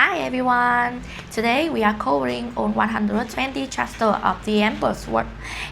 Hi everyone! Today we are covering on 120 chapter of The Emperor's Sword.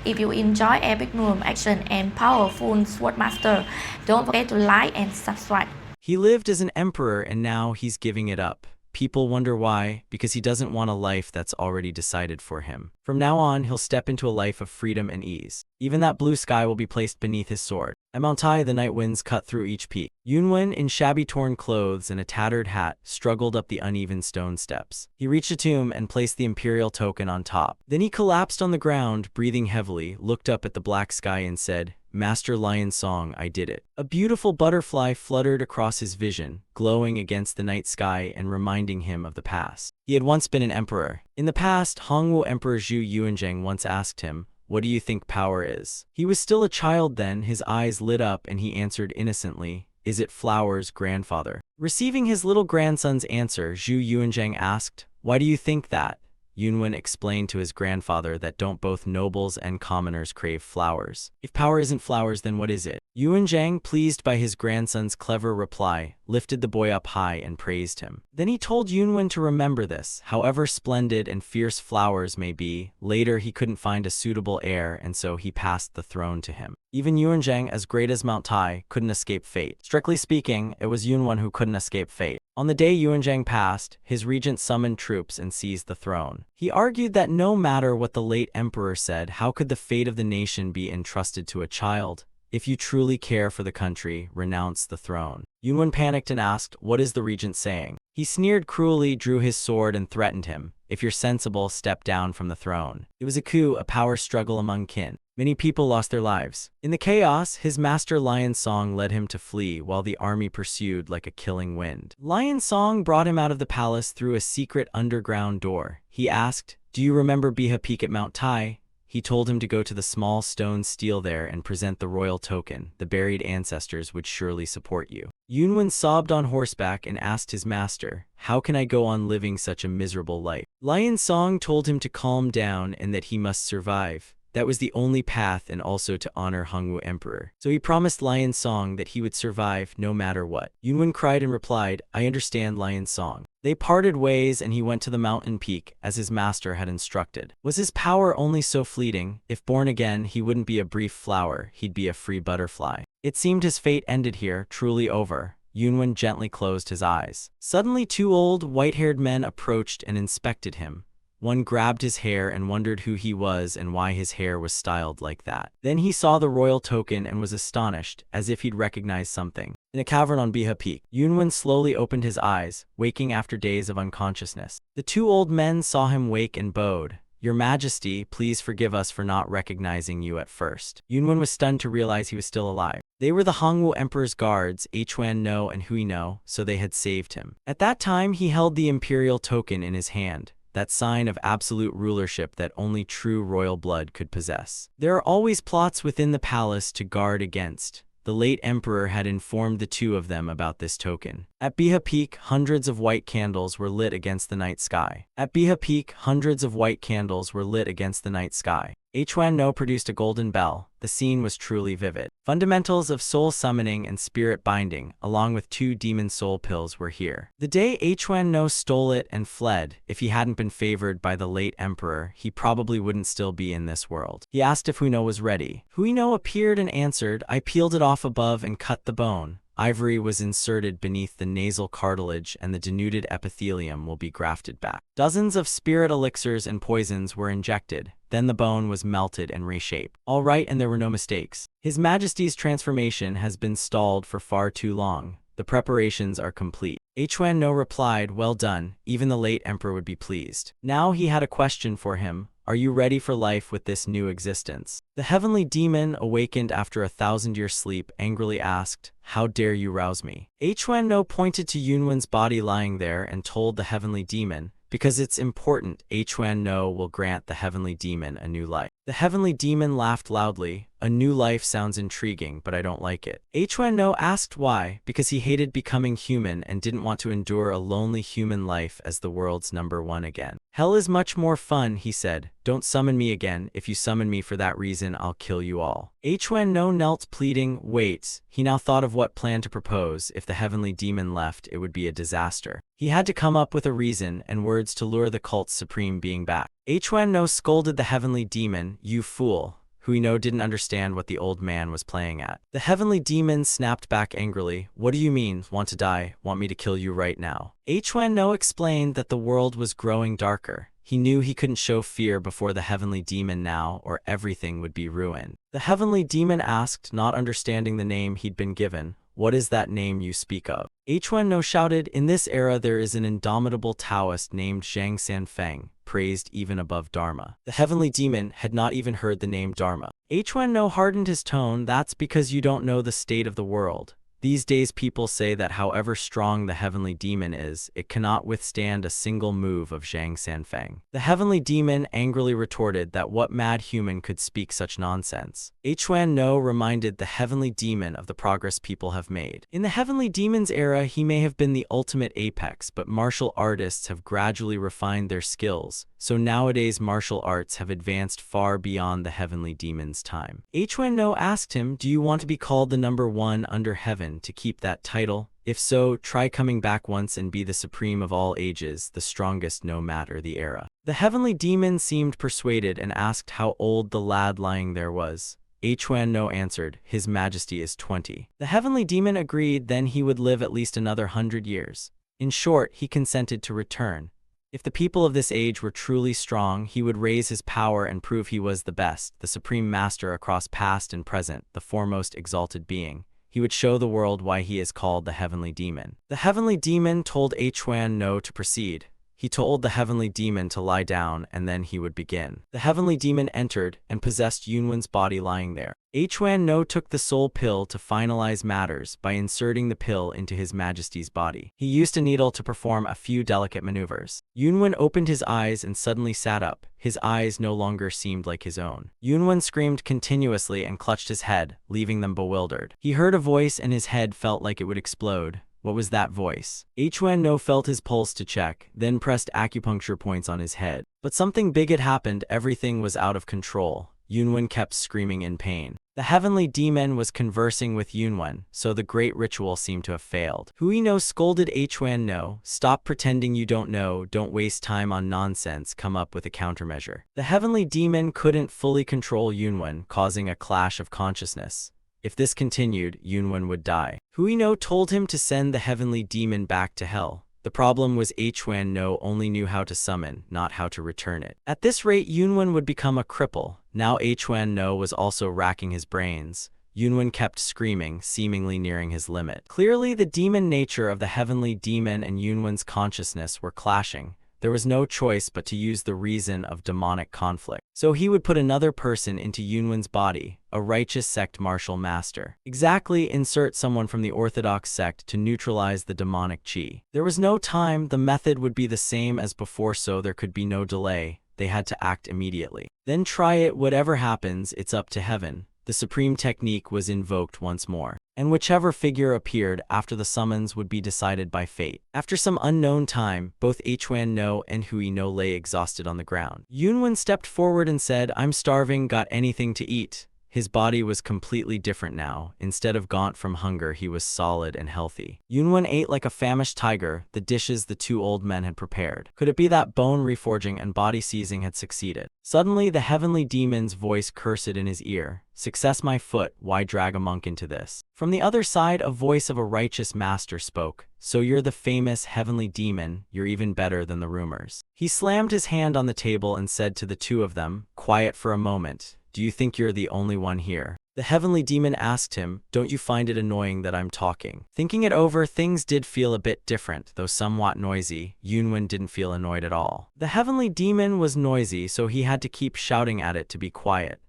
If you enjoy epic Murim action and powerful swordmaster, don't forget to like and subscribe. He lived as an emperor and now he's giving it up. People wonder why, because he doesn't want a life that's already decided for him. From now on, he'll step into a life of freedom and ease. Even that blue sky will be placed beneath his sword. At Mount Tai, the night winds cut through each peak. Yunwen, in shabby torn clothes and a tattered hat, struggled up the uneven stone steps. He reached a tomb and placed the imperial token on top. Then he collapsed on the ground, breathing heavily, looked up at the black sky and said, "Master Lion Song, I did it." A beautiful butterfly fluttered across his vision, glowing against the night sky and reminding him of the past. He had once been an emperor. In the past, Hongwu Emperor Zhu Yuanzhang once asked him, "What do you think power is?" He was still a child then, his eyes lit up and he answered innocently, "Is it flowers, grandfather?" Receiving his little grandson's answer, Zhu Yuanzhang asked, "Why do you think that?" Yunwen explained to his grandfather that don't both nobles and commoners crave flowers? If power isn't flowers, then what is it? Yuanzhang, pleased by his grandson's clever reply, lifted the boy up high and praised him. Then he told Yunwen to remember this, however splendid and fierce flowers may be, later he couldn't find a suitable heir and so he passed the throne to him. Even Yuanzhang, as great as Mount Tai, couldn't escape fate. Strictly speaking, it was Yunwen who couldn't escape fate. On the day Yuanzhang passed, his regent summoned troops and seized the throne. He argued that no matter what the late emperor said, how could the fate of the nation be entrusted to a child? If you truly care for the country, renounce the throne. Yunwen panicked and asked, "What is the regent saying?" He sneered cruelly, drew his sword and threatened him, "If you're sensible, step down from the throne." It was a coup, a power struggle among kin. Many people lost their lives. In the chaos, his master Lion Song led him to flee while the army pursued like a killing wind. Lion Song brought him out of the palace through a secret underground door. He asked, "Do you remember Biha Peak at Mount Tai?" He told him to go to the small stone stele there and present the royal token. The buried ancestors would surely support you. Yunwen sobbed on horseback and asked his master, "How can I go on living such a miserable life?" Lion Song told him to calm down and that he must survive. That was the only path, and also to honor Hongwu Emperor. So he promised Lion Song that he would survive no matter what. Yunwen cried and replied, "I understand, Lion Song." They parted ways and he went to the mountain peak as his master had instructed. Was his power only so fleeting? If born again, he wouldn't be a brief flower, he'd be a free butterfly. It seemed his fate ended here, truly over. Yunwen gently closed his eyes. Suddenly 2 old, white-haired men approached and inspected him. One grabbed his hair and wondered who he was and why his hair was styled like that. Then he saw the royal token and was astonished, as if he'd recognized something. In a cavern on Biha Peak, Yunwen slowly opened his eyes, waking after days of unconsciousness. The 2 old men saw him wake and bowed. "Your Majesty, please forgive us for not recognizing you at first." Yunwen was stunned to realize he was still alive. They were the Hongwu Emperor's guards, Huan No and Hui No, so they had saved him. At that time, he held the imperial token in his hand, that sign of absolute rulership that only true royal blood could possess. There are always plots within the palace to guard against. The late emperor had informed the 2 of them about this token. At Biha Peak, hundreds of white candles were lit against the night sky. At Biha Peak, hundreds of white candles were lit against the night sky. Huan No produced a golden bell. The scene was truly vivid. Fundamentals of soul summoning and spirit binding, along with 2 demon soul pills, were here. The day Huan No stole it and fled, if he hadn't been favored by the late emperor, he probably wouldn't still be in this world. He asked if Hui No was ready. Hui No appeared and answered, "I peeled it off above and cut the bone. Ivory was inserted beneath the nasal cartilage and the denuded epithelium will be grafted back." Dozens of spirit elixirs and poisons were injected. Then the bone was melted and reshaped. All right, and there were no mistakes. His Majesty's transformation has been stalled for far too long. The preparations are complete. Huan No replied, "Well done, even the late emperor would be pleased." Now he had a question for him. Are you ready for life with this new existence? The heavenly demon, awakened after 1,000-year sleep, angrily asked, "How dare you rouse me?" Huan No pointed to Yunwen's body lying there and told the heavenly demon, "Because it's important, Huan No will grant the heavenly demon a new life." The heavenly demon laughed loudly. A new life sounds intriguing, but I don't like it. Huan-no asked why, because he hated becoming human and didn't want to endure a lonely human life as the world's number one again. Hell is much more fun, he said. Don't summon me again. If you summon me for that reason, I'll kill you all. Huan-no knelt, pleading. Wait. He now thought of what plan to propose. If the heavenly demon left, it would be a disaster. He had to come up with a reason and words to lure the cult's supreme being back. Huan-no scolded the heavenly demon. You fool. Huino didn't understand what the old man was playing at. The heavenly demon snapped back angrily. What do you mean? Want to die? Want me to kill you right now? Huan-no explained that the world was growing darker. He knew he couldn't show fear before the heavenly demon now, or everything would be ruined. The heavenly demon asked, not understanding the name he'd been given. What is that name you speak of? Huan-no shouted, in this era there is an indomitable Taoist named Zhang Sanfeng, praised even above Dharma. The heavenly demon had not even heard the name Dharma. Huan-no hardened his tone. That's because you don't know the state of the world. These days people say that however strong the heavenly demon is, it cannot withstand a single move of Zhang Sanfeng. The heavenly demon angrily retorted that what mad human could speak such nonsense. Huan-no reminded the heavenly demon of the progress people have made. In the heavenly demon's era, he may have been the ultimate apex, but martial artists have gradually refined their skills, so nowadays martial arts have advanced far beyond the heavenly demon's time. Huan-no asked him, do you want to be called the number one under heaven to keep that title? If so, try coming back once and be the supreme of all ages, the strongest no matter the era. The heavenly demon seemed persuaded and asked how old the lad lying there was. Huan-no answered, His Majesty is 20. The heavenly demon agreed, then he would live at least another 100 years. In short, he consented to return. If the people of this age were truly strong, he would raise his power and prove he was the best, the supreme master across past and present, the foremost exalted being. He would show the world why he is called the heavenly demon. The heavenly demon told Huan-no to proceed. He told the heavenly demon to lie down, and then he would begin. The heavenly demon entered and possessed Yunwen's body lying there. Huan-no took the soul pill to finalize matters by inserting the pill into His Majesty's body. He used a needle to perform a few delicate maneuvers. Yunwen opened his eyes and suddenly sat up. His eyes no longer seemed like his own. Yunwen screamed continuously and clutched his head, leaving them bewildered. He heard a voice and his head felt like it would explode. What was that voice? Huan-no felt his pulse to check, then pressed acupuncture points on his head. But something big had happened. Everything was out of control. Yunwen kept screaming in pain. The heavenly demon was conversing with Yunwen, so the great ritual seemed to have failed. Huino scolded Huan-no, stop pretending you don't know, don't waste time on nonsense, come up with a countermeasure. The heavenly demon couldn't fully control Yunwen, causing a clash of consciousness. If this continued, Yunwen would die. Huino told him to send the heavenly demon back to hell. The problem was Huan-no only knew how to summon, not how to return it. At this rate, Yunwen would become a cripple. Now Huan-no was also racking his brains. Yunwen kept screaming, seemingly nearing his limit. Clearly, the demon nature of the heavenly demon and Yunwen's consciousness were clashing. There was no choice but to use the reason of demonic conflict. So he would put another person into Yunwen's body, a righteous sect martial master. Exactly, insert someone from the orthodox sect to neutralize the demonic chi. There was no time. The method would be the same as before, so there could be no delay. They had to act immediately. Then try it. Whatever happens, it's up to heaven. The supreme technique was invoked once more, and whichever figure appeared after the summons would be decided by fate. After some unknown time, both Huan-no and Huino lay exhausted on the ground. Yunwen stepped forward and said, I'm starving, got anything to eat? His body was completely different now. Instead of gaunt from hunger, he was solid and healthy. Yunwen ate like a famished tiger, the dishes the two old men had prepared. Could it be that bone reforging and body seizing had succeeded? Suddenly, the heavenly demon's voice cursed in his ear. Success my foot, why drag a monk into this? From the other side, a voice of a righteous master spoke. So you're the famous heavenly demon, you're even better than the rumors. He slammed his hand on the table and said to the two of them, quiet for a moment. Do you think you're the only one here? The heavenly demon asked him, don't you find it annoying that I'm talking? Thinking it over, things did feel a bit different, though somewhat noisy. Yunwen didn't feel annoyed at all. The heavenly demon was noisy, so he had to keep shouting at it to be quiet.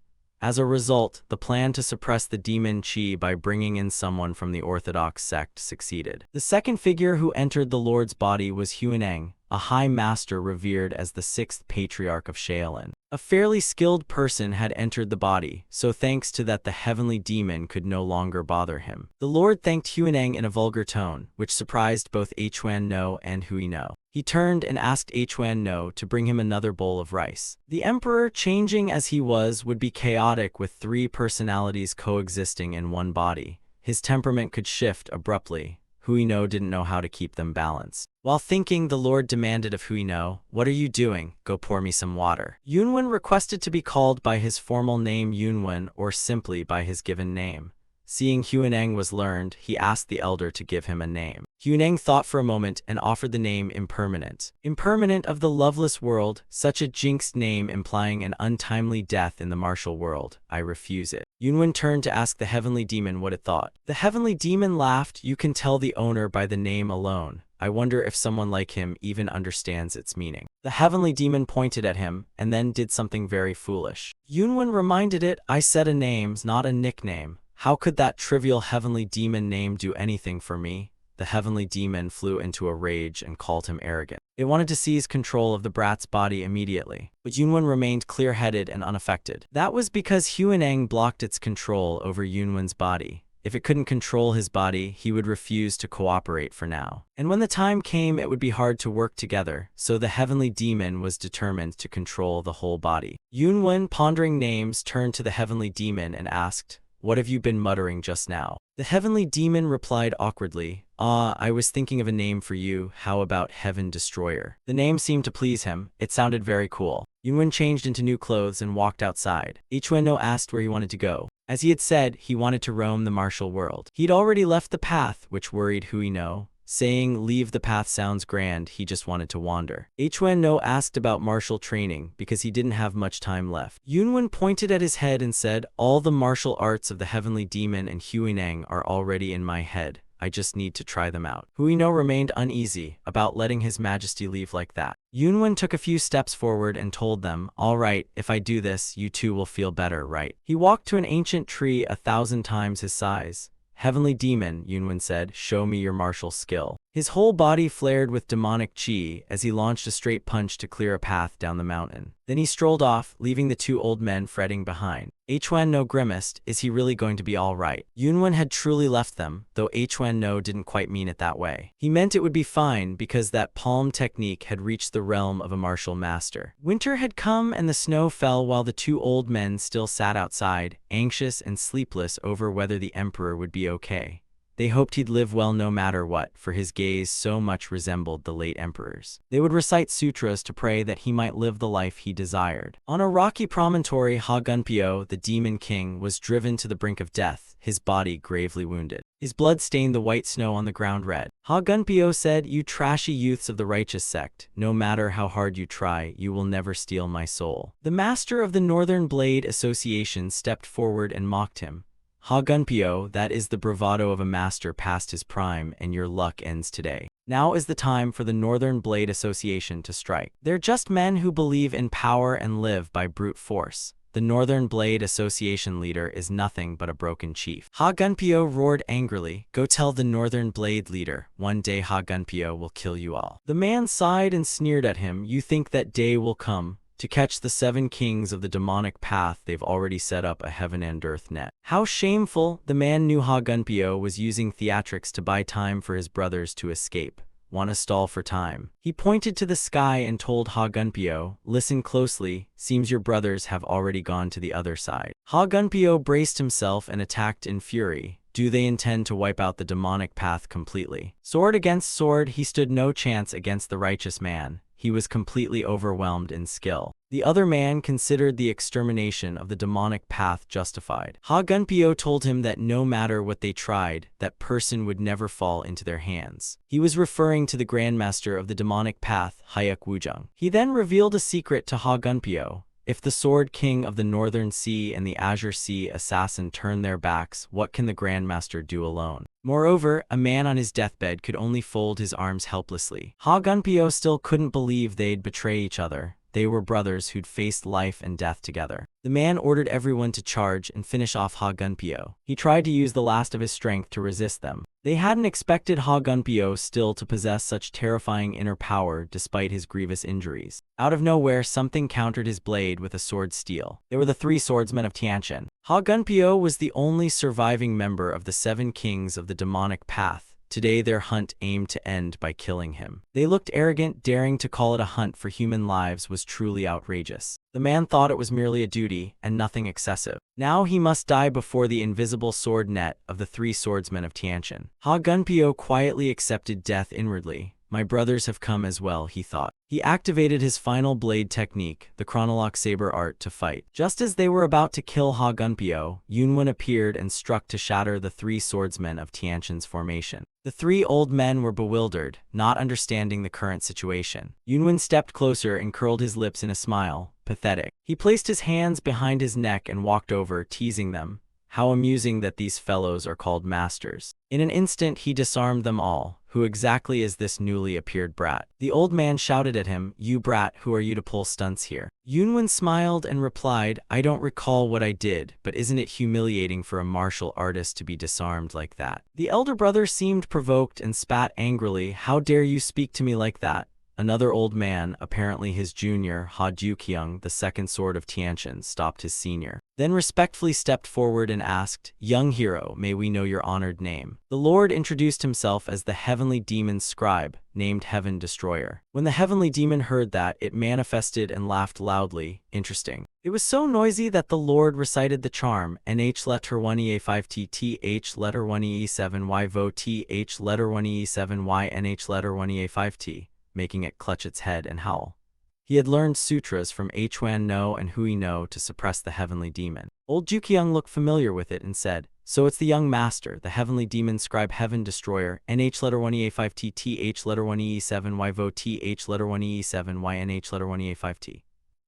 As a result, the plan to suppress the demon chi by bringing in someone from the orthodox sect succeeded. The second figure who entered the Lord's body was Huineng, a high master revered as the sixth patriarch of Shaolin. A fairly skilled person had entered the body, so thanks to that the heavenly demon could no longer bother him. The Lord thanked Huineng in a vulgar tone, which surprised both Huan No and Hui No. He turned and asked Huan No to bring him another bowl of rice. The emperor, changing as he was, would be chaotic with three personalities coexisting in one body. His temperament could shift abruptly. Hui No didn't know how to keep them balanced. While thinking, the Lord demanded of Hui No, "What are you doing? Go pour me some water." Yunwen requested to be called by his formal name Yunwen or simply by his given name. Seeing Huineng was learned, he asked the elder to give him a name. Huineng thought for a moment and offered the name Impermanent. Impermanent of the loveless world, such a jinxed name implying an untimely death in the martial world. I refuse it. Yunwen turned to ask the heavenly demon what it thought. The heavenly demon laughed. You can tell the owner by the name alone. I wonder if someone like him even understands its meaning. The heavenly demon pointed at him and then did something very foolish. Yunwen reminded it, I said a name, not a nickname. How could that trivial heavenly demon name do anything for me? The heavenly demon flew into a rage and called him arrogant. It wanted to seize control of the brat's body immediately, but Yunwen remained clear-headed and unaffected. That was because Huineng blocked its control over Yunwen's body. If it couldn't control his body, he would refuse to cooperate for now. And when the time came, it would be hard to work together, so the heavenly demon was determined to control the whole body. Yunwen, pondering names, turned to the heavenly demon and asked, "What have you been muttering just now?" The heavenly demon replied awkwardly, I was thinking of a name for you. How about Heaven Destroyer? The name seemed to please him. It sounded very cool. Yunwen changed into new clothes and walked outside. Huan No asked where he wanted to go. As he had said, he wanted to roam the martial world. He'd already left the path, which worried Hui No. Saying, leave the path sounds grand, he just wanted to wander. Huan No asked about martial training because he didn't have much time left. Yunwen pointed at his head and said, all the martial arts of the heavenly demon and Huineng are already in my head. I just need to try them out. Hui No remained uneasy about letting his majesty leave like that. Yunwen took a few steps forward and told them, all right, if I do this, you two will feel better, right? He walked to an ancient tree 1,000 times his size. Heavenly demon, Yunwen said, show me your martial skill. His whole body flared with demonic chi as he launched a straight punch to clear a path down the mountain. Then he strolled off, leaving the two old men fretting behind. Huan No grimaced. Is he really going to be all right? Yunwen had truly left them, though Huan No didn't quite mean it that way. He meant it would be fine because that palm technique had reached the realm of a martial master. Winter had come and the snow fell while the two old men still sat outside, anxious and sleepless over whether the emperor would be okay. They hoped he'd live well no matter what, for his gaze so much resembled the late emperor's. They would recite sutras to pray that he might live the life he desired. On a rocky promontory, Ha Gunpyo, the demon king, was driven to the brink of death, his body gravely wounded. His blood stained the white snow on the ground red. Ha Gunpyo said, you trashy youths of the righteous sect, no matter how hard you try, you will never steal my soul. The master of the Northern Blade Association stepped forward and mocked him. Ha Gunpyo, that is the bravado of a master past his prime, and your luck ends today. Now is the time for the Northern Blade Association to strike. They're just men who believe in power and live by brute force. The Northern Blade Association leader is nothing but a broken chief. Ha Gunpyo roared angrily, go tell the Northern Blade leader, one day Ha Gunpyo will kill you all. The man sighed and sneered at him, you think that day will come? To catch the 7 kings of the demonic path, they've already set up a heaven and earth net. How shameful! The man knew Ha Gunpyo was using theatrics to buy time for his brothers to escape. Want to stall for time? He pointed to the sky and told Ha Gunpyo, listen closely, seems your brothers have already gone to the other side. Ha Gunpyo braced himself and attacked in fury. Do they intend to wipe out the demonic path completely? Sword against sword, he stood no chance against the righteous man. He was completely overwhelmed in skill. The other man considered the extermination of the demonic path justified. Ha Gunpyo told him that no matter what they tried, that person would never fall into their hands. He was referring to the grandmaster of the demonic path, Hayek Wujung. He then revealed a secret to Ha Gunpyo. If the Sword King of the Northern Sea and the Azure Sea assassin turn their backs, what can the Grandmaster do alone? Moreover, a man on his deathbed could only fold his arms helplessly. Ha Gunpyo still couldn't believe they'd betray each other. They were brothers who'd faced life and death together. The man ordered everyone to charge and finish off Ha Gunpyo. He tried to use the last of his strength to resist them. They hadn't expected Ha Gunpyo still to possess such terrifying inner power despite his grievous injuries. Out of nowhere, something countered his blade with a sword steel. They were the three swordsmen of Tianqian. Ha Gunpyo was the only surviving member of the 7 kings of the demonic path. Today their hunt aimed to end by killing him. They looked arrogant, daring to call it a hunt for human lives was truly outrageous. The man thought it was merely a duty, and nothing excessive. Now he must die before the invisible sword net of the 3 swordsmen of Tianqian. Ha Gunpyo quietly accepted death inwardly. My brothers have come as well, he thought. He activated his final blade technique, the chronolock saber art, to fight. Just as they were about to kill Ha Gunpyo, Yunwen appeared and struck to shatter the 3 swordsmen of Tianqian's formation. The 3 old men were bewildered, not understanding the current situation. Yunwen stepped closer and curled his lips in a smile, pathetic. He placed his hands behind his neck and walked over, teasing them. How amusing that these fellows are called masters. In an instant he disarmed them all. Who exactly is this newly appeared brat? The old man shouted at him, You brat, who are you to pull stunts here? Yunwen smiled and replied, I don't recall what I did, but isn't it humiliating for a martial artist to be disarmed like that? The elder brother seemed provoked and spat angrily, How dare you speak to me like that? Another old man, apparently his junior, Ha Juqiang, the 2nd sword of Tianqian, stopped his senior. Then respectfully stepped forward and asked, Young hero, may we know your honored name? The lord introduced himself as the heavenly demon scribe, named Heaven Destroyer. When the heavenly demon heard that, it manifested and laughed loudly. Interesting. It was so noisy that the lord recited the charm, nh letter 1e5t th letter 1e7y vo th letter 1e7y nh letter 1e5t. Making it clutch its head and howl. He had learned sutras from Huan No and Hui No to suppress the heavenly demon. Old Juqiang looked familiar with it and said, So it's the young master, the heavenly demon scribe Heaven Destroyer, nh letter 1e5t th letter 1e7y vo th letter 1e7y nh letter 1e5t.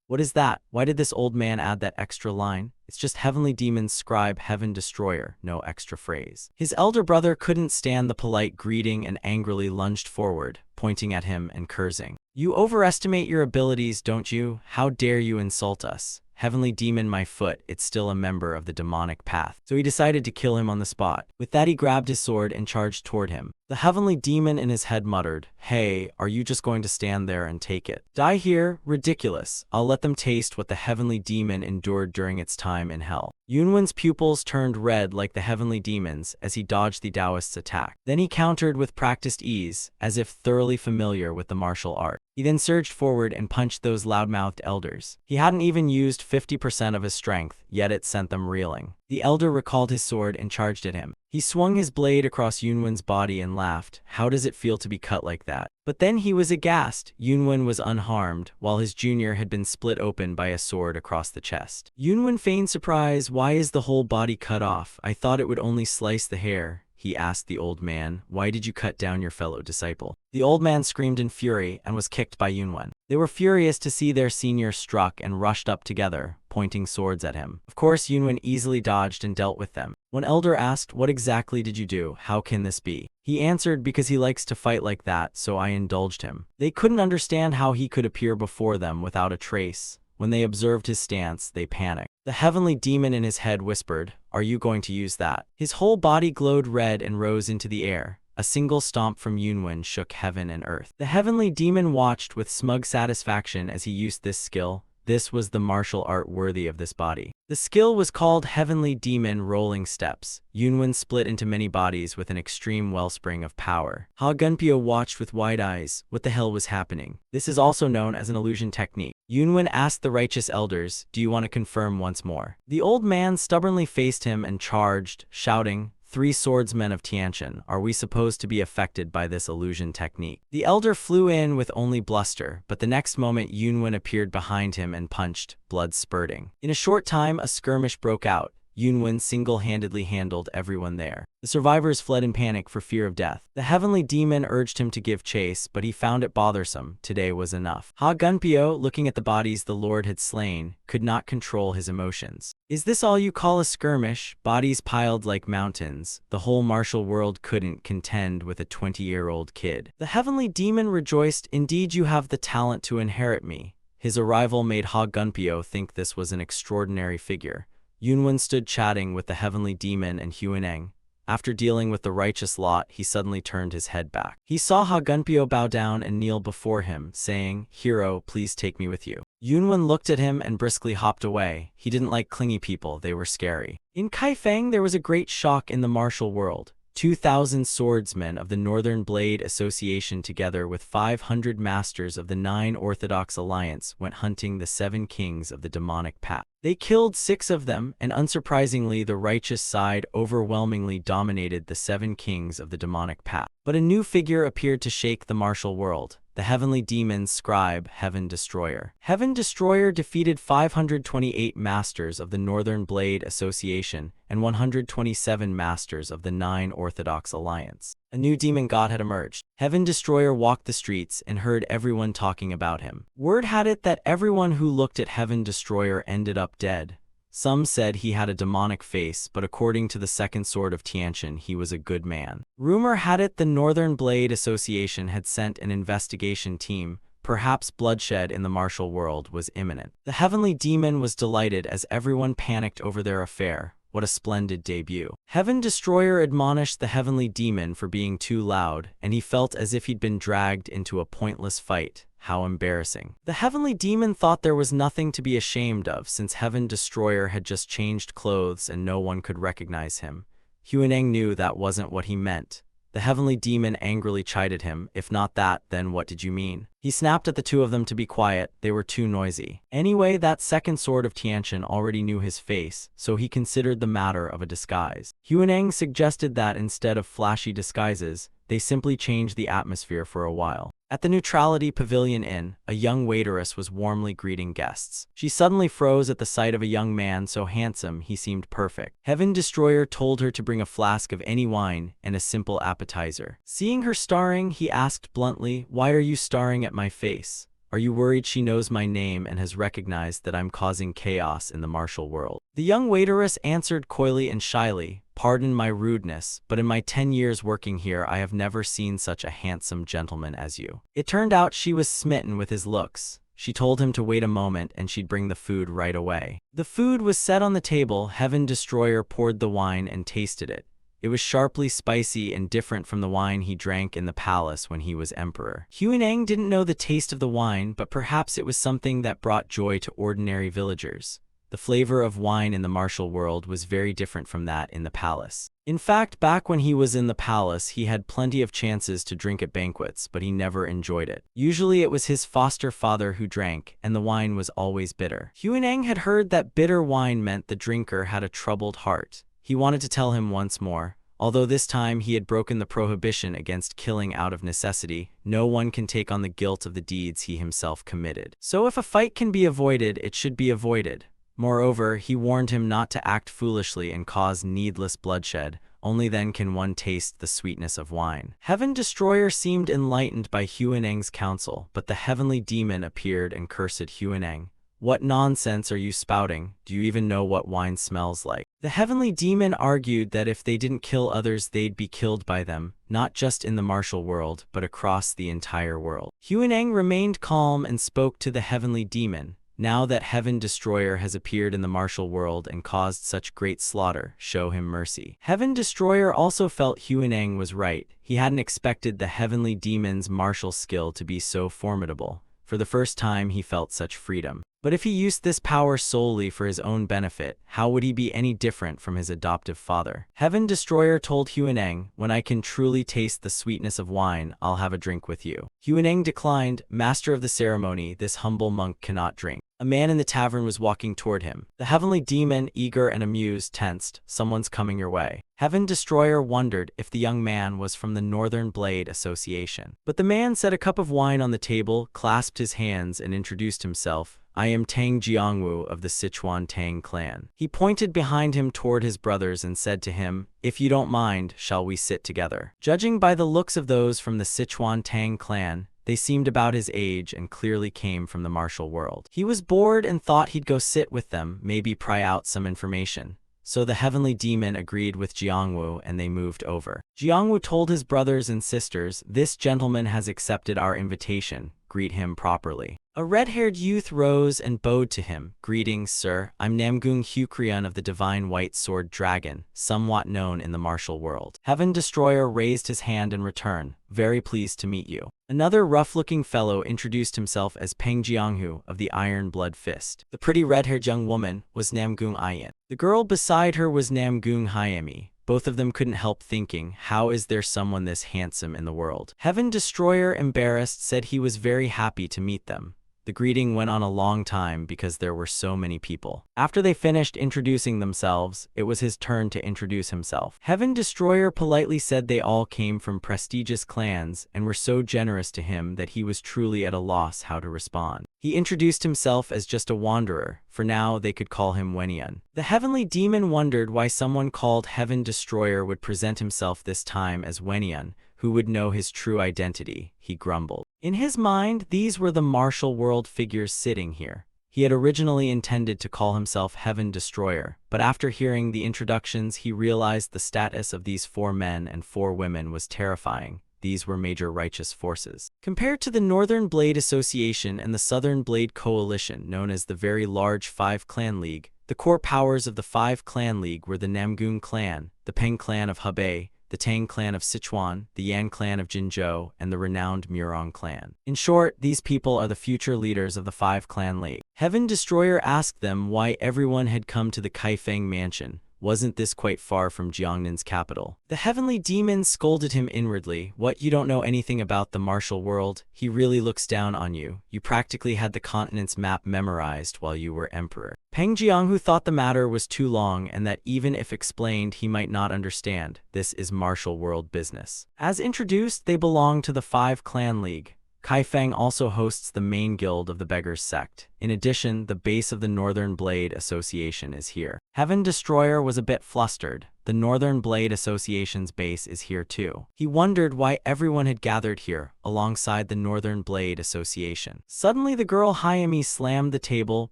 What is that? Why did this old man add that extra line? It's just heavenly demon scribe Heaven Destroyer, no extra phrase. His elder brother couldn't stand the polite greeting and angrily lunged forward, pointing at him and cursing. You overestimate your abilities, don't you? How dare you insult us? Heavenly demon, my foot, it's still a member of the demonic path. So he decided to kill him on the spot. With that he grabbed his sword and charged toward him. The heavenly demon in his head muttered, Hey, are you just going to stand there and take it? Die here? Ridiculous. I'll let them taste what the heavenly demon endured during its time in hell. Yunwen's pupils turned red like the heavenly demons as he dodged the Taoist's attack. Then he countered with practiced ease, as if thoroughly familiar with the martial art. He then surged forward and punched those loudmouthed elders. He hadn't even used 50% of his strength, yet it sent them reeling. The elder recalled his sword and charged at him. He swung his blade across Yunwen's body and laughed. How does it feel to be cut like that? But then he was aghast. Yunwen was unharmed, while his junior had been split open by a sword across the chest. Yunwen feigned surprise. Why is the whole body cut off? I thought it would only slice the hair. He asked the old man, Why did you cut down your fellow disciple? The old man screamed in fury and was kicked by Yunwen. They were furious to see their senior struck and rushed up together, pointing swords at him. Of course, Yunwen easily dodged and dealt with them. When elder asked, What exactly did you do? How can this be? He answered, Because he likes to fight like that, so I indulged him. They couldn't understand how he could appear before them without a trace. When they observed his stance, they panicked. The heavenly demon in his head whispered, Are you going to use that? His whole body glowed red and rose into the air. A single stomp from Yunwen shook heaven and earth. The heavenly demon watched with smug satisfaction as he used this skill. This was the martial art worthy of this body. The skill was called Heavenly Demon Rolling Steps. Yunwen split into many bodies with an extreme wellspring of power. Ha Gunpyo watched with wide eyes. What the hell was happening? This is also known as an illusion technique. Yunwen asked the righteous elders, Do you want to confirm once more? The old man stubbornly faced him and charged, shouting, 3 swordsmen of Tianqian, are we supposed to be affected by this illusion technique? The elder flew in with only bluster, but the next moment Yunwen appeared behind him and punched, blood spurting. In a short time, a skirmish broke out. Yunwen single-handedly handled everyone there. The survivors fled in panic for fear of death. The heavenly demon urged him to give chase, but he found it bothersome. Today was enough. Ha Gunpyo, looking at the bodies the Lord had slain, could not control his emotions. Is this all you call a skirmish? Bodies piled like mountains. The whole martial world couldn't contend with a 20-year-old kid. The heavenly demon rejoiced, Indeed you have the talent to inherit me. His arrival made Ha Gunpyo think this was an extraordinary figure. Yunwen stood chatting with the heavenly demon and Huineng. After dealing with the righteous lot, he suddenly turned his head back. He saw Ha Gunpyo bow down and kneel before him, saying, "Hero, please take me with you." Yunwen looked at him and briskly hopped away. He didn't like clingy people, they were scary. In Kaifeng, there was a great shock in the martial world. 2,000 swordsmen of the Northern Blade Association together with 500 masters of the 9 Orthodox Alliance went hunting the 7 kings of the demonic path. They killed 6 of them, and unsurprisingly the righteous side overwhelmingly dominated the 7 kings of the demonic path. But a new figure appeared to shake the martial world. The heavenly demon scribe, Heaven Destroyer. Heaven Destroyer defeated 528 masters of the Northern Blade Association and 127 masters of the 9 Orthodox Alliance. A new demon god had emerged. Heaven Destroyer walked the streets and heard everyone talking about him. Word had it that everyone who looked at Heaven Destroyer ended up dead. Some said he had a demonic face, but according to the second sword of Tianqian, he was a good man. Rumor had it the Northern Blade Association had sent an investigation team. Perhaps bloodshed in the martial world was imminent. The heavenly demon was delighted as everyone panicked over their affair. What a splendid debut. Heaven Destroyer admonished the heavenly demon for being too loud, and he felt as if he'd been dragged into a pointless fight. How embarrassing. The heavenly demon thought there was nothing to be ashamed of since Heaven Destroyer had just changed clothes and no one could recognize him. Huineng knew that wasn't what he meant. The heavenly demon angrily chided him. "If not that, then what did you mean?" He snapped at the two of them to be quiet. They were too noisy. Anyway, that second sword of Tianqian already knew his face, so he considered the matter of a disguise. Huineng suggested that instead of flashy disguises, they simply change the atmosphere for a while. At the Neutrality Pavilion Inn, a young waitress was warmly greeting guests. She suddenly froze at the sight of a young man so handsome he seemed perfect. Heaven Destroyer told her to bring a flask of any wine and a simple appetizer. Seeing her starring, he asked bluntly, "Why are you starring at my face? Are you worried she knows my name and has recognized that I'm causing chaos in the martial world?" The young waitress answered coyly and shyly, "Pardon my rudeness, but in my 10 years working here I have never seen such a handsome gentleman as you." It turned out she was smitten with his looks. She told him to wait a moment and she'd bring the food right away. The food was set on the table. Heaven Destroyer poured the wine and tasted it. It was sharply spicy and different from the wine he drank in the palace when he was emperor. Huineng didn't know the taste of the wine, but perhaps it was something that brought joy to ordinary villagers. The flavor of wine in the martial world was very different from that in the palace. In fact, back when he was in the palace, he had plenty of chances to drink at banquets, but he never enjoyed it. Usually it was his foster father who drank, and the wine was always bitter. Huineng had heard that bitter wine meant the drinker had a troubled heart. He wanted to tell him once more. Although this time he had broken the prohibition against killing out of necessity, no one can take on the guilt of the deeds he himself committed. So if a fight can be avoided, it should be avoided. Moreover, he warned him not to act foolishly and cause needless bloodshed. Only then can one taste the sweetness of wine. Heaven Destroyer seemed enlightened by Huineng's counsel, but the heavenly demon appeared and cursed Huineng. "What nonsense are you spouting? Do you even know what wine smells like?" The heavenly demon argued that if they didn't kill others, they'd be killed by them, not just in the martial world, but across the entire world. Huineng remained calm and spoke to the heavenly demon. "Now that Heaven Destroyer has appeared in the martial world and caused such great slaughter, show him mercy." Heaven Destroyer also felt Huineng was right. He hadn't expected the heavenly demon's martial skill to be so formidable. For the first time, he felt such freedom. But if he used this power solely for his own benefit, how would he be any different from his adoptive father? Heaven Destroyer told Huineng, "When I can truly taste the sweetness of wine, I'll have a drink with you." Huineng declined. "Master of the ceremony, this humble monk cannot drink." A man in the tavern was walking toward him. The heavenly demon, eager and amused, tensed. "Someone's coming your way." Heaven Destroyer wondered if the young man was from the Northern Blade Association. But the man set a cup of wine on the table, clasped his hands, and introduced himself. "I am Tang Jiangwu of the Sichuan Tang clan." He pointed behind him toward his brothers and said to him, "If you don't mind, shall we sit together?" Judging by the looks of those from the Sichuan Tang clan, they seemed about his age and clearly came from the martial world. He was bored and thought he'd go sit with them, maybe pry out some information. So the heavenly demon agreed with Jiangwu and they moved over. Jiangwu told his brothers and sisters, "This gentleman has accepted our invitation. Greet him properly." A red-haired youth rose and bowed to him. "Greetings, sir. I'm Namgung Hukrian of the Divine White Sword Dragon, somewhat known in the martial world." Heaven Destroyer raised his hand in return. "Very pleased to meet you." Another rough-looking fellow introduced himself as Peng Jianghu of the Iron Blood Fist. The pretty red-haired young woman was Namgung Ayan. The girl beside her was Namgung Hyemi. Both of them couldn't help thinking, how is there someone this handsome in the world? Heaven Destroyer, embarrassed, said he was very happy to meet them. The greeting went on a long time because there were so many people. After they finished introducing themselves, it was his turn to introduce himself. Heaven Destroyer politely said they all came from prestigious clans and were so generous to him that he was truly at a loss how to respond. He introduced himself as just a wanderer. For now, they could call him Wenian. The heavenly demon wondered why someone called Heaven Destroyer would present himself this time as Wenian. Who would know his true identity? He grumbled. In his mind, these were the martial world figures sitting here. He had originally intended to call himself Heaven Destroyer, but after hearing the introductions, he realized the status of these 4 men and 4 women was terrifying. These were major righteous forces. Compared to the Northern Blade Association and the Southern Blade Coalition, known as the very large 5-clan league, the core powers of the 5-clan league were the Namgung clan, the Peng clan of Hebei, the Tang clan of Sichuan, the Yan clan of Jinzhou, and the renowned Murim clan. In short, these people are the future leaders of the 5-clan league. Heaven Destroyer asked them why everyone had come to the Kaifeng mansion. Wasn't this quite far from Jiangnan's capital? The heavenly demon scolded him inwardly. "What, you don't know anything about the martial world? He really looks down on you. You practically had the continent's map memorized while you were emperor." Peng Jianghu thought the matter was too long and that even if explained he might not understand. This is martial world business. As introduced, they belong to the 5-clan league. Kaifeng also hosts the main guild of the Beggars sect. In addition, the base of the Northern Blade Association is here. Heaven Destroyer was a bit flustered. The Northern Blade Association's base is here too. He wondered why everyone had gathered here, alongside the Northern Blade Association. Suddenly the girl Hyemi slammed the table,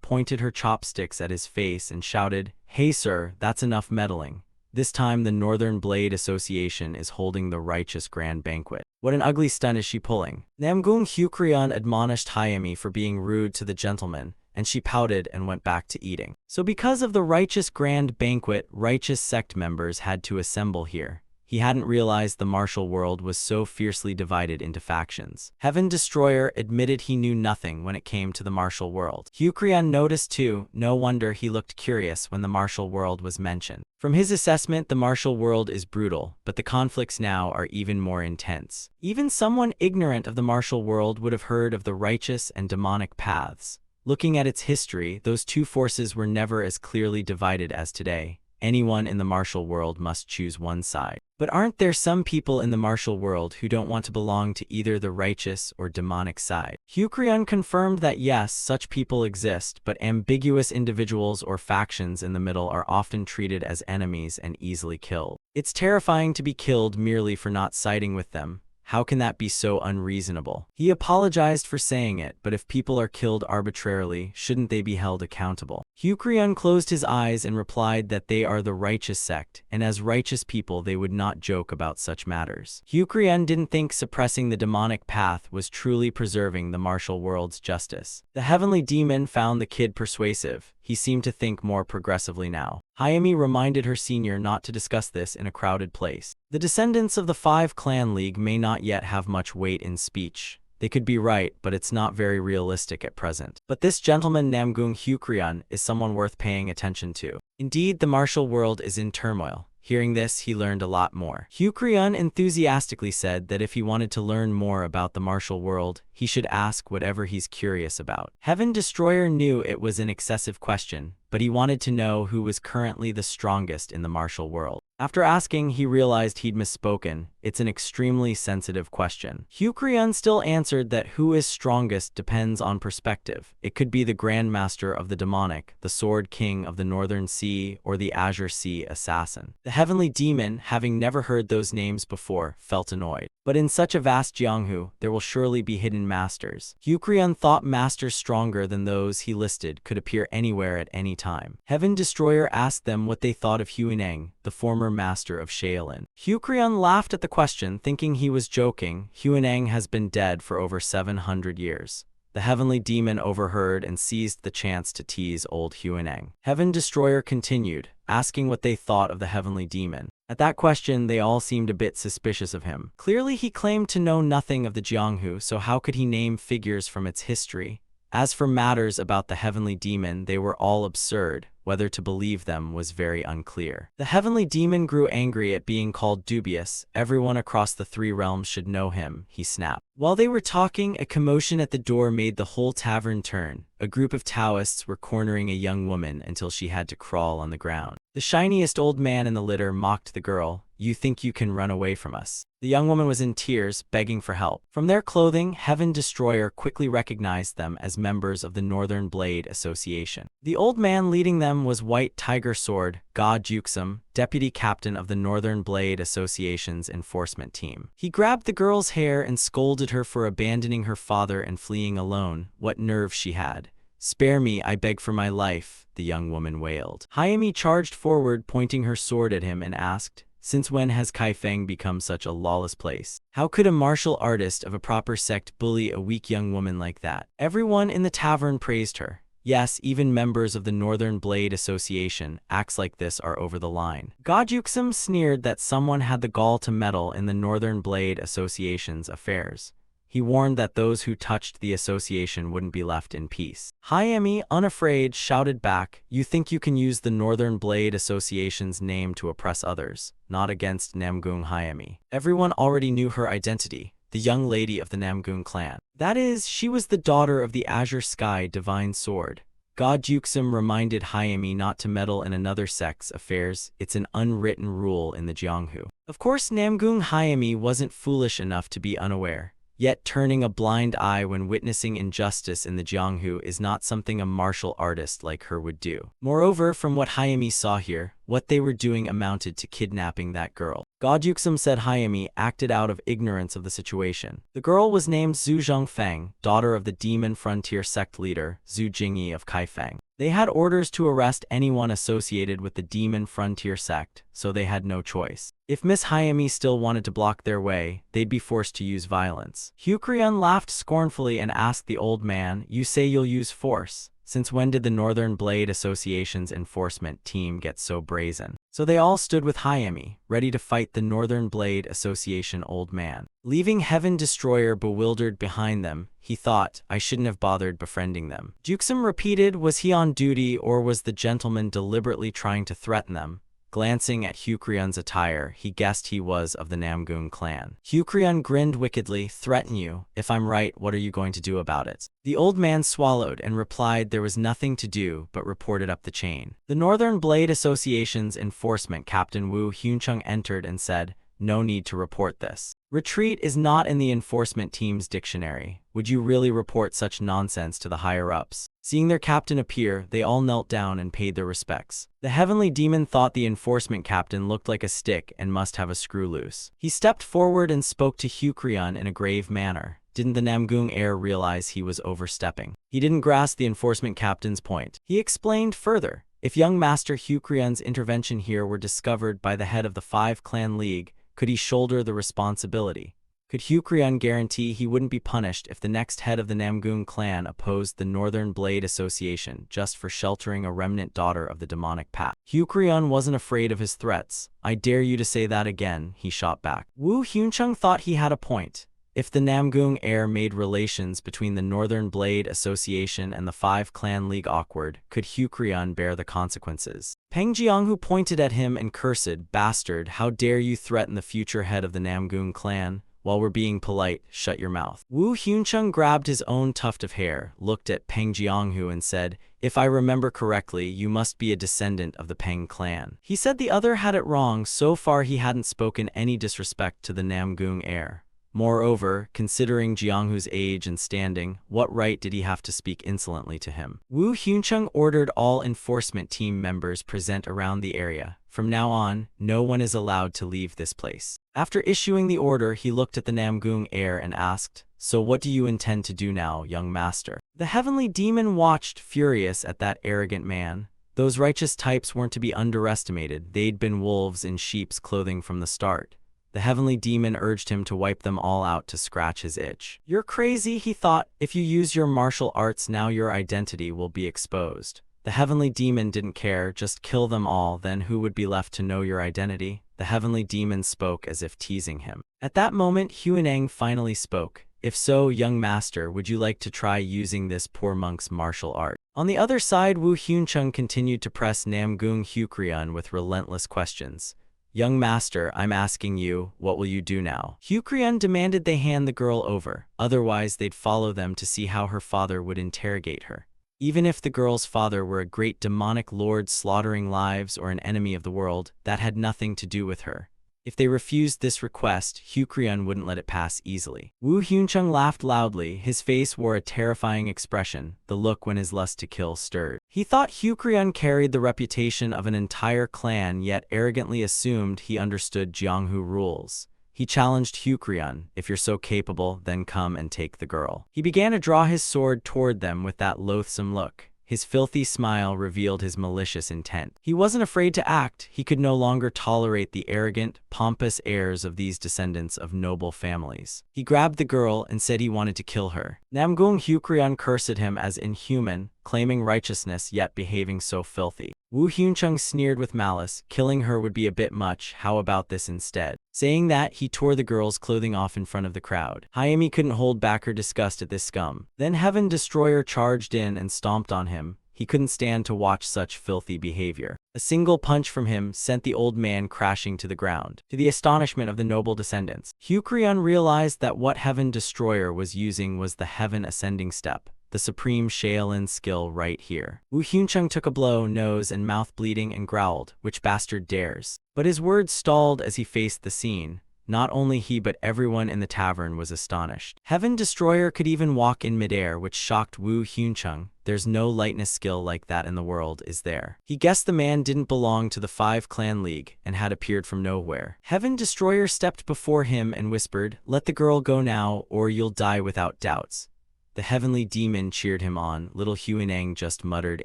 pointed her chopsticks at his face, and shouted, "Hey sir, that's enough meddling. This time the Northern Blade Association is holding the Righteous Grand Banquet." What an ugly stunt is she pulling? Namgung Hukrian admonished Hyemi for being rude to the gentleman, and she pouted and went back to eating. So because of the Righteous Grand Banquet, righteous sect members had to assemble here. He hadn't realized the martial world was so fiercely divided into factions. Heaven Destroyer admitted he knew nothing when it came to the martial world. Hukrian noticed too. No wonder he looked curious when the martial world was mentioned. From his assessment, the martial world is brutal, but the conflicts now are even more intense. Even someone ignorant of the martial world would have heard of the righteous and demonic paths. Looking at its history, those two forces were never as clearly divided as today. Anyone in the martial world must choose one side. But aren't there some people in the martial world who don't want to belong to either the righteous or demonic side? Hukrian confirmed that yes, such people exist, but ambiguous individuals or factions in the middle are often treated as enemies and easily killed. It's terrifying to be killed merely for not siding with them. How can that be so unreasonable? He apologized for saying it, but if people are killed arbitrarily, shouldn't they be held accountable? Hukrian closed his eyes and replied that they are the righteous sect, and as righteous people they would not joke about such matters. Hukrian didn't think suppressing the demonic path was truly preserving the martial world's justice. The heavenly demon found the kid persuasive. He seemed to think more progressively now. Hyemi reminded her senior not to discuss this in a crowded place. The descendants of the 5-clan league may not yet have much weight in speech. They could be right, but it's not very realistic at present. But this gentleman Namgung Hukrian is someone worth paying attention to. Indeed, the martial world is in turmoil. Hearing this, he learned a lot more. Hukrian enthusiastically said that if he wanted to learn more about the martial world, he should ask whatever he's curious about. Heaven Destroyer knew it was an excessive question, but he wanted to know who was currently the strongest in the martial world. After asking, he realized he'd misspoken. It's an extremely sensitive question. Hukrian still answered that who is strongest depends on perspective. It could be the Grandmaster of the Demonic, the Sword King of the Northern Sea, or the Azure Sea Assassin. The heavenly demon, having never heard those names before, felt annoyed. But in such a vast Jianghu, there will surely be hidden masters. Hyukryun thought masters stronger than those he listed could appear anywhere at any time. Heaven Destroyer asked them what they thought of Huineng, the former master of Shaolin. Hyukryun laughed at the question, thinking he was joking. Huineng has been dead for over 700 years. The heavenly demon overheard and seized the chance to tease old Huineng. Heaven Destroyer continued, asking what they thought of the heavenly demon. At that question, they all seemed a bit suspicious of him. Clearly, he claimed to know nothing of the Jianghu, so how could he name figures from its history? As for matters about the heavenly demon, they were all absurd. Whether to believe them was very unclear. The heavenly demon grew angry at being called dubious. Everyone across the three realms should know him, he snapped. While they were talking, a commotion at the door made the whole tavern turn. A group of Taoists were cornering a young woman until she had to crawl on the ground. The shiniest old man in the litter mocked the girl. "You think you can run away from us?" The young woman was in tears, begging for help. From their clothing, Heaven Destroyer quickly recognized them as members of the Northern Blade Association. The old man leading them was White Tiger Sword, God Juksum, deputy captain of the Northern Blade Association's enforcement team. He grabbed the girl's hair and scolded her for abandoning her father and fleeing alone. What nerve she had. "Spare me, I beg for my life," the young woman wailed. Hayami charged forward, pointing her sword at him, and asked, "Since when has Kaifeng become such a lawless place? How could a martial artist of a proper sect bully a weak young woman like that?" Everyone in the tavern praised her. Yes, even members of the Northern Blade Association. Acts like this are over the line. Gojuksum sneered that someone had the gall to meddle in the Northern Blade Association's affairs. He warned that those who touched the association wouldn't be left in peace. Hayami, unafraid, shouted back, "You think you can use the Northern Blade Association's name to oppress others? Not against Namgung Hayami." Everyone already knew her identity, the young lady of the Namgung clan. That is, she was the daughter of the Azure Sky Divine Sword. God Juksum reminded Hayami not to meddle in another sect's affairs. It's an unwritten rule in the Jianghu. Of course, Namgung Hayami wasn't foolish enough to be unaware. Yet turning a blind eye when witnessing injustice in the Jianghu is not something a martial artist like her would do. Moreover, from what Hayami saw here, what they were doing amounted to kidnapping that girl. Gojuksum said Hayami acted out of ignorance of the situation. The girl was named Zhu Zhongfeng, daughter of the Demon Frontier sect leader, Zhu Jingyi of Kaifeng. They had orders to arrest anyone associated with the Demon Frontier sect, so they had no choice. If Miss Hayami still wanted to block their way, they'd be forced to use violence. Hyukryun laughed scornfully and asked the old man, "You say you'll use force? Since when did the Northern Blade Association's enforcement team get so brazen?" So they all stood with Hayami, ready to fight the Northern Blade Association old man. Leaving Heaven Destroyer bewildered behind them, he thought, "I shouldn't have bothered befriending them." Juksum repeated, was he on duty or was the gentleman deliberately trying to threaten them? Glancing at Hyukryun's attire, he guessed he was of the Namgung clan. Hyukryun grinned wickedly, "Threaten you? If I'm right, what are you going to do about it?" The old man swallowed and replied there was nothing to do but reported up the chain. The Northern Blade Association's enforcement captain Wu Hyunchung entered and said, "No need to report this. Retreat is not in the enforcement team's dictionary. Would you really report such nonsense to the higher-ups?" Seeing their captain appear, they all knelt down and paid their respects. The heavenly demon thought the enforcement captain looked like a stick and must have a screw loose. He stepped forward and spoke to Hyukryun in a grave manner. Didn't the Namgung heir realize he was overstepping? He didn't grasp the enforcement captain's point. He explained further, if young Master Hyukryun's intervention here were discovered by the head of the Five-Clan League, could he shoulder the responsibility? Could Hyukryun guarantee he wouldn't be punished if the next head of the Namgung clan opposed the Northern Blade Association just for sheltering a remnant daughter of the demonic path? Hyukryun wasn't afraid of his threats. "I dare you to say that again," he shot back. Wu Hyunchung thought he had a point. If the Namgung heir made relations between the Northern Blade Association and the Five-Clan League awkward, could Hyukryun bear the consequences? Peng Jianghu pointed at him and cursed, "Bastard, how dare you threaten the future head of the Namgung clan? While we're being polite, shut your mouth." Wu Hyunchung grabbed his own tuft of hair, looked at Peng Jianghu and said, "If I remember correctly, you must be a descendant of the Peng clan." He said the other had it wrong. So far he hadn't spoken any disrespect to the Namgung heir. Moreover, considering Jianghu's age and standing, what right did he have to speak insolently to him? Wu Hyunchung ordered all enforcement team members present around the area, From now on, no one is allowed to leave this place. After issuing the order, he looked at the Namgung heir and asked, "So what do you intend to do now, young master?" The heavenly demon watched, furious at that arrogant man. Those righteous types weren't to be underestimated. They'd been wolves in sheep's clothing from the start. The heavenly demon urged him to wipe them all out to scratch his itch. "You're crazy," he thought. "If you use your martial arts now, your identity will be exposed." The heavenly demon didn't care, just kill them all, then who would be left to know your identity? The heavenly demon spoke as if teasing him. At that moment, Huineng finally spoke. "If so, young master, would you like to try using this poor monk's martial art?" On the other side, Wu Huncheng continued to press Namgung Hukrian with relentless questions. "Young master, I'm asking you, what will you do now?" Hukrian demanded they hand the girl over, otherwise they'd follow them to see how her father would interrogate her. Even if the girl's father were a great demonic lord slaughtering lives or an enemy of the world, that had nothing to do with her. If they refused this request, Hukrian wouldn't let it pass easily. Wu Huncheng laughed loudly. His face wore a terrifying expression, the look when his lust to kill stirred. He thought Hukrian carried the reputation of an entire clan, yet arrogantly assumed he understood Jianghu rules. He challenged Hukrian, "If you're so capable, then come and take the girl." He began to draw his sword toward them with that loathsome look. His filthy smile revealed his malicious intent. He wasn't afraid to act. He could no longer tolerate the arrogant, pompous airs of these descendants of noble families. He grabbed the girl and said he wanted to kill her. Namgung Hukrian cursed him as inhuman, claiming righteousness yet behaving so filthy. Wu Huncheng sneered with malice. "Killing her would be a bit much, how about this instead?" Saying that, he tore the girl's clothing off in front of the crowd. Hayami couldn't hold back her disgust at this scum. Then Heaven Destroyer charged in and stomped on him. He couldn't stand to watch such filthy behavior. A single punch from him sent the old man crashing to the ground. To the astonishment of the noble descendants, Hukrian realized that what Heaven Destroyer was using was the Heaven Ascending Step, the supreme Shaolin skill right here. Wu Huncheng took a blow, nose and mouth bleeding, and growled, "Which bastard dares?" But his words stalled as he faced the scene. Not only he but everyone in the tavern was astonished. Heaven Destroyer could even walk in midair, which shocked Wu Huncheng. There's no lightness skill like that in the world, is there? He guessed the man didn't belong to the 5-clan league and had appeared from nowhere. Heaven Destroyer stepped before him and whispered, "Let the girl go now, or you'll die without doubts." The heavenly demon cheered him on. Little Huineng just muttered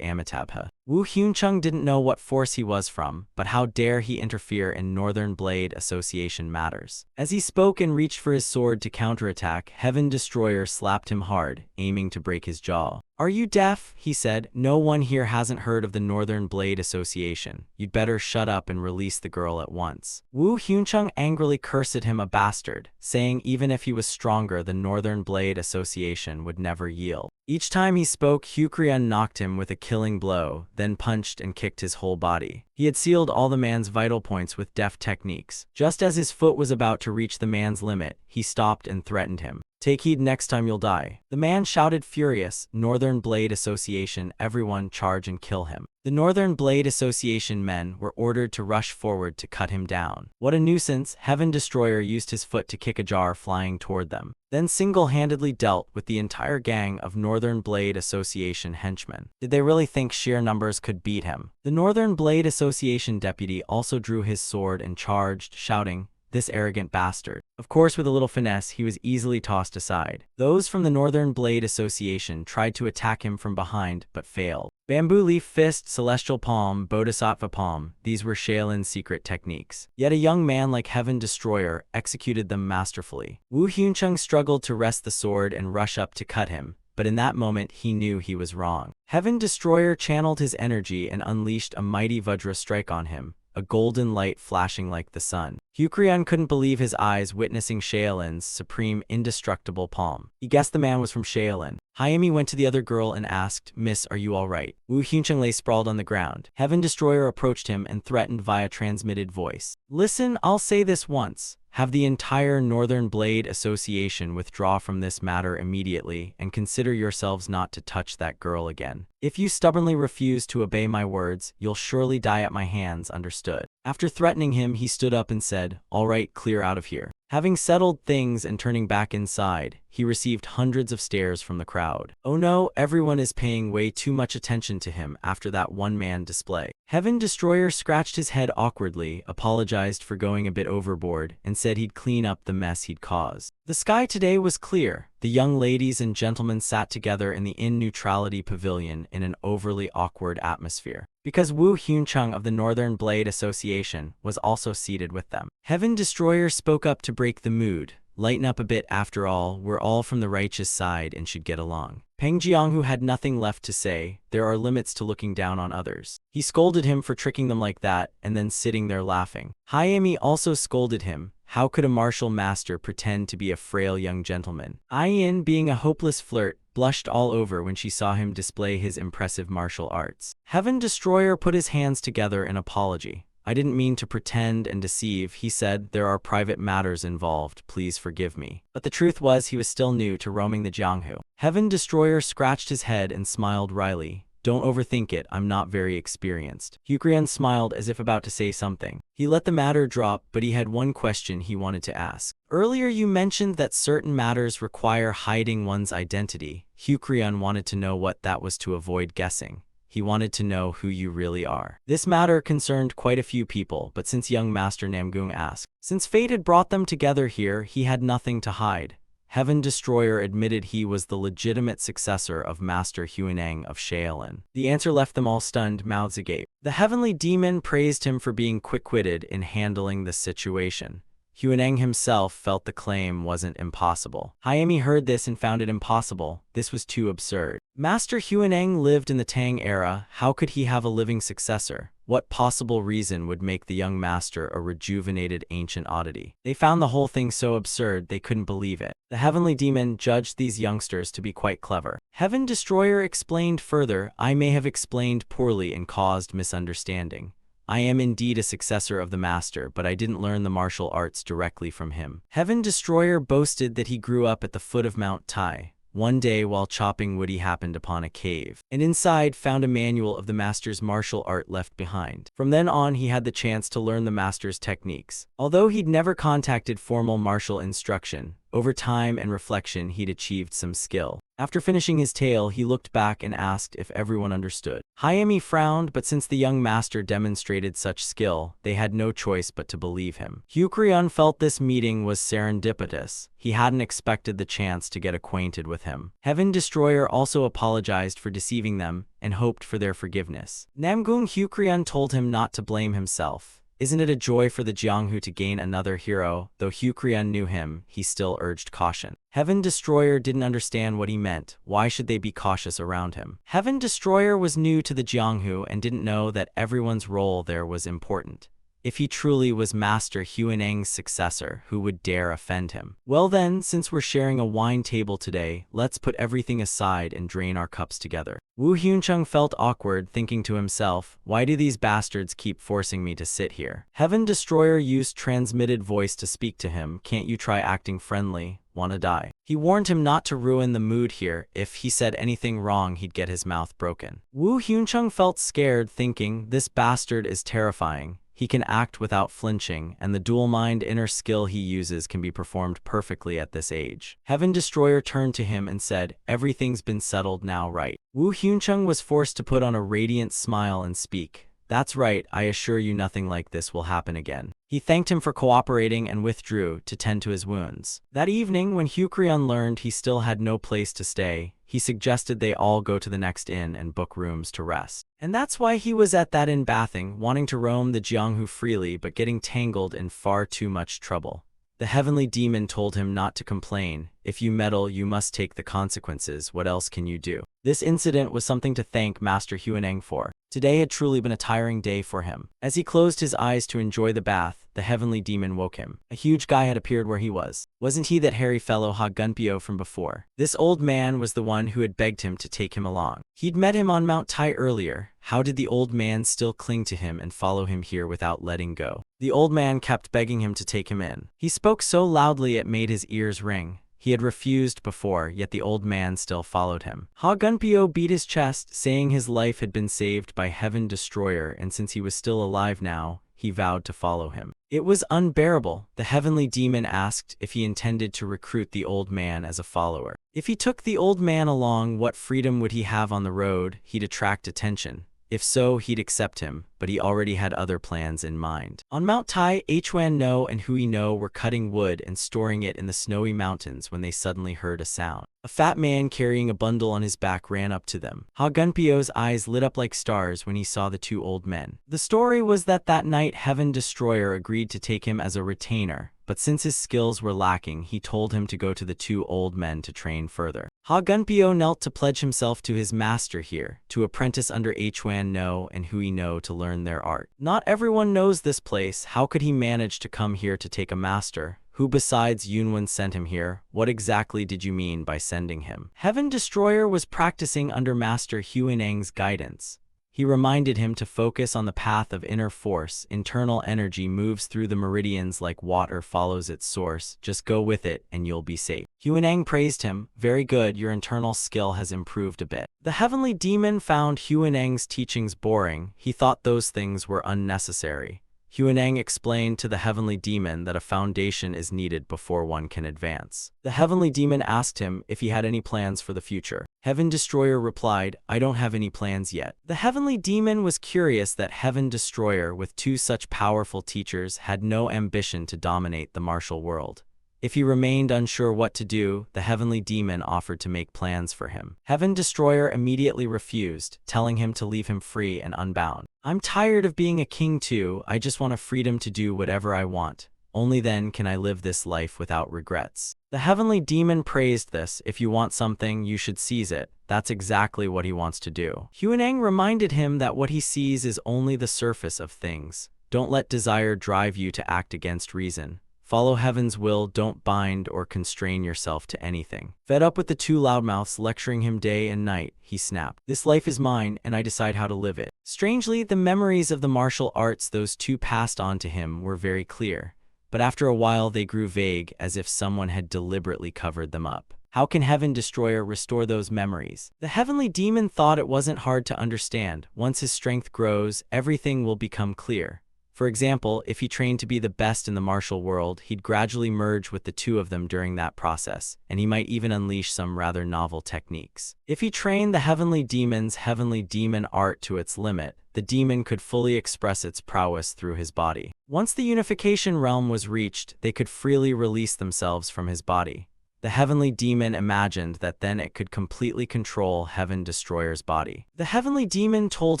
Amitabha. Wu Huncheng didn't know what force he was from, but how dare he interfere in Northern Blade Association matters. As he spoke and reached for his sword to counterattack, Heaven Destroyer slapped him hard, aiming to break his jaw. "Are you deaf?" he said. "No one here hasn't heard of the Northern Blade Association. You'd better shut up and release the girl at once." Wu Huncheng angrily cursed him a bastard, saying even if he was stronger, the Northern Blade Association would never yield. Each time he spoke, Hukrian knocked him with a killing blow, then punched and kicked his whole body. He had sealed all the man's vital points with deft techniques. Just as his foot was about to reach the man's limit, he stopped and threatened him. "Take heed, next time you'll die." The man shouted furious, "Northern Blade Association, everyone charge and kill him." The Northern Blade Association men were ordered to rush forward to cut him down. What a nuisance! Heaven Destroyer used his foot to kick a jar flying toward them, then single-handedly dealt with the entire gang of Northern Blade Association henchmen. Did they really think sheer numbers could beat him? The Northern Blade Association deputy also drew his sword and charged, shouting, "This arrogant bastard." Of course, with a little finesse, he was easily tossed aside. Those from the Northern Blade Association tried to attack him from behind, but failed. Bamboo leaf fist, celestial palm, bodhisattva palm, these were Shaolin's secret techniques. Yet a young man like Heaven Destroyer executed them masterfully. Wu Huncheng struggled to wrest the sword and rush up to cut him, but in that moment he knew he was wrong. Heaven Destroyer channeled his energy and unleashed a mighty Vajra strike on him, a golden light flashing like the sun. Hukrian couldn't believe his eyes witnessing Shaolin's supreme indestructible palm. He guessed the man was from Shaolin. Hayami went to the other girl and asked, "Miss, are you all right?" Wu Huncheng lay sprawled on the ground. Heaven Destroyer approached him and threatened via transmitted voice. "Listen, I'll say this once. Have the entire Northern Blade Association withdraw from this matter immediately and consider yourselves not to touch that girl again. If you stubbornly refuse to obey my words, you'll surely die at my hands, understood?" After threatening him, he stood up and said, "All right, clear out of here." Having settled things and turning back inside, he received hundreds of stares from the crowd. Oh no, everyone is paying way too much attention to him after that one-man display. Heaven Destroyer scratched his head awkwardly, apologized for going a bit overboard, and said he'd clean up the mess he'd caused. The sky today was clear. The young ladies and gentlemen sat together in the in-neutrality pavilion in an overly awkward atmosphere, because Woo Hyun-chung of the Northern Blade Association was also seated with them. Heaven Destroyer spoke up to break the mood. Lighten up a bit, after all, we're all from the righteous side and should get along. Peng Jianghu had nothing left to say. There are limits to looking down on others. He scolded him for tricking them like that and then sitting there laughing. Hyami also scolded him. How could a martial master pretend to be a frail young gentleman? Ayin, being a hopeless flirt, blushed all over when she saw him display his impressive martial arts. Heaven Destroyer put his hands together in apology. I didn't mean to pretend and deceive, he said. There are private matters involved, please forgive me. But the truth was he was still new to roaming the Jianghu. Heaven Destroyer scratched his head and smiled wryly. Don't overthink it, I'm not very experienced. Hyukrian smiled as if about to say something. He let the matter drop, but he had one question he wanted to ask. Earlier you mentioned that certain matters require hiding one's identity. Hyukrian wanted to know what that was to avoid guessing. He wanted to know who you really are. This matter concerned quite a few people, but since young Master Namgung asked, since fate had brought them together here, he had nothing to hide. Heaven Destroyer admitted he was the legitimate successor of Master Huineng of Shaolin. The answer left them all stunned, mouths agape. The heavenly demon praised him for being quick-witted in handling the situation. Huineng himself felt the claim wasn't impossible. Hyami heard this and found it impossible. This was too absurd. Master Huineng lived in the Tang era. How could he have a living successor? What possible reason would make the young master a rejuvenated ancient oddity? They found the whole thing so absurd they couldn't believe it. The heavenly demon judged these youngsters to be quite clever. Heaven Destroyer explained further, I may have explained poorly and caused misunderstanding. I am indeed a successor of the master, but I didn't learn the martial arts directly from him. Heaven Destroyer boasted that he grew up at the foot of Mount Tai. One day while chopping wood he happened upon a cave, and inside found a manual of the master's martial art left behind. From then on he had the chance to learn the master's techniques. Although he'd never contacted formal martial instruction, over time and reflection he'd achieved some skill. After finishing his tale, he looked back and asked if everyone understood. Hyami frowned, but since the young master demonstrated such skill, they had no choice but to believe him. Hyukrian felt this meeting was serendipitous. He hadn't expected the chance to get acquainted with him. Heaven Destroyer also apologized for deceiving them and hoped for their forgiveness. Namgung Hyukrian told him not to blame himself. Isn't it a joy for the Jianghu to gain another hero? Though Hyukrian knew him, he still urged caution. Heaven Destroyer didn't understand what he meant. Why should they be cautious around him? Heaven Destroyer was new to the Jianghu and didn't know that everyone's role there was important. If he truly was Master Huineng's successor, who would dare offend him? Well then, since we're sharing a wine table today, let's put everything aside and drain our cups together. Woo Hyun-chung felt awkward, thinking to himself, why do these bastards keep forcing me to sit here? Heaven Destroyer used transmitted voice to speak to him. Can't you try acting friendly? Wanna die? He warned him not to ruin the mood here. If he said anything wrong, he'd get his mouth broken. Woo Hyun-chung felt scared, thinking, this bastard is terrifying. He can act without flinching, and the dual mind inner skill he uses can be performed perfectly at this age. Heaven Destroyer turned to him and said, everything's been settled now, right? Woo Hyun-chung was forced to put on a radiant smile and speak. That's right, I assure you nothing like this will happen again. He thanked him for cooperating and withdrew to tend to his wounds. That evening, when Hyukrian learned he still had no place to stay, he suggested they all go to the next inn and book rooms to rest. And that's why he was at that inn bathing, wanting to roam the Jianghu freely but getting tangled in far too much trouble. The heavenly demon told him not to complain. If you meddle, you must take the consequences. What else can you do? This incident was something to thank Master Huineng for. Today had truly been a tiring day for him. As he closed his eyes to enjoy the bath, the heavenly demon woke him. A huge guy had appeared where he was. Wasn't he that hairy fellow Ha Gunpyo from before? This old man was the one who had begged him to take him along. He'd met him on Mount Tai earlier. How did the old man still cling to him and follow him here without letting go? The old man kept begging him to take him in. He spoke so loudly it made his ears ring. He had refused before, yet the old man still followed him. Ha Gunpyo beat his chest, saying his life had been saved by Heaven Destroyer, and since he was still alive now, he vowed to follow him. It was unbearable. The heavenly demon asked if he intended to recruit the old man as a follower. If he took the old man along, what freedom would he have on the road? He'd attract attention. If so, he'd accept him, but he already had other plans in mind. On Mount Tai, Hwan No and Hui No were cutting wood and storing it in the snowy mountains when they suddenly heard a sound. A fat man carrying a bundle on his back ran up to them. Ha Gunpyo's eyes lit up like stars when he saw the two old men. The story was that night Heaven Destroyer agreed to take him as a retainer, but since his skills were lacking, he told him to go to the two old men to train further. Ha Gunpyo knelt to pledge himself to his master here, to apprentice under Hwan No and Hui No to learn their art. Not everyone knows this place. How could he manage to come here to take a master? Who besides Yunwen sent him here? What exactly did you mean by sending him? Heaven Destroyer was practicing under Master Huineng's guidance. He reminded him to focus on the path of inner force. Internal energy moves through the meridians like water follows its source. Just go with it and you'll be safe. Huineng praised him. Very good, your internal skill has improved a bit. The heavenly demon found Huineng's teachings boring. He thought those things were unnecessary. Huineng explained to the heavenly demon that a foundation is needed before one can advance. The heavenly demon asked him if he had any plans for the future. Heaven Destroyer replied, I don't have any plans yet. The heavenly demon was curious that Heaven Destroyer, with two such powerful teachers, had no ambition to dominate the martial world. If he remained unsure what to do, the heavenly demon offered to make plans for him. Heaven Destroyer immediately refused, telling him to leave him free and unbound. I'm tired of being a king too. I just want a freedom to do whatever I want. Only then can I live this life without regrets. The heavenly demon praised this. If you want something, you should seize it. That's exactly what he wants to do. Huineng reminded him that what he sees is only the surface of things. Don't let desire drive you to act against reason. Follow heaven's will, don't bind or constrain yourself to anything. Fed up with the two loudmouths lecturing him day and night, he snapped. This life is mine, and I decide how to live it. Strangely, the memories of the martial arts those two passed on to him were very clear, but after a while they grew vague, as if someone had deliberately covered them up. How can Heaven Destroyer restore those memories? The heavenly demon thought it wasn't hard to understand. Once his strength grows, everything will become clear. For example, if he trained to be the best in the martial world, he'd gradually merge with the two of them during that process, and he might even unleash some rather novel techniques. If he trained the heavenly demon's heavenly demon art to its limit, the demon could fully express its prowess through his body. Once the unification realm was reached, they could freely release themselves from his body. The heavenly demon imagined that then it could completely control Heaven Destroyer's body. The heavenly demon told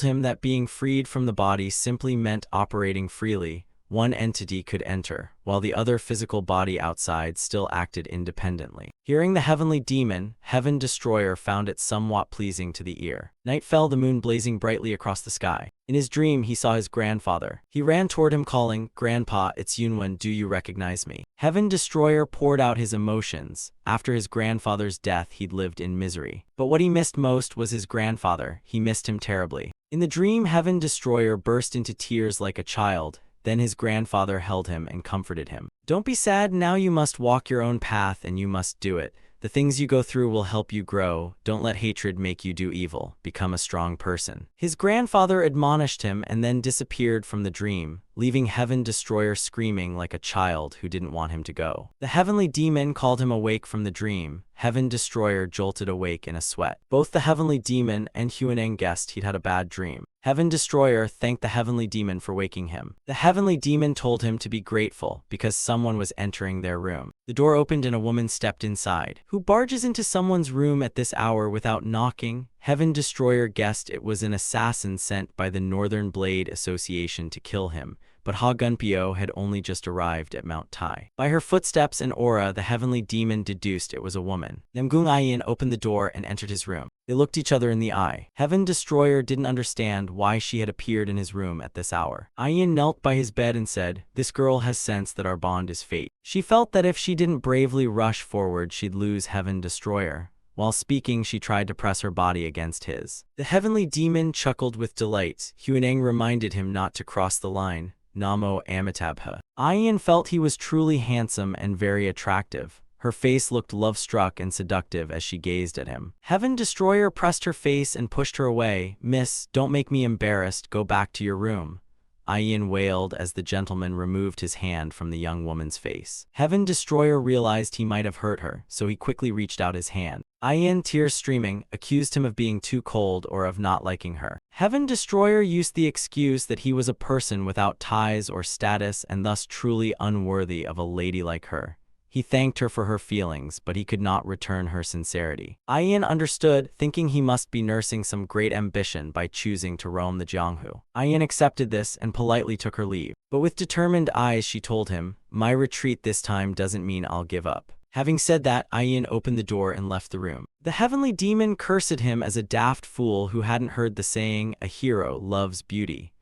him that being freed from the body simply meant operating freely. One entity could enter, while the other physical body outside still acted independently. Hearing the heavenly demon, Heaven Destroyer found it somewhat pleasing to the ear. Night fell, the moon blazing brightly across the sky. In his dream, he saw his grandfather. He ran toward him calling, Grandpa, it's Yunwen, do you recognize me? Heaven Destroyer poured out his emotions. After his grandfather's death, he'd lived in misery. But what he missed most was his grandfather. He missed him terribly. In the dream, Heaven Destroyer burst into tears like a child. Then his grandfather held him and comforted him. Don't be sad, now you must walk your own path and you must do it. The things you go through will help you grow. Don't let hatred make you do evil. Become a strong person. His grandfather admonished him and then disappeared from the dream, leaving Heaven Destroyer screaming like a child who didn't want him to go. The heavenly demon called him awake from the dream. Heaven Destroyer jolted awake in a sweat. Both the heavenly demon and Huineng guessed he'd had a bad dream. Heaven Destroyer thanked the heavenly demon for waking him. The heavenly demon told him to be grateful because someone was entering their room. The door opened and a woman stepped inside. Who barges into someone's room at this hour without knocking? Heaven Destroyer guessed it was an assassin sent by the Northern Blade Association to kill him, but Ha Gunpyo had only just arrived at Mount Tai. By her footsteps and aura, the heavenly demon deduced it was a woman. Namgung Ayin opened the door and entered his room. They looked each other in the eye. Heaven Destroyer didn't understand why she had appeared in his room at this hour. Ayin knelt by his bed and said, this girl has sensed that our bond is fate. She felt that if she didn't bravely rush forward, she'd lose Heaven Destroyer. While speaking, she tried to press her body against his. The heavenly demon chuckled with delight. Huineng reminded him not to cross the line. Namo Amitabha. Ayin felt he was truly handsome and very attractive. Her face looked love-struck and seductive as she gazed at him. Heaven Destroyer pressed her face and pushed her away. Miss, don't make me embarrassed. Go back to your room. Ian wailed as the gentleman removed his hand from the young woman's face. Heaven Destroyer realized he might have hurt her, so he quickly reached out his hand. Ian, tears streaming, accused him of being too cold or of not liking her. Heaven Destroyer used the excuse that he was a person without ties or status and thus truly unworthy of a lady like her. He thanked her for her feelings, but he could not return her sincerity. Ian understood, thinking he must be nursing some great ambition by choosing to roam the Jianghu. Ian accepted this and politely took her leave. But with determined eyes she told him, "My retreat this time doesn't mean I'll give up." Having said that, Ian opened the door and left the room. The heavenly demon cursed him as a daft fool who hadn't heard the saying, "A hero loves beauty."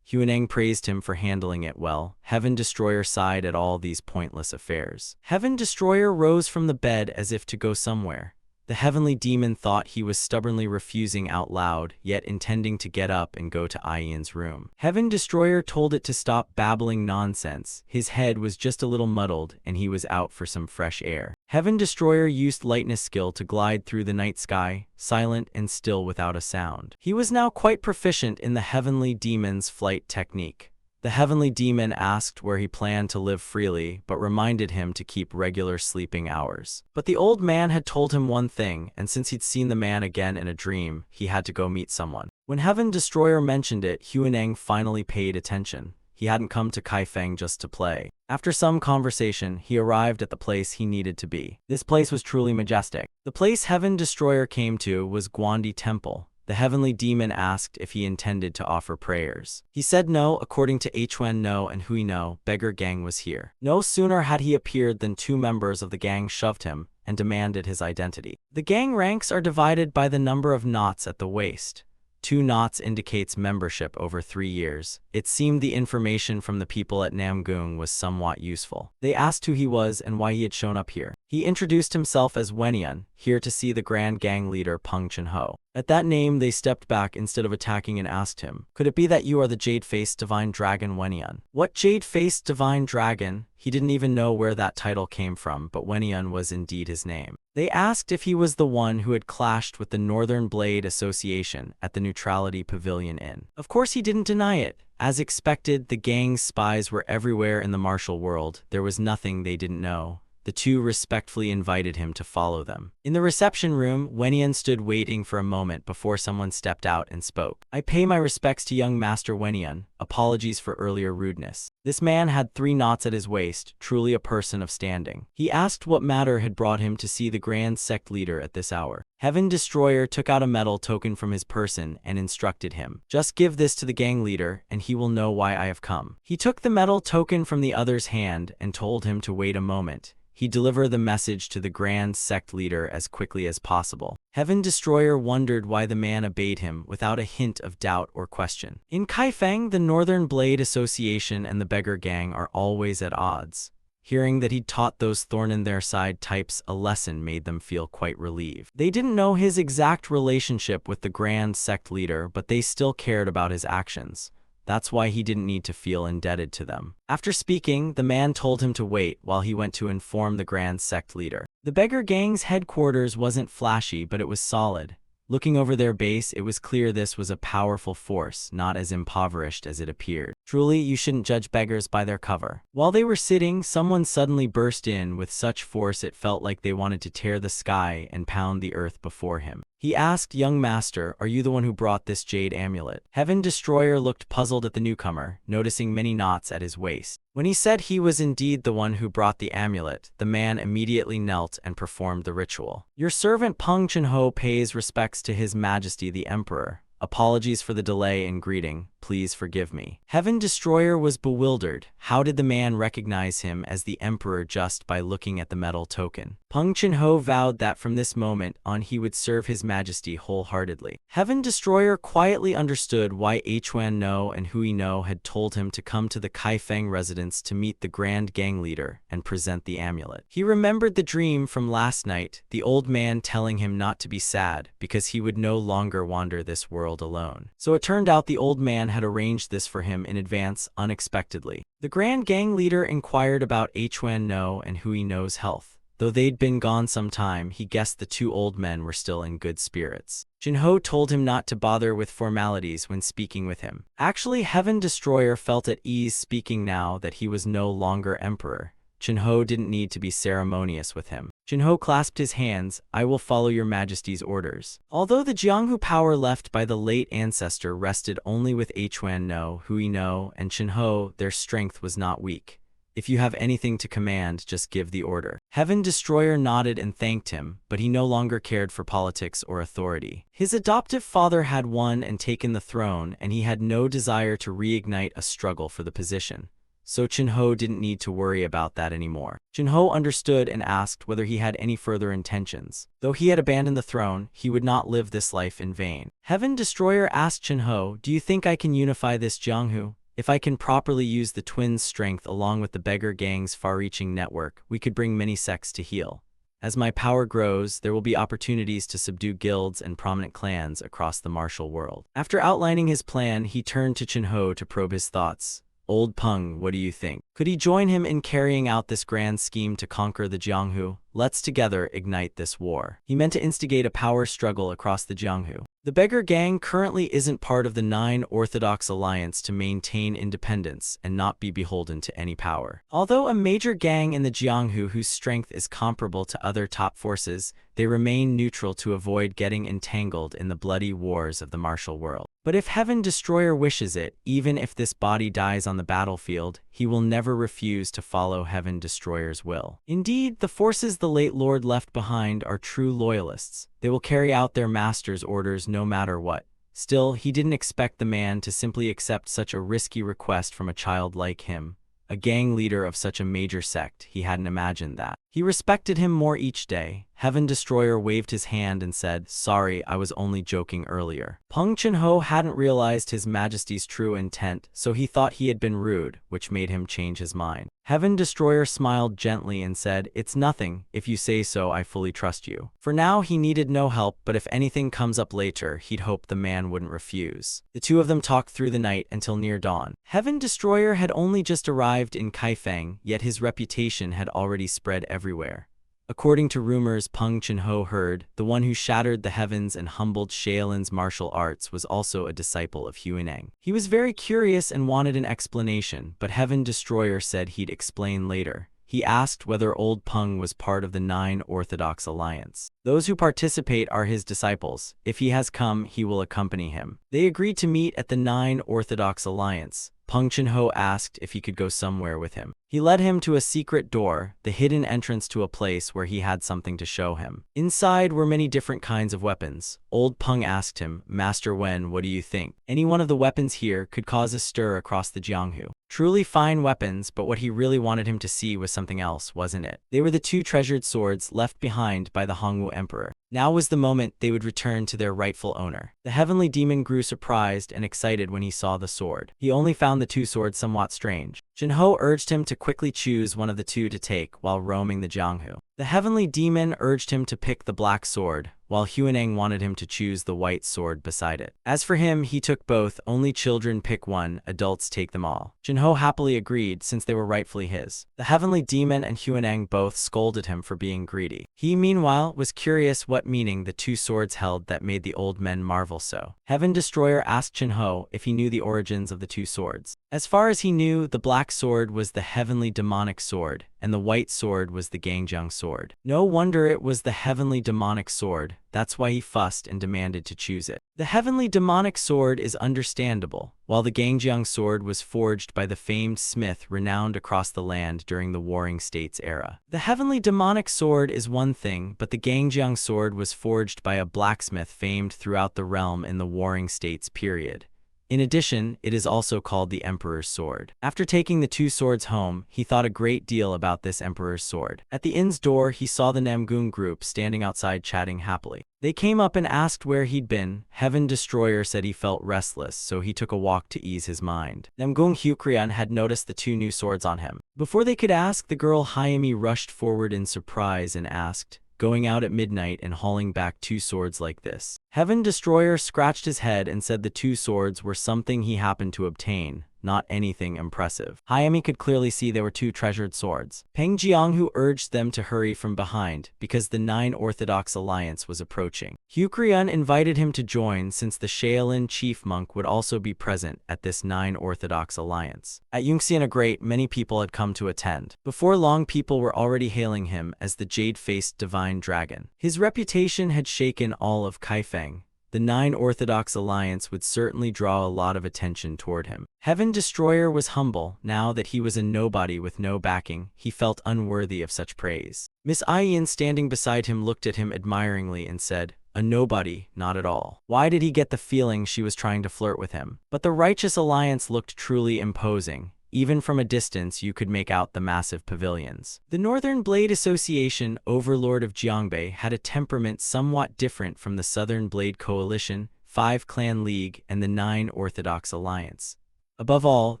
Huaneng praised him for handling it well. Heaven Destroyer sighed at all these pointless affairs. Heaven Destroyer rose from the bed as if to go somewhere. The heavenly demon thought he was stubbornly refusing out loud, yet intending to get up and go to Ian's room. Heaven Destroyer told it to stop babbling nonsense. His head was just a little muddled, and he was out for some fresh air. Heaven Destroyer used lightness skill to glide through the night sky, silent and still without a sound. He was now quite proficient in the heavenly demon's flight technique. The heavenly demon asked where he planned to live freely, but reminded him to keep regular sleeping hours. But the old man had told him one thing, and since he'd seen the man again in a dream, he had to go meet someone. When Heaven Destroyer mentioned it, Huaneng finally paid attention. He hadn't come to Kaifeng just to play. After some conversation, he arrived at the place he needed to be. This place was truly majestic. The place Heaven Destroyer came to was Guandi Temple. The heavenly demon asked if he intended to offer prayers. He said no. According to Huan No and Hui No, beggar gang was here. No sooner had he appeared than two members of the gang shoved him and demanded his identity. The gang ranks are divided by the number of knots at the waist. 2 knots indicates membership over 3 years. It seemed the information from the people at Namgung was somewhat useful. They asked who he was and why he had shown up here. He introduced himself as Wenian, here to see the grand gang leader Peng Chunho. At that name, they stepped back instead of attacking and asked him, "Could it be that you are the jade-faced divine dragon Wenian?" What jade-faced divine dragon? He didn't even know where that title came from, but Wenian was indeed his name. They asked if he was the one who had clashed with the Northern Blade Association at the Neutrality Pavilion Inn. Of course he didn't deny it. As expected, the gang's spies were everywhere in the martial world. There was nothing they didn't know. The two respectfully invited him to follow them. In the reception room, Wenian stood waiting for a moment before someone stepped out and spoke. "I pay my respects to young Master Wenian. Apologies for earlier rudeness." This man had 3 knots at his waist, truly a person of standing. He asked what matter had brought him to see the grand sect leader at this hour. Heaven Destroyer took out a metal token from his person and instructed him, "Just give this to the gang leader, and he will know why I have come." He took the metal token from the other's hand and told him to wait a moment. He delivered the message to the grand sect leader as quickly as possible. Heaven Destroyer wondered why the man obeyed him without a hint of doubt or question. In Kaifeng, the Northern Blade Association and the beggar gang are always at odds. Hearing that he'd taught those thorn in their side types a lesson made them feel quite relieved. They didn't know his exact relationship with the grand sect leader, but they still cared about his actions. That's why he didn't need to feel indebted to them. After speaking, the man told him to wait while he went to inform the grand sect leader. The beggar gang's headquarters wasn't flashy, but it was solid. Looking over their base, it was clear this was a powerful force, not as impoverished as it appeared. Truly, you shouldn't judge beggars by their cover. While they were sitting, someone suddenly burst in with such force it felt like they wanted to tear the sky and pound the earth before him. He asked, "Young master, are you the one who brought this jade amulet?" Heaven Destroyer looked puzzled at the newcomer, noticing many knots at his waist. When he said he was indeed the one who brought the amulet, the man immediately knelt and performed the ritual. "Your servant Peng Chunho pays respects to His Majesty the Emperor. Apologies for the delay in greeting. Please forgive me." Heaven Destroyer was bewildered. How did the man recognize him as the Emperor just by looking at the metal token? Peng Chunho vowed that from this moment on he would serve His Majesty wholeheartedly. Heaven Destroyer quietly understood why Huan No and Hui No had told him to come to the Kaifeng residence to meet the Grand Gang leader and present the amulet. He remembered the dream from last night, the old man telling him not to be sad because he would no longer wander this world alone. So it turned out the old man had arranged this for him in advance unexpectedly. The Grand Gang leader inquired about Huan No and Hui No's health. Though they'd been gone some time, he guessed the two old men were still in good spirits. Jinho told him not to bother with formalities when speaking with him. Actually, Heaven Destroyer felt at ease speaking now that he was no longer emperor. Jinho didn't need to be ceremonious with him. Jinho clasped his hands. "I will follow your majesty's orders." Although the Jianghu power left by the late ancestor rested only with Huan No, Hui No, and Jinho, their strength was not weak. "If you have anything to command, just give the order." Heaven Destroyer nodded and thanked him, but he no longer cared for politics or authority. His adoptive father had won and taken the throne, and he had no desire to reignite a struggle for the position. So Jinho didn't need to worry about that anymore. Jinho understood and asked whether he had any further intentions. Though he had abandoned the throne, he would not live this life in vain. Heaven Destroyer asked Jinho, "Do you think I can unify this Jianghu? If I can properly use the twins' strength along with the beggar gang's far-reaching network, we could bring many sects to heel. As my power grows, there will be opportunities to subdue guilds and prominent clans across the martial world." After outlining his plan, he turned to Jinho to probe his thoughts. "Old Peng, what do you think? Could he join him in carrying out this grand scheme to conquer the Jianghu? Let's together ignite this war." He meant to instigate a power struggle across the Jianghu. The beggar gang currently isn't part of the Nine Orthodox Alliance to maintain independence and not be beholden to any power. Although a major gang in the Jianghu whose strength is comparable to other top forces, they remain neutral to avoid getting entangled in the bloody wars of the martial world. But if Heaven Destroyer wishes it, even if this body dies on the battlefield, he will never refuse to follow Heaven Destroyer's will. Indeed, the forces the late Lord left behind are true loyalists. They will carry out their master's orders no matter what. Still, he didn't expect the man to simply accept such a risky request from a child like him. A gang leader of such a major sect, he hadn't imagined that. He respected him more each day. Heaven Destroyer waved his hand and said, "Sorry, I was only joking earlier." Peng Jinho hadn't realized His Majesty's true intent, so he thought he had been rude, which made him change his mind. Heaven Destroyer smiled gently and said, "It's nothing. If you say so, I fully trust you." For now, he needed no help, but if anything comes up later, he'd hope the man wouldn't refuse. The two of them talked through the night until near dawn. Heaven Destroyer had only just arrived in Kaifeng, yet his reputation had already spread everywhere. According to rumors Peng Jinho heard, the one who shattered the heavens and humbled Shaolin's martial arts was also a disciple of Huineng. He was very curious and wanted an explanation, but Heaven Destroyer said he'd explain later. He asked whether old Peng was part of the Nine Orthodox Alliance. Those who participate are his disciples. If he has come, he will accompany him. They agreed to meet at the Nine Orthodox Alliance. Peng Jinho asked if he could go somewhere with him. He led him to a secret door, the hidden entrance to a place where he had something to show him. Inside were many different kinds of weapons. Old Peng asked him, "Master Wen, what do you think? Any one of the weapons here could cause a stir across the Jianghu." Truly fine weapons, but what he really wanted him to see was something else, wasn't it? They were the two treasured swords left behind by the Hongwu Emperor. Now was the moment they would return to their rightful owner. The heavenly demon grew surprised and excited when he saw the sword. He only found the two swords somewhat strange. Jinho urged him to quickly choose one of the two to take while roaming the Jianghu. The heavenly demon urged him to pick the black sword, while Huineng wanted him to choose the white sword beside it. As for him, he took both. Only children pick one, adults take them all. Jinho happily agreed since they were rightfully his. The heavenly demon and Huineng both scolded him for being greedy. He, meanwhile, was curious what meaning the two swords held that made the old men marvel so. Heaven Destroyer asked Jinho if he knew the origins of the two swords. As far as he knew, the black sword was the heavenly demonic sword, and the white sword was the Gangjang sword. No wonder it was the heavenly demonic sword. That's why he fussed and demanded to choose it. The heavenly demonic sword is understandable. While the Gangjang sword was forged by the famed smith renowned across the land during the Warring States era. The heavenly demonic sword is one thing, but the Gangjang sword was forged by a blacksmith famed throughout the realm in the Warring States period. In addition, it is also called the Emperor's Sword. After taking the two swords home, he thought a great deal about this Emperor's Sword. At the inn's door, he saw the Namgung group standing outside chatting happily. They came up and asked where he'd been. Heaven Destroyer said he felt restless, so he took a walk to ease his mind. Namgung Hukrian had noticed the two new swords on him. Before they could ask, the girl Hayami rushed forward in surprise and asked, "Going out at midnight and hauling back two swords like this?" Heaven Destroyer scratched his head and said the two swords were something he happened to obtain, not anything impressive. Hayami could clearly see they were two treasured swords. Peng Jianghu urged them to hurry from behind because the Nine Orthodox Alliance was approaching. Hyukryun invited him to join since the Shaolin chief monk would also be present at this Nine Orthodox Alliance. At Yunxian a Great, many people had come to attend. Before long, people were already hailing him as the jade-faced divine dragon. His reputation had shaken all of Kaifeng. The Nine Orthodox Alliance would certainly draw a lot of attention toward him. Heaven Destroyer was humble. Now that he was a nobody with no backing, he felt unworthy of such praise. Miss Aiyin, standing beside him, looked at him admiringly and said, "A nobody, not at all." Why did he get the feeling she was trying to flirt with him? But the Righteous Alliance looked truly imposing. Even from a distance, you could make out the massive pavilions. The Northern Blade Association, overlord of Jiangbei, had a temperament somewhat different from the Southern Blade Coalition, Five Clan League, and the Nine Orthodox Alliance. Above all,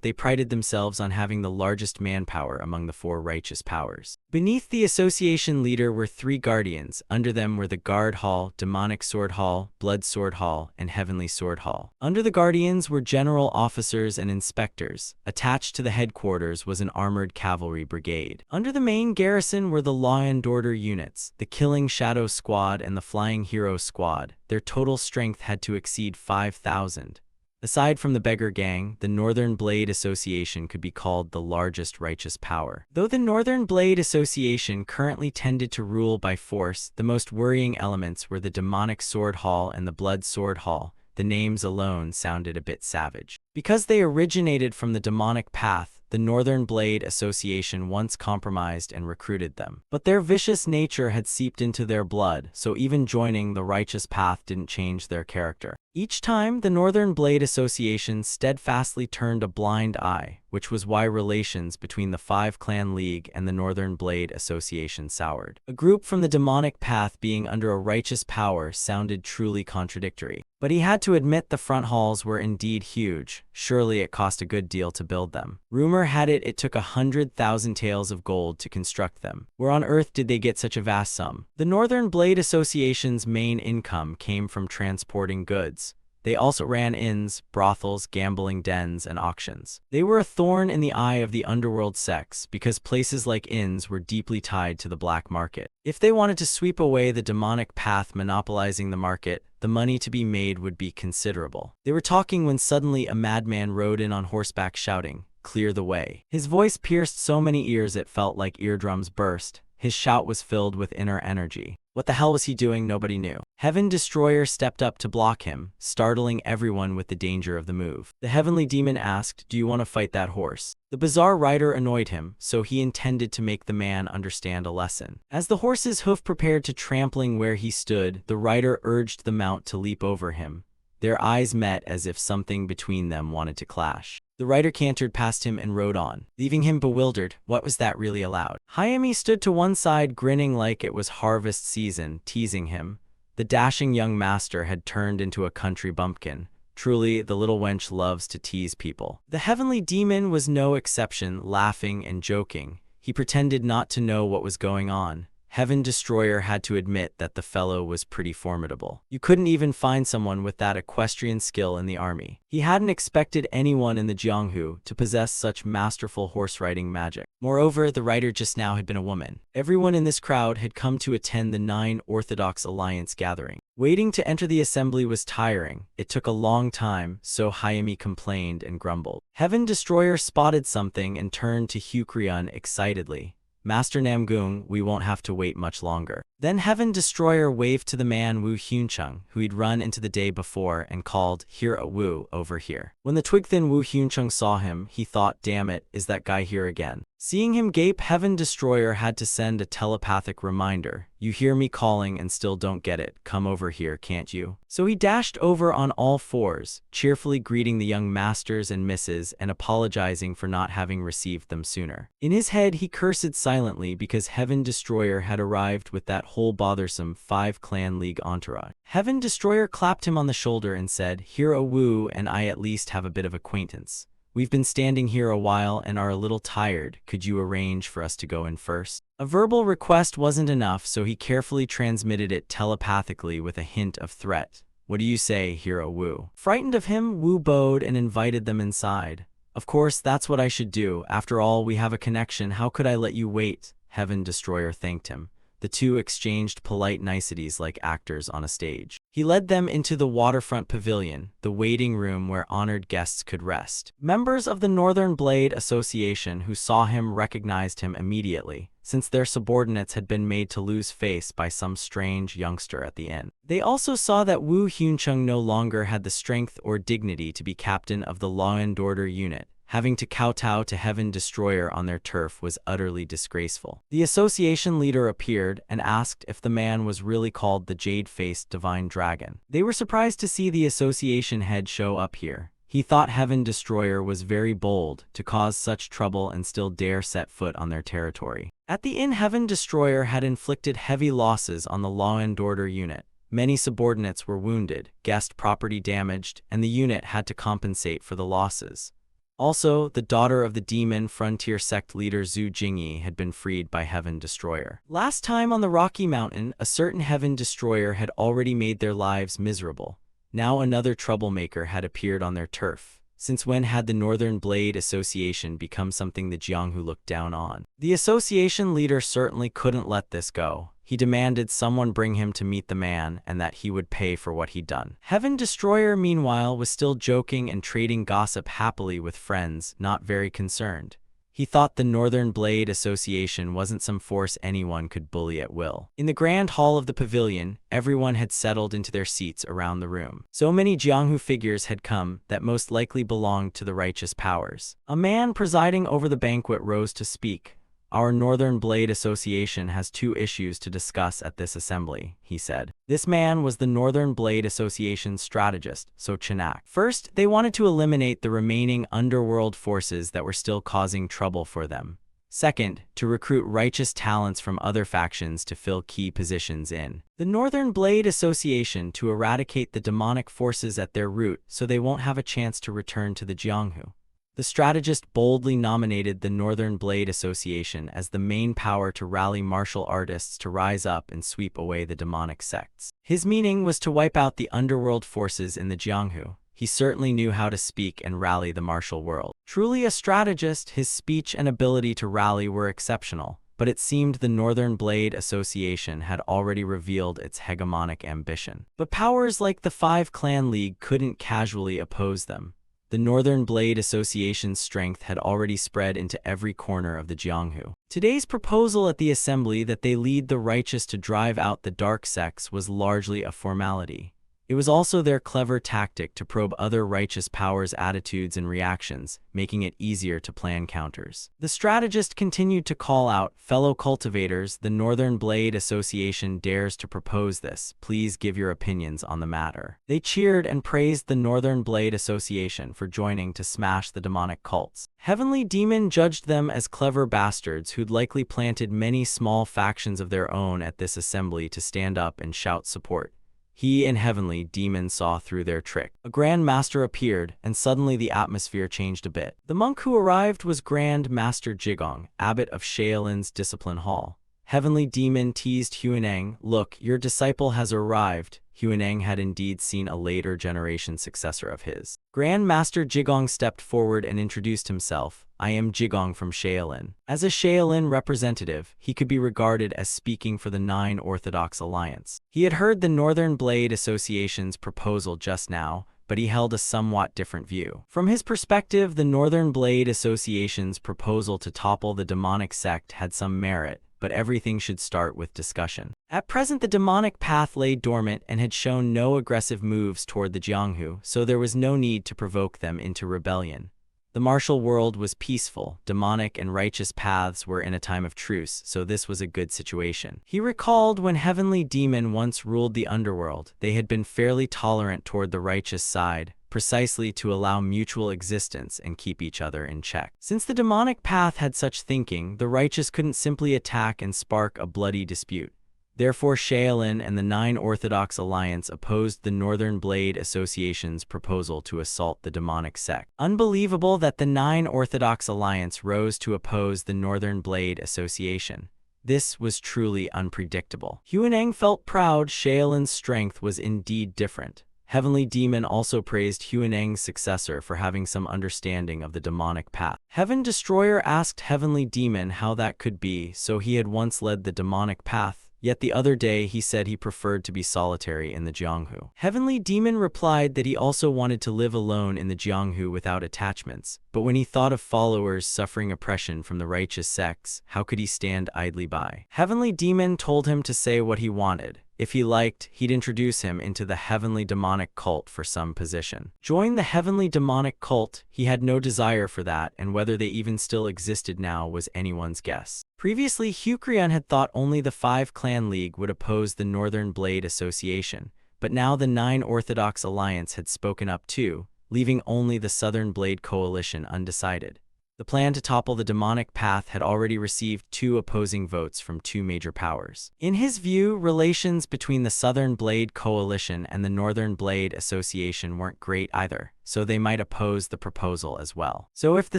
they prided themselves on having the largest manpower among the four righteous powers. Beneath the association leader were three guardians. Under them were the Guard Hall, Demonic Sword Hall, Blood Sword Hall, and Heavenly Sword Hall. Under the guardians were general officers and inspectors. Attached to the headquarters was an armored cavalry brigade. Under the main garrison were the Law and Order units, the Killing Shadow Squad and the Flying Hero Squad. Their total strength had to exceed 5,000. Aside from the Beggar Gang, the Northern Blade Association could be called the largest righteous power. Though the Northern Blade Association currently tended to rule by force, the most worrying elements were the Demonic Sword Hall and the Blood Sword Hall. The names alone sounded a bit savage. Because they originated from the demonic path, the Northern Blade Association once compromised and recruited them. But their vicious nature had seeped into their blood, so even joining the righteous path didn't change their character. Each time, the Northern Blade Association steadfastly turned a blind eye, which was why relations between the Five Clan League and the Northern Blade Association soured. A group from the demonic path being under a righteous power sounded truly contradictory. But he had to admit the front halls were indeed huge. Surely it cost a good deal to build them. Rumor had it took 100,000 taels of gold to construct them. Where on earth did they get such a vast sum? The Northern Blade Association's main income came from transporting goods. They also ran inns, brothels, gambling dens, and auctions. They were a thorn in the eye of the underworld sects because places like inns were deeply tied to the black market. If they wanted to sweep away the demonic path monopolizing the market, the money to be made would be considerable. They were talking when suddenly a madman rode in on horseback shouting, "Clear the way." His voice pierced so many ears it felt like eardrums burst. His shout was filled with inner energy. What the hell was he doing? Nobody knew. Heaven Destroyer stepped up to block him, startling everyone with the danger of the move. The Heavenly Demon asked, "Do you want to fight that horse?" The bizarre rider annoyed him, so he intended to make the man understand a lesson. As the horse's hoof prepared to trampling where he stood, the rider urged the mount to leap over him. Their eyes met as if something between them wanted to clash. The rider cantered past him and rode on, leaving him bewildered. What was that really allowed? Hayami stood to one side, grinning like it was harvest season, teasing him. The dashing young master had turned into a country bumpkin. Truly, the little wench loves to tease people. The Heavenly Demon was no exception, laughing and joking. He pretended not to know what was going on. Heaven Destroyer had to admit that the fellow was pretty formidable. You couldn't even find someone with that equestrian skill in the army. He hadn't expected anyone in the Jianghu to possess such masterful horse-riding magic. Moreover, the rider just now had been a woman. Everyone in this crowd had come to attend the Nine Orthodox Alliance gathering. Waiting to enter the assembly was tiring. It took a long time, so Hayami complained and grumbled. Heaven Destroyer spotted something and turned to Hyukryun excitedly. "Master Namgung, we won't have to wait much longer." Then Heaven Destroyer waved to the man Wu Hyunchung, who he'd run into the day before, and called, "Here a Wu, over here." When the twig-thin Wu Hyunchung saw him, he thought, "Damn it, is that guy here again?" Seeing him gape, Heaven Destroyer had to send a telepathic reminder. "You hear me calling and still don't get it. Come over here, can't you?" So he dashed over on all fours, cheerfully greeting the young masters and misses and apologizing for not having received them sooner. In his head, he cursed silently because Heaven Destroyer had arrived with that whole bothersome Five Clan League entourage. Heaven Destroyer clapped him on the shoulder and said, "Here a Wu and I at least have a bit of acquaintance. We've been standing here a while and are a little tired. Could you arrange for us to go in first?" A verbal request wasn't enough, so he carefully transmitted it telepathically with a hint of threat. "What do you say, Hero Wu?" Frightened of him, Wu bowed and invited them inside. Of course, that's what I should do. After all, we have a connection. How could I let you wait? Heaven Destroyer thanked him. The two exchanged polite niceties like actors on a stage. He led them into the waterfront pavilion, the waiting room where honored guests could rest. Members of the Northern Blade Association who saw him recognized him immediately, since their subordinates had been made to lose face by some strange youngster at the inn. They also saw that Wu Hyunchung no longer had the strength or dignity to be captain of the Law and Order unit. Having to kowtow to Heaven Destroyer on their turf was utterly disgraceful. The association leader appeared and asked if the man was really called the Jade-Faced Divine Dragon. They were surprised to see the association head show up here. He thought Heaven Destroyer was very bold to cause such trouble and still dare set foot on their territory. At the inn, Heaven Destroyer had inflicted heavy losses on the Law and Order unit. Many subordinates were wounded, guest property damaged, and the unit had to compensate for the losses. Also, the daughter of the demon frontier sect leader Zhu Jingyi had been freed by Heaven Destroyer. Last time on the Rocky Mountain, a certain Heaven Destroyer had already made their lives miserable. Now another troublemaker had appeared on their turf. Since when had the Northern Blade Association become something the Jianghu looked down on? The association leader certainly couldn't let this go. He demanded someone bring him to meet the man and that he would pay for what he'd done. Heaven Destroyer, meanwhile, was still joking and trading gossip happily with friends, not very concerned. He thought the Northern Blade Association wasn't some force anyone could bully at will. In the grand hall of the pavilion, everyone had settled into their seats around the room. So many Jianghu figures had come that most likely belonged to the righteous powers. A man presiding over the banquet rose to speak. Our Northern Blade Association has two issues to discuss at this assembly, he said. This man was the Northern Blade Association's strategist, So Chinak. First, they wanted to eliminate the remaining underworld forces that were still causing trouble for them. Second, to recruit righteous talents from other factions to fill key positions in the Northern Blade Association to eradicate the demonic forces at their root so they won't have a chance to return to the Jianghu. The strategist boldly nominated the Northern Blade Association as the main power to rally martial artists to rise up and sweep away the demonic sects. His meaning was to wipe out the underworld forces in the Jianghu. He certainly knew how to speak and rally the martial world. Truly a strategist, his speech and ability to rally were exceptional, but it seemed the Northern Blade Association had already revealed its hegemonic ambition. But powers like the Five Clan League couldn't casually oppose them. The Northern Blade Association's strength had already spread into every corner of the Jianghu. Today's proposal at the assembly that they lead the righteous to drive out the dark sects was largely a formality. It was also their clever tactic to probe other righteous powers' attitudes and reactions, making it easier to plan counters. The strategist continued to call out, "Fellow cultivators, the Northern Blade Association dares to propose this. Please give your opinions on the matter." They cheered and praised the Northern Blade Association for joining to smash the demonic cults. Heavenly Demon judged them as clever bastards who'd likely planted many small factions of their own at this assembly to stand up and shout support. He and Heavenly Demon saw through their trick. A Grand Master appeared, and suddenly the atmosphere changed a bit. The monk who arrived was Grand Master Jigong, abbot of Shaolin's Discipline Hall. Heavenly Demon teased Huaneng, "Look, your disciple has arrived." Huaneng had indeed seen a later generation successor of his. Grand Master Jigong stepped forward and introduced himself. "I am Jigong from Shaolin." As a Shaolin representative, he could be regarded as speaking for the Nine Orthodox Alliance. He had heard the Northern Blade Association's proposal just now, but he held a somewhat different view. From his perspective, the Northern Blade Association's proposal to topple the demonic sect had some merit, but everything should start with discussion. At present, the demonic path lay dormant and had shown no aggressive moves toward the Jianghu, so there was no need to provoke them into rebellion. The martial world was peaceful, demonic and righteous paths were in a time of truce, so this was a good situation. He recalled when Heavenly Demon once ruled the underworld, they had been fairly tolerant toward the righteous side, precisely to allow mutual existence and keep each other in check. Since the demonic path had such thinking, the righteous couldn't simply attack and spark a bloody dispute. Therefore, Shaolin and the Nine Orthodox Alliance opposed the Northern Blade Association's proposal to assault the demonic sect. Unbelievable that the Nine Orthodox Alliance rose to oppose the Northern Blade Association. This was truly unpredictable. Huaneng felt proud. Shaolin's strength was indeed different. Heavenly Demon also praised Huaneng's successor for having some understanding of the demonic path. Heaven Destroyer asked Heavenly Demon how that could be, so he had once led the demonic path, yet the other day he said he preferred to be solitary in the Jianghu. Heavenly Demon replied that he also wanted to live alone in the Jianghu without attachments, but when he thought of followers suffering oppression from the righteous sects, how could he stand idly by? Heavenly Demon told him to say what he wanted. If he liked, he'd introduce him into the heavenly demonic cult for some position. Join the heavenly demonic cult, he had no desire for that, and whether they even still existed now was anyone's guess. Previously, Hucrian had thought only the 5-clan league would oppose the Northern Blade Association, but now the 9 Orthodox Alliance had spoken up too, leaving only the Southern Blade Coalition undecided. The plan to topple the demonic path had already received 2 opposing votes from 2 major powers. In his view, relations between the Southern Blade Coalition and the Northern Blade Association weren't great either, so they might oppose the proposal as well. So if the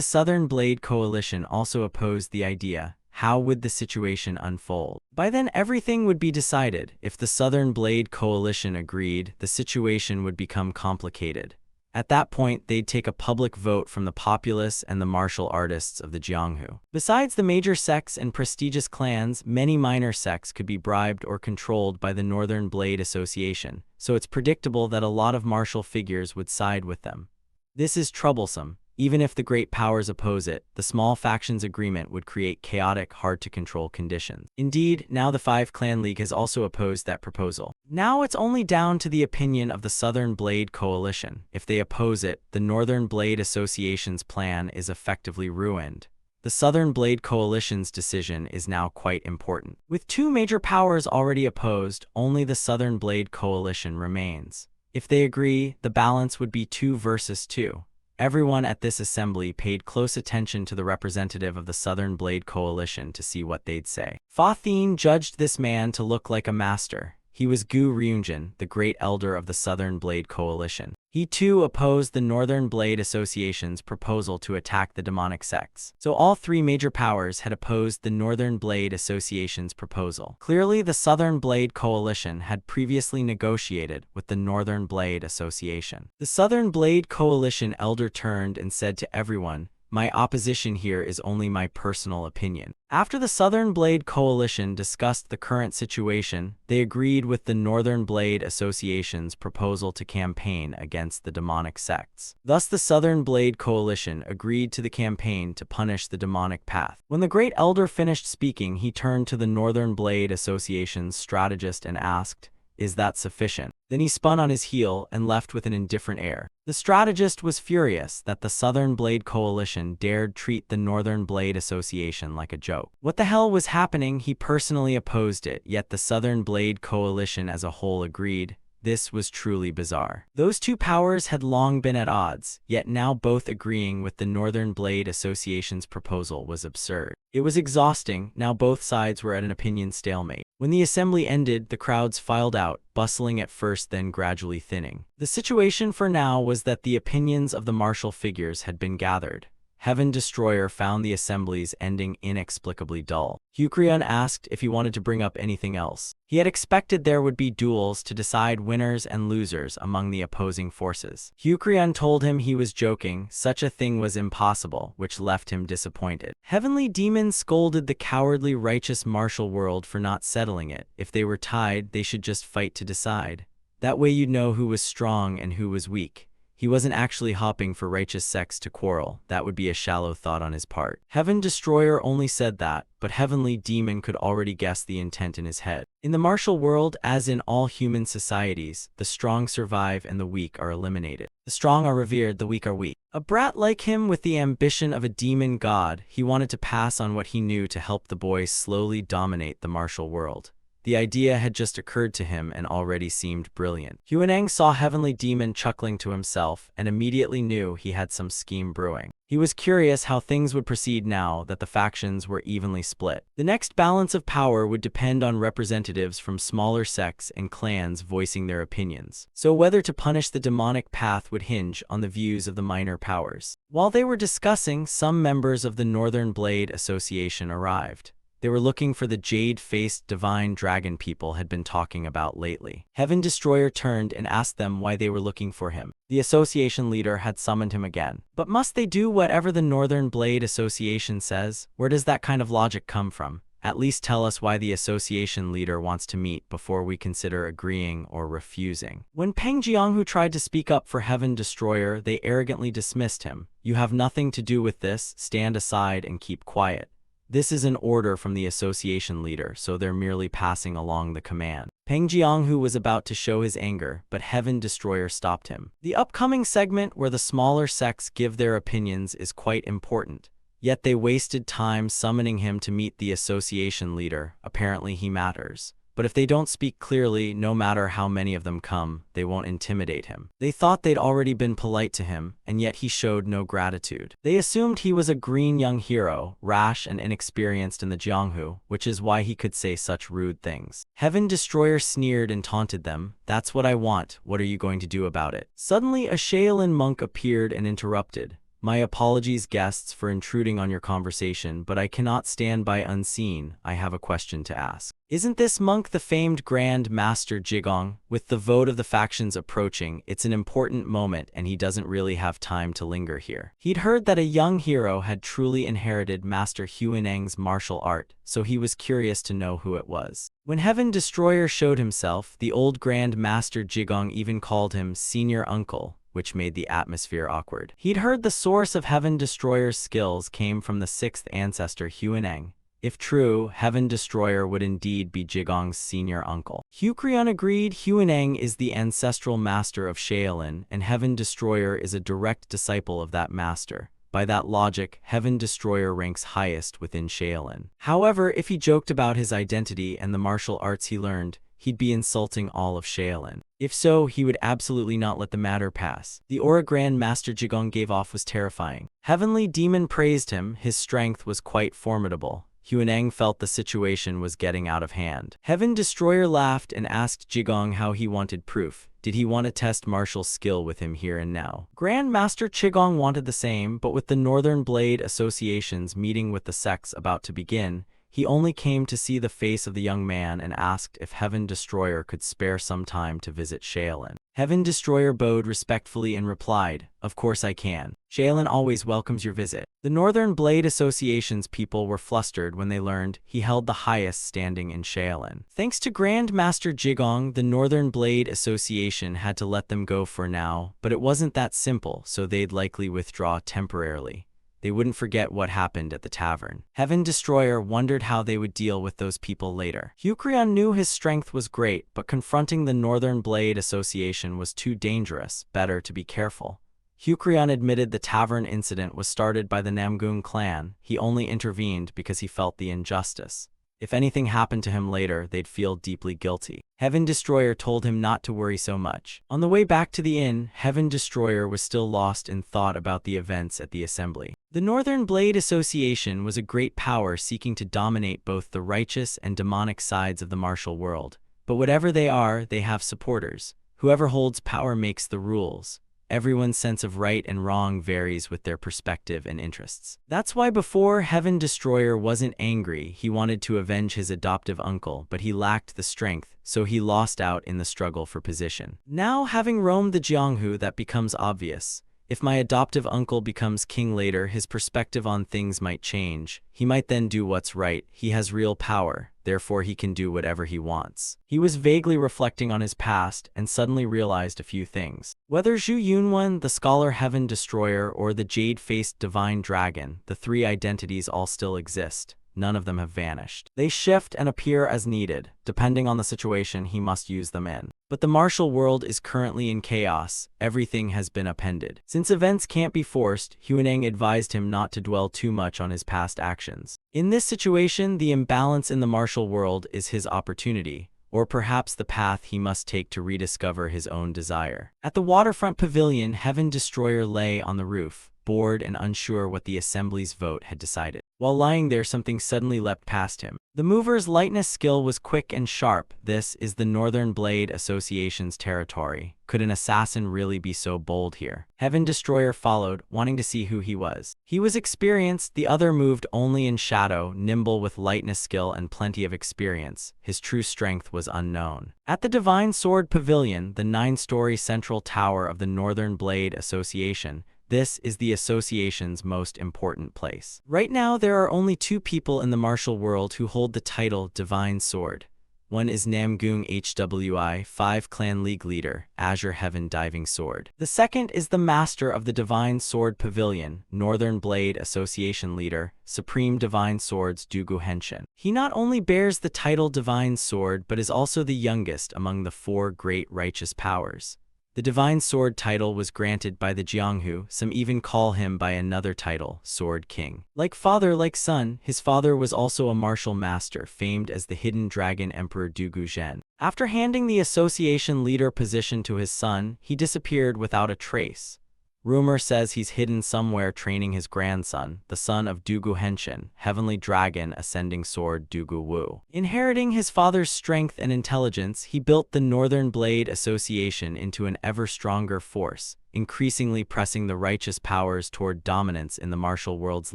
Southern Blade Coalition also opposed the idea, how would the situation unfold? By then everything would be decided. If the Southern Blade Coalition agreed, the situation would become complicated. At that point, they'd take a public vote from the populace and the martial artists of the Jianghu. Besides the major sects and prestigious clans, many minor sects could be bribed or controlled by the Northern Blade Association, so it's predictable that a lot of martial figures would side with them. This is troublesome. Even if the great powers oppose it, the small factions' agreement would create chaotic, hard-to-control conditions. Indeed, now the 5-clan league has also opposed that proposal. Now it's only down to the opinion of the Southern Blade Coalition. If they oppose it, the Northern Blade Association's plan is effectively ruined. The Southern Blade Coalition's decision is now quite important. With 2 major powers already opposed, only the Southern Blade Coalition remains. If they agree, the balance would be 2 versus 2. Everyone at this assembly paid close attention to the representative of the Southern Blade Coalition to see what they'd say. Fa Thien judged this man to look like a master. He was Gu Ryunjin, the great elder of the Southern Blade Coalition. He too opposed the Northern Blade Association's proposal to attack the demonic sects. So all 3 major powers had opposed the Northern Blade Association's proposal. Clearly, the Southern Blade Coalition had previously negotiated with the Northern Blade Association. The Southern Blade Coalition elder turned and said to everyone, "My opposition here is only my personal opinion." After the Southern Blade Coalition discussed the current situation, they agreed with the Northern Blade Association's proposal to campaign against the demonic sects. Thus, the Southern Blade Coalition agreed to the campaign to punish the demonic path. When the Great Elder finished speaking, he turned to the Northern Blade Association's strategist and asked, "Is that sufficient?" Then he spun on his heel and left with an indifferent air. The strategist was furious that the Southern Blade Coalition dared treat the Northern Blade Association like a joke. What the hell was happening? He personally opposed it, yet the Southern Blade Coalition as a whole agreed. This was truly bizarre. Those 2 powers had long been at odds, yet now both agreeing with the Northern Blade Association's proposal was absurd. It was exhausting. Now both sides were at an opinion stalemate. When the assembly ended, the crowds filed out, bustling at first then gradually thinning. The situation for now was that the opinions of the martial figures had been gathered. Heaven Destroyer found the assembly's ending inexplicably dull. Hucrian asked if he wanted to bring up anything else. He had expected there would be duels to decide winners and losers among the opposing forces. Hucrian told him he was joking, such a thing was impossible, which left him disappointed. Heavenly Demon scolded the cowardly righteous martial world for not settling it. If they were tied, they should just fight to decide. That way you'd know who was strong and who was weak. He wasn't actually hopping for righteous sects to quarrel. That would be a shallow thought on his part. Heaven Destroyer only said that, but Heavenly Demon could already guess the intent in his head. In the martial world, as in all human societies, the strong survive and the weak are eliminated. The strong are revered, the weak are weak. A brat like him with the ambition of a demon god, he wanted to pass on what he knew to help the boys slowly dominate the martial world. The idea had just occurred to him and already seemed brilliant. Huaneng saw Heavenly Demon chuckling to himself and immediately knew he had some scheme brewing. He was curious how things would proceed now that the factions were evenly split. The next balance of power would depend on representatives from smaller sects and clans voicing their opinions. So whether to punish the demonic path would hinge on the views of the minor powers. While they were discussing, some members of the Northern Blade Association arrived. They were looking for the jade-faced divine dragon people had been talking about lately. Heaven Destroyer turned and asked them why they were looking for him. The association leader had summoned him again. But must they do whatever the Northern Blade Association says? Where does that kind of logic come from? At least tell us why the association leader wants to meet before we consider agreeing or refusing. When Peng Jianghu tried to speak up for Heaven Destroyer, they arrogantly dismissed him. You have nothing to do with this, stand aside and keep quiet. This is an order from the association leader, so they're merely passing along the command. Peng Jianghu was about to show his anger, but Heaven Destroyer stopped him. The upcoming segment where the smaller sects give their opinions is quite important. Yet they wasted time summoning him to meet the association leader. Apparently he matters. But if they don't speak clearly, no matter how many of them come, they won't intimidate him. They thought they'd already been polite to him, and yet he showed no gratitude. They assumed he was a green young hero, rash and inexperienced in the Jianghu, which is why he could say such rude things. Heaven Destroyer sneered and taunted them. That's what I want. What are you going to do about it? Suddenly a Shaolin monk appeared and interrupted. My apologies, guests, for intruding on your conversation, but I cannot stand by unseen. I have a question to ask. Isn't this monk the famed Grand Master Jigong? With the vote of the factions approaching, it's an important moment and he doesn't really have time to linger here. He'd heard that a young hero had truly inherited Master Huineng's martial art, so he was curious to know who it was. When Heaven Destroyer showed himself, the old Grand Master Jigong even called him Senior Uncle, which made the atmosphere awkward. He'd heard the source of Heaven Destroyer's skills came from the sixth ancestor Huineng. If true, Heaven Destroyer would indeed be Jigong's senior uncle. Hucrian agreed. Huineng is the ancestral master of Shaolin, and Heaven Destroyer is a direct disciple of that master. By that logic, Heaven Destroyer ranks highest within Shaolin. However, if he joked about his identity and the martial arts he learned, he'd be insulting all of Shaolin. If so, he would absolutely not let the matter pass. The aura Grand Master Jigong gave off was terrifying. Heavenly Demon praised him. His strength was quite formidable. Huineng felt the situation was getting out of hand. Heaven Destroyer laughed and asked Jigong how he wanted proof. Did he want to test martial skill with him here and now? Grand Master Jigong wanted the same, but with the Northern Blade Association's meeting with the sects about to begin, he only came to see the face of the young man and asked if Heaven Destroyer could spare some time to visit Shaolin. Heaven Destroyer bowed respectfully and replied, "Of course I can. Shaolin always welcomes your visit." The Northern Blade Association's people were flustered when they learned he held the highest standing in Shaolin. Thanks to Grand Master Jigong, the Northern Blade Association had to let them go for now, but it wasn't that simple, so they'd likely withdraw temporarily. They wouldn't forget what happened at the tavern. Heaven Destroyer wondered how they would deal with those people later. Hucrian knew his strength was great, but confronting the Northern Blade Association was too dangerous. Better to be careful. Hucrian admitted the tavern incident was started by the Namgung clan. He only intervened because he felt the injustice. If anything happened to him later, they'd feel deeply guilty. Heaven Destroyer told him not to worry so much. On the way back to the inn, Heaven Destroyer was still lost in thought about the events at the assembly. The Northern Blade Association was a great power seeking to dominate both the righteous and demonic sides of the martial world. But whatever they are, they have supporters. Whoever holds power makes the rules. Everyone's sense of right and wrong varies with their perspective and interests. That's why before, Heaven Destroyer wasn't angry. He wanted to avenge his adoptive uncle, but he lacked the strength, so he lost out in the struggle for position. Now, having roamed the Jianghu, that becomes obvious. If my adoptive uncle becomes king later, his perspective on things might change. He might then do what's right. He has real power, therefore he can do whatever he wants. He was vaguely reflecting on his past and suddenly realized a few things. Whether Zhu Yunwen, the scholar Heaven Destroyer, or the jade-faced divine dragon, the three identities all still exist. None of them have vanished. They shift and appear as needed. Depending on the situation, he must use them in. But the martial world is currently in chaos. Everything has been appended. Since events can't be forced, Huineng advised him not to dwell too much on his past actions. In this situation, the imbalance in the martial world is his opportunity, or perhaps the path he must take to rediscover his own desire. At the waterfront pavilion, Heaven Destroyer lay on the roof, bored and unsure what the assembly's vote had decided. While lying there, something suddenly leapt past him. The mover's lightness skill was quick and sharp. This is the Northern Blade Association's territory. Could an assassin really be so bold here? Heaven Destroyer followed, wanting to see who he was. He was experienced, the other moved only in shadow, nimble with lightness skill and plenty of experience. His true strength was unknown. At the Divine Sword Pavilion, the 9-story central tower of the Northern Blade Association, this is the association's most important place. Right now, there are only 2 people in the martial world who hold the title Divine Sword. One is Namgung Hwi, 5 Clan League leader, Azure Heaven Diving Sword. The second is the Master of the Divine Sword Pavilion, Northern Blade Association leader, Supreme Divine Swords Dugu Henshin. He not only bears the title Divine Sword, but is also the youngest among the 4 great righteous powers. The Divine Sword title was granted by the Jianghu, some even call him by another title, Sword King. Like father, like son, his father was also a martial master, famed as the Hidden Dragon Emperor Dugu Zhen. After handing the association leader position to his son, he disappeared without a trace. Rumor says he's hidden somewhere training his grandson, the son of Dugu Henshin, Heavenly Dragon Ascending Sword Dugu Wu. Inheriting his father's strength and intelligence, he built the Northern Blade Association into an ever stronger force, increasingly pressing the righteous powers toward dominance in the martial world's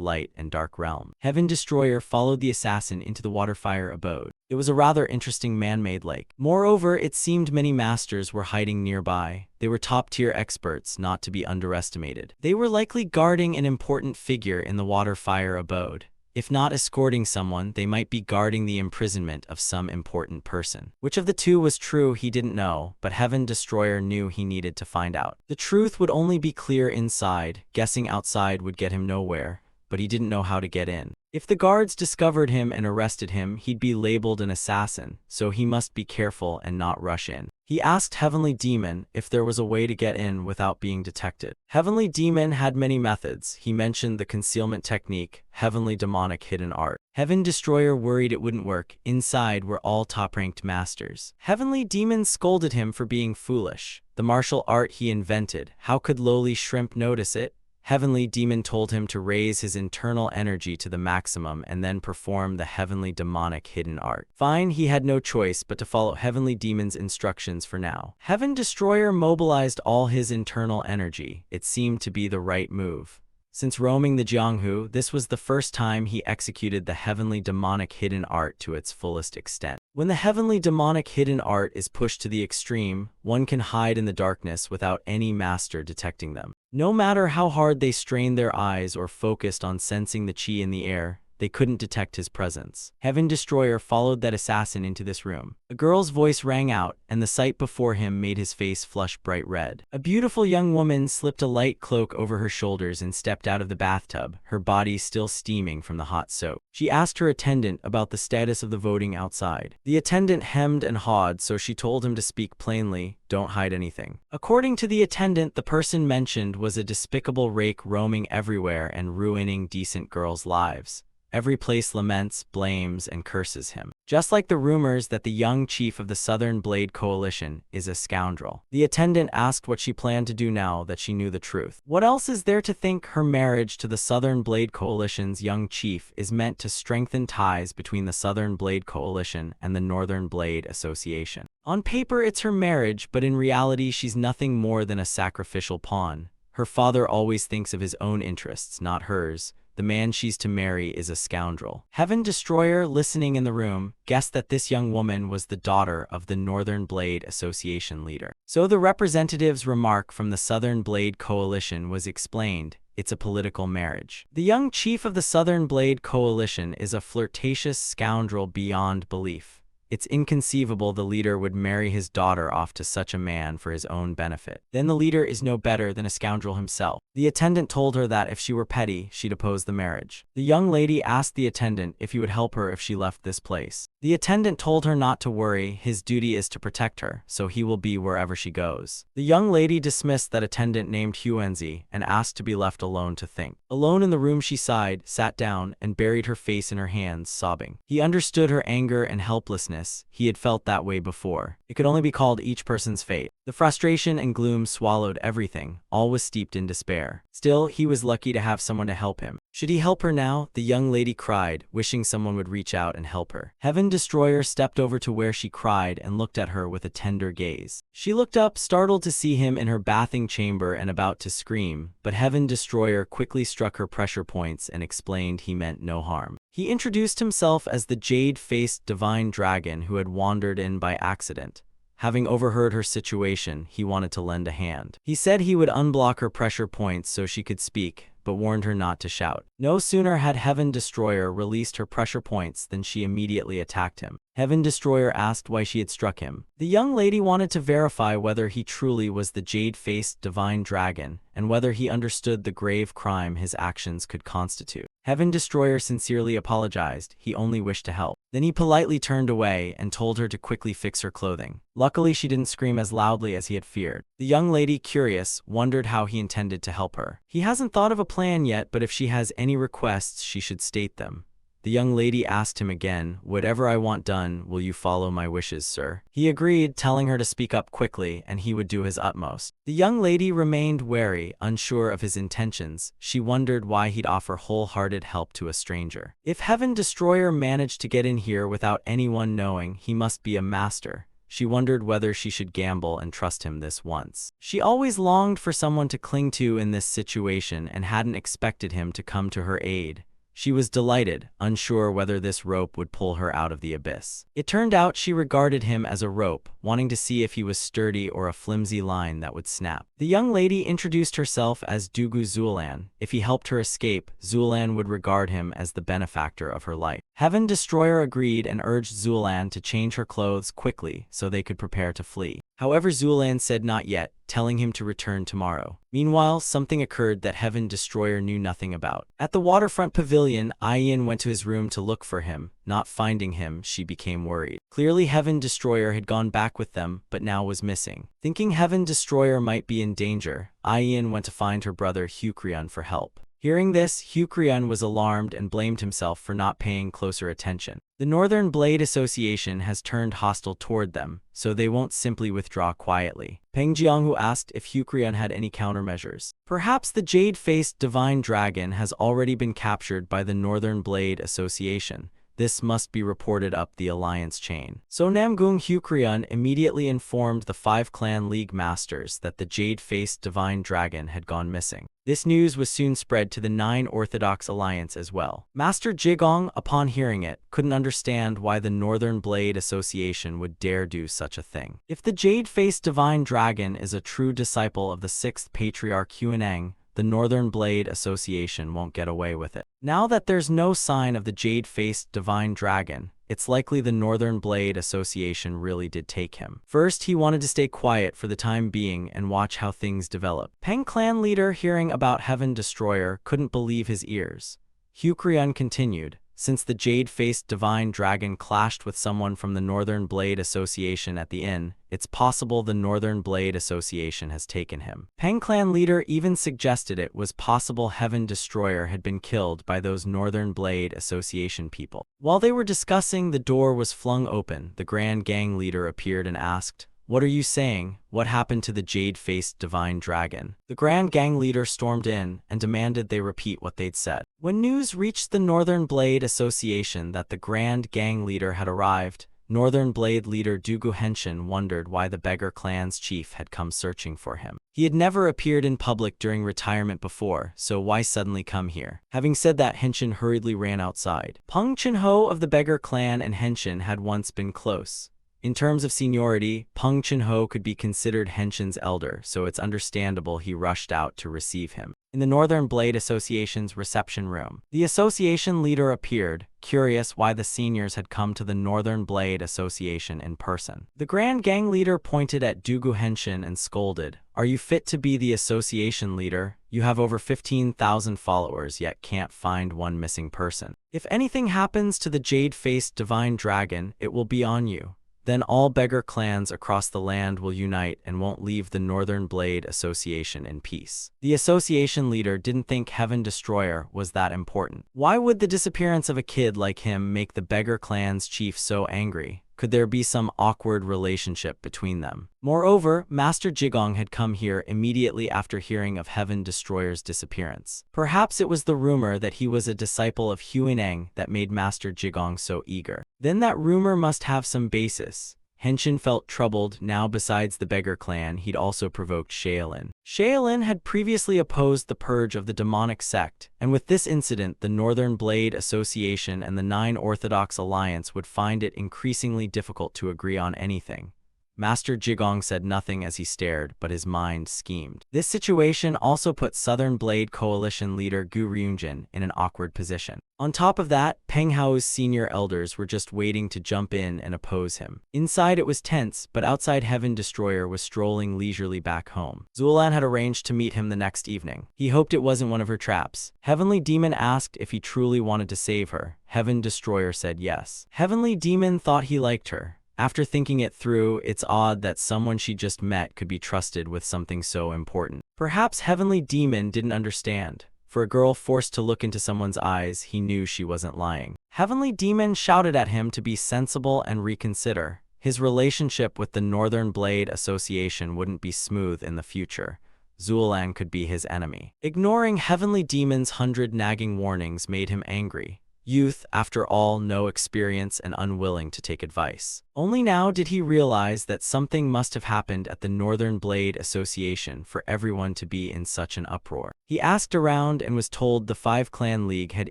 light and dark realm. Heaven Destroyer followed the assassin into the Waterfire abode. It was a rather interesting man-made lake. Moreover, it seemed many masters were hiding nearby. They were top-tier experts, not to be underestimated. They were likely guarding an important figure in the Waterfire abode. If not escorting someone, they might be guarding the imprisonment of some important person. Which of the 2 was true, he didn't know, but Heaven Destroyer knew he needed to find out. The truth would only be clear inside. Guessing outside would get him nowhere, but he didn't know how to get in. If the guards discovered him and arrested him, he'd be labeled an assassin, so he must be careful and not rush in. He asked Heavenly Demon if there was a way to get in without being detected. Heavenly Demon had many methods. He mentioned the concealment technique, Heavenly Demonic Hidden Art. Heaven Destroyer worried it wouldn't work. Inside were all top-ranked masters. Heavenly Demon scolded him for being foolish. The martial art he invented, how could lowly shrimp notice it? Heavenly Demon told him to raise his internal energy to the maximum and then perform the Heavenly Demonic Hidden Art. Fine, he had no choice but to follow Heavenly Demon's instructions for now. Heaven Destroyer mobilized all his internal energy. It seemed to be the right move. Since roaming the Jianghu, this was the first time he executed the Heavenly Demonic Hidden Art to its fullest extent. When the Heavenly Demonic Hidden Art is pushed to the extreme, one can hide in the darkness without any master detecting them. No matter how hard they strained their eyes or focused on sensing the chi in the air, they couldn't detect his presence. Heaven Destroyer followed that assassin into this room. A girl's voice rang out, and the sight before him made his face flush bright red. A beautiful young woman slipped a light cloak over her shoulders and stepped out of the bathtub, her body still steaming from the hot soap. She asked her attendant about the status of the voting outside. The attendant hemmed and hawed, so she told him to speak plainly, "Don't hide anything." According to the attendant, the person mentioned was a despicable rake roaming everywhere and ruining decent girls' lives. Every place laments, blames, and curses him. Just like the rumors that the young chief of the Southern Blade Coalition is a scoundrel. The attendant asked what she planned to do now that she knew the truth. What else is there to think? Her marriage to the Southern Blade Coalition's young chief is meant to strengthen ties between the Southern Blade Coalition and the Northern Blade Association. On paper, it's her marriage, but in reality, she's nothing more than a sacrificial pawn. Her father always thinks of his own interests, not hers. The man she's to marry is a scoundrel. Heaven Destroyer, listening in the room, guessed that this young woman was the daughter of the Northern Blade Association leader. So the representative's remark from the Southern Blade Coalition was explained. It's a political marriage. The young chief of the Southern Blade Coalition is a flirtatious scoundrel beyond belief. It's inconceivable the leader would marry his daughter off to such a man for his own benefit. Then the leader is no better than a scoundrel himself. The attendant told her that if she were petty, she'd oppose the marriage. The young lady asked the attendant if he would help her if she left this place. The attendant told her not to worry, his duty is to protect her, so he will be wherever she goes. The young lady dismissed that attendant named Huenzi and asked to be left alone to think. Alone in the room, she sighed, sat down, and buried her face in her hands, sobbing. He understood her anger and helplessness. He had felt that way before. It could only be called each person's fate. The frustration and gloom swallowed everything. All was steeped in despair. Still, he was lucky to have someone to help him. Should he help her now? The young lady cried, wishing someone would reach out and help her. Heaven Destroyer stepped over to where she cried and looked at her with a tender gaze. She looked up, startled to see him in her bathing chamber and about to scream, but Heaven Destroyer quickly struck her pressure points and explained he meant no harm. He introduced himself as the jade-faced divine dragon who had wandered in by accident. Having overheard her situation, he wanted to lend a hand. He said he would unblock her pressure points so she could speak, but warned her not to shout. No sooner had Heaven Destroyer released her pressure points than she immediately attacked him. Heaven Destroyer asked why she had struck him. The young lady wanted to verify whether he truly was the jade-faced divine dragon and whether he understood the grave crime his actions could constitute. Heaven Destroyer sincerely apologized. He only wished to help. Then he politely turned away and told her to quickly fix her clothing. Luckily, she didn't scream as loudly as he had feared. The young lady, curious, wondered how he intended to help her. He hasn't thought of a plan yet, but if she has any requests, she should state them. The young lady asked him again, "Whatever I want done, will you follow my wishes, sir?" He agreed, telling her to speak up quickly, and he would do his utmost. The young lady remained wary, unsure of his intentions. She wondered why he'd offer wholehearted help to a stranger. If Heaven Destroyer managed to get in here without anyone knowing, he must be a master. She wondered whether she should gamble and trust him this once. She always longed for someone to cling to in this situation and hadn't expected him to come to her aid. She was delighted, unsure whether this rope would pull her out of the abyss. It turned out she regarded him as a rope, wanting to see if he was sturdy or a flimsy line that would snap. The young lady introduced herself as Dugu Zulan. If he helped her escape, Zulan would regard him as the benefactor of her life. Heaven Destroyer agreed and urged Zulan to change her clothes quickly so they could prepare to flee. However, Zulan said not yet, telling him to return tomorrow. Meanwhile, something occurred that Heaven Destroyer knew nothing about. At the waterfront pavilion, Ayin went to his room to look for him. Not finding him, she became worried. Clearly, Heaven Destroyer had gone back with them, but now was missing. Thinking Heaven Destroyer might be in danger, Ayin went to find her brother Hucrian for help. Hearing this, Hucrian was alarmed and blamed himself for not paying closer attention. The Northern Blade Association has turned hostile toward them, so they won't simply withdraw quietly. Peng Jianghu asked if Hucrian had any countermeasures. Perhaps the jade-faced divine dragon has already been captured by the Northern Blade Association. This must be reported up the alliance chain. So Namgung Hucrian immediately informed the 5-clan league masters that the jade-faced divine dragon had gone missing. This news was soon spread to the 9 Orthodox Alliance as well. Master Jigong, upon hearing it, couldn't understand why the Northern Blade Association would dare do such a thing. If the jade-faced divine dragon is a true disciple of the 6th Patriarch Huaneng, the Northern Blade Association won't get away with it. Now that there's no sign of the jade-faced divine dragon, it's likely the Northern Blade Association really did take him. First, he wanted to stay quiet for the time being and watch how things develop. Peng clan leader, hearing about Heaven Destroyer, couldn't believe his ears. Hucrian continued, "Since the jade-faced divine dragon clashed with someone from the Northern Blade Association at the inn, it's possible the Northern Blade Association has taken him." Peng clan leader even suggested it was possible Heaven Destroyer had been killed by those Northern Blade Association people. While they were discussing, the door was flung open. The Grand Gang leader appeared and asked, "What are you saying? What happened to the jade-faced divine dragon?" The Grand Gang leader stormed in and demanded they repeat what they'd said. When news reached the Northern Blade Association that the Grand Gang leader had arrived, Northern Blade leader Dugu Henshin wondered why the Beggar clan's chief had come searching for him. He had never appeared in public during retirement before, so why suddenly come here? Having said that, Henshin hurriedly ran outside. Peng Chenho of the Beggar clan and Henshin had once been close. In terms of seniority, Peng Chenho could be considered Henshin's elder, so it's understandable he rushed out to receive him. In the Northern Blade Association's reception room, the association leader appeared, curious why the seniors had come to the Northern Blade Association in person. The Grand Gang leader pointed at Dugu Henshin and scolded, "Are you fit to be the association leader? You have over 15,000 followers, yet can't find one missing person. If anything happens to the jade-faced divine dragon, it will be on you. Then all beggar clans across the land will unite and won't leave the Northern Blade Association in peace." The association leader didn't think Heaven Destroyer was that important. Why would the disappearance of a kid like him make the beggar clan's chief so angry? Could there be some awkward relationship between them? Moreover, Master Jigong had come here immediately after hearing of Heaven Destroyer's disappearance. Perhaps it was the rumor that he was a disciple of Huineng that made Master Jigong so eager. Then that rumor must have some basis. Henshin felt troubled. Now, besides the beggar clan, he'd also provoked Shaolin. Shaolin had previously opposed the purge of the demonic sect, and with this incident, the Northern Blade Association and the Nine Orthodox Alliance would find it increasingly difficult to agree on anything. Master Jigong said nothing as he stared, but his mind schemed. This situation also put Southern Blade Coalition leader Gu Ryunjin in an awkward position. On top of that, Peng Hao's senior elders were just waiting to jump in and oppose him. Inside it was tense, but outside Heaven Destroyer was strolling leisurely back home. Zuolan had arranged to meet him the next evening. He hoped it wasn't one of her traps. Heavenly Demon asked if he truly wanted to save her. Heaven Destroyer said yes. Heavenly Demon thought he liked her. After thinking it through, it's odd that someone she just met could be trusted with something so important. Perhaps Heavenly Demon didn't understand. For a girl forced to look into someone's eyes, he knew she wasn't lying. Heavenly Demon shouted at him to be sensible and reconsider. His relationship with the Northern Blade Association wouldn't be smooth in the future. Zuolan could be his enemy. Ignoring Heavenly Demon's 100 nagging warnings made him angry. Youth, after all, no experience and unwilling to take advice. Only now did he realize that something must have happened at the Northern Blade Association for everyone to be in such an uproar. He asked around and was told the Five Clan League had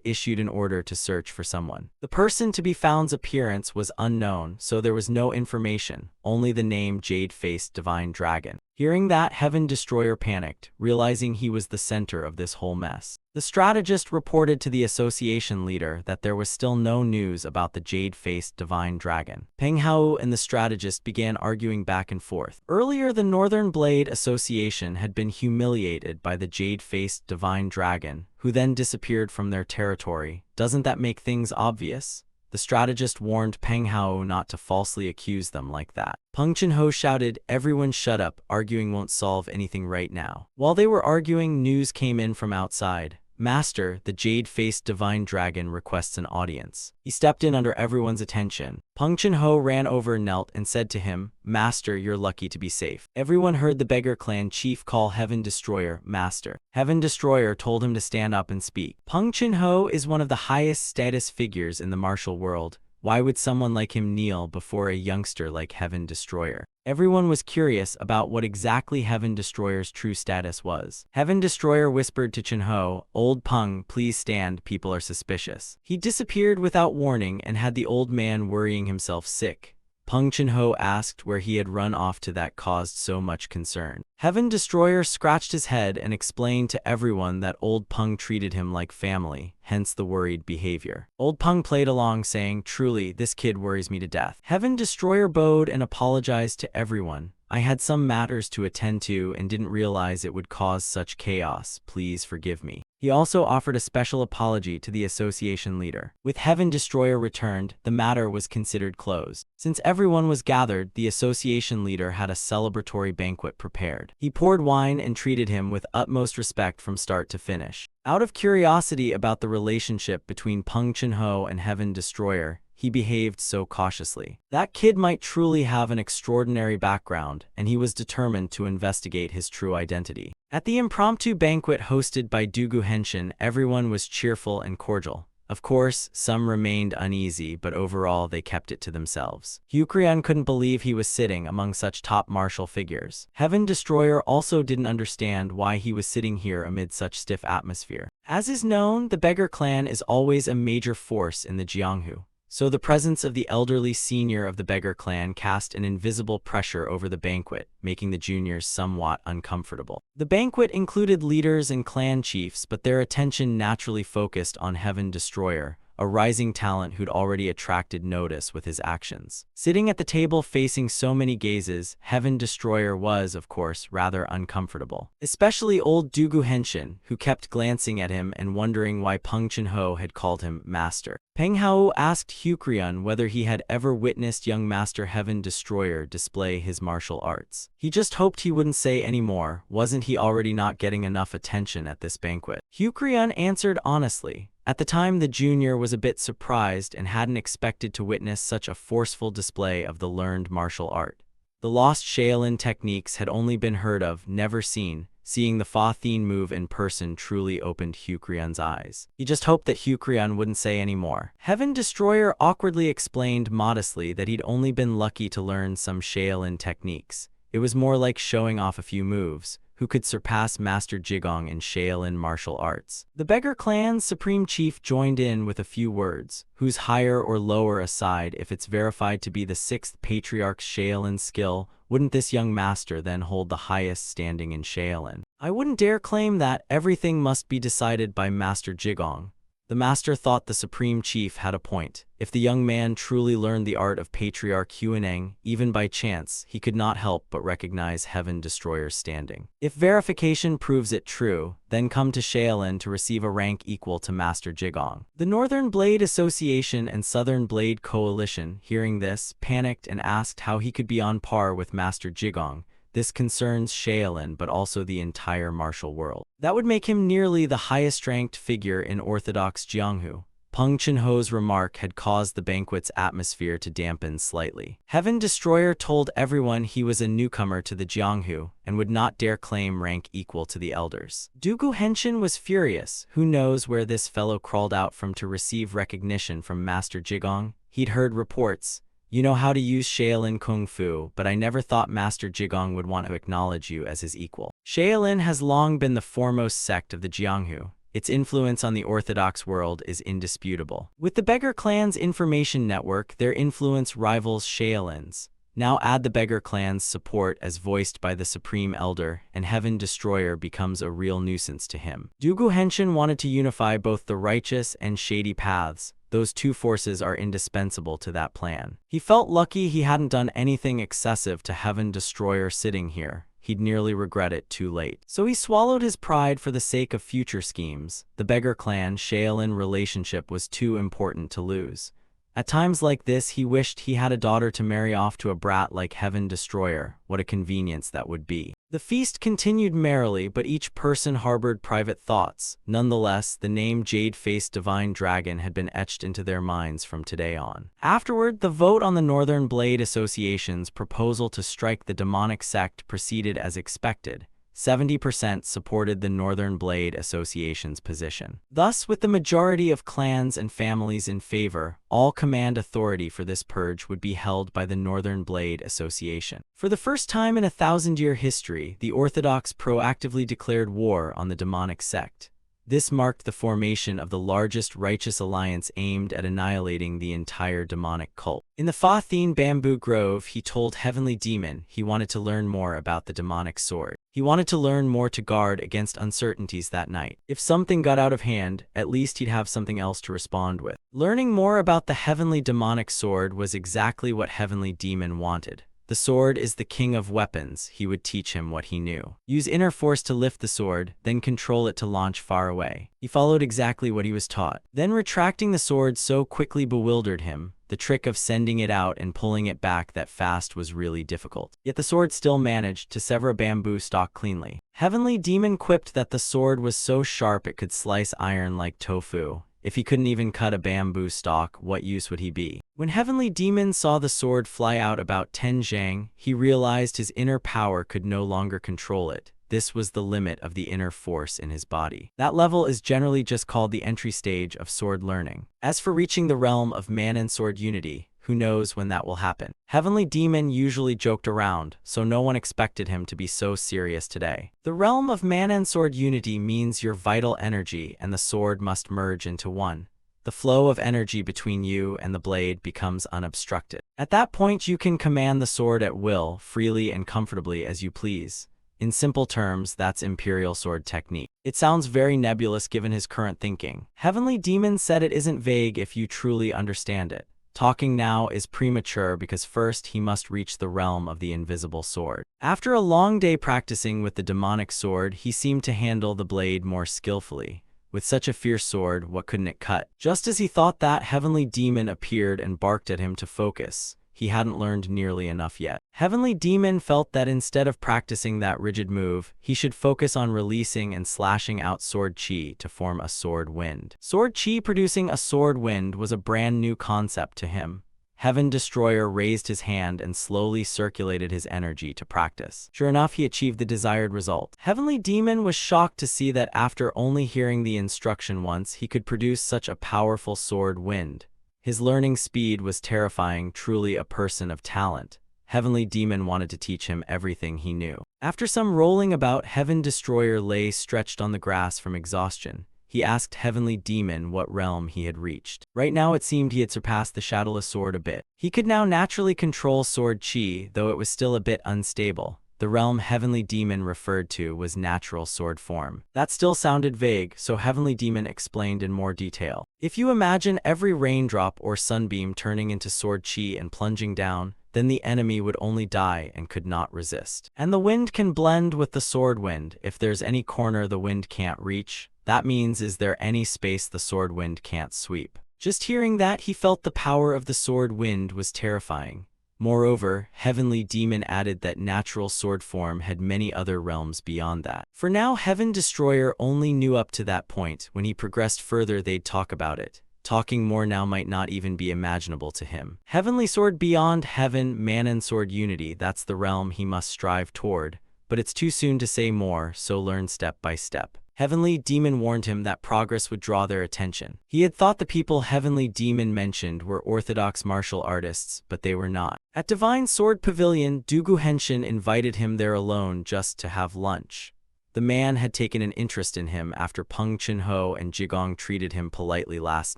issued an order to search for someone. The person to be found's appearance was unknown, so there was no information, only the name Jade-Faced Divine Dragon. Hearing that, Heaven Destroyer panicked, realizing he was the center of this whole mess. The strategist reported to the association leader that there was still no news about the Jade-Faced Divine Dragon. Peng Hao and the strategist began arguing back and forth. Earlier, the Northern Blade Association had been humiliated by the Jade-Faced Divine Dragon, who then disappeared from their territory. Doesn't that make things obvious? The strategist warned Peng Hao not to falsely accuse them like that. Peng Chenho shouted, "Everyone shut up, arguing won't solve anything right now." While they were arguing, news came in from outside. Master, the Jade-Faced Divine Dragon requests an audience. He stepped in under everyone's attention. Peng Chenho ran over, knelt, and said to him, "Master, you're lucky to be safe." Everyone heard the beggar clan chief call Heaven Destroyer Master. Heaven Destroyer told him to stand up and speak. Peng Chenho is one of the highest status figures in the martial world. Why would someone like him kneel before a youngster like Heaven Destroyer? Everyone was curious about what exactly Heaven Destroyer's true status was. Heaven Destroyer whispered to Chenho, "Old Peng, please stand, people are suspicious." He disappeared without warning and had the old man worrying himself sick. Peng Chenho asked where he had run off to that caused so much concern. Heaven Destroyer scratched his head and explained to everyone that old Peng treated him like family, hence the worried behavior. Old Peng played along, saying, "Truly, this kid worries me to death." Heaven Destroyer bowed and apologized to everyone. "I had some matters to attend to and didn't realize it would cause such chaos. Please forgive me." He also offered a special apology to the association leader. With Heaven Destroyer returned, the matter was considered closed. Since everyone was gathered, the association leader had a celebratory banquet prepared. He poured wine and treated him with utmost respect from start to finish. Out of curiosity about the relationship between Peng Chenho and Heaven Destroyer, he behaved so cautiously. That kid might truly have an extraordinary background, and he was determined to investigate his true identity. At the impromptu banquet hosted by Dugu Henshin, everyone was cheerful and cordial. Of course, some remained uneasy, but overall they kept it to themselves. Hucrian couldn't believe he was sitting among such top martial figures. Heaven Destroyer also didn't understand why he was sitting here amid such stiff atmosphere. As is known, the beggar clan is always a major force in the Jianghu. So the presence of the elderly senior of the beggar clan cast an invisible pressure over the banquet, making the juniors somewhat uncomfortable. The banquet included leaders and clan chiefs, but their attention naturally focused on Heaven Destroyer, a rising talent who'd already attracted notice with his actions. Sitting at the table facing so many gazes, Heaven Destroyer was, of course, rather uncomfortable. Especially old Dugu Henshin, who kept glancing at him and wondering why Peng Chenho had called him Master. Peng Hao asked Hucrian whether he had ever witnessed young Master Heaven Destroyer display his martial arts. He just hoped he wouldn't say any more. Wasn't he already not getting enough attention at this banquet? Hucrian answered honestly, At the time, the junior was a bit surprised and hadn't expected to witness such a forceful display of the learned martial art. The lost Shaolin techniques had only been heard of, never seen. Seeing the Fa Thien move in person truly opened Hukrion's eyes. He just hoped that Hukrion wouldn't say any more. Heaven Destroyer awkwardly explained modestly that he'd only been lucky to learn some Shaolin techniques. It was more like showing off a few moves. Who could surpass Master Jigong in Shaolin martial arts? The Beggar Clan's supreme chief joined in with a few words. Who's higher or lower aside, if it's verified to be the 6th Patriarch's Shaolin skill, wouldn't this young master then hold the highest standing in Shaolin? I wouldn't dare claim that. Everything must be decided by Master Jigong. The master thought the supreme chief had a point. If the young man truly learned the art of Patriarch Huineng, even by chance, he could not help but recognize Heaven Destroyer's standing. If verification proves it true, then come to Shaolin to receive a rank equal to Master Jigong. The Northern Blade Association and Southern Blade Coalition, hearing this, panicked and asked how he could be on par with Master Jigong. This concerns Shaolin, but also the entire martial world. That would make him nearly the highest-ranked figure in Orthodox Jianghu. Peng Chenho's remark had caused the banquet's atmosphere to dampen slightly. Heaven Destroyer told everyone he was a newcomer to the Jianghu and would not dare claim rank equal to the elders. Dugu Henshin was furious. Who knows where this fellow crawled out from to receive recognition from Master Jigong? He'd heard reports. You know how to use Shaolin Kung Fu, but I never thought Master Jigong would want to acknowledge you as his equal. Shaolin has long been the foremost sect of the Jianghu. Its influence on the Orthodox world is indisputable. With the Beggar Clan's information network, their influence rivals Shaolin's. Now add the Beggar Clan's support as voiced by the Supreme Elder, and Heaven Destroyer becomes a real nuisance to him. Dugu Henshin wanted to unify both the righteous and shady paths. Those two forces are indispensable to that plan. He felt lucky he hadn't done anything excessive to Heaven Destroyer sitting here. He'd nearly regret it too late. So he swallowed his pride for the sake of future schemes. The Beggar Clan Shaolin relationship was too important to lose. At times like this, he wished he had a daughter to marry off to a brat like Heaven Destroyer. What a convenience that would be. The feast continued merrily, but each person harbored private thoughts. Nonetheless, the name Jade-Faced Divine Dragon had been etched into their minds from today on. Afterward, the vote on the Northern Blade Association's proposal to strike the demonic sect proceeded as expected. 70% supported the Northern Blade Association's position. Thus, with the majority of clans and families in favor, all command authority for this purge would be held by the Northern Blade Association. For the first time in a 1,000-year history, the Orthodox proactively declared war on the demonic sect. This marked the formation of the largest righteous alliance aimed at annihilating the entire demonic cult. In the Fa Thien bamboo grove, he told Heavenly Demon he wanted to learn more about the demonic sword. He wanted to learn more to guard against uncertainties that night. If something got out of hand, at least he'd have something else to respond with. Learning more about the heavenly demonic sword was exactly what Heavenly Demon wanted. The sword is the king of weapons. He would teach him what he knew. Use inner force to lift the sword, then control it to launch far away. He followed exactly what he was taught. Then retracting the sword so quickly bewildered him. The trick of sending it out and pulling it back that fast was really difficult. Yet the sword still managed to sever a bamboo stalk cleanly. Heavenly Demon quipped that the sword was so sharp it could slice iron like tofu. If he couldn't even cut a bamboo stalk, what use would he be? When Heavenly Demon saw the sword fly out about 10 zhang, he realized his inner power could no longer control it. This was the limit of the inner force in his body. That level is generally just called the entry stage of sword learning. As for reaching the realm of man and sword unity, who knows when that will happen? Heavenly Demon usually joked around, so no one expected him to be so serious today. The realm of man and sword unity means your vital energy and the sword must merge into one. The flow of energy between you and the blade becomes unobstructed. At that point, you can command the sword at will, freely and comfortably as you please. In simple terms, that's Imperial Sword technique. It sounds very nebulous given his current thinking. Heavenly Demon said it isn't vague if you truly understand it. Talking now is premature because first he must reach the realm of the invisible sword. After a long day practicing with the demonic sword, he seemed to handle the blade more skillfully. With such a fierce sword, what couldn't it cut? Just as he thought that, Heavenly Demon appeared and barked at him to focus. He hadn't learned nearly enough yet. Heavenly Demon felt that instead of practicing that rigid move, he should focus on releasing and slashing out sword chi to form a sword wind. Sword chi producing a sword wind was a brand new concept to him. Heaven Destroyer raised his hand and slowly circulated his energy to practice. Sure enough, he achieved the desired result. Heavenly Demon was shocked to see that after only hearing the instruction once, he could produce such a powerful sword wind. His learning speed was terrifying, truly a person of talent. Heavenly Demon wanted to teach him everything he knew. After some rolling about, Heaven Destroyer lay stretched on the grass from exhaustion. He asked Heavenly Demon what realm he had reached. Right now it seemed he had surpassed the Shadowless Sword a bit. He could now naturally control sword chi, though it was still a bit unstable. The realm Heavenly Demon referred to was natural sword form. That still sounded vague, so Heavenly Demon explained in more detail. If you imagine every raindrop or sunbeam turning into sword chi and plunging down, then the enemy would only die and could not resist. And the wind can blend with the sword wind. If there's any corner the wind can't reach, that means is there any space the sword wind can't sweep. Just hearing that, he felt the power of the sword wind was terrifying. Moreover, Heavenly Demon added that natural sword form had many other realms beyond that. For now, Heaven Destroyer only knew up to that point. When he progressed further, they'd talk about it. Talking more now might not even be imaginable to him. Heavenly Sword beyond heaven, man and sword unity, that's the realm he must strive toward. But it's too soon to say more, so learn step by step. Heavenly Demon warned him that progress would draw their attention. He had thought the people Heavenly Demon mentioned were orthodox martial artists, but they were not. At Divine Sword Pavilion, Dugu Henshin invited him there alone just to have lunch. The man had taken an interest in him after Peng Chin-ho and Jigong treated him politely last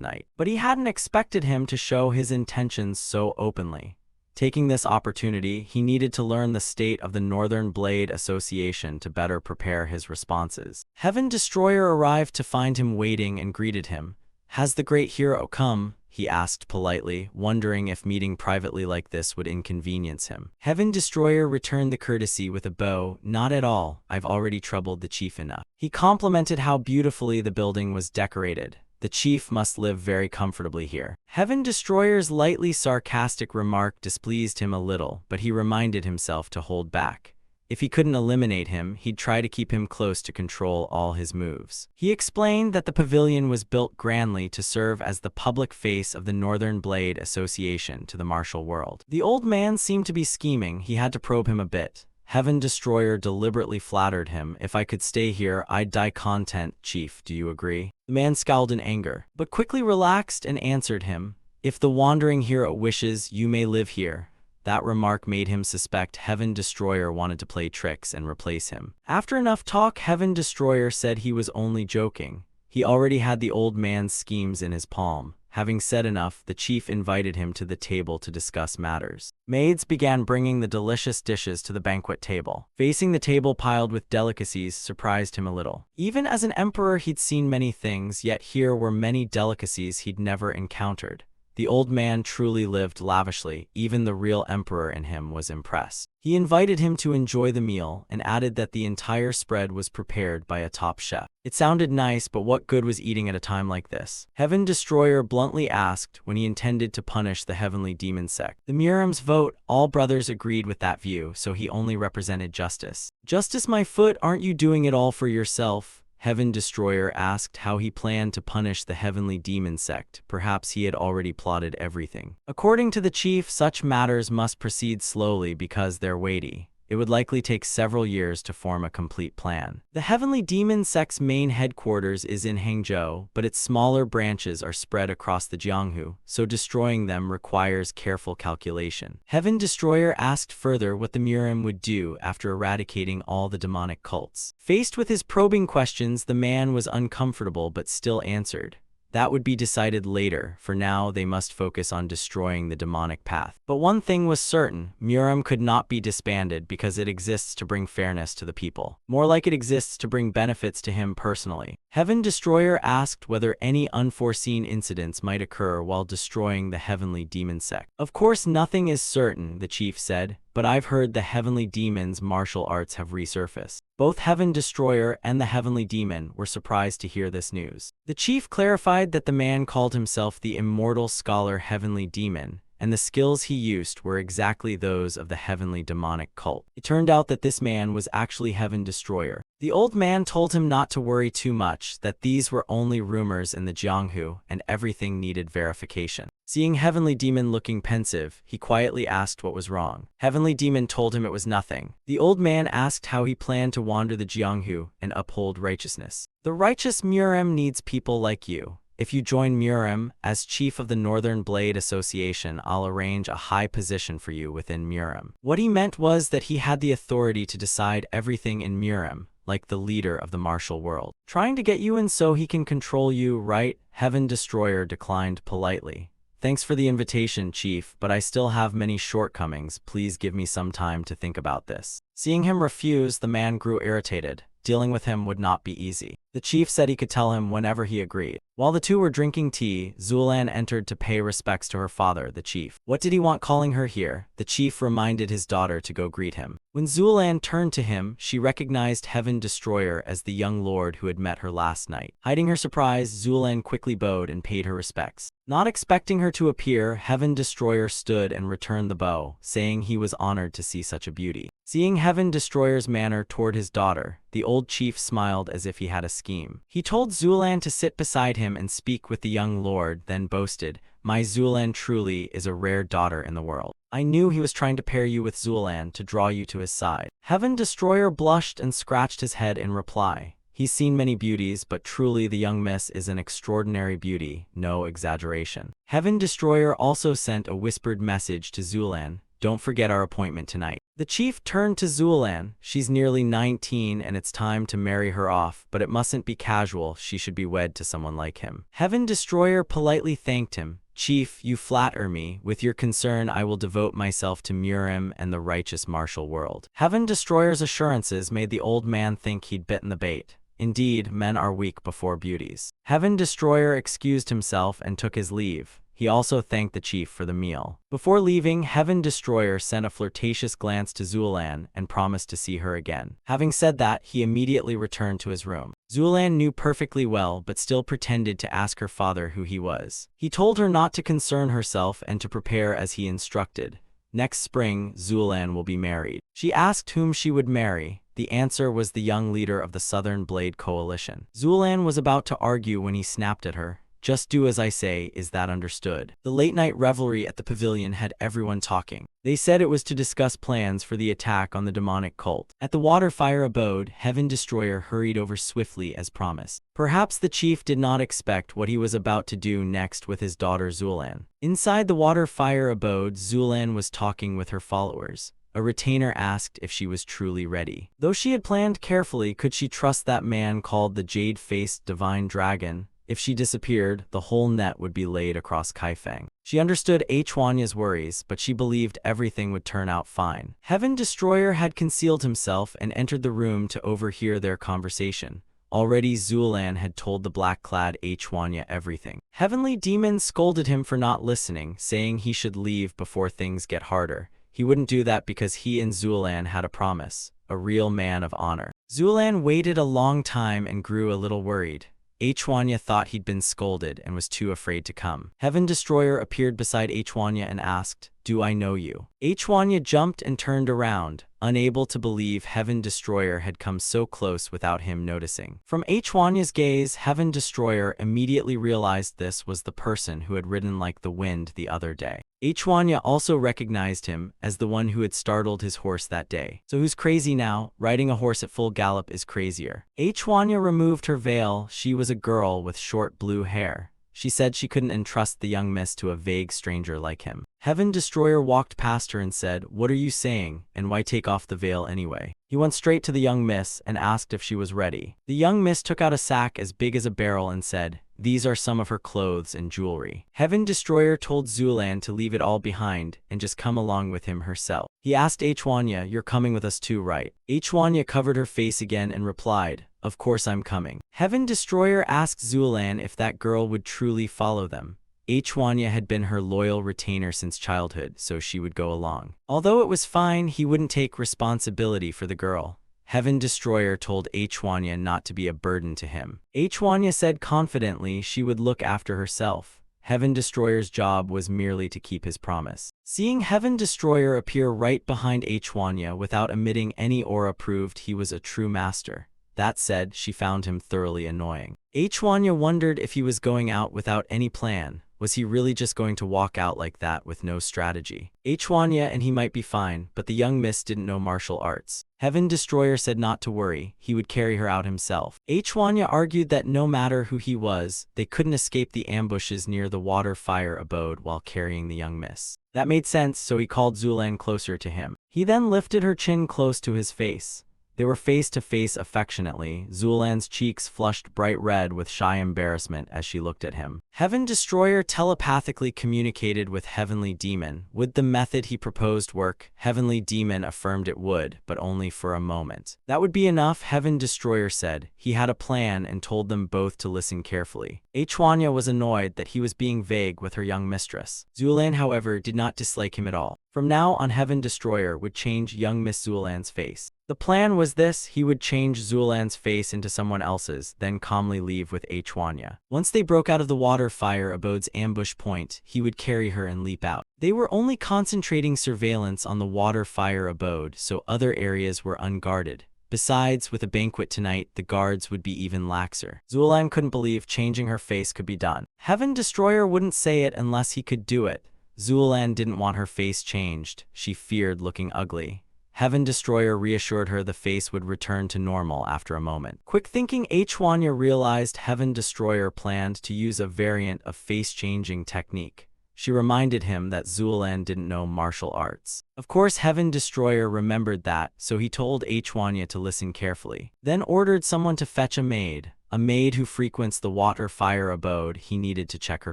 night, but he hadn't expected him to show his intentions so openly. Taking this opportunity, he needed to learn the state of the Northern Blade Association to better prepare his responses. Heaven Destroyer arrived to find him waiting and greeted him. "Has the great hero come?" he asked politely, wondering if meeting privately like this would inconvenience him. Heaven Destroyer returned the courtesy with a bow. "Not at all, I've already troubled the chief enough." He complimented how beautifully the building was decorated. The chief must live very comfortably here. Heaven Destroyer's lightly sarcastic remark displeased him a little, but he reminded himself to hold back. If he couldn't eliminate him, he'd try to keep him close to control all his moves. He explained that the pavilion was built grandly to serve as the public face of the Northern Blade Association to the martial world. The old man seemed to be scheming. He had to probe him a bit. Heaven Destroyer deliberately flattered him. "If I could stay here, I'd die content, chief. Do you agree?" The man scowled in anger, but quickly relaxed and answered him, "If the wandering hero wishes, you may live here." That remark made him suspect Heaven Destroyer wanted to play tricks and replace him. After enough talk, Heaven Destroyer said he was only joking. He already had the old man's schemes in his palm. Having said enough, the chief invited him to the table to discuss matters. Maids began bringing the delicious dishes to the banquet table. Facing the table piled with delicacies surprised him a little. Even as an emperor, he'd seen many things, yet here were many delicacies he'd never encountered. The old man truly lived lavishly. Even the real emperor in him was impressed. He invited him to enjoy the meal and added that the entire spread was prepared by a top chef. It sounded nice, but what good was eating at a time like this? Heaven Destroyer bluntly asked when he intended to punish the Heavenly Demon sect. The Murim's vote, all brothers agreed with that view, so he only represented justice. "Justice, my foot, aren't you doing it all for yourself?" Heaven Destroyer asked how he planned to punish the Heavenly Demon sect. Perhaps he had already plotted everything. According to the chief, such matters must proceed slowly because they're weighty. It would likely take several years to form a complete plan. The Heavenly Demon sect's main headquarters is in Hangzhou, but its smaller branches are spread across the Jianghu, so destroying them requires careful calculation. Heaven Destroyer asked further what the Murim would do after eradicating all the demonic cults. Faced with his probing questions, the man was uncomfortable but still answered. That would be decided later. For now, they must focus on destroying the demonic path. But one thing was certain, Murim could not be disbanded because it exists to bring fairness to the people. More like it exists to bring benefits to him personally. Heaven Destroyer asked whether any unforeseen incidents might occur while destroying the Heavenly Demon sect. "Of course nothing is certain," the chief said, "but I've heard the Heavenly Demon's martial arts have resurfaced." Both Heaven Destroyer and the Heavenly Demon were surprised to hear this news. The chief clarified that the man called himself the immortal scholar Heavenly Demon, and the skills he used were exactly those of the heavenly demonic cult. It turned out that this man was actually Heaven Destroyer. The old man told him not to worry too much, that these were only rumors in the Jianghu and everything needed verification. Seeing Heavenly Demon looking pensive, he quietly asked what was wrong. Heavenly Demon told him it was nothing. The old man asked how he planned to wander the Jianghu and uphold righteousness. The righteous Murim needs people like you. If you join Murim as chief of the Northern Blade Association, I'll arrange a high position for you within Murim. What he meant was that he had the authority to decide everything in Murim, like the leader of the martial world. Trying to get you in so he can control you, right? Heaven Destroyer declined politely. Thanks for the invitation, Chief, but I still have many shortcomings. Please give me some time to think about this. Seeing him refuse, the man grew irritated. Dealing with him would not be easy. The chief said he could tell him whenever he agreed. While the two were drinking tea, Zulan entered to pay respects to her father, the chief. What did he want calling her here? The chief reminded his daughter to go greet him. When Zulan turned to him, she recognized Heaven Destroyer as the young lord who had met her last night. Hiding her surprise, Zulan quickly bowed and paid her respects. Not expecting her to appear, Heaven Destroyer stood and returned the bow, saying he was honored to see such a beauty. Seeing Heaven Destroyer's manner toward his daughter, the old chief smiled as if he had a scheme. He told Zulan to sit beside him and speak with the young lord, then boasted, "My Zulan truly is a rare daughter in the world. I knew he was trying to pair you with Zulan to draw you to his side." Heaven Destroyer blushed and scratched his head in reply. He's seen many beauties, but truly the young miss is an extraordinary beauty, no exaggeration. Heaven Destroyer also sent a whispered message to Zulan. Don't forget our appointment tonight. The chief turned to Zulan. She's nearly 19 and it's time to marry her off, but it mustn't be casual. She should be wed to someone like him. Heaven Destroyer politely thanked him. Chief, you flatter me. With your concern, I will devote myself to Murim and the righteous martial world. Heaven Destroyer's assurances made the old man think he'd bitten the bait. Indeed, men are weak before beauties. Heaven Destroyer excused himself and took his leave. He also thanked the chief for the meal. Before leaving, Heaven Destroyer sent a flirtatious glance to Zulan and promised to see her again. Having said that, he immediately returned to his room. Zulan knew perfectly well, but still pretended to ask her father who he was. He told her not to concern herself and to prepare as he instructed. Next spring, Zulan will be married. She asked whom she would marry. The answer was the young leader of the Southern Blade Coalition. Zulan was about to argue when he snapped at her. Just do as I say, is that understood? The late-night revelry at the pavilion had everyone talking. They said it was to discuss plans for the attack on the demonic cult. At the Waterfire abode, Heaven Destroyer hurried over swiftly as promised. Perhaps the chief did not expect what he was about to do next with his daughter Zulan. Inside the Waterfire abode, Zulan was talking with her followers. A retainer asked if she was truly ready. Though she had planned carefully, could she trust that man called the Jade-Faced Divine Dragon? If she disappeared, the whole net would be laid across Kaifeng. She understood Huanya's worries, but she believed everything would turn out fine. Heaven Destroyer had concealed himself and entered the room to overhear their conversation. Already Zulan had told the black-clad Huanya everything. Heavenly Demon scolded him for not listening, saying he should leave before things get harder. He wouldn't do that because he and Zulan had a promise, a real man of honor. Zulan waited a long time and grew a little worried. Huanya thought he'd been scolded and was too afraid to come. Heaven Destroyer appeared beside Huanya and asked, "Do I know you?" Huanya jumped and turned around, unable to believe Heaven Destroyer had come so close without him noticing. From Huanya's gaze, Heaven Destroyer immediately realized this was the person who had ridden like the wind the other day. Huanya also recognized him as the one who had startled his horse that day. So who's crazy now? Riding a horse at full gallop is crazier. Huanya removed her veil. She was a girl with short blue hair. She said she couldn't entrust the young miss to a vague stranger like him. Heaven Destroyer walked past her and said, "What are you saying, and why take off the veil anyway?" He went straight to the young miss and asked if she was ready. The young miss took out a sack as big as a barrel and said, "These are some of her clothes and jewelry." Heaven Destroyer told Zulan to leave it all behind and just come along with him herself. He asked Huanya, "You're coming with us too, right?" Huanya covered her face again and replied, "Of course I'm coming." Heaven Destroyer asked Zulan if that girl would truly follow them. Huanya had been her loyal retainer since childhood, so she would go along. Although it was fine, he wouldn't take responsibility for the girl. Heaven Destroyer told Huanya not to be a burden to him. Huanya said confidently she would look after herself. Heaven Destroyer's job was merely to keep his promise. Seeing Heaven Destroyer appear right behind Hwanya without emitting any aura proved he was a true master. That said, she found him thoroughly annoying. Hwanya wondered if he was going out without any plan. Was he really just going to walk out like that with no strategy? Hwanya and he might be fine, but the young miss didn't know martial arts. Heaven Destroyer said not to worry, he would carry her out himself. Hwanya argued that no matter who he was, they couldn't escape the ambushes near the water-fire abode while carrying the young miss. That made sense, so he called Zulan closer to him. He then lifted her chin close to his face. They were face to face affectionately. Zulan's cheeks flushed bright red with shy embarrassment as she looked at him. Heaven Destroyer telepathically communicated with Heavenly Demon. Would the method he proposed work? Heavenly Demon affirmed it would, but only for a moment. That would be enough, Heaven Destroyer said. He had a plan and told them both to listen carefully. Hwanya was annoyed that he was being vague with her young mistress. Zulan, however, did not dislike him at all. From now on, Heaven Destroyer would change young Miss Zulan's face. The plan was this: he would change Zulan's face into someone else's, then calmly leave with Hwanya. Once they broke out of the water-fire abode's ambush point, he would carry her and leap out. They were only concentrating surveillance on the water-fire abode, so other areas were unguarded. Besides, with a banquet tonight, the guards would be even laxer. Zulan couldn't believe changing her face could be done. Heaven Destroyer wouldn't say it unless he could do it. Zulan didn't want her face changed. She feared looking ugly. Heaven Destroyer reassured her the face would return to normal after a moment. Quick thinking, Hwanya realized Heaven Destroyer planned to use a variant of face-changing technique. She reminded him that Zulan didn't know martial arts. Of course, Heaven Destroyer remembered that, so he told Hwanya to listen carefully. Then ordered someone to fetch a maid who frequents the water-fire abode. He needed to check her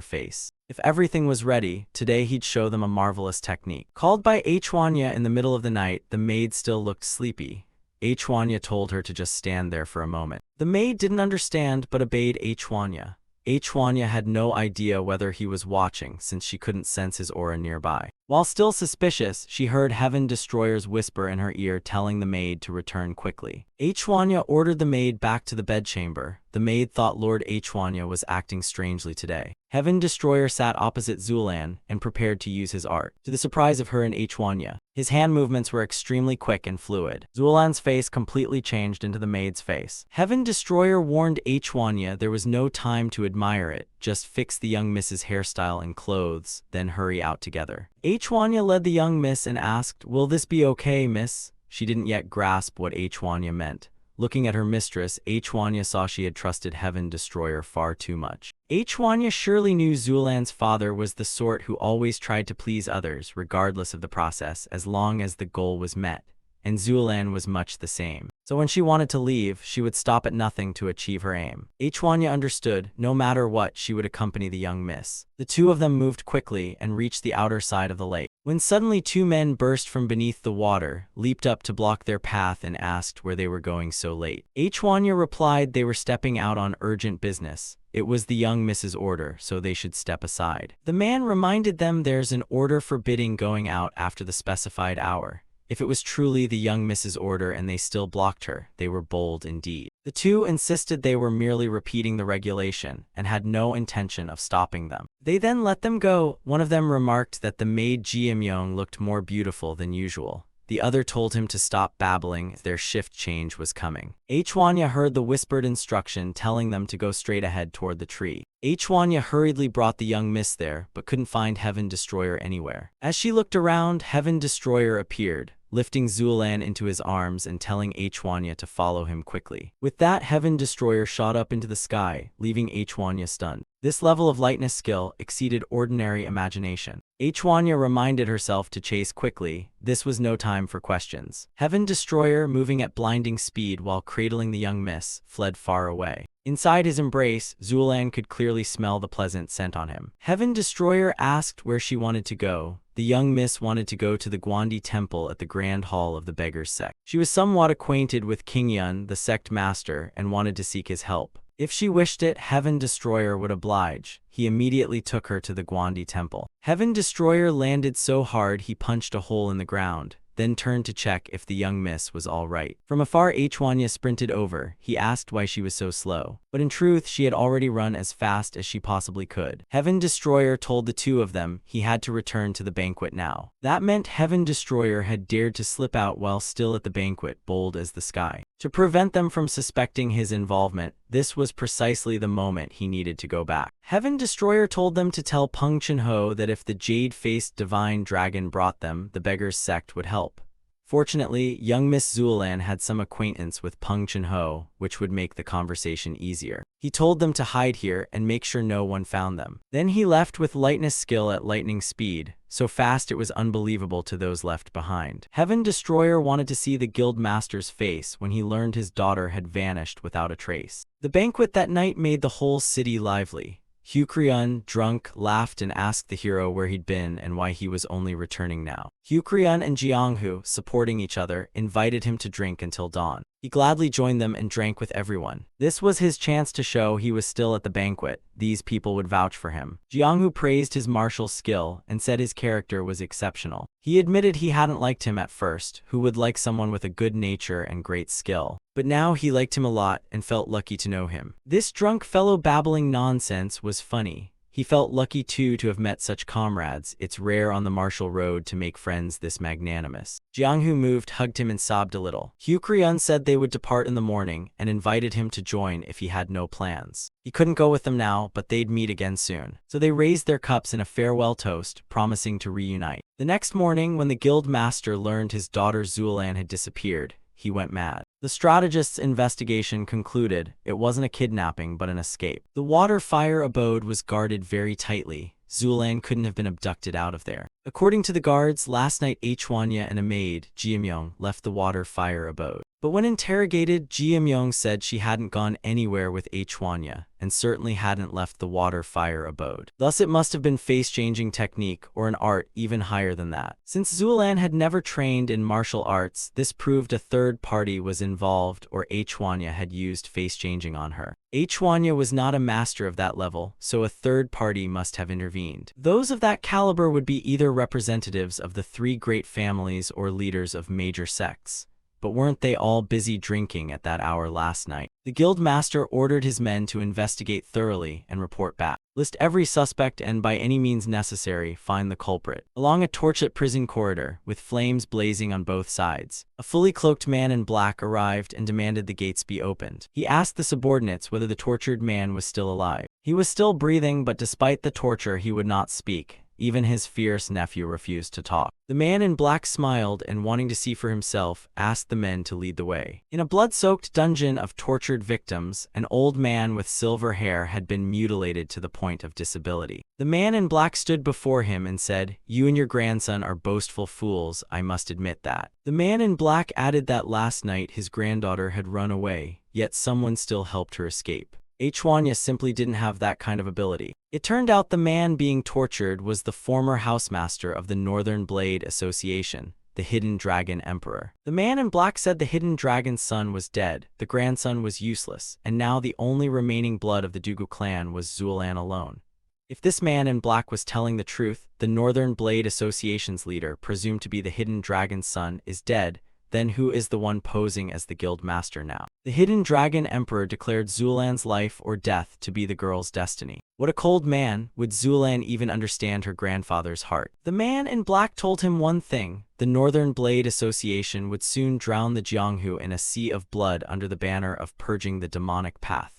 face. If everything was ready, today he'd show them a marvelous technique. Called by Hwanya in the middle of the night, the maid still looked sleepy. Hwanya told her to just stand there for a moment. The maid didn't understand but obeyed Hwanya. Hwanya had no idea whether he was watching since she couldn't sense his aura nearby. While still suspicious, she heard Heaven Destroyer's whisper in her ear telling the maid to return quickly. Hwanya ordered the maid back to the bedchamber. The maid thought Lord Hwanya was acting strangely today. Heaven Destroyer sat opposite Zulan and prepared to use his art. To the surprise of her and Hwanya, his hand movements were extremely quick and fluid. Zulan's face completely changed into the maid's face. Heaven Destroyer warned Hwanya there was no time to admire it, just fix the young miss's hairstyle and clothes, then hurry out together. Hwanya led the young miss and asked, "Will this be okay, miss?" She didn't yet grasp what Hwanya meant. Looking at her mistress, Hwanya saw she had trusted Heaven Destroyer far too much. Hwanya surely knew Zulan's father was the sort who always tried to please others, regardless of the process, as long as the goal was met. And Zulan was much the same. So when she wanted to leave, she would stop at nothing to achieve her aim. Hwanya understood, no matter what, she would accompany the young miss. The two of them moved quickly and reached the outer side of the lake. When suddenly two men burst from beneath the water, leaped up to block their path and asked where they were going so late. Hwanya replied they were stepping out on urgent business. It was the young miss's order, so they should step aside. The man reminded them there's an order forbidding going out after the specified hour. If it was truly the young miss's order and they still blocked her, they were bold indeed. The two insisted they were merely repeating the regulation and had no intention of stopping them. They then let them go. One of them remarked that the maid Jiamyong looked more beautiful than usual. The other told him to stop babbling, their shift change was coming. Hwanya heard the whispered instruction telling them to go straight ahead toward the tree. Hwanya hurriedly brought the young miss there, but couldn't find Heaven Destroyer anywhere. As she looked around, Heaven Destroyer appeared, lifting Zulan into his arms and telling Hwanya to follow him quickly. With that, Heaven Destroyer shot up into the sky, leaving Hwanya stunned. This level of lightness skill exceeded ordinary imagination. Hwanya reminded herself to chase quickly. This was no time for questions. Heaven Destroyer, moving at blinding speed while cradling the young miss, fled far away. Inside his embrace, Zulan could clearly smell the pleasant scent on him. Heaven Destroyer asked where she wanted to go. The young miss wanted to go to the Guandi temple at the Grand Hall of the Beggars sect. She was somewhat acquainted with King Yun, the sect master, and wanted to seek his help. If she wished it, Heaven Destroyer would oblige. He immediately took her to the Guandi temple. Heaven Destroyer landed so hard he punched a hole in the ground. then turned to check if the young miss was all right. From afar, Hwanya sprinted over. He asked why she was so slow. But in truth, she had already run as fast as she possibly could. Heaven Destroyer told the two of them he had to return to the banquet now. That meant Heaven Destroyer had dared to slip out while still at the banquet, bold as the sky. To prevent them from suspecting his involvement, this was precisely the moment he needed to go back. Heaven Destroyer told them to tell Peng Chun-ho that if the jade-faced divine dragon brought them, the beggar's sect would help. Fortunately, young Miss Zuelan had some acquaintance with Peng Chun-ho, which would make the conversation easier. He told them to hide here and make sure no one found them. Then he left with lightness skill at lightning speed, so fast it was unbelievable to those left behind. Heaven Destroyer wanted to see the guild master's face when he learned his daughter had vanished without a trace. The banquet that night made the whole city lively. Hyukryun, drunk, laughed and asked the hero where he'd been and why he was only returning now. Hyukryun and Jianghu, supporting each other, invited him to drink until dawn. He gladly joined them and drank with everyone. This was his chance to show he was still at the banquet. These people would vouch for him. Jianghu praised his martial skill and said his character was exceptional. He admitted he hadn't liked him at first, who would like someone with a good nature and great skill. But now he liked him a lot and felt lucky to know him. This drunk fellow babbling nonsense was funny. He felt lucky too to have met such comrades. It's rare on the martial road to make friends this magnanimous. Jianghu moved, hugged him and sobbed a little. Hyukryun said they would depart in the morning and invited him to join if he had no plans. He couldn't go with them now, but they'd meet again soon. So they raised their cups in a farewell toast, promising to reunite. The next morning, when the guild master learned his daughter Zuelan had disappeared, he went mad. The strategist's investigation concluded it wasn't a kidnapping but an escape. The water fire abode was guarded very tightly. Zuelan couldn't have been abducted out of there. According to the guards, last night Hwanya and a maid, Jiamyong, left the water fire abode. But when interrogated, Jiamyong said she hadn't gone anywhere with Hwanya, and certainly hadn't left the water fire abode. Thus it must have been face-changing technique, or an art even higher than that. Since Zuelan had never trained in martial arts, this proved a third party was involved, or Hwanya had used face-changing on her. Hwanya was not a master of that level, so a third party must have intervened. Those of that caliber would be either representatives of the three great families or leaders of major sects. But weren't they all busy drinking at that hour last night? The guild master ordered his men to investigate thoroughly and report back. List every suspect and by any means necessary, find the culprit. Along a torchlit prison corridor, with flames blazing on both sides, a fully cloaked man in black arrived and demanded the gates be opened. He asked the subordinates whether the tortured man was still alive. He was still breathing, but despite the torture he would not speak. Even his fierce nephew refused to talk. The man in black smiled and, wanting to see for himself, asked the men to lead the way. In a blood-soaked dungeon of tortured victims, an old man with silver hair had been mutilated to the point of disability. The man in black stood before him and said, "You and your grandson are boastful fools, I must admit that." The man in black added that last night his granddaughter had run away, yet someone still helped her escape. Hwanya simply didn't have that kind of ability. It turned out the man being tortured was the former housemaster of the Northern Blade Association, the Hidden Dragon Emperor. The man in black said the Hidden Dragon's son was dead, the grandson was useless, and now the only remaining blood of the Dugu clan was Zuelan alone. If this man in black was telling the truth, the Northern Blade Association's leader, presumed to be the Hidden Dragon's son, is dead. Then who is the one posing as the guild master now? The Hidden Dragon Emperor declared Zuelan's life or death to be the girl's destiny. What a cold man! Would Zuelan even understand her grandfather's heart? The man in black told him one thing. The Northern Blade Association would soon drown the Jianghu in a sea of blood under the banner of purging the demonic path.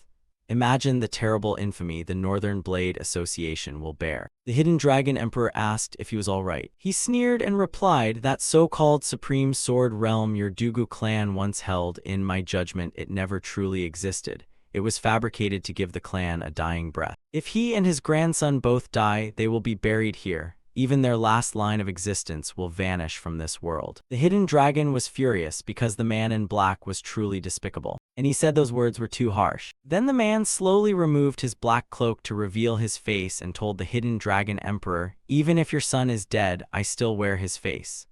Imagine the terrible infamy the Northern Blade Association will bear. The Hidden Dragon Emperor asked if he was all right. He sneered and replied, "That so-called Supreme Sword Realm your Dugu clan once held, in my judgment it never truly existed. It was fabricated to give the clan a dying breath. If he and his grandson both die, they will be buried here. Even their last line of existence will vanish from this world." The Hidden Dragon was furious because the man in black was truly despicable, and he said those words were too harsh. Then the man slowly removed his black cloak to reveal his face and told the Hidden Dragon Emperor, "Even if your son is dead, I still wear his face."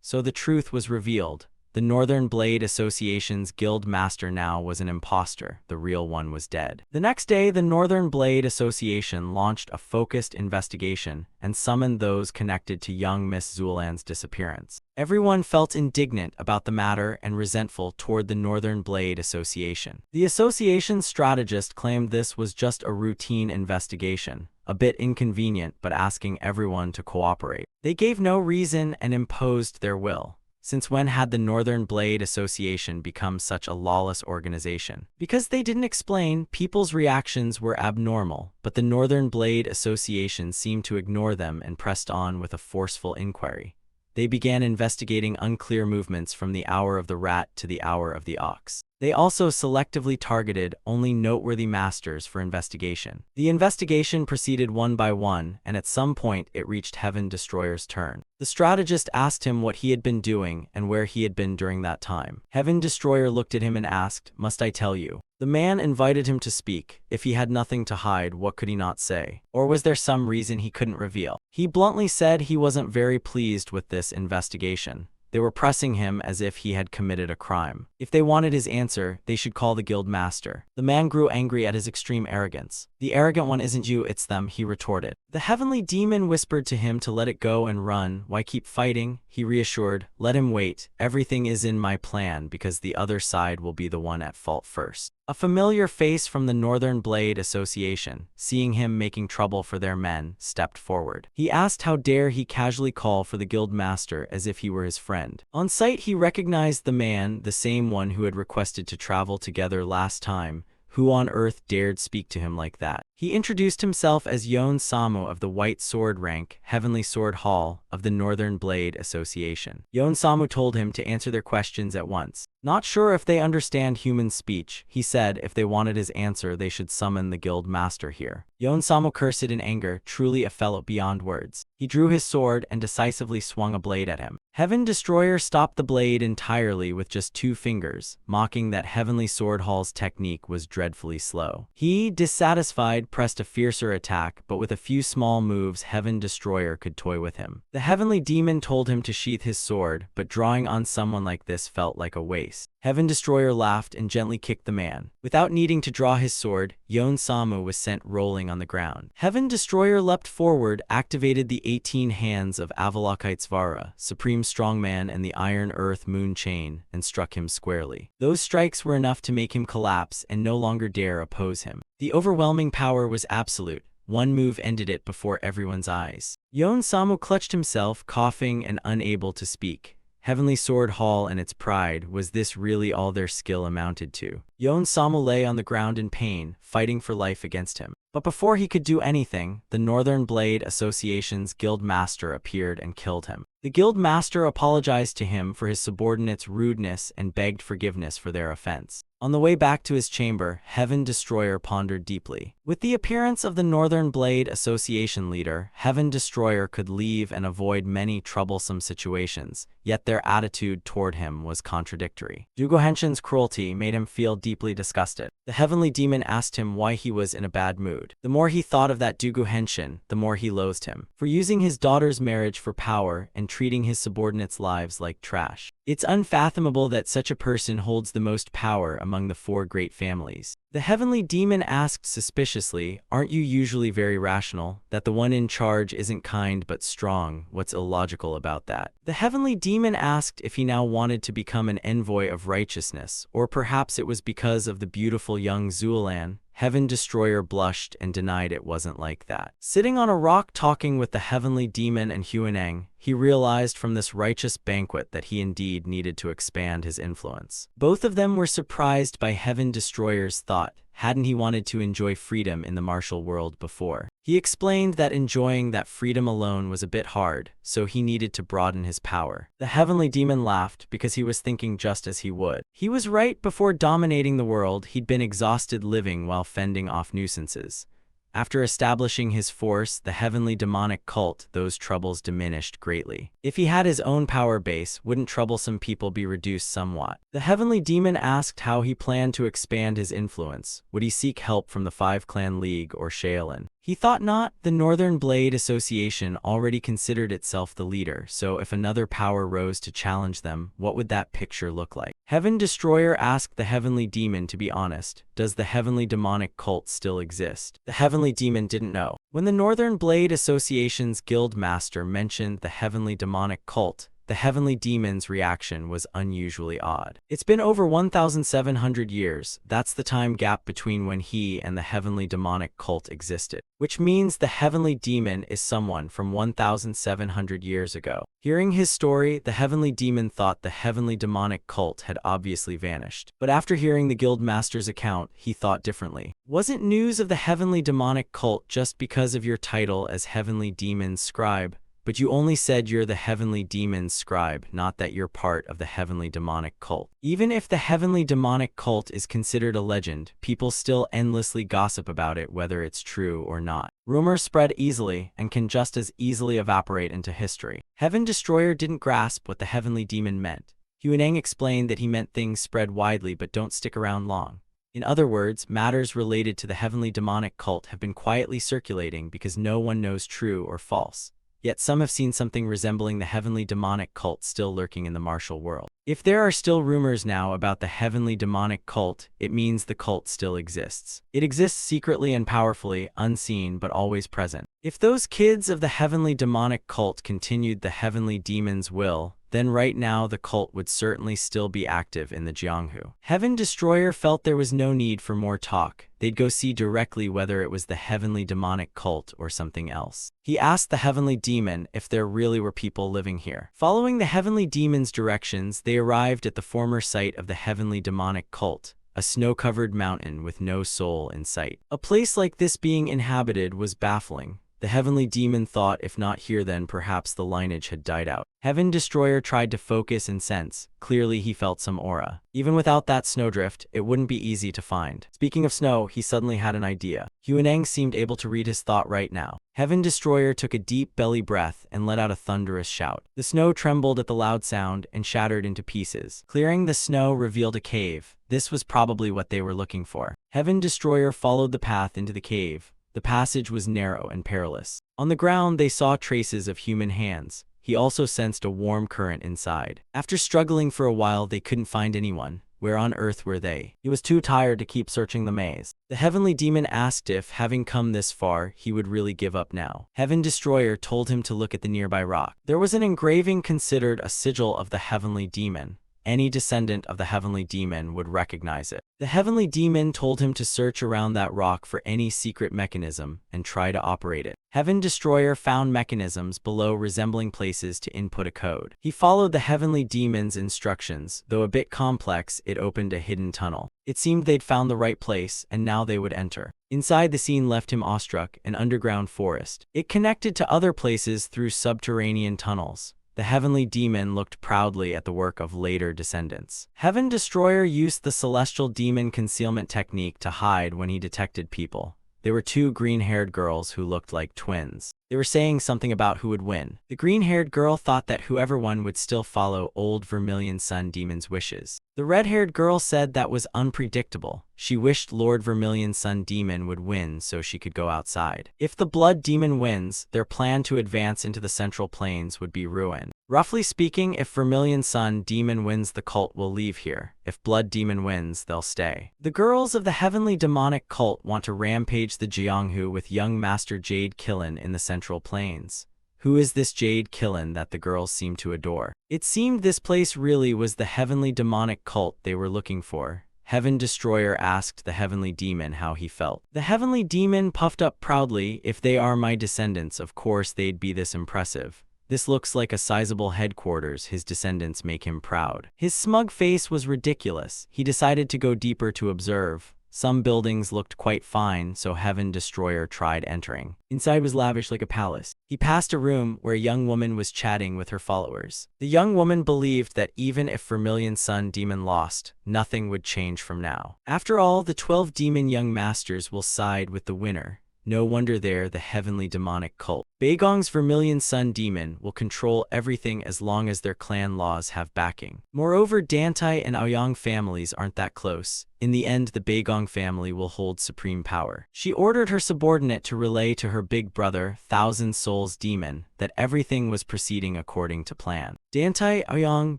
So the truth was revealed. The Northern Blade Association's guild master now was an imposter. The real one was dead. The next day, the Northern Blade Association launched a focused investigation and summoned those connected to young Miss Zulan's disappearance. Everyone felt indignant about the matter and resentful toward the Northern Blade Association. The association's strategist claimed this was just a routine investigation, a bit inconvenient but asking everyone to cooperate. They gave no reason and imposed their will. Since when had the Northern Blade Association become such a lawless organization? Because they didn't explain, people's reactions were abnormal, but the Northern Blade Association seemed to ignore them and pressed on with a forceful inquiry. They began investigating unclear movements from the hour of the rat to the hour of the ox. They also selectively targeted only noteworthy masters for investigation. The investigation proceeded one by one, and at some point it reached Heaven Destroyer's turn. The strategist asked him what he had been doing and where he had been during that time. Heaven Destroyer looked at him and asked, "Must I tell you?" The man invited him to speak. If he had nothing to hide, what could he not say? Or was there some reason he couldn't reveal? He bluntly said he wasn't very pleased with this investigation. They were pressing him as if he had committed a crime. If they wanted his answer, they should call the guild master. The man grew angry at his extreme arrogance. "The arrogant one isn't you, it's them," he retorted. The heavenly demon whispered to him to let it go and run. "Why keep fighting?" He reassured. "Let him wait. Everything is in my plan because the other side will be the one at fault first." A familiar face from the Northern Blade Association, seeing him making trouble for their men, stepped forward. He asked how dare he casually call for the guild master as if he were his friend. On sight he recognized the man, the same one who had requested to travel together last time. Who on earth dared speak to him like that? He introduced himself as Yon Samu of the White Sword Rank, Heavenly Sword Hall, of the Northern Blade Association. Yon Samu told him to answer their questions at once. Not sure if they understand human speech, he said if they wanted his answer they should summon the guild master here. Yon Samu cursed in anger, truly a fellow beyond words. He drew his sword and decisively swung a blade at him. Heaven Destroyer stopped the blade entirely with just 2 fingers, mocking that Heavenly Sword Hall's technique was dreadfully slow. He, dissatisfied, pressed a fiercer attack, but with a few small moves Heaven Destroyer could toy with him. The heavenly demon told him to sheath his sword, but drawing on someone like this felt like a waste. Heaven Destroyer laughed and gently kicked the man. Without needing to draw his sword, Yon Samu was sent rolling on the ground. Heaven Destroyer leapt forward, activated the 18 hands of Avalokitesvara, Supreme Strongman and the Iron Earth Moon Chain, and struck him squarely. Those strikes were enough to make him collapse and no longer dare oppose him. The overwhelming power was absolute. One move ended it before everyone's eyes. Yon Samu clutched himself, coughing and unable to speak. Heavenly Sword Hall and its pride, was this really all their skill amounted to? Yon Samu lay on the ground in pain, fighting for life against him. But before he could do anything, the Northern Blade Association's guild master appeared and killed him. The guild master apologized to him for his subordinates' rudeness and begged forgiveness for their offense. On the way back to his chamber, Heaven Destroyer pondered deeply. With the appearance of the Northern Blade Association leader, Heaven Destroyer could leave and avoid many troublesome situations, yet their attitude toward him was contradictory. Dugohenshin's cruelty made him feel deeply disgusted. The heavenly demon asked him why he was in a bad mood. The more he thought of that Dugohenshin, the more he loathed him, for using his daughter's marriage for power and treating his subordinates' lives like trash. It's unfathomable that such a person holds the most power among the 4 great families. The heavenly demon asked suspiciously, "Aren't you usually very rational? That the one in charge isn't kind but strong, what's illogical about that?" The heavenly demon asked if he now wanted to become an envoy of righteousness, or perhaps it was because of the beautiful young Zulan. Heaven Destroyer blushed and denied it wasn't like that. Sitting on a rock talking with the heavenly demon and Huaneng, he realized from this righteous banquet that he indeed needed to expand his influence. Both of them were surprised by Heaven Destroyer's thought. Hadn't he wanted to enjoy freedom in the martial world before? He explained that enjoying that freedom alone was a bit hard, so he needed to broaden his power. The heavenly demon laughed because he was thinking just as he would. He was right. Before dominating the world, he'd been exhausted living while fending off nuisances. After establishing his force, the heavenly demonic cult, those troubles diminished greatly. If he had his own power base, wouldn't troublesome people be reduced somewhat? The heavenly demon asked how he planned to expand his influence. Would he seek help from the Five-Clan League or Shaolin? He thought not. The Northern Blade Association already considered itself the leader, so if another power rose to challenge them, what would that picture look like? Heaven Destroyer asked the heavenly demon to be honest. Does the heavenly demonic cult still exist? The heavenly demon didn't know. When the Northern Blade Association's guild master mentioned the heavenly demonic cult, the heavenly demon's reaction was unusually odd. It's been over 1,700 years. That's the time gap between when he and the heavenly demonic cult existed, which means the heavenly demon is someone from 1,700 years ago. Hearing his story, the heavenly demon thought the heavenly demonic cult had obviously vanished. But after hearing the guild master's account, he thought differently. Wasn't news of the heavenly demonic cult just because of your title as heavenly demon's scribe? But you only said you're the heavenly demon's scribe, not that you're part of the heavenly demonic cult. Even if the heavenly demonic cult is considered a legend, people still endlessly gossip about it whether it's true or not. Rumors spread easily and can just as easily evaporate into history. Heaven Destroyer didn't grasp what the heavenly demon meant. Huaneng explained that he meant things spread widely but don't stick around long. In other words, matters related to the heavenly demonic cult have been quietly circulating because no one knows true or false. Yet some have seen something resembling the heavenly demonic cult still lurking in the martial world. If there are still rumors now about the heavenly demonic cult, it means the cult still exists. It exists secretly and powerfully, unseen but always present. If those kids of the heavenly demonic cult continued the heavenly demon's will, then right now the cult would certainly still be active in the Jianghu. Heaven Destroyer felt there was no need for more talk. They'd go see directly whether it was the heavenly demonic cult or something else. He asked the heavenly demon if there really were people living here. Following the heavenly demon's directions, they arrived at the former site of the heavenly demonic cult, a snow-covered mountain with no soul in sight. A place like this being inhabited was baffling. The heavenly demon thought if not here then perhaps the lineage had died out. Heaven Destroyer tried to focus and sense. Clearly he felt some aura. Even without that snowdrift, it wouldn't be easy to find. Speaking of snow, he suddenly had an idea. Huaneng seemed able to read his thought right now. Heaven Destroyer took a deep belly breath and let out a thunderous shout. The snow trembled at the loud sound and shattered into pieces. Clearing the snow revealed a cave. This was probably what they were looking for. Heaven Destroyer followed the path into the cave. The passage was narrow and perilous. On the ground, they saw traces of human hands. He also sensed a warm current inside. After struggling for a while, they couldn't find anyone. Where on earth were they? He was too tired to keep searching the maze. The heavenly demon asked if, having come this far, he would really give up now. Heaven Destroyer told him to look at the nearby rock. There was an engraving considered a sigil of the heavenly demon. Any descendant of the heavenly demon would recognize it. The heavenly demon told him to search around that rock for any secret mechanism and try to operate it. Heaven Destroyer found mechanisms below resembling places to input a code. He followed the heavenly demon's instructions. Though a bit complex, it opened a hidden tunnel. It seemed they'd found the right place, and now they would enter. Inside, the scene left him awestruck, an underground forest. It connected to other places through subterranean tunnels. The heavenly demon looked proudly at the work of later descendants. Heaven Destroyer used the celestial demon concealment technique to hide when he detected people. They were two green-haired girls who looked like twins. They were saying something about who would win. The green-haired girl thought that whoever won would still follow old Vermilion Sun Demon's wishes. The red-haired girl said that was unpredictable. She wished Lord Vermilion Sun Demon would win so she could go outside. If the Blood Demon wins, their plan to advance into the Central Plains would be ruined. Roughly speaking, if Vermilion Sun Demon wins, the cult will leave here. If Blood Demon wins, they'll stay. The girls of the heavenly demonic cult want to rampage the Jianghu with young Master Jade Killen in the Central Plains. Who is this Jade Killen that the girls seem to adore? It seemed this place really was the heavenly demonic cult they were looking for. Heaven Destroyer asked the heavenly demon how he felt. The heavenly demon puffed up proudly. If they are my descendants, of course they'd be this impressive. This looks like a sizable headquarters. His descendants make him proud. His smug face was ridiculous. He decided to go deeper to observe. Some buildings looked quite fine, so Heaven Destroyer tried entering. Inside was lavish like a palace. He passed a room where a young woman was chatting with her followers. The young woman believed that even if Vermilion Sun Demon lost, nothing would change from now. After all, the 12 demon young masters will side with the winner. No wonder they're the heavenly demonic cult. Baegong's Vermilion Sun demon will control everything as long as their clan laws have backing. Moreover, Dantai and Aoyang families aren't that close. In the end, the Baegong family will hold supreme power. She ordered her subordinate to relay to her big brother, Thousand Souls Demon, that everything was proceeding according to plan. Dantai, Aoyang,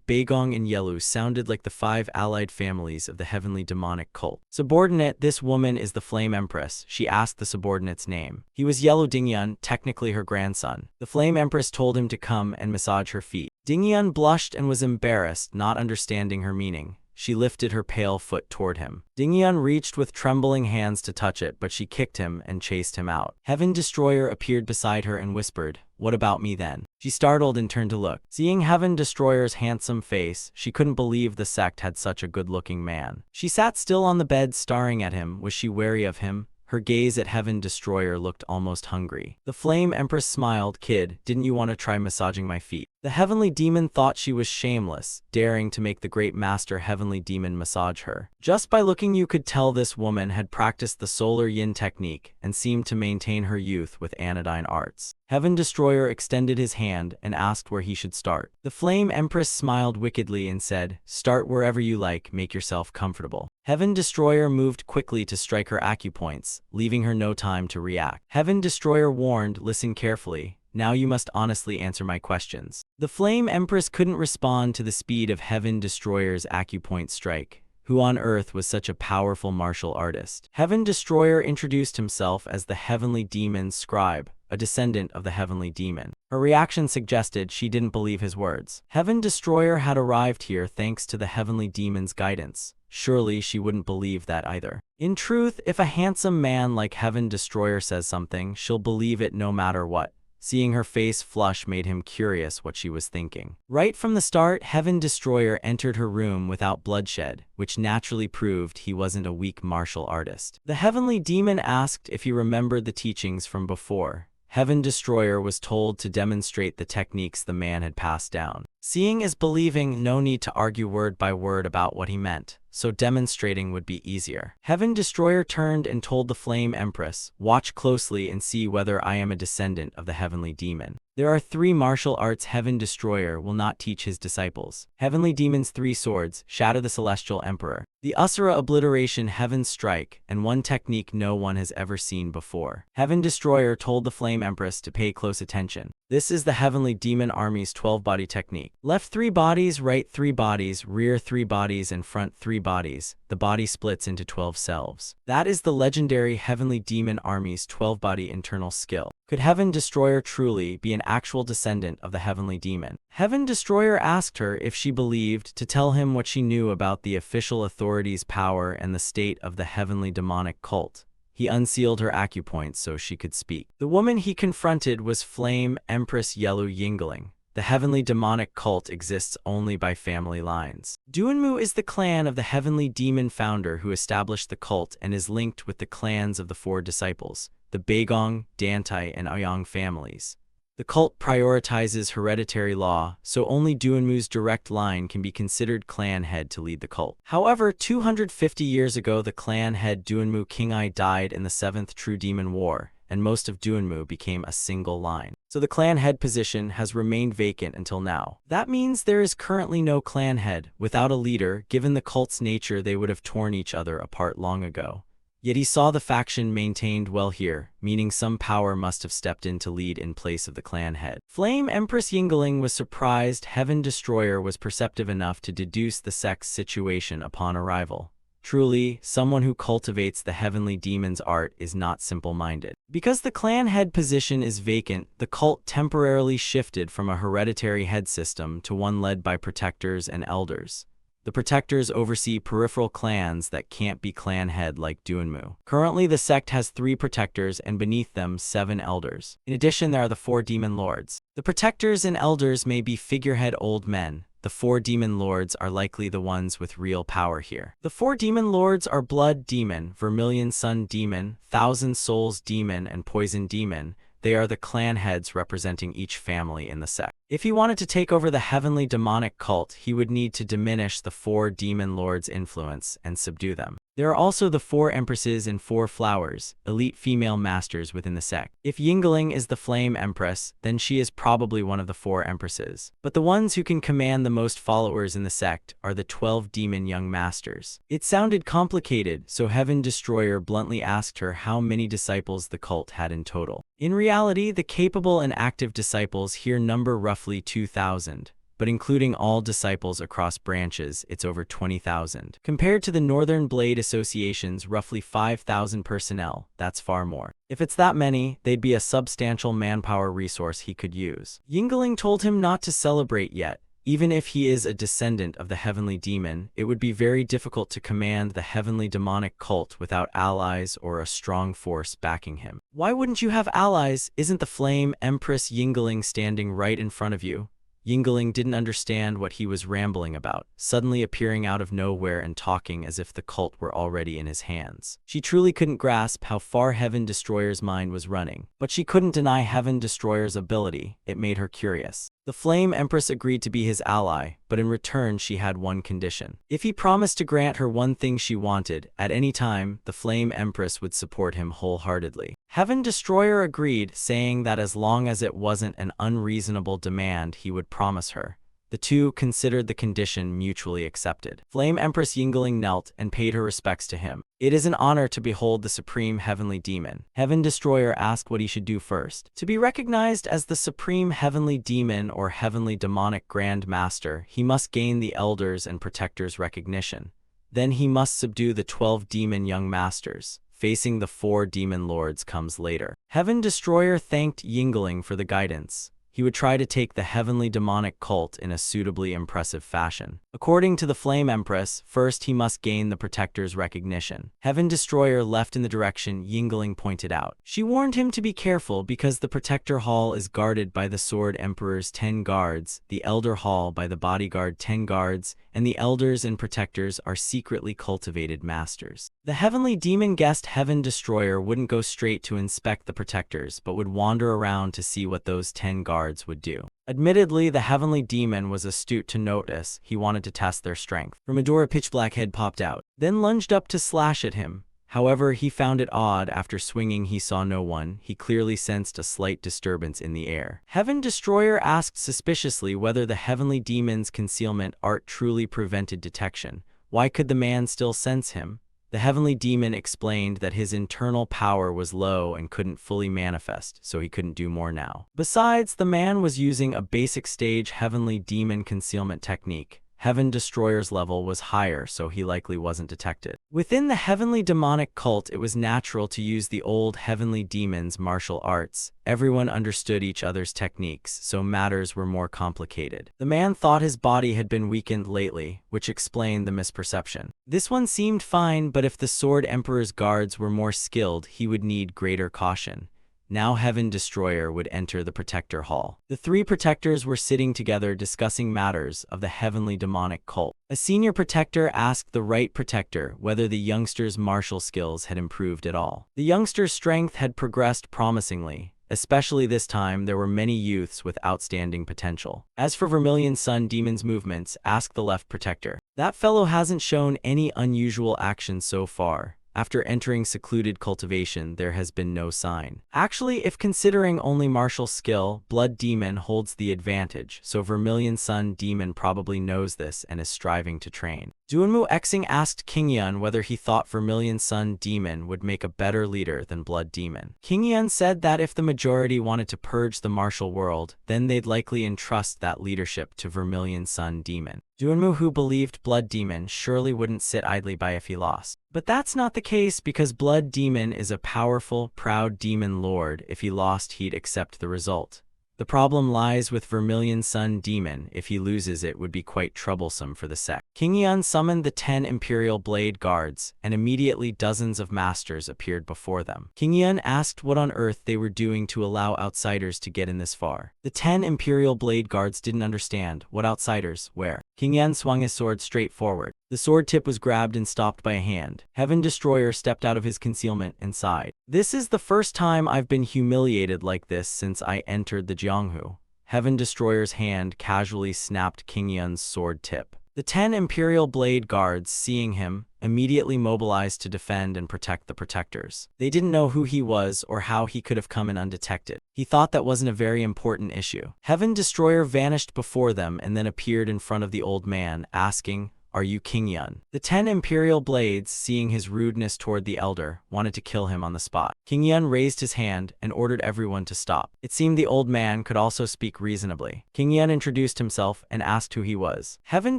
Baegong, and Yelu sounded like the 5 allied families of the heavenly demonic cult. Subordinate, this woman is the Flame Empress. She asked the subordinate's name. He was Yelu Dingyun, technically her grandson. The Flame Empress told him to come and massage her feet. Dingyun blushed and was embarrassed, not understanding her meaning. She lifted her pale foot toward him. Dingyun reached with trembling hands to touch it, but she kicked him and chased him out. Heaven Destroyer appeared beside her and whispered, "What about me then?" She startled and turned to look. Seeing Heaven Destroyer's handsome face, she couldn't believe the sect had such a good-looking man. She sat still on the bed staring at him. Was she wary of him? Her gaze at Heaven Destroyer looked almost hungry. The Flame Empress smiled. "Kid, didn't you want to try massaging my feet?" The Heavenly Demon thought she was shameless, daring to make the Great Master Heavenly Demon massage her. Just by looking you could tell this woman had practiced the Solar Yin technique and seemed to maintain her youth with anodyne arts. Heaven Destroyer extended his hand and asked where he should start. The Flame Empress smiled wickedly and said, "Start wherever you like, make yourself comfortable." Heaven Destroyer moved quickly to strike her acupoints, leaving her no time to react. Heaven Destroyer warned, "Listen carefully. Now you must honestly answer my questions." The Flame Empress couldn't respond to the speed of Heaven Destroyer's acupoint strike. Who on earth was such a powerful martial artist? Heaven Destroyer introduced himself as the Heavenly Demon's scribe, a descendant of the Heavenly Demon. Her reaction suggested she didn't believe his words. Heaven Destroyer had arrived here thanks to the Heavenly Demon's guidance. Surely she wouldn't believe that either. In truth, if a handsome man like Heaven Destroyer says something, she'll believe it no matter what. Seeing her face flush made him curious what she was thinking. Right from the start, Heaven Destroyer entered her room without bloodshed, which naturally proved he wasn't a weak martial artist. The Heavenly Demon asked if he remembered the teachings from before. Heaven Destroyer was told to demonstrate the techniques the man had passed down. Seeing is believing, no need to argue word by word about what he meant, so demonstrating would be easier. Heaven Destroyer turned and told the Flame Empress, "Watch closely and see whether I am a descendant of the Heavenly Demon. There are 3 martial arts Heaven Destroyer will not teach his disciples. Heavenly Demon's 3 swords, shatter the Celestial Emperor, the Usura Obliteration Heaven Strike, and 1 technique no one has ever seen before." Heaven Destroyer told the Flame Empress to pay close attention. This is the Heavenly Demon Army's 12-body technique. Left 3 bodies, right 3 bodies, rear 3 bodies, and front 3 bodies. The body splits into 12 selves. That is the legendary Heavenly Demon Army's 12-body internal skill. Could Heaven Destroyer truly be an actual descendant of the Heavenly Demon? Heaven Destroyer asked her if she believed to tell him what she knew about the official authorities' power and the state of the Heavenly Demonic cult. He unsealed her acupoints so she could speak. The woman he confronted was Flame Empress Yelu Yingling. The Heavenly Demonic cult exists only by family lines. Duanmu is the clan of the Heavenly Demon founder who established the cult and is linked with the clans of the 4 disciples, the Baegong, Dantai, and Aoyang families. The cult prioritizes hereditary law, so only Duanmu's direct line can be considered clan head to lead the cult. However, 250 years ago the clan head Duanmu Kingai died in the 7th True Demon War, and most of Duanmu became a single line. So the clan head position has remained vacant until now. That means there is currently no clan head. Without a leader, given the cult's nature, they would have torn each other apart long ago. Yet he saw the faction maintained well here, meaning some power must have stepped in to lead in place of the clan head. Flame Empress Yingling was surprised Heaven Destroyer was perceptive enough to deduce the sect's situation upon arrival. Truly, someone who cultivates the Heavenly Demon's art is not simple-minded. Because the clan head position is vacant, the cult temporarily shifted from a hereditary head system to one led by protectors and elders. The protectors oversee peripheral clans that can't be clan head like Duanmu. Currently, the sect has 3 protectors and beneath them 7 elders. In addition, there are the 4 demon lords. The protectors and elders may be figurehead old men. The 4 demon lords are likely the ones with real power here. The 4 demon lords are Blood Demon, Vermilion Sun Demon, Thousand Souls Demon, and Poison Demon. They are the clan heads representing each family in the sect. If he wanted to take over the heavenly demonic cult, he would need to diminish the 4 demon lords' influence and subdue them. There are also the 4 empresses and 4 flowers, elite female masters within the sect. If Yingling is the flame empress, then she is probably one of the 4 empresses. But the ones who can command the most followers in the sect are the 12 demon young masters. It sounded complicated, so Heaven Destroyer bluntly asked her how many disciples the cult had in total. In reality, the capable and active disciples here number roughly 2,000. But including all disciples across branches, it's over 20,000. Compared to the Northern Blade Association's roughly 5,000 personnel, that's far more. If it's that many, they'd be a substantial manpower resource he could use. Yingling told him not to celebrate yet. Even if he is a descendant of the heavenly demon, it would be very difficult to command the heavenly demonic cult without allies or a strong force backing him. Why wouldn't you have allies? Isn't the flame Empress Yingling standing right in front of you? Yingling didn't understand what he was rambling about, suddenly appearing out of nowhere and talking as if the cult were already in his hands. She truly couldn't grasp how far Heaven Destroyer's mind was running, but she couldn't deny Heaven Destroyer's ability. It made her curious. The Flame Empress agreed to be his ally, but in return she had one condition. If he promised to grant her one thing she wanted, at any time, the Flame Empress would support him wholeheartedly. Heaven Destroyer agreed, saying that as long as it wasn't an unreasonable demand, he would promise her. The two considered the condition mutually accepted. Flame Empress Yingling knelt and paid her respects to him. It is an honor to behold the supreme heavenly demon. Heaven Destroyer asked what he should do first. To be recognized as the supreme heavenly demon or heavenly demonic grand master, he must gain the elders and protectors' recognition. Then he must subdue the 12 demon young masters. Facing the 4 demon lords comes later. Heaven Destroyer thanked Yingling for the guidance. He would try to take the heavenly demonic cult in a suitably impressive fashion. According to the Flame Empress, first he must gain the Protector's recognition. Heaven Destroyer left in the direction Yingling pointed out. She warned him to be careful because the Protector Hall is guarded by the Sword Emperor's 10 guards, the Elder Hall by the Bodyguard 10 guards, and the Elders and Protectors are secretly cultivated masters. The heavenly demon guessed Heaven Destroyer wouldn't go straight to inspect the Protectors, but would wander around to see what those 10 guards would do. Admittedly, the heavenly demon was astute to notice he wanted to test their strength. From Medora Pitchblack head popped out, then lunged up to slash at him. However, he found it odd. After swinging, he saw no one. He clearly sensed a slight disturbance in the air. Heaven Destroyer asked suspiciously whether the heavenly demon's concealment art truly prevented detection. Why could the man still sense him? The heavenly demon explained that his internal power was low and couldn't fully manifest, so he couldn't do more now. Besides, the man was using a basic stage heavenly demon concealment technique. Heaven Destroyer's level was higher, so he likely wasn't detected. Within the heavenly demonic cult, it was natural to use the old heavenly demon's martial arts. Everyone understood each other's techniques, so matters were more complicated. The man thought his body had been weakened lately, which explained the misperception. This one seemed fine, but if the Sword Emperor's guards were more skilled, he would need greater caution. Now Heaven Destroyer would enter the Protector Hall. The 3 protectors were sitting together discussing matters of the heavenly demonic cult. A senior protector asked the right protector whether the youngster's martial skills had improved at all. The youngster's strength had progressed promisingly. Especially this time, there were many youths with outstanding potential. As for Vermilion Sun Demon's movements, asked the left protector. That fellow hasn't shown any unusual action so far. After entering secluded cultivation, there has been no sign. Actually, if considering only martial skill, Blood Demon holds the advantage, so Vermilion Sun Demon probably knows this and is striving to train. Duanmu Xing asked King Yun whether he thought Vermilion Sun Demon would make a better leader than Blood Demon. King Yun said that if the majority wanted to purge the martial world, then they'd likely entrust that leadership to Vermilion Sun Demon. Duanmu, who believed Blood Demon surely wouldn't sit idly by if he lost. But that's not the case because Blood Demon is a powerful, proud demon lord. If he lost, he'd accept the result. The problem lies with Vermilion Sun Demon. If he loses, it would be quite troublesome for the sect. King Yun summoned the 10 Imperial Blade Guards, and immediately dozens of masters appeared before them. King Yun asked what on earth they were doing to allow outsiders to get in this far. The 10 Imperial Blade Guards didn't understand. What outsiders? Where? King Yun swung his sword straight forward. The sword tip was grabbed and stopped by a hand. Heaven Destroyer stepped out of his concealment and sighed. This is the first time I've been humiliated like this since I entered the Jianghu. Heaven Destroyer's hand casually snapped King Yun's sword tip. The 10 Imperial Blade Guards, seeing him, immediately mobilized to defend and protect the protectors. They didn't know who he was or how he could have come in undetected. He thought that wasn't a very important issue. Heaven Destroyer vanished before them and then appeared in front of the old man, asking, "Are you King Yun?" The 10 Imperial Blades, seeing his rudeness toward the elder, wanted to kill him on the spot. King Yun raised his hand and ordered everyone to stop. It seemed the old man could also speak reasonably. King Yun introduced himself and asked who he was. Heaven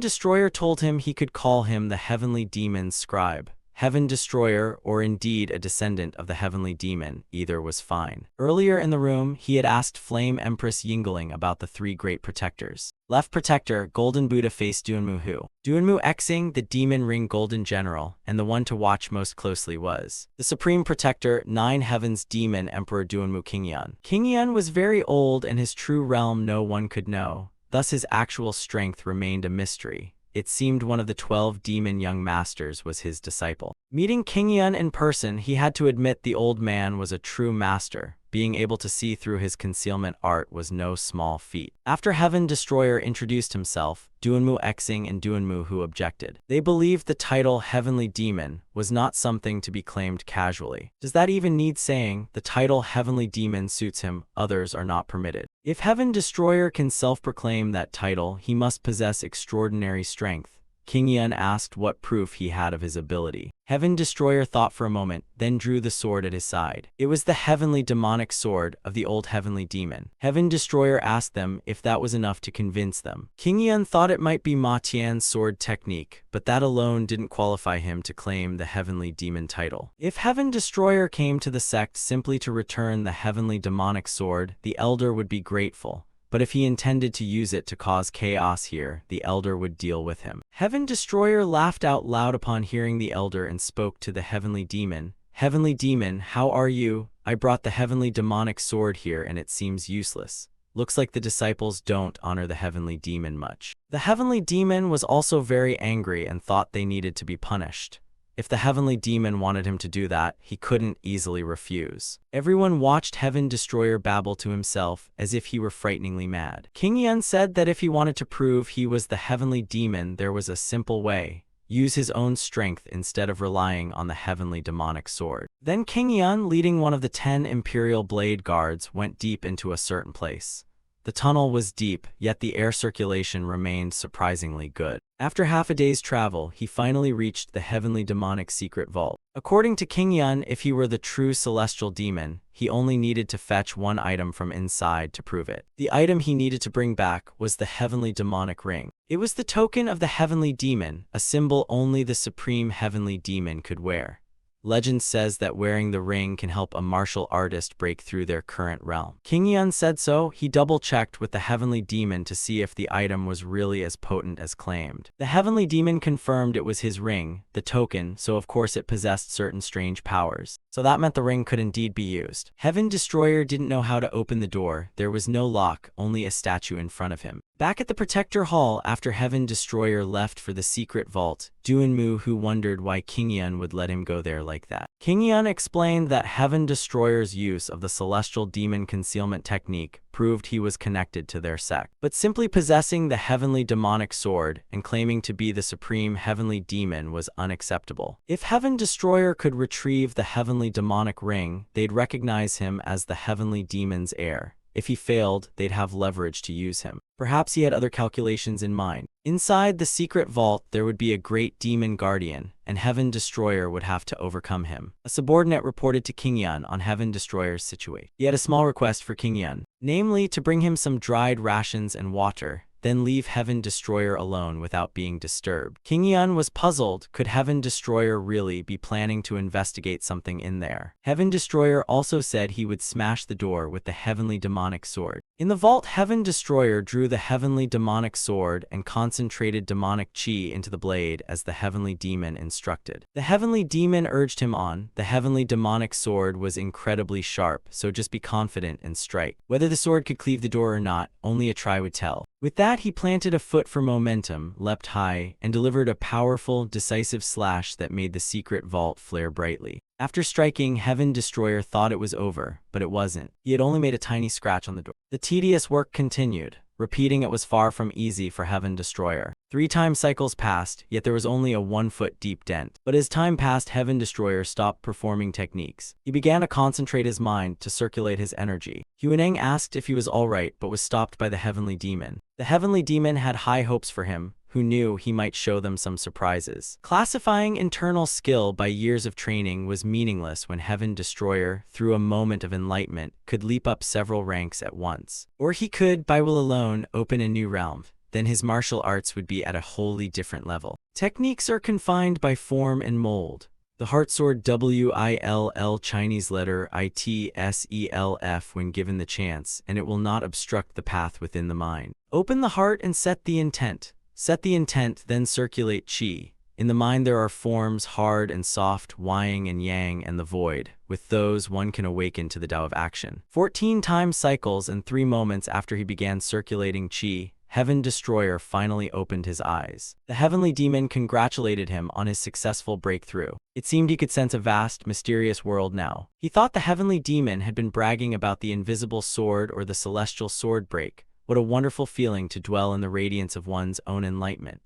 Destroyer told him he could call him the Heavenly Demon's scribe. Heaven Destroyer, or indeed a descendant of the Heavenly Demon, either was fine. Earlier in the room, he had asked Flame Empress Yingling about the 3 great protectors. Left protector, Golden Buddha faced Duanmu Hu. Duanmu Xing, the Demon Ring Golden General, and the one to watch most closely was the Supreme Protector, 9 Heavens Demon Emperor Duanmu King Yun. King Yun was very old and his true realm no one could know, thus his actual strength remained a mystery. It seemed one of the 12 demon young masters was his disciple. Meeting King Yun in person, he had to admit the old man was a true master. Being able to see through his concealment art was no small feat. After Heaven Destroyer introduced himself, Duanmu Xing and Duanmu Hu objected. They believed the title Heavenly Demon was not something to be claimed casually. Does that even need saying? The title Heavenly Demon suits him, others are not permitted. If Heaven Destroyer can self-proclaim that title, he must possess extraordinary strength. King Yun asked what proof he had of his ability. Heaven Destroyer thought for a moment, then drew the sword at his side. It was the heavenly demonic sword of the old heavenly demon. Heaven Destroyer asked them if that was enough to convince them. King Yun thought it might be Ma Tian's sword technique, but that alone didn't qualify him to claim the heavenly demon title. If Heaven Destroyer came to the sect simply to return the heavenly demonic sword, the elder would be grateful. But if he intended to use it to cause chaos here, the elder would deal with him. Heaven Destroyer laughed out loud upon hearing the elder and spoke to the heavenly demon. "Heavenly demon, how are you? I brought the heavenly demonic sword here and it seems useless. Looks like the disciples don't honor the heavenly demon much." The heavenly demon was also very angry and thought they needed to be punished. If the heavenly demon wanted him to do that, he couldn't easily refuse. Everyone watched Heaven Destroyer babble to himself as if he were frighteningly mad. King Yun said that if he wanted to prove he was the heavenly demon, there was a simple way. Use his own strength instead of relying on the heavenly demonic sword. Then King Yun, leading one of the 10 Imperial Blade Guards, went deep into a certain place. The tunnel was deep, yet the air circulation remained surprisingly good. After half a day's travel, he finally reached the heavenly demonic secret vault. According to King Yun, if he were the true celestial demon, he only needed to fetch one item from inside to prove it. The item he needed to bring back was the heavenly demonic ring. It was the token of the heavenly demon, a symbol only the supreme heavenly demon could wear. Legend says that wearing the ring can help a martial artist break through their current realm. King Yun said so. He double-checked with the heavenly demon to see if the item was really as potent as claimed. The heavenly demon confirmed it was his ring, the token, so of course it possessed certain strange powers. So that meant the ring could indeed be used. Heaven Destroyer didn't know how to open the door. There was no lock, only a statue in front of him. Back at the Protector Hall, after Heaven Destroyer left for the secret vault, Duanmu Hu wondered why King Yun would let him go there like that. King Yun explained that Heaven Destroyer's use of the celestial demon concealment technique proved he was connected to their sect. But simply possessing the heavenly demonic sword and claiming to be the supreme heavenly demon was unacceptable. If Heaven Destroyer could retrieve the heavenly demonic ring, they'd recognize him as the heavenly demon's heir. If he failed, they'd have leverage to use him. Perhaps he had other calculations in mind. Inside the secret vault, there would be a great demon guardian, and Heaven Destroyer would have to overcome him. A subordinate reported to King Yun on Heaven Destroyer's situation. He had a small request for King Yun, namely to bring him some dried rations and water, then leave Heaven Destroyer alone without being disturbed. King Yun was puzzled. Could Heaven Destroyer really be planning to investigate something in there? Heaven Destroyer also said he would smash the door with the heavenly demonic sword. In the vault, Heaven Destroyer drew the heavenly demonic sword and concentrated demonic chi into the blade as the heavenly demon instructed. The heavenly demon urged him on. The heavenly demonic sword was incredibly sharp, so just be confident and strike. Whether the sword could cleave the door or not, only a try would tell. With that, he planted a foot for momentum, leapt high, and delivered a powerful, decisive slash that made the secret vault flare brightly. After striking, Heaven Destroyer thought it was over, but it wasn't. He had only made a tiny scratch on the door. The tedious work continued. Repeating it was far from easy for Heaven Destroyer. 3 time cycles passed, yet there was only a 1-foot deep dent. But as time passed, Heaven Destroyer stopped performing techniques. He began to concentrate his mind to circulate his energy. Huaneng asked if he was alright, but was stopped by the Heavenly Demon. The Heavenly Demon had high hopes for him, who knew he might show them some surprises. Classifying internal skill by years of training was meaningless when Heaven Destroyer, through a moment of enlightenment, could leap up several ranks at once. Or he could, by will alone, open a new realm. Then his martial arts would be at a wholly different level. Techniques are confined by form and mold. The heart sword WILL Chinese letter ITSELF when given the chance, and it will not obstruct the path within the mind. Open the heart and set the intent. Set the intent, then circulate qi. In the mind there are forms, hard and soft, Yang and yang, and the void. With those, one can awaken to the Tao of action. 14 time cycles and 3 moments after he began circulating qi, Heaven Destroyer finally opened his eyes. The Heavenly Demon congratulated him on his successful breakthrough. It seemed he could sense a vast, mysterious world now. He thought the Heavenly Demon had been bragging about the invisible sword or the celestial sword break. What a wonderful feeling to dwell in the radiance of one's own enlightenment.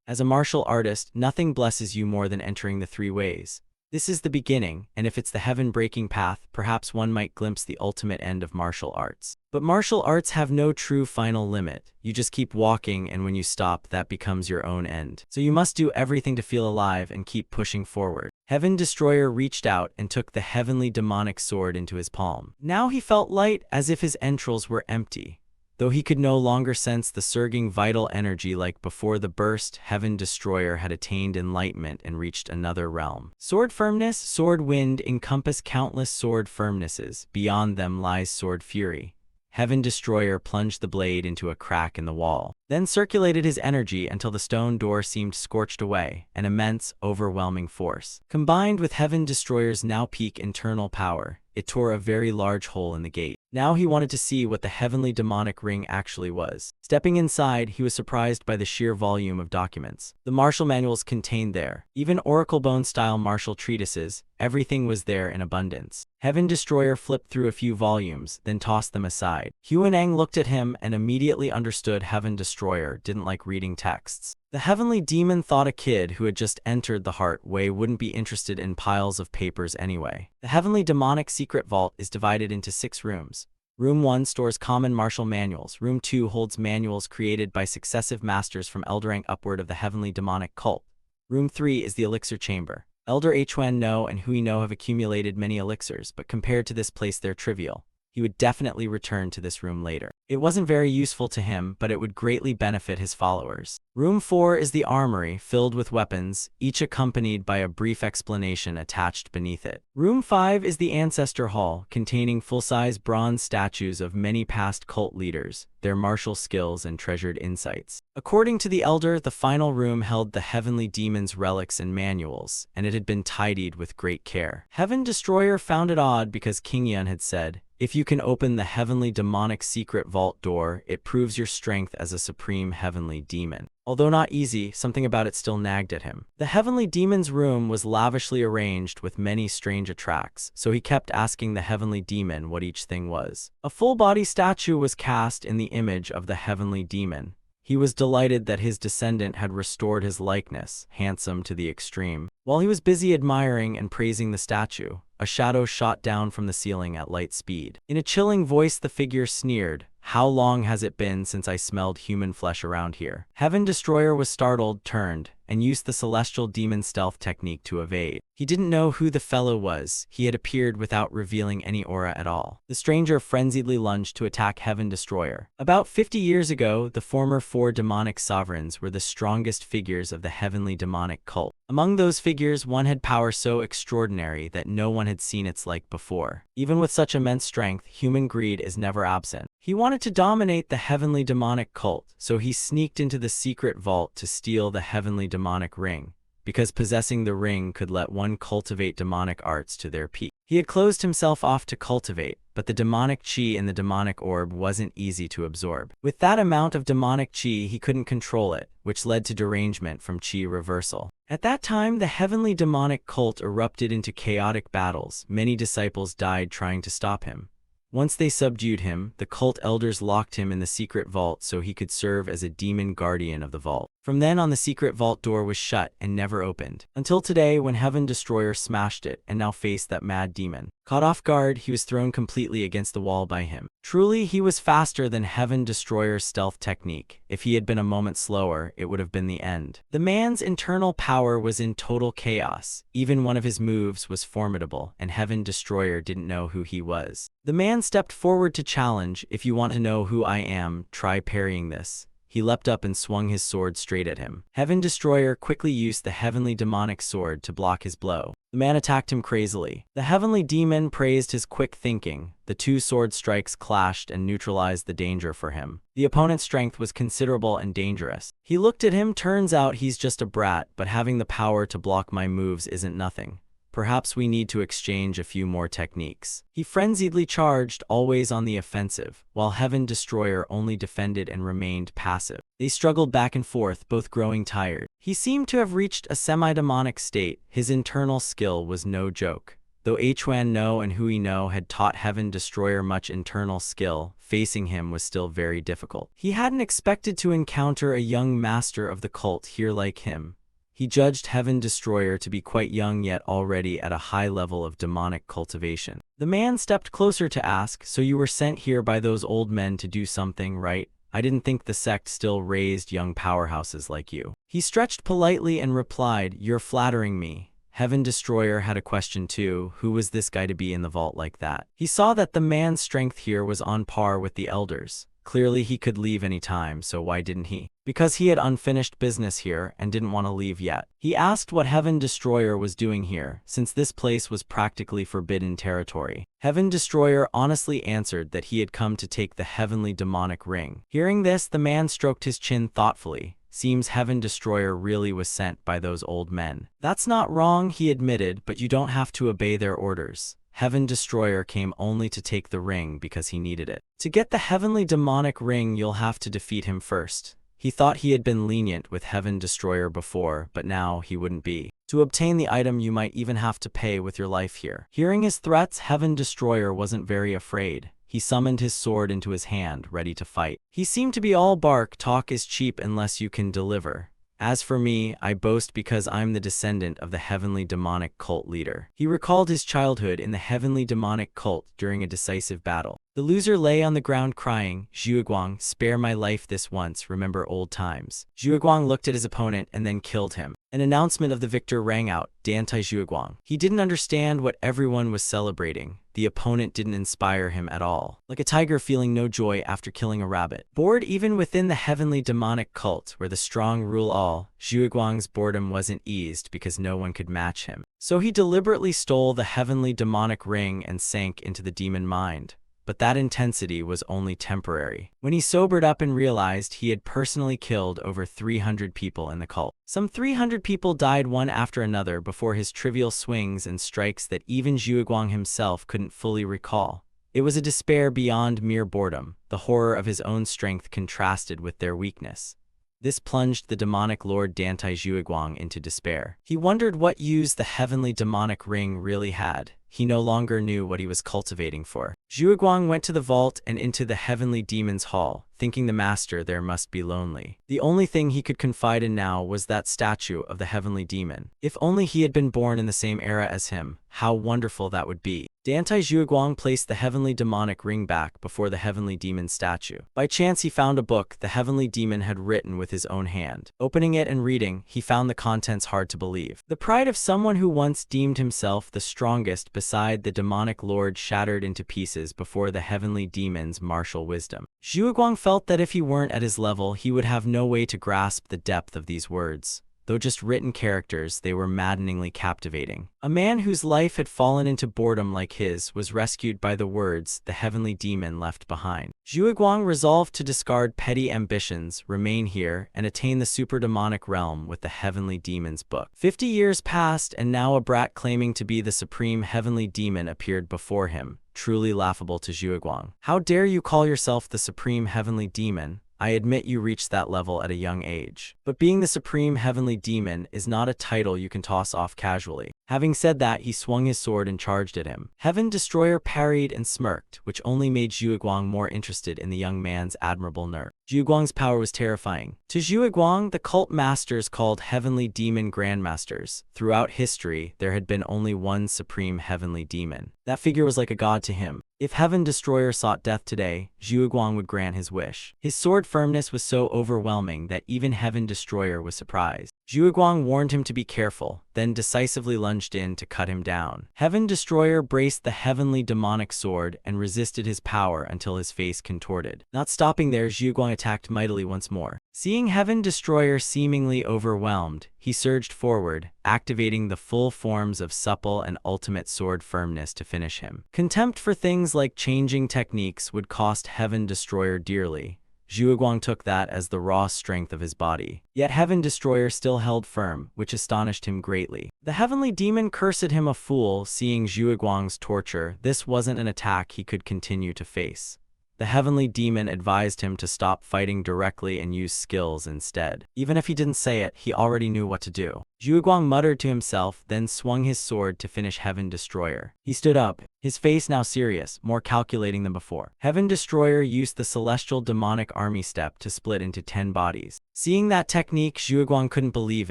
As a martial artist, nothing blesses you more than entering the 3 ways. This is the beginning, and if it's the heaven-breaking path, perhaps one might glimpse the ultimate end of martial arts. But martial arts have no true final limit. You just keep walking, and when you stop, that becomes your own end. So you must do everything to feel alive and keep pushing forward. Heaven Destroyer reached out and took the heavenly demonic sword into his palm. Now he felt light, as if his entrails were empty. Though he could no longer sense the surging vital energy like before the burst, Heaven Destroyer had attained enlightenment and reached another realm. Sword firmness, sword wind encompass countless sword firmnesses. Beyond them lies sword fury. Heaven Destroyer plunged the blade into a crack in the wall, then circulated his energy until the stone door seemed scorched away, an immense, overwhelming force. Combined with Heaven Destroyer's now peak internal power, it tore a very large hole in the gate. Now he wanted to see what the heavenly demonic ring actually was. Stepping inside, he was surprised by the sheer volume of documents. The martial manuals contained there, even Oracle Bone-style martial treatises, everything was there in abundance. Heaven Destroyer flipped through a few volumes, then tossed them aside. Huaneng looked at him and immediately understood Heaven Destroyer didn't like reading texts. The Heavenly Demon thought a kid who had just entered the Heart Way wouldn't be interested in piles of papers anyway. The Heavenly Demonic Secret Vault is divided into 6 rooms. Room 1 stores common martial manuals. Room 2 holds manuals created by successive masters from elder rank upward of the Heavenly Demonic Cult. Room 3 is the Elixir Chamber. Elder Huan No and Hui No have accumulated many elixirs, but compared to this place they're trivial. He would definitely return to this room later. It wasn't very useful to him, but it would greatly benefit his followers. Room 4 is the armory, filled with weapons, each accompanied by a brief explanation attached beneath it. Room 5 is the Ancestor Hall, containing full-size bronze statues of many past cult leaders, their martial skills and treasured insights. According to the Elder, the final room held the Heavenly Demon's relics and manuals, and it had been tidied with great care. Heaven Destroyer found it odd because King Yun had said, "If you can open the Heavenly Demonic Secret Vault door, it proves your strength as a supreme Heavenly Demon." Although not easy, something about it still nagged at him. The Heavenly Demon's room was lavishly arranged with many strange attracts, so he kept asking the Heavenly Demon what each thing was. A full-body statue was cast in the image of the Heavenly Demon. He was delighted that his descendant had restored his likeness, handsome to the extreme. While he was busy admiring and praising the statue, a shadow shot down from the ceiling at light speed. In a chilling voice the figure sneered, "How long has it been since I smelled human flesh around here?" Heaven Destroyer was startled, turned, and used the celestial demon stealth technique to evade. He didn't know who the fellow was. He had appeared without revealing any aura at all. The stranger frenziedly lunged to attack Heaven Destroyer. About 50 years ago, the former 4 demonic sovereigns were the strongest figures of the Heavenly Demonic Cult. Among those figures, one had power so extraordinary that no one had seen its like before. Even with such immense strength, human greed is never absent. He wanted to dominate the Heavenly Demonic Cult, so he sneaked into the secret vault to steal the Heavenly Demonic Ring, because possessing the ring could let one cultivate demonic arts to their peak. He had closed himself off to cultivate, but the demonic chi in the demonic orb wasn't easy to absorb. With that amount of demonic chi, he couldn't control it, which led to derangement from chi reversal. At that time, the Heavenly Demonic Cult erupted into chaotic battles. Many disciples died trying to stop him. Once they subdued him, the cult elders locked him in the secret vault so he could serve as a demon guardian of the vault. From then on, the secret vault door was shut and never opened. Until today, when Heaven Destroyer smashed it and now faced that mad demon. Caught off guard, he was thrown completely against the wall by him. Truly, he was faster than Heaven Destroyer's stealth technique. If he had been a moment slower, it would have been the end. The man's internal power was in total chaos. Even one of his moves was formidable, and Heaven Destroyer didn't know who he was. The man stepped forward to challenge, "If you want to know who I am, try parrying this." He leapt up and swung his sword straight at him. Heaven Destroyer quickly used the heavenly demonic sword to block his blow. The man attacked him crazily. The heavenly demon praised his quick thinking. The two sword strikes clashed and neutralized the danger for him. The opponent's strength was considerable and dangerous. He looked at him. "Turns out he's just a brat, but having the power to block my moves isn't nothing. Perhaps we need to exchange a few more techniques." He frenziedly charged, always on the offensive, while Heaven Destroyer only defended and remained passive. They struggled back and forth, both growing tired. He seemed to have reached a semi-demonic state. His internal skill was no joke. Though Huan No and Hui No had taught Heaven Destroyer much internal skill, facing him was still very difficult. He hadn't expected to encounter a young master of the cult here like him. He judged Heaven Destroyer to be quite young, yet already at a high level of demonic cultivation. The man stepped closer to ask, "So you were sent here by those old men to do something, right? I didn't think the sect still raised young powerhouses like you." He stretched politely and replied, "You're flattering me." Heaven Destroyer had a question too. Who was this guy to be in the vault like that? He saw that the man's strength here was on par with the elders. Clearly he could leave any time, so why didn't he? Because he had unfinished business here and didn't want to leave yet. He asked what Heaven Destroyer was doing here, since this place was practically forbidden territory. Heaven Destroyer honestly answered that he had come to take the heavenly demonic ring. Hearing this, the man stroked his chin thoughtfully. Seems Heaven Destroyer really was sent by those old men. "That's not wrong," he admitted, "but you don't have to obey their orders. Heaven Destroyer came only to take the ring because he needed it. To get the heavenly demonic ring, you'll have to defeat him first." He thought he had been lenient with Heaven Destroyer before, but now he wouldn't be. "To obtain the item, you might even have to pay with your life here." Hearing his threats, Heaven Destroyer wasn't very afraid. He summoned his sword into his hand, ready to fight. He seemed to be all bark. "Talk is cheap unless you can deliver. As for me, I boast because I'm the descendant of the heavenly demonic cult leader." He recalled his childhood in the heavenly demonic cult during a decisive battle. The loser lay on the ground crying, "Zhuguang, spare my life this once, remember old times." Zhuguang looked at his opponent and then killed him. An announcement of the victor rang out, "Dantai Zhuguang." He didn't understand what everyone was celebrating. The opponent didn't inspire him at all. Like a tiger feeling no joy after killing a rabbit. Bored even within the heavenly demonic cult, where the strong rule all, Zhuguang's boredom wasn't eased because no one could match him. So he deliberately stole the heavenly demonic ring and sank into the demon mind. But that intensity was only temporary. When he sobered up and realized he had personally killed over 300 people in the cult. Some 300 people died one after another before his trivial swings and strikes that even Zhuguang himself couldn't fully recall. It was a despair beyond mere boredom. The horror of his own strength contrasted with their weakness. This plunged the demonic lord Dantai Zhuguang into despair. He wondered what use the heavenly demonic ring really had. He no longer knew what he was cultivating for. Zhuguang went to the vault and into the heavenly demon's hall, thinking the master there must be lonely. The only thing he could confide in now was that statue of the heavenly demon. If only he had been born in the same era as him, how wonderful that would be. Dantai Zhuguang placed the heavenly demonic ring back before the heavenly demon statue. By chance he found a book the heavenly demon had written with his own hand. Opening it and reading, he found the contents hard to believe. The pride of someone who once deemed himself the strongest beside the demonic lord shattered into pieces before the heavenly demon's martial wisdom. Zhuguang felt that if he weren't at his level, he would have no way to grasp the depth of these words. Though just written characters, they were maddeningly captivating. A man whose life had fallen into boredom like his was rescued by the words the heavenly demon left behind. Zhuguang resolved to discard petty ambitions, remain here, and attain the superdemonic realm with the heavenly demon's book. 50 years passed, and now a brat claiming to be the supreme heavenly demon appeared before him, truly laughable to Zhuguang. "How dare you call yourself the supreme heavenly demon? I admit you reached that level at a young age. But being the supreme heavenly demon is not a title you can toss off casually. Having said that, he swung his sword and charged at him. Heaven Destroyer parried and smirked, which only made Zhuguang more interested in the young man's admirable nerve. Zhuguang's power was terrifying. To Zhuguang, the cult masters called heavenly demon grandmasters. Throughout history, there had been only one supreme heavenly demon. That figure was like a god to him. If Heaven Destroyer sought death today, Zhuguang would grant his wish. His sword firmness was so overwhelming that even Heaven Destroyer was surprised. Zhuguang warned him to be careful, then decisively lunged in to cut him down. Heaven Destroyer braced the heavenly demonic sword and resisted his power until his face contorted. Not stopping there, Zhuguang attacked mightily once more. Seeing Heaven Destroyer seemingly overwhelmed, he surged forward, activating the full forms of supple and ultimate sword firmness to finish him. Contempt for things like changing techniques would cost Heaven Destroyer dearly. Zhuguang took that as the raw strength of his body. Yet Heaven Destroyer still held firm, which astonished him greatly. The heavenly demon cursed him a fool, seeing Zhuguang's torture. This wasn't an attack he could continue to face. The heavenly demon advised him to stop fighting directly and use skills instead. Even if he didn't say it, he already knew what to do. Zhuguang muttered to himself, then swung his sword to finish Heaven Destroyer. He stood up, his face now serious, more calculating than before. Heaven Destroyer used the celestial demonic army step to split into 10 bodies. Seeing that technique, Zhuguang couldn't believe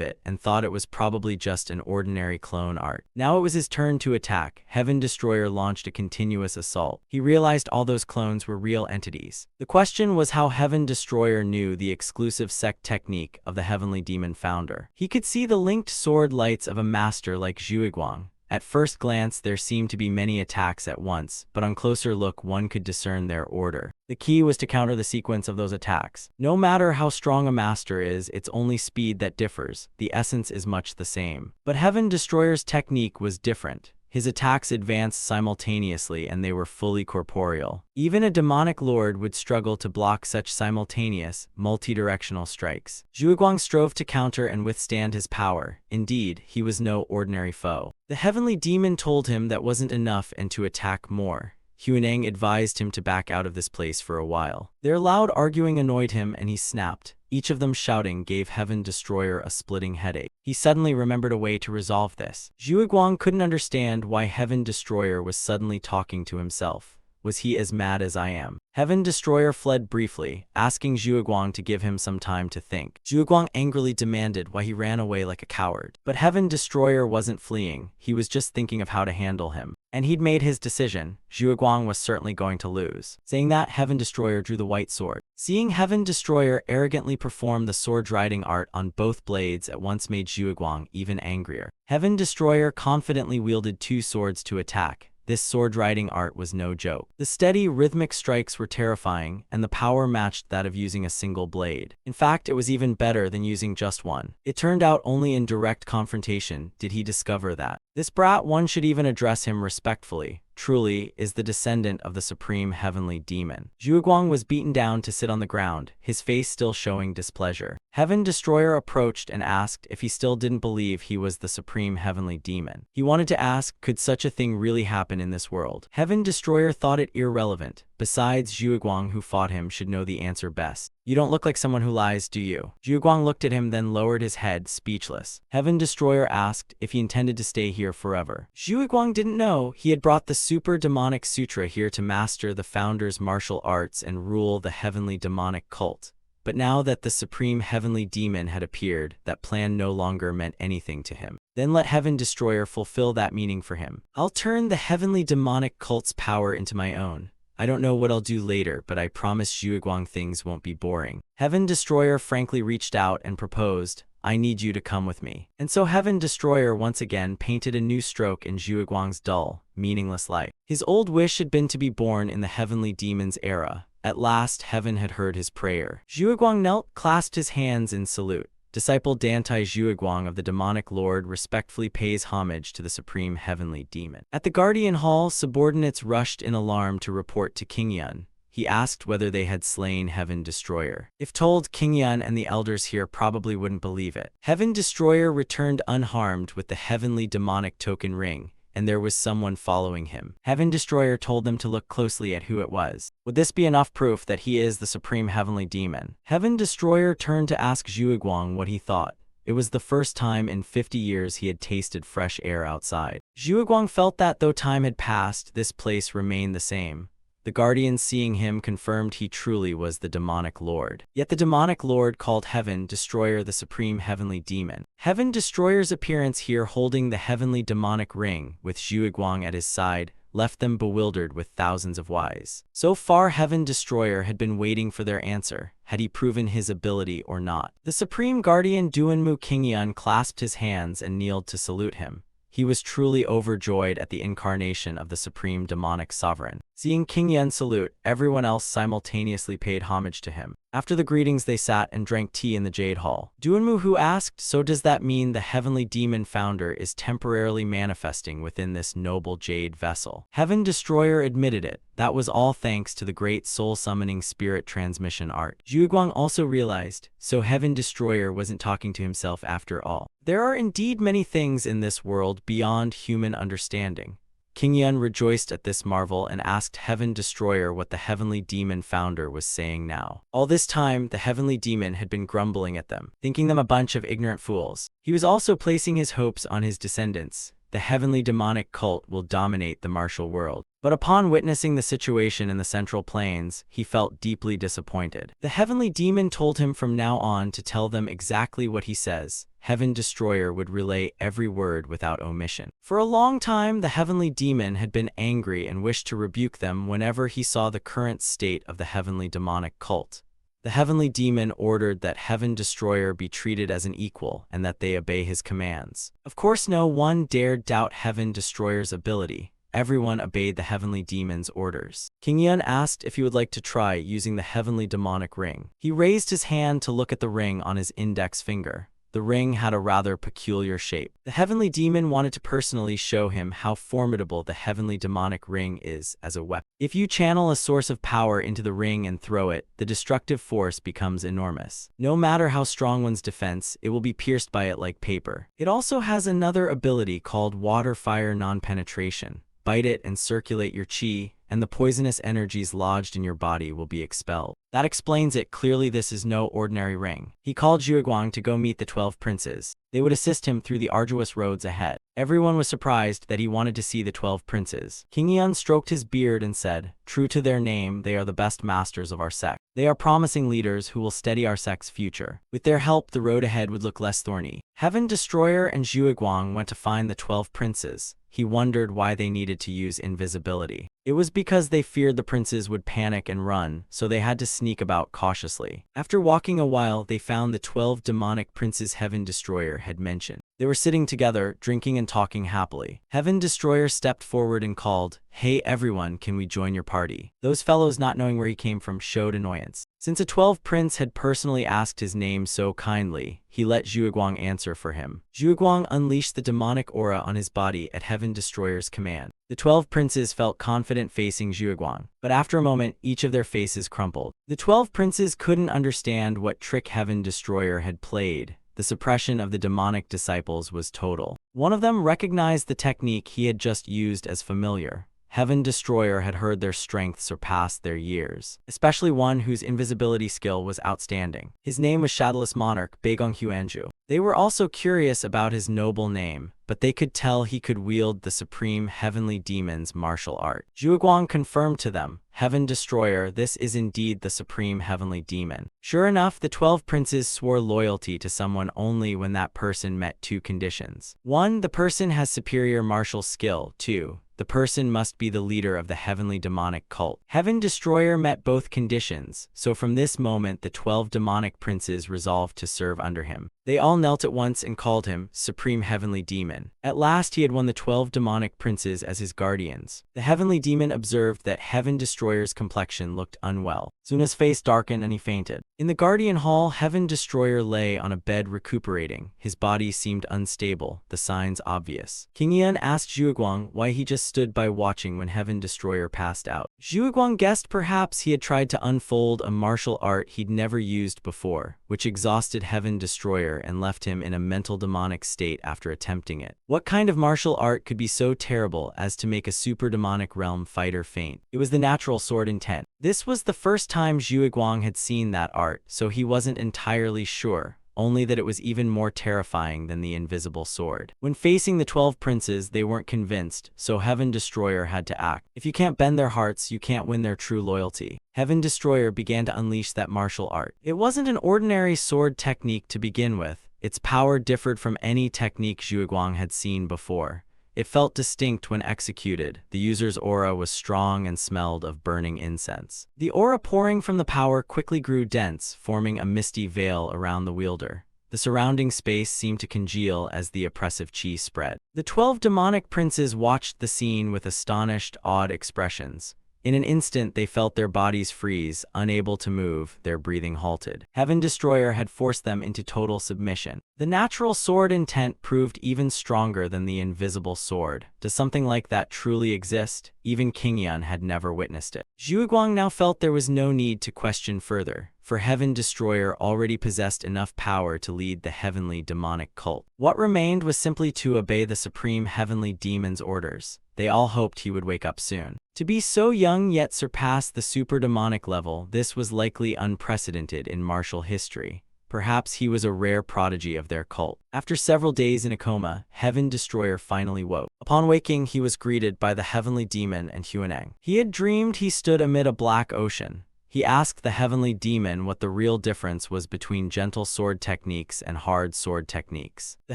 it and thought it was probably just an ordinary clone art. Now it was his turn to attack. Heaven Destroyer launched a continuous assault. He realized all those clones were real entities. The question was how Heaven Destroyer knew the exclusive sect technique of the heavenly demon founder. He could see the linked sword lights of a master like Zhuguang. At first glance, there seemed to be many attacks at once, but on closer look, one could discern their order. The key was to counter the sequence of those attacks. No matter how strong a master is, it's only speed that differs. The essence is much the same. But Heaven Destroyer's technique was different. His attacks advanced simultaneously and they were fully corporeal. Even a demonic lord would struggle to block such simultaneous, multi-directional strikes. Zhuguang strove to counter and withstand his power. Indeed, he was no ordinary foe. The heavenly demon told him that wasn't enough and to attack more. Huineng advised him to back out of this place for a while. Their loud arguing annoyed him and he snapped. Each of them shouting gave Heaven Destroyer a splitting headache. He suddenly remembered a way to resolve this. Zhuguang couldn't understand why Heaven Destroyer was suddenly talking to himself. Was he as mad as I am? Heaven Destroyer fled briefly, asking Zhuguang to give him some time to think. Zhuguang angrily demanded why he ran away like a coward. But Heaven Destroyer wasn't fleeing, he was just thinking of how to handle him. And he'd made his decision. Zhuguang was certainly going to lose. Saying that, Heaven Destroyer drew the white sword. Seeing Heaven Destroyer arrogantly perform the sword-riding art on both blades at once made Zhuguang even angrier. Heaven Destroyer confidently wielded 2 swords to attack. This sword-riding art was no joke. The steady, rhythmic strikes were terrifying, and the power matched that of using a single blade. In fact, it was even better than using just one. It turned out only in direct confrontation did he discover that. This brat, one should even address him respectfully, truly is the descendant of the supreme heavenly demon. Zhuguang was beaten down to sit on the ground, his face still showing displeasure. Heaven Destroyer approached and asked if he still didn't believe he was the supreme heavenly demon. He wanted to ask, could such a thing really happen in this world? Heaven Destroyer thought it irrelevant. Besides, Zhuguang, who fought him, should know the answer best. You don't look like someone who lies, do you? Zhuguang looked at him, then lowered his head, speechless. Heaven Destroyer asked if he intended to stay here forever. Zhuguang didn't know he had brought the super demonic sutra here to master the founder's martial arts and rule the heavenly demonic cult. But now that the supreme heavenly demon had appeared, that plan no longer meant anything to him. Then let Heaven Destroyer fulfill that meaning for him. I'll turn the heavenly demonic cult's power into my own. I don't know what I'll do later, but I promise Zhuguang things won't be boring. Heaven Destroyer frankly reached out and proposed, I need you to come with me. And so Heaven Destroyer once again painted a new stroke in Zhuguang's dull, meaningless life. His old wish had been to be born in the heavenly demon's era. At last, heaven had heard his prayer. Zhuguang knelt, clasped his hands in salute. Disciple Dantai Zhuguang of the demonic lord respectfully pays homage to the supreme heavenly demon. At the Guardian Hall, subordinates rushed in alarm to report to King Yun. He asked whether they had slain Heaven Destroyer. If told, King Yun and the elders here probably wouldn't believe it. Heaven Destroyer returned unharmed with the heavenly demonic token ring. and there was someone following him. Heaven Destroyer told them to look closely at who it was. Would this be enough proof that he is the supreme heavenly demon? Heaven Destroyer turned to ask Zhuguang what he thought. It was the first time in 50 years he had tasted fresh air outside. Zhuguang felt that though time had passed, this place remained the same. The guardians seeing him confirmed he truly was the demonic lord. Yet the demonic lord called Heaven Destroyer the supreme heavenly demon. Heaven Destroyer's appearance here holding the heavenly demonic ring, with Zhuguang at his side, left them bewildered with thousands of whys. So far Heaven Destroyer had been waiting for their answer. Had he proven his ability or not? The supreme guardian Duanmu Qingyun clasped his hands and kneeled to salute him. He was truly overjoyed at the incarnation of the supreme demonic sovereign. Seeing Qingyun salute, everyone else simultaneously paid homage to him. After the greetings they sat and drank tea in the Jade Hall. Duanmu Hu asked, so does that mean the heavenly demon founder is temporarily manifesting within this noble jade vessel? Heaven Destroyer admitted it. That was all thanks to the great soul-summoning spirit transmission art. Zhuguang also realized, so Heaven Destroyer wasn't talking to himself after all. There are indeed many things in this world beyond human understanding. Qingyun rejoiced at this marvel and asked Heaven Destroyer what the heavenly demon founder was saying now. All this time, the heavenly demon had been grumbling at them, thinking them a bunch of ignorant fools. He was also placing his hopes on his descendants. The heavenly demonic cult will dominate the martial world. But upon witnessing the situation in the Central Plains, he felt deeply disappointed. The heavenly demon told him from now on to tell them exactly what he says. Heaven Destroyer would relay every word without omission. For a long time, the heavenly demon had been angry and wished to rebuke them whenever he saw the current state of the heavenly demonic cult. The heavenly demon ordered that Heaven Destroyer be treated as an equal and that they obey his commands. Of course, no one dared doubt Heaven Destroyer's ability. Everyone obeyed the heavenly demon's orders. Qingyun asked if he would like to try using the heavenly demonic ring. He raised his hand to look at the ring on his index finger. The ring had a rather peculiar shape. The heavenly demon wanted to personally show him how formidable the heavenly demonic ring is as a weapon. If you channel a source of power into the ring and throw it, the destructive force becomes enormous. No matter how strong one's defense, it will be pierced by it like paper. It also has another ability called water-fire non-penetration. Bite it and circulate your qi, and the poisonous energies lodged in your body will be expelled. That explains it. Clearly this is no ordinary ring. He called Zhuguang to go meet the 12 princes. They would assist him through the arduous roads ahead. Everyone was surprised that he wanted to see the 12 princes. Qingyun stroked his beard and said, true to their name, they are the best masters of our sect. They are promising leaders who will steady our sect's future. With their help, the road ahead would look less thorny. Heaven Destroyer and Zhuguang went to find the 12 princes. He wondered why they needed to use invisibility. It was because they feared the princes would panic and run, so they had to sneak about cautiously. After walking a while, they found the 12 demonic princes Heaven Destroyer had mentioned. They were sitting together, drinking and talking happily. Heaven Destroyer stepped forward and called, hey everyone, can we join your party? Those fellows, not knowing where he came from, showed annoyance. Since a 12 prince had personally asked his name so kindly, he let Zhuguang answer for him. Zhuguang unleashed the demonic aura on his body at Heaven Destroyer's command. The 12 princes felt confident facing Zhuguang, but after a moment, each of their faces crumpled. The 12 princes couldn't understand what trick Heaven Destroyer had played. The suppression of the demonic disciples was total. One of them recognized the technique he had just used as familiar. Heaven Destroyer had heard their strength surpass their years, especially one whose invisibility skill was outstanding. His name was Shadowless Monarch Baigong Huanju. They were also curious about his noble name, but they could tell he could wield the supreme heavenly demon's martial art. Zhuguang confirmed to them, Heaven Destroyer, this is indeed the supreme heavenly demon. Sure enough, the 12 princes swore loyalty to someone only when that person met two conditions. 1. The person has superior martial skill. 2. The person must be the leader of the heavenly demonic cult. Heaven Destroyer met both conditions, so from this moment the 12 demonic princes resolved to serve under him. They all knelt at once and called him Supreme Heavenly Demon. At last he had won the 12 demonic princes as his guardians. The heavenly demon observed that Heaven Destroyer's complexion looked unwell. Suna's face darkened and he fainted. In the Guardian Hall, Heaven Destroyer lay on a bed recuperating. His body seemed unstable, the signs obvious. Qingyun asked Zhuguang why he just stood by watching when Heaven Destroyer passed out. Zhuguang guessed perhaps he had tried to unfold a martial art he'd never used before, which exhausted Heaven Destroyer and left him in a mental demonic state after attempting it. What kind of martial art could be so terrible as to make a super demonic realm fighter faint? It was the natural sword intent. This was the first time Zhuguang had seen that art, so he wasn't entirely sure, only that it was even more terrifying than the invisible sword. When facing the 12 princes, they weren't convinced, so Heaven Destroyer had to act. If you can't bend their hearts, you can't win their true loyalty. Heaven Destroyer began to unleash that martial art. It wasn't an ordinary sword technique to begin with. Its power differed from any technique Zhuguang had seen before. It felt distinct when executed. The user's aura was strong and smelled of burning incense. The aura pouring from the power quickly grew dense, forming a misty veil around the wielder. The surrounding space seemed to congeal as the oppressive chi spread. The 12 demonic princes watched the scene with astonished, awed expressions. In an instant, they felt their bodies freeze, unable to move, their breathing halted. Heaven Destroyer had forced them into total submission. The natural sword intent proved even stronger than the invisible sword. Does something like that truly exist? Even King Yun had never witnessed it. Zhuguang now felt there was no need to question further, for Heaven Destroyer already possessed enough power to lead the heavenly demonic cult. What remained was simply to obey the supreme heavenly demon's orders. They all hoped he would wake up soon. To be so young yet surpass the super demonic level, this was likely unprecedented in martial history. Perhaps he was a rare prodigy of their cult. After several days in a coma, Heaven Destroyer finally woke. Upon waking, he was greeted by the heavenly demon and Huaneng. He had dreamed he stood amid a black ocean. He asked the heavenly demon what the real difference was between gentle sword techniques and hard sword techniques. The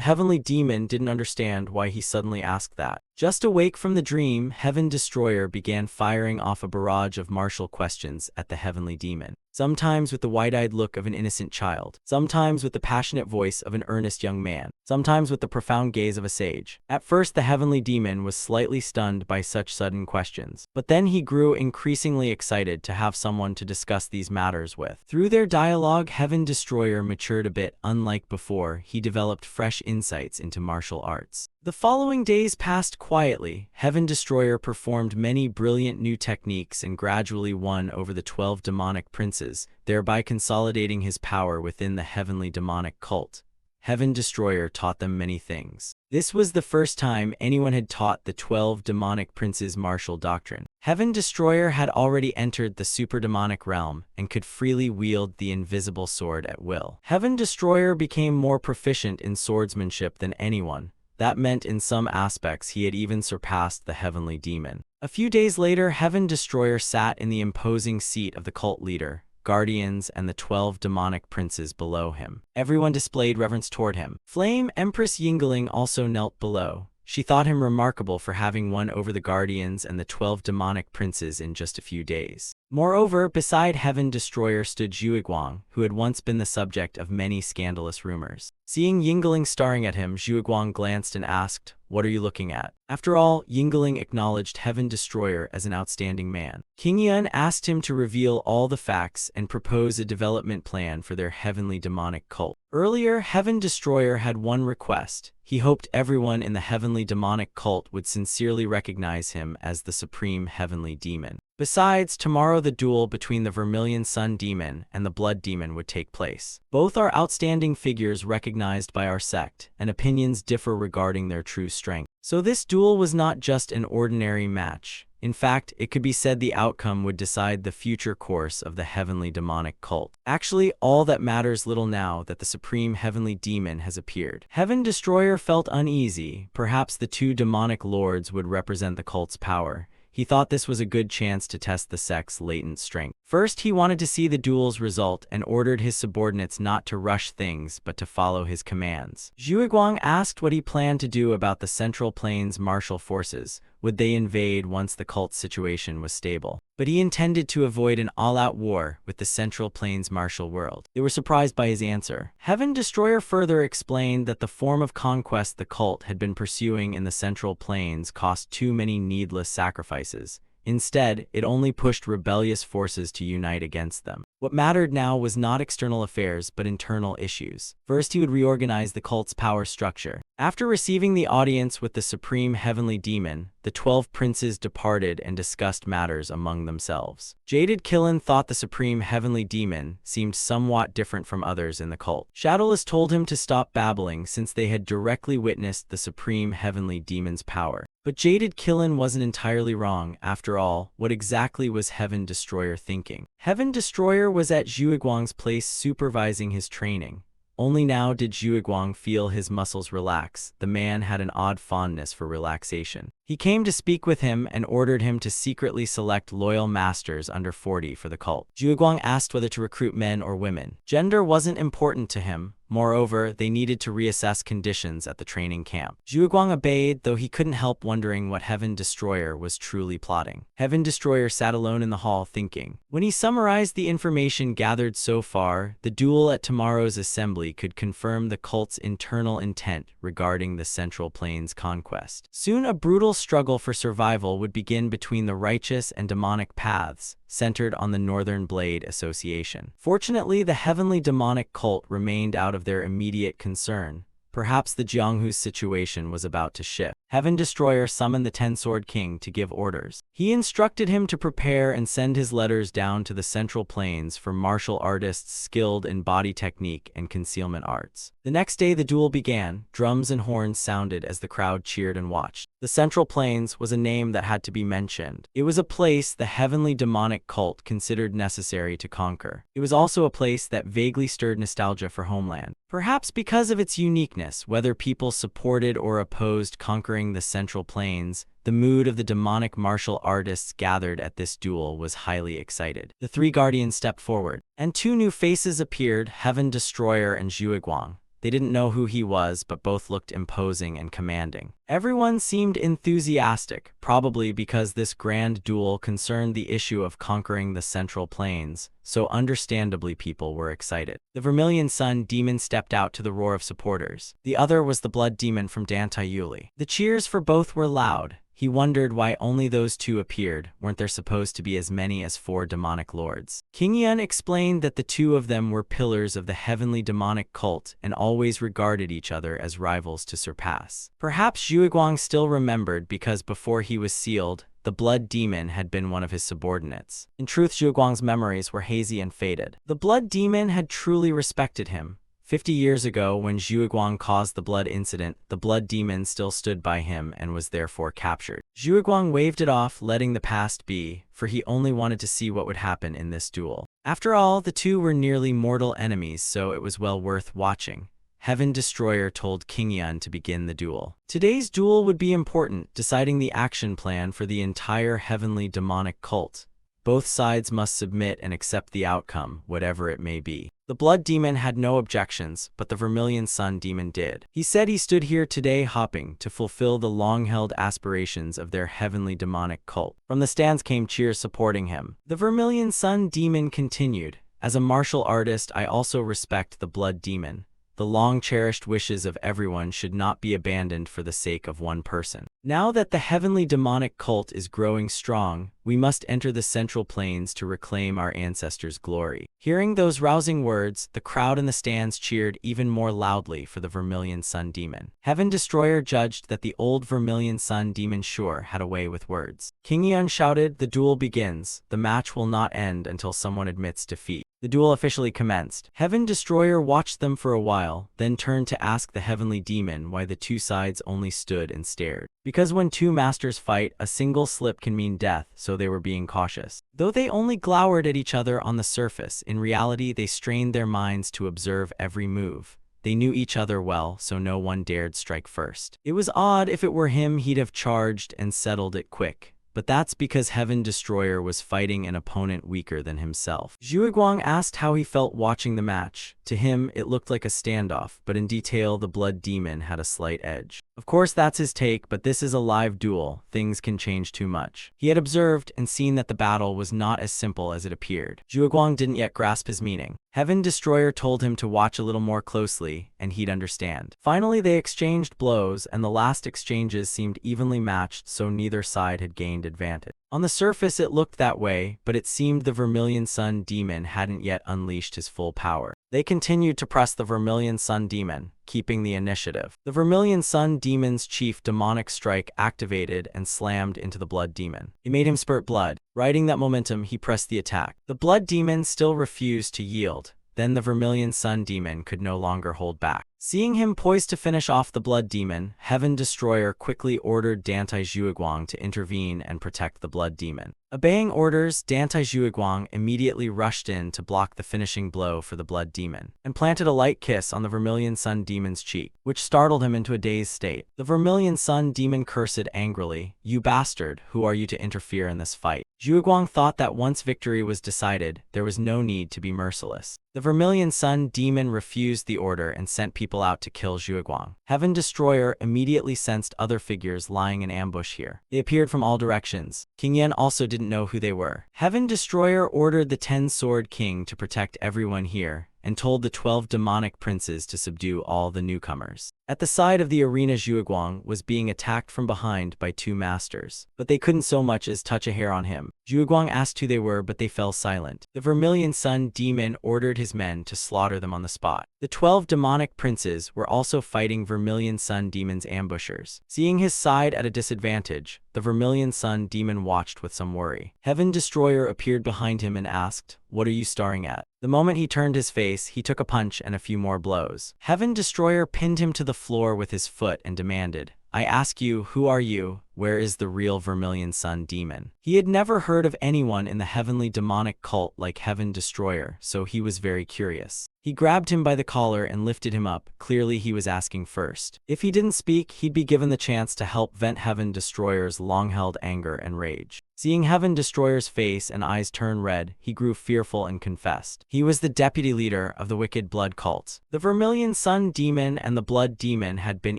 heavenly demon didn't understand why he suddenly asked that. Just awake from the dream, Heaven Destroyer began firing off a barrage of martial questions at the heavenly demon. Sometimes with the wide-eyed look of an innocent child, sometimes with the passionate voice of an earnest young man, sometimes with the profound gaze of a sage. At first, the heavenly demon was slightly stunned by such sudden questions, but then he grew increasingly excited to have someone to discuss these matters with. Through their dialogue, Heaven Destroyer matured a bit. Unlike before, he developed fresh insights into martial arts. The following days passed quietly. Heaven Destroyer performed many brilliant new techniques and gradually won over the 12 demonic princes, thereby consolidating his power within the heavenly demonic cult. Heaven Destroyer taught them many things. This was the first time anyone had taught the 12 demonic princes martial doctrine. Heaven Destroyer had already entered the super demonic realm and could freely wield the invisible sword at will. Heaven Destroyer became more proficient in swordsmanship than anyone. That meant in some aspects he had even surpassed the heavenly demon. A few days later, Heaven Destroyer sat in the imposing seat of the cult leader, guardians, and the 12 demonic princes below him. Everyone displayed reverence toward him. Flame Empress Yingling also knelt below. She thought him remarkable for having won over the guardians and the 12 demonic princes in just a few days. Moreover, beside Heaven Destroyer stood Zhuguang, who had once been the subject of many scandalous rumors. Seeing Yingling staring at him, Zhuguang glanced and asked, "What are you looking at?" After all, Yingling acknowledged Heaven Destroyer as an outstanding man. King Yun asked him to reveal all the facts and propose a development plan for their heavenly demonic cult. Earlier, Heaven Destroyer had one request. He hoped everyone in the heavenly demonic cult would sincerely recognize him as the supreme heavenly demon. Besides, tomorrow the duel between the Vermilion Sun Demon and the Blood Demon would take place. Both are outstanding figures recognized by our sect, and opinions differ regarding their true strength. So this duel was not just an ordinary match. In fact, it could be said the outcome would decide the future course of the heavenly demonic cult. Actually, all that matters little now that the supreme heavenly demon has appeared. Heaven Destroyer felt uneasy. Perhaps the two demonic lords would represent the cult's power. He thought this was a good chance to test the sect's latent strength. First, he wanted to see the duel's result and ordered his subordinates not to rush things but to follow his commands. Zhuguang asked what he planned to do about the Central Plains martial forces. Would they invade once the cult's situation was stable? But he intended to avoid an all-out war with the Central Plains martial world. They were surprised by his answer. Heaven Destroyer further explained that the form of conquest the cult had been pursuing in the Central Plains cost too many needless sacrifices. Instead, it only pushed rebellious forces to unite against them. What mattered now was not external affairs but internal issues. First, he would reorganize the cult's power structure. After receiving the audience with the supreme heavenly demon, the 12 princes departed and discussed matters among themselves. Jaded Killen thought the supreme heavenly demon seemed somewhat different from others in the cult. Shadowless told him to stop babbling since they had directly witnessed the supreme heavenly demon's power. But Jaded Killen wasn't entirely wrong. After all, what exactly was Heaven Destroyer thinking? Heaven Destroyer was at Zhuiguang's place supervising his training. Only now did Zhuiguang feel his muscles relax. The man had an odd fondness for relaxation. He came to speak with him and ordered him to secretly select loyal masters under 40 for the cult. Zhuiguang asked whether to recruit men or women. Gender wasn't important to him. Moreover, they needed to reassess conditions at the training camp. Zhuiguang obeyed, though he couldn't help wondering what Heaven Destroyer was truly plotting. Heaven Destroyer sat alone in the hall thinking. When he summarized the information gathered so far, the duel at tomorrow's assembly could confirm the cult's internal intent regarding the Central Plains conquest. Soon a brutal struggle for survival would begin between the righteous and demonic paths, centered on the Northern Blade Association. Fortunately, the heavenly demonic cult remained out of their immediate concern. Perhaps the Jianghu's situation was about to shift. Heaven Destroyer summoned the Ten-Sword King to give orders. He instructed him to prepare and send his letters down to the Central Plains for martial artists skilled in body technique and concealment arts. The next day the duel began. Drums and horns sounded as the crowd cheered and watched. The Central Plains was a name that had to be mentioned. It was a place the heavenly demonic cult considered necessary to conquer. It was also a place that vaguely stirred nostalgia for homeland. Perhaps because of its uniqueness, whether people supported or opposed conquering the Central Plains, the mood of the demonic martial artists gathered at this duel was highly excited. The three guardians stepped forward, and two new faces appeared, Heaven Destroyer and Zhuiguang. They didn't know who he was, but both looked imposing and commanding. Everyone seemed enthusiastic, probably because this grand duel concerned the issue of conquering the Central Plains, so understandably people were excited. The Vermilion Sun Demon stepped out to the roar of supporters. The other was the Blood Demon from Dantayuli. The cheers for both were loud. He wondered why only those two appeared. Weren't there supposed to be as many as 4 demonic lords? King Yun explained that the two of them were pillars of the heavenly demonic cult and always regarded each other as rivals to surpass. Perhaps Zhuiguang still remembered because before he was sealed, the Blood Demon had been one of his subordinates. In truth, Zhuiguang's memories were hazy and faded. The Blood Demon had truly respected him. 50 years ago, when Zhuiguang caused the blood incident, the Blood Demon still stood by him and was therefore captured. Zhuiguang waved it off, letting the past be, for he only wanted to see what would happen in this duel. After all, the two were nearly mortal enemies, so it was well worth watching. Heaven Destroyer told King Yun to begin the duel. Today's duel would be important, deciding the action plan for the entire heavenly demonic cult. Both sides must submit and accept the outcome, whatever it may be. The Blood Demon had no objections, but the Vermilion Sun Demon did. He said he stood here today hoping to fulfill the long-held aspirations of their heavenly demonic cult. From the stands came cheers supporting him. The Vermilion Sun Demon continued, "As a martial artist, I also respect the Blood Demon. The long-cherished wishes of everyone should not be abandoned for the sake of one person. Now that the heavenly demonic cult is growing strong, we must enter the Central Plains to reclaim our ancestors' glory." Hearing those rousing words, the crowd in the stands cheered even more loudly for the Vermilion Sun Demon. Heaven Destroyer judged that the old Vermilion Sun Demon sure had a way with words. King Yun shouted, "The duel begins. The match will not end until someone admits defeat." The duel officially commenced. Heaven Destroyer watched them for a while, then turned to ask the Heavenly Demon why the two sides only stood and stared. Because when two masters fight, a single slip can mean death, so they were being cautious. Though they only glowered at each other on the surface, in reality they strained their minds to observe every move. They knew each other well, so no one dared strike first. It was odd. If it were him, he'd have charged and settled it quick. But that's because Heaven Destroyer was fighting an opponent weaker than himself. Zhuiguang asked how he felt watching the match. To him, it looked like a standoff, but in detail, the Blood Demon had a slight edge. Of course, that's his take, but this is a live duel. Things can change too much. He had observed and seen that the battle was not as simple as it appeared. Zhuiguang didn't yet grasp his meaning. Heaven Destroyer told him to watch a little more closely, and he'd understand. Finally, they exchanged blows, and the last exchanges seemed evenly matched, so neither side had gained advantage. On the surface it looked that way, but it seemed the Vermilion Sun Demon hadn't yet unleashed his full power. They continued to press the Vermilion Sun Demon, keeping the initiative. The Vermilion Sun Demon's chief demonic strike activated and slammed into the Blood Demon. It made him spurt blood. Riding that momentum, he pressed the attack. The Blood Demon still refused to yield. Then the Vermilion Sun Demon could no longer hold back. Seeing him poised to finish off the Blood Demon, Heaven Destroyer quickly ordered Dantai Zhuiguang to intervene and protect the Blood Demon. Obeying orders, Dantai Zhuiguang immediately rushed in to block the finishing blow for the Blood Demon, and planted a light kiss on the Vermilion Sun Demon's cheek, which startled him into a dazed state. The Vermilion Sun Demon cursed angrily, "You bastard, who are you to interfere in this fight?" Zhuiguang thought that once victory was decided, there was no need to be merciless. The Vermilion Sun Demon refused the order and sent people out to kill Zhuiguang. Heaven Destroyer immediately sensed other figures lying in ambush here. They appeared from all directions. King Yan also didn't know who they were. Heaven Destroyer ordered the 10-Sword King to protect everyone here, and told the 12 demonic princes to subdue all the newcomers. At the side of the arena, Zhuiguang was being attacked from behind by 2 masters, but they couldn't so much as touch a hair on him. Zhuiguang asked who they were, but they fell silent. The Vermilion Sun Demon ordered his men to slaughter them on the spot. The 12 demonic princes were also fighting Vermilion Sun Demon's ambushers. Seeing his side at a disadvantage, the Vermilion Sun Demon watched with some worry. Heaven Destroyer appeared behind him and asked, "What are you staring at?" The moment he turned his face, he took a punch and a few more blows. Heaven Destroyer pinned him to the floor with his foot and demanded, "I ask you, who are you? Where is the real Vermilion Sun Demon?" He had never heard of anyone in the heavenly demonic cult like Heaven Destroyer, so he was very curious. He grabbed him by the collar and lifted him up. Clearly he was asking first. If he didn't speak, he'd be given the chance to help vent Heaven Destroyer's long-held anger and rage. Seeing Heaven Destroyer's face and eyes turn red, he grew fearful and confessed. He was the deputy leader of the wicked blood cult. The Vermilion Sun Demon and the Blood Demon had been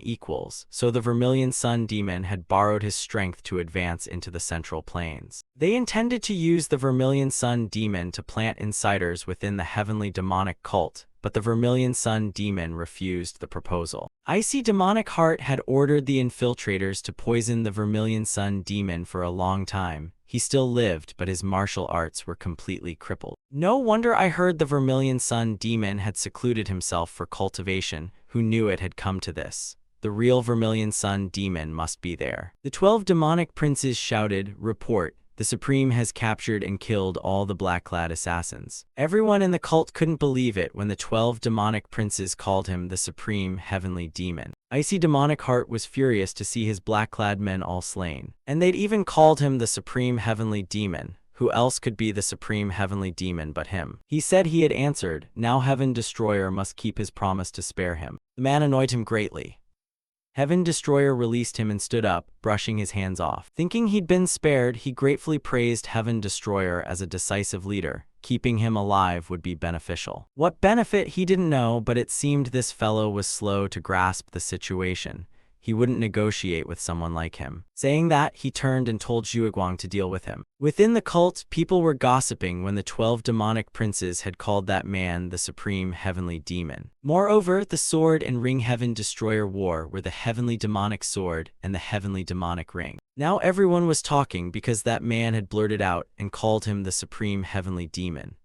equals, so the Vermilion Sun Demon had borrowed his strength to advance into the Central Plains. They intended to use the Vermilion Sun Demon to plant insiders within the heavenly demonic cult, but the Vermilion Sun Demon refused the proposal. Icy Demonic Heart had ordered the infiltrators to poison the Vermilion Sun Demon for a long time. He still lived, but his martial arts were completely crippled. No wonder I heard the Vermilion Sun Demon had secluded himself for cultivation. Who knew it had come to this? The real Vermilion Sun Demon must be there. The 12 demonic princes shouted, "Report! The Supreme has captured and killed all the black-clad assassins." Everyone in the cult couldn't believe it when the 12 demonic princes called him the Supreme Heavenly Demon. Icy Demonic Heart was furious to see his black-clad men all slain. And they'd even called him the Supreme Heavenly Demon. Who else could be the Supreme Heavenly Demon but him? He said he had answered. Now Heaven Destroyer must keep his promise to spare him. The man annoyed him greatly. Heaven Destroyer released him and stood up, brushing his hands off. Thinking he'd been spared, he gratefully praised Heaven Destroyer as a decisive leader. Keeping him alive would be beneficial. What benefit he didn't know, but it seemed this fellow was slow to grasp the situation. He wouldn't negotiate with someone like him. Saying that, he turned and told Zhuiguang to deal with him. Within the cult, people were gossiping when the 12 demonic princes had called that man the Supreme Heavenly Demon. Moreover, the sword and ring Heaven Destroyer wore were the Heavenly Demonic Sword and the Heavenly Demonic Ring. Now everyone was talking because that man had blurted out and called him the Supreme Heavenly Demon.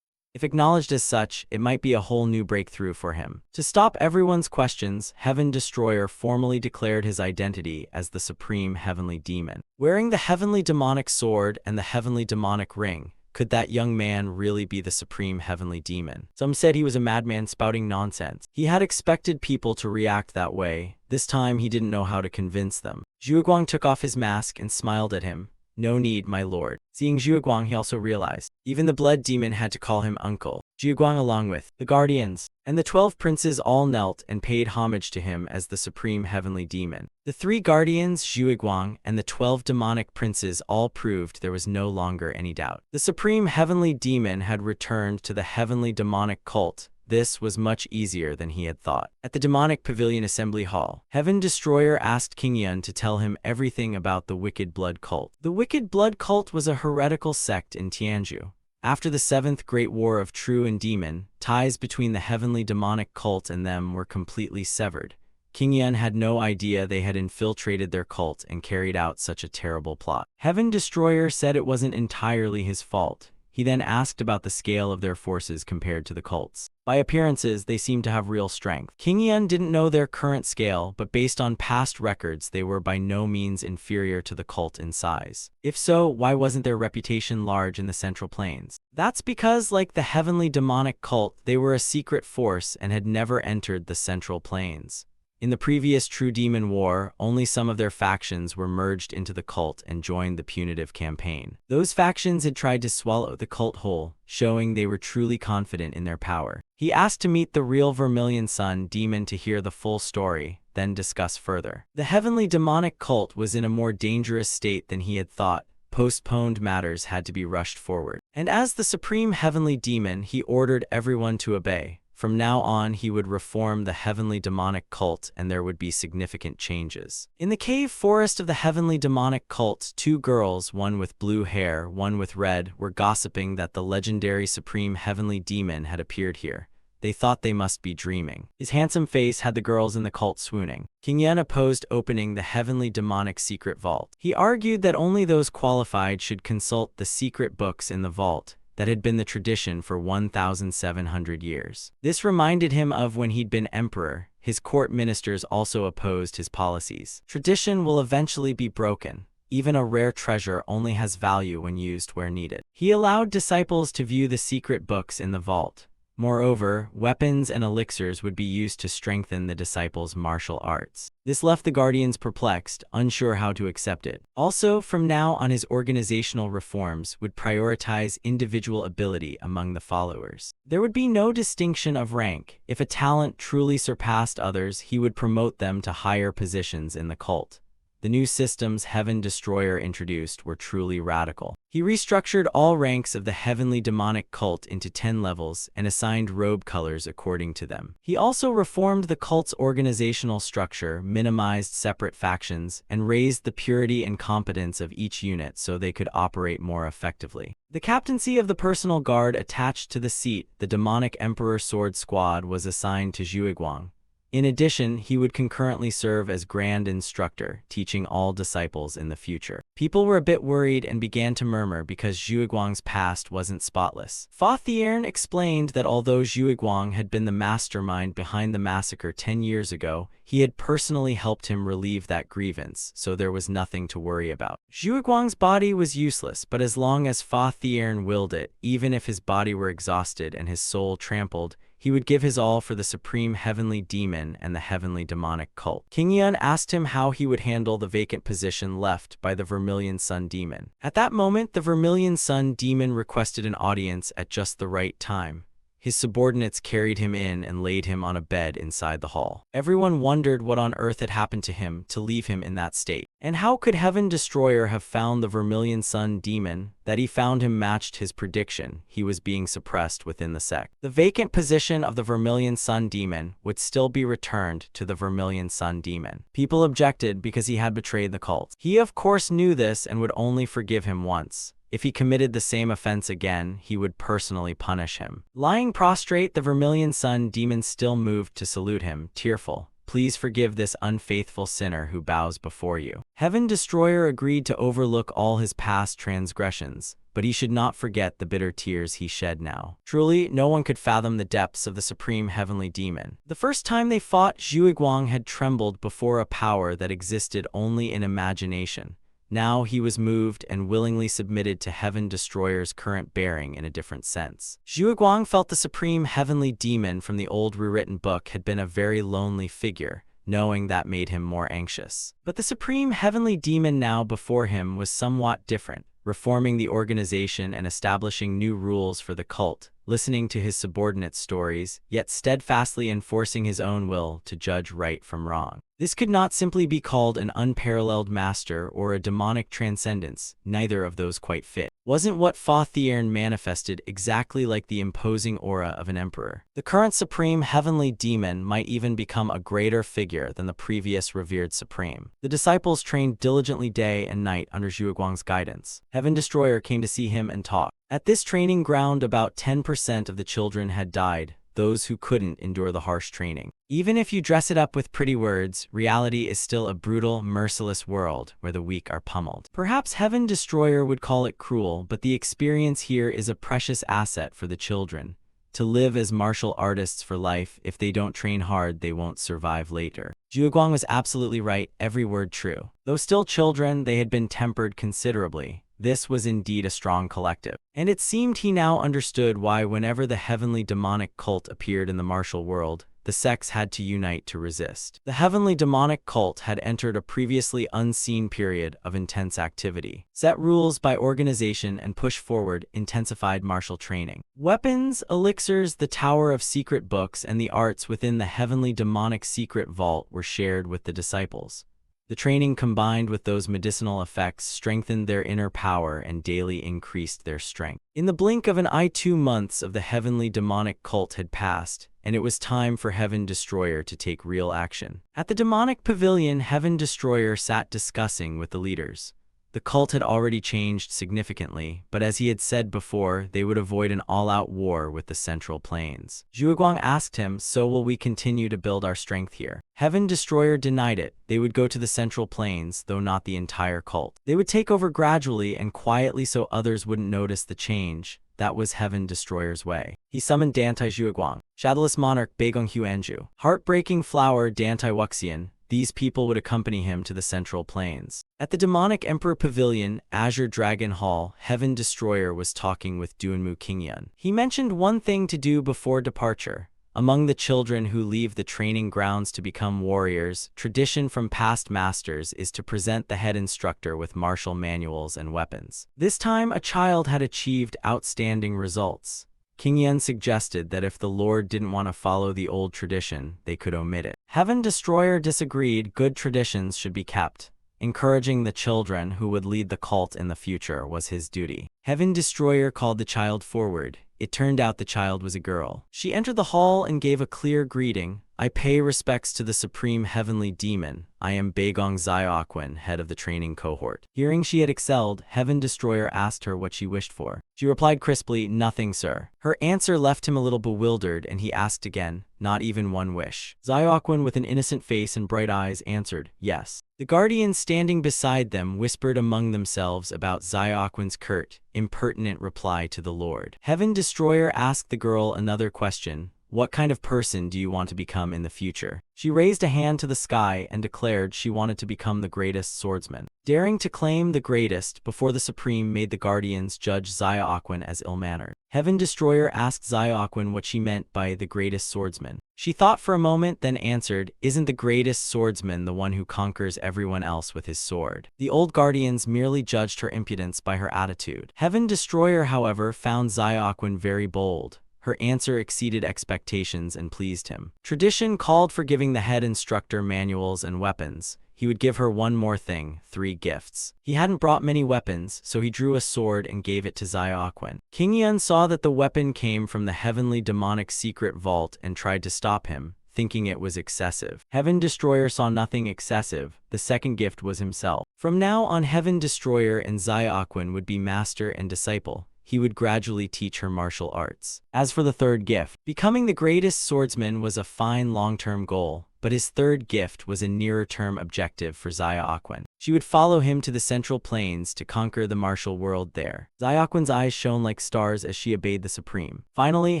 If acknowledged as such, it might be a whole new breakthrough for him. To stop everyone's questions, Heaven Destroyer formally declared his identity as the Supreme Heavenly Demon. Wearing the Heavenly Demonic Sword and the Heavenly Demonic Ring, could that young man really be the Supreme Heavenly Demon? Some said he was a madman spouting nonsense. He had expected people to react that way. This time he didn't know how to convince them. Zhuiguang took off his mask and smiled at him. "No need, my lord." Seeing Zhuiguang, he also realized. Even the Blood Demon had to call him uncle. Zhuiguang, along with the Guardians and the 12 princes, all knelt and paid homage to him as the Supreme Heavenly Demon. The 3 Guardians, Zhuiguang, and the 12 demonic princes all proved there was no longer any doubt. The Supreme Heavenly Demon had returned to the heavenly demonic cult. This was much easier than he had thought. At the Demonic Pavilion Assembly Hall, Heaven Destroyer asked King Yun to tell him everything about the Wicked Blood Cult. The Wicked Blood Cult was a heretical sect in Tianzhu. After the 7th Great War of True and Demon, ties between the heavenly demonic cult and them were completely severed. King Yun had no idea they had infiltrated their cult and carried out such a terrible plot. Heaven Destroyer said it wasn't entirely his fault. He then asked about the scale of their forces compared to the cult's. By appearances, they seemed to have real strength. King Yun didn't know their current scale, but based on past records, they were by no means inferior to the cult in size. If so, why wasn't their reputation large in the Central Plains? That's because, like the heavenly demonic cult, they were a secret force and had never entered the Central Plains. In the previous True Demon War, only some of their factions were merged into the cult and joined the punitive campaign. Those factions had tried to swallow the cult whole, showing they were truly confident in their power. He asked to meet the real Vermilion Sun demon to hear the full story, then discuss further. The heavenly demonic cult was in a more dangerous state than he had thought. Postponed matters had to be rushed forward. And as the supreme heavenly demon, he ordered everyone to obey. From now on, he would reform the heavenly demonic cult and there would be significant changes. In the cave forest of the heavenly demonic cult, two girls, one with blue hair, one with red, were gossiping that the legendary supreme heavenly demon had appeared here. They thought they must be dreaming. His handsome face had the girls in the cult swooning. King Yen opposed opening the heavenly demonic secret vault. He argued that only those qualified should consult the secret books in the vault that had been the tradition for 1,700 years. This reminded him of when he'd been emperor. His court ministers also opposed his policies. Tradition will eventually be broken. Even a rare treasure only has value when used where needed. He allowed disciples to view the secret books in the vault. Moreover, weapons and elixirs would be used to strengthen the disciples' martial arts. This left the Guardians perplexed, unsure how to accept it. Also, from now on, his organizational reforms would prioritize individual ability among the followers. There would be no distinction of rank. If a talent truly surpassed others, he would promote them to higher positions in the cult. The new systems Heaven Destroyer introduced were truly radical. He restructured all ranks of the heavenly demonic cult into 10 levels and assigned robe colors according to them. He also reformed the cult's organizational structure, minimized separate factions, and raised the purity and competence of each unit so they could operate more effectively. The captaincy of the personal guard attached to the seat, the demonic Emperor Sword Squad, was assigned to Zhuiguang. In addition, he would concurrently serve as Grand Instructor, teaching all disciples in the future. People were a bit worried and began to murmur because Zhuiguang's past wasn't spotless. Fa Thiern explained that although Zhuiguang had been the mastermind behind the massacre 10 years ago, he had personally helped him relieve that grievance, so there was nothing to worry about. Zhuiguang's body was useless, but as long as Fa Thiern willed it, even if his body were exhausted and his soul trampled, he would give his all for the supreme heavenly demon and the heavenly demonic cult. King Yun asked him how he would handle the vacant position left by the Vermilion Sun demon. At that moment, the Vermilion Sun demon requested an audience at just the right time. His subordinates carried him in and laid him on a bed inside the hall. Everyone wondered what on earth had happened to him to leave him in that state. And how could Heaven Destroyer have found the Vermilion Sun demon? That he found him matched his prediction. He was being suppressed within the sect. The vacant position of the Vermilion Sun demon would still be returned to the Vermilion Sun demon. People objected because he had betrayed the cult. He of course knew this and would only forgive him once. If he committed the same offense again, he would personally punish him. Lying prostrate, the Vermilion Sun demon still moved to salute him, tearful. Please forgive this unfaithful sinner who bows before you. Heaven Destroyer agreed to overlook all his past transgressions, but he should not forget the bitter tears he shed now. Truly, no one could fathom the depths of the supreme heavenly demon. The first time they fought, Zhuiguang had trembled before a power that existed only in imagination. Now he was moved and willingly submitted to Heaven Destroyer's current bearing in a different sense. Zhuiguang felt the supreme heavenly demon from the old rewritten book had been a very lonely figure, knowing that made him more anxious. But the supreme heavenly demon now before him was somewhat different, reforming the organization and establishing new rules for the cult, listening to his subordinates' stories, yet steadfastly enforcing his own will to judge right from wrong. This could not simply be called an unparalleled master or a demonic transcendence, neither of those quite fit. Wasn't what Fa Thiern manifested exactly like the imposing aura of an emperor? The current supreme heavenly demon might even become a greater figure than the previous revered supreme. The disciples trained diligently day and night under Zhuiguang's guidance. Heaven Destroyer came to see him and talk. At this training ground, about 10% of the children had died, those who couldn't endure the harsh training. Even if you dress it up with pretty words, reality is still a brutal, merciless world where the weak are pummeled. Perhaps Heaven Destroyer would call it cruel, but the experience here is a precious asset for the children. To live as martial artists for life, if they don't train hard, they won't survive later. Zhuguang was absolutely right, every word true. Though still children, they had been tempered considerably. This was indeed a strong collective. And it seemed he now understood why whenever the heavenly demonic cult appeared in the martial world, the sects had to unite to resist. The heavenly demonic cult had entered a previously unseen period of intense activity. Set rules by organization and push forward intensified martial training. Weapons, elixirs, the Tower of Secret Books, and the arts within the heavenly demonic secret vault were shared with the disciples. The training combined with those medicinal effects strengthened their inner power and daily increased their strength. In the blink of an eye, 2 months of the heavenly demonic cult had passed, and it was time for Heaven Destroyer to take real action. At the demonic pavilion, Heaven Destroyer sat discussing with the leaders. The cult had already changed significantly, but as he had said before, they would avoid an all-out war with the Central Plains. Zhuguang asked him, "So will we continue to build our strength here?" Heaven Destroyer denied it. They would go to the Central Plains, though not the entire cult. They would take over gradually and quietly so others wouldn't notice the change. That was Heaven Destroyer's way. He summoned Dantai Zhuguang, Shadowless Monarch Beigong Huanju, Heartbreaking Flower Dantai Wuxian. These people would accompany him to the Central Plains. At the Demonic Emperor Pavilion, Azure Dragon Hall, Heaven Destroyer was talking with Duanmu Qingyun. He mentioned one thing to do before departure. Among the children who leave the training grounds to become warriors, tradition from past masters is to present the head instructor with martial manuals and weapons. This time, a child had achieved outstanding results. Qingyun suggested that if the Lord didn't want to follow the old tradition, they could omit it. Heaven Destroyer disagreed. Good traditions should be kept. Encouraging the children who would lead the cult in the future was his duty. Heaven Destroyer called the child forward. It turned out the child was a girl. She entered the hall and gave a clear greeting. "I pay respects to the supreme heavenly demon. I am Beigong Xiaoquan, head of the training cohort." Hearing she had excelled, Heaven Destroyer asked her what she wished for. She replied crisply, "Nothing, sir." Her answer left him a little bewildered, and he asked again, "Not even one wish?" Xiaoquan, with an innocent face and bright eyes, answered, "Yes." The guardians standing beside them whispered among themselves about Xiaoquan's curt, impertinent reply to the Lord. Heaven Destroyer asked the girl another question. "What kind of person do you want to become in the future?" She raised a hand to the sky and declared she wanted to become the greatest swordsman. Daring to claim the greatest before the Supreme made the Guardians judge Xiaoquan as ill-mannered. Heaven Destroyer asked Xiaoquan what she meant by the greatest swordsman. She thought for a moment, then answered, "Isn't the greatest swordsman the one who conquers everyone else with his sword?" The old Guardians merely judged her impudence by her attitude. Heaven Destroyer, however, found Xiaoquan very bold. Her answer exceeded expectations and pleased him. Tradition called for giving the head instructor manuals and weapons. He would give her one more thing, 3 gifts. He hadn't brought many weapons, so he drew a sword and gave it to Xiaoquan. Qingyun saw that the weapon came from the heavenly demonic secret vault and tried to stop him, thinking it was excessive. Heaven Destroyer saw nothing excessive. The second gift was himself. From now on, Heaven Destroyer and Xiaoquan would be master and disciple. He would gradually teach her martial arts. As for the third gift, becoming the greatest swordsman was a fine long-term goal, but his third gift was a nearer-term objective for Xiaoquan. She would follow him to the Central Plains to conquer the martial world there. Xiaoquan's eyes shone like stars as she obeyed the Supreme. Finally,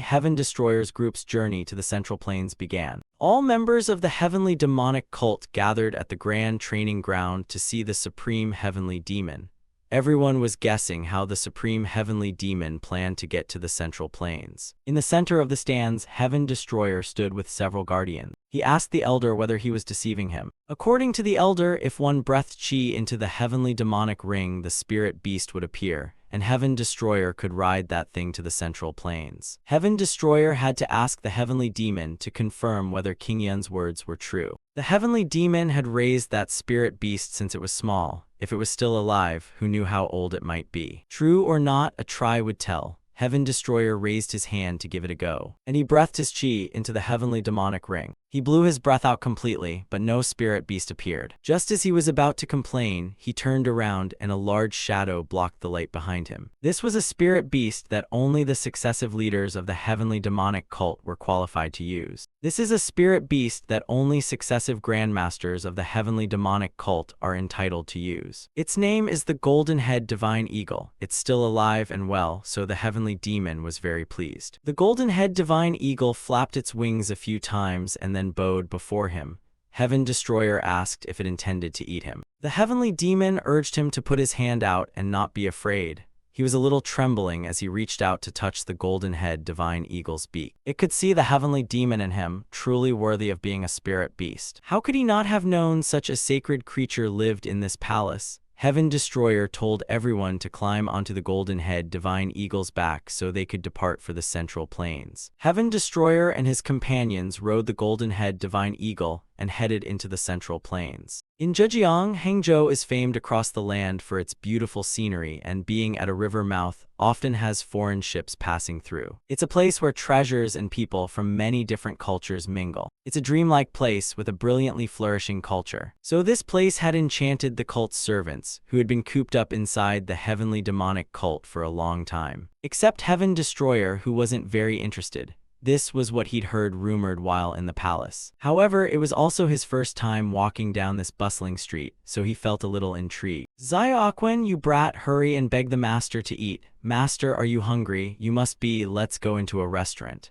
Heaven Destroyer's group's journey to the Central Plains began. All members of the heavenly demonic cult gathered at the grand training ground to see the Supreme Heavenly Demon. Everyone was guessing how the Supreme Heavenly Demon planned to get to the Central Plains. In the center of the stands, Heaven Destroyer stood with several guardians. He asked the elder whether he was deceiving him. According to the elder, if one breathed chi into the heavenly demonic ring, the spirit beast would appear, and Heaven Destroyer could ride that thing to the Central Plains. Heaven Destroyer had to ask the Heavenly Demon to confirm whether Qingyun's words were true. The Heavenly Demon had raised that spirit beast since it was small. If it was still alive, who knew how old it might be? True or not, a try would tell. Heaven Destroyer raised his hand to give it a go, and he breathed his chi into the heavenly demonic ring. He blew his breath out completely, but no spirit beast appeared. Just as he was about to complain, he turned around and a large shadow blocked the light behind him. This was a spirit beast that only the successive leaders of the heavenly demonic cult were qualified to use. This is a spirit beast that only successive grandmasters of the heavenly demonic cult are entitled to use. Its name is the Golden Head Divine Eagle. It's still alive and well, so the heavenly demon was very pleased. The Golden Head Divine Eagle flapped its wings a few times and then bowed before him. Heaven Destroyer asked if it intended to eat him. The heavenly demon urged him to put his hand out and not be afraid. He was a little trembling as he reached out to touch the Golden Head Divine Eagle's beak. It could see the heavenly demon in him, truly worthy of being a spirit beast. How could he not have known such a sacred creature lived in this palace? Heaven Destroyer told everyone to climb onto the Golden Head Divine Eagle's back so they could depart for the Central Plains. Heaven Destroyer and his companions rode the Golden Head Divine Eagle and headed into the Central Plains. In Zhejiang, Hangzhou is famed across the land for its beautiful scenery, and being at a river mouth often has foreign ships passing through. It's a place where treasures and people from many different cultures mingle. It's a dreamlike place with a brilliantly flourishing culture. So this place had enchanted the cult's servants, who had been cooped up inside the heavenly demonic cult for a long time. Except Heaven Destroyer, who wasn't very interested. This was what he'd heard rumored while in the palace. However, it was also his first time walking down this bustling street, so he felt a little intrigued. Awakens, you brat, hurry and beg the master to eat. Master, are you hungry? You must be. Let's go into a restaurant.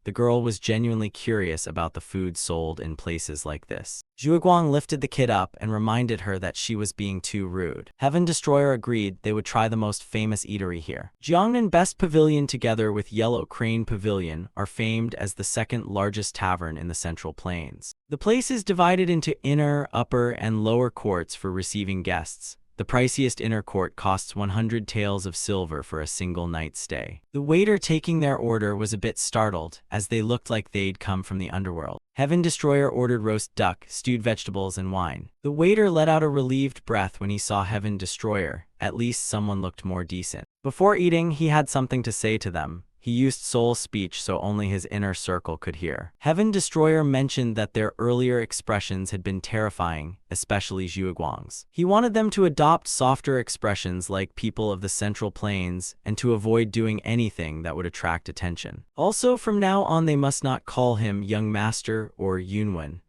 The girl was genuinely curious about the food sold in places like this. Zhuguang lifted the kid up and reminded her that she was being too rude. Heaven Destroyer agreed they would try the most famous eatery here. Jiangnan Best Pavilion together with Yellow Crane Pavilion are famed as the second largest tavern in the Central Plains. The place is divided into inner, upper, and lower courts for receiving guests. The priciest inner court costs 100 taels of silver for a single night's stay. The waiter taking their order was a bit startled, as they looked like they'd come from the underworld. Heaven Destroyer ordered roast duck, stewed vegetables, and wine. The waiter let out a relieved breath when he saw Heaven Destroyer. At least someone looked more decent. Before eating, he had something to say to them. He used soul speech so only his inner circle could hear. Heaven Destroyer mentioned that their earlier expressions had been terrifying, especially Zhuguang's. He wanted them to adopt softer expressions like people of the Central Plains and to avoid doing anything that would attract attention. Also, from now on they must not call him Young Master or Yunwen.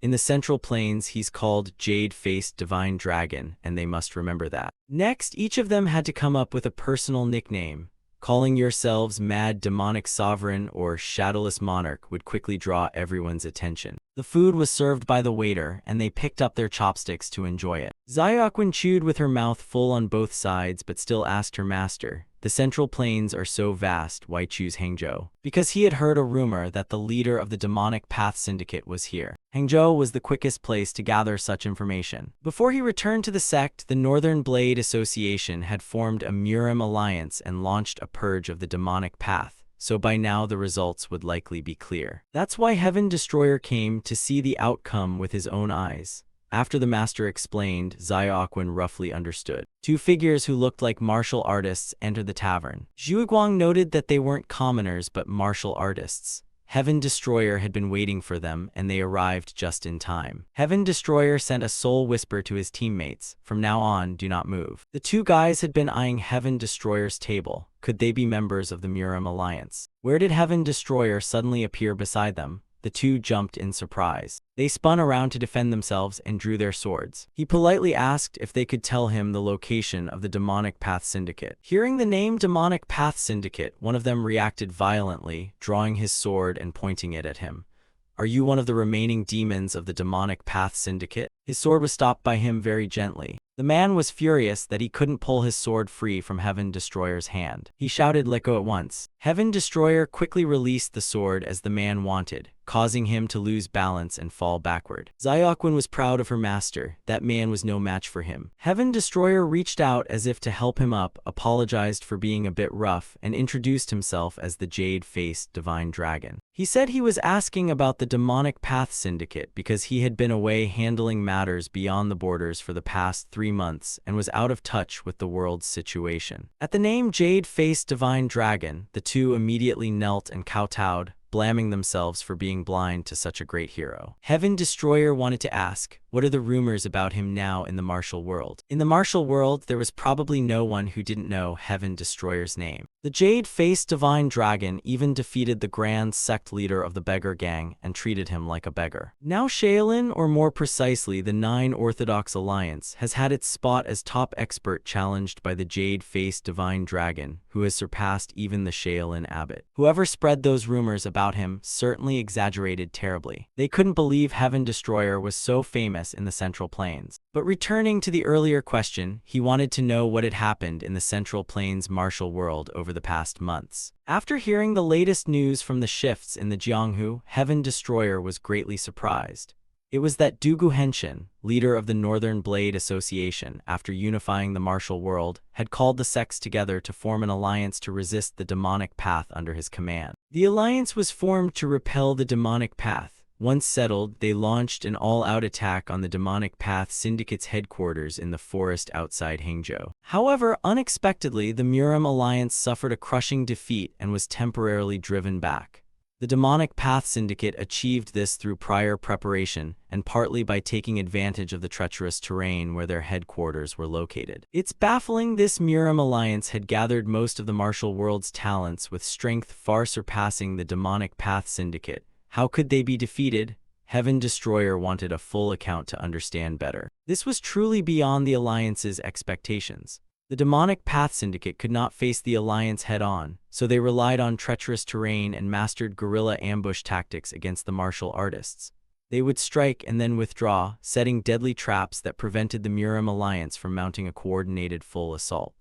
In the Central Plains, he's called Jade-Faced Divine Dragon, and they must remember that. Next, each of them had to come up with a personal nickname. Calling yourselves Mad Demonic Sovereign or Shadowless Monarch would quickly draw everyone's attention. The food was served by the waiter, and they picked up their chopsticks to enjoy it. Awakens chewed with her mouth full on both sides but still asked her master, "The Central Plains are so vast, why choose Hangzhou?" Because he had heard a rumor that the leader of the Demonic Path Syndicate was here. Hangzhou was the quickest place to gather such information. Before he returned to the sect, the Northern Blade Association had formed a Murim alliance and launched a purge of the demonic path, so by now the results would likely be clear. That's why Heaven Destroyer came to see the outcome with his own eyes. After the master explained, Awakens roughly understood. Two figures who looked like martial artists entered the tavern. Zhuguang noted that they weren't commoners but martial artists. Heaven Destroyer had been waiting for them, and they arrived just in time. Heaven Destroyer sent a soul whisper to his teammates, "From now on, do not move." The two guys had been eyeing Heaven Destroyer's table. Could they be members of the Murim Alliance? Where did Heaven Destroyer suddenly appear beside them? The two jumped in surprise. They spun around to defend themselves and drew their swords. He politely asked if they could tell him the location of the Demonic Path Syndicate. Hearing the name Demonic Path Syndicate, one of them reacted violently, drawing his sword and pointing it at him. "Are you one of the remaining demons of the Demonic Path Syndicate?" His sword was stopped by him very gently. The man was furious that he couldn't pull his sword free from Heaven Destroyer's hand. He shouted, "Let go at once." Heaven Destroyer quickly released the sword as the man wanted, causing him to lose balance and fall backward. Awakens was proud of her master. That man was no match for him. Heaven Destroyer reached out as if to help him up, apologized for being a bit rough, and introduced himself as the Jade-Faced Divine Dragon. He said he was asking about the Demonic Path Syndicate because he had been away handling matters beyond the borders for the past 3 months and was out of touch with the world's situation. At the name Jade-Faced Divine Dragon, the two immediately knelt and kowtowed, blaming themselves for being blind to such a great hero. Heaven Destroyer wanted to ask, what are the rumors about him now in the martial world? In the martial world, there was probably no one who didn't know Heaven Destroyer's name. The jade-faced divine dragon even defeated the grand sect leader of the beggar gang and treated him like a beggar. Now Shaolin, or more precisely the Nine Orthodox Alliance, has had its spot as top expert challenged by the jade-faced divine dragon, who has surpassed even the Shaolin abbot. Whoever spread those rumors about him certainly exaggerated terribly. They couldn't believe Heaven Destroyer was so famous in the Central Plains. But returning to the earlier question, he wanted to know what had happened in the Central Plains martial world over the past months. After hearing the latest news from the shifts in the Jianghu, Heaven Destroyer was greatly surprised. It was that Dugu Henshin, leader of the Northern Blade Association, after unifying the martial world, had called the sects together to form an alliance to resist the demonic path under his command. The alliance was formed to repel the demonic path. Once settled, they launched an all-out attack on the Demonic Path Syndicate's headquarters in the forest outside Hangzhou. However, unexpectedly, the Murim alliance suffered a crushing defeat and was temporarily driven back. The Demonic Path Syndicate achieved this through prior preparation and partly by taking advantage of the treacherous terrain where their headquarters were located. It's baffling this Murim alliance had gathered most of the martial world's talents with strength far surpassing the Demonic Path Syndicate. How could they be defeated? Heaven Destroyer wanted a full account to understand better. This was truly beyond the Alliance's expectations. The Demonic Path Syndicate could not face the Alliance head-on, so they relied on treacherous terrain and mastered guerrilla ambush tactics against the martial artists. They would strike and then withdraw, setting deadly traps that prevented the Murim Alliance from mounting a coordinated full assault.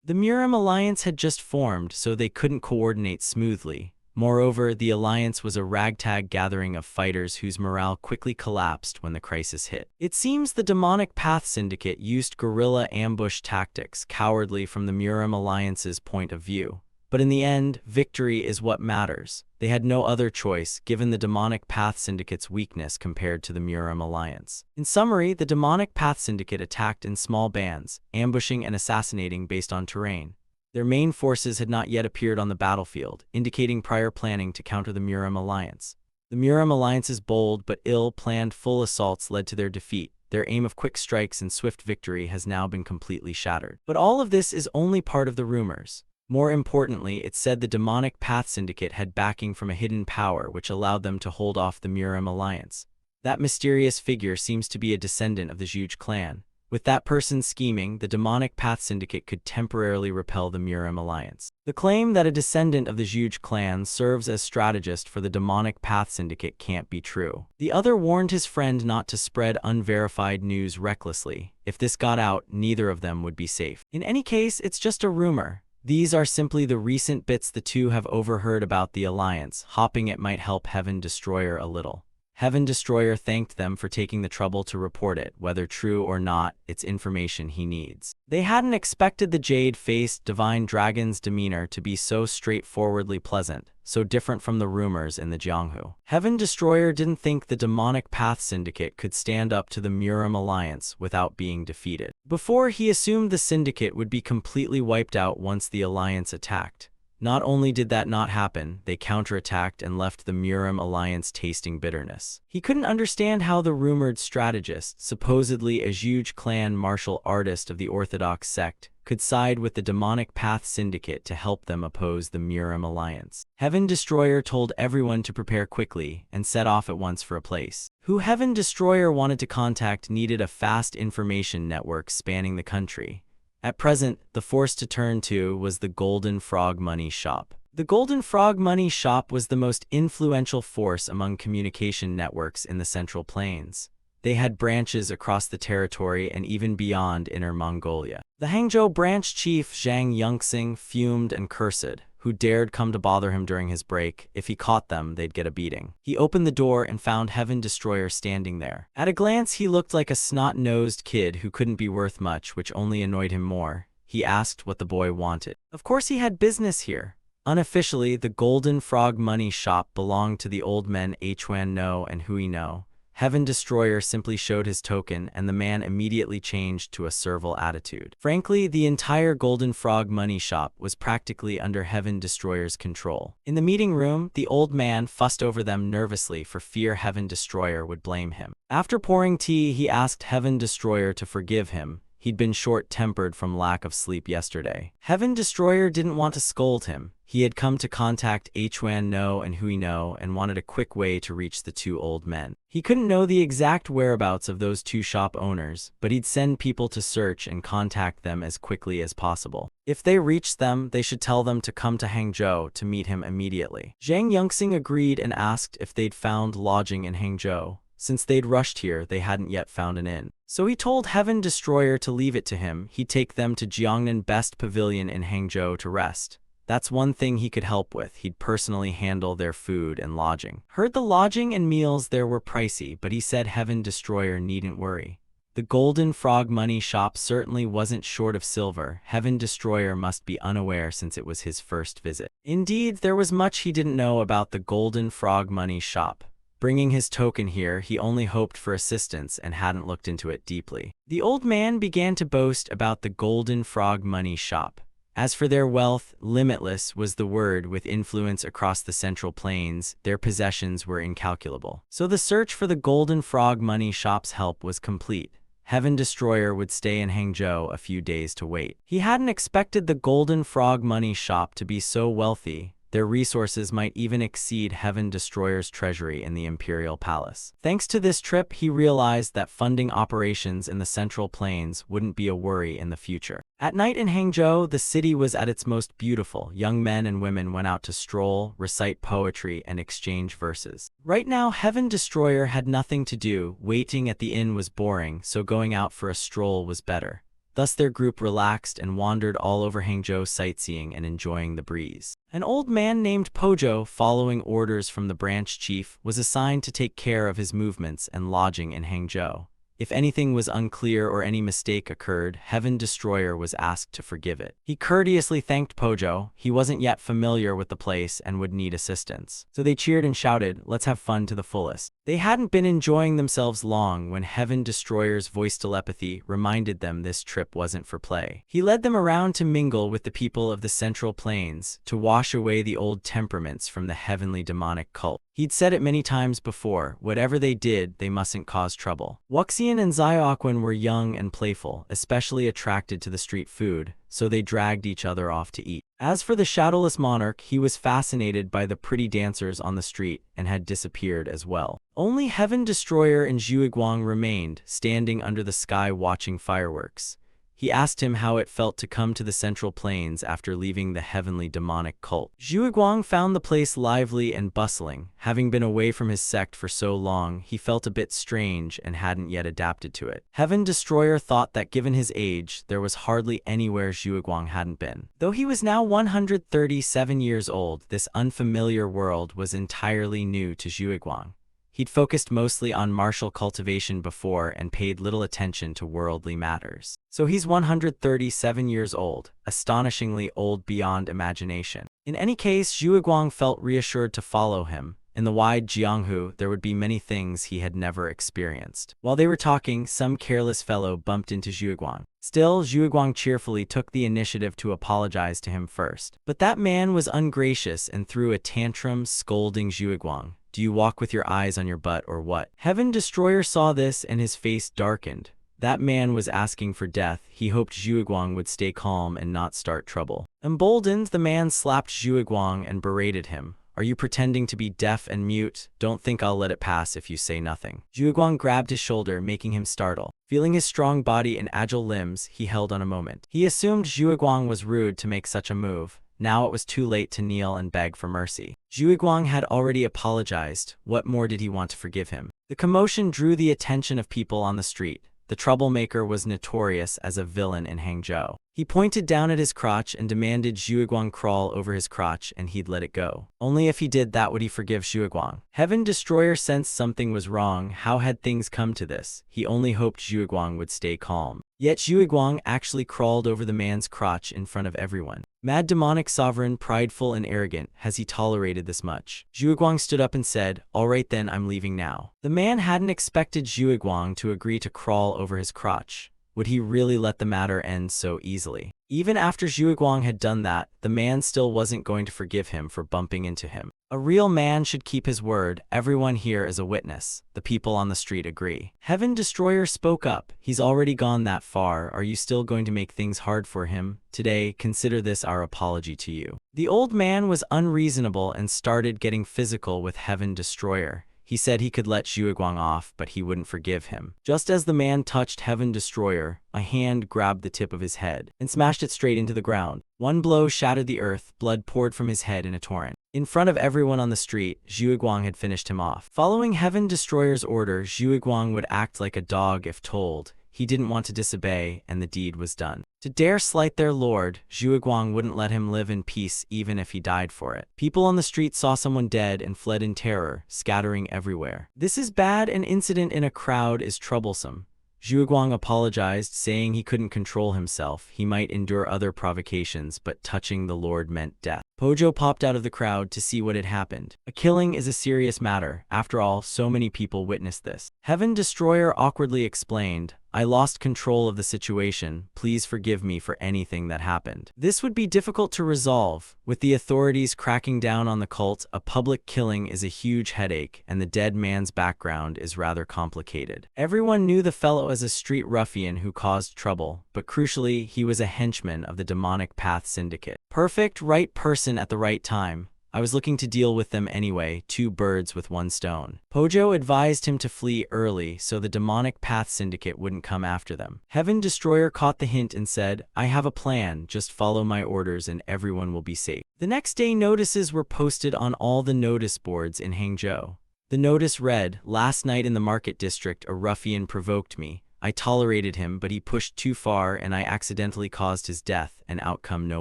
The Murim Alliance had just formed, so they couldn't coordinate smoothly. Moreover, the alliance was a ragtag gathering of fighters whose morale quickly collapsed when the crisis hit. It seems the Demonic Path Syndicate used guerrilla ambush tactics cowardly from the Murim Alliance's point of view. But in the end, victory is what matters. They had no other choice, given the Demonic Path Syndicate's weakness compared to the Murim Alliance. In summary, the Demonic Path Syndicate attacked in small bands, ambushing and assassinating based on terrain. Their main forces had not yet appeared on the battlefield, indicating prior planning to counter the Murim Alliance. The Murim Alliance's bold but ill-planned full assaults led to their defeat. Their aim of quick strikes and swift victory has now been completely shattered. But all of this is only part of the rumors. More importantly, it said the Demonic Path Syndicate had backing from a hidden power which allowed them to hold off the Murim Alliance. That mysterious figure seems to be a descendant of the Zhuge clan. With that person scheming, the Demonic Path Syndicate could temporarily repel the Murim Alliance. The claim that a descendant of the Zhuge clan serves as strategist for the Demonic Path Syndicate can't be true. The other warned his friend not to spread unverified news recklessly. If this got out, neither of them would be safe. In any case, it's just a rumor. These are simply the recent bits the two have overheard about the alliance, hoping it might help Heaven Destroyer a little. Heaven Destroyer thanked them for taking the trouble to report it. Whether true or not, it's information he needs. They hadn't expected the jade-faced divine dragon's demeanor to be so straightforwardly pleasant, so different from the rumors in the Jianghu. Heaven Destroyer didn't think the Demonic Path Syndicate could stand up to the Murim Alliance without being defeated. Before, he assumed the syndicate would be completely wiped out once the alliance attacked. Not only did that not happen, they counterattacked and left the Murim Alliance tasting bitterness. He couldn't understand how the rumored strategist, supposedly a Zhuge clan martial artist of the Orthodox sect, could side with the Demonic Path Syndicate to help them oppose the Murim Alliance. Heaven Destroyer told everyone to prepare quickly and set off at once for a place. Who Heaven Destroyer wanted to contact needed a fast information network spanning the country. At present, the force to turn to was the Golden Frog Money Shop. The Golden Frog Money Shop was the most influential force among communication networks in the Central Plains. They had branches across the territory and even beyond Inner Mongolia. The Hangzhou branch chief Zhang Yongxing fumed and cursed. Who dared come to bother him during his break? If he caught them, they'd get a beating. He opened the door and found Heaven Destroyer standing there. At a glance, he looked like a snot-nosed kid who couldn't be worth much, which only annoyed him more. He asked what the boy wanted. Of course he had business here. Unofficially, the Golden Frog Money Shop belonged to the old men Huan No and Hui No. Heaven Destroyer simply showed his token and the man immediately changed to a servile attitude. Frankly, the entire Golden Frog money shop was practically under Heaven Destroyer's control. In the meeting room, the old man fussed over them nervously for fear Heaven Destroyer would blame him. After pouring tea, he asked Heaven Destroyer to forgive him. He'd been short-tempered from lack of sleep yesterday. Heaven Destroyer didn't want to scold him. He had come to contact Huan No and Hui No and wanted a quick way to reach the two old men. He couldn't know the exact whereabouts of those two shop owners, but he'd send people to search and contact them as quickly as possible. If they reached them, they should tell them to come to Hangzhou to meet him immediately. Zhang Yongxing agreed and asked if they'd found lodging in Hangzhou. Since they'd rushed here, they hadn't yet found an inn. So he told Heaven Destroyer to leave it to him. He'd take them to Jiangnan Best Pavilion in Hangzhou to rest. That's one thing he could help with. He'd personally handle their food and lodging. Heard the lodging and meals there were pricey, but he said Heaven Destroyer needn't worry. The Golden Frog money shop certainly wasn't short of silver. Heaven Destroyer must be unaware since it was his first visit. Indeed, there was much he didn't know about the Golden Frog money shop. Bringing his token here, he only hoped for assistance and hadn't looked into it deeply. The old man began to boast about the Golden Frog money shop. As for their wealth, limitless was the word. With influence across the Central Plains, their possessions were incalculable. So the search for the Golden Frog money shop's help was complete. Heaven Destroyer would stay in Hangzhou a few days to wait. He hadn't expected the Golden Frog money shop to be so wealthy. Their resources might even exceed Heaven Destroyer's treasury in the Imperial Palace. Thanks to this trip, he realized that funding operations in the Central Plains wouldn't be a worry in the future. At night in Hangzhou, the city was at its most beautiful. Young men and women went out to stroll, recite poetry, and exchange verses. Right now, Heaven Destroyer had nothing to do. Waiting at the inn was boring, so going out for a stroll was better. Thus their group relaxed and wandered all over Hangzhou sightseeing and enjoying the breeze. An old man named Pojo, following orders from the branch chief, was assigned to take care of his movements and lodging in Hangzhou. If anything was unclear or any mistake occurred, Heaven Destroyer was asked to forgive it. He courteously thanked Pojo. He wasn't yet familiar with the place and would need assistance. So they cheered and shouted, "Let's have fun to the fullest." They hadn't been enjoying themselves long when Heaven Destroyer's voice telepathy reminded them this trip wasn't for play. He led them around to mingle with the people of the Central Plains, to wash away the old temperaments from the heavenly demonic cult. He'd said it many times before, whatever they did, they mustn't cause trouble. Wuxian and Xiaoquan were young and playful, especially attracted to the street food, so they dragged each other off to eat. As for the shadowless monarch, he was fascinated by the pretty dancers on the street and had disappeared as well. Only Heaven Destroyer and Zhuiguang remained, standing under the sky watching fireworks. He asked him how it felt to come to the Central Plains after leaving the heavenly demonic cult. Zhuiguang found the place lively and bustling. Having been away from his sect for so long, he felt a bit strange and hadn't yet adapted to it. Heaven Destroyer thought that given his age, there was hardly anywhere Zhuiguang hadn't been. Though he was now 137 years old, this unfamiliar world was entirely new to Zhuiguang. He'd focused mostly on martial cultivation before and paid little attention to worldly matters. So he's 137 years old, astonishingly old beyond imagination. In any case, Zhuiguang felt reassured to follow him. In the wide Jianghu, there would be many things he had never experienced. While they were talking, some careless fellow bumped into Zhuiguang. Still, Zhuiguang cheerfully took the initiative to apologize to him first. But that man was ungracious and threw a tantrum, scolding Zhuiguang. "Do you walk with your eyes on your butt or what?" Heaven Destroyer saw this and his face darkened. That man was asking for death. He hoped Zhuiguang would stay calm and not start trouble. Emboldened, the man slapped Zhuiguang and berated him. "Are you pretending to be deaf and mute? Don't think I'll let it pass if you say nothing." Zhuiguang grabbed his shoulder, making him startle. Feeling his strong body and agile limbs, he held on a moment. He assumed Zhuiguang was rude to make such a move. Now it was too late to kneel and beg for mercy. Zhuiguang had already apologized. What more did he want to forgive him? The commotion drew the attention of people on the street. The troublemaker was notorious as a villain in Hangzhou. He pointed down at his crotch and demanded Zhuiguang crawl over his crotch and he'd let it go. Only if he did that would he forgive Zhuiguang. Heaven Destroyer sensed something was wrong. How had things come to this? He only hoped Zhuiguang would stay calm. Yet Zhuiguang actually crawled over the man's crotch in front of everyone. Mad demonic sovereign, prideful and arrogant, has he tolerated this much? Zhuiguang stood up and said, "Alright then, I'm leaving now." The man hadn't expected Zhuiguang to agree to crawl over his crotch. Would he really let the matter end so easily? Even after Zhuiguang had done that, the man still wasn't going to forgive him for bumping into him. A real man should keep his word. Everyone here is a witness. The people on the street agree. Heaven Destroyer spoke up. He's already gone that far. Are you still going to make things hard for him? Today, consider this our apology to you. The old man was unreasonable and started getting physical with Heaven Destroyer. He said he could let Zhuiguang off, but he wouldn't forgive him. Just as the man touched Heaven Destroyer, a hand grabbed the tip of his head and smashed it straight into the ground. One blow shattered the earth, blood poured from his head in a torrent. In front of everyone on the street, Zhuiguang had finished him off. Following Heaven Destroyer's order, Zhuiguang would act like a dog if told. He didn't want to disobey, and the deed was done. To dare slight their lord, Zhuiguang wouldn't let him live in peace even if he died for it. People on the street saw someone dead and fled in terror, scattering everywhere. This is bad. An incident in a crowd is troublesome. Zhuiguang apologized, saying he couldn't control himself. He might endure other provocations, but touching the Lord meant death. Pojo popped out of the crowd to see what had happened. A killing is a serious matter. After all, so many people witnessed this. Heaven Destroyer awkwardly explained, "I lost control of the situation. Please forgive me for anything that happened." This would be difficult to resolve. With the authorities cracking down on the cult, a public killing is a huge headache, and the dead man's background is rather complicated. Everyone knew the fellow as a street ruffian who caused trouble, but crucially, he was a henchman of the demonic path syndicate. Perfect, right person at the right time. I was looking to deal with them anyway, 2 birds with 1 stone. Pojo advised him to flee early so the demonic path syndicate wouldn't come after them. Heaven Destroyer caught the hint and said, "I have a plan, just follow my orders and everyone will be safe." The next day, notices were posted on all the notice boards in Hangzhou. The notice read, "Last night in the market district a ruffian provoked me. I tolerated him, but he pushed too far and I accidentally caused his death, an outcome no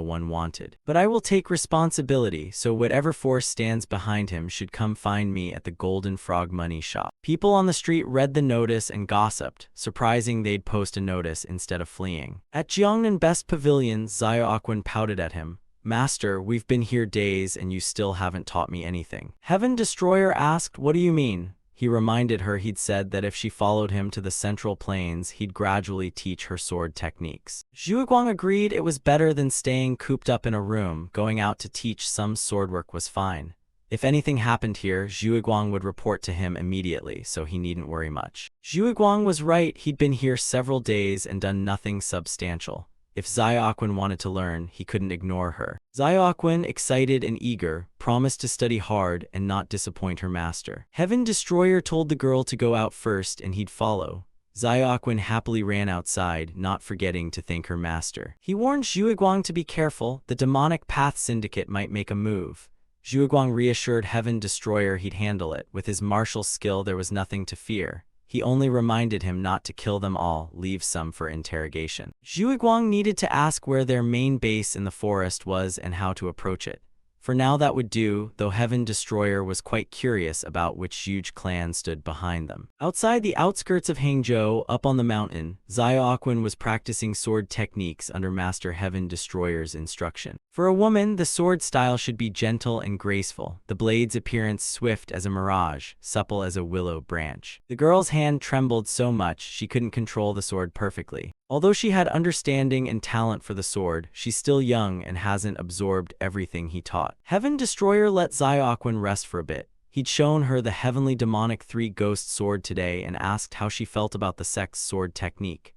one wanted. But I will take responsibility, so whatever force stands behind him should come find me at the Golden Frog Money Shop." People on the street read the notice and gossiped, surprising they'd post a notice instead of fleeing. At Jiangnan Best Pavilion, Xiaoquan pouted at him. "Master, we've been here days and you still haven't taught me anything." Heaven Destroyer asked, "What do you mean?" He reminded her he'd said that if she followed him to the Central Plains, he'd gradually teach her sword techniques. Zhuiguang agreed it was better than staying cooped up in a room. Going out to teach some swordwork was fine. If anything happened here, Zhuiguang would report to him immediately, so he needn't worry much. Zhuiguang was right. He'd been here several days and done nothing substantial. If Xiaoquan wanted to learn, he couldn't ignore her. Xiaoquan, excited and eager, promised to study hard and not disappoint her master. Heaven Destroyer told the girl to go out first and he'd follow. Xiaoquan happily ran outside, not forgetting to thank her master. He warned Zhuiguang to be careful. The demonic path syndicate might make a move. Zhuiguang reassured Heaven Destroyer he'd handle it. With his martial skill, there was nothing to fear. He only reminded him not to kill them all, leave some for interrogation. Zhuiguang needed to ask where their main base in the forest was and how to approach it. For now that would do, though Heaven Destroyer was quite curious about which huge clan stood behind them. Outside the outskirts of Hangzhou, up on the mountain, Xiaoquan was practicing sword techniques under Master Heaven Destroyer's instruction. For a woman, the sword style should be gentle and graceful, the blade's appearance swift as a mirage, supple as a willow branch. The girl's hand trembled so much she couldn't control the sword perfectly. Although she had understanding and talent for the sword, she's still young and hasn't absorbed everything he taught. Heaven Destroyer let Xiaoquan rest for a bit. He'd shown her the heavenly demonic 3-ghost sword today and asked how she felt about the sect's sword technique.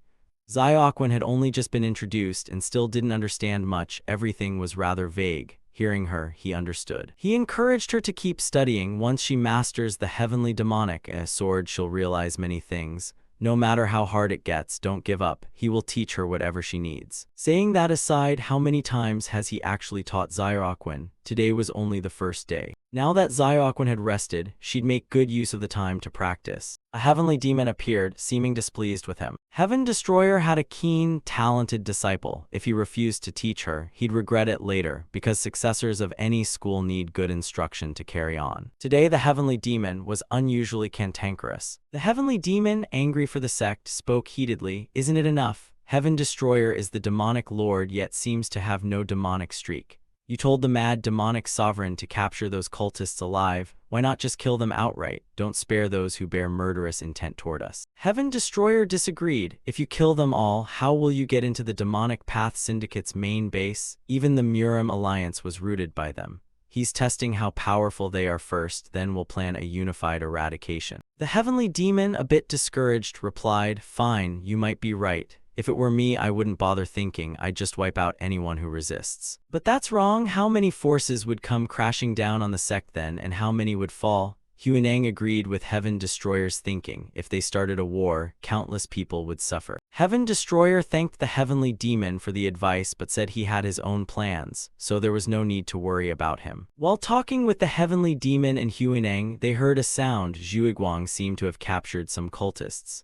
Xiaoquan had only just been introduced and still didn't understand much. Everything was rather vague. Hearing her, he understood. He encouraged her to keep studying. Once she masters the heavenly demonic sword, she'll realize many things. No matter how hard it gets, don't give up. He will teach her whatever she needs. Saying that aside, how many times has he actually taught Xiaoquan? today was only the first day. Now that Xiaoquan had rested, she'd make good use of the time to practice. A heavenly demon appeared, seeming displeased with him. Heaven Destroyer had a keen, talented disciple. If he refused to teach her, he'd regret it later, because successors of any school need good instruction to carry on. Today, the heavenly demon was unusually cantankerous. The heavenly demon, angry for the sect, spoke heatedly. Isn't it enough? Heaven Destroyer is the demonic lord, yet seems to have no demonic streak. You told the mad demonic sovereign to capture those cultists alive. Why not just kill them outright? Don't spare those who bear murderous intent toward us. Heaven Destroyer disagreed. If you kill them all, how will you get into the Demonic Path Syndicate's main base? Even the Murim alliance was rooted by them. He's testing how powerful they are first, then we'll plan a unified eradication. The heavenly demon, a bit discouraged, replied, "Fine, you might be right. If it were me, I wouldn't bother thinking. I'd just wipe out anyone who resists." But that's wrong. How many forces would come crashing down on the sect then, and how many would fall? Huineng agreed with Heaven Destroyer's thinking. If they started a war, countless people would suffer. Heaven Destroyer thanked the heavenly demon for the advice but said he had his own plans, so there was no need to worry about him. While talking with the heavenly demon and Huineng, they heard a sound. Zhuiguang seemed to have captured some cultists.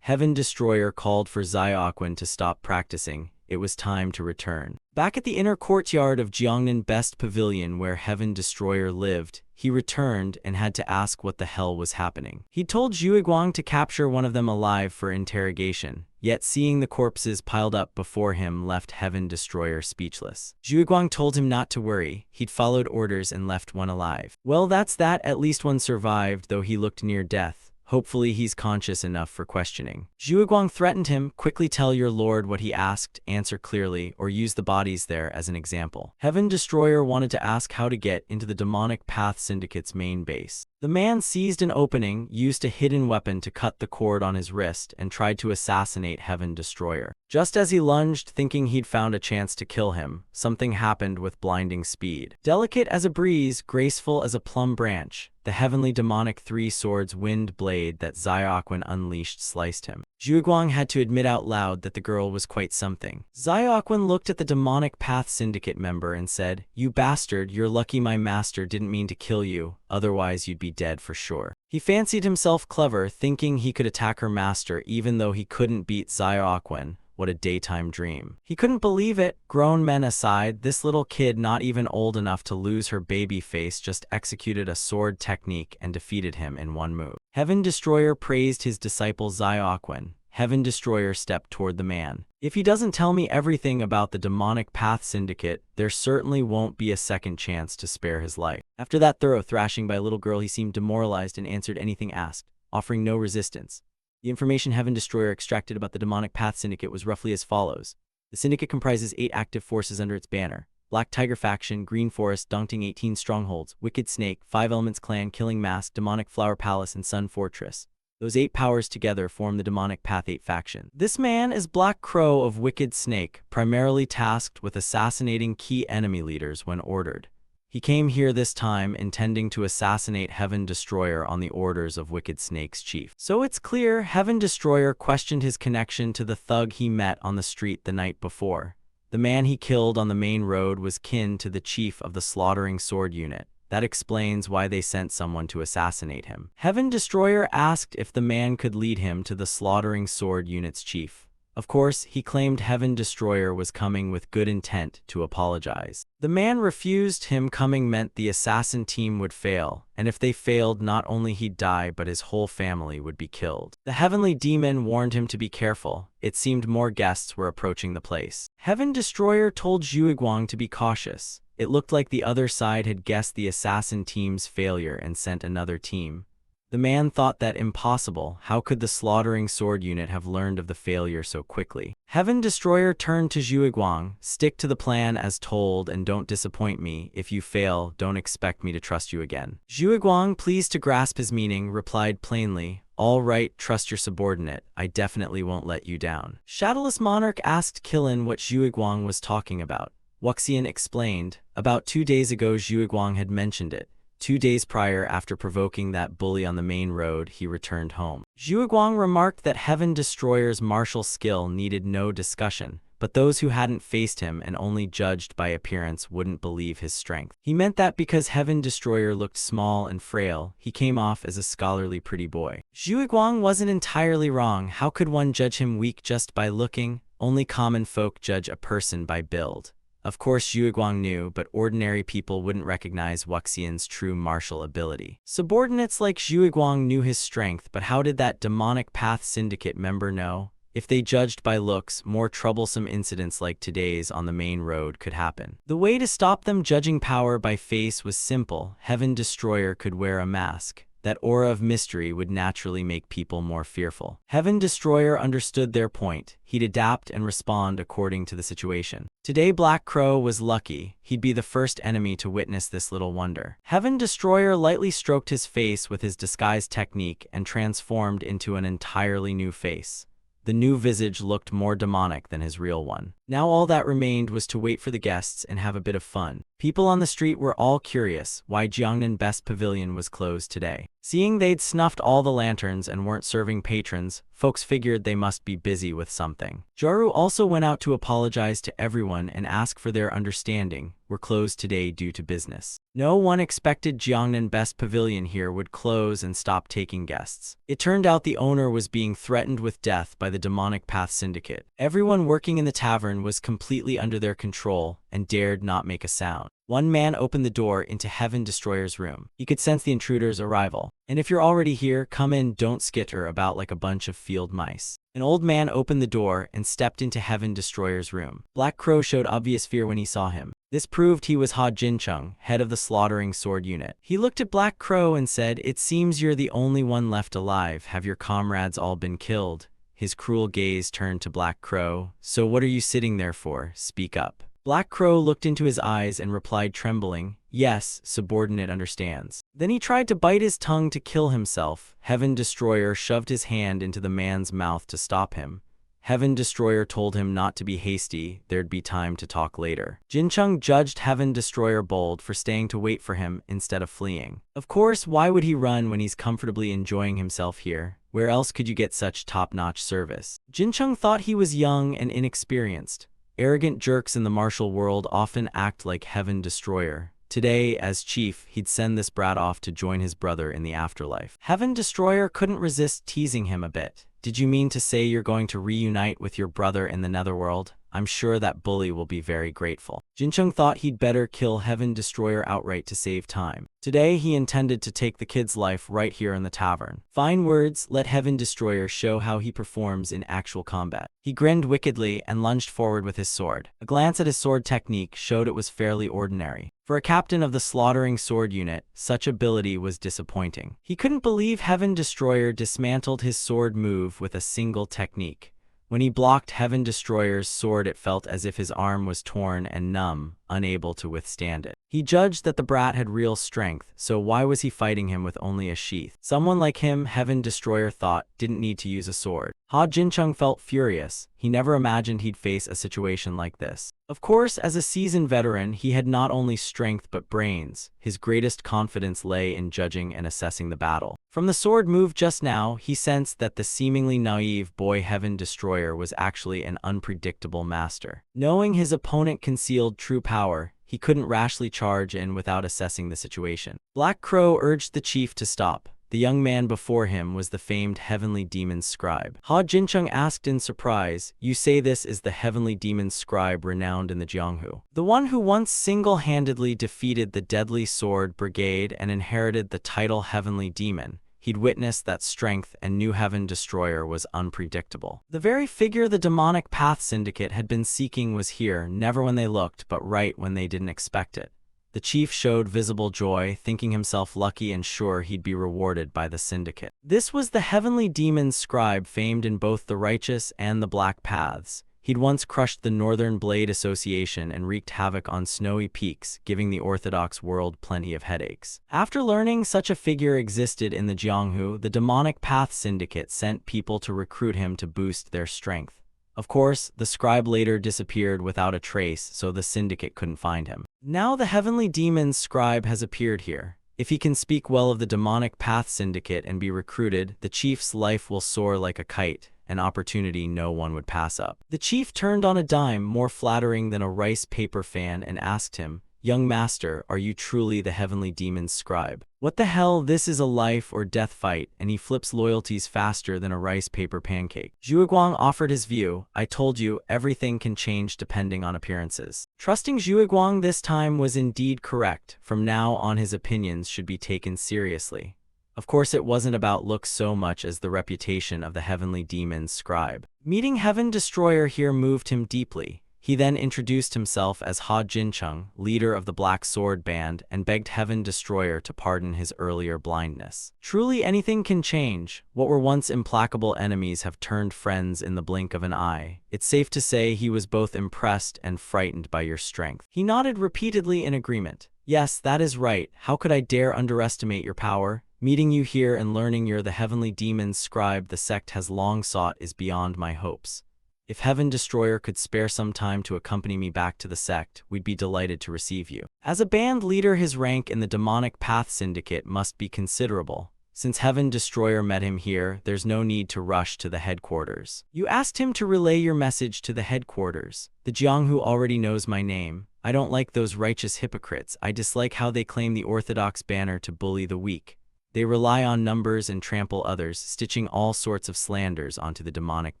Heaven Destroyer called for Xiaoquan to stop practicing. It was time to return. Back at the inner courtyard of Jiangnan Best Pavilion where Heaven Destroyer lived, he returned and had to ask what the hell was happening. He told Zhuiguang to capture one of them alive for interrogation, yet seeing the corpses piled up before him left Heaven Destroyer speechless. Zhuiguang told him not to worry. He'd followed orders and left one alive. Well, that's that. At least one survived, though he looked near death. Hopefully he's conscious enough for questioning. Zhuiguang threatened him. Quickly tell your lord what he asked, answer clearly, or use the bodies there as an example. Heaven Destroyer wanted to ask how to get into the Demonic Path Syndicate's main base. The man seized an opening, used a hidden weapon to cut the cord on his wrist, and tried to assassinate Heaven Destroyer. Just as he lunged, thinking he'd found a chance to kill him, something happened with blinding speed. Delicate as a breeze, graceful as a plum branch, the heavenly demonic three-swords wind blade that Xiaoquan unleashed sliced him. Zhuiguang had to admit out loud that the girl was quite something. Xiaoquan looked at the Demonic Path Syndicate member and said, "You bastard, you're lucky my master didn't mean to kill you, otherwise you'd be dead for sure." He fancied himself clever, thinking he could attack her master even though he couldn't beat Xiaoquan. What a daytime dream. He couldn't believe it. Grown men aside, this little kid, not even old enough to lose her baby face, just executed a sword technique and defeated him in one move. Heaven Destroyer praised his disciple Xiaoquan. Heaven Destroyer stepped toward the man. If he doesn't tell me everything about the Demonic Path Syndicate, there certainly won't be a second chance to spare his life. After that thorough thrashing by a little girl, he seemed demoralized and answered anything asked, offering no resistance. The information Heaven Destroyer extracted about the Demonic Path Syndicate was roughly as follows. The syndicate comprises 8 active forces under its banner. Black Tiger Faction, Green Forest, Dongting 18 Strongholds, Wicked Snake, 5 Elements Clan, Killing Mask, Demonic Flower Palace, and Sun Fortress. Those 8 powers together form the Demonic Path 8 faction. This man is Black Crow of Wicked Snake, primarily tasked with assassinating key enemy leaders when ordered. He came here this time intending to assassinate Heaven Destroyer on the orders of Wicked Snake's chief. So it's clear Heaven Destroyer questioned his connection to the thug he met on the street the night before. The man he killed on the main road was kin to the chief of the Slaughtering Sword Unit. That explains why they sent someone to assassinate him. Heaven Destroyer asked if the man could lead him to the Slaughtering Sword Unit's chief. Of course, he claimed Heaven Destroyer was coming with good intent to apologize. The man refused. Him coming meant the assassin team would fail, and if they failed, not only he'd die, but his whole family would be killed. The heavenly demon warned him to be careful. It seemed more guests were approaching the place. Heaven Destroyer told Zhuiguang to be cautious. It looked like the other side had guessed the assassin team's failure and sent another team. The man thought that impossible. How could the Slaughtering Sword Unit have learned of the failure so quickly? Heaven Destroyer turned to Zhuiguang. Stick to the plan as told and don't disappoint me. If you fail, don't expect me to trust you again. Zhuiguang, pleased to grasp his meaning, replied plainly, "All right, trust your subordinate. I definitely won't let you down." Shadowless Monarch asked Qilin what Zhuiguang was talking about. Wuxian explained. About 2 days ago Zhuiguang had mentioned it. 2 days prior, after provoking that bully on the main road, he returned home. Zhuiguang remarked that Heaven Destroyer's martial skill needed no discussion, but those who hadn't faced him and only judged by appearance wouldn't believe his strength. He meant that because Heaven Destroyer looked small and frail, he came off as a scholarly pretty boy. Zhu Guang wasn't entirely wrong. How could one judge him weak just by looking? Only common folk judge a person by build. Of course Zhu Guang knew, but ordinary people wouldn't recognize Wuxian's true martial ability. Subordinates like Zhu Guang knew his strength, but how did that demonic path syndicate member know? If they judged by looks, more troublesome incidents like today's on the main road could happen. The way to stop them judging power by face was simple. Heaven Destroyer could wear a mask. That aura of mystery would naturally make people more fearful. Heaven Destroyer understood their point. He'd adapt and respond according to the situation. Today Black Crow was lucky. He'd be the first enemy to witness this little wonder. Heaven Destroyer lightly stroked his face with his disguise technique and transformed into an entirely new face. The new visage looked more demonic than his real one. Now all that remained was to wait for the guests and have a bit of fun. People on the street were all curious why Jiangnan Best Pavilion was closed today. Seeing they'd snuffed all the lanterns and weren't serving patrons, folks figured they must be busy with something. Jaru also went out to apologize to everyone and ask for their understanding. We're closed today due to business. No one expected Jiangnan Best Pavilion here would close and stop taking guests. It turned out the owner was being threatened with death by the Demonic Path Syndicate. Everyone working in the tavern was completely under their control and dared not make a sound. One man opened the door into Heaven Destroyer's room. He could sense the intruder's arrival. And if you're already here, come in, don't skitter about like a bunch of field mice. An old man opened the door and stepped into Heaven Destroyer's room. Black Crow showed obvious fear when he saw him. This proved he was Ha Jincheng, head of the slaughtering sword unit. He looked at Black Crow and said, "It seems you're the only one left alive. Have your comrades all been killed?" His cruel gaze turned to Black Crow. "So what are you sitting there for? Speak up." Black Crow looked into his eyes and replied trembling, "Yes, subordinate understands." Then he tried to bite his tongue to kill himself. Heaven Destroyer shoved his hand into the man's mouth to stop him. Heaven Destroyer told him not to be hasty, there'd be time to talk later. Jincheng judged Heaven Destroyer bold for staying to wait for him instead of fleeing. Of course, why would he run when he's comfortably enjoying himself here? Where else could you get such top-notch service? Jincheng thought he was young and inexperienced. Arrogant jerks in the martial world often act like Heaven Destroyer. Today, as chief, he'd send this brat off to join his brother in the afterlife. Heaven Destroyer couldn't resist teasing him a bit. "Did you mean to say you're going to reunite with your brother in the netherworld? I'm sure that bully will be very grateful." Jincheng thought he'd better kill Heaven Destroyer outright to save time. Today, he intended to take the kid's life right here in the tavern. Fine words, let Heaven Destroyer show how he performs in actual combat. He grinned wickedly and lunged forward with his sword. A glance at his sword technique showed it was fairly ordinary. For a captain of the slaughtering sword unit, such ability was disappointing. He couldn't believe Heaven Destroyer dismantled his sword move with a single technique. When he blocked Heaven Destroyer's sword, it felt as if his arm was torn and numb, unable to withstand it. He judged that the brat had real strength, so why was he fighting him with only a sheath? Someone like him, Heaven Destroyer thought, didn't need to use a sword. Ha Jincheng felt furious. He never imagined he'd face a situation like this. Of course, as a seasoned veteran, he had not only strength but brains. His greatest confidence lay in judging and assessing the battle. From the sword move just now, he sensed that the seemingly naive boy Heaven Destroyer was actually an unpredictable master. Knowing his opponent concealed true power, he couldn't rashly charge in without assessing the situation. Black Crow urged the chief to stop. The young man before him was the famed Heavenly Demon's Scribe. Ha Jincheng asked in surprise, "You say this is the Heavenly Demon's Scribe renowned in the Jianghu? The one who once single-handedly defeated the Deadly Sword Brigade and inherited the title Heavenly Demon. He'd witnessed that strength and knew Heaven Destroyer was unpredictable. The very figure the Demonic Path Syndicate had been seeking was here, never when they looked, but right when they didn't expect it. The chief showed visible joy, thinking himself lucky and sure he'd be rewarded by the syndicate. This was the Heavenly Demon's Scribe, famed in both the righteous and the black paths. He'd once crushed the Northern Blade Association and wreaked havoc on snowy peaks, giving the Orthodox world plenty of headaches. After learning such a figure existed in the Jianghu, the Demonic Path Syndicate sent people to recruit him to boost their strength. Of course, the scribe later disappeared without a trace, so the syndicate couldn't find him. Now the Heavenly Demon's Scribe has appeared here. If he can speak well of the Demonic Path Syndicate and be recruited, the chief's life will soar like a kite, an opportunity no one would pass up. The chief turned on a dime more flattering than a rice paper fan and asked him, "Young master, are you truly the heavenly demon's scribe? What the hell, this is a life or death fight, and he flips loyalties faster than a rice paper pancake." Zhuiguang offered his view. "I told you, everything can change depending on appearances." Trusting Zhuiguang this time was indeed correct. From now on his opinions should be taken seriously. Of course, it wasn't about looks so much as the reputation of the heavenly demon's scribe. Meeting Heaven Destroyer here moved him deeply. He then introduced himself as Ha Jincheng, leader of the Black Sword Band, and begged Heaven Destroyer to pardon his earlier blindness. Truly, anything can change. What were once implacable enemies have turned friends in the blink of an eye. It's safe to say he was both impressed and frightened by your strength. He nodded repeatedly in agreement. "Yes, that is right. How could I dare underestimate your power? Meeting you here and learning you're the heavenly demon's scribe the sect has long sought is beyond my hopes. If Heaven Destroyer could spare some time to accompany me back to the sect, we'd be delighted to receive you." As a band leader, his rank in the Demonic Path Syndicate must be considerable. Since Heaven Destroyer met him here, there's no need to rush to the headquarters. "You asked him to relay your message to the headquarters. The Jianghu already knows my name. I don't like those righteous hypocrites. I dislike how they claim the orthodox banner to bully the weak. They rely on numbers and trample others, stitching all sorts of slanders onto the demonic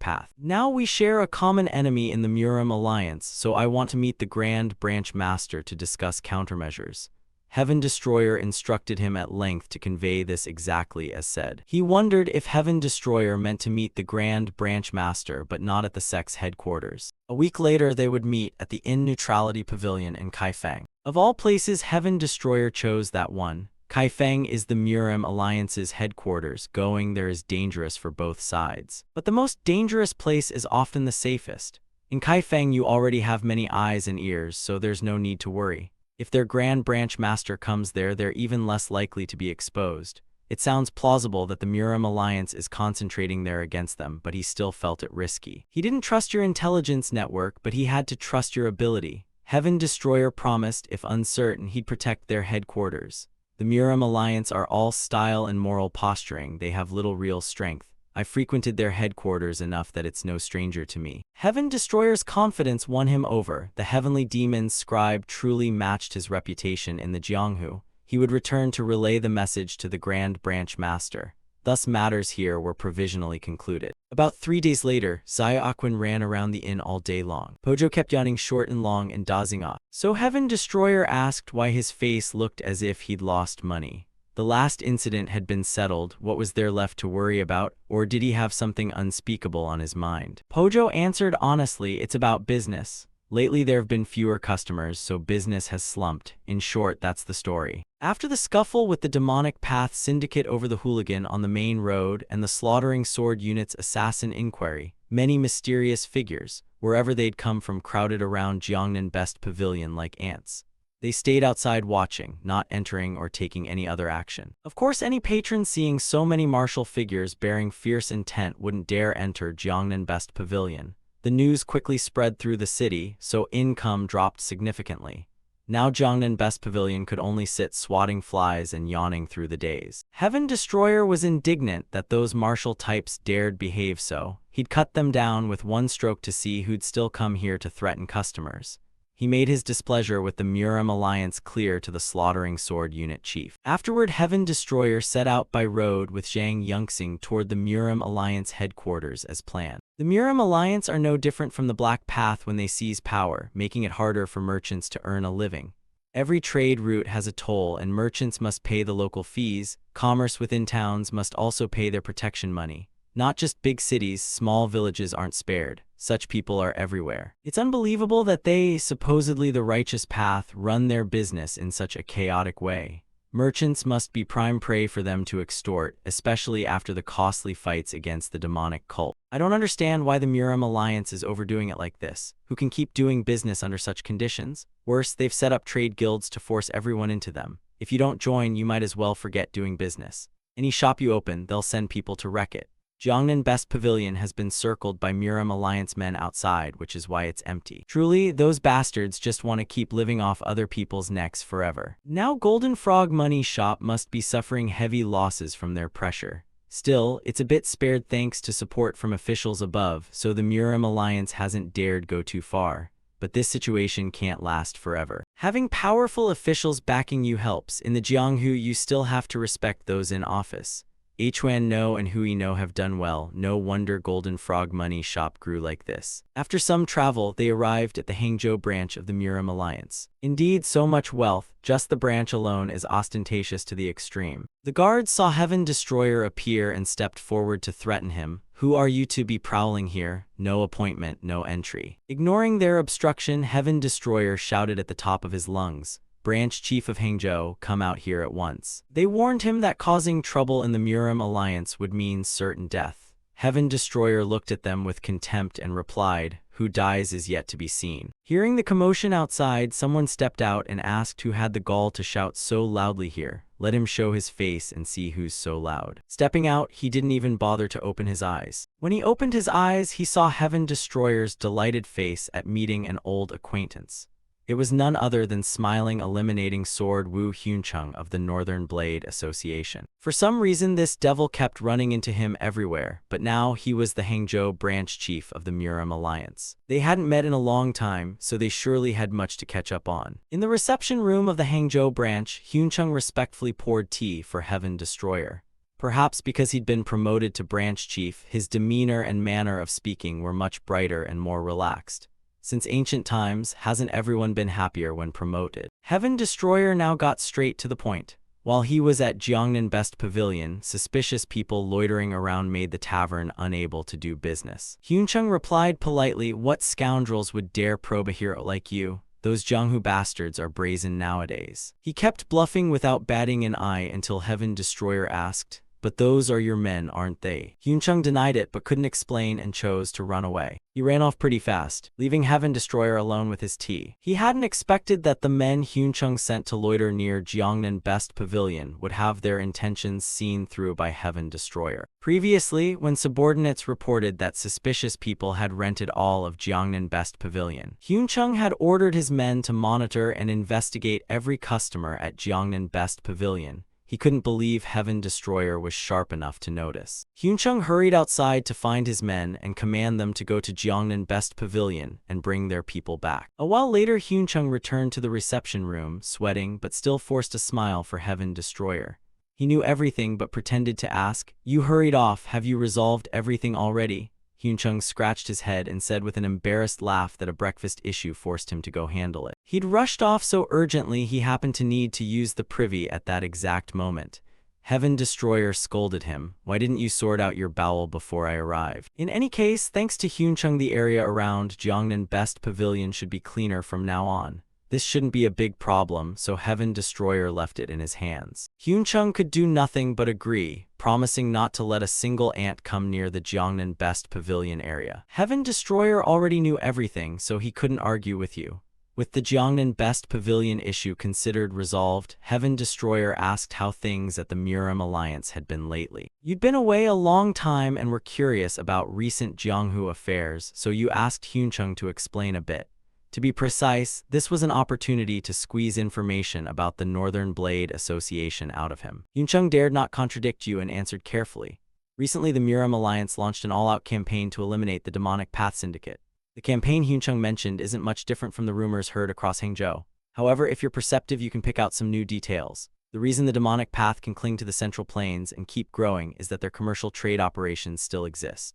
path. Now we share a common enemy in the Murim alliance, so I want to meet the Grand Branch Master to discuss countermeasures." Heaven Destroyer instructed him at length to convey this exactly as said. He wondered if Heaven Destroyer meant to meet the Grand Branch Master but not at the sect's headquarters. A week later they would meet at the Inn Neutrality Pavilion in Kaifeng. Of all places, Heaven Destroyer chose that one. Kaifeng is the Murim Alliance's headquarters. Going there is dangerous for both sides. But the most dangerous place is often the safest. In Kaifeng you already have many eyes and ears, so there's no need to worry. If their Grand Branch Master comes there, they're even less likely to be exposed. It sounds plausible that the Murim Alliance is concentrating there against them, but he still felt it risky. He didn't trust your intelligence network, but he had to trust your ability. Heaven Destroyer promised, if uncertain, he'd protect their headquarters. The Murim Alliance are all style and moral posturing. They have little real strength. I frequented their headquarters enough that it's no stranger to me. Heaven Destroyer's confidence won him over. The heavenly demon's scribe truly matched his reputation in the Jianghu. He would return to relay the message to the Grand Branch Master. Thus matters here were provisionally concluded. About 3 days later, Xiaoquan ran around the inn all day long. Pojo kept yawning short and long and dozing off. So Heaven Destroyer asked why his face looked as if he'd lost money. The last incident had been settled. What was there left to worry about? Or did he have something unspeakable on his mind? Pojo answered honestly, "It's about business. Lately there have been fewer customers, so business has slumped. In short, that's the story." After the scuffle with the Demonic Path Syndicate over the hooligan on the main road and the Slaughtering Sword Unit's assassin inquiry, many mysterious figures, wherever they'd come from, crowded around Jiangnan Best Pavilion like ants. They stayed outside watching, not entering or taking any other action. Of course, any patron seeing so many martial figures bearing fierce intent wouldn't dare enter Jiangnan Best Pavilion. The news quickly spread through the city, so income dropped significantly. Now Jiangnan Best Pavilion could only sit swatting flies and yawning through the days. Heaven Destroyer was indignant that those martial types dared behave so. He'd cut them down with one stroke to see who'd still come here to threaten customers. He made his displeasure with the Murim Alliance clear to the Slaughtering Sword Unit chief. Afterward, Heaven Destroyer set out by road with Zhang Yunxing toward the Murim Alliance headquarters as planned. The Murim Alliance are no different from the Black Path when they seize power, making it harder for merchants to earn a living. Every trade route has a toll, and merchants must pay the local fees. Commerce within towns must also pay their protection money. Not just big cities, small villages aren't spared. Such people are everywhere. It's unbelievable that they, supposedly the righteous path, run their business in such a chaotic way. Merchants must be prime prey for them to extort, especially after the costly fights against the demonic cult. I don't understand why the Murim Alliance is overdoing it like this. Who can keep doing business under such conditions? Worse, they've set up trade guilds to force everyone into them. If you don't join, you might as well forget doing business. Any shop you open, they'll send people to wreck it. Jiangnan Best Pavilion has been circled by Murim Alliance men outside, which is why it's empty. Truly, those bastards just want to keep living off other people's necks forever. Now Golden Frog Money Shop must be suffering heavy losses from their pressure. Still, it's a bit spared thanks to support from officials above, so the Murim alliance hasn't dared go too far. But this situation can't last forever. Having powerful officials backing you helps. In the Jianghu, you still have to respect those in office. Huan No and Hui No have done well. No wonder Golden Frog Money Shop grew like this. After some travel, they arrived at the Hangzhou branch of the Murim Alliance. Indeed, so much wealth, just the branch alone is ostentatious to the extreme. The guards saw Heaven Destroyer appear and stepped forward to threaten him. Who are you to be prowling here? No appointment, no entry. Ignoring their obstruction, Heaven Destroyer shouted at the top of his lungs, "Branch Chief of Hangzhou, come out here at once." They warned him that causing trouble in the Murim alliance would mean certain death. Heaven Destroyer looked at them with contempt and replied, "Who dies is yet to be seen." Hearing the commotion outside, someone stepped out and asked who had the gall to shout so loudly here. Let him show his face and see who's so loud. Stepping out, he didn't even bother to open his eyes. When he opened his eyes, he saw Heaven Destroyer's delighted face at meeting an old acquaintance. It was none other than smiling eliminating sword Wu Huncheng of the Northern Blade Association. For some reason, this devil kept running into him everywhere, but now he was the Hangzhou branch chief of the Murim Alliance. They hadn't met in a long time, so they surely had much to catch up on. In the reception room of the Hangzhou branch, Huncheng respectfully poured tea for Heaven Destroyer. Perhaps because he'd been promoted to branch chief, his demeanor and manner of speaking were much brighter and more relaxed. Since ancient times, hasn't everyone been happier when promoted? Heaven Destroyer now got straight to the point. While he was at Jiangnan Best Pavilion, suspicious people loitering around made the tavern unable to do business. Huncheng replied politely, "What scoundrels would dare probe a hero like you? Those Jianghu bastards are brazen nowadays." He kept bluffing without batting an eye until Heaven Destroyer asked, "But those are your men, aren't they?" Huncheng denied it but couldn't explain and chose to run away. He ran off pretty fast, leaving Heaven Destroyer alone with his tea. He hadn't expected that the men Huncheng sent to loiter near Jiangnan Best Pavilion would have their intentions seen through by Heaven Destroyer. Previously, when subordinates reported that suspicious people had rented all of Jiangnan Best Pavilion, Huncheng had ordered his men to monitor and investigate every customer at Jiangnan Best Pavilion. He couldn't believe Heaven Destroyer was sharp enough to notice. Huncheng hurried outside to find his men and command them to go to Jiangnan Best Pavilion and bring their people back. A while later, Huncheng returned to the reception room, sweating but still forced a smile for Heaven Destroyer. He knew everything but pretended to ask, "You hurried off, have you resolved everything already?" Huncheng scratched his head and said with an embarrassed laugh that a breakfast issue forced him to go handle it. He'd rushed off so urgently he happened to need to use the privy at that exact moment. Heaven Destroyer scolded him, "Why didn't you sort out your bowel before I arrived?" In any case, thanks to Huncheng, the area around Jiangnan Best Pavilion should be cleaner from now on. This shouldn't be a big problem, so Heaven Destroyer left it in his hands. Huncheng could do nothing but agree, promising not to let a single ant come near the Jiangnan Best Pavilion area. Heaven Destroyer already knew everything, so he couldn't argue with you. With the Jiangnan Best Pavilion issue considered resolved, Heaven Destroyer asked how things at the Murim Alliance had been lately. "You'd been away a long time and were curious about recent Jianghu affairs, so you asked Huncheng to explain a bit. To be precise, this was an opportunity to squeeze information about the Northern Blade Association out of him." Huncheng dared not contradict you and answered carefully. Recently, the Murim Alliance launched an all-out campaign to eliminate the Demonic Path Syndicate. The campaign Huncheng mentioned isn't much different from the rumors heard across Hangzhou. However, if you're perceptive, you can pick out some new details. The reason the Demonic Path can cling to the Central Plains and keep growing is that their commercial trade operations still exist.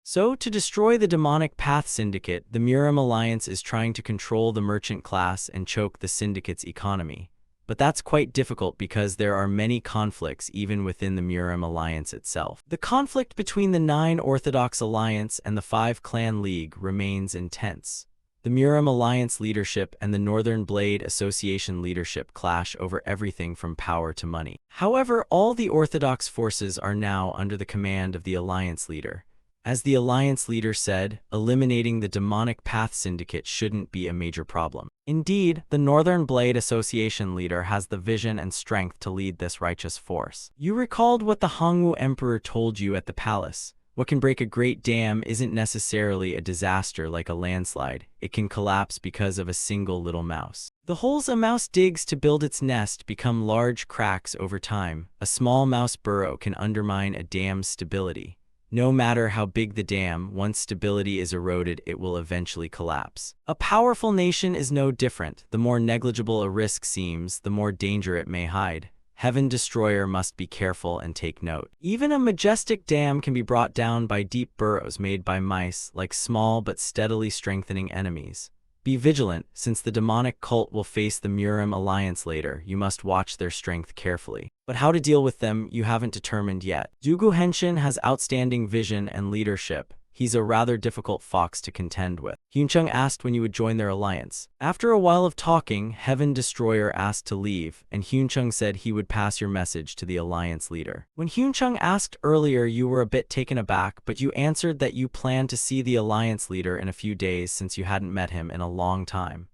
So, to destroy the Demonic Path Syndicate, the Murim Alliance is trying to control the merchant class and choke the syndicate's economy. But that's quite difficult because there are many conflicts even within the Murim Alliance itself. The conflict between the 9 Orthodox Alliance and the 5 Clan League remains intense. The Murim Alliance leadership and the Northern Blade Association leadership clash over everything from power to money. However, all the Orthodox forces are now under the command of the Alliance leader. As the Alliance leader said, eliminating the Demonic Path Syndicate shouldn't be a major problem. Indeed, the Northern Blade Association leader has the vision and strength to lead this righteous force. You recalled what the Hongwu Emperor told you at the palace. What can break a great dam isn't necessarily a disaster like a landslide. It can collapse because of a single little mouse. The holes a mouse digs to build its nest become large cracks over time. A small mouse burrow can undermine a dam's stability. No matter how big the dam, once stability is eroded, it will eventually collapse. A powerful nation is no different. The more negligible a risk seems, the more danger it may hide. Heaven Destroyer must be careful and take note. Even a majestic dam can be brought down by deep burrows made by mice, like small but steadily strengthening enemies. Be vigilant, since the demonic cult will face the Murim alliance later. You must watch their strength carefully. But how to deal with them, you haven't determined yet. Dugu Henshin has outstanding vision and leadership. He's a rather difficult fox to contend with. Hyunchung asked when you would join their alliance. After a while of talking, Heaven Destroyer asked to leave, and Hyunchung said he would pass your message to the alliance leader. When Hyunchung asked earlier, you were a bit taken aback, but you answered that you planned to see the alliance leader in a few days since you hadn't met him in a long time.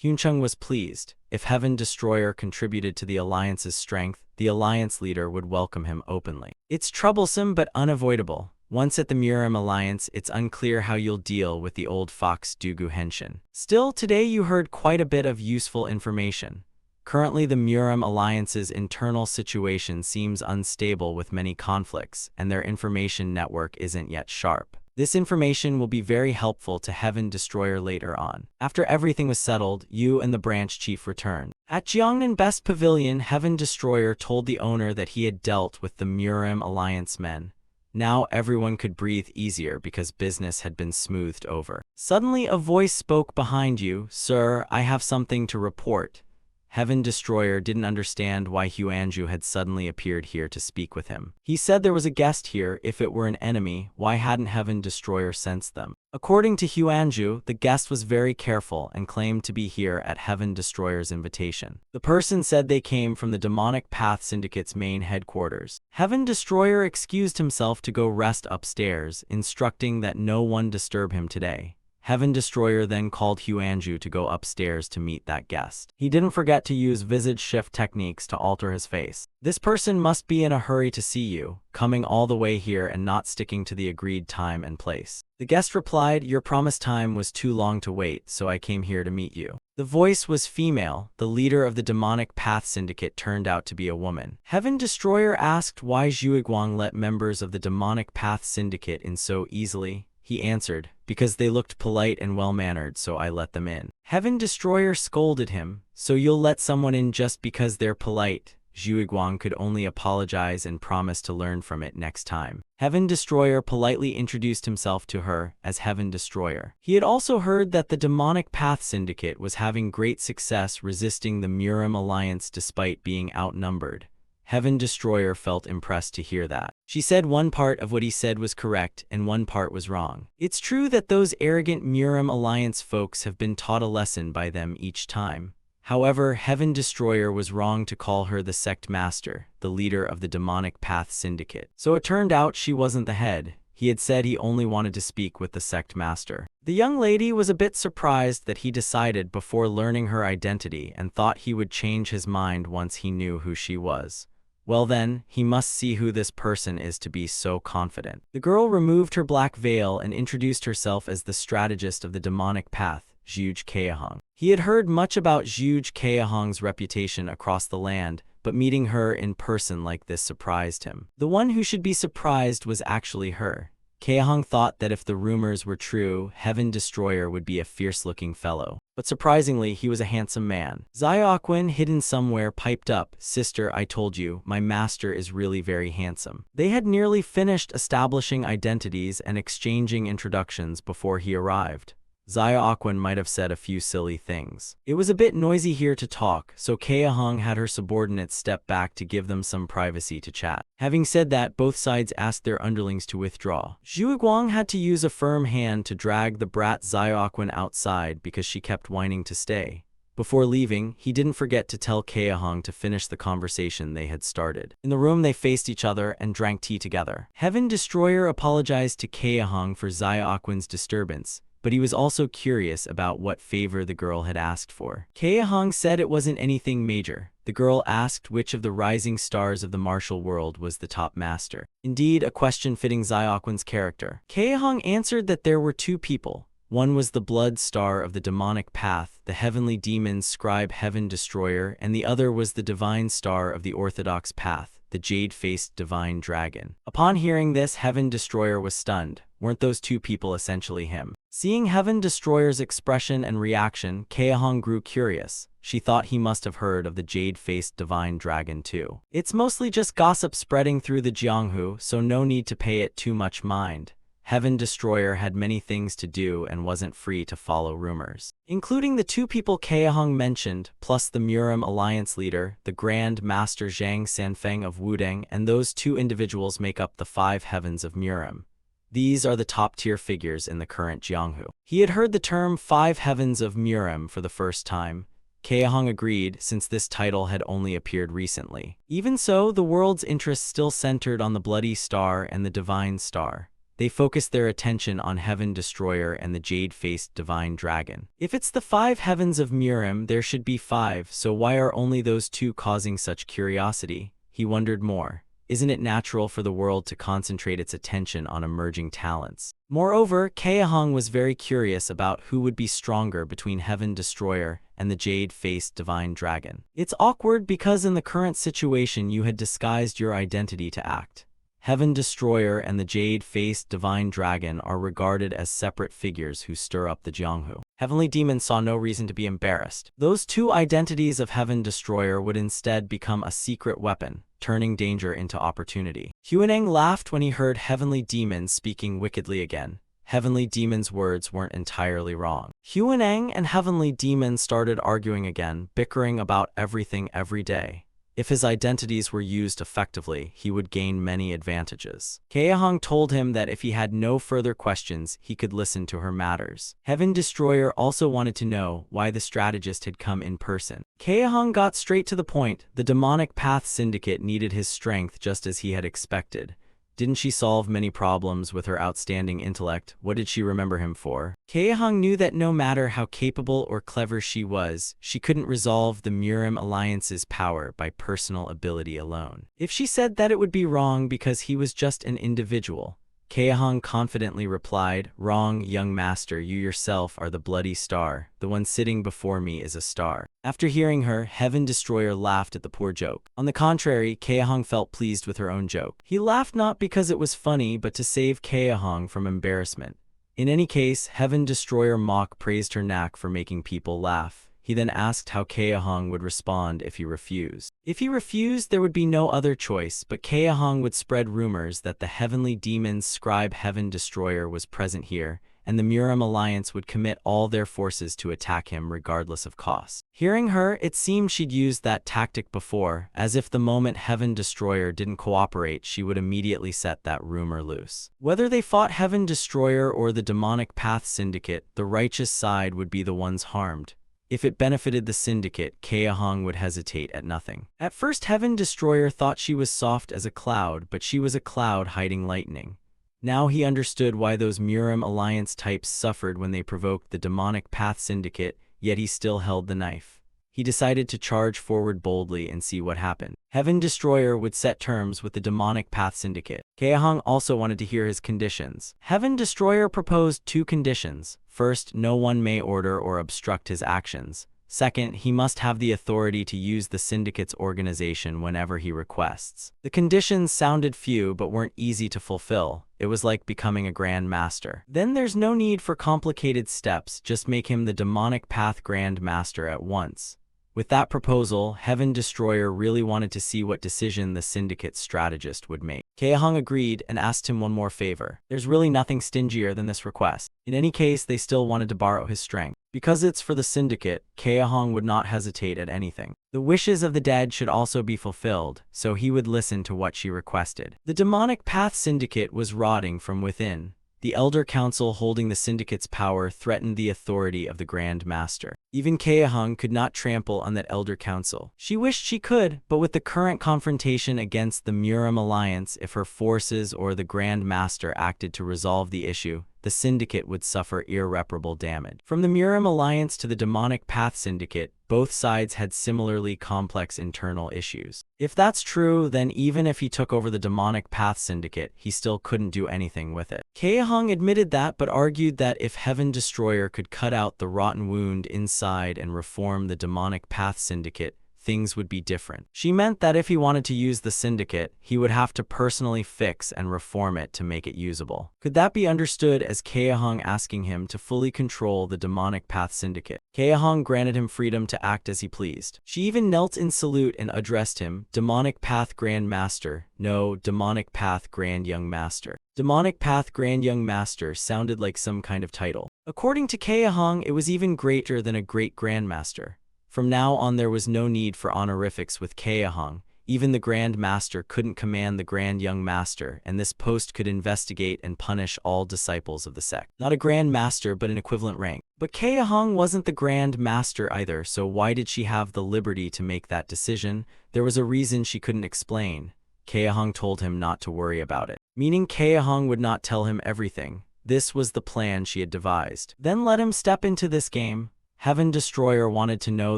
Hyunchung was pleased. If Heaven Destroyer contributed to the alliance's strength, the alliance leader would welcome him openly. It's troublesome but unavoidable. Once at the Murim alliance, it's unclear how you'll deal with the old fox Dugu Henshin. Still, today you heard quite a bit of useful information. Currently, the Murim alliance's internal situation seems unstable with many conflicts, and their information network isn't yet sharp. This information will be very helpful to Heaven Destroyer later on. After everything was settled, you and the branch chief returned. At Jiangnan Best Pavilion, Heaven Destroyer told the owner that he had dealt with the Murim alliance men. Now everyone could breathe easier because business had been smoothed over. Suddenly a voice spoke behind you. Sir, I have something to report. Heaven Destroyer didn't understand why Huanju had suddenly appeared here to speak with him. He said there was a guest here. If it were an enemy, why hadn't Heaven Destroyer sensed them? According to Huanju, the guest was very careful and claimed to be here at Heaven Destroyer's invitation. The person said they came from the Demonic Path Syndicate's main headquarters. Heaven Destroyer excused himself to go rest upstairs, instructing that no one disturb him today. Heaven Destroyer then called Huanju to go upstairs to meet that guest. He didn't forget to use visage shift techniques to alter his face. This person must be in a hurry to see you, coming all the way here and not sticking to the agreed time and place. The guest replied, your promised time was too long to wait, so I came here to meet you. The voice was female. The leader of the Demonic Path Syndicate turned out to be a woman. Heaven Destroyer asked why Zhuiguang let members of the Demonic Path Syndicate in so easily. He answered, because they looked polite and well-mannered, so I let them in. Heaven Destroyer scolded him, so you'll let someone in just because they're polite? Zhuiguang could only apologize and promise to learn from it next time. Heaven Destroyer politely introduced himself to her as Heaven Destroyer. He had also heard that the Demonic Path Syndicate was having great success resisting the Murim alliance despite being outnumbered. Heaven Destroyer felt impressed to hear that. She said one part of what he said was correct and one part was wrong. It's true that those arrogant Murim alliance folks have been taught a lesson by them each time. However, Heaven Destroyer was wrong to call her the sect master, the leader of the Demonic Path Syndicate. So it turned out she wasn't the head. He had said he only wanted to speak with the sect master. The young lady was a bit surprised that he decided before learning her identity and thought he would change his mind once he knew who she was. Well then, he must see who this person is to be so confident. The girl removed her black veil and introduced herself as the strategist of the demonic path, Zhuge Keahong. He had heard much about Zhuge Keahong's reputation across the land, but meeting her in person like this surprised him. The one who should be surprised was actually her. Keahong thought that if the rumors were true, Heaven Destroyer would be a fierce-looking fellow. But surprisingly, he was a handsome man. Xiaoquan, hidden somewhere, piped up, "Sister, I told you, my master is really very handsome." They had nearly finished establishing identities and exchanging introductions before he arrived. Xiaoquan might have said a few silly things. It was a bit noisy here to talk, so Keahong had her subordinates step back to give them some privacy to chat. Having said that, both sides asked their underlings to withdraw. Zhuiguang had to use a firm hand to drag the brat Xiaoquan outside because she kept whining to stay. Before leaving, he didn't forget to tell Keahong to finish the conversation they had started. In the room, they faced each other and drank tea together. Heaven Destroyer apologized to Keahong for Xiaoquan's disturbance, but he was also curious about what favor the girl had asked for. Keahong said it wasn't anything major. The girl asked which of the rising stars of the martial world was the top master. Indeed, a question fitting Xiaoquan's character. Keahong answered that there were two people, One was the blood star of the demonic path, the heavenly demon's scribe heaven destroyer, and the other was the divine star of the orthodox path, the jade-faced divine dragon. Upon hearing this, Heaven Destroyer was stunned. Weren't those two people essentially him? Seeing Heaven Destroyer's expression and reaction, Kaehong grew curious. She thought he must have heard of the jade-faced divine dragon too. It's mostly just gossip spreading through the Jianghu, so no need to pay it too much mind. Heaven Destroyer had many things to do and wasn't free to follow rumors, including the two people Kaehong mentioned, plus the Murim alliance leader, the Grand Master Zhang Sanfeng of Wudang, and those two individuals make up the 5 heavens of Murim. These are the top-tier figures in the current Jianghu. He had heard the term 5 heavens of Murim for the first time. Kaehong agreed, since this title had only appeared recently. Even so, the world's interest still centered on the Bloody Star and the Divine Star. They focused their attention on Heaven Destroyer and the jade-faced divine dragon. If it's the 5 heavens of Murim, there should be 5, so why are only those 2 causing such curiosity? He wondered more. Isn't it natural for the world to concentrate its attention on emerging talents? Moreover, Kaehong was very curious about who would be stronger between Heaven Destroyer and the jade-faced divine dragon. It's awkward because in the current situation you had disguised your identity to act. Heaven Destroyer and the jade-faced divine dragon are regarded as separate figures who stir up the Jianghu. Heavenly Demon saw no reason to be embarrassed. Those 2 identities of Heaven Destroyer would instead become a secret weapon, turning danger into opportunity. Huaneng laughed when he heard Heavenly Demon speaking wickedly again. Heavenly Demon's words weren't entirely wrong. Huaneng and Heavenly Demon started arguing again, bickering about everything every day. If his identities were used effectively, he would gain many advantages. Kaehong told him that if he had no further questions, he could listen to her matters. Heaven Destroyer also wanted to know why the strategist had come in person. Kaehong got straight to the point. The Demonic Path Syndicate needed his strength just as he had expected. Didn't she solve many problems with her outstanding intellect? What did she remember him for? Kaehong knew that no matter how capable or clever she was, she couldn't resolve the Murim Alliance's power by personal ability alone. If she said that, it would be wrong because he was just an individual. Kaehong confidently replied, "Wrong, young master, you yourself are the Bloody Star. The one sitting before me is a star." After hearing her, Heaven Destroyer laughed at the poor joke. On the contrary, Kaehong felt pleased with her own joke. He laughed not because it was funny, but to save Kaehong from embarrassment. In any case, Heaven Destroyer mock praised her knack for making people laugh. He then asked how Kaehong would respond if he refused. If he refused, there would be no other choice, but Kaehong would spread rumors that the Heavenly Demon's scribe Heaven Destroyer was present here, and the Murim Alliance would commit all their forces to attack him regardless of cost. Hearing her, it seemed she'd used that tactic before, as if the moment Heaven Destroyer didn't cooperate, she would immediately set that rumor loose. Whether they fought Heaven Destroyer or the Demonic Path Syndicate, the righteous side would be the ones harmed. If it benefited the syndicate, Kaehong would hesitate at nothing. At first, Heaven Destroyer thought she was soft as a cloud, but she was a cloud hiding lightning. Now he understood why those Murim Alliance types suffered when they provoked the Demonic Path Syndicate, yet he still held the knife. He decided to charge forward boldly and see what happened. Heaven Destroyer would set terms with the Demonic Path Syndicate. Kaehong also wanted to hear his conditions. Heaven Destroyer proposed 2 conditions. First, no one may order or obstruct his actions. Second, he must have the authority to use the syndicate's organization whenever he requests. The conditions sounded few but weren't easy to fulfill. It was like becoming a Grand Master. Then there's no need for complicated steps, just make him the Demonic Path Grand Master at once. With that proposal, Heaven Destroyer really wanted to see what decision the syndicate strategist would make. Kaehong agreed and asked him one more favor. There's really nothing stingier than this request. In any case, they still wanted to borrow his strength. Because it's for the syndicate, Kaehong would not hesitate at anything. The wishes of the dead should also be fulfilled, so he would listen to what she requested. The Demonic Path Syndicate was rotting from within. The Elder Council holding the syndicate's power threatened the authority of the Grand Master. Even Kaehong could not trample on that Elder Council. She wished she could, but with the current confrontation against the Murim Alliance, if her forces or the Grand Master acted to resolve the issue, the syndicate would suffer irreparable damage. From the Murim alliance to the demonic path syndicate, both sides had similarly complex internal issues. If that's true, then even if he took over the demonic path syndicate, he still couldn't do anything with it. Kaehong admitted that, but argued that if Heaven Destroyer could cut out the rotten wound inside and reform the demonic path syndicate, things would be different. She meant that if he wanted to use the syndicate, he would have to personally fix and reform it to make it usable. Could that be understood as Kaehong asking him to fully control the demonic path syndicate? Kaehong granted him freedom to act as he pleased. She even knelt in salute and addressed him, Demonic Path Grand Master. No, Demonic Path Grand Young Master. Demonic Path Grand Young Master sounded like some kind of title. According to Kaehong, it was even greater than a Great Grandmaster. From now on, there was no need for honorifics with Kaehong. Even the Grand Master couldn't command the Grand Young Master, and this post could investigate and punish all disciples of the sect. Not a Grand Master, but an equivalent rank. But Kaehong wasn't the Grand Master either, so why did she have the liberty to make that decision? There was a reason she couldn't explain. Kaehong told him not to worry about it, meaning Kaehong would not tell him everything. This was the plan she had devised. Then let him step into this game. Heaven Destroyer wanted to know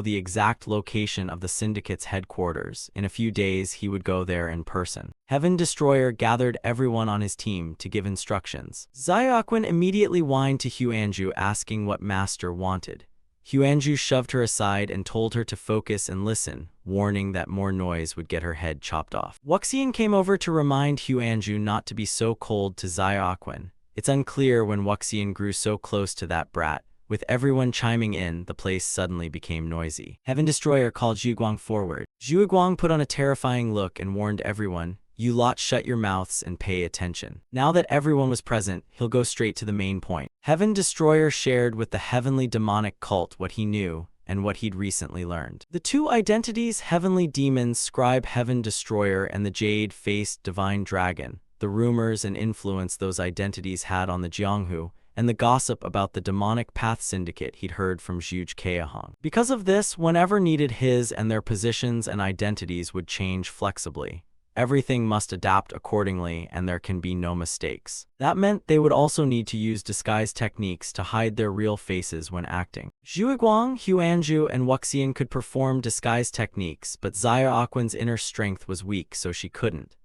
the exact location of the Syndicate's headquarters. In a few days, he would go there in person. Heaven Destroyer gathered everyone on his team to give instructions. Xiaoquan immediately whined to Huanju, asking what Master wanted. Huanju shoved her aside and told her to focus and listen, warning that more noise would get her head chopped off. Wuxian came over to remind Huanju not to be so cold to Xiaoquan. It's unclear when Wuxian grew so close to that brat. With everyone chiming in, the place suddenly became noisy. Heaven Destroyer called Zhuguang forward. Zhuguang put on a terrifying look and warned everyone, "You lot shut your mouths and pay attention." Now that everyone was present, he'll go straight to the main point. Heaven Destroyer shared with the heavenly demonic cult what he knew and what he'd recently learned. The two identities, heavenly demons, Scribe Heaven Destroyer and the jade-faced divine dragon, the rumors and influence those identities had on the Jianghu, and the gossip about the demonic path syndicate he'd heard from Zhuge Kaehong. Because of this, whenever needed, his and their positions and identities would change flexibly. Everything must adapt accordingly, and there can be no mistakes. That meant they would also need to use disguise techniques to hide their real faces when acting. Zhuguang, Huanju, and Wuxian could perform disguise techniques, but Xiaoquan's inner strength was weak, so she couldn't.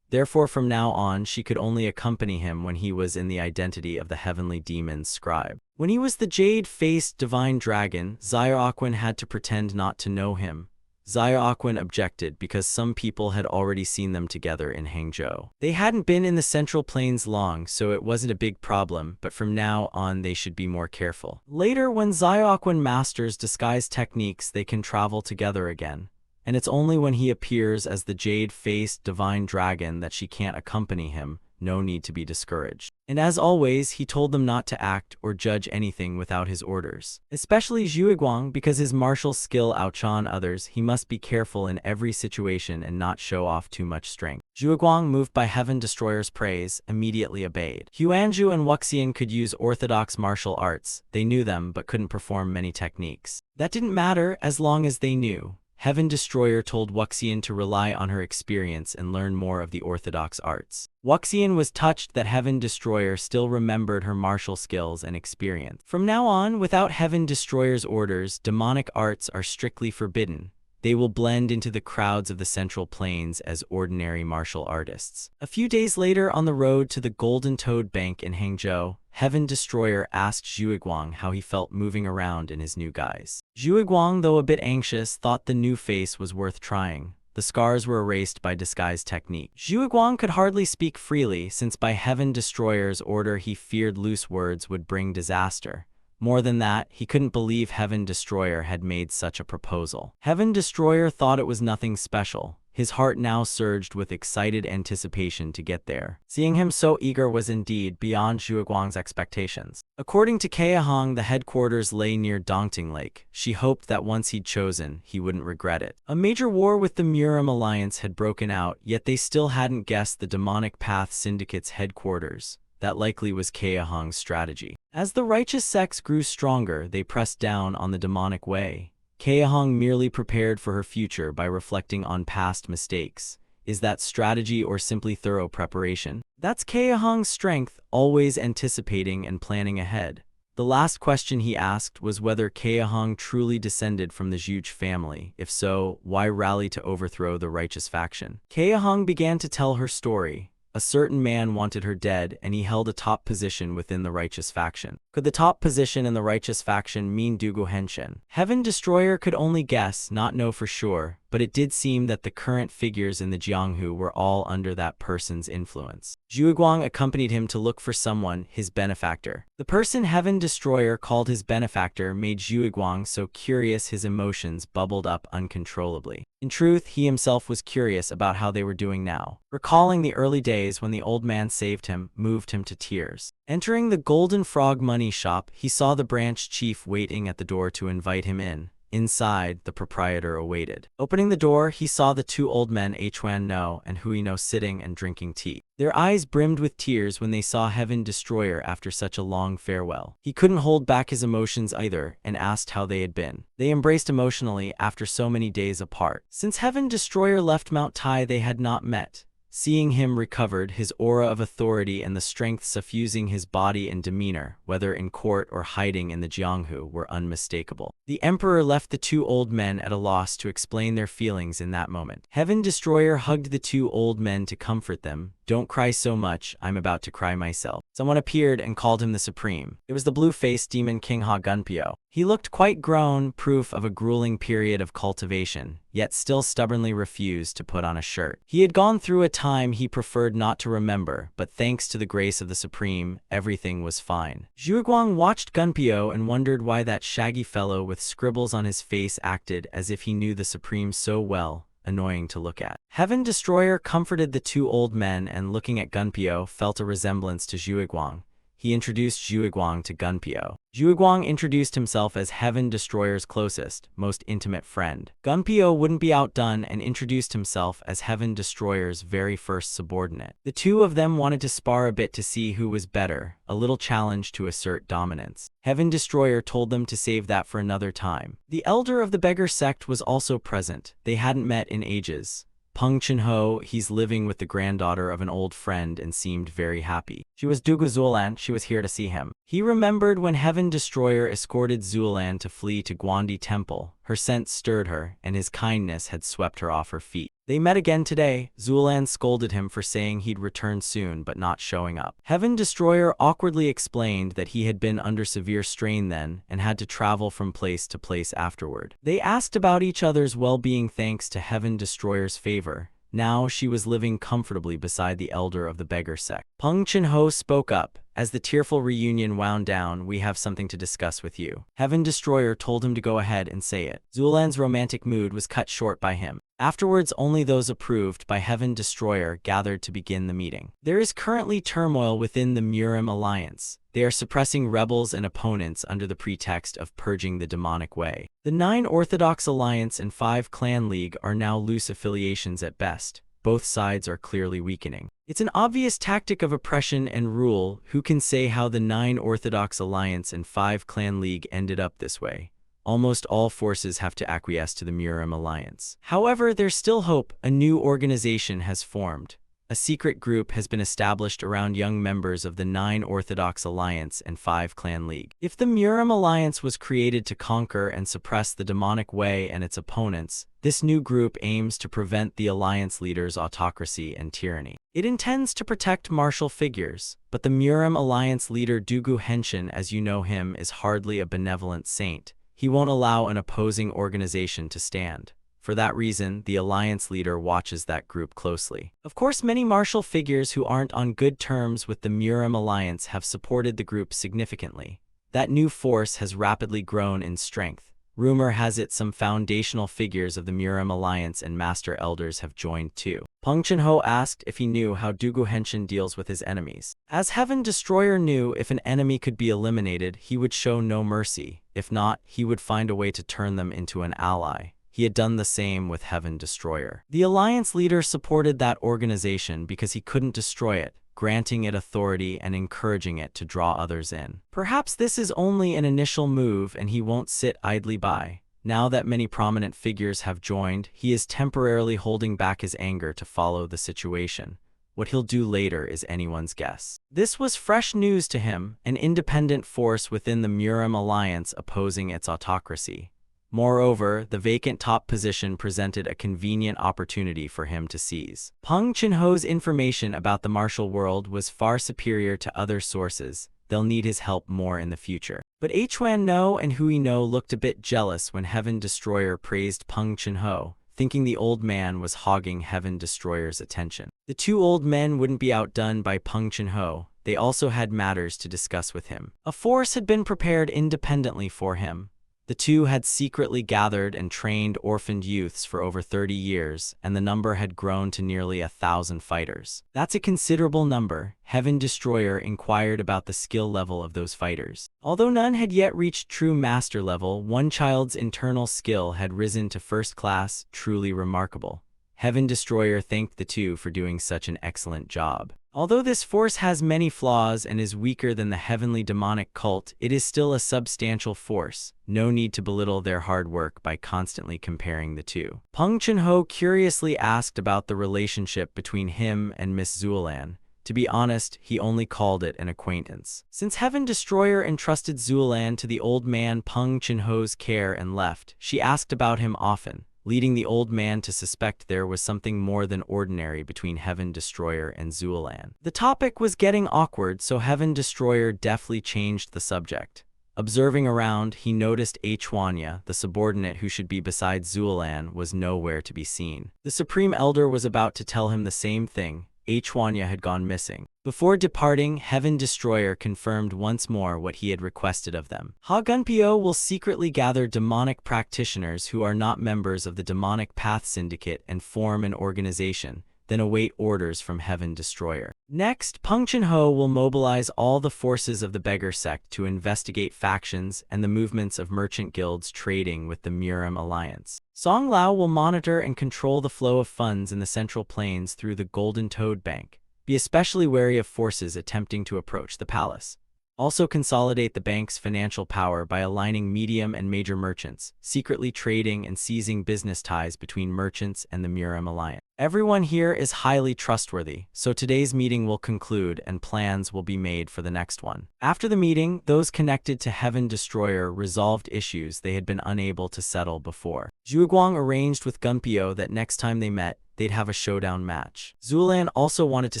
Therefore, from now on, she could only accompany him when he was in the identity of the heavenly demon's scribe. When he was the jade-faced divine dragon, Xiaoquan had to pretend not to know him. Xiaoquan objected because some people had already seen them together in Hangzhou. They hadn't been in the Central Plains long, so it wasn't a big problem, but from now on they should be more careful. Later, when Xiaoquan masters disguise techniques, they can travel together again. And it's only when he appears as the jade-faced divine dragon that she can't accompany him. No need to be discouraged. And as always, he told them not to act or judge anything without his orders. Especially Zhuguang, because his martial skill outshone others, he must be careful in every situation and not show off too much strength. Zhuguang, moved by Heaven Destroyer's praise, immediately obeyed. Huanju and Wuxian could use orthodox martial arts. They knew them but couldn't perform many techniques. That didn't matter as long as they knew. Heaven Destroyer told Wuxian to rely on her experience and learn more of the orthodox arts. Wuxian was touched that Heaven Destroyer still remembered her martial skills and experience. From now on, without Heaven Destroyer's orders, demonic arts are strictly forbidden. They will blend into the crowds of the Central Plains as ordinary martial artists. A few days later, on the road to the Golden Toad Bank in Hangzhou, Heaven Destroyer asked Zhuguang how he felt moving around in his new guise. Zhuguang, though a bit anxious, thought the new face was worth trying. The scars were erased by disguise technique. Zhuguang could hardly speak freely, since by Heaven Destroyer's order he feared loose words would bring disaster. More than that, he couldn't believe Heaven Destroyer had made such a proposal. Heaven Destroyer thought it was nothing special. His heart now surged with excited anticipation to get there. Seeing him so eager was indeed beyond Zhuguang's expectations. According to Kaehong, the headquarters lay near Dongting Lake. She hoped that once he'd chosen, he wouldn't regret it. A major war with the Murim alliance had broken out, yet they still hadn't guessed the demonic path syndicate's headquarters. That likely was Kaehong's strategy. As the righteous sects grew stronger, they pressed down on the demonic way. Kaehong merely prepared for her future by reflecting on past mistakes. Is that strategy or simply thorough preparation? That's Kaehong's strength, always anticipating and planning ahead. The last question he asked was whether Kaehong truly descended from the Zhuge family. If so, why rally to overthrow the righteous faction? Kaehong began to tell her story. A certain man wanted her dead, and he held a top position within the righteous faction. Could the top position in the righteous faction mean Dugu Henshin? Heaven Destroyer could only guess, not know for sure, but it did seem that the current figures in the Jianghu were all under that person's influence. Zhuiguang accompanied him to look for someone, his benefactor. The person Heaven Destroyer called his benefactor made Zhuiguang so curious his emotions bubbled up uncontrollably. In truth, he himself was curious about how they were doing now. Recalling the early days when the old man saved him, moved him to tears. Entering the Golden Frog money shop, he saw the branch chief waiting at the door to invite him in. Inside, the proprietor awaited. Opening the door, he saw the two old men Huan No and Hui No sitting and drinking tea. Their eyes brimmed with tears when they saw Heaven Destroyer after such a long farewell. He couldn't hold back his emotions either and asked how they had been. They embraced emotionally after so many days apart. Since Heaven Destroyer left Mount Tai, they had not met. Seeing him recovered, his aura of authority and the strength suffusing his body and demeanor, whether in court or hiding in the Jianghu, were unmistakable. The emperor left the two old men at a loss to explain their feelings in that moment. Heaven Destroyer hugged the two old men to comfort them. "Don't cry so much, I'm about to cry myself." Someone appeared and called him the Supreme. It was the blue-faced demon King Ha Gunpyo. He looked quite grown, proof of a grueling period of cultivation, yet still stubbornly refused to put on a shirt. He had gone through a time he preferred not to remember, but thanks to the grace of the Supreme, everything was fine. Zhuiguang watched Gunpyo and wondered why that shaggy fellow with scribbles on his face acted as if he knew the Supreme so well. Annoying to look at. Heaven Destroyer comforted the two old men and, looking at Gunpyo, felt a resemblance to Zhuiguang. He introduced Zhuiguang to Gunpyo. Zhuiguang introduced himself as Heaven Destroyer's closest, most intimate friend. Gunpyo wouldn't be outdone and introduced himself as Heaven Destroyer's very first subordinate. The two of them wanted to spar a bit to see who was better, a little challenge to assert dominance. Heaven Destroyer told them to save that for another time. The elder of the beggar sect was also present. They hadn't met in ages. Peng Chenho, he's living with the granddaughter of an old friend and seemed very happy. She was Dugu Zuolan, she was here to see him. He remembered when Heaven Destroyer escorted Zuolan to flee to Guandi Temple. Her scent stirred her, and his kindness had swept her off her feet. They met again today. Zuolan scolded him for saying he'd return soon but not showing up. Heaven Destroyer awkwardly explained that he had been under severe strain then and had to travel from place to place afterward. They asked about each other's well-being thanks to Heaven Destroyer's favor. Now she was living comfortably beside the elder of the beggar sect. Peng Chenho spoke up. As the tearful reunion wound down, "We have something to discuss with you." Heaven Destroyer told him to go ahead and say it. Zuolan's romantic mood was cut short by him. Afterwards, only those approved by Heaven Destroyer gathered to begin the meeting. There is currently turmoil within the Murim alliance. They are suppressing rebels and opponents under the pretext of purging the demonic way. The 9 Orthodox Alliance and 5 Clan League are now loose affiliations at best. Both sides are clearly weakening. It's an obvious tactic of oppression and rule. Who can say how the 9 Orthodox Alliance and 5 Clan League ended up this way? Almost all forces have to acquiesce to the Murim alliance. However, there's still hope. A new organization has formed. A secret group has been established around young members of the 9 Orthodox Alliance and 5 Clan League. If the Murim Alliance was created to conquer and suppress the demonic way and its opponents, this new group aims to prevent the alliance leaders' autocracy and tyranny. It intends to protect martial figures, but the Murim Alliance leader Dugu Henshin, as you know him, is hardly a benevolent saint. He won't allow an opposing organization to stand. For that reason, the alliance leader watches that group closely. Of course, many martial figures who aren't on good terms with the Murim alliance have supported the group significantly. That new force has rapidly grown in strength. Rumor has it some foundational figures of the Murim alliance and master elders have joined too. Peng Chenho asked if he knew how Dugu Henshin deals with his enemies. As Heaven Destroyer knew, if an enemy could be eliminated, he would show no mercy. If not, he would find a way to turn them into an ally. He had done the same with Heaven Destroyer. The alliance leader supported that organization because he couldn't destroy it, granting it authority and encouraging it to draw others in. Perhaps this is only an initial move and he won't sit idly by. Now that many prominent figures have joined, he is temporarily holding back his anger to follow the situation. What he'll do later is anyone's guess. This was fresh news to him, an independent force within the Murim alliance opposing its autocracy. Moreover, the vacant top position presented a convenient opportunity for him to seize. Peng Chinho's information about the martial world was far superior to other sources. They'll need his help more in the future. But Huan No and Hui No looked a bit jealous when Heaven Destroyer praised Peng Chinho, thinking the old man was hogging Heaven Destroyer's attention. The two old men wouldn't be outdone by Peng Chinho. They also had matters to discuss with him. A force had been prepared independently for him. The two had secretly gathered and trained orphaned youths for over 30 years, and the number had grown to nearly 1,000 fighters. That's a considerable number. Heaven Destroyer inquired about the skill level of those fighters. Although none had yet reached true master level, one child's internal skill had risen to first class, truly remarkable. Heaven Destroyer thanked the two for doing such an excellent job. Although this force has many flaws and is weaker than the heavenly demonic cult, it is still a substantial force. No need to belittle their hard work by constantly comparing the two. Peng Chinho curiously asked about the relationship between him and Miss Zuolan. To be honest, he only called it an acquaintance. Since Heaven Destroyer entrusted Zuolan to the old man Peng Chinho's care and left, she asked about him often, leading the old man to suspect there was something more than ordinary between Heaven Destroyer and Zuolan. The topic was getting awkward, so Heaven Destroyer deftly changed the subject. Observing around, he noticed Huanya, the subordinate who should be beside Zuolan, was nowhere to be seen. The Supreme Elder was about to tell him the same thing. Huanya had gone missing. Before departing, Heaven Destroyer confirmed once more what he had requested of them. Ha Gunpyo will secretly gather demonic practitioners who are not members of the Demonic Path Syndicate and form an organization, then await orders from Heaven Destroyer. Next, Peng Chinho will mobilize all the forces of the Beggar Sect to investigate factions and the movements of merchant guilds trading with the Murim Alliance. Song Lao will monitor and control the flow of funds in the Central Plains through the Golden Toad Bank. Be especially wary of forces attempting to approach the palace. Also consolidate the bank's financial power by aligning medium and major merchants, secretly trading and seizing business ties between merchants and the Murim Alliance. Everyone here is highly trustworthy, so today's meeting will conclude and plans will be made for the next one. After the meeting, those connected to Heaven Destroyer resolved issues they had been unable to settle before. Zhuguang arranged with Gunpyo that next time they met, they'd have a showdown match. Zuolan also wanted to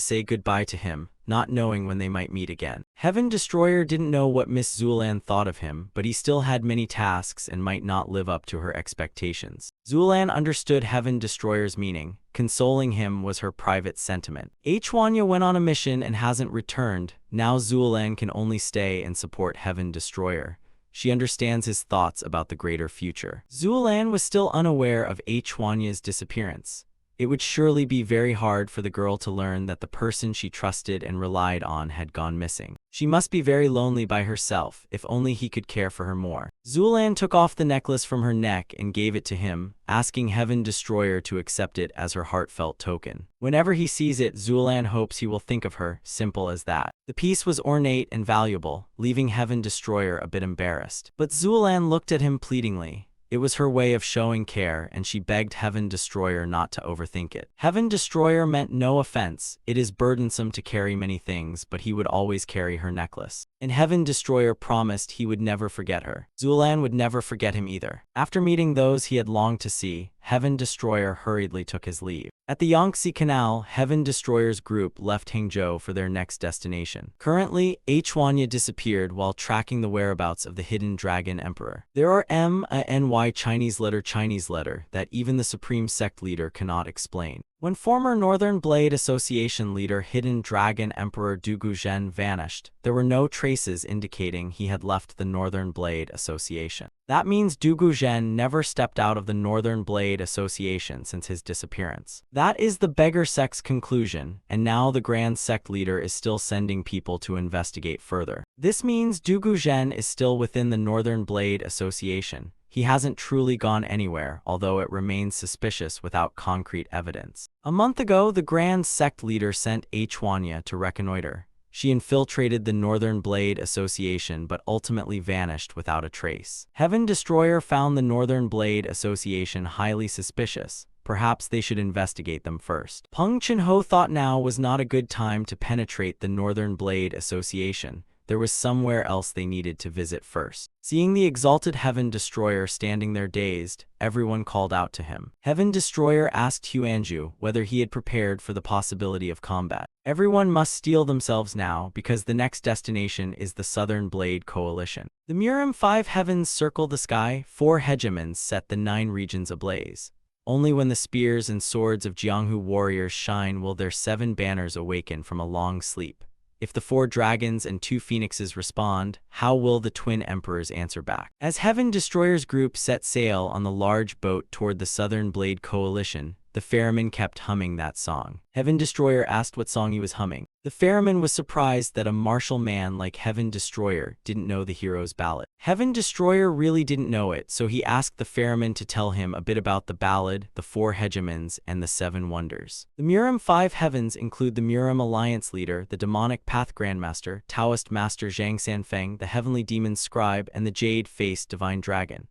say goodbye to him, not knowing when they might meet again. Heaven Destroyer didn't know what Miss Zuolan thought of him, but he still had many tasks and might not live up to her expectations. Zuolan understood Heaven Destroyer's meaning. Consoling him was her private sentiment. Huanya went on a mission and hasn't returned. Now Zuolan can only stay and support Heaven Destroyer. She understands his thoughts about the greater future. Zuolan was still unaware of Huanya's disappearance. It would surely be very hard for the girl to learn that the person she trusted and relied on had gone missing. She must be very lonely by herself, if only he could care for her more. Zuolan took off the necklace from her neck and gave it to him, asking Heaven Destroyer to accept it as her heartfelt token. Whenever he sees it, Zuolan hopes he will think of her, simple as that. The piece was ornate and valuable, leaving Heaven Destroyer a bit embarrassed. But Zuolan looked at him pleadingly. It was her way of showing care, and she begged Heaven Destroyer not to overthink it. Heaven Destroyer meant no offense. It is burdensome to carry many things, but he would always carry her necklace. And Heaven Destroyer promised he would never forget her. Zuolan would never forget him either. After meeting those he had longed to see, Heaven Destroyer hurriedly took his leave. At the Yangtze Canal, Heaven Destroyer's group left Hangzhou for their next destination. Currently, Huanya disappeared while tracking the whereabouts of the hidden Dragon Emperor. There are MANY Chinese letter that even the Supreme Sect leader cannot explain. When former Northern Blade Association leader Hidden Dragon Emperor Dugu Zhen vanished, there were no traces indicating he had left the Northern Blade Association. That means Dugu Zhen never stepped out of the Northern Blade Association since his disappearance. That is the Beggar Sect's conclusion, and now the Grand Sect leader is still sending people to investigate further. This means Dugu Zhen is still within the Northern Blade Association. He hasn't truly gone anywhere, although it remains suspicious without concrete evidence. A month ago, the Grand Sect leader sent Huanya to reconnoiter. She infiltrated the Northern Blade Association but ultimately vanished without a trace. Heaven Destroyer found the Northern Blade Association highly suspicious. Perhaps they should investigate them first. Peng Chenho thought now was not a good time to penetrate the Northern Blade Association. There was somewhere else they needed to visit first. Seeing the exalted Heaven Destroyer standing there dazed, everyone called out to him. Heaven Destroyer asked Huanju whether he had prepared for the possibility of combat. Everyone must steel themselves now because the next destination is the Southern Blade Coalition. The Murim 5 heavens circle the sky, 4 hegemons set the 9 regions ablaze. Only when the spears and swords of Jianghu warriors shine will their 7 banners awaken from a long sleep. If the 4 dragons and 2 phoenixes respond, how will the twin emperors answer back? As Heaven Destroyer's group set sail on the large boat toward the Southern Blade Coalition, the ferryman kept humming that song. Heaven Destroyer asked what song he was humming. The ferryman was surprised that a martial man like Heaven Destroyer didn't know the hero's ballad. Heaven Destroyer really didn't know it, so he asked the ferryman to tell him a bit about the ballad, the 4 hegemons, and the 7 wonders. The Murim 5 heavens include the Murim Alliance leader, the demonic path grandmaster, Taoist master Zhang Sanfeng, the heavenly demon scribe, and the jade-faced divine dragon.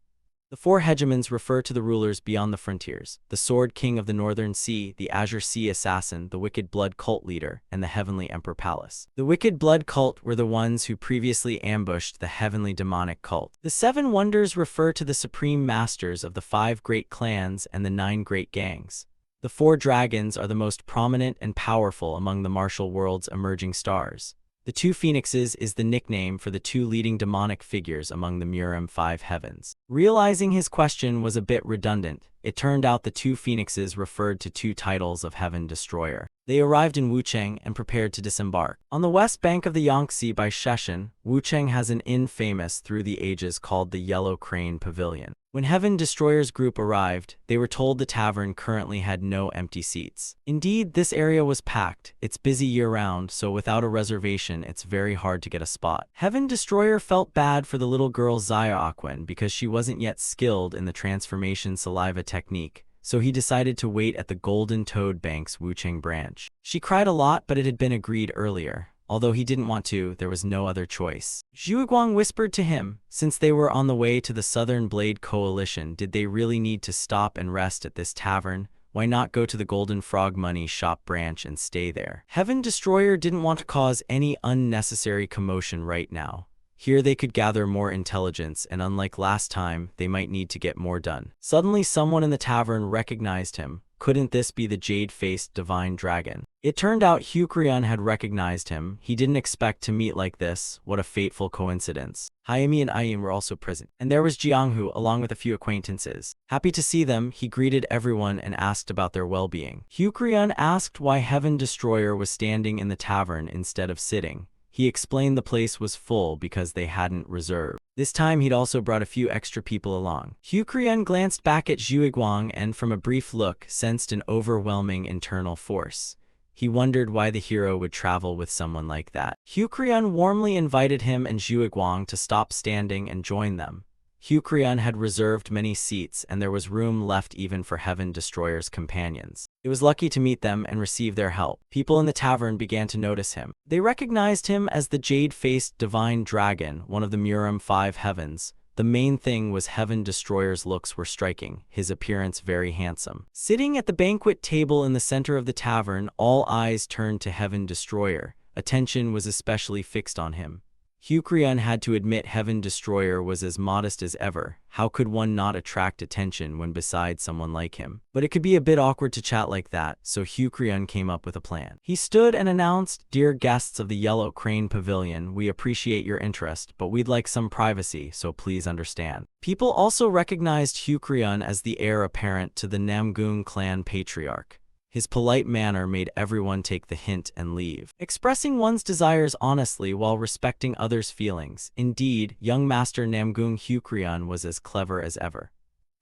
The 4 hegemons refer to the rulers beyond the frontiers, the Sword King of the Northern Sea, the Azure Sea Assassin, the Wicked Blood Cult leader, and the Heavenly Emperor Palace. The Wicked Blood Cult were the ones who previously ambushed the Heavenly Demonic Cult. The 7 wonders refer to the supreme masters of the 5 great clans and the 9 great gangs. The 4 dragons are the most prominent and powerful among the martial world's emerging stars. The 2 phoenixes is the nickname for the 2 leading demonic figures among the Murim 5 heavens. Realizing his question was a bit redundant, it turned out the 2 phoenixes referred to 2 titles of Heaven Destroyer. They arrived in Wucheng and prepared to disembark. On the west bank of the Yangtze by Sheshan, Wucheng has an inn famous through the ages called the Yellow Crane Pavilion. When Heaven Destroyer's group arrived, they were told the tavern currently had no empty seats. Indeed, this area was packed. It's busy year-round, so without a reservation, it's very hard to get a spot. Heaven Destroyer felt bad for the little girl Xia Aquan because she wasn't yet skilled in the transformation saliva technique, so he decided to wait at the Golden Toad Bank's Wucheng branch. She cried a lot, but it had been agreed earlier. Although he didn't want to, there was no other choice. Zhuguang whispered to him, since they were on the way to the Southern Blade Coalition, did they really need to stop and rest at this tavern? Why not go to the Golden Frog Money Shop branch and stay there? Heaven Destroyer didn't want to cause any unnecessary commotion right now. Here they could gather more intelligence, and unlike last time, they might need to get more done. Suddenly someone in the tavern recognized him. Couldn't this be the jade-faced divine dragon? It turned out Hucrian had recognized him. He didn't expect to meet like this. What a fateful coincidence. Hayami and Ayin were also present, and there was Jianghu along with a few acquaintances. Happy to see them, he greeted everyone and asked about their well-being. Hucrian asked why Heaven Destroyer was standing in the tavern instead of sitting. He explained the place was full because they hadn't reserved. This time he'd also brought a few extra people along. Hucrian glanced back at Zhuguang and from a brief look sensed an overwhelming internal force. He wondered why the hero would travel with someone like that. Hucrian warmly invited him and Zhuguang to stop standing and join them. Hucrian had reserved many seats and there was room left even for Heaven Destroyer's companions. It was lucky to meet them and receive their help. People in the tavern began to notice him. They recognized him as the jade-faced divine dragon, one of the Murim 5 heavens. The main thing was Heaven Destroyer's looks were striking, his appearance very handsome. Sitting at the banquet table in the center of the tavern, all eyes turned to Heaven Destroyer. Attention was especially fixed on him. Hucrian had to admit Heaven Destroyer was as modest as ever. How could one not attract attention when beside someone like him? But it could be a bit awkward to chat like that, so Hucrian came up with a plan. He stood and announced, "Dear guests of the Yellow Crane Pavilion, we appreciate your interest, but we'd like some privacy, so please understand." People also recognized Hucrian as the heir apparent to the Namgung clan patriarch. His polite manner made everyone take the hint and leave. Expressing one's desires honestly while respecting others' feelings. Indeed, young Master Namgung Hucrian was as clever as ever.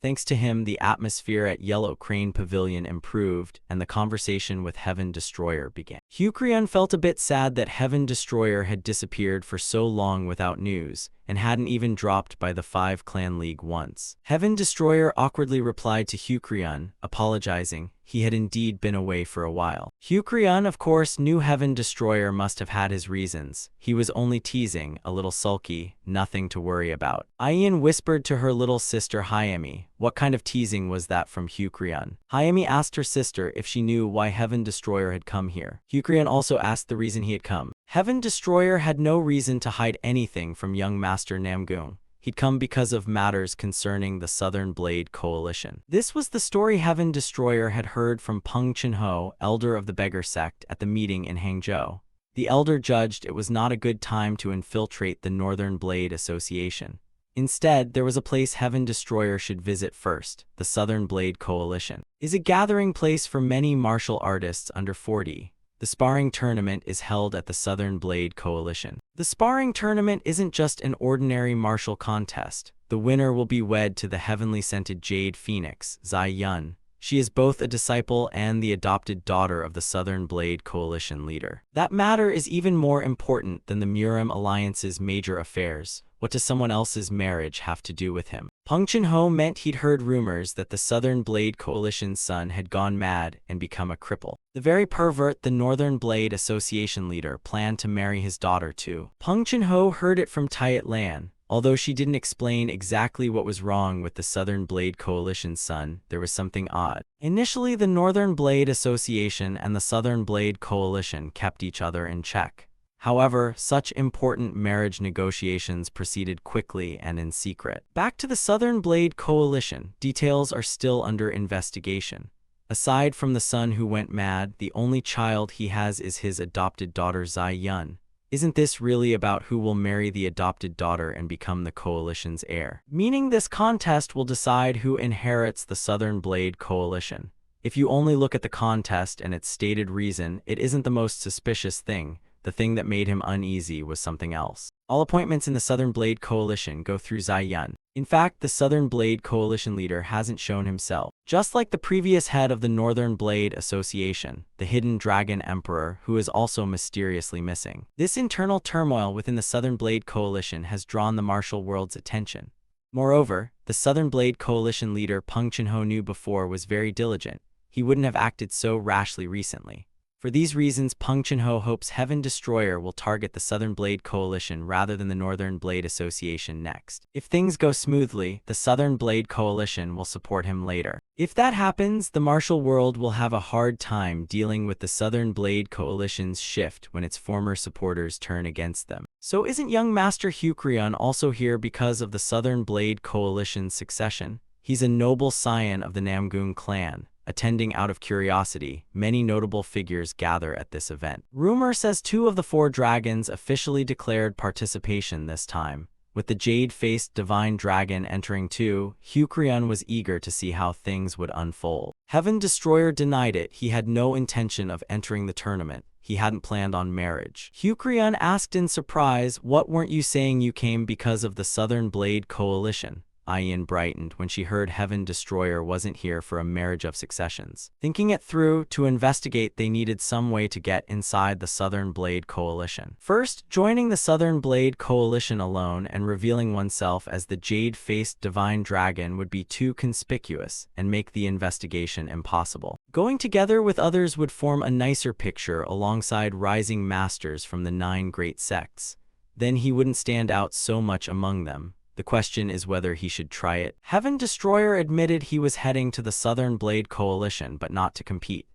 Thanks to him, the atmosphere at Yellow Crane Pavilion improved, and the conversation with Heaven Destroyer began. Hucrian felt a bit sad that Heaven Destroyer had disappeared for so long without news, and hadn't even dropped by the 5-clan league once. Heaven Destroyer awkwardly replied to Hyukryun, apologizing. He had indeed been away for a while. Hyukryun, of course, knew Heaven Destroyer must have had his reasons. He was only teasing, a little sulky, nothing to worry about. Ayin whispered to her little sister Hyemi. What kind of teasing was that from Hyukryun? Hyemi asked her sister if she knew why Heaven Destroyer had come here. Hyukryun also asked the reason he had come. Heaven Destroyer had no reason to hide anything from young Master Namgung. He'd come because of matters concerning the Southern Blade Coalition. This was the story Heaven Destroyer had heard from Peng Chenho, elder of the Beggar Sect, at the meeting in Hangzhou. The elder judged it was not a good time to infiltrate the Northern Blade Association. Instead, there was a place Heaven Destroyer should visit first, the Southern Blade Coalition. Is a gathering place for many martial artists under 40. The sparring tournament is held at the Southern Blade Coalition. The sparring tournament isn't just an ordinary martial contest. The winner will be wed to the heavenly scented Jade Phoenix, Zai Yun. She is both a disciple and the adopted daughter of the Southern Blade Coalition leader. That matter is even more important than the Murim Alliance's major affairs. What does someone else's marriage have to do with him? Peng Chenho meant he'd heard rumors that the Southern Blade Coalition's son had gone mad and become a cripple. The very pervert the Northern Blade Association leader planned to marry his daughter to. Peng Chenho heard it from Tiat Lan. Although she didn't explain exactly what was wrong with the Southern Blade Coalition's son, there was something odd. Initially, the Northern Blade Association and the Southern Blade Coalition kept each other in check. However, such important marriage negotiations proceeded quickly and in secret. Back to the Southern Blade Coalition, details are still under investigation. Aside from the son who went mad, the only child he has is his adopted daughter Zai Yun. Isn't this really about who will marry the adopted daughter and become the coalition's heir? Meaning this contest will decide who inherits the Southern Blade Coalition. If you only look at the contest and its stated reason, it isn't the most suspicious thing. The thing that made him uneasy was something else. All appointments in the Southern Blade Coalition go through Zai Yun. In fact, the Southern Blade Coalition leader hasn't shown himself. Just like the previous head of the Northern Blade Association, the Hidden Dragon Emperor, who is also mysteriously missing. This internal turmoil within the Southern Blade Coalition has drawn the martial world's attention. Moreover, the Southern Blade Coalition leader Peng Chenho knew before was very diligent. He wouldn't have acted so rashly recently. For these reasons, Peng Chenho hopes Heaven Destroyer will target the Southern Blade Coalition rather than the Northern Blade Association next. If things go smoothly, the Southern Blade Coalition will support him later. If that happens, the martial world will have a hard time dealing with the Southern Blade Coalition's shift when its former supporters turn against them. So isn't young Master Hyukryun also here because of the Southern Blade Coalition's succession? He's a noble scion of the Namgung clan. Attending out of curiosity, many notable figures gather at this event. Rumor says 2 of the 4 dragons officially declared participation this time. With the jade-faced divine dragon entering too, Hyukryun was eager to see how things would unfold. Heaven Destroyer denied it. He had no intention of entering the tournament. He hadn't planned on marriage. Hyukryun asked in surprise, "What, weren't you saying you came because of the Southern Blade Coalition?" Ayin brightened when she heard Heaven Destroyer wasn't here for a marriage of successions. Thinking it through, to investigate, they needed some way to get inside the Southern Blade Coalition. First, joining the Southern Blade Coalition alone and revealing oneself as the jade-faced divine dragon would be too conspicuous and make the investigation impossible. Going together with others would form a nicer picture alongside rising masters from the 9 great sects. Then he wouldn't stand out so much among them. The question is whether he should try it. Heaven Destroyer admitted he was heading to the Southern Blade Coalition but not to compete.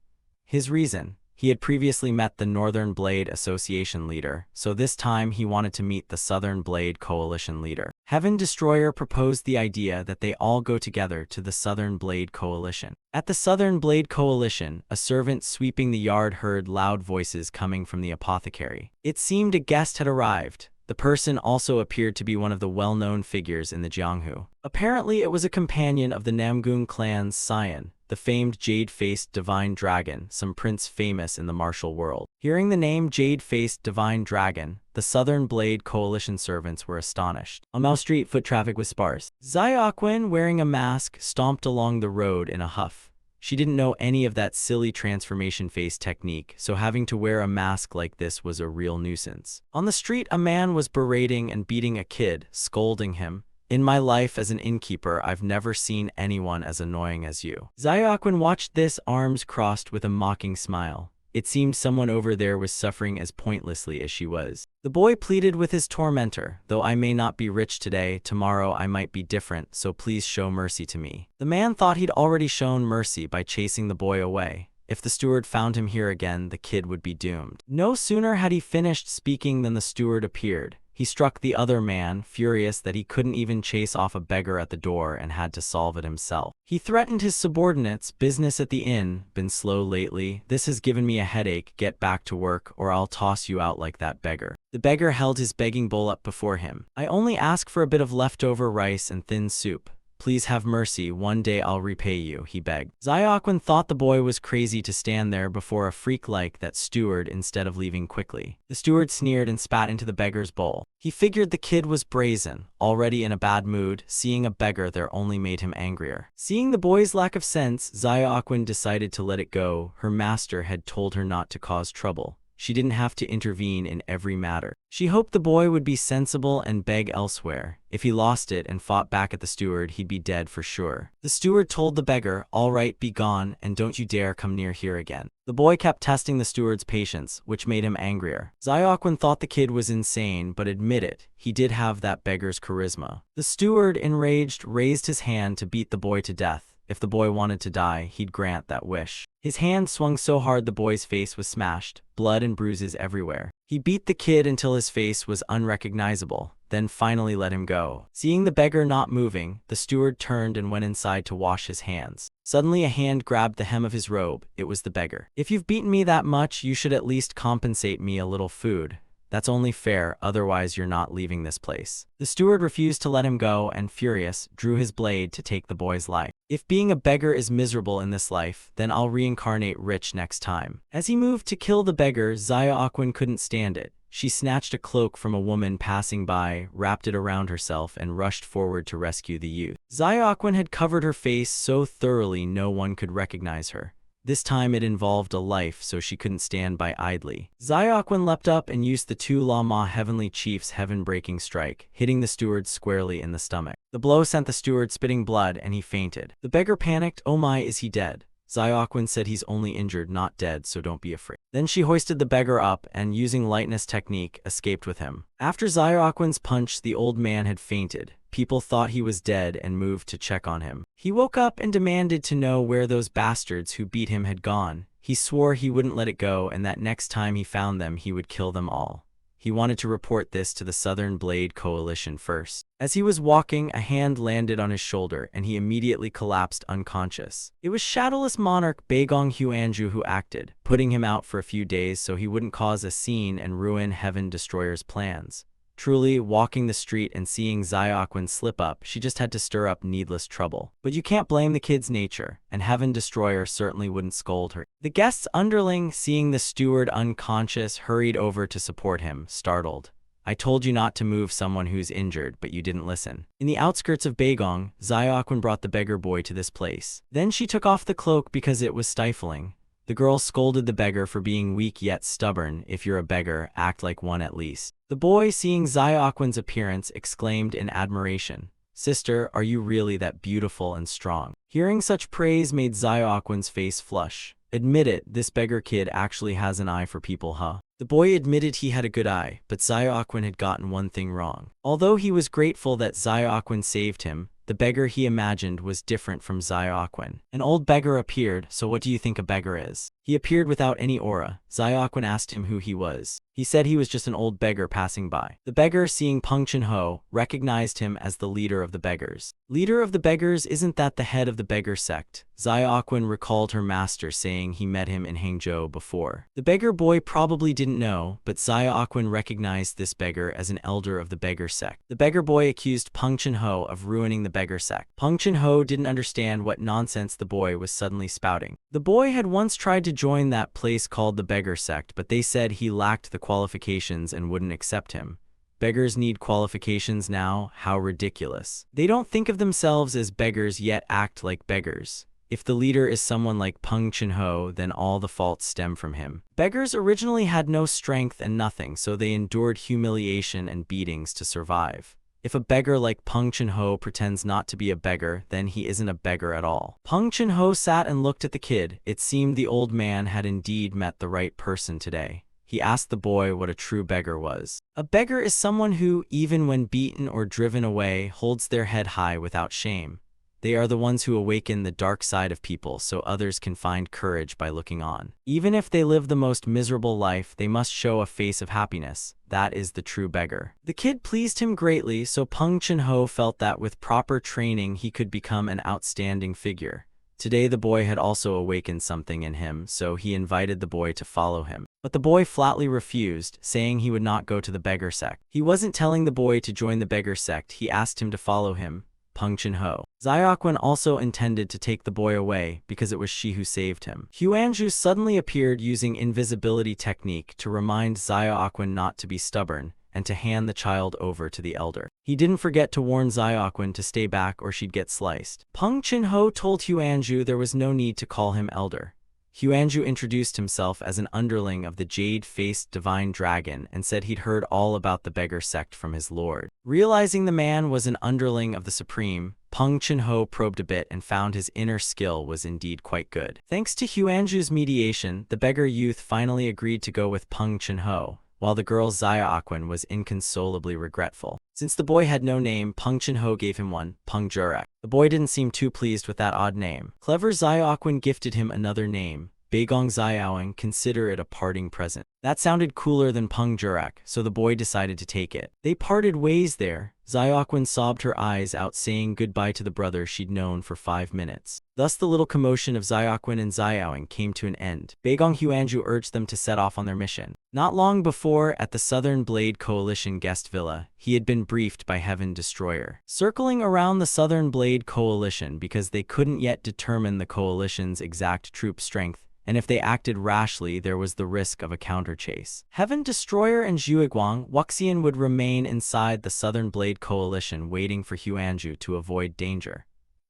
His reason? He had previously met the Northern Blade Association leader, so this time he wanted to meet the Southern Blade Coalition leader. Heaven Destroyer proposed the idea that they all go together to the Southern Blade Coalition. At the Southern Blade Coalition, a servant sweeping the yard heard loud voices coming from the apothecary. It seemed a guest had arrived. The person also appeared to be one of the well-known figures in the Jianghu. Apparently, it was a companion of the Namgung clan's scion, the famed jade-faced divine dragon, some prince famous in the martial world. Hearing the name jade-faced divine dragon, the Southern Blade Coalition servants were astonished. On Mao Street, foot traffic was sparse. Awakens, wearing a mask, stomped along the road in a huff. She didn't know any of that silly transformation face technique, so having to wear a mask like this was a real nuisance. On the street, a man was berating and beating a kid, scolding him. In my life as an innkeeper, I've never seen anyone as annoying as you. Xiaoquan watched this, arms crossed with a mocking smile. It seemed someone over there was suffering as pointlessly as she was. The boy pleaded with his tormentor, though I may not be rich today, tomorrow I might be different, so please show mercy to me. The man thought he'd already shown mercy by chasing the boy away. If the steward found him here again, the kid would be doomed. No sooner had he finished speaking than the steward appeared. He struck the other man, furious that he couldn't even chase off a beggar at the door and had to solve it himself. He threatened his subordinates, business at the inn, been slow lately, this has given me a headache, get back to work or I'll toss you out like that beggar. The beggar held his begging bowl up before him. I only ask for a bit of leftover rice and thin soup. Please have mercy, one day I'll repay you, he begged. Xiaoquan thought the boy was crazy to stand there before a freak like that steward instead of leaving quickly. The steward sneered and spat into the beggar's bowl. He figured the kid was brazen, already in a bad mood. Seeing a beggar there only made him angrier. Seeing the boy's lack of sense, Xiaoquan decided to let it go. Her master had told her not to cause trouble. She didn't have to intervene in every matter. She hoped the boy would be sensible and beg elsewhere. If he lost it and fought back at the steward, he'd be dead for sure. The steward told the beggar, "All right, be gone, and don't you dare come near here again." The boy kept testing the steward's patience, which made him angrier. Xiaoquan thought the kid was insane, but admitted he did have that beggar's charisma. The steward, enraged, raised his hand to beat the boy to death. If the boy wanted to die, he'd grant that wish. His hand swung so hard the boy's face was smashed, blood and bruises everywhere. He beat the kid until his face was unrecognizable, then finally let him go. Seeing the beggar not moving, the steward turned and went inside to wash his hands. Suddenly a hand grabbed the hem of his robe. It was the beggar. "If you've beaten me that much, you should at least compensate me a little food. That's only fair, otherwise you're not leaving this place." The steward refused to let him go and, furious, drew his blade to take the boy's life. "If being a beggar is miserable in this life, then I'll reincarnate rich next time." As he moved to kill the beggar, Xiaoquan couldn't stand it. She snatched a cloak from a woman passing by, wrapped it around herself, and rushed forward to rescue the youth. Xiaoquan had covered her face so thoroughly no one could recognize her. This time it involved a life, so she couldn't stand by idly. Xiaoquan leapt up and used the Tu La Ma Heavenly Chief's heaven-breaking strike, hitting the steward squarely in the stomach. The blow sent the steward spitting blood and he fainted. The beggar panicked. "Oh my, is he dead?" Xiaoquan said, "He's only injured, not dead, so don't be afraid." Then she hoisted the beggar up and, using lightness technique, escaped with him. After Xiaoquan's punch, the old man had fainted. People thought he was dead and moved to check on him. He woke up and demanded to know where those bastards who beat him had gone. He swore he wouldn't let it go and that next time he found them he would kill them all. He wanted to report this to the Southern Blade Coalition first. As he was walking, a hand landed on his shoulder and he immediately collapsed unconscious. It was Shadowless Monarch Baegong Huanju who acted, putting him out for a few days so he wouldn't cause a scene and ruin Heaven Destroyer's plans. Truly, walking the street and seeing Xiaoquan slip up, she just had to stir up needless trouble. But you can't blame the kid's nature, and Heaven Destroyer certainly wouldn't scold her. The guest's underling, seeing the steward unconscious, hurried over to support him, startled. "I told you not to move someone who's injured, but you didn't listen." In the outskirts of Baegong, Xiaoquan brought the beggar boy to this place. Then she took off the cloak because it was stifling. The girl scolded the beggar for being weak yet stubborn. "If you're a beggar, act like one at least." The boy, seeing Xiaoquan's appearance, exclaimed in admiration, "Sister, are you really that beautiful and strong?" Hearing such praise made Xiaoquan's face flush. "Admit it, this beggar kid actually has an eye for people, huh?" The boy admitted he had a good eye, but Xiaoquan had gotten one thing wrong. Although he was grateful that Xiaoquan saved him, the beggar he imagined was different from Xiaoquan. An old beggar appeared. "So what do you think a beggar is?" He appeared without any aura. Xiaoquan asked him who he was. He said he was just an old beggar passing by. The beggar, seeing Peng Chunho, recognized him as the leader of the beggars. "Leader of the beggars, isn't that the head of the beggar sect?" Xiaoquan recalled her master saying he met him in Hangzhou before. The beggar boy probably didn't know, but Xiaoquan recognized this beggar as an elder of the beggar sect. The beggar boy accused Peng Chunho of ruining the beggar sect. Peng Chunho didn't understand what nonsense the boy was suddenly spouting. The boy had once tried to join that place called the beggar sect, but they said he lacked the qualifications and wouldn't accept him. Beggars need qualifications now? How ridiculous. They don't think of themselves as beggars yet act like beggars. If the leader is someone like Peng Chin-ho, then all the faults stem from him. Beggars originally had no strength and nothing, so they endured humiliation and beatings to survive. If a beggar like Peng Chin-ho pretends not to be a beggar, then he isn't a beggar at all. Peng Chin-ho sat and looked at the kid. It seemed the old man had indeed met the right person today. He asked the boy what a true beggar was. A beggar is someone who, even when beaten or driven away, holds their head high without shame. They are the ones who awaken the dark side of people so others can find courage by looking on. Even if they live the most miserable life, they must show a face of happiness. That is the true beggar. The kid pleased him greatly, so Peng Chin-ho felt that with proper training he could become an outstanding figure. Today the boy had also awakened something in him, so he invited the boy to follow him. But the boy flatly refused, saying he would not go to the beggar sect. He wasn't telling the boy to join the beggar sect, he asked him to follow him. Peng Chin-ho. Awakens also intended to take the boy away because it was she who saved him. Hyunju suddenly appeared using invisibility technique to remind Awakens not to be stubborn and to hand the child over to the elder. He didn't forget to warn Awakens to stay back or she'd get sliced. Peng Chin-ho told Hyunju there was no need to call him elder. Hyunju introduced himself as an underling of the jade-faced divine dragon and said he'd heard all about the beggar sect from his lord. Realizing the man was an underling of the supreme, Peng Chin-ho probed a bit and found his inner skill was indeed quite good. Thanks to Hyunju's mediation, the beggar youth finally agreed to go with Peng Chin-ho, while the girl Awakens was inconsolably regretful. Since the boy had no name, Peng Chin-ho gave him one, Peng Jurek. The boy didn't seem too pleased with that odd name. Clever Awakens gifted him another name, Baegong Xiaoing, consider it a parting present. That sounded cooler than Peng Jurek, so the boy decided to take it. They parted ways there. Awakens sobbed her eyes out saying goodbye to the brother she'd known for 5 minutes. Thus the little commotion of Awakens and Xiaoing came to an end. Baegong Hyunju urged them to set off on their mission. Not long before, at the Southern Blade Coalition guest villa, he had been briefed by Heaven Destroyer. Circling around the Southern Blade Coalition because they couldn't yet determine the coalition's exact troop strength, and if they acted rashly there was the risk of a counter-chase. Heaven Destroyer and Zhuiguang Wuxian would remain inside the Southern Blade Coalition waiting for Hyunju to avoid danger.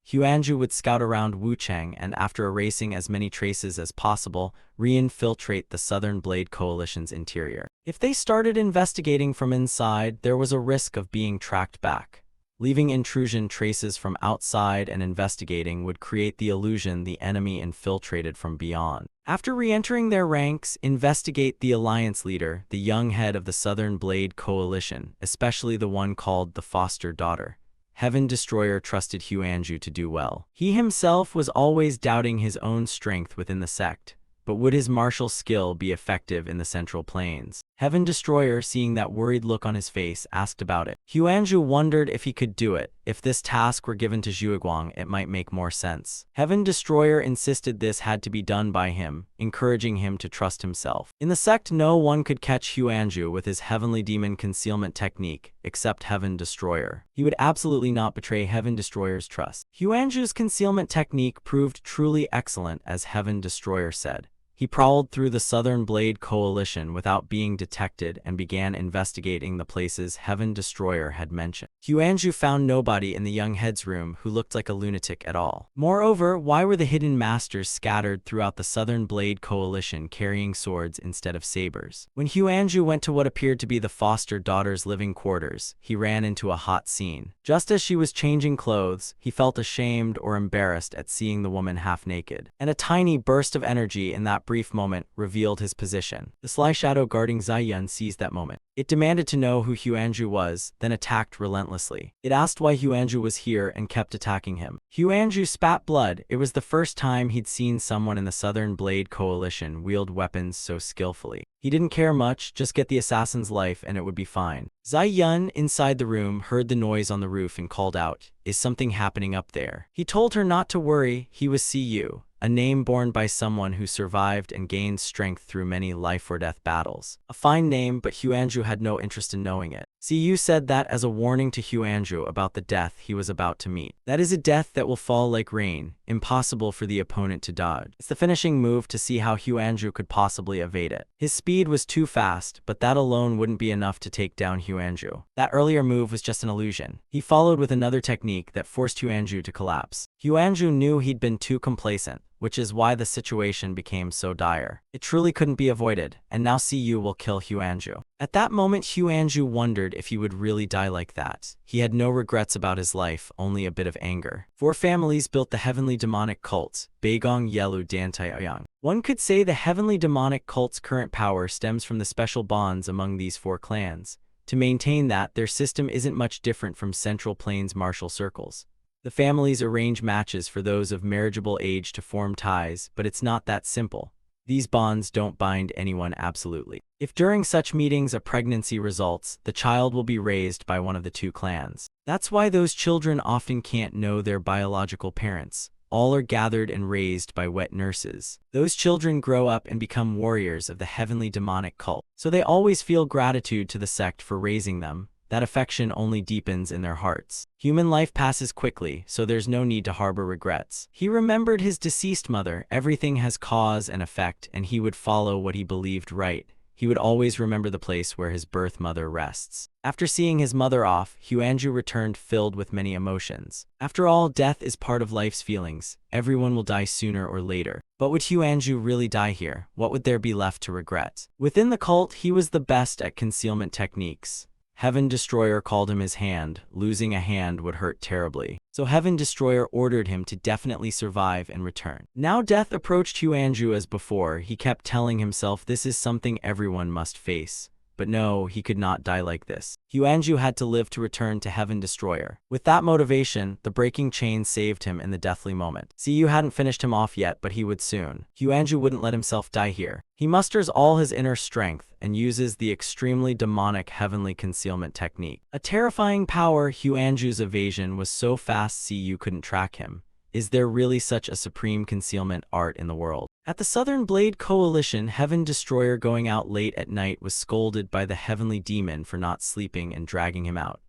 Hyunju would scout around Wuchang and after erasing as many traces as possible, re-infiltrate the Southern Blade Coalition's interior. If they started investigating from inside, there was a risk of being tracked back. Leaving intrusion traces from outside and investigating would create the illusion the enemy infiltrated from beyond. After re-entering their ranks, investigate the alliance leader, the young head of the Southern Blade Coalition, especially the one called the foster daughter. Heaven Destroyer trusted Hyunju to do well. He himself was always doubting his own strength within the sect. But would his martial skill be effective in the Central Plains? Heaven Destroyer, seeing that worried look on his face, asked about it. Hyunju wondered if he could do it. If this task were given to Zhuiguang, it might make more sense. Heaven Destroyer insisted this had to be done by him, encouraging him to trust himself. In the sect, no one could catch Hyunju with his Heavenly Demon concealment technique, except Heaven Destroyer. He would absolutely not betray Heaven Destroyer's trust. Hyunju's concealment technique proved truly excellent, as Heaven Destroyer said. He prowled through the Southern Blade Coalition without being detected and began investigating the places Heaven Destroyer had mentioned. Hyunju found nobody in the young head's room who looked like a lunatic at all. Moreover, why were the hidden masters scattered throughout the Southern Blade Coalition carrying swords instead of sabers? When Hyunju went to what appeared to be the foster daughter's living quarters, he ran into a hot scene. Just as she was changing clothes, he felt ashamed or embarrassed at seeing the woman half naked. And a tiny burst of energy in that brief moment revealed his position. The sly shadow guarding Ziyun seized that moment. It demanded to know who Hyunju was, then attacked relentlessly. It asked why Hyunju was here and kept attacking him. Hyunju spat blood. It was the first time he'd seen someone in the Southern Blade Coalition wield weapons so skillfully. He didn't care much, just get the assassin's life and it would be fine. Ziyun, inside the room, heard the noise on the roof and called out, "Is something happening up there?" He told her not to worry, he was CU. A name borne by someone who survived and gained strength through many life-or-death battles. A fine name, but Hyunju had no interest in knowing it. Yu said that as a warning to Huanju about the death he was about to meet. That is a death that will fall like rain, impossible for the opponent to dodge. It's the finishing move to see how Huanju could possibly evade it. His speed was too fast, but that alone wouldn't be enough to take down Huanju. That earlier move was just an illusion. He followed with another technique that forced Huanju to collapse. Huanju knew he'd been too complacent, which is why the situation became so dire. It truly couldn't be avoided, and now Yu will kill Huanju. At that moment, Huanju wondered if he would really die like that. He had no regrets about his life, only a bit of anger. 4 families built the heavenly demonic cult, Beigong Yelu Dantaiyang. One could say the heavenly demonic cult's current power stems from the special bonds among these 4 clans. To maintain that, their system isn't much different from Central Plains martial circles. The families arrange matches for those of marriageable age to form ties, but it's not that simple. These bonds don't bind anyone absolutely. If during such meetings a pregnancy results, the child will be raised by one of the 2 clans. That's why those children often can't know their biological parents. All are gathered and raised by wet nurses. Those children grow up and become warriors of the heavenly demonic cult. So they always feel gratitude to the sect for raising them. That affection only deepens in their hearts. Human life passes quickly, so there's no need to harbor regrets. He remembered his deceased mother. Everything has cause and effect, and he would follow what he believed right. He would always remember the place where his birth mother rests. After seeing his mother off, Huanju returned filled with many emotions. After all, death is part of life's feelings. Everyone will die sooner or later. But would Huanju really die here? What would there be left to regret? Within the cult, he was the best at concealment techniques. Heaven Destroyer called him his hand. Losing a hand would hurt terribly. So Heaven Destroyer ordered him to definitely survive and return. Now death approached Huanju as before. He kept telling himself this is something everyone must face. But no, he could not die like this. Huanju had to live to return to Heaven Destroyer. With that motivation, the breaking chain saved him in the deathly moment. Yu hadn't finished him off yet, but he would soon. Huanju wouldn't let himself die here. He musters all his inner strength and uses the extremely demonic heavenly concealment technique. A terrifying power. Huanju's evasion was so fast Yu couldn't track him. Is there really such a supreme concealment art in the world? At the Southern Blade Coalition, Heaven Destroyer going out late at night was scolded by the heavenly demon for not sleeping and dragging him out.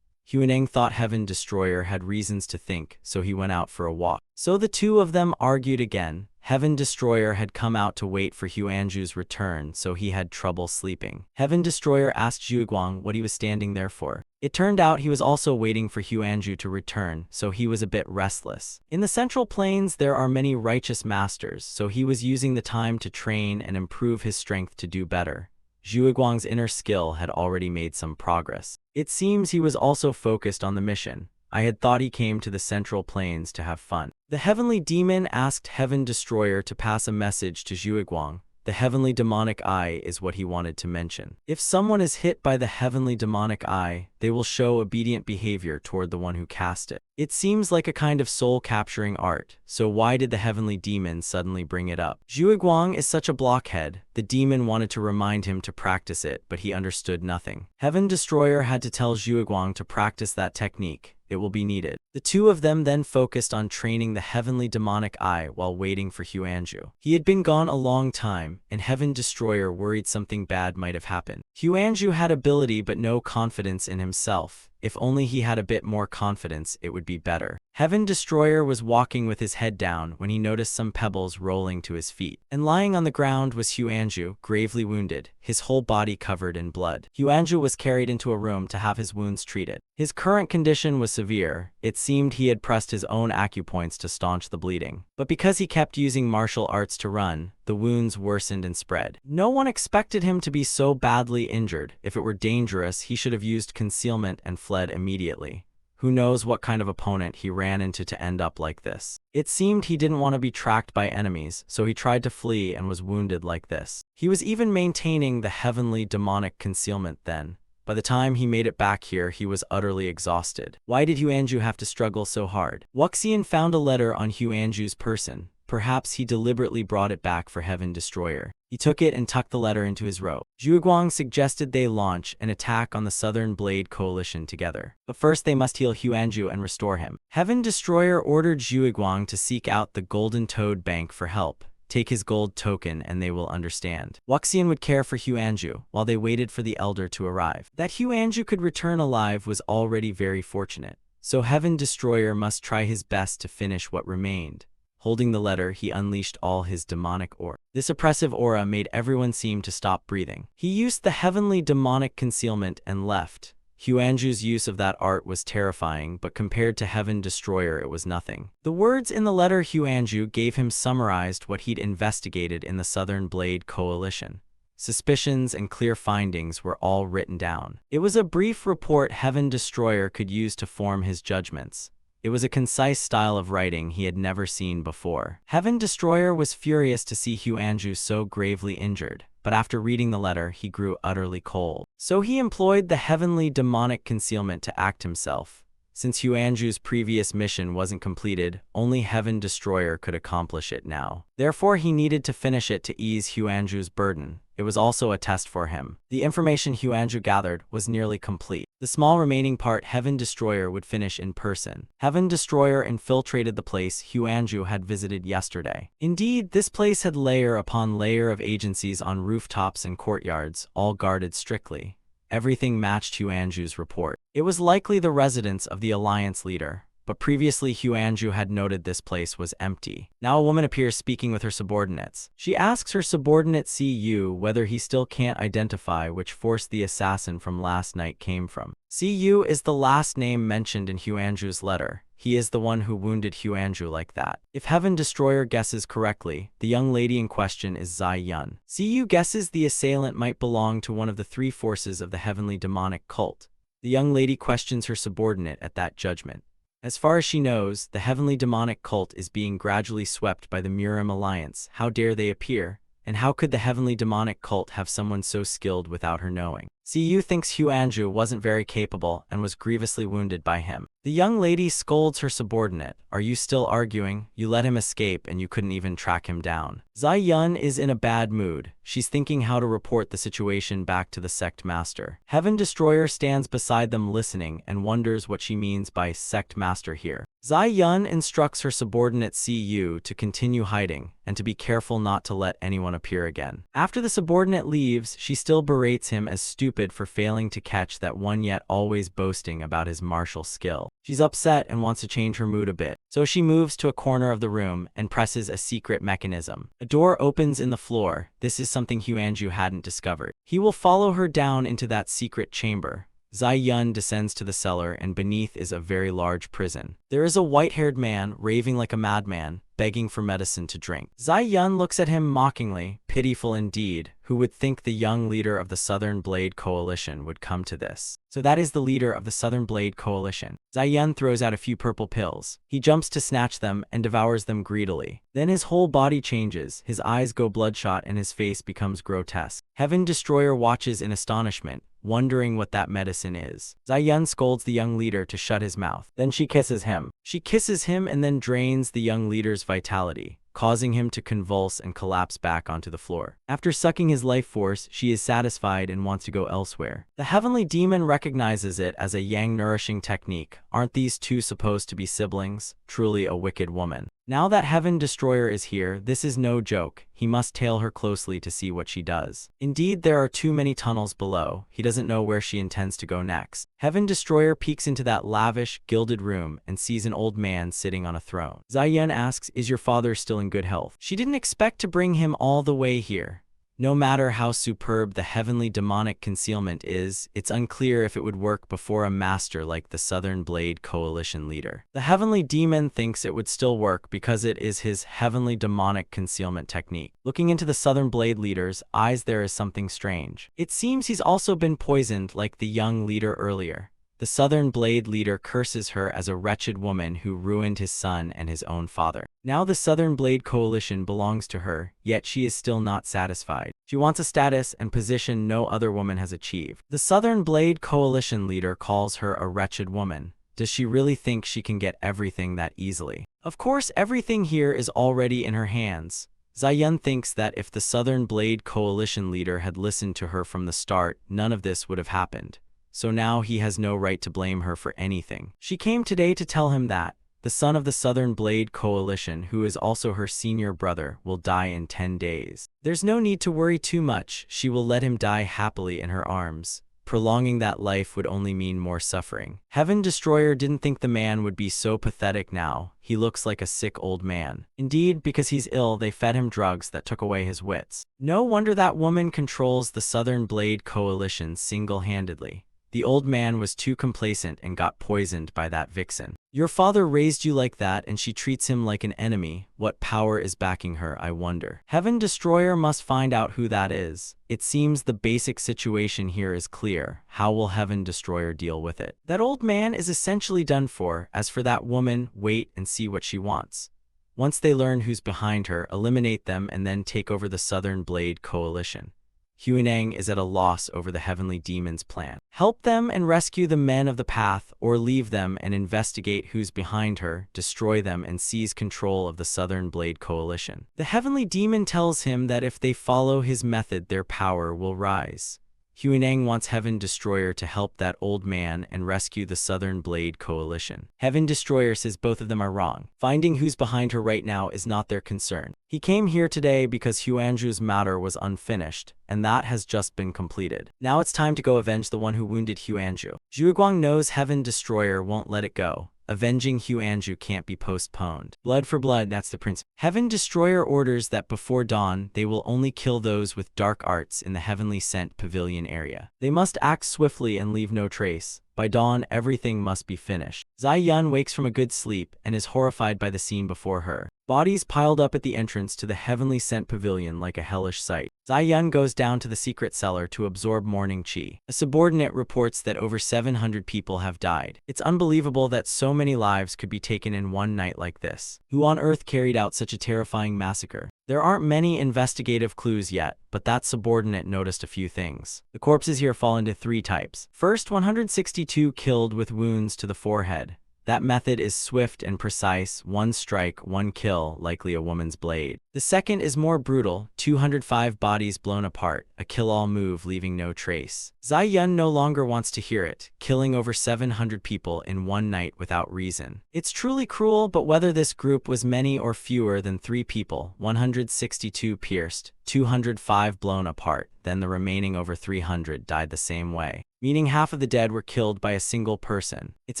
Huaneng thought Heaven Destroyer had reasons to think, so he went out for a walk. So the 2 of them argued again. Heaven Destroyer had come out to wait for Huanju's return, so he had trouble sleeping. Heaven Destroyer asked Zhuguang what he was standing there for. It turned out he was also waiting for Huanju to return, so he was a bit restless. In the Central Plains, there are many righteous masters, so he was using the time to train and improve his strength to do better. Zhuguang's inner skill had already made some progress. It seems he was also focused on the mission. I had thought he came to the Central Plains to have fun. The heavenly demon asked Heaven Destroyer to pass a message to Zhuguang. The heavenly demonic eye is what he wanted to mention. If someone is hit by the heavenly demonic eye, they will show obedient behavior toward the one who cast it. It seems like a kind of soul-capturing art, so why did the heavenly demon suddenly bring it up? Zhuguang is such a blockhead. The demon wanted to remind him to practice it, but he understood nothing. Heaven Destroyer had to tell Zhuguang to practice that technique. It will be needed. The 2 of them then focused on training the heavenly demonic eye while waiting for Huanju. He had been gone a long time, and Heaven Destroyer worried something bad might have happened. Huanju had ability but no confidence in himself. If only he had a bit more confidence, it would be better. Heaven Destroyer was walking with his head down when he noticed some pebbles rolling to his feet. And lying on the ground was Huanju, gravely wounded, his whole body covered in blood. Huanju was carried into a room to have his wounds treated. His current condition was severe. It seemed he had pressed his own acupoints to staunch the bleeding. But because he kept using martial arts to run, the wounds worsened and spread. No one expected him to be so badly injured. If it were dangerous, he should have used concealment and fled immediately. Who knows what kind of opponent he ran into to end up like this. It seemed he didn't want to be tracked by enemies, so he tried to flee and was wounded like this. He was even maintaining the heavenly demonic concealment then. By the time he made it back here, he was utterly exhausted. Why did Huanju have to struggle so hard? Wuxian found a letter on Huanju's person. Perhaps he deliberately brought it back for Heaven Destroyer. He took it and tucked the letter into his robe. Zhuguang suggested they launch an attack on the Southern Blade Coalition together. But first they must heal Huanju and restore him. Heaven Destroyer ordered Zhuguang to seek out the Golden Toad Bank for help. take his gold token and they will understand. Wuxian would care for Huanju while they waited for the elder to arrive. That Huanju could return alive was already very fortunate, so Heaven Destroyer must try his best to finish what remained. Holding the letter, he unleashed all his demonic aura. This oppressive aura made everyone seem to stop breathing. He used the heavenly demonic concealment and left. Huanju's use of that art was terrifying, but compared to Heaven Destroyer it was nothing. The words in the letter Huanju gave him summarized what he'd investigated in the Southern Blade Coalition. Suspicions and clear findings were all written down. It was a brief report Heaven Destroyer could use to form his judgments. It was a concise style of writing he had never seen before. Heaven Destroyer was furious to see Huanju so gravely injured, but after reading the letter, he grew utterly cold. So he employed the heavenly demonic concealment to act himself. Since Huanju's previous mission wasn't completed, only Heaven Destroyer could accomplish it now. Therefore, he needed to finish it to ease Huanju's burden. It was also a test for him. The information Huanju gathered was nearly complete. The small remaining part Heaven Destroyer would finish in person. Heaven Destroyer infiltrated the place Huanju had visited yesterday. Indeed, this place had layer upon layer of agencies on rooftops and courtyards, all guarded strictly. Everything matched Huanju's report. It was likely the residence of the Alliance leader, but previously Huanju had noted this place was empty. Now a woman appears speaking with her subordinates. She asks her subordinate Cu whether he still can't identify which force the assassin from last night came from. Cu is the last name mentioned in Huanju's letter. He is the one who wounded Huanju like that. If Heaven Destroyer guesses correctly, the young lady in question is Zai Yun. Cu guesses the assailant might belong to one of the three forces of the heavenly demonic cult. The young lady questions her subordinate at that judgment. As far as she knows, the heavenly demonic cult is being gradually swept by the Murim alliance. How dare they appear? And how could the heavenly demonic cult have someone so skilled without her knowing? Cu thinks Huanju wasn't very capable and was grievously wounded by him. The young lady scolds her subordinate. Are you still arguing? You let him escape and you couldn't even track him down. Zai Yun is in a bad mood. She's thinking how to report the situation back to the sect master. Heaven Destroyer stands beside them listening and wonders what she means by sect master here. Zai Yun instructs her subordinate Cu to continue hiding and to be careful not to let anyone appear again. After the subordinate leaves, she still berates him as stupid for failing to catch that one, yet always boasting about his martial skill. She's upset and wants to change her mood a bit, so she moves to a corner of the room and presses a secret mechanism. A door opens in the floor. This is something Huanju hadn't discovered. He will follow her down into that secret chamber. Zai Yun descends to the cellar, and beneath is a very large prison. There is a white-haired man, raving like a madman, begging for medicine to drink. Zai Yun looks at him mockingly, pitiful indeed. Who would think the young leader of the Southern Blade Coalition would come to this? So that is the leader of the Southern Blade Coalition. Zai Yun throws out a few purple pills. He jumps to snatch them and devours them greedily. Then his whole body changes, his eyes go bloodshot and his face becomes grotesque. Heaven Destroyer watches in astonishment, wondering what that medicine is. Zai Yun scolds the young leader to shut his mouth. Then she kisses him. She kisses him and then drains the young leader's vitality, causing him to convulse and collapse back onto the floor. After sucking his life force, she is satisfied and wants to go elsewhere. The heavenly demon recognizes it as a yang nourishing technique. Aren't these two supposed to be siblings? Truly a wicked woman. Now that Heaven Destroyer is here, this is no joke. He must tail her closely to see what she does. Indeed, there are too many tunnels below. He doesn't know where she intends to go next. Heaven Destroyer peeks into that lavish, gilded room and sees an old man sitting on a throne. Zai Yun asks, is your father still in good health? She didn't expect to bring him all the way here. No matter how superb the heavenly demonic concealment is, it's unclear if it would work before a master like the Southern Blade Coalition leader. The heavenly demon thinks it would still work because it is his heavenly demonic concealment technique. Looking into the Southern Blade leader's eyes, there is something strange. It seems he's also been poisoned like the young leader earlier. The Southern Blade leader curses her as a wretched woman who ruined his son and his own father. Now the Southern Blade Coalition belongs to her, yet she is still not satisfied. She wants a status and position no other woman has achieved. The Southern Blade Coalition leader calls her a wretched woman. Does she really think she can get everything that easily? Of course, everything here is already in her hands. Zai Yun thinks that if the Southern Blade Coalition leader had listened to her from the start, none of this would have happened. So now he has no right to blame her for anything. She came today to tell him that. the son of the Southern Blade Coalition, who is also her senior brother, will die in 10 days. There's no need to worry too much. She will let him die happily in her arms. Prolonging that life would only mean more suffering. Heaven Destroyer didn't think the man would be so pathetic now. He looks like a sick old man. Indeed, because he's ill, they fed him drugs that took away his wits. No wonder that woman controls the Southern Blade Coalition single-handedly. The old man was too complacent and got poisoned by that vixen. Your father raised you like that and she treats him like an enemy. What power is backing her, I wonder? Heaven Destroyer must find out who that is. It seems the basic situation here is clear. How will Heaven Destroyer deal with it? That old man is essentially done for. As for that woman, wait and see what she wants. Once they learn who's behind her, eliminate them and then take over the Southern Blade Coalition. Huineng is at a loss over the heavenly demon's plan. Help them and rescue the men of the path, or leave them and investigate who's behind her, destroy them and seize control of the Southern Blade Coalition. The heavenly demon tells him that if they follow his method, their power will rise. Huineng wants Heaven Destroyer to help that old man and rescue the Southern Blade Coalition. Heaven Destroyer says both of them are wrong. Finding who's behind her right now is not their concern. He came here today because Huanju's matter was unfinished, and that has just been completed. Now it's time to go avenge the one who wounded Huanju. Zhuguang knows Heaven Destroyer won't let it go. Avenging Huanju can't be postponed. Blood for blood, that's the principle. Heaven Destroyer orders that before dawn, they will only kill those with dark arts in the Heavenly Sent Pavilion area. They must act swiftly and leave no trace. By dawn, everything must be finished. Zai Yun wakes from a good sleep and is horrified by the scene before her. Bodies piled up at the entrance to the Heavenly Sent Pavilion like a hellish sight. Zai Yun goes down to the secret cellar to absorb morning qi. A subordinate reports that over 700 people have died. It's unbelievable that so many lives could be taken in one night like this. Who on earth carried out such a terrifying massacre? There aren't many investigative clues yet, but that subordinate noticed a few things. The corpses here fall into 3 types. First, 162 killed with wounds to the forehead. That method is swift and precise, 1 strike, 1 kill, likely a woman's blade. The second is more brutal, 205 bodies blown apart, a kill-all move leaving no trace. Zai Yun no longer wants to hear it, killing over 700 people in one night without reason. It's truly cruel, but whether this group was many or fewer than 3 people, 162 pierced, 205 blown apart, then the remaining over 300 died the same way. Meaning half of the dead were killed by a single person. It's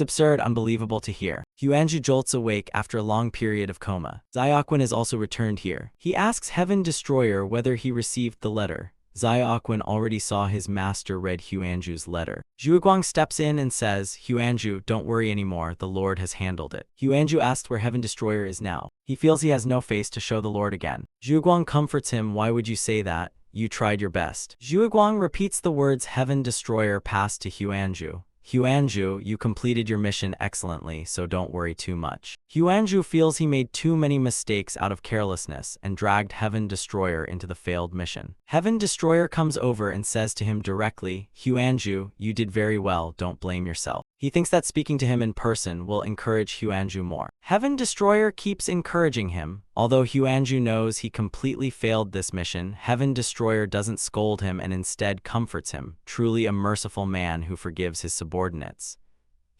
absurd, unbelievable to hear. Huanju jolts awake after a long period of coma. Awakens is also returned here. He asks Heaven Destroyer whether he received the letter. Awakens already saw his master read Huanju's letter. Zhuguang steps in and says, Huanju, don't worry anymore, the Lord has handled it. Huanju asks where Heaven Destroyer is now. He feels he has no face to show the Lord again. Zhuguang comforts him, why would you say that? You tried your best. Zhuguang repeats the words Heaven Destroyer passed to Huanju. Huanju, you completed your mission excellently, so don't worry too much. Huanju feels he made too many mistakes out of carelessness and dragged Heaven Destroyer into the failed mission. Heaven Destroyer comes over and says to him directly, Huanju, you did very well, don't blame yourself. He thinks that speaking to him in person will encourage Huanju more. Heaven Destroyer keeps encouraging him. Although Huanju knows he completely failed this mission, Heaven Destroyer doesn't scold him and instead comforts him, truly a merciful man who forgives his subordinates.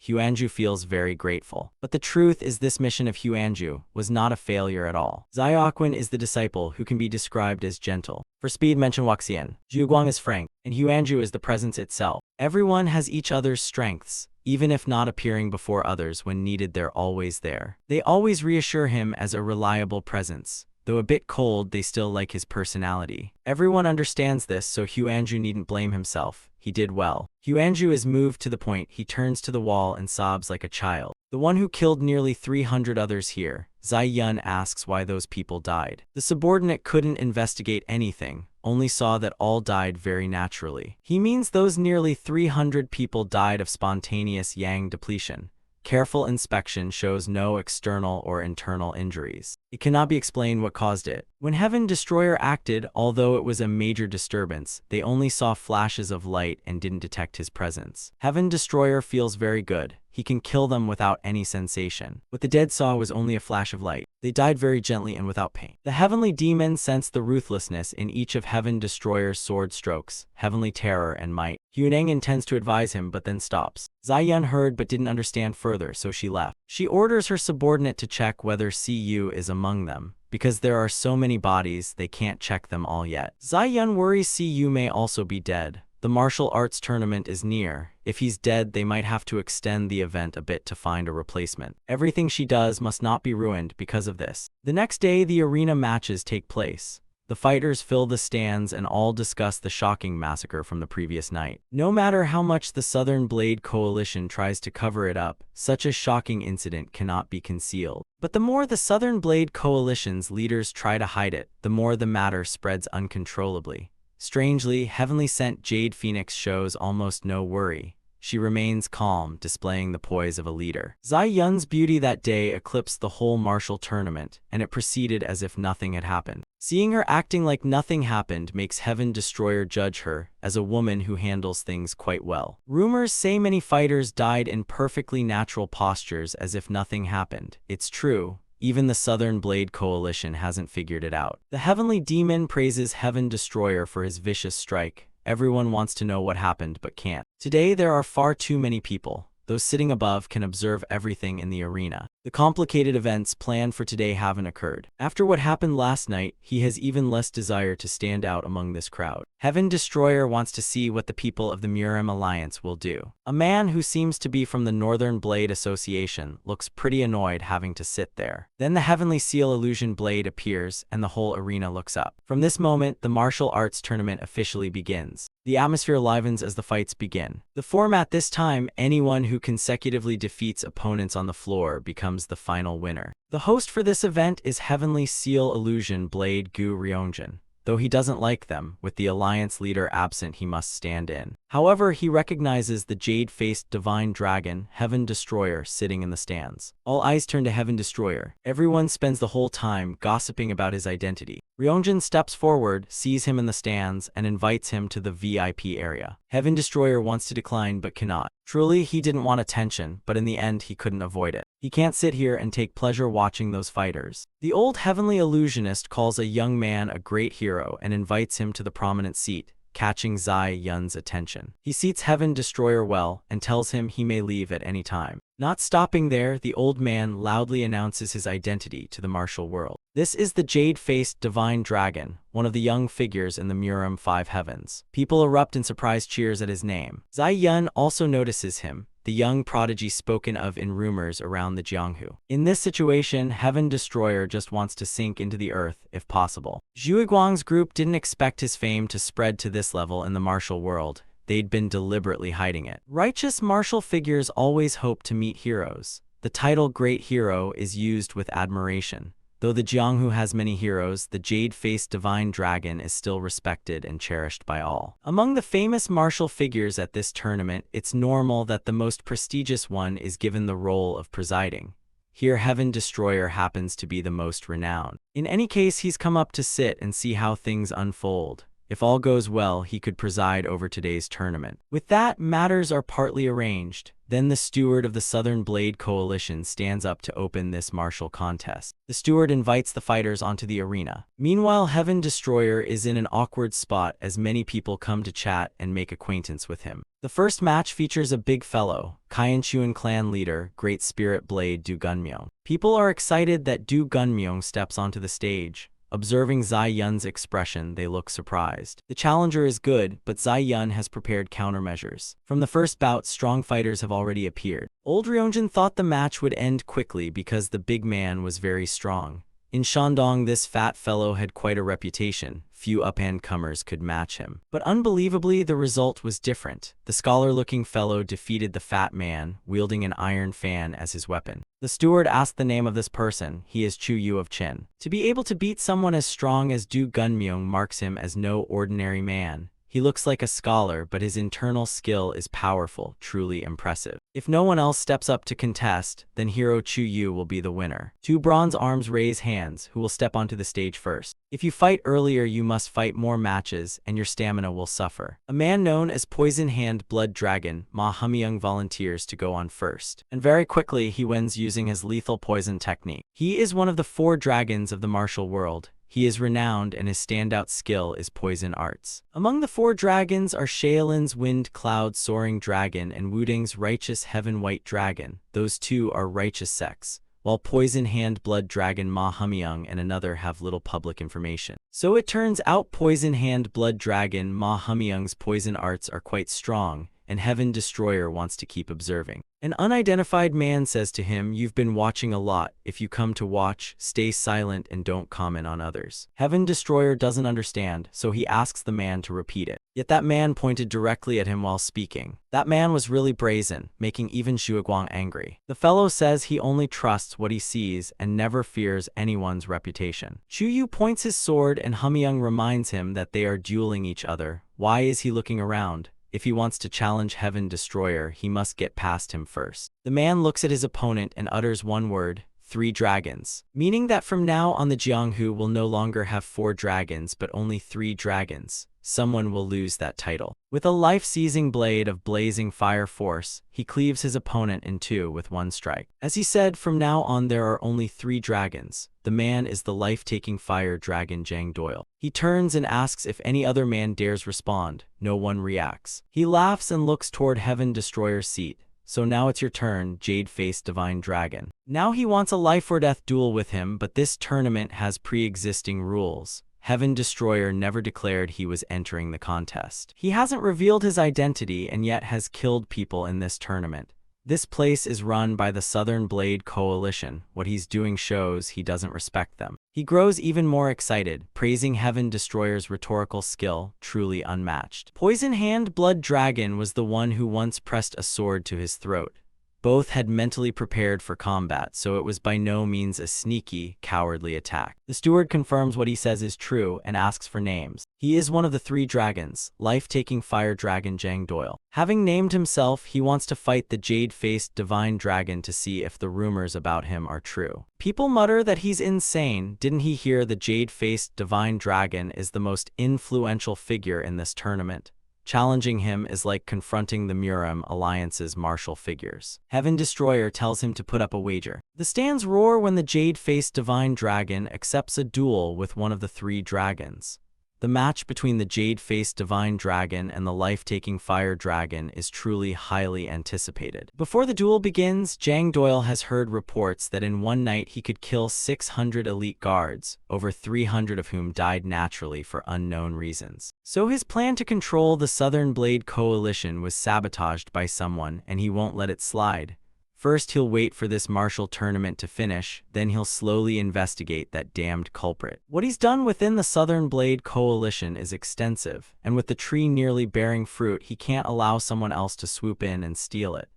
Huanju feels very grateful. But the truth is this mission of Huanju was not a failure at all. Awakens is the disciple who can be described as gentle. For speed, mention Waxian. Zhuguang is frank, and Huanju is the presence itself. Everyone has each other's strengths. Even if not appearing before others when needed, they're always there. They always reassure him as a reliable presence. Though a bit cold, they still like his personality. Everyone understands this, so Huanju needn't blame himself. He did well. Huanju is moved to the point he turns to the wall and sobs like a child. The one who killed nearly 300 others here. Zai Yun asks why those people died. The subordinate couldn't investigate anything, only saw that all died very naturally. He means those nearly 300 people died of spontaneous yang depletion. Careful inspection shows no external or internal injuries. It cannot be explained what caused it. When Heaven Destroyer acted, although it was a major disturbance, they only saw flashes of light and didn't detect his presence. Heaven Destroyer feels very good. he can kill them without any sensation. What the dead saw was only a flash of light. They died very gently and without pain. The heavenly demon sensed the ruthlessness in each of Heaven Destroyer's sword strokes, heavenly terror and might. Huneng intends to advise him but then stops. Zai-yun heard but didn't understand further, so she left. She orders her subordinate to check whether Cu is among them. Because there are so many bodies, they can't check them all yet. Zai-yun worries Cu may also be dead. The martial arts tournament is near. If he's dead, they might have to extend the event a bit to find a replacement. Everything she does must not be ruined because of this. The next day, the arena matches take place. The fighters fill the stands and all discuss the shocking massacre from the previous night. No matter how much the Southern Blade Coalition tries to cover it up, such a shocking incident cannot be concealed. But the more the Southern Blade Coalition's leaders try to hide it, the more the matter spreads uncontrollably. Strangely, heavenly sent Jade Phoenix shows almost no worry. She remains calm, displaying the poise of a leader. Zai-yun's beauty that day eclipsed the whole martial tournament, and it proceeded as if nothing had happened. Seeing her acting like nothing happened makes Heaven Destroyer judge her as a woman who handles things quite well. Rumors say many fighters died in perfectly natural postures as if nothing happened. It's true. Even the Southern Blade Coalition hasn't figured it out. The Heavenly Demon praises Heaven Destroyer for his vicious strike. Everyone wants to know what happened but can't. Today there are far too many people. Those sitting above can observe everything in the arena. The complicated events planned for today haven't occurred. After what happened last night, he has even less desire to stand out among this crowd. Heaven Destroyer wants to see what the people of the Murim Alliance will do. A man who seems to be from the Northern Blade Association looks pretty annoyed having to sit there. Then the Heavenly Seal Illusion Blade appears and the whole arena looks up. From this moment, the martial arts tournament officially begins. The atmosphere livens as the fights begin. The format this time, anyone who consecutively defeats opponents on the floor becomes the final winner. The host for this event is Heavenly Seal Illusion Blade Gu Ryongjin. Though he doesn't like them, with the alliance leader absent he must stand in. However, he recognizes the jade-faced divine dragon, Heaven Destroyer, sitting in the stands. All eyes turn to Heaven Destroyer. Everyone spends the whole time gossiping about his identity. Ryongjin steps forward, sees him in the stands, and invites him to the VIP area. Heaven Destroyer wants to decline but cannot. Truly, he didn't want attention, but in the end he couldn't avoid it. He can't sit here and take pleasure watching those fighters. The old heavenly illusionist calls a young man a great hero and invites him to the prominent seat, catching Zai-yun's attention. He seats Heaven Destroyer well and tells him he may leave at any time. Not stopping there, the old man loudly announces his identity to the martial world. This is the jade-faced divine dragon, one of the young figures in the Murim Five Heavens. People erupt in surprised cheers at his name. Zai-yun also notices him, the young prodigy spoken of in rumors around the Jianghu. In this situation, Heaven Destroyer just wants to sink into the earth, if possible. Zhuiguang's group didn't expect his fame to spread to this level in the martial world. They'd been deliberately hiding it. Righteous martial figures always hope to meet heroes. The title Great Hero is used with admiration. Though the Jianghu has many heroes, the jade-faced divine dragon is still respected and cherished by all. Among the famous martial figures at this tournament, it's normal that the most prestigious one is given the role of presiding. Here, Heaven Destroyer happens to be the most renowned. In any case, he's come up to sit and see how things unfold. If all goes well, he could preside over today's tournament. With that, matters are partly arranged. Then the steward of the Southern Blade Coalition stands up to open this martial contest. The steward invites the fighters onto the arena. Meanwhile, Heaven Destroyer is in an awkward spot as many people come to chat and make acquaintance with him. The first match features a big fellow, Kaienchuan clan leader, Great Spirit Blade Du Gunmyeong. People are excited that Du Gunmyeong steps onto the stage. Observing Zai-yun's expression, they look surprised. The challenger is good, but Zai-yun has prepared countermeasures. From the first bout, strong fighters have already appeared. Old Ryongjin thought the match would end quickly because the big man was very strong. In Shandong, this fat fellow had quite a reputation. Few up-and-comers could match him. But unbelievably, the result was different. The scholar-looking fellow defeated the fat man, wielding an iron fan as his weapon. The steward asked the name of this person. He is Chu Yu of Chen. To be able to beat someone as strong as Du Gunmyeong marks him as no ordinary man. He looks like a scholar, but his internal skill is powerful, truly impressive. If no one else steps up to contest, then hero Chu Yu will be the winner. 2 bronze arms raise hands, who will step onto the stage first. If you fight earlier, you must fight more matches, and your stamina will suffer. A man known as Poison Hand Blood Dragon, Ma Humyung volunteers to go on first. And very quickly, he wins using his lethal poison technique. He is one of the 4 dragons of the martial world. He is renowned, and his standout skill is poison arts. Among the 4 dragons are Shaolin's Wind Cloud Soaring Dragon and Wuding's Righteous Heaven White Dragon. Those 2 are righteous sects, while Poison Hand Blood Dragon Ma Humyung and another have little public information. So it turns out Poison Hand Blood Dragon Ma Humyung's poison arts are quite strong, and Heaven Destroyer wants to keep observing. An unidentified man says to him, "You've been watching a lot. If you come to watch, stay silent and don't comment on others." Heaven Destroyer doesn't understand, so he asks the man to repeat it. Yet that man pointed directly at him while speaking. That man was really brazen, making even Zhuoguang angry. The fellow says he only trusts what he sees and never fears anyone's reputation. Chu Yu points his sword and Humyung reminds him that they are dueling each other. Why is he looking around? If he wants to challenge Heaven Destroyer, he must get past him first. The man looks at his opponent and utters one word: 3 dragons, meaning that from now on the Jianghu will no longer have 4 dragons but only 3 dragons. Someone will lose that title. With a life-seizing blade of blazing fire force, he cleaves his opponent in 2 with 1 strike. As he said, from now on there are only 3 dragons. The man is the life-taking fire dragon Zhang Doyle. He turns and asks if any other man dares respond. No one reacts. He laughs and looks toward Heaven Destroyer's seat. So now it's your turn, Jade-Faced Divine Dragon. Now he wants a life-or-death duel with him, but this tournament has pre-existing rules. Heaven Destroyer never declared he was entering the contest. He hasn't revealed his identity and yet has killed people in this tournament. This place is run by the Southern Blade Coalition. What he's doing shows he doesn't respect them. He grows even more excited, praising Heaven Destroyer's rhetorical skill, truly unmatched. Poison Hand Blood Dragon was the one who once pressed a sword to his throat. Both had mentally prepared for combat, so it was by no means a sneaky, cowardly attack. The steward confirms what he says is true and asks for names. He is one of the 3 dragons, life-taking fire dragon Zhang Doyle. Having named himself, he wants to fight the jade-faced divine dragon to see if the rumors about him are true. People mutter that he's insane. Didn't he hear the jade-faced divine dragon is the most influential figure in this tournament? Challenging him is like confronting the Murim Alliance's martial figures. Heaven Destroyer tells him to put up a wager. The stands roar when the jade-faced divine dragon accepts a duel with one of the 3 dragons. The match between the jade-faced divine dragon and the life-taking fire dragon is truly highly anticipated. Before the duel begins, Zhang Doyle has heard reports that in one night he could kill 600 elite guards, over 300 of whom died naturally for unknown reasons. So his plan to control the Southern Blade Coalition was sabotaged by someone, and he won't let it slide. First, he'll wait for this martial tournament to finish, then he'll slowly investigate that damned culprit. What he's done within the Southern Blade Coalition is extensive, and with the tree nearly bearing fruit, he can't allow someone else to swoop in and steal it.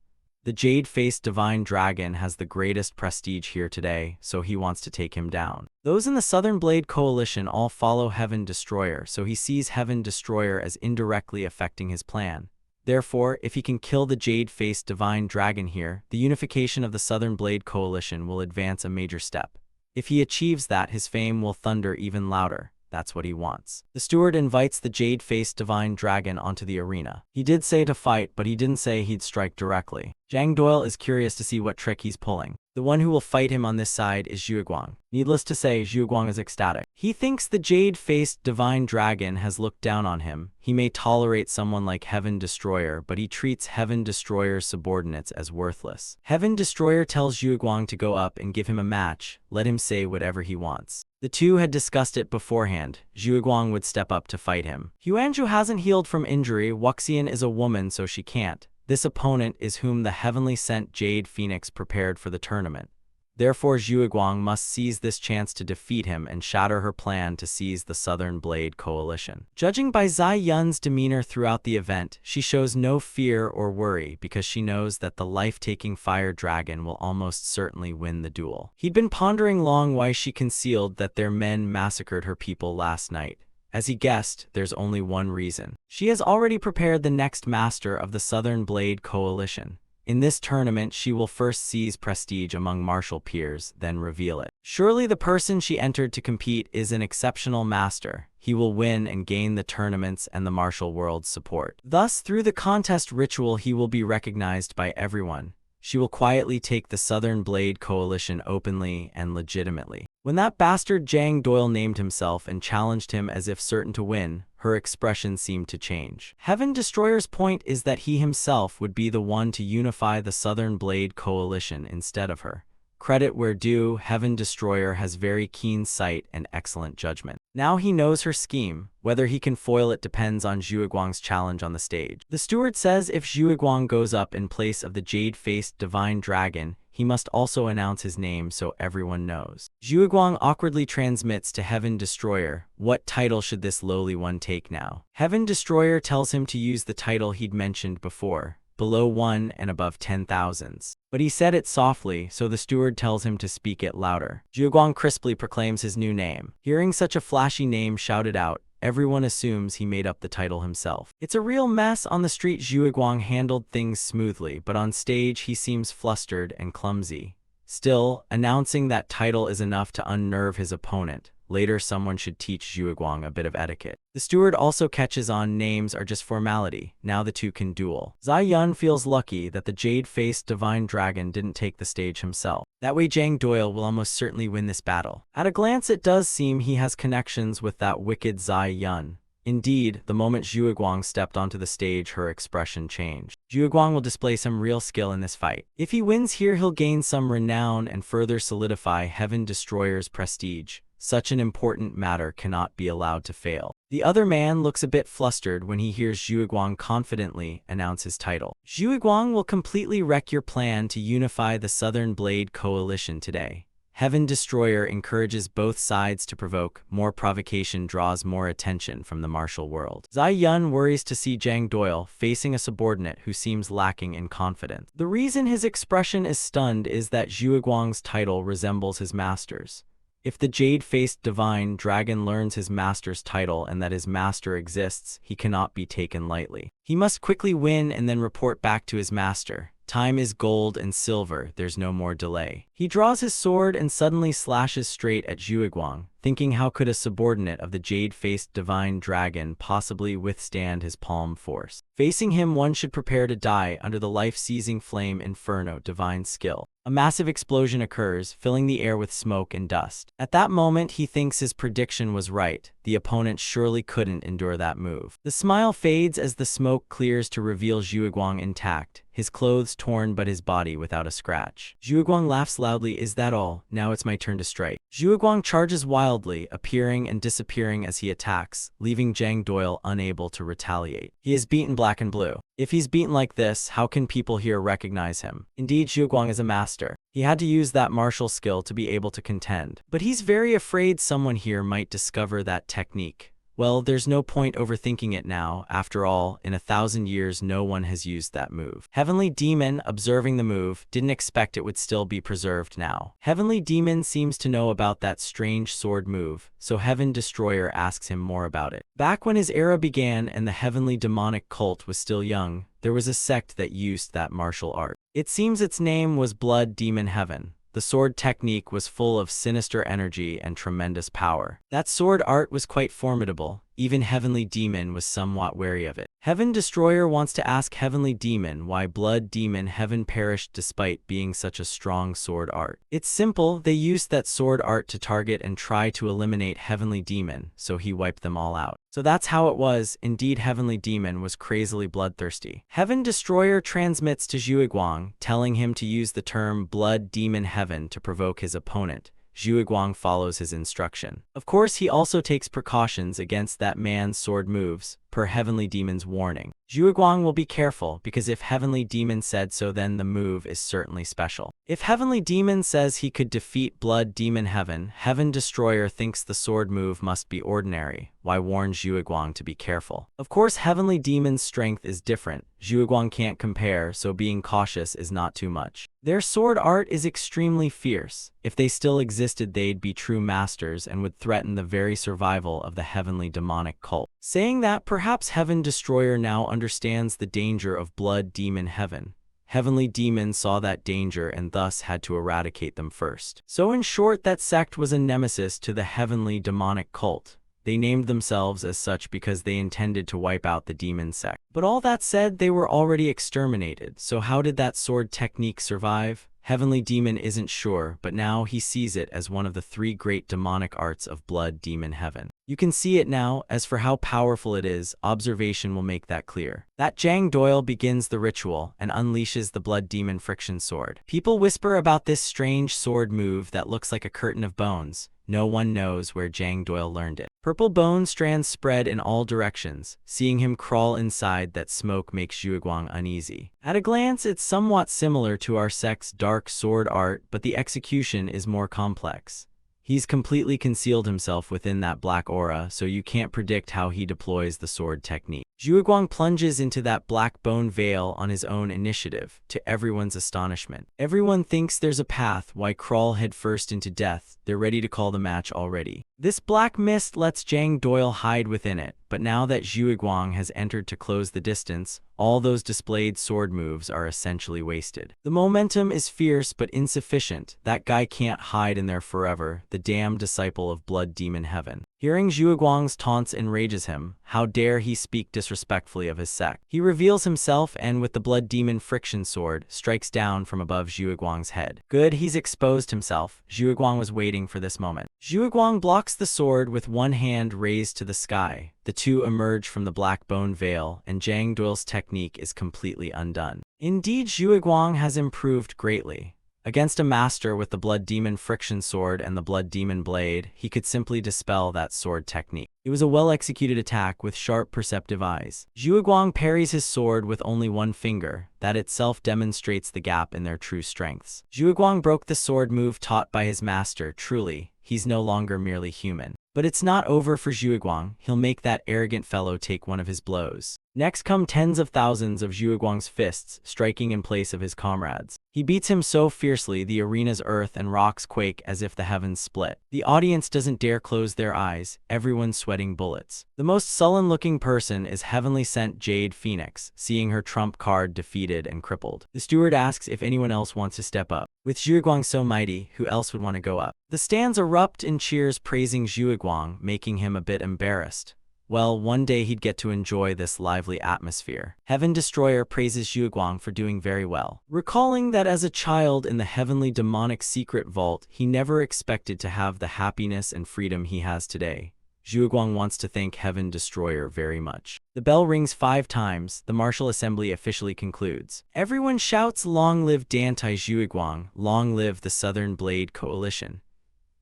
The jade-faced divine dragon has the greatest prestige here today, so he wants to take him down. Those in the Southern Blade Coalition all follow Heaven Destroyer, so he sees Heaven Destroyer as indirectly affecting his plan. Therefore, if he can kill the jade-faced divine dragon here, the unification of the Southern Blade Coalition will advance a major step. If he achieves that, his fame will thunder even louder. That's what he wants. The steward invites the jade-faced divine dragon onto the arena. He did say to fight, but he didn't say he'd strike directly. Zhang Doyle is curious to see what trick he's pulling. The one who will fight him on this side is Zhuoguang. Needless to say, Zhuoguang is ecstatic. He thinks the jade-faced divine dragon has looked down on him. He may tolerate someone like Heaven Destroyer, but he treats Heaven Destroyer's subordinates as worthless. Heaven Destroyer tells Zhuoguang to go up and give him a match. Let him say whatever he wants. The two had discussed it beforehand. Zhuoguang would step up to fight him. Huanzhu hasn't healed from injury. Wuxian is a woman, so she can't. This opponent is whom the heavenly sent Jade Phoenix prepared for the tournament. Therefore, Zhuoguang must seize this chance to defeat him and shatter her plan to seize the Southern Blade Coalition. Judging by Zai Yun's demeanor throughout the event, she shows no fear or worry because she knows that the life-taking fire dragon will almost certainly win the duel. He'd been pondering long why she concealed that their men massacred her people last night. As he guessed, there's only one reason. She has already prepared the next master of the Southern Blade Coalition. In this tournament, she will first seize prestige among martial peers, then reveal it. Surely the person she entered to compete is an exceptional master. He will win and gain the tournaments and the martial world's support. Thus, through the contest ritual, he will be recognized by everyone. She will quietly take the Southern Blade Coalition openly and legitimately. When that bastard Jang Doyle named himself and challenged him as if certain to win, her expression seemed to change. Heaven Destroyer's point is that he himself would be the one to unify the Southern Blade Coalition instead of her. Credit where due, Heaven Destroyer has very keen sight and excellent judgment. Now he knows her scheme. Whether he can foil it depends on Zhuiguang's challenge on the stage. The steward says if Zhuiguang goes up in place of the jade-faced divine dragon, he must also announce his name so everyone knows. Zhuiguang awkwardly transmits to Heaven Destroyer, what title should this lowly one take now? Heaven Destroyer tells him to use the title he'd mentioned before, below 1 and above 10,000s. But he said it softly, so the steward tells him to speak it louder. Zhuiguang crisply proclaims his new name. Hearing such a flashy name shouted out, everyone assumes he made up the title himself. It's a real mess. On the street, Zhuiguang handled things smoothly, but on stage he seems flustered and clumsy. Still, announcing that title is enough to unnerve his opponent. Later, someone should teach Zhuiguang a bit of etiquette. The steward also catches on names are just formality. Now the two can duel. Zai Yun feels lucky that the jade-faced divine dragon didn't take the stage himself. That way Jang Doyle will almost certainly win this battle. At a glance, it does seem he has connections with that wicked Zai Yun. Indeed, the moment Zhuiguang stepped onto the stage, her expression changed. Zhuiguang will display some real skill in this fight. If he wins here, he'll gain some renown and further solidify Heaven Destroyer's prestige. Such an important matter cannot be allowed to fail. The other man looks a bit flustered when he hears Zhuiguang confidently announce his title. Zhuiguang will completely wreck your plan to unify the Southern Blade Coalition today. Heaven Destroyer encourages both sides to provoke. More provocation draws more attention from the martial world. Zai Yun worries to see Jang Doyle facing a subordinate who seems lacking in confidence. The reason his expression is stunned is that Zhuiguang's title resembles his master's. If the jade-faced divine dragon learns his master's title and that his master exists, he cannot be taken lightly. He must quickly win and then report back to his master. Time is gold and silver, there's no more delay. He draws his sword and suddenly slashes straight at Zhuiguang, thinking how could a subordinate of the jade-faced divine dragon possibly withstand his palm force. Facing him, one should prepare to die under the life-seizing flame inferno divine skill. A massive explosion occurs, filling the air with smoke and dust. At that moment, he thinks his prediction was right. The opponent surely couldn't endure that move. The smile fades as the smoke clears to reveal Zhuiguang intact, his clothes torn but his body without a scratch. Zhuiguang laughs loudly, is that all? Now it's my turn to strike. Zhuiguang charges wildly, appearing and disappearing as he attacks, leaving Jang Doyle unable to retaliate. He is beaten black and blue. If he's beaten like this, how can people here recognize him? Indeed, Zhuiguang is a master. He had to use that martial skill to be able to contend. But he's very afraid someone here might discover that technique. Well, there's no point overthinking it now. After all, in 1,000 years, no one has used that move. Heavenly Demon, observing the move, didn't expect it would still be preserved now. Heavenly Demon seems to know about that strange sword move, so Heaven Destroyer asks him more about it. Back when his era began and the Heavenly Demonic cult was still young, there was a sect that used that martial art. It seems its name was Blood Demon Heaven. The sword technique was full of sinister energy and tremendous power. That sword art was quite formidable. Even Heavenly Demon was somewhat wary of it. Heaven Destroyer wants to ask Heavenly Demon why Blood Demon Heaven perished despite being such a strong sword art. It's simple, they used that sword art to target and try to eliminate Heavenly Demon, so he wiped them all out. So that's how it was. Indeed, Heavenly Demon was crazily bloodthirsty. Heaven Destroyer transmits to Zhuiguang, telling him to use the term Blood Demon Heaven to provoke his opponent. Zhuiguang follows his instruction. Of course, he also takes precautions against that man's sword moves, per Heavenly Demon's warning. Zhuguang will be careful, because if Heavenly Demon said so, then the move is certainly special. If Heavenly Demon says he could defeat Blood Demon Heaven Destroyer thinks the sword move must be ordinary. Why warn Zhuguang to be careful? Of course, Heavenly Demon's strength is different. Zhuguang can't compare, so being cautious is not too much. Their sword art is extremely fierce. If they still existed, they'd be true masters and would threaten the very survival of the heavenly demonic cult. Saying that, perhaps Heaven Destroyer now understands the danger of Blood Demon Heaven. Heavenly Demon saw that danger and thus had to eradicate them first. So in short, that sect was a nemesis to the heavenly demonic cult. They named themselves as such because they intended to wipe out the demon sect. But all that said, they were already exterminated, so how did that sword technique survive? Heavenly Demon isn't sure, but now he sees it as one of the 3 great demonic arts of Blood Demon Heaven. You can see it now. As for how powerful it is, observation will make that clear. That Jang Doyle begins the ritual and unleashes the Blood Demon friction sword. People whisper about this strange sword move that looks like a curtain of bones. No one knows where Jang Doyle learned it. Purple bone strands spread in all directions. Seeing him crawl inside that smoke makes Zhuguang uneasy. At a glance, it's somewhat similar to our sect's dark sword art, but the execution is more complex. He's completely concealed himself within that black aura, so you can't predict how he deploys the sword technique. Zhuguang plunges into that black bone veil on his own initiative, to everyone's astonishment. Everyone thinks there's a path. Why crawl headfirst into death? They're ready to call the match already. This black mist lets Jang Doyle hide within it, but now that Zhuguang has entered to close the distance, all those displayed sword moves are essentially wasted. The momentum is fierce but insufficient. That guy can't hide in there forever, the damned disciple of Blood Demon Heaven. Hearing Zhuguang's taunts enrages him. How dare he speak disrespectfully of his sect? He reveals himself and with the Blood Demon friction sword, strikes down from above Zhuguang's head. Good, he's exposed himself. Zhuguang was waiting for this moment. Zhuguang blocks the sword with one hand raised to the sky. The two emerge from the black bone veil, and Jang Doyle's technique is completely undone. Indeed, Zhuguang has improved greatly. Against a master with the Blood Demon friction sword and the Blood Demon blade, he could simply dispel that sword technique. It was a well-executed attack with sharp, perceptive eyes. Zhuguang parries his sword with only one finger. That itself demonstrates the gap in their true strengths. Zhuguang broke the sword move taught by his master. Truly, he's no longer merely human. But it's not over for Zhuguang. He'll make that arrogant fellow take one of his blows. Next come tens of thousands of Zhuguang's fists, striking in place of his comrades. He beats him so fiercely the arena's earth and rocks quake as if the heavens split. The audience doesn't dare close their eyes, everyone's sweating bullets. The most sullen-looking person is Heavenly Sent Jade Phoenix, seeing her trump card defeated and crippled. The steward asks if anyone else wants to step up. With Zhuguang so mighty, who else would want to go up? The stands erupt in cheers praising Zhuguang, making him a bit embarrassed. Well, one day he'd get to enjoy this lively atmosphere. Heaven Destroyer praises Zhuguang for doing very well, recalling that as a child in the heavenly demonic secret vault, he never expected to have the happiness and freedom he has today. Zhuguang wants to thank Heaven Destroyer very much. The bell rings 5 times, the martial assembly officially concludes. Everyone shouts, "Long live Dantai Zhuguang, long live the Southern Blade Coalition."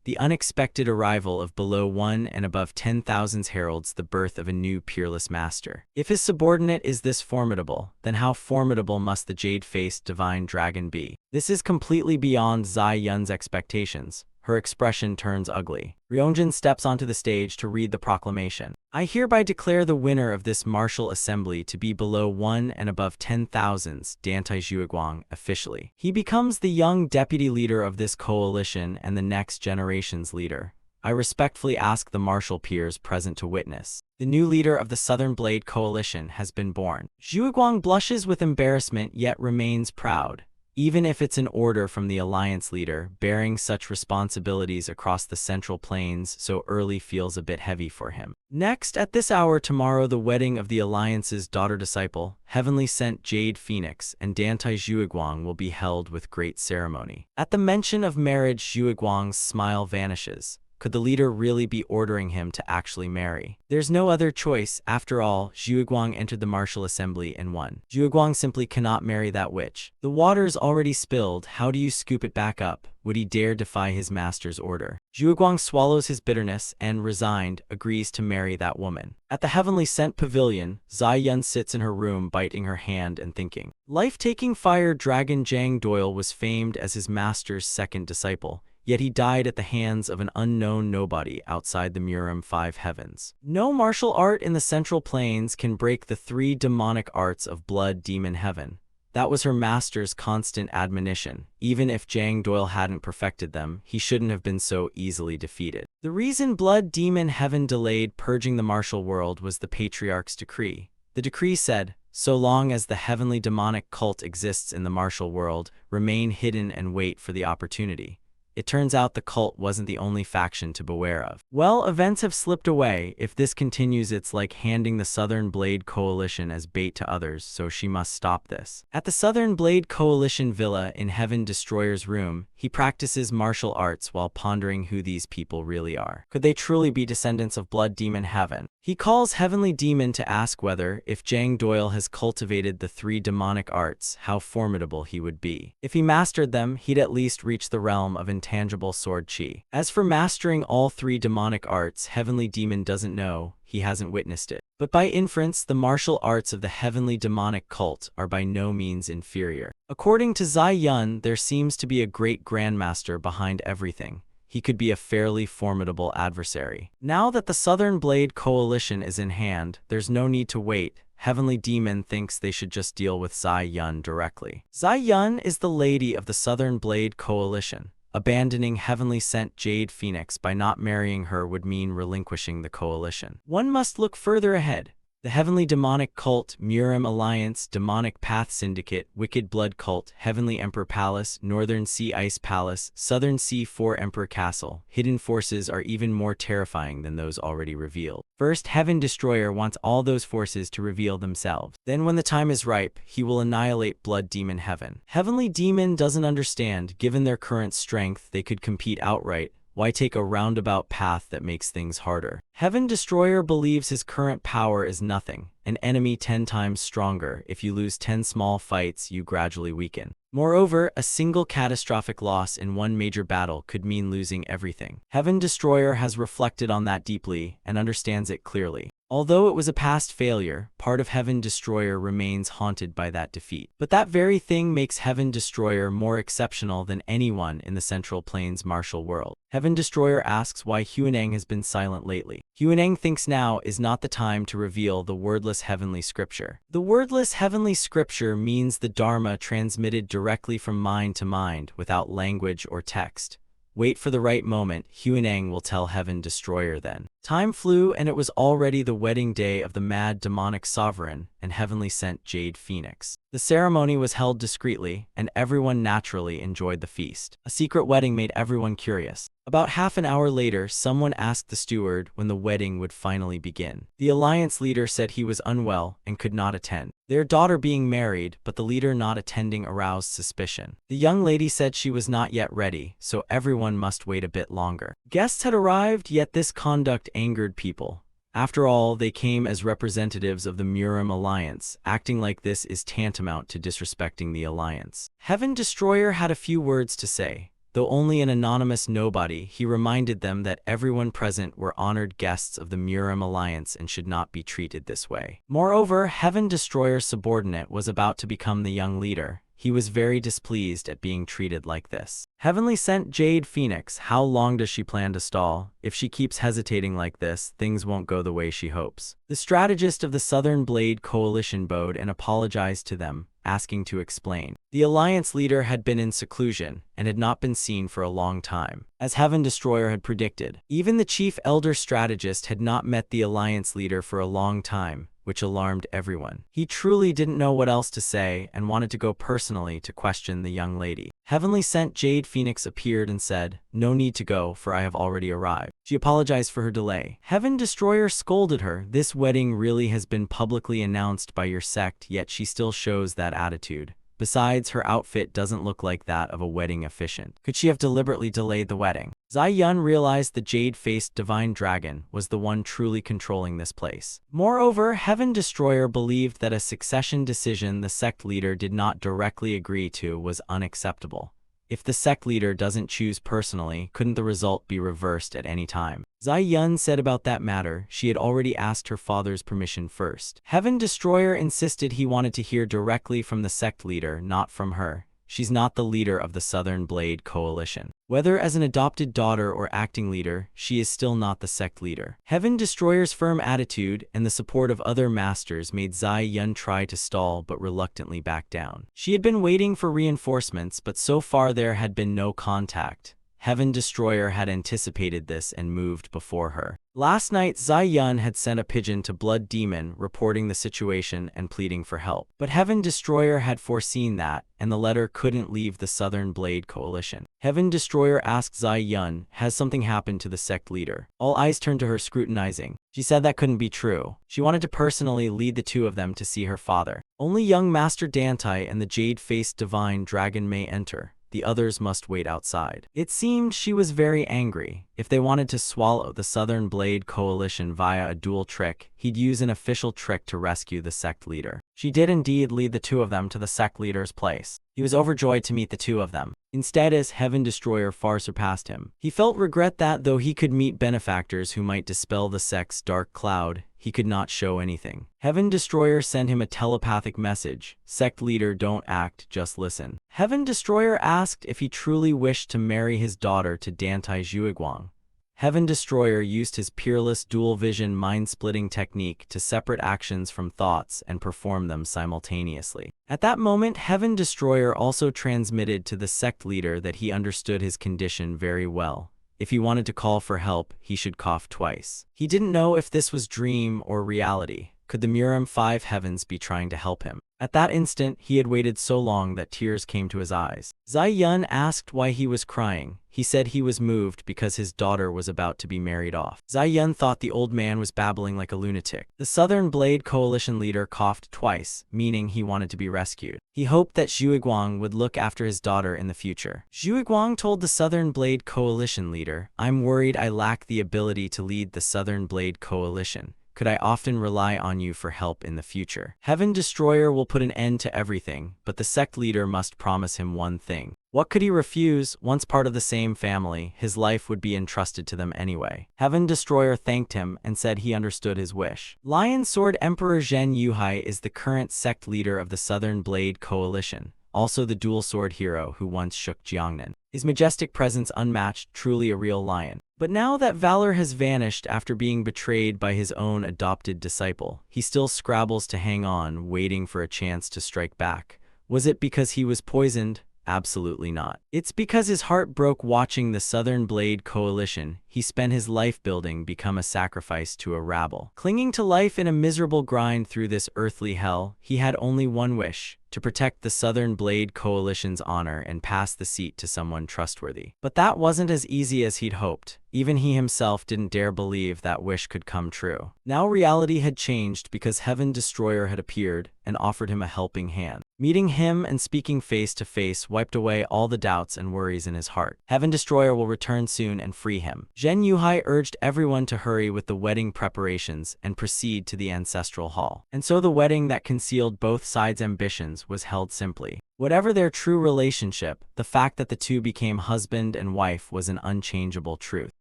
The unexpected arrival of below 1 and above 10,000 heralds the birth of a new peerless master. If his subordinate is this formidable, then how formidable must the jade-faced divine dragon be? This is completely beyond Zai Yun's expectations. Her expression turns ugly. Ryongjin steps onto the stage to read the proclamation. I hereby declare the winner of this martial assembly to be below 1 and above 10,000, Dantai Zhuguang, officially. He becomes the young deputy leader of this coalition and the next generation's leader. I respectfully ask the martial peers present to witness. The new leader of the Southern Blade Coalition has been born. Zhuguang blushes with embarrassment yet remains proud. Even if it's an order from the alliance leader, bearing such responsibilities across the Central Plains so early feels a bit heavy for him. Next, at this hour tomorrow, the wedding of the alliance's daughter disciple, Heavenly Sent Jade Phoenix, and Dantai Zhuguang will be held with great ceremony. At the mention of marriage, Zhuguang's smile vanishes. Could the leader really be ordering him to actually marry? There's no other choice. After all, Zhuguang entered the martial assembly and won. Zhuguang simply cannot marry that witch. The water's already spilled. How do you scoop it back up? Would he dare defy his master's order? Zhuguang swallows his bitterness and, resigned, agrees to marry that woman. At the heavenly sent pavilion, Zai Yun sits in her room biting her hand and thinking. Life-taking fire dragon Jang Doyle was famed as his master's second disciple, yet he died at the hands of an unknown nobody outside the Murim 5 heavens. No martial art in the Central Plains can break the 3 demonic arts of Blood Demon Heaven. That was her master's constant admonition. Even if Jang Doyle hadn't perfected them, he shouldn't have been so easily defeated. The reason Blood Demon Heaven delayed purging the martial world was the Patriarch's decree. The decree said, so long as the heavenly demonic cult exists in the martial world, remain hidden and wait for the opportunity. It turns out the cult wasn't the only faction to beware of. Well, events have slipped away. If this continues, it's like handing the Southern Blade Coalition as bait to others, so she must stop this. At the Southern Blade Coalition villa in Heaven Destroyer's room, he practices martial arts while pondering who these people really are. Could they truly be descendants of Blood Demon Heaven? He calls Heavenly Demon to ask whether, if Jang Doyle has cultivated the 3 demonic arts, how formidable he would be. If he mastered them, he'd at least reach the realm of intangible sword chi. As for mastering all 3 demonic arts, Heavenly Demon doesn't know, he hasn't witnessed it. But by inference, the martial arts of the heavenly demonic cult are by no means inferior. According to Zai Yun, there seems to be a great grandmaster behind everything. He could be a fairly formidable adversary. Now that the Southern Blade Coalition is in hand, there's no need to wait. Heavenly Demon thinks they should just deal with Zai Yun directly. Zai Yun is the lady of the Southern Blade Coalition. Abandoning Heavenly Sent Jade Phoenix by not marrying her would mean relinquishing the coalition. One must look further ahead. The Heavenly Demonic Cult, Murim Alliance, Demonic Path Syndicate, Wicked Blood Cult, Heavenly Emperor Palace, Northern Sea Ice Palace, Southern Sea 4 Emperor Castle. Hidden forces are even more terrifying than those already revealed. First, Heaven Destroyer wants all those forces to reveal themselves. Then when the time is ripe, he will annihilate Blood Demon Heaven. Heavenly Demon doesn't understand. Given their current strength, they could compete outright. Why take a roundabout path that makes things harder? Heaven Destroyer believes his current power is nothing. An enemy 10 times stronger. If you lose 10 small fights, you gradually weaken. Moreover, a single catastrophic loss in one major battle could mean losing everything. Heaven Destroyer has reflected on that deeply and understands it clearly. Although it was a past failure, part of Heaven Destroyer remains haunted by that defeat. But that very thing makes Heaven Destroyer more exceptional than anyone in the Central Plains martial world. Heaven Destroyer asks why Huaneng has been silent lately. Huaneng thinks now is not the time to reveal the wordless heavenly scripture. The wordless heavenly scripture means the Dharma transmitted directly from mind to mind without language or text. Wait for the right moment, Huaneng will tell Heaven Destroyer then. Time flew and it was already the wedding day of the mad demonic sovereign and heavenly sent Jade Phoenix. The ceremony was held discreetly and everyone naturally enjoyed the feast. A secret wedding made everyone curious. About half an hour later, someone asked the steward when the wedding would finally begin. The alliance leader said he was unwell and could not attend. Their daughter being married, but the leader not attending aroused suspicion. The young lady said she was not yet ready, so everyone must wait a bit longer. Guests had arrived, yet this conduct angered people. After all, they came as representatives of the Murim Alliance. Acting like this is tantamount to disrespecting the alliance. Heaven Destroyer had a few words to say. Though only an anonymous nobody, he reminded them that everyone present were honored guests of the Murim Alliance and should not be treated this way. Moreover, Heaven Destroyer's subordinate was about to become the young leader. He was very displeased at being treated like this. Heavenly sent Jade Phoenix, how long does she plan to stall? If she keeps hesitating like this, things won't go the way she hopes. The strategist of the Southern Blade Coalition bowed and apologized to them, asking to explain. The alliance leader had been in seclusion and had not been seen for a long time. As Heaven Destroyer had predicted, even the chief elder strategist had not met the alliance leader for a long time, which alarmed everyone. He truly didn't know what else to say and wanted to go personally to question the young lady. Heavenly sent Jade Phoenix appeared and said, "No need to go, for I have already arrived." She apologized for her delay. Heaven Destroyer scolded her. "This wedding really has been publicly announced by your sect, yet she still shows that attitude. Besides, her outfit doesn't look like that of a wedding officiant. Could she have deliberately delayed the wedding?" Zai Yun realized the jade-faced divine dragon was the one truly controlling this place. Moreover, Heaven Destroyer believed that a succession decision the sect leader did not directly agree to was unacceptable. If the sect leader doesn't choose personally, couldn't the result be reversed at any time? Zai Yun said about that matter, she had already asked her father's permission first. Heaven Destroyer insisted he wanted to hear directly from the sect leader, not from her. She's not the leader of the Southern Blade Coalition. Whether as an adopted daughter or acting leader, she is still not the sect leader. Heaven Destroyer's firm attitude and the support of other masters made Zai Yun try to stall but reluctantly back down. She had been waiting for reinforcements, but so far there had been no contact. Heaven Destroyer had anticipated this and moved before her. Last night, Zai Yun had sent a pigeon to Blood Demon reporting the situation and pleading for help. But Heaven Destroyer had foreseen that, and the letter couldn't leave the Southern Blade Coalition. Heaven Destroyer asked Zai Yun, has something happened to the sect leader? All eyes turned to her scrutinizing. She said that couldn't be true. She wanted to personally lead the two of them to see her father. Only young Master Dantai and the jade-faced divine dragon may enter. The others must wait outside. It seemed she was very angry. If they wanted to swallow the Southern Blade Coalition via a dual trick, he'd use an official trick to rescue the sect leader. She did indeed lead the two of them to the sect leader's place. He was overjoyed to meet the two of them. Instead, as Heaven Destroyer far surpassed him, he felt regret that, though he could meet benefactors who might dispel the sect's dark cloud, he could not show anything. Heaven Destroyer sent him a telepathic message. Sect leader, don't act, just listen. Heaven Destroyer asked if he truly wished to marry his daughter to Dantai Zhuiguang. Heaven Destroyer used his peerless dual-vision mind-splitting technique to separate actions from thoughts and perform them simultaneously. At that moment, Heaven Destroyer also transmitted to the sect leader that he understood his condition very well. If he wanted to call for help, he should cough twice. He didn't know if this was dream or reality. Could the Murim 5 heavens be trying to help him? At that instant, he had waited so long that tears came to his eyes. Zai Yun asked why he was crying. He said he was moved because his daughter was about to be married off. Zai Yun thought the old man was babbling like a lunatic. The Southern Blade Coalition leader coughed twice, meaning he wanted to be rescued. He hoped that Zhuiguang would look after his daughter in the future. Zhuiguang told the Southern Blade Coalition leader, I'm worried I lack the ability to lead the Southern Blade Coalition. Could I often rely on you for help in the future? Heaven Destroyer will put an end to everything, but the sect leader must promise him one thing. What could he refuse? Once part of the same family, his life would be entrusted to them anyway. Heaven Destroyer thanked him and said he understood his wish. Lion Sword Emperor Zhen Yuhai is the current sect leader of the Southern Blade Coalition, also the dual sword hero who once shook Jiangnan. His majestic presence unmatched, truly a real lion. But now that valor has vanished after being betrayed by his own adopted disciple, he still scrabbles to hang on, waiting for a chance to strike back. Was it because he was poisoned? Absolutely not. It's because his heart broke watching the Southern Blade Coalition. He spent his life building become a sacrifice to a rabble. Clinging to life in a miserable grind through this earthly hell, he had only one wish: to protect the Southern Blade Coalition's honor and pass the seat to someone trustworthy. But that wasn't as easy as he'd hoped. Even he himself didn't dare believe that wish could come true. Now reality had changed because Heaven Destroyer had appeared and offered him a helping hand. Meeting him and speaking face to face wiped away all the doubts and worries in his heart. Heaven Destroyer will return soon and free him. Zhen Yuhai urged everyone to hurry with the wedding preparations and proceed to the ancestral hall. And so the wedding that concealed both sides' ambitions was held simply. Whatever their true relationship, the fact that the two became husband and wife was an unchangeable truth.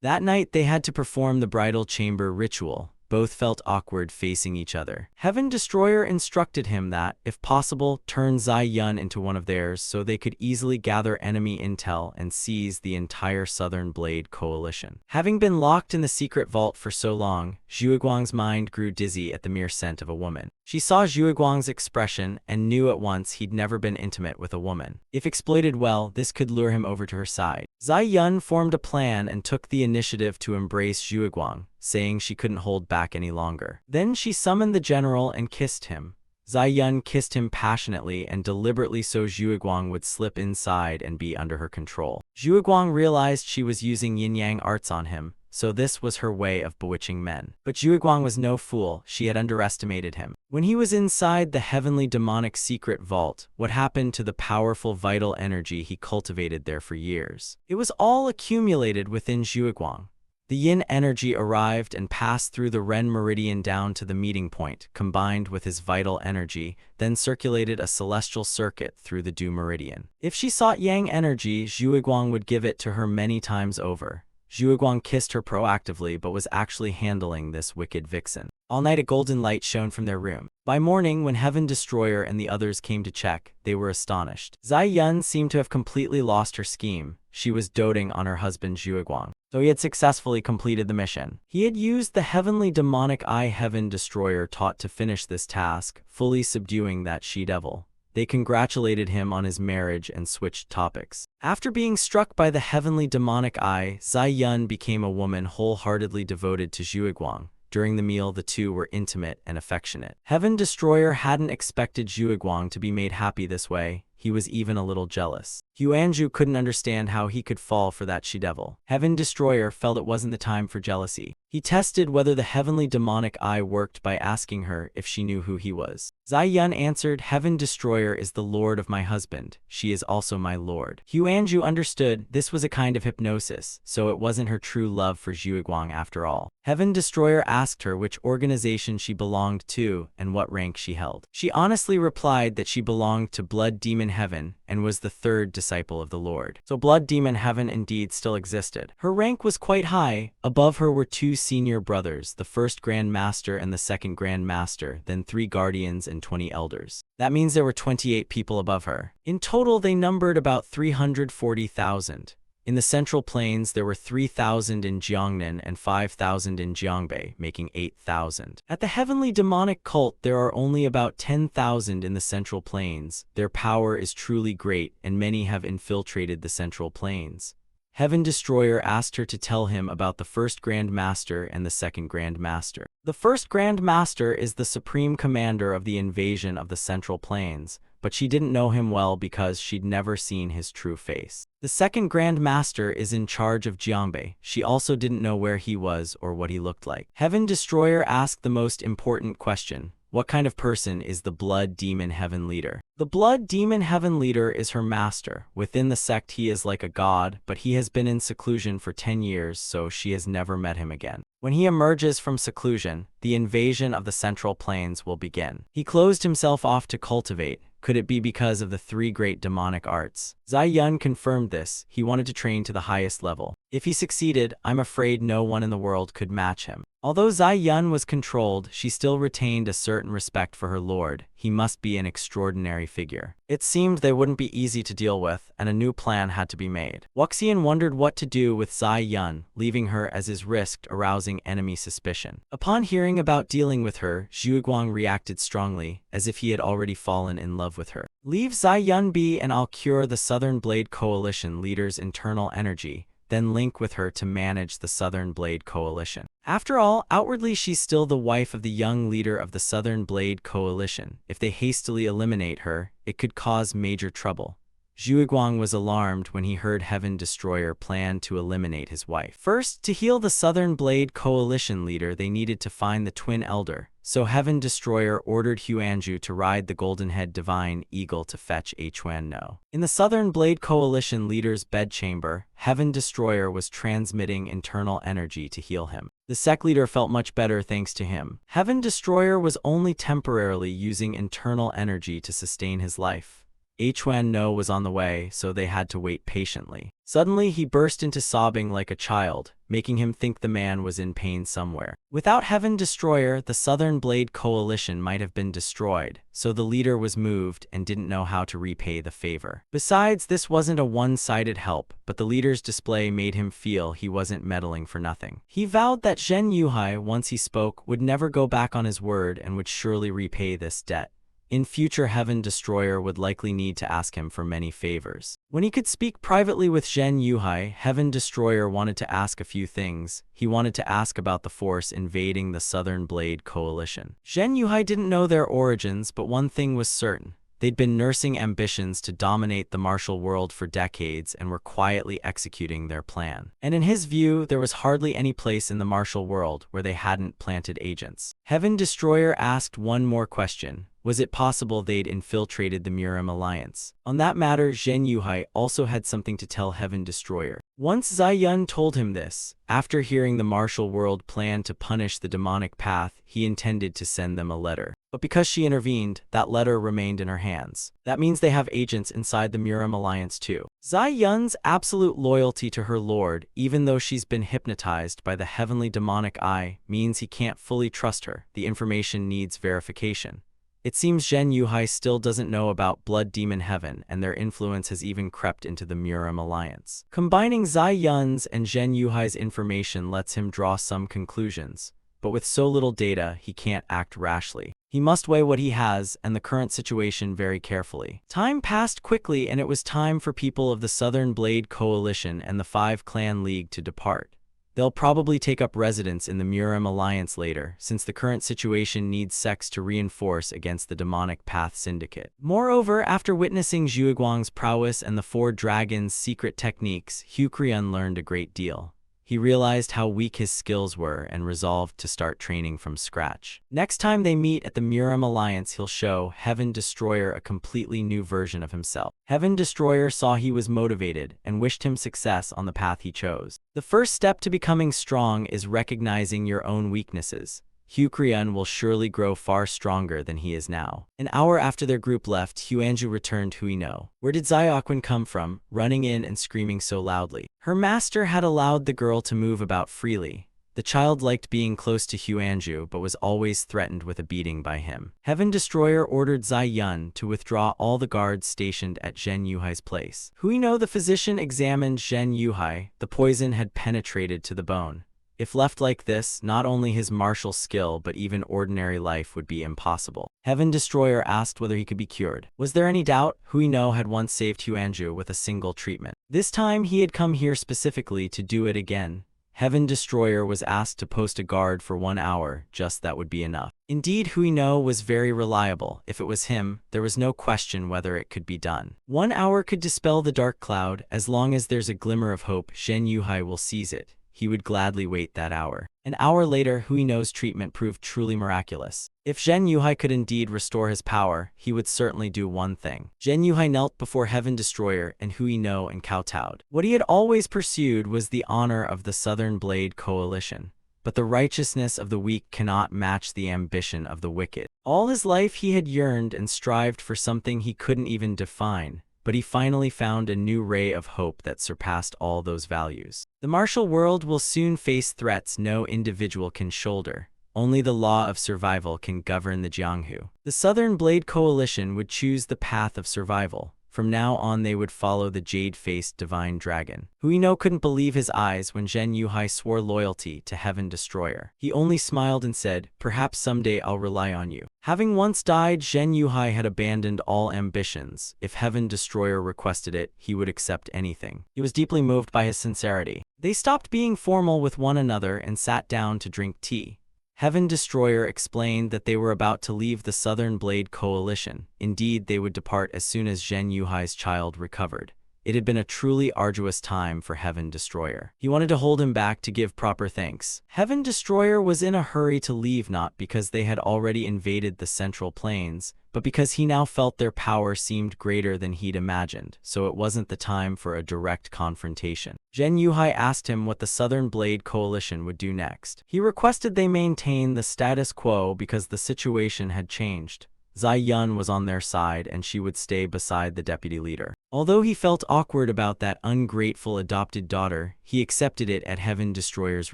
That night they had to perform the bridal chamber ritual. Both felt awkward facing each other. Heaven Destroyer instructed him that, if possible, turn Zai Yun into one of theirs so they could easily gather enemy intel and seize the entire Southern Blade Coalition. Having been locked in the secret vault for so long, Zhuiguang's mind grew dizzy at the mere scent of a woman. She saw Zhuiguang's expression and knew at once he'd never been intimate with a woman. If exploited well, this could lure him over to her side. Zai Yun formed a plan and took the initiative to embrace Zhuiguang, saying she couldn't hold back any longer. Then she summoned the general and kissed him. Zai Yun kissed him passionately and deliberately so Zhuiguang would slip inside and be under her control. Zhuiguang realized she was using yin-yang arts on him, so this was her way of bewitching men. But Zhuiguang was no fool. She had underestimated him. When he was inside the heavenly demonic secret vault, what happened to the powerful vital energy he cultivated there for years? It was all accumulated within Zhuiguang. The yin energy arrived and passed through the Ren meridian down to the meeting point, combined with his vital energy, then circulated a celestial circuit through the Du meridian. If she sought yang energy, Zhuiguang would give it to her many times over. Zhuiguang kissed her proactively but was actually handling this wicked vixen. All night a golden light shone from their room. By morning, when Heaven Destroyer and the others came to check, they were astonished. Zai Yun seemed to have completely lost her scheme. She was doting on her husband Zhuiguang. So he had successfully completed the mission. He had used the heavenly demonic eye Heaven Destroyer taught to finish this task, fully subduing that she-devil. They congratulated him on his marriage and switched topics. After being struck by the heavenly demonic eye, Zai Yun became a woman wholeheartedly devoted to Zhuiguang. During the meal, the two were intimate and affectionate. Heaven Destroyer hadn't expected Zhuiguang to be made happy this way. He was even a little jealous. Huanzhu couldn't understand how he could fall for that she-devil. Heaven Destroyer felt it wasn't the time for jealousy. He tested whether the heavenly demonic eye worked by asking her if she knew who he was. Zai Yun answered, Heaven Destroyer is the lord of my husband. She is also my lord. Huanzhu understood this was a kind of hypnosis, so it wasn't her true love for Zhuiguang after all. Heaven Destroyer asked her which organization she belonged to and what rank she held. She honestly replied that she belonged to Blood Demon Heaven and was the third disciple of the Lord. So Blood Demon Heaven indeed still existed. Her rank was quite high. Above her were two senior brothers, the first Grand Master and the second Grand Master, then 3 guardians and 20 elders. That means there were 28 people above her. In total, they numbered about 340,000. In the Central Plains, there were 3,000 in Jiangnan and 5,000 in Jiangbei, making 8,000. At the Heavenly Demonic Cult, there are only about 10,000 in the Central Plains. Their power is truly great, and many have infiltrated the Central Plains. Heaven Destroyer asked her to tell him about the first Grand Master and the second Grand Master. The first Grand Master is the supreme commander of the invasion of the Central Plains, but she didn't know him well because she'd never seen his true face. The second Grand Master is in charge of Jiangbei. She also didn't know where he was or what he looked like. Heaven Destroyer asked the most important question. What kind of person is the Blood Demon Heaven Leader? The Blood Demon Heaven Leader is her master. Within the sect he is like a god, but he has been in seclusion for 10 years, so she has never met him again. When he emerges from seclusion, the invasion of the Central Plains will begin. He closed himself off to cultivate. Could it be because of the 3 great demonic arts? Zai Yun confirmed this. He wanted to train to the highest level. If he succeeded, I'm afraid no one in the world could match him. Although Zai Yun was controlled, she still retained a certain respect for her lord. He must be an extraordinary figure. It seemed they wouldn't be easy to deal with, and a new plan had to be made. Wuxian wondered what to do with Zai Yun, leaving her as is risked arousing enemy suspicion. Upon hearing about dealing with her, Zhuiguang reacted strongly, as if he had already fallen in love with her. Leave Zai Yun be and I'll cure the Southern Blade Coalition leader's internal energy, then link with her to manage the Southern Blade Coalition. After all, outwardly she's still the wife of the young leader of the Southern Blade Coalition. If they hastily eliminate her, it could cause major trouble. Zhuiguang was alarmed when he heard Heaven Destroyer plan to eliminate his wife. First, to heal the Southern Blade Coalition leader, they needed to find the Twin Elder. So Heaven Destroyer ordered Huanzhu to ride the Golden-Head Divine Eagle to fetch Huan No. In the Southern Blade Coalition leader's bedchamber, Heaven Destroyer was transmitting internal energy to heal him. The sect leader felt much better thanks to him. Heaven Destroyer was only temporarily using internal energy to sustain his life. Huan No was on the way, so they had to wait patiently. Suddenly, he burst into sobbing like a child, making him think the man was in pain somewhere. Without Heaven Destroyer, the Southern Blade Coalition might have been destroyed, so the leader was moved and didn't know how to repay the favor. Besides, this wasn't a one-sided help, but the leader's display made him feel he wasn't meddling for nothing. He vowed that Zhen Yuhai, once he spoke, would never go back on his word and would surely repay this debt. In future, Heaven Destroyer would likely need to ask him for many favors. When he could speak privately with Zhen Yuhai, Heaven Destroyer wanted to ask a few things. He wanted to ask about the force invading the Southern Blade Coalition. Zhen Yuhai didn't know their origins, but one thing was certain. They'd been nursing ambitions to dominate the martial world for decades and were quietly executing their plan. And in his view, there was hardly any place in the martial world where they hadn't planted agents. Heaven Destroyer asked one more question. Was it possible they'd infiltrated the Murim alliance? On that matter, Zhen Yuhai also had something to tell Heaven Destroyer. Once Zai Yun told him this, after hearing the martial world plan to punish the demonic path, he intended to send them a letter. But because she intervened, that letter remained in her hands. That means they have agents inside the Murim alliance too. Zai Yun's absolute loyalty to her lord, even though she's been hypnotized by the heavenly demonic eye, means he can't fully trust her. The information needs verification. It seems Zhen Yuhai still doesn't know about Blood Demon Heaven, and their influence has even crept into the Murim alliance. Combining Zai Yun's and Zhen Yuhai's information lets him draw some conclusions, but with so little data, he can't act rashly. He must weigh what he has and the current situation very carefully. Time passed quickly, and it was time for people of the Southern Blade Coalition and the Five-Clan League to depart. They'll probably take up residence in the Murim alliance later, since the current situation needs sex to reinforce against the demonic path syndicate. Moreover, after witnessing Zhuiguang's prowess and the Four Dragons' secret techniques, Hucrian learned a great deal. He realized how weak his skills were and resolved to start training from scratch. Next time they meet at the Murim alliance, he'll show Heaven Destroyer a completely new version of himself. Heaven Destroyer saw he was motivated and wished him success on the path he chose. The first step to becoming strong is recognizing your own weaknesses. Hucrian will surely grow far stronger than he is now. An hour after their group left, Huanju returned Huino. Where did Xiaoquan come from, running in and screaming so loudly? Her master had allowed the girl to move about freely. The child liked being close to Huanju, but was always threatened with a beating by him. Heaven Destroyer ordered Zai Yun to withdraw all the guards stationed at Zhen Yuhai's place. Huino the physician examined Zhen Yuhai. The poison had penetrated to the bone. If left like this, not only his martial skill but even ordinary life would be impossible. Heaven Destroyer asked whether he could be cured. Was there any doubt? Huino had once saved Huanju with a single treatment. This time he had come here specifically to do it again. Heaven Destroyer was asked to post a guard for 1 hour, just that would be enough. Indeed, Huino was very reliable. If it was him, there was no question whether it could be done. 1 hour could dispel the dark cloud. As long as there's a glimmer of hope, Zhen Yuhai will seize it. He would gladly wait that hour. An hour later, Huino's treatment proved truly miraculous. If Zhen Yuhai could indeed restore his power, he would certainly do one thing. Zhen Yuhai knelt before Heaven Destroyer and Huino and kowtowed. What he had always pursued was the honor of the Southern Blade Coalition. But the righteousness of the weak cannot match the ambition of the wicked. All his life he had yearned and strived for something he couldn't even define. But he finally found a new ray of hope that surpassed all those values. The martial world will soon face threats no individual can shoulder. Only the law of survival can govern the Jianghu. The Southern Blade Coalition would choose the path of survival. From now on, they would follow the jade-faced divine dragon. Huino couldn't believe his eyes when Zhen Yuhai swore loyalty to Heaven Destroyer. He only smiled and said, "Perhaps someday I'll rely on you." Having once died, Zhen Yuhai had abandoned all ambitions. If Heaven Destroyer requested it, he would accept anything. He was deeply moved by his sincerity. They stopped being formal with one another and sat down to drink tea. Heaven Destroyer explained that they were about to leave the Southern Blade Coalition. Indeed, they would depart as soon as Zhen Yuhai's child recovered. It had been a truly arduous time for Heaven Destroyer. He wanted to hold him back to give proper thanks. Heaven Destroyer was in a hurry to leave, not because they had already invaded the Central Plains, but because he now felt their power seemed greater than he'd imagined, so it wasn't the time for a direct confrontation. Zhen Yuhai asked him what the Southern Blade Coalition would do next. He requested they maintain the status quo because the situation had changed. Zai Yun was on their side and she would stay beside the deputy leader. Although he felt awkward about that ungrateful adopted daughter, he accepted it at Heaven Destroyer's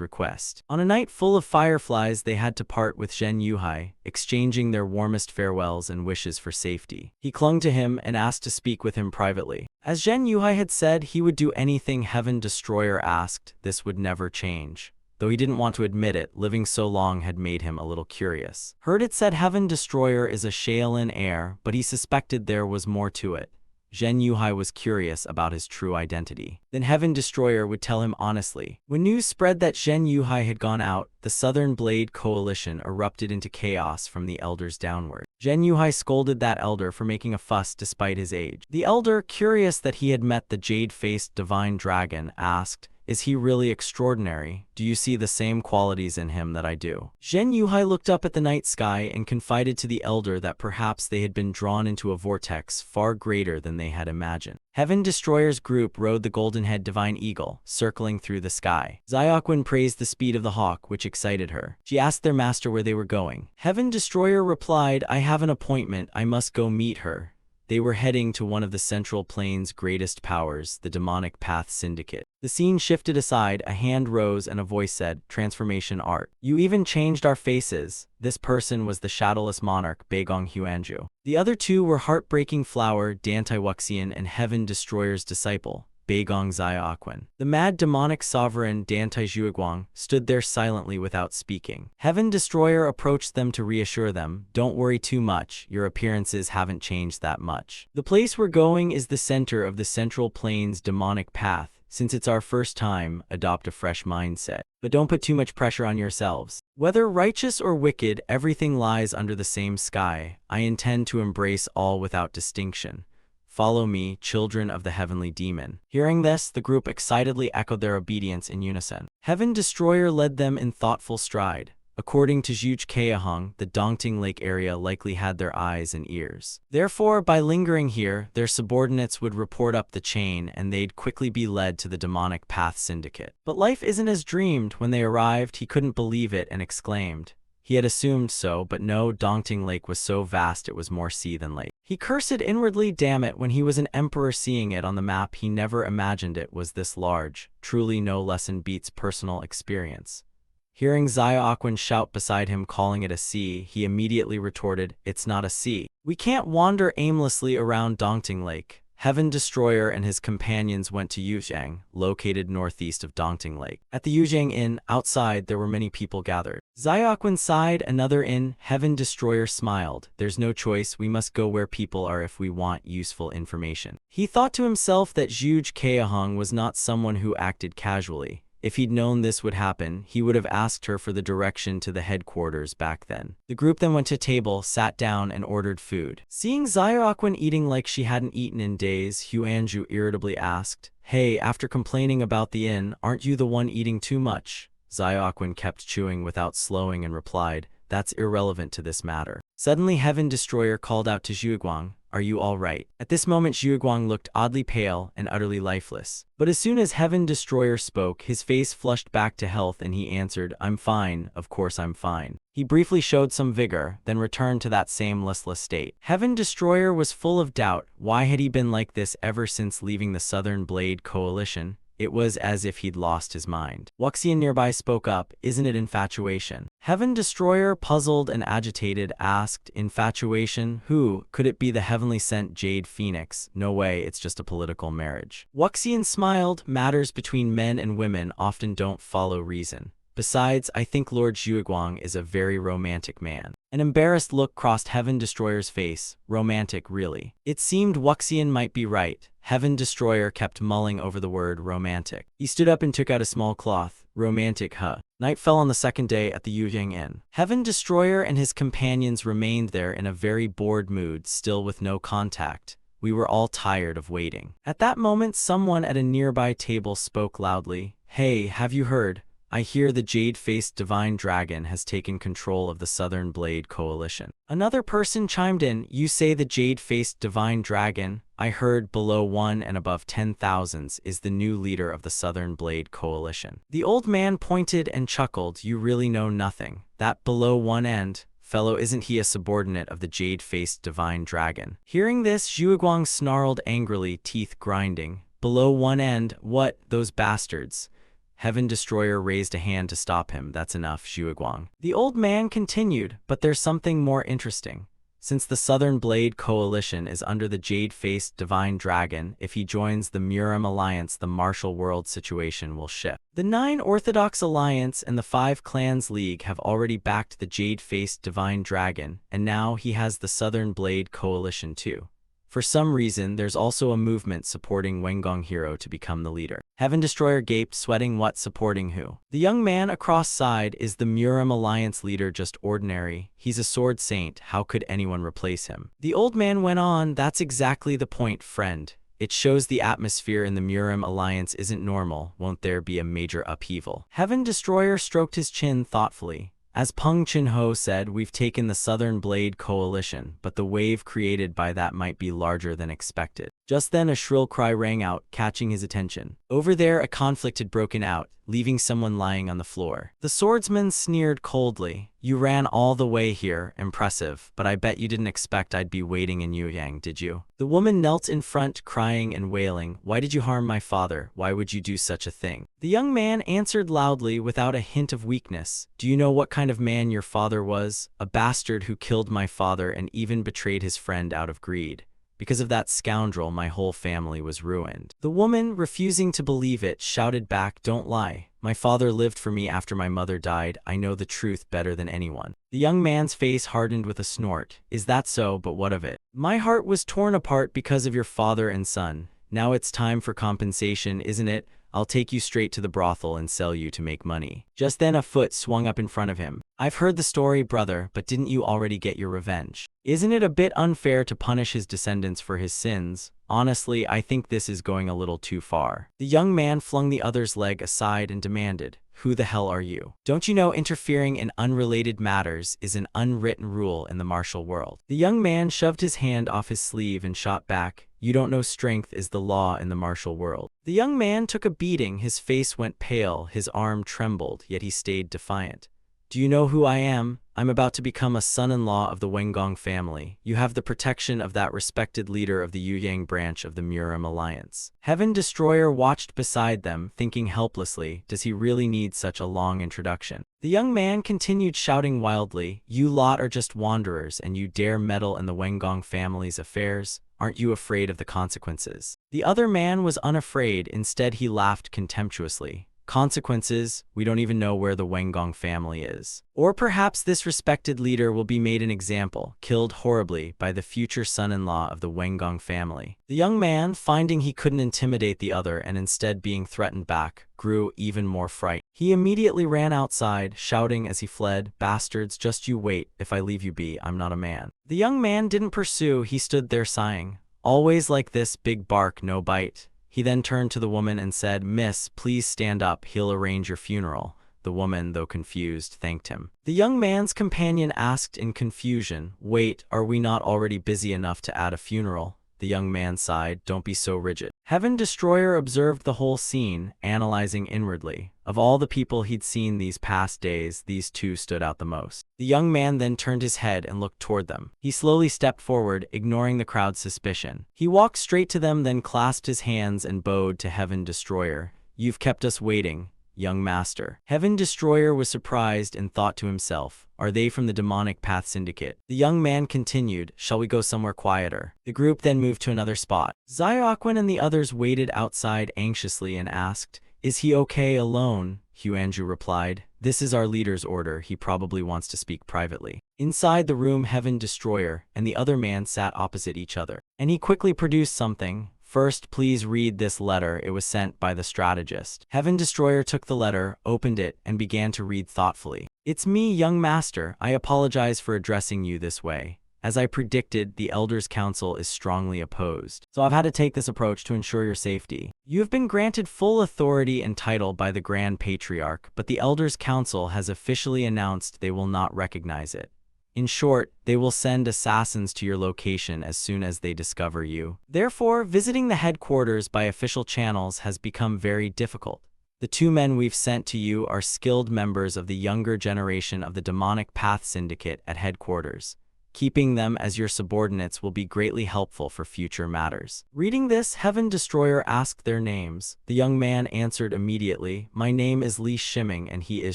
request. On a night full of fireflies, they had to part with Zhen Yuhai, exchanging their warmest farewells and wishes for safety. He clung to him and asked to speak with him privately. As Zhen Yuhai had said, he would do anything Heaven Destroyer asked. This would never change. Though he didn't want to admit it, living so long had made him a little curious. Heard it said Heaven Destroyer is a Shaolin heir, but he suspected there was more to it. Zhen Yuhai was curious about his true identity. Then Heaven Destroyer would tell him honestly. When news spread that Zhen Yuhai had gone out, the Southern Blade Coalition erupted into chaos from the elders downward. Zhen Yuhai scolded that elder for making a fuss despite his age. The elder, curious that he had met the jade-faced divine dragon, asked, "Is he really extraordinary? Do you see the same qualities in him that I do?" Zhen Yuhai looked up at the night sky and confided to the elder that perhaps they had been drawn into a vortex far greater than they had imagined. Heaven Destroyer's group rode the golden-head divine eagle, circling through the sky. Xiaoquan praised the speed of the hawk, which excited her. She asked their master where they were going. Heaven Destroyer replied, "I have an appointment, I must go meet her." They were heading to one of the Central Plains' greatest powers, the Demonic Path Syndicate. The scene shifted aside, a hand rose and a voice said, "Transformation art. You even changed our faces." This person was the shadowless monarch, Beigong Huanju. The other two were Heartbreaking Flower, Dantai Wuxian, and Heaven Destroyer's disciple, Beigong Xiaoquan. The mad demonic sovereign, Dantai Zhuiguang, stood there silently without speaking. Heaven Destroyer approached them to reassure them, "Don't worry too much, your appearances haven't changed that much. The place we're going is the center of the Central Plains demonic path. Since it's our first time, adopt a fresh mindset. But don't put too much pressure on yourselves. Whether righteous or wicked, everything lies under the same sky. I intend to embrace all without distinction. Follow me, children of the heavenly demon." Hearing this, the group excitedly echoed their obedience in unison. Heaven Destroyer led them in thoughtful stride. According to Zhuge Keahong, the Dongting Lake area likely had their eyes and ears. Therefore, by lingering here, their subordinates would report up the chain and they'd quickly be led to the Demonic Path Syndicate. But life isn't as dreamed. When they arrived, he couldn't believe it and exclaimed. He had assumed so, but no, Dongting Lake was so vast it was more sea than lake. He cursed inwardly, damn it, when he was an emperor seeing it on the map he never imagined it was this large. Truly no lesson beats personal experience. Hearing Xiaoquan shout beside him calling it a sea, he immediately retorted, "It's not a sea. We can't wander aimlessly around Dongting Lake." Heaven Destroyer and his companions went to Yujiang, located northeast of Dongting Lake. At the Yujiang Inn, outside, there were many people gathered. Xiaoquan sighed, "Another inn." Heaven Destroyer smiled. "There's no choice, we must go where people are if we want useful information." He thought to himself that Zhuge Keahong was not someone who acted casually. If he'd known this would happen, he would have asked her for the direction to the headquarters back then. The group then went to table, sat down, and ordered food. Seeing Xiaoquan eating like she hadn't eaten in days, Huanju irritably asked, "Hey, after complaining about the inn, aren't you the one eating too much?" Xiaoquan kept chewing without slowing and replied, "That's irrelevant to this matter." Suddenly Heaven Destroyer called out to Zhuiguang, "Are you all right?" At this moment Zhuiguang looked oddly pale and utterly lifeless. But as soon as Heaven Destroyer spoke, his face flushed back to health and he answered, "I'm fine, of course I'm fine." He briefly showed some vigor, then returned to that same listless state. Heaven Destroyer was full of doubt. Why had he been like this ever since leaving the Southern Blade Coalition? It was as if he'd lost his mind. Wuxian nearby spoke up, "Isn't it infatuation?" Heaven Destroyer, puzzled and agitated, asked, "Infatuation? Who? Could it be the heavenly sent Jade Phoenix? No way, it's just a political marriage." Wuxian smiled, "Matters between men and women often don't follow reason. Besides, I think Lord Zhuiguang is a very romantic man." An embarrassed look crossed Heaven Destroyer's face. Romantic, really? It seemed Wuxian might be right. Heaven Destroyer kept mulling over the word romantic. He stood up and took out a small cloth. "Romantic, huh?" Night fell on the second day at the Yujiang Inn. Heaven Destroyer and his companions remained there in a very bored mood, still with no contact. We were all tired of waiting. At that moment, someone at a nearby table spoke loudly. "Hey, have you heard? I hear the jade-faced divine dragon has taken control of the Southern Blade Coalition." Another person chimed in, "You say the jade-faced divine dragon? I heard below 1 and above 10,000s is the new leader of the Southern Blade Coalition." The old man pointed and chuckled, "You really know nothing. That below 1 and... fellow, isn't he a subordinate of the jade-faced divine dragon?" Hearing this, Zhuiguang snarled angrily, teeth grinding. "Below 1 and... what? Those bastards." Heaven Destroyer raised a hand to stop him. "That's enough, Zhuiguang." The old man continued, "But there's something more interesting. Since the Southern Blade Coalition is under the jade-faced divine dragon, if he joins the Murim alliance, the martial world situation will shift. The 9 Orthodox Alliance and the 5 Clans League have already backed the jade-faced divine dragon, and now he has the Southern Blade Coalition too. For some reason, there's also a movement supporting Wengong Hero to become the leader. Heaven Destroyer gaped, sweating. What supporting who? The young man across side is the Murim Alliance leader, just ordinary. He's a sword saint. How could anyone replace him? The old man went on, that's exactly the point, friend. It shows the atmosphere in the Murim Alliance isn't normal. Won't there be a major upheaval? Heaven Destroyer stroked his chin thoughtfully. As Peng Chin-ho said, we've taken the Southern Blade Coalition, but the wave created by that might be larger than expected. Just then a shrill cry rang out, catching his attention. Over there a conflict had broken out, leaving someone lying on the floor. The swordsman sneered coldly. You ran all the way here, impressive, but I bet you didn't expect I'd be waiting in Yueyang, did you? The woman knelt in front, crying and wailing. Why did you harm my father? Why would you do such a thing? The young man answered loudly without a hint of weakness. Do you know what kind of man your father was? A bastard who killed my father and even betrayed his friend out of greed. Because of that scoundrel, my whole family was ruined. The woman, refusing to believe it, shouted back, don't lie. My father lived for me after my mother died. I know the truth better than anyone. The young man's face hardened with a snort. Is that so? But what of it? My heart was torn apart because of your father and son. Now it's time for compensation, isn't it? I'll take you straight to the brothel and sell you to make money. Just then a foot swung up in front of him. I've heard the story, brother, but didn't you already get your revenge? Isn't it a bit unfair to punish his descendants for his sins? Honestly, I think this is going a little too far. The young man flung the other's leg aside and demanded, who the hell are you? Don't you know interfering in unrelated matters is an unwritten rule in the martial world? The young man shoved his hand off his sleeve and shot back. You don't know strength is the law in the martial world. The young man took a beating, his face went pale, his arm trembled, yet he stayed defiant. Do you know who I am? I'm about to become a son-in-law of the Wengong family. You have the protection of that respected leader of the Yueyang branch of the Murim Alliance. Heaven Destroyer watched beside them, thinking helplessly, does he really need such a long introduction? The young man continued shouting wildly, you lot are just wanderers and you dare meddle in the Wengong family's affairs? Aren't you afraid of the consequences? The other man was unafraid, instead he laughed contemptuously. Consequences? We don't even know where the Wengong family is. Or perhaps this respected leader will be made an example, killed horribly by the future son-in-law of the Wengong family. The young man, finding he couldn't intimidate the other and instead being threatened back, grew even more frightened. He immediately ran outside, shouting as he fled, bastards, just you wait, if I leave you be, I'm not a man. The young man didn't pursue, he stood there sighing. Always like this, big bark, no bite. He then turned to the woman and said, Miss, please stand up, he'll arrange your funeral. The woman, though confused, thanked him. The young man's companion asked in confusion, wait, are we not already busy enough to add a funeral? The young man sighed, don't be so rigid. Heaven Destroyer observed the whole scene, analyzing inwardly. Of all the people he'd seen these past days, these two stood out the most. The young man then turned his head and looked toward them. He slowly stepped forward, ignoring the crowd's suspicion. He walked straight to them, then clasped his hands and bowed to Heaven Destroyer. You've kept us waiting, young master. Heaven Destroyer was surprised and thought to himself, are they from the Demonic Path Syndicate? The young man continued, shall we go somewhere quieter? The group then moved to another spot. Xiaoquan and the others waited outside anxiously and asked, is he okay alone? Huanju replied, this is our leader's order, he probably wants to speak privately. Inside the room, Heaven Destroyer and the other man sat opposite each other, and he quickly produced something. First, please read this letter. It was sent by the strategist. Heaven Destroyer took the letter, opened it, and began to read thoughtfully. It's me, young master. I apologize for addressing you this way. As I predicted, the Elders' Council is strongly opposed. So I've had to take this approach to ensure your safety. You have been granted full authority and title by the Grand Patriarch, but the Elders' Council has officially announced they will not recognize it. In short, they will send assassins to your location as soon as they discover you. Therefore, visiting the headquarters by official channels has become very difficult. The two men we've sent to you are skilled members of the younger generation of the Demonic Path Syndicate at headquarters. Keeping them as your subordinates will be greatly helpful for future matters. Reading this, Heaven Destroyer asked their names. The young man answered immediately, my name is Li Shiming and he is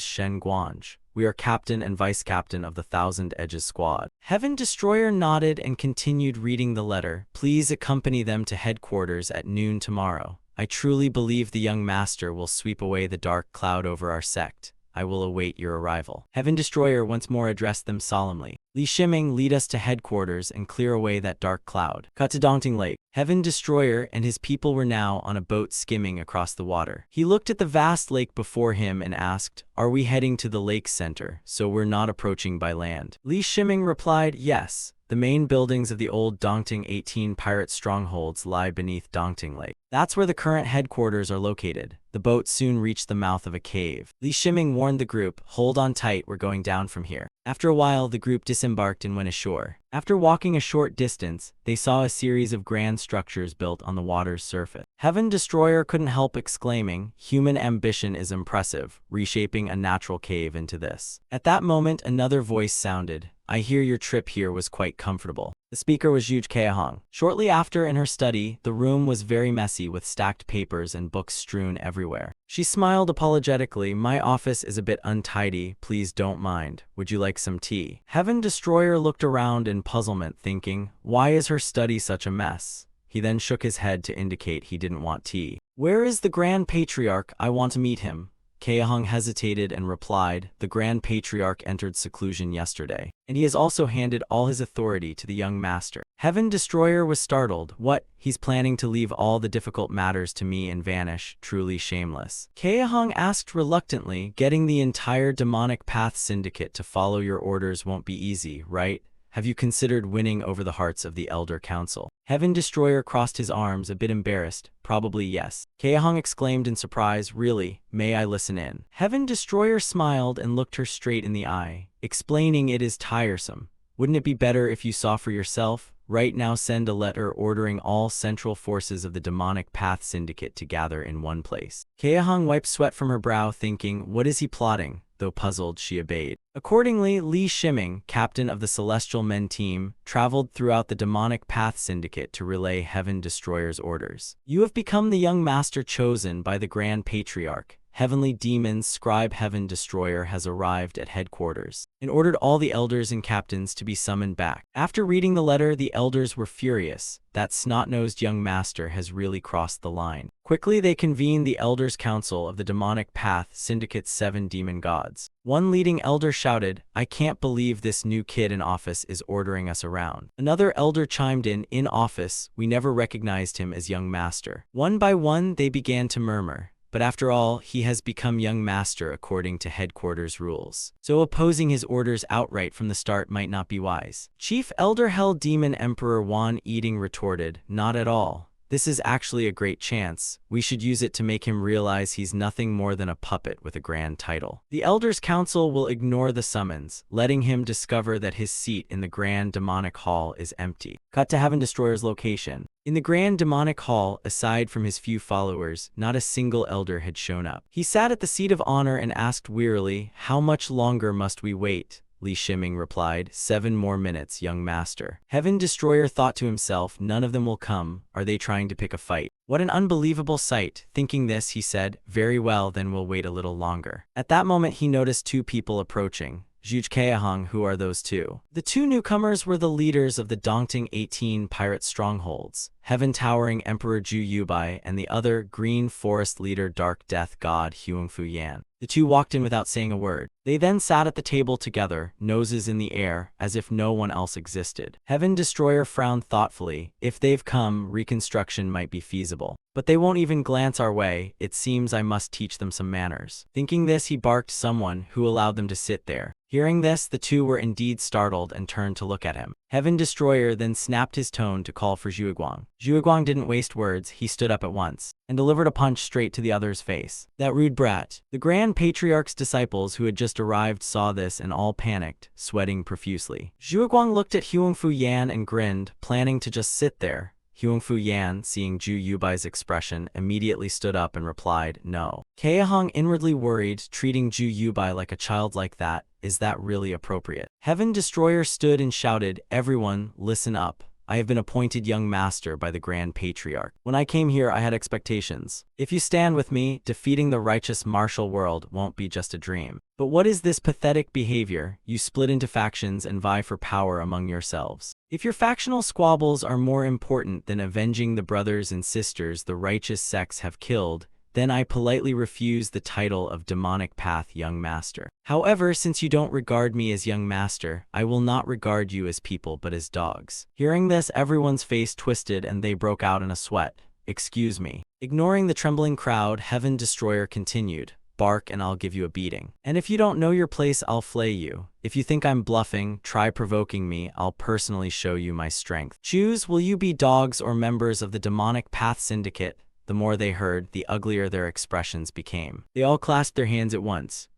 Shen Guanj. We are captain and vice-captain of the Thousand Edges Squad. Heaven Destroyer nodded and continued reading the letter. Please accompany them to headquarters at noon tomorrow. I truly believe the young master will sweep away the dark cloud over our sect. I will await your arrival. Heaven Destroyer once more addressed them solemnly. Li Shiming, lead us to headquarters and clear away that dark cloud. Cut to Dongting Lake. Heaven Destroyer and his people were now on a boat skimming across the water. He looked at the vast lake before him and asked, "Are we heading to the lake center, so we're not approaching by land?" Li Shiming replied, "Yes. The main buildings of the old Dongting 18 pirate strongholds lie beneath Dongting Lake. That's where the current headquarters are located." The boat soon reached the mouth of a cave. Li Shiming warned the group, "Hold on tight, we're going down from here." After a while, the group disembarked and went ashore. After walking a short distance, they saw a series of grand structures built on the water's surface. Heaven Destroyer couldn't help exclaiming, "Human ambition is impressive, reshaping a natural cave into this." At that moment, another voice sounded, "I hear your trip here was quite comfortable." The speaker was Juj Kaehong. Shortly after, in her study, the room was very messy with stacked papers and books strewn everywhere. She smiled apologetically. "My office is a bit untidy, please don't mind. Would you like some tea?" Heaven Destroyer looked around in puzzlement, thinking, why is her study such a mess? He then shook his head to indicate he didn't want tea. "Where is the Grand Patriarch? I want to meet him." Kaehong hesitated and replied, "The Grand Patriarch entered seclusion yesterday, and he has also handed all his authority to the young master." Heaven Destroyer was startled. "What? He's planning to leave all the difficult matters to me and vanish? Truly shameless." Kaehong asked reluctantly, "Getting the entire demonic path syndicate to follow your orders won't be easy, right? Have you considered winning over the hearts of the Elder Council?" Heaven Destroyer crossed his arms, a bit embarrassed. "Probably yes." Kaehong exclaimed in surprise, "Really? May I listen in?" Heaven Destroyer smiled and looked her straight in the eye. "Explaining it is tiresome. Wouldn't it be better if you saw for yourself? Right now send a letter ordering all central forces of the Demonic Path Syndicate to gather in one place." Kaehong wiped sweat from her brow, thinking, what is he plotting? Though puzzled, she obeyed. Accordingly, Li Shiming, captain of the Celestial Men team, traveled throughout the Demonic Path Syndicate to relay Heaven Destroyer's orders. "You have become the young master chosen by the Grand Patriarch. Heavenly Demon's scribe Heaven Destroyer has arrived at headquarters and ordered all the elders and captains to be summoned back." After reading the letter, the elders were furious. That snot-nosed young master has really crossed the line. Quickly, they convened the Elders' Council of the Demonic Path Syndicate's 7 demon gods. One leading elder shouted, "I can't believe this new kid in office is ordering us around." Another elder chimed in office, we never recognized him as young master." One by one, they began to murmur. But after all, he has become young master according to headquarters rules. So opposing his orders outright from the start might not be wise. Chief Elder Hell Demon Emperor Wan Eating retorted, "Not at all. This is actually a great chance. We should use it to make him realize he's nothing more than a puppet with a grand title. The Elders' Council will ignore the summons, letting him discover that his seat in the Grand Demonic Hall is empty." Cut to Heaven Destroyer's location. In the Grand Demonic Hall, aside from his few followers, not a single elder had shown up. He sat at the seat of honor and asked wearily, "How much longer must we wait?" Li Shiming replied, 7 more minutes, young master." Heaven Destroyer thought to himself, none of them will come. Are they trying to pick a fight? What an unbelievable sight. Thinking this, he said, "Very well, then we'll wait a little longer." At that moment, he noticed 2 people approaching. Juj Kaehong, who are those 2? The 2 newcomers were the leaders of the Dongting 18 pirate strongholds, Heaven Towering Emperor Ju Yubai and the other Green Forest leader Dark Death God Huangfu Yan. The 2 walked in without saying a word. They then sat at the table together, noses in the air, as if no one else existed. Heaven Destroyer frowned thoughtfully. If they've come, reconstruction might be feasible. But they won't even glance our way. It seems I must teach them some manners. Thinking this, he barked someone, who allowed them to sit there. Hearing this, the 2 were indeed startled and turned to look at him. Heaven Destroyer then snapped his tone to call for Zhuiguang. Zhuiguang didn't waste words. He stood up at once and delivered a punch straight to the other's face. "That rude brat." The Grand Patriarch's disciples who had just arrived saw this and all panicked, sweating profusely. Zhuiguang looked at Huangfu Yan and grinned, planning to just sit there. Huangfu Yan, seeing Ju Yubai's expression, immediately stood up and replied, "No." Kaehong inwardly worried, treating Ju Yubai like a child like that, is that really appropriate? Heaven Destroyer stood and shouted, "Everyone, listen up. I have been appointed young master by the Grand Patriarch. When I came here, I had expectations. If you stand with me, defeating the righteous martial world won't be just a dream. But what is this pathetic behavior? You split into factions and vie for power among yourselves. If your factional squabbles are more important than avenging the brothers and sisters the righteous sects have killed, then I politely refuse the title of Demonic Path Young Master. However, since you don't regard me as Young Master, I will not regard you as people but as dogs." Hearing this, everyone's face twisted and they broke out in a sweat. "Excuse me." Ignoring the trembling crowd, Heaven Destroyer continued, "Bark and I'll give you a beating. And if you don't know your place, I'll flay you. If you think I'm bluffing, try provoking me. I'll personally show you my strength. Choose, will you be dogs or members of the Demonic Path Syndicate?" The more they heard, the uglier their expressions became. They all clasped their hands at once.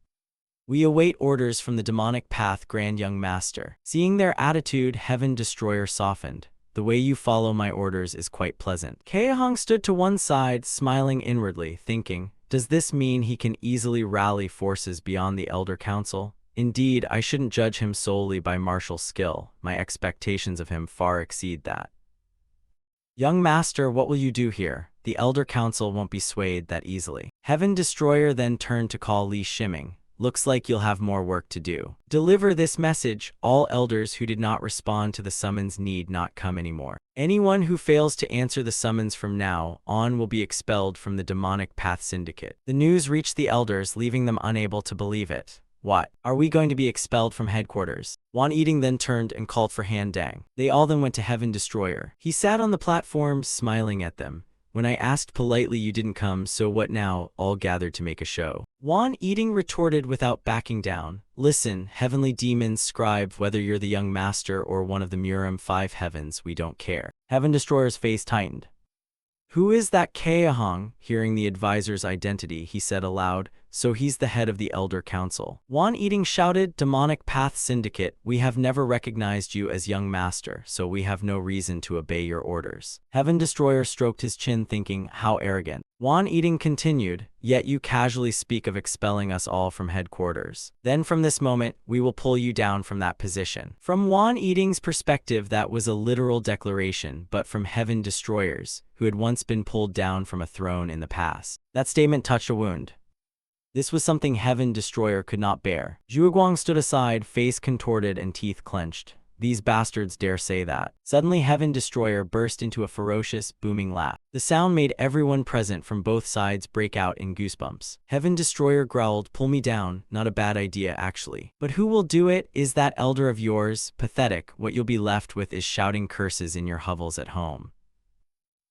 "We await orders from the Demonic Path, Grand Young Master." Seeing their attitude, Heaven Destroyer softened. "The way you follow my orders is quite pleasant." Kaehong stood to one side, smiling inwardly, thinking, does this mean he can easily rally forces beyond the Elder Council? Indeed, I shouldn't judge him solely by martial skill. My expectations of him far exceed that. "Young Master, what will you do here? The Elder Council won't be swayed that easily." Heaven Destroyer then turned to call Li Shiming. "Looks like you'll have more work to do. Deliver this message. All elders who did not respond to the summons need not come anymore. Anyone who fails to answer the summons from now on will be expelled from the Demonic Path Syndicate." The news reached the elders, leaving them unable to believe it. "What? Are we going to be expelled from headquarters?" Wan Eating then turned and called for Han Dang. They all then went to Heaven Destroyer. He sat on the platform, smiling at them. "When I asked politely, you didn't come, so what now?" All gathered to make a show. Wan Eating retorted without backing down. "Listen, heavenly demons, scribe, whether you're the Young Master or one of the Murim 5 heavens, we don't care." Heaven Destroyer's face tightened. "Who is that Kaehong?" Hearing the advisor's identity, he said aloud, "So he's the head of the Elder Council." Wan Eating shouted, "Demonic Path Syndicate, we have never recognized you as Young Master, so we have no reason to obey your orders." Heaven Destroyer stroked his chin, thinking, how arrogant. Wan Eating continued, "Yet you casually speak of expelling us all from headquarters. Then from this moment, we will pull you down from that position." From Wan Eating's perspective, that was a literal declaration, but from Heaven Destroyers, who had once been pulled down from a throne in the past, that statement touched a wound. This was something Heaven Destroyer could not bear. Zhuguang stood aside, face contorted and teeth clenched. These bastards dare say that. Suddenly, Heaven Destroyer burst into a ferocious, booming laugh. The sound made everyone present from both sides break out in goosebumps. Heaven Destroyer growled, "Pull me down, not a bad idea actually. But who will do it? Is that elder of yours? Pathetic, what you'll be left with is shouting curses in your hovels at home."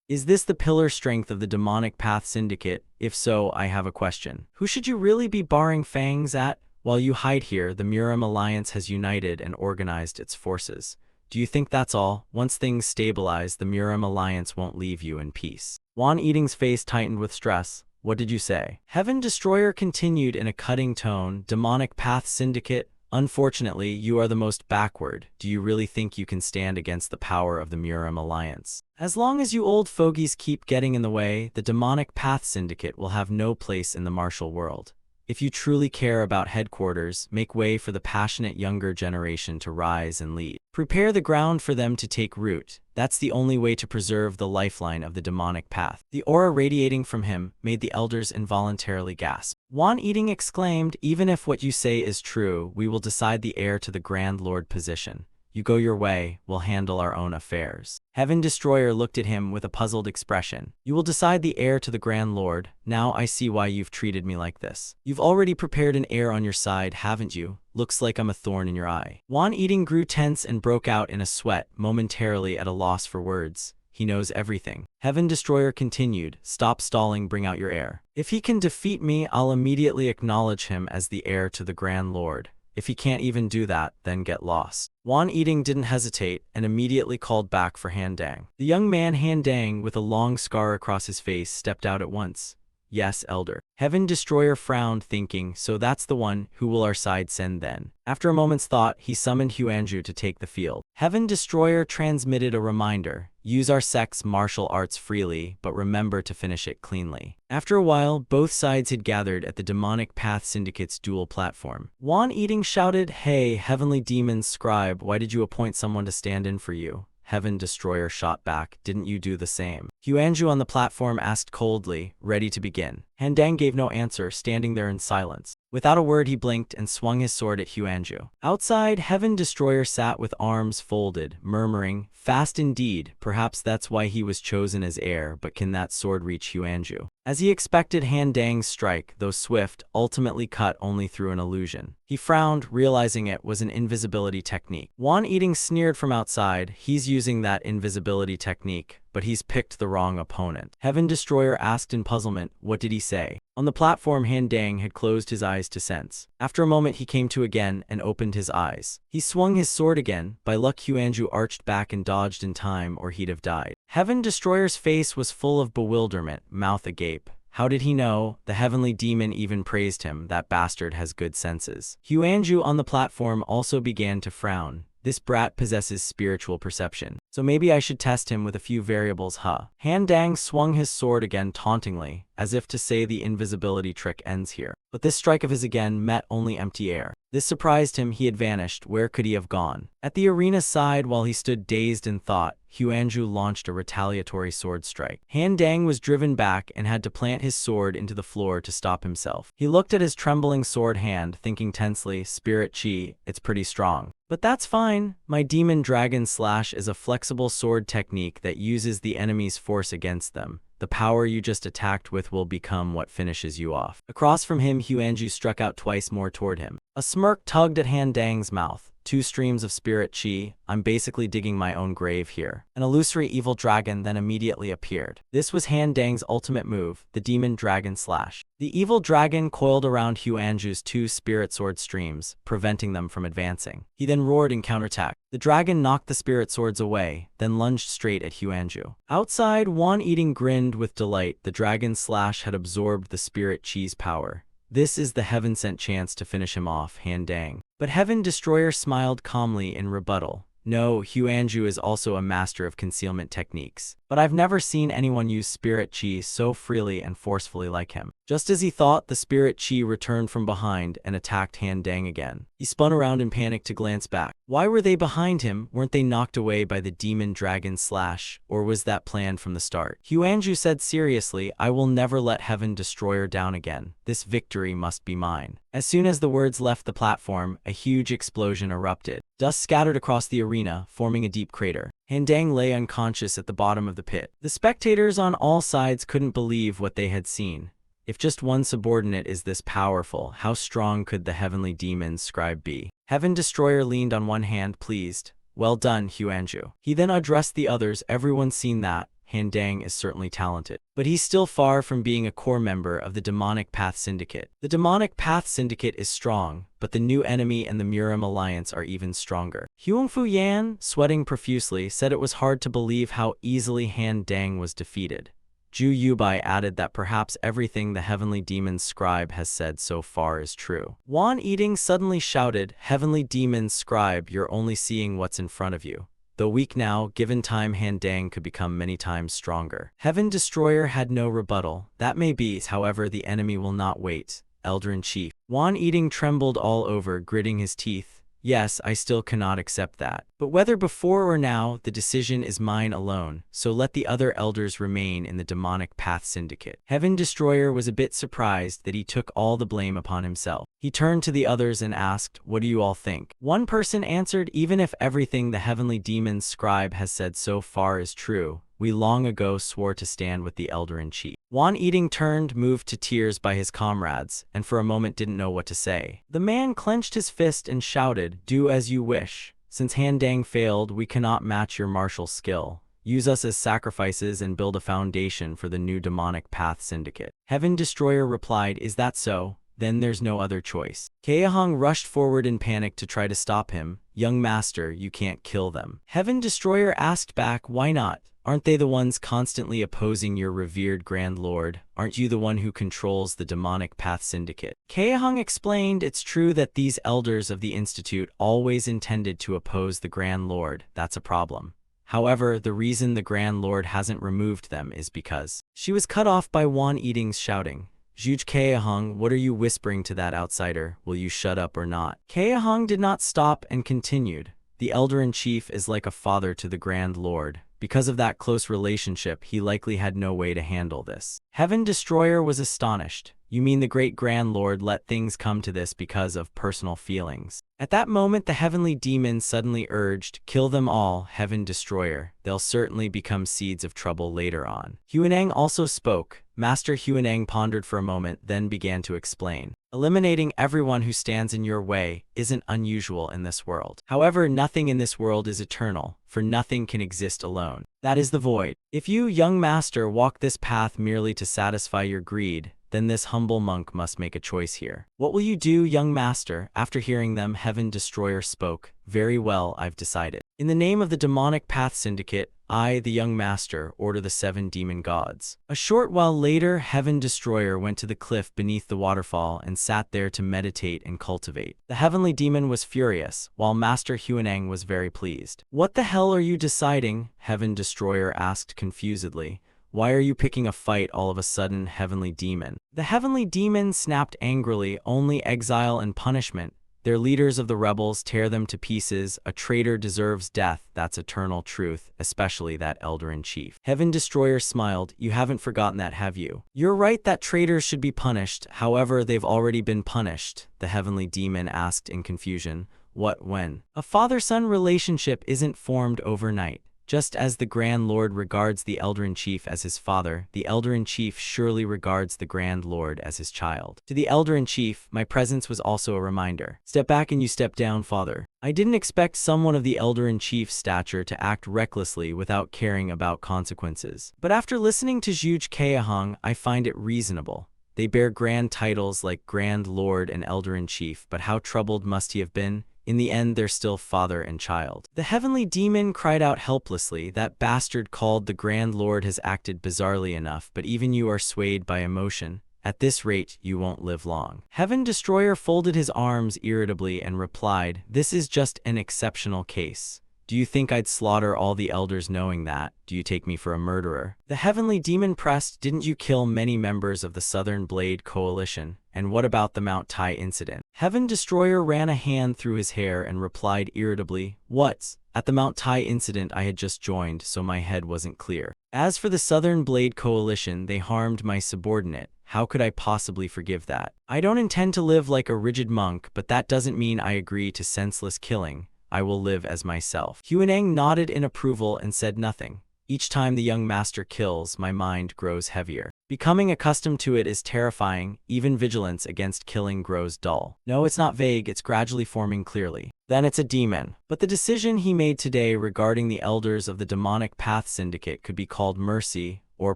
Is this the pillar strength of the Demonic Path Syndicate? If so, I have a question. Who should you really be barring fangs at? While you hide here, the Murim Alliance has united and organized its forces. Do you think that's all? Once things stabilize, the Murim Alliance won't leave you in peace. Wan Eating's face tightened with stress. "What did you say?" Heaven Destroyer continued in a cutting tone, "Demonic Path Syndicate, unfortunately, you are the most backward. Do you really think you can stand against the power of the Murim Alliance? As long as you old fogies keep getting in the way, the Demonic Path Syndicate will have no place in the martial world. If you truly care about headquarters, make way for the passionate younger generation to rise and lead. Prepare the ground for them to take root. That's the only way to preserve the lifeline of the demonic path." The aura radiating from him made the elders involuntarily gasp. Wan Eating exclaimed, "Even if what you say is true, we will decide the heir to the Grand Lord position. You go your way, we'll handle our own affairs." Heaven Destroyer looked at him with a puzzled expression. "You will decide the heir to the Grand Lord. Now I see why you've treated me like this. You've already prepared an heir on your side, haven't you? Looks like I'm a thorn in your eye." Wan Eating grew tense and broke out in a sweat, momentarily at a loss for words. He knows everything. Heaven Destroyer continued, "Stop stalling, bring out your heir. If he can defeat me, I'll immediately acknowledge him as the heir to the Grand Lord. If he can't even do that, then get lost." Wan Eating didn't hesitate and immediately called back for Han Dang. The young man Han Dang, with a long scar across his face, stepped out at once. "Yes, Elder." Heaven Destroyer frowned, thinking, "So that's the one. Who will our side send then?" After a moment's thought, he summoned Huanju to take the field. Heaven Destroyer transmitted a reminder. "Use our sect's martial arts freely, but remember to finish it cleanly." After a while, both sides had gathered at the Demonic Path Syndicate's dual platform. Wan Eating shouted, "Hey, heavenly demons, scribe, why did you appoint someone to stand in for you?" Heaven Destroyer shot back, "Didn't you do the same?" Huanju on the platform asked coldly, ready to begin. Han Dang gave no answer, standing there in silence. Without a word he blinked and swung his sword at Huanju. Outside, Heaven Destroyer sat with arms folded, murmuring, "Fast indeed, perhaps that's why he was chosen as heir, but can that sword reach Huanju?" As he expected, Han Dang's strike, though swift, ultimately cut only through an illusion. He frowned, realizing it was an invisibility technique. Wan Eating sneered from outside, "He's using that invisibility technique, but he's picked the wrong opponent." Heaven Destroyer asked in puzzlement, "What did he say?" On the platform, Han Dang had closed his eyes to sense. After a moment he came to again and opened his eyes. He swung his sword again. By luck Huanju arched back and dodged in time, or he'd have died. Heaven Destroyer's face was full of bewilderment, mouth agape. How did he know? The heavenly demon even praised him. That bastard has good senses. Huanju on the platform also began to frown. This brat possesses spiritual perception, so maybe I should test him with a few variables, huh? Han Dang swung his sword again tauntingly, as if to say the invisibility trick ends here. But this strike of his again met only empty air. This surprised him. He had vanished. Where could he have gone? At the arena's side, while he stood dazed in thought, Huanju launched a retaliatory sword strike. Han Dang was driven back and had to plant his sword into the floor to stop himself. He looked at his trembling sword hand, thinking tensely, "Spirit Chi, it's pretty strong. But that's fine. My Demon Dragon Slash is a flexible sword technique that uses the enemy's force against them. The power you just attacked with will become what finishes you off." Across from him, Huanju struck out twice more toward him. A smirk tugged at Han Dang's mouth. "Two streams of spirit chi. I'm basically digging my own grave here." An illusory evil dragon then immediately appeared. This was Han Dang's ultimate move, the Demon Dragon Slash. The evil dragon coiled around Huanju's two spirit sword streams, preventing them from advancing. He then roared in counterattack. The dragon knocked the spirit swords away, then lunged straight at Huanju. Outside, Wan Eating grinned with delight. The dragon slash had absorbed the spirit chi's power. This is the heaven-sent chance to finish him off, Han Dang. But Heaven Destroyer smiled calmly in rebuttal. "No, Huanju is also a master of concealment techniques. But I've never seen anyone use spirit chi so freely and forcefully like him." Just as he thought, the spirit chi returned from behind and attacked Han Dang again. He spun around in panic to glance back. Why were they behind him? Weren't they knocked away by the Demon Dragon Slash? Or was that planned from the start? Huanju said seriously, "I will never let Heaven Destroyer down again. This victory must be mine." As soon as the words left the platform, a huge explosion erupted. Dust scattered across the arena, forming a deep crater. Han Dang lay unconscious at the bottom of the pit. The spectators on all sides couldn't believe what they had seen. If just one subordinate is this powerful, how strong could the heavenly demon's scribe be? Heaven Destroyer leaned on one hand, pleased. "Well done, Huanju." He then addressed the others. "Everyone's seen that. Han Dang is certainly talented. But he's still far from being a core member of the Demonic Path Syndicate. The Demonic Path Syndicate is strong, but the new enemy and the Murim Alliance are even stronger." Huangfu Yan, sweating profusely, said it was hard to believe how easily Han Dang was defeated. Zhu Yubai added that perhaps everything the Heavenly Demon's scribe has said so far is true. Wan Eating suddenly shouted, "Heavenly Demon's scribe, you're only seeing what's in front of you." Though weak now, given time, Han Dang could become many times stronger. Heaven Destroyer had no rebuttal. "That may be, however, the enemy will not wait. Elder-in-Chief." Wan Eating trembled all over, gritting his teeth. "Yes, I still cannot accept that. But whether before or now, the decision is mine alone, so let the other elders remain in the Demonic Path Syndicate." Heaven Destroyer was a bit surprised that he took all the blame upon himself. He turned to the others and asked, "What do you all think?" One person answered, "Even if everything the Heavenly Demon's scribe has said so far is true, we long ago swore to stand with the Elder-in-Chief." Wan Eating turned, moved to tears by his comrades, and for a moment didn't know what to say. The man clenched his fist and shouted, "Do as you wish. Since Han Dang failed, we cannot match your martial skill. Use us as sacrifices and build a foundation for the new Demonic Path Syndicate." Heaven Destroyer replied, "Is that so? Then there's no other choice." Kaehong rushed forward in panic to try to stop him. "Young master, you can't kill them." Heaven Destroyer asked back, "Why not? Aren't they the ones constantly opposing your revered Grand Lord? Aren't you the one who controls the Demonic Path Syndicate?" Kaehong explained, "It's true that these elders of the Institute always intended to oppose the Grand Lord. That's a problem. However, the reason the Grand Lord hasn't removed them is because..." She was cut off by Wan Eating's shouting. "Zhuge Kaehong, what are you whispering to that outsider? Will you shut up or not?" Kaehong did not stop and continued. "The Elder-in-Chief is like a father to the Grand Lord. Because of that close relationship, he likely had no way to handle this. Heaven Destroyer was astonished. You mean the great Grand Lord let things come to this because of personal feelings? At that moment, the heavenly demon suddenly urged, "Kill them all, Heaven Destroyer. They'll certainly become seeds of trouble later on." Huaneng also spoke. Master Huaneng pondered for a moment, then began to explain. Eliminating everyone who stands in your way isn't unusual in this world. However, nothing in this world is eternal, for nothing can exist alone. That is the void. If you, young master, walk this path merely to satisfy your greed, then this humble monk must make a choice here. What will you do, young master? After hearing them, Heaven Destroyer spoke. Very well, I've decided. In the name of the demonic path syndicate, I, the young master, order the 7 demon gods. A short while later, Heaven Destroyer went to the cliff beneath the waterfall and sat there to meditate and cultivate. The heavenly demon was furious, while Master Huaneng was very pleased. What the hell are you deciding? Heaven Destroyer asked confusedly. Why are you picking a fight all of a sudden, heavenly demon? The heavenly demon snapped angrily. Only exile and punishment. They're leaders of the rebels, tear them to pieces. A traitor deserves death, that's eternal truth, especially that elder-in-chief. Heaven Destroyer smiled. You haven't forgotten that, have you? You're right that traitors should be punished, however, they've already been punished, the heavenly demon asked in confusion. What, when? A father-son relationship isn't formed overnight. Just as the Grand Lord regards the Elder-in-Chief as his father, the Elder-in-Chief surely regards the Grand Lord as his child. To the Elder-in-Chief, my presence was also a reminder. Step back and you step down, father. I didn't expect someone of the Elder-in-Chief's stature to act recklessly without caring about consequences. But after listening to Zhuge Keahong, I find it reasonable. They bear grand titles like Grand Lord and Elder-in-Chief, but how troubled must he have been? In the end, they're still father and child. The heavenly demon cried out helplessly. That bastard called the Grand Lord has acted bizarrely enough, but even you are swayed by emotion. At this rate, you won't live long. Heaven Destroyer folded his arms irritably and replied, this is just an exceptional case. Do you think I'd slaughter all the elders knowing that? Do you take me for a murderer? The heavenly demon pressed, didn't you kill many members of the Southern Blade Coalition? And what about the Mount Tai incident? Heaven Destroyer ran a hand through his hair and replied irritably, what? At the Mount Tai incident I had just joined, so my head wasn't clear. As for the Southern Blade Coalition, they harmed my subordinate. How could I possibly forgive that? I don't intend to live like a rigid monk, but that doesn't mean I agree to senseless killing. I will live as myself. Huaneng nodded in approval and said nothing. Each time the young master kills, my mind grows heavier. Becoming accustomed to it is terrifying. Even vigilance against killing grows dull. No, it's not vague, it's gradually forming clearly. Then it's a demon. But the decision he made today regarding the elders of the demonic path syndicate could be called mercy, or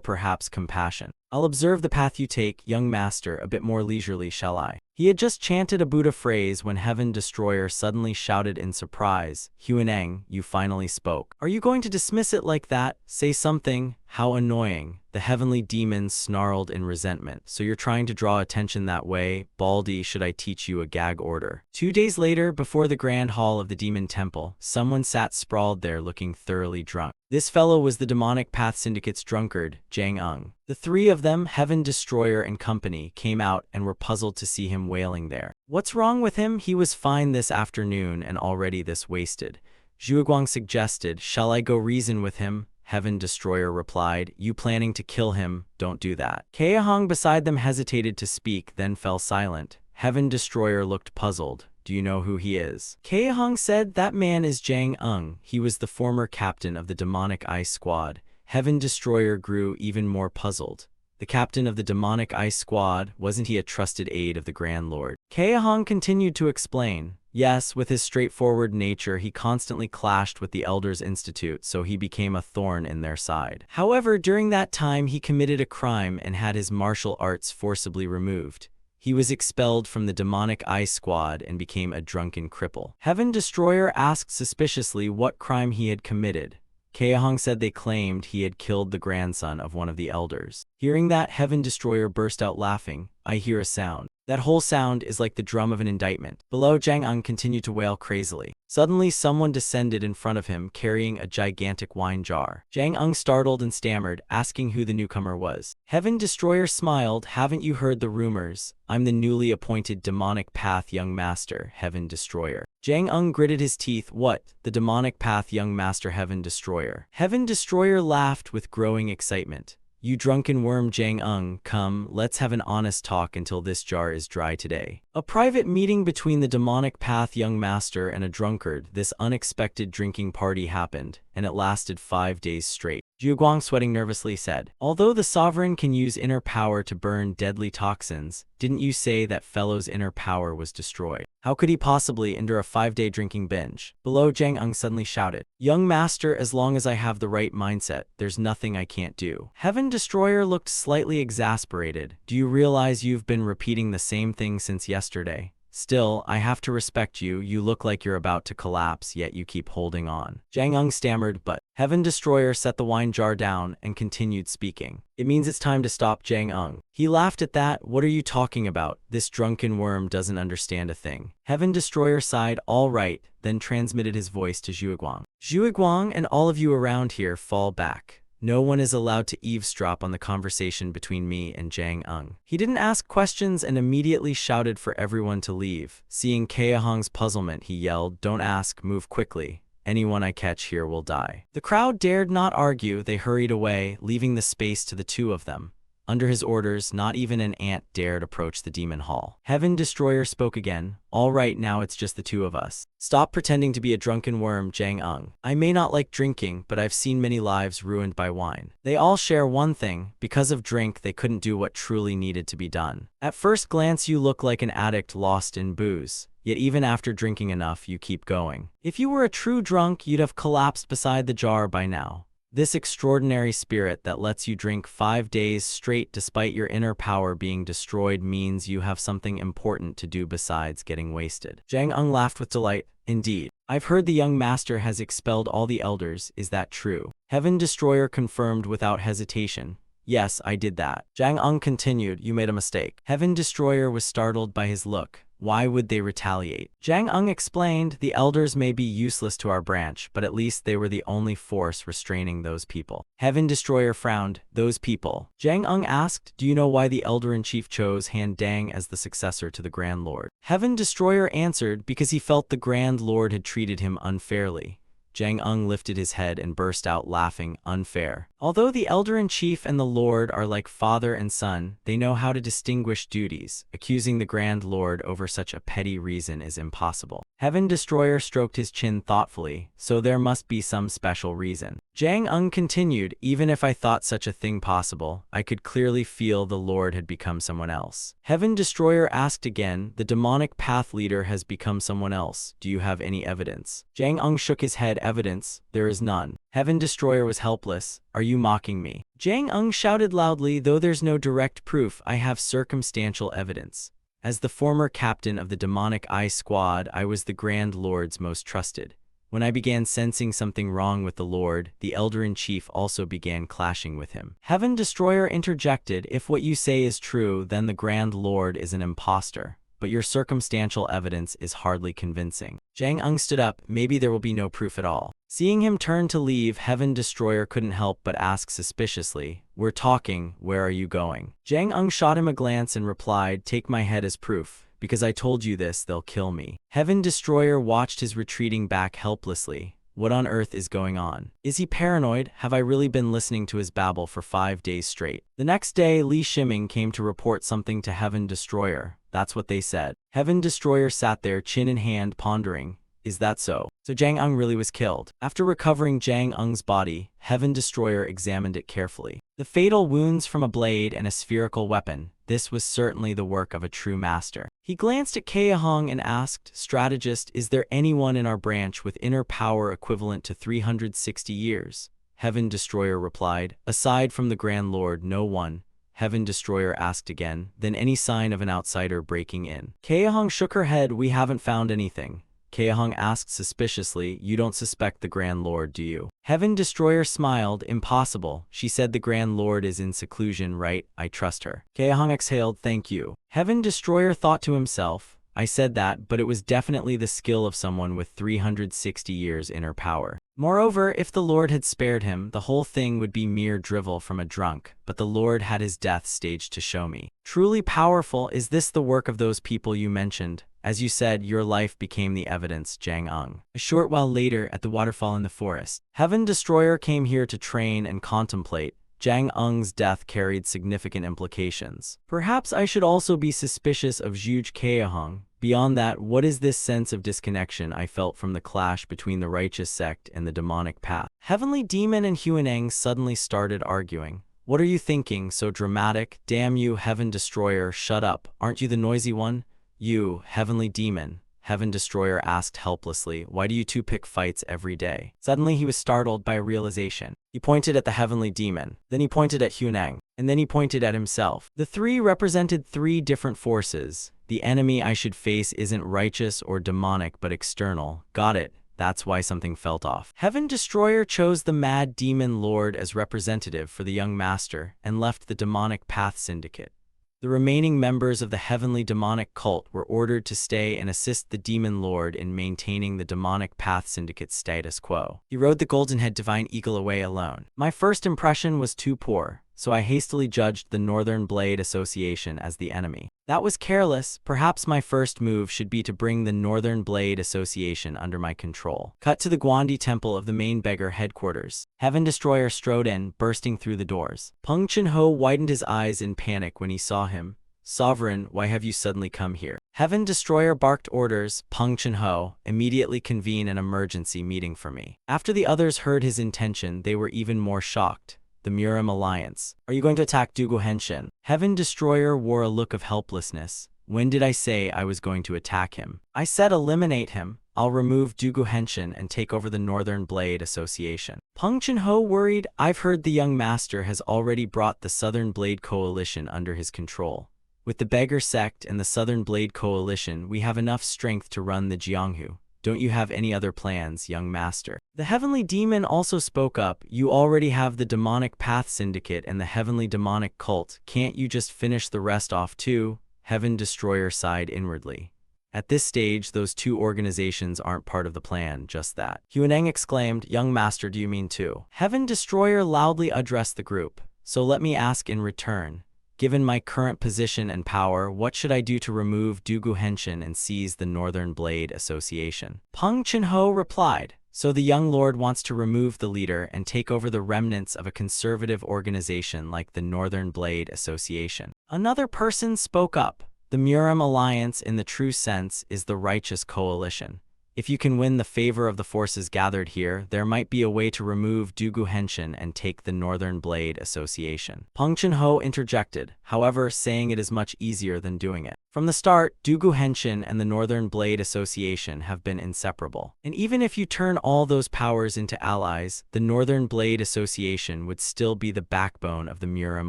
perhaps compassion. I'll observe the path you take, young master, a bit more leisurely, shall I? He had just chanted a Buddha phrase when Heaven Destroyer suddenly shouted in surprise, Huaneng, you finally spoke. Are you going to dismiss it like that? Say something. How annoying. The heavenly demon snarled in resentment. So you're trying to draw attention that way? Baldy, should I teach you a gag order? 2 days later, before the grand hall of the demon temple, someone sat sprawled there looking thoroughly drunk. This fellow was the demonic path syndicate's drunkard, Jang Ung. The 3 of them, Heaven Destroyer and company, came out and were puzzled to see him wailing there. What's wrong with him? He was fine this afternoon and already this wasted. Zhuguang suggested, shall I go reason with him? Heaven Destroyer replied, you planning to kill him, don't do that. Keahong beside them hesitated to speak, then fell silent. Heaven Destroyer looked puzzled. Do you know who he is? Keahong said, that man is Jang Ung. He was the former captain of the demonic ice squad. Heaven Destroyer grew even more puzzled. The captain of the demonic ice squad, wasn't he a trusted aide of the Grand Lord? Keahong continued to explain. Yes, with his straightforward nature, he constantly clashed with the Elders Institute, so he became a thorn in their side. However, during that time, he committed a crime and had his martial arts forcibly removed. He was expelled from the demonic ice squad and became a drunken cripple. Heaven Destroyer asked suspiciously what crime he had committed. Keahong said they claimed he had killed the grandson of one of the elders. Hearing that, Heaven Destroyer burst out laughing. I hear a sound. That whole sound is like the drum of an indictment. Below, Jang Ung continued to wail crazily. Suddenly, someone descended in front of him, carrying a gigantic wine jar. Jang Ung startled and stammered, asking who the newcomer was. Heaven Destroyer smiled. Haven't you heard the rumors? I'm the newly appointed demonic path young master, Heaven Destroyer. Jang Ung gritted his teeth. What? The demonic path, young master Heaven Destroyer. Heaven Destroyer laughed with growing excitement. You drunken worm, Jang Ung, come, let's have an honest talk until this jar is dry today. A private meeting between the demonic path young master and a drunkard. This unexpected drinking party happened, and it lasted 5 days straight. Zhuguang, sweating nervously, said, although the sovereign can use inner power to burn deadly toxins, didn't you say that fellow's inner power was destroyed? How could he possibly endure a 5-day drinking binge? Below, Jang Ung suddenly shouted, young master, as long as I have the right mindset, there's nothing I can't do. Heaven Destroyer looked slightly exasperated. Do you realize you've been repeating the same thing since yesterday? Still, I have to respect you. You look like you're about to collapse, yet you keep holding on. Jang Ung stammered, but Heaven Destroyer set the wine jar down and continued speaking. It means it's time to stop, Jang Ung. He laughed at that. What are you talking about? This drunken worm doesn't understand a thing. Heaven Destroyer sighed, all right, then transmitted his voice to Zhuguang. Zhuguang and all of you around here, fall back. No one is allowed to eavesdrop on the conversation between me and Jang Ung. He didn't ask questions and immediately shouted for everyone to leave. Seeing Kaehong's puzzlement, he yelled, don't ask, move quickly. Anyone I catch here will die. The crowd dared not argue. They hurried away, leaving the space to the two of them. Under his orders, not even an ant dared approach the demon hall. Heaven Destroyer spoke again. All right, now it's just the two of us. Stop pretending to be a drunken worm, Jang Ung. I may not like drinking, but I've seen many lives ruined by wine. They all share one thing. Because of drink, they couldn't do what truly needed to be done. At first glance, you look like an addict lost in booze. Yet even after drinking enough, you keep going. If you were a true drunk, you'd have collapsed beside the jar by now. This extraordinary spirit that lets you drink 5 days straight despite your inner power being destroyed means you have something important to do besides getting wasted. Jang Ung laughed with delight. Indeed. I've heard the young master has expelled all the elders. Is that true? Heaven Destroyer confirmed without hesitation. Yes, I did that. Jang Ung continued, you made a mistake. Heaven Destroyer was startled by his look. Why would they retaliate? Jang Ung explained, the elders may be useless to our branch, but at least they were the only force restraining those people. Heaven Destroyer frowned, those people. Jang Ung asked, do you know why the Elder-in-Chief chose Han Dang as the successor to the Grand Lord? Heaven Destroyer answered, because he felt the Grand Lord had treated him unfairly. Jang Ung lifted his head and burst out laughing, unfair. Although the Elder-in-Chief and the Lord are like father and son, they know how to distinguish duties. Accusing the Grand Lord over such a petty reason is impossible. Heaven Destroyer stroked his chin thoughtfully, so there must be some special reason. Jang Ung continued, even if I thought such a thing possible, I could clearly feel the Lord had become someone else. Heaven Destroyer asked again, the demonic path leader has become someone else. Do you have any evidence? Jang Ung shook his head. Evidence? There is none. Heaven Destroyer was helpless. Are you mocking me? Jang Ung shouted loudly, though there's no direct proof, I have circumstantial evidence. As the former captain of the demonic Eye Squad, I was the Grand Lord's most trusted. When I began sensing something wrong with the Lord, the Elder-in-Chief also began clashing with him. Heaven Destroyer interjected, if what you say is true, then the Grand Lord is an imposter. But your circumstantial evidence is hardly convincing. Jang Ung stood up, maybe there will be no proof at all. Seeing him turn to leave, Heaven Destroyer couldn't help but ask suspiciously, we're talking, where are you going? Jang Ung shot him a glance and replied, take my head as proof. Because I told you this, they'll kill me. Heaven Destroyer watched his retreating back helplessly. What on earth is going on? Is he paranoid? Have I really been listening to his babble for 5 days straight? The next day, Li Shiming came to report something to Heaven Destroyer. That's what they said. Heaven Destroyer sat there, chin in hand, pondering. Is that so? So Jang Ung really was killed. After recovering Jang Ung's body, Heaven Destroyer examined it carefully. The fatal wounds from a blade and a spherical weapon. This was certainly the work of a true master. He glanced at Kaehong and asked, strategist, is there anyone in our branch with inner power equivalent to 360 years? Heaven Destroyer replied, aside from the Grand Lord, no one. Heaven Destroyer asked again, then any sign of an outsider breaking in? Kaehong shook her head, we haven't found anything. Kaehong asked suspiciously, you don't suspect the Grand Lord, do you? Heaven Destroyer smiled, impossible. She said the Grand Lord is in seclusion, right? I trust her. Kaehong exhaled, thank you. Heaven Destroyer thought to himself, I said that, but it was definitely the skill of someone with 360 years inner power. Moreover, if the Lord had spared him, the whole thing would be mere drivel from a drunk, but the Lord had his death staged to show me. Truly powerful, is this the work of those people you mentioned? As you said, your life became the evidence, Jang Ung. A short while later, at the waterfall in the forest, Heaven Destroyer came here to train and contemplate. Jang Ung's death carried significant implications. Perhaps I should also be suspicious of Zhuge Keahung. Beyond that, what is this sense of disconnection I felt from the clash between the righteous sect and the demonic path? Heavenly Demon and Huaneng suddenly started arguing. What are you thinking? So dramatic? Damn you, Heaven Destroyer, shut up. Aren't you the noisy one? You, Heavenly Demon, Heaven Destroyer asked helplessly, why do you two pick fights every day? Suddenly he was startled by a realization. He pointed at the Heavenly Demon, then he pointed at Huaneng, and then he pointed at himself. The three represented three different forces. The enemy I should face isn't righteous or demonic but external. Got it. That's why something felt off. Heaven Destroyer chose the Mad Demon Lord as representative for the young master and left the demonic path syndicate. The remaining members of the heavenly demonic cult were ordered to stay and assist the Demon Lord in maintaining the demonic path syndicate's status quo. He rode the golden-head divine eagle away alone. My first impression was too poor, so I hastily judged the Northern Blade Association as the enemy. That was careless. Perhaps my first move should be to bring the Northern Blade Association under my control. Cut to the Guandi Temple of the main beggar headquarters. Heaven Destroyer strode in, bursting through the doors. Peng Chun-ho widened his eyes in panic when he saw him. Sovereign, why have you suddenly come here? Heaven Destroyer barked orders. Peng Chun-ho, immediately convene an emergency meeting for me. After the others heard his intention, they were even more shocked. The Murim Alliance. Are you going to attack Dugu Henshin? Heaven Destroyer wore a look of helplessness. When did I say I was going to attack him? I said eliminate him. I'll remove Dugu Henshin and take over the Northern Blade Association. Peng Chun-ho worried. I've heard the young master has already brought the Southern Blade Coalition under his control. With the Beggar Sect and the Southern Blade Coalition, we have enough strength to run the Jianghu. Don't you have any other plans, young master? The Heavenly Demon also spoke up. You already have the Demonic Path Syndicate and the Heavenly Demonic Cult. Can't you just finish the rest off too? Heaven Destroyer sighed inwardly. At this stage, those two organizations aren't part of the plan, just that. Huaneng exclaimed, young master, do you mean two? Heaven Destroyer loudly addressed the group. So let me ask in return. Given my current position and power, what should I do to remove Dugu Henshin and seize the Northern Blade Association? Peng Chun-ho replied, so the young lord wants to remove the leader and take over the remnants of a conservative organization like the Northern Blade Association. Another person spoke up. The Murim Alliance, in the true sense, is the righteous coalition. If you can win the favor of the forces gathered here, there might be a way to remove Dugu Henshin and take the Northern Blade Association. Peng Chun-ho interjected, however, saying it is much easier than doing it. From the start, Dugu Henshin and the Northern Blade Association have been inseparable. And even if you turn all those powers into allies, the Northern Blade Association would still be the backbone of the Murim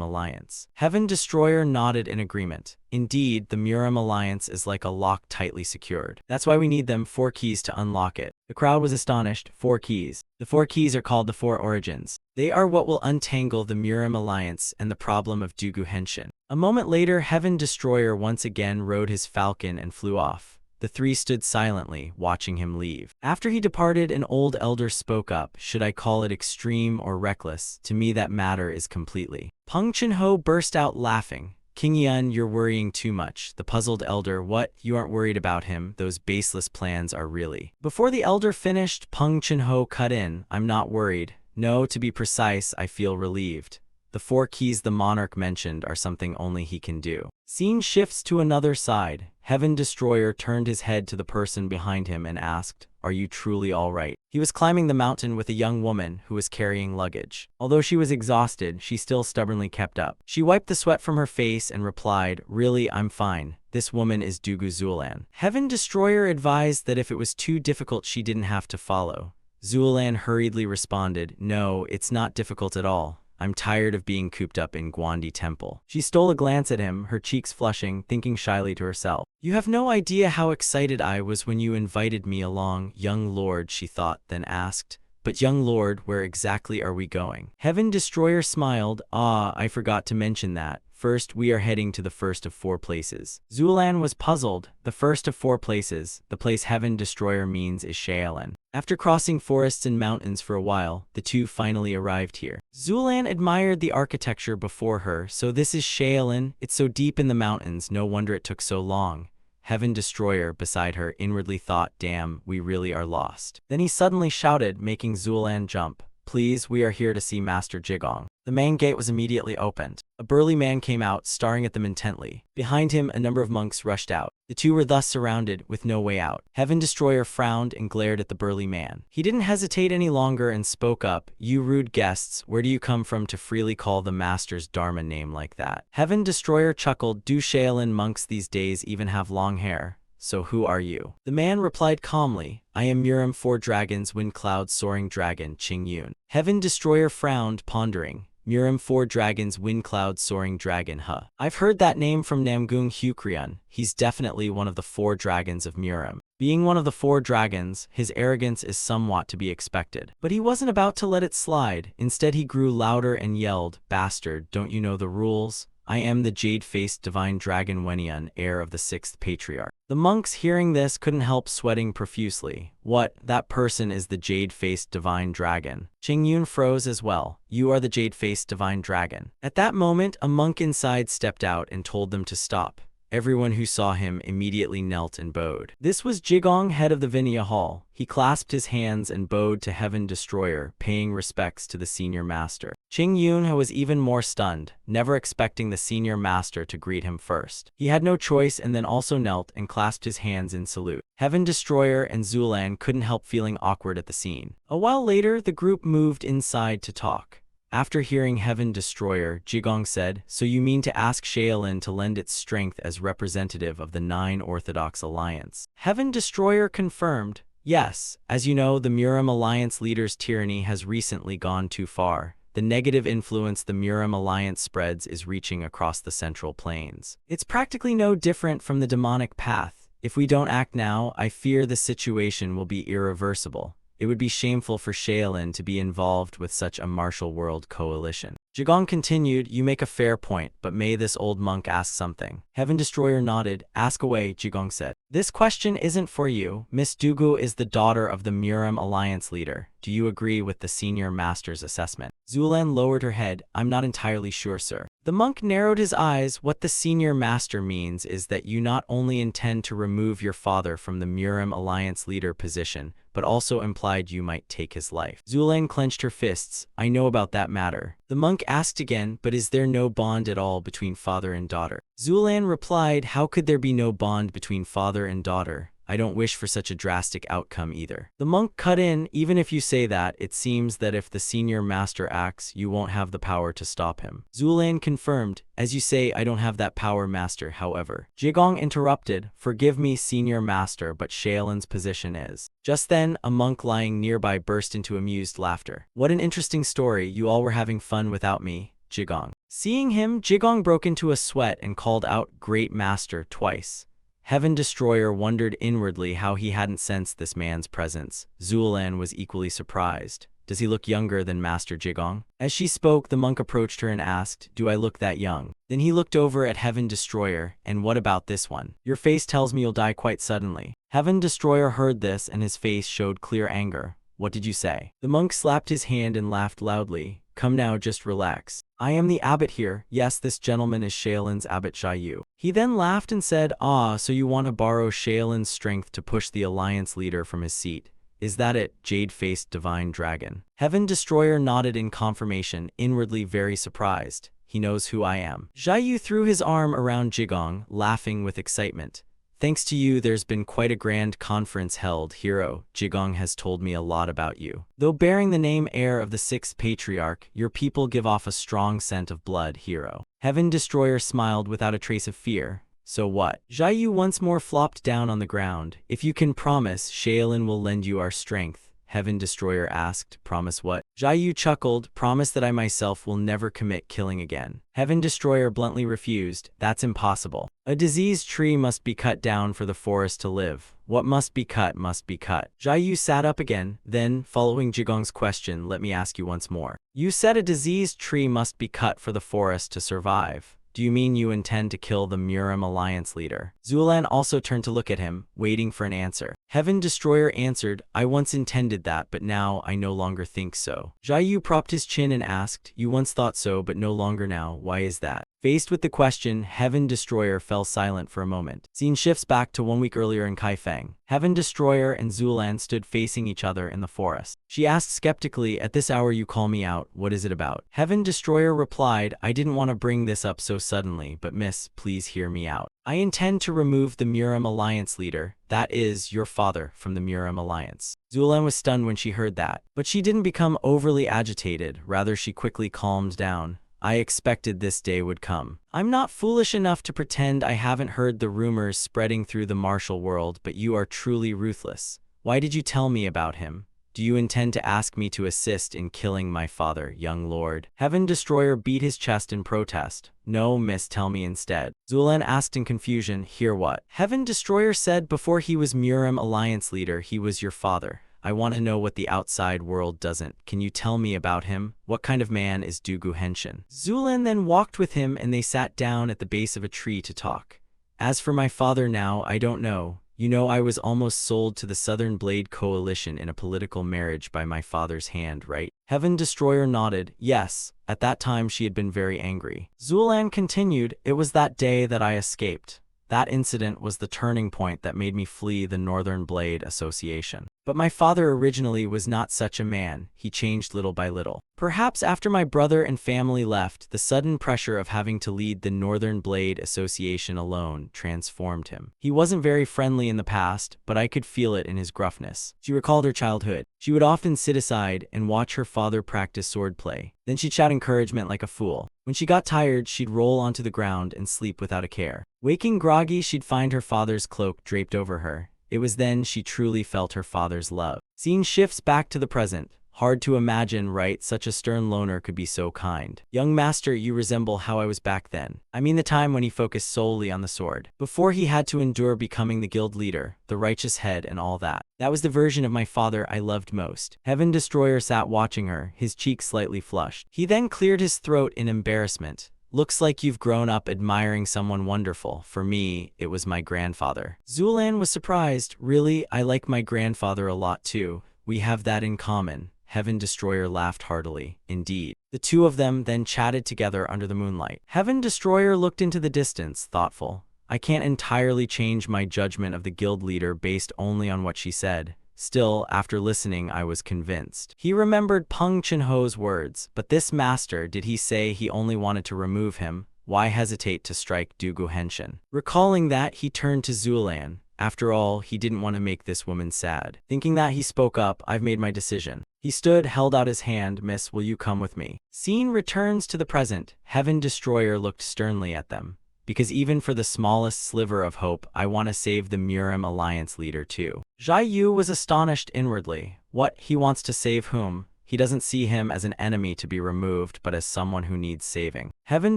Alliance. Heaven Destroyer nodded in agreement. Indeed, the Murim Alliance is like a lock tightly secured. That's why we need them 4 keys to unlock it. The crowd was astonished. 4 keys. The 4 keys are called the 4 origins. They are what will untangle the Murim Alliance and the problem of Dugu Henshin. A moment later, Heaven Destroyer once again rode his falcon and flew off. The 3 stood silently, watching him leave. After he departed, an old elder spoke up. Should I call it extreme or reckless? To me that matter is completely. Peng Chun-ho burst out laughing. King Yun, you're worrying too much. The puzzled elder, what? You aren't worried about him. Those baseless plans are really. Before the elder finished, Peng Chun-ho cut in. I'm not worried. No, to be precise, I feel relieved. The 4 keys the monarch mentioned are something only he can do. Scene shifts to another side. Heaven Destroyer turned his head to the person behind him and asked, are you truly all right? He was climbing the mountain with a young woman who was carrying luggage. Although she was exhausted, she still stubbornly kept up. She wiped the sweat from her face and replied, really, I'm fine. This woman is Dugu Zuolan. Heaven Destroyer advised that if it was too difficult she didn't have to follow. Zuolan hurriedly responded, no, it's not difficult at all. I'm tired of being cooped up in Guandi Temple. She stole a glance at him, her cheeks flushing, thinking shyly to herself. You have no idea how excited I was when you invited me along, young lord, she thought, then asked. But young lord, where exactly are we going? Heaven Destroyer smiled. Ah, I forgot to mention that. First, we are heading to the first of 4 places. Zulan was puzzled. The first of 4 places, the place Heaven Destroyer means, is Shaolin. After crossing forests and mountains for a while, the two finally arrived here. Zulan admired the architecture before her. So this is Shaolin? It's so deep in the mountains, no wonder it took so long. Heaven Destroyer, beside her, inwardly thought, damn, we really are lost. Then he suddenly shouted, making Zulan jump. Please, we are here to see Master Jigong. The main gate was immediately opened. A burly man came out, staring at them intently. Behind him, a number of monks rushed out. The two were thus surrounded, with no way out. Heaven Destroyer frowned and glared at the burly man. He didn't hesitate any longer and spoke up. You rude guests, where do you come from to freely call the Master's Dharma name like that? Heaven Destroyer chuckled. Do Shaolin monks these days even have long hair? So who are you? The man replied calmly, I am Murim 4 Dragons Wind Cloud Soaring Dragon Qing Yun. Heaven Destroyer frowned, pondering. Murim 4 Dragons Wind Cloud Soaring Dragon, huh? I've heard that name from Namgung Hukrian. He's definitely one of the 4 dragons of Murim. Being one of the 4 dragons, his arrogance is somewhat to be expected. But he wasn't about to let it slide. Instead, he grew louder and yelled, Bastard, don't you know the rules? I am the jade-faced divine dragon Wenian, heir of the 6th patriarch. The monks, hearing this, couldn't help sweating profusely. What? That person is the jade-faced divine dragon. Qing Yun froze as well. You are the jade-faced divine dragon. At that moment, a monk inside stepped out and told them to stop. Everyone who saw him immediately knelt and bowed. This was Jigong, head of the Vinaya Hall. He clasped his hands and bowed to Heaven Destroyer, paying respects to the senior master. Qing Yun was even more stunned, never expecting the senior master to greet him first. He had no choice and then also knelt and clasped his hands in salute. Heaven Destroyer and Zulan couldn't help feeling awkward at the scene. A while later, the group moved inside to talk. After hearing Heaven Destroyer, Jigong said, So you mean to ask Shaolin to lend its strength as representative of the 9 Orthodox Alliance? Heaven Destroyer confirmed, Yes, as you know, the Murim Alliance leader's tyranny has recently gone too far. The negative influence the Murim Alliance spreads is reaching across the Central Plains. It's practically no different from the demonic path. If we don't act now, I fear the situation will be irreversible. It would be shameful for Shaolin to be involved with such a martial world coalition. Jigong continued, You make a fair point, but may this old monk ask something? Heaven Destroyer nodded. Ask away, Jigong said. This question isn't for you. Miss Dugu is the daughter of the Murim Alliance leader. Do you agree with the senior master's assessment? Zulan lowered her head. I'm not entirely sure, sir. The monk narrowed his eyes. What the senior master means is that you not only intend to remove your father from the Murim Alliance leader position, but also implied you might take his life. Zulan clenched her fists. I know about that matter. The monk asked again, but is there no bond at all between father and daughter? Zulan replied, How could there be no bond between father and daughter? I don't wish for such a drastic outcome either. The monk cut in, Even if you say that, it seems that if the senior master acts, you won't have the power to stop him. Zulan confirmed, As you say, I don't have that power, master, however. Jigong interrupted, Forgive me, senior master, but Shaolin's position is. Just then, a monk lying nearby burst into amused laughter. What an interesting story, you all were having fun without me, Jigong. Seeing him, Jigong broke into a sweat and called out, Great master, twice. Heaven Destroyer wondered inwardly how he hadn't sensed this man's presence. Zulan was equally surprised. Does he look younger than Master Jigong? As she spoke, the monk approached her and asked, Do I look that young? Then he looked over at Heaven Destroyer, and what about this one? Your face tells me you'll die quite suddenly. Heaven Destroyer heard this and his face showed clear anger. What did you say? The monk slapped his hand and laughed loudly. Come now, just relax. I am the abbot here. Yes, this gentleman is Shaolin's abbot Xiaoyu. He then laughed and said, Ah, so you want to borrow Shaolin's strength to push the alliance leader from his seat. Is that it, jade-faced divine dragon? Heaven Destroyer nodded in confirmation, inwardly very surprised. He knows who I am. Xiaoyu threw his arm around Jigong, laughing with excitement. Thanks to you, there's been quite a grand conference held, hero. Jigong has told me a lot about you. Though bearing the name heir of the 6th patriarch, your people give off a strong scent of blood, hero. Heaven Destroyer smiled without a trace of fear. So what? Xiaoyu once more flopped down on the ground. If you can promise, Shaolin will lend you our strength. Heaven Destroyer asked, Promise what? Xiaoyu chuckled, Promise that I myself will never commit killing again. Heaven Destroyer bluntly refused, That's impossible. A diseased tree must be cut down for the forest to live. What must be cut must be cut. Xiaoyu sat up again, then, following Jigong's question, let me ask you once more. You said a diseased tree must be cut for the forest to survive. Do you mean you intend to kill the Murim alliance leader? Zulan also turned to look at him, waiting for an answer. Heaven Destroyer answered, I once intended that, but now I no longer think so. Jiayu propped his chin and asked, you once thought so, but no longer now. Why is that? Faced with the question, Heaven Destroyer fell silent for a moment. Scene shifts back to 1 week earlier in Kaifeng. Heaven Destroyer and Zulan stood facing each other in the forest. She asked skeptically, at this hour you call me out, what is it about? Heaven Destroyer replied, I didn't want to bring this up so suddenly, but miss, please hear me out. I intend to remove the Murim alliance leader, that is, your father, from the Murim alliance. Zulan was stunned when she heard that, but she didn't become overly agitated, rather she quickly calmed down. I expected this day would come. I'm not foolish enough to pretend I haven't heard the rumors spreading through the martial world, but you are truly ruthless. Why did you tell me about him? Do you intend to ask me to assist in killing my father, young lord? Heaven Destroyer beat his chest in protest. No, miss, tell me instead. Zulan asked in confusion, hear what? Heaven Destroyer said before he was Murim alliance leader, he was your father. I want to know what the outside world doesn't. Can you tell me about him? What kind of man is Dugu Henshin? Zulan then walked with him and they sat down at the base of a tree to talk. As for my father now, I don't know. You know, I was almost sold to the Southern Blade Coalition in a political marriage by my father's hand, right? Heaven Destroyer nodded. Yes, at that time she had been very angry. Zulan continued, it was that day that I escaped. That incident was the turning point that made me flee the Northern Blade Association. But my father originally was not such a man. He changed little by little. Perhaps after my brother and family left, the sudden pressure of having to lead the Northern Blade Association alone transformed him. He wasn't very friendly in the past, but I could feel it in his gruffness. She recalled her childhood. She would often sit aside and watch her father practice swordplay. Then she'd shout encouragement like a fool. When she got tired, she'd roll onto the ground and sleep without a care. Waking groggy, she'd find her father's cloak draped over her. It was then she truly felt her father's love. Scene shifts back to the present. Hard to imagine, right? Such a stern loner could be so kind. Young master, you resemble how I was back then. I mean the time when he focused solely on the sword. Before he had to endure becoming the guild leader, the righteous head and all that. That was the version of my father I loved most. Heaven Destroyer sat watching her, his cheeks slightly flushed. He then cleared his throat in embarrassment. Looks like you've grown up admiring someone wonderful. For me, it was my grandfather. Zulan was surprised. Really? I like my grandfather a lot too. We have that in common. Heaven Destroyer laughed heartily. Indeed. The two of them then chatted together under the moonlight. Heaven Destroyer looked into the distance, thoughtful. I can't entirely change my judgment of the guild leader based only on what she said. Still, after listening, I was convinced. He remembered Peng Chenho's words, but this master, did he say he only wanted to remove him? Why hesitate to strike Dugu Henshin? Recalling that, he turned to Zulan. After all, he didn't want to make this woman sad. Thinking that, he spoke up, I've made my decision. He stood, held out his hand, Miss, will you come with me? Scene returns to the present. Heaven Destroyer looked sternly at them. Because even for the smallest sliver of hope, I want to save the Murim alliance leader too. Jiayu was astonished inwardly. What, he wants to save whom? He doesn't see him as an enemy to be removed, but as someone who needs saving. Heaven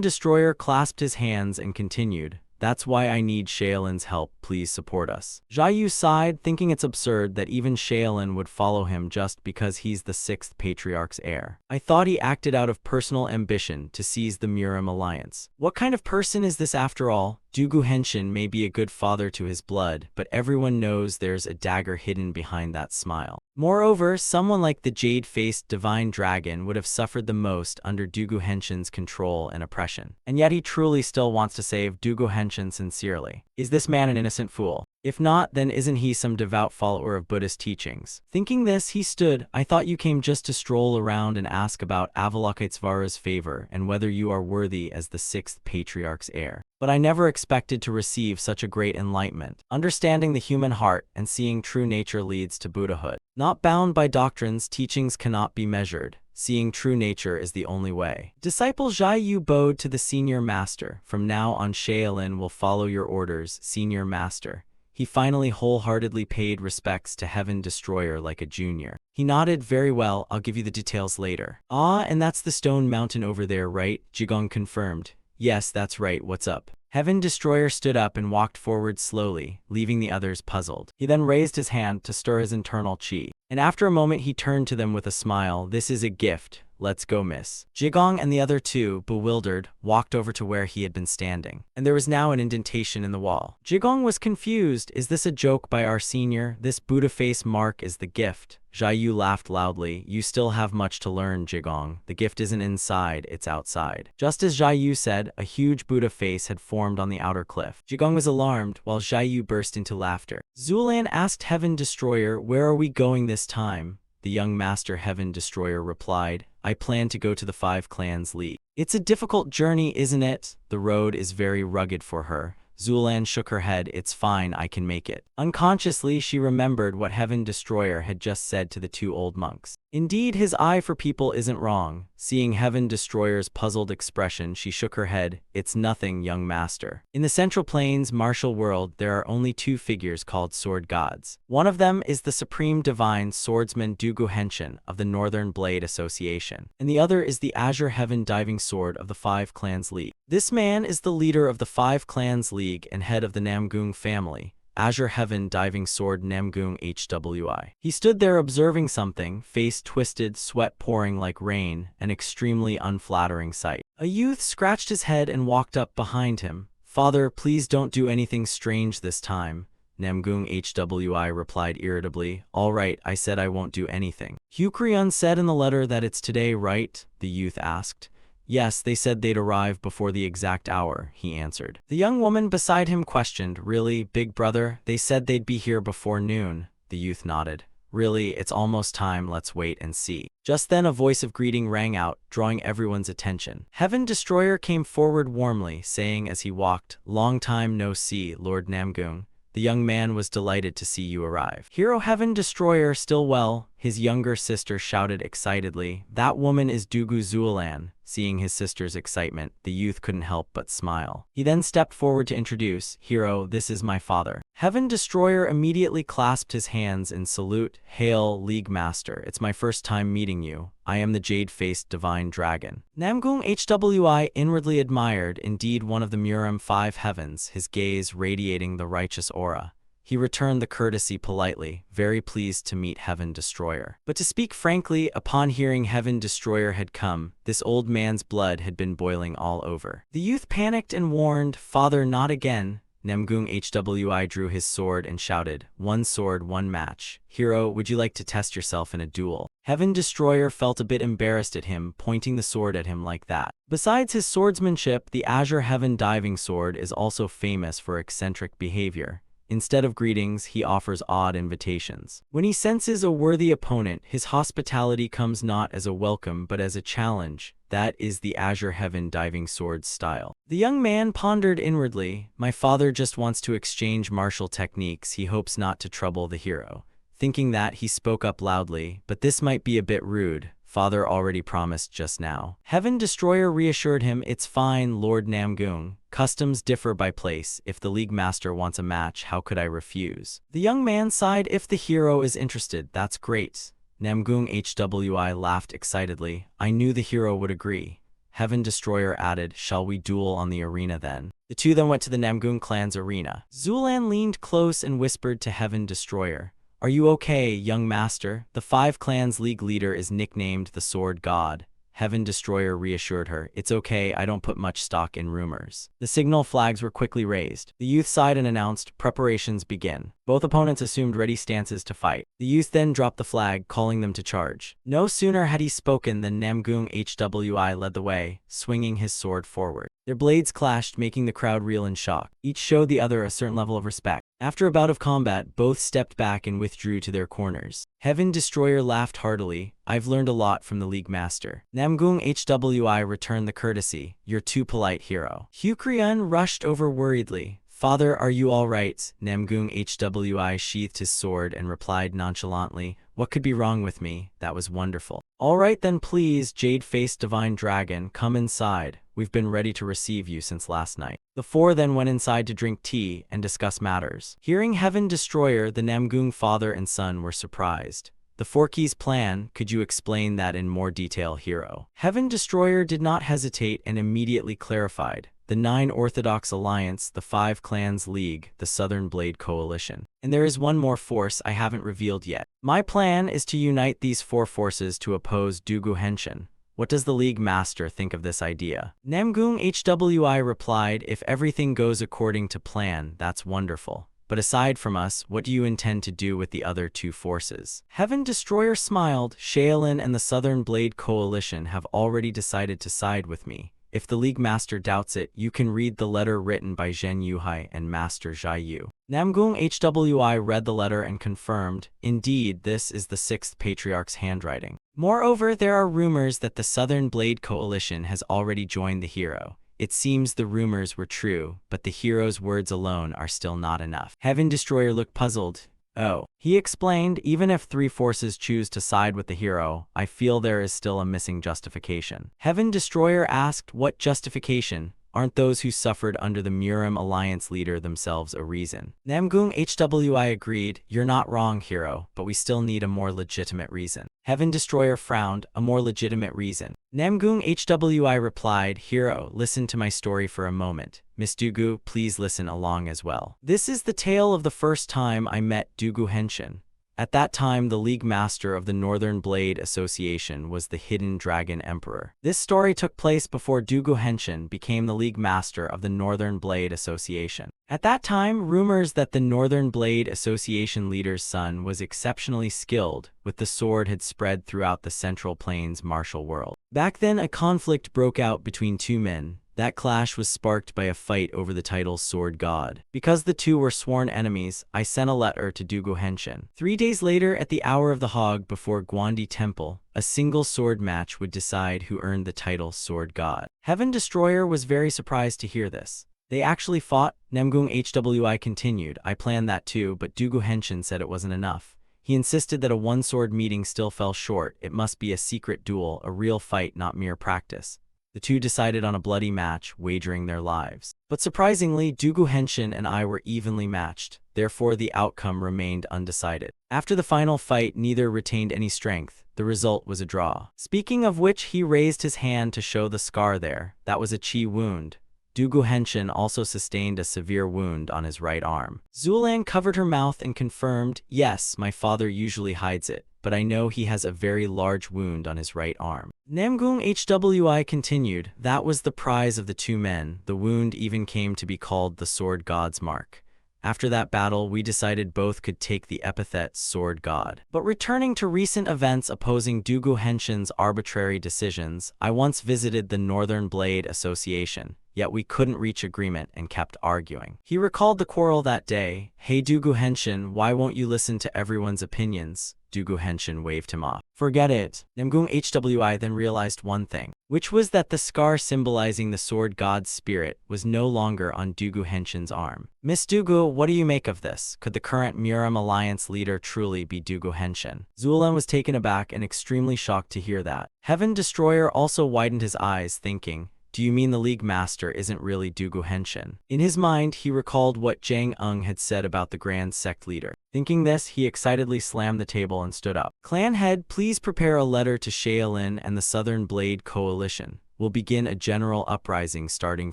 Destroyer clasped his hands and continued. That's why I need Shaolin's help, please support us. Jiayu sighed, thinking it's absurd that even Shaolin would follow him just because he's the 6th Patriarch's heir. I thought he acted out of personal ambition to seize the Murim alliance. What kind of person is this after all? Dugu Henshin may be a good father to his blood, but everyone knows there's a dagger hidden behind that smile. Moreover, someone like the jade-faced divine dragon would have suffered the most under Dugu Henshin's control and oppression. And yet he truly still wants to save Dugu Henshin sincerely. Is this man an innocent fool? If not, then isn't he some devout follower of Buddhist teachings? Thinking this, he stood. I thought you came just to stroll around and ask about Avalokitesvara's favor and whether you are worthy as the 6th Patriarch's heir. But I never expected to receive such a great enlightenment. Understanding the human heart and seeing true nature leads to Buddhahood. Not bound by doctrines, teachings cannot be measured. Seeing true nature is the only way. Disciple Jiayu bowed to the senior master. From now on, Shaolin will follow your orders, senior master. He finally wholeheartedly paid respects to Heaven Destroyer like a junior. He nodded, very well, I'll give you the details later. Ah, and that's the stone mountain over there, right? Jigong confirmed. Yes, that's right, what's up? Heaven Destroyer stood up and walked forward slowly, leaving the others puzzled. He then raised his hand to stir his internal chi. And after a moment he turned to them with a smile. This is a gift. let's go, miss. Jigong and the other two, bewildered, walked over to where he had been standing. And there was now an indentation in the wall. Jigong was confused. Is this a joke by our senior? This Buddha face mark is the gift. Xiaoyu laughed loudly. You still have much to learn, Jigong. The gift isn't inside, it's outside. Just as Xiaoyu said, a huge Buddha face had formed on the outer cliff. Jigong was alarmed, while Xiaoyu burst into laughter. Zulan asked Heaven Destroyer, where are we going this time? The young master Heaven Destroyer replied, I plan to go to the 5 Clans League. It's a difficult journey, isn't it? The road is very rugged for her. Zulan shook her head. It's fine, I can make it. Unconsciously, she remembered what Heaven Destroyer had just said to the 2 old monks. Indeed, his eye for people isn't wrong. Seeing Heaven Destroyer's puzzled expression, she shook her head. It's nothing, young master. In the Central Plains martial world, there are only 2 figures called sword gods. One of them is the supreme divine swordsman Dugu Henshin of the Northern Blade Association, and the other is the Azure Heaven Diving Sword of the 5 Clans League. This man is the leader of the 5 Clans League and head of the Namgung family. Azure Heaven Diving Sword Namgung HWI. He stood there observing something, face twisted, sweat pouring like rain, an extremely unflattering sight. A youth scratched his head and walked up behind him. Father, please don't do anything strange this time. Namgung HWI replied irritably. All right, I said I won't do anything. Hukryon said in the letter that it's today, right? The youth asked. Yes, they said they'd arrive before the exact hour, he answered. The young woman beside him questioned, Really, big brother? They said they'd be here before noon. The youth nodded. Really, it's almost time, let's wait and see. Just then a voice of greeting rang out, drawing everyone's attention. Heaven Destroyer came forward warmly, saying as he walked, Long time no see, Lord Namgung. The young man was delighted to see you arrive. Hero Heaven Destroyer still well, his younger sister shouted excitedly. That woman is Dugu Zulan. Seeing his sister's excitement, the youth couldn't help but smile. He then stepped forward to introduce, Hero, this is my father. Heaven Destroyer immediately clasped his hands in salute. Hail, League Master, it's my first time meeting you. I am the jade-faced divine dragon. Namgung HWI inwardly admired, indeed one of the Murim 5 heavens, his gaze radiating the righteous aura. He returned the courtesy politely, very pleased to meet Heaven Destroyer. But to speak frankly, upon hearing Heaven Destroyer had come, this old man's blood had been boiling all over. The youth panicked and warned, Father, not again. Namgung HWI drew his sword and shouted, One sword, one match. Hero, would you like to test yourself in a duel? Heaven Destroyer felt a bit embarrassed at him, pointing the sword at him like that. Besides his swordsmanship, the Azure Heaven Diving Sword is also famous for eccentric behavior. Instead of greetings, he offers odd invitations. When he senses a worthy opponent, his hospitality comes not as a welcome but as a challenge. That is the Azure Heaven Diving Sword's style. The young man pondered inwardly. My father just wants to exchange martial techniques. He hopes not to trouble the hero. Thinking that, he spoke up loudly, but this might be a bit rude. Father already promised just now. Heaven Destroyer reassured him, It's fine, Lord Namgung. Customs differ by place. If the League Master wants a match, how could I refuse? The young man sighed. If the hero is interested, that's great. Namgung HWI laughed excitedly. I knew the hero would agree. Heaven Destroyer added, Shall we duel on the arena then? The two then went to the Namgung clan's arena. Zulan leaned close and whispered to Heaven Destroyer. Are you okay, young master? The 5 Clans League leader is nicknamed the Sword God. Heaven Destroyer reassured her, It's okay, I don't put much stock in rumors. The signal flags were quickly raised. The youth sighed and announced, Preparations begin. Both opponents assumed ready stances to fight. The youth then dropped the flag, calling them to charge. No sooner had he spoken than Namgung HWI led the way, swinging his sword forward. Their blades clashed, making the crowd reel in shock. Each showed the other a certain level of respect. After a bout of combat, both stepped back and withdrew to their corners. Heaven Destroyer laughed heartily. I've learned a lot from the League Master. Namgung HWI returned the courtesy. You're too polite, hero. Hukryon rushed over worriedly. Father, are you all right? Namgung HWI sheathed his sword and replied nonchalantly, What could be wrong with me? That was wonderful. All right then, please, jade-faced divine dragon, come inside. We've been ready to receive you since last night. The 4 then went inside to drink tea and discuss matters. Hearing Heaven Destroyer, the Namgung father and son were surprised. The 4 keys plan, could you explain that in more detail, hero? Heaven Destroyer did not hesitate and immediately clarified. The 9 Orthodox Alliance, the 5 Clans League, the Southern Blade Coalition. And there is one more force I haven't revealed yet. My plan is to unite these 4 forces to oppose Dugu Henshin. What does the League Master think of this idea? Namgung HWI replied, if everything goes according to plan, that's wonderful. But aside from us, what do you intend to do with the other two forces? Heaven Destroyer smiled. Shaolin and the Southern Blade Coalition have already decided to side with me. If the League Master doubts it, you can read the letter written by Zhen Yuhai and Master Zhai Yu. Namgung HWI read the letter and confirmed, indeed, this is the 6th Patriarch's handwriting. Moreover, there are rumors that the Southern Blade Coalition has already joined the hero. It seems the rumors were true, but the hero's words alone are still not enough. Heaven Destroyer looked puzzled. Oh. He explained, even if 3 forces choose to side with the hero, I feel there is still a missing justification. Heaven Destroyer asked, what justification? Aren't those who suffered under the Murim alliance leader themselves a reason? Namgung HWI agreed, you're not wrong, hero, but we still need a more legitimate reason. Heaven Destroyer frowned, a more legitimate reason. Namgung HWI replied, hero, listen to my story for a moment. Miss Dugu, please listen along as well. This is the tale of the first time I met Dugu Henshin. At that time, the League Master of the Northern Blade Association was the Hidden Dragon Emperor. This story took place before Dugu Henshin became the League Master of the Northern Blade Association. At that time, rumors that the Northern Blade Association leader's son was exceptionally skilled with the sword had spread throughout the Central Plains martial world. Back then, a conflict broke out between 2 men. That clash was sparked by a fight over the title Sword God. Because the 2 were sworn enemies, I sent a letter to Dugu Henshin. 3 days later, at the Hour of the Hog before Guandi Temple, a single sword match would decide who earned the title Sword God. Heaven Destroyer was very surprised to hear this. They actually fought? Namgung HWI continued, I planned that too, but Dugu Henshin said it wasn't enough. He insisted that a one-sword meeting still fell short. It must be a secret duel, a real fight, not mere practice. The 2 decided on a bloody match, wagering their lives. But surprisingly, Dugu Henshin and I were evenly matched, therefore the outcome remained undecided. After the final fight, neither retained any strength. The result was a draw. Speaking of which, he raised his hand to show the scar there. That was a chi wound. Dugu Henshin also sustained a severe wound on his right arm. Zulan covered her mouth and confirmed, yes, my father usually hides it, but I know he has a very large wound on his right arm. Namgung HWI continued, that was the prize of the 2 men. The wound even came to be called the Sword God's mark. After that battle, we decided both could take the epithet Sword God. But returning to recent events opposing Dugu Henshin's arbitrary decisions, I once visited the Northern Blade Association, yet we couldn't reach agreement and kept arguing. He recalled the quarrel that day. Hey Dugu Henshin, why won't you listen to everyone's opinions? Dugu Henshin waved him off. Forget it. Namgung HWI then realized one thing, which was that the scar symbolizing the Sword God's spirit was no longer on Dugu Henshin's arm. Miss Dugu, what do you make of this? Could the current Murim Alliance leader truly be Dugu Henshin? Zulan was taken aback and extremely shocked to hear that. Heaven Destroyer also widened his eyes, thinking, do you mean the League Master isn't really Dugu Henshin? In his mind, he recalled what Jang Ung had said about the Grand Sect leader. Thinking this, he excitedly slammed the table and stood up. Clan head, please prepare a letter to Shaolin and the Southern Blade Coalition. We'll begin a general uprising starting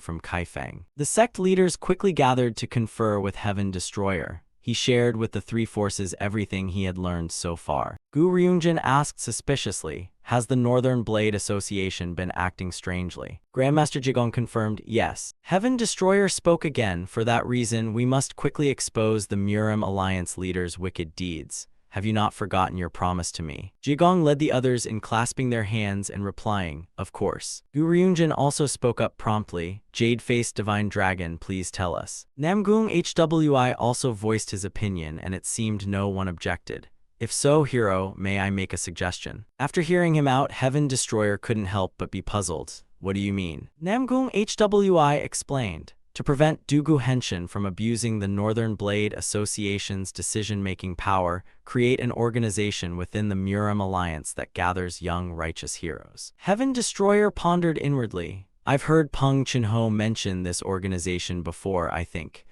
from Kaifeng. The sect leaders quickly gathered to confer with Heaven Destroyer. He shared with the 3 forces everything he had learned so far. Gu Ryungjin asked suspiciously, has the Northern Blade Association been acting strangely? Grandmaster Jigong confirmed, yes. Heaven Destroyer spoke again, for that reason we must quickly expose the Murim Alliance leader's wicked deeds. Have you not forgotten your promise to me? Jigong led the others in clasping their hands and replying, of course. Gu Ryungjin also spoke up promptly, Jade-faced Divine Dragon, please tell us. Namgung HWI also voiced his opinion and it seemed no one objected. If so, hero, may I make a suggestion? After hearing him out, Heaven Destroyer couldn't help but be puzzled. What do you mean? Namgung HWI explained. To prevent Dugu Henshin from abusing the Northern Blade Association's decision-making power, create an organization within the Murim Alliance that gathers young righteous heroes. Heaven Destroyer pondered inwardly. I've heard Peng Chinho mention this organization before, I think.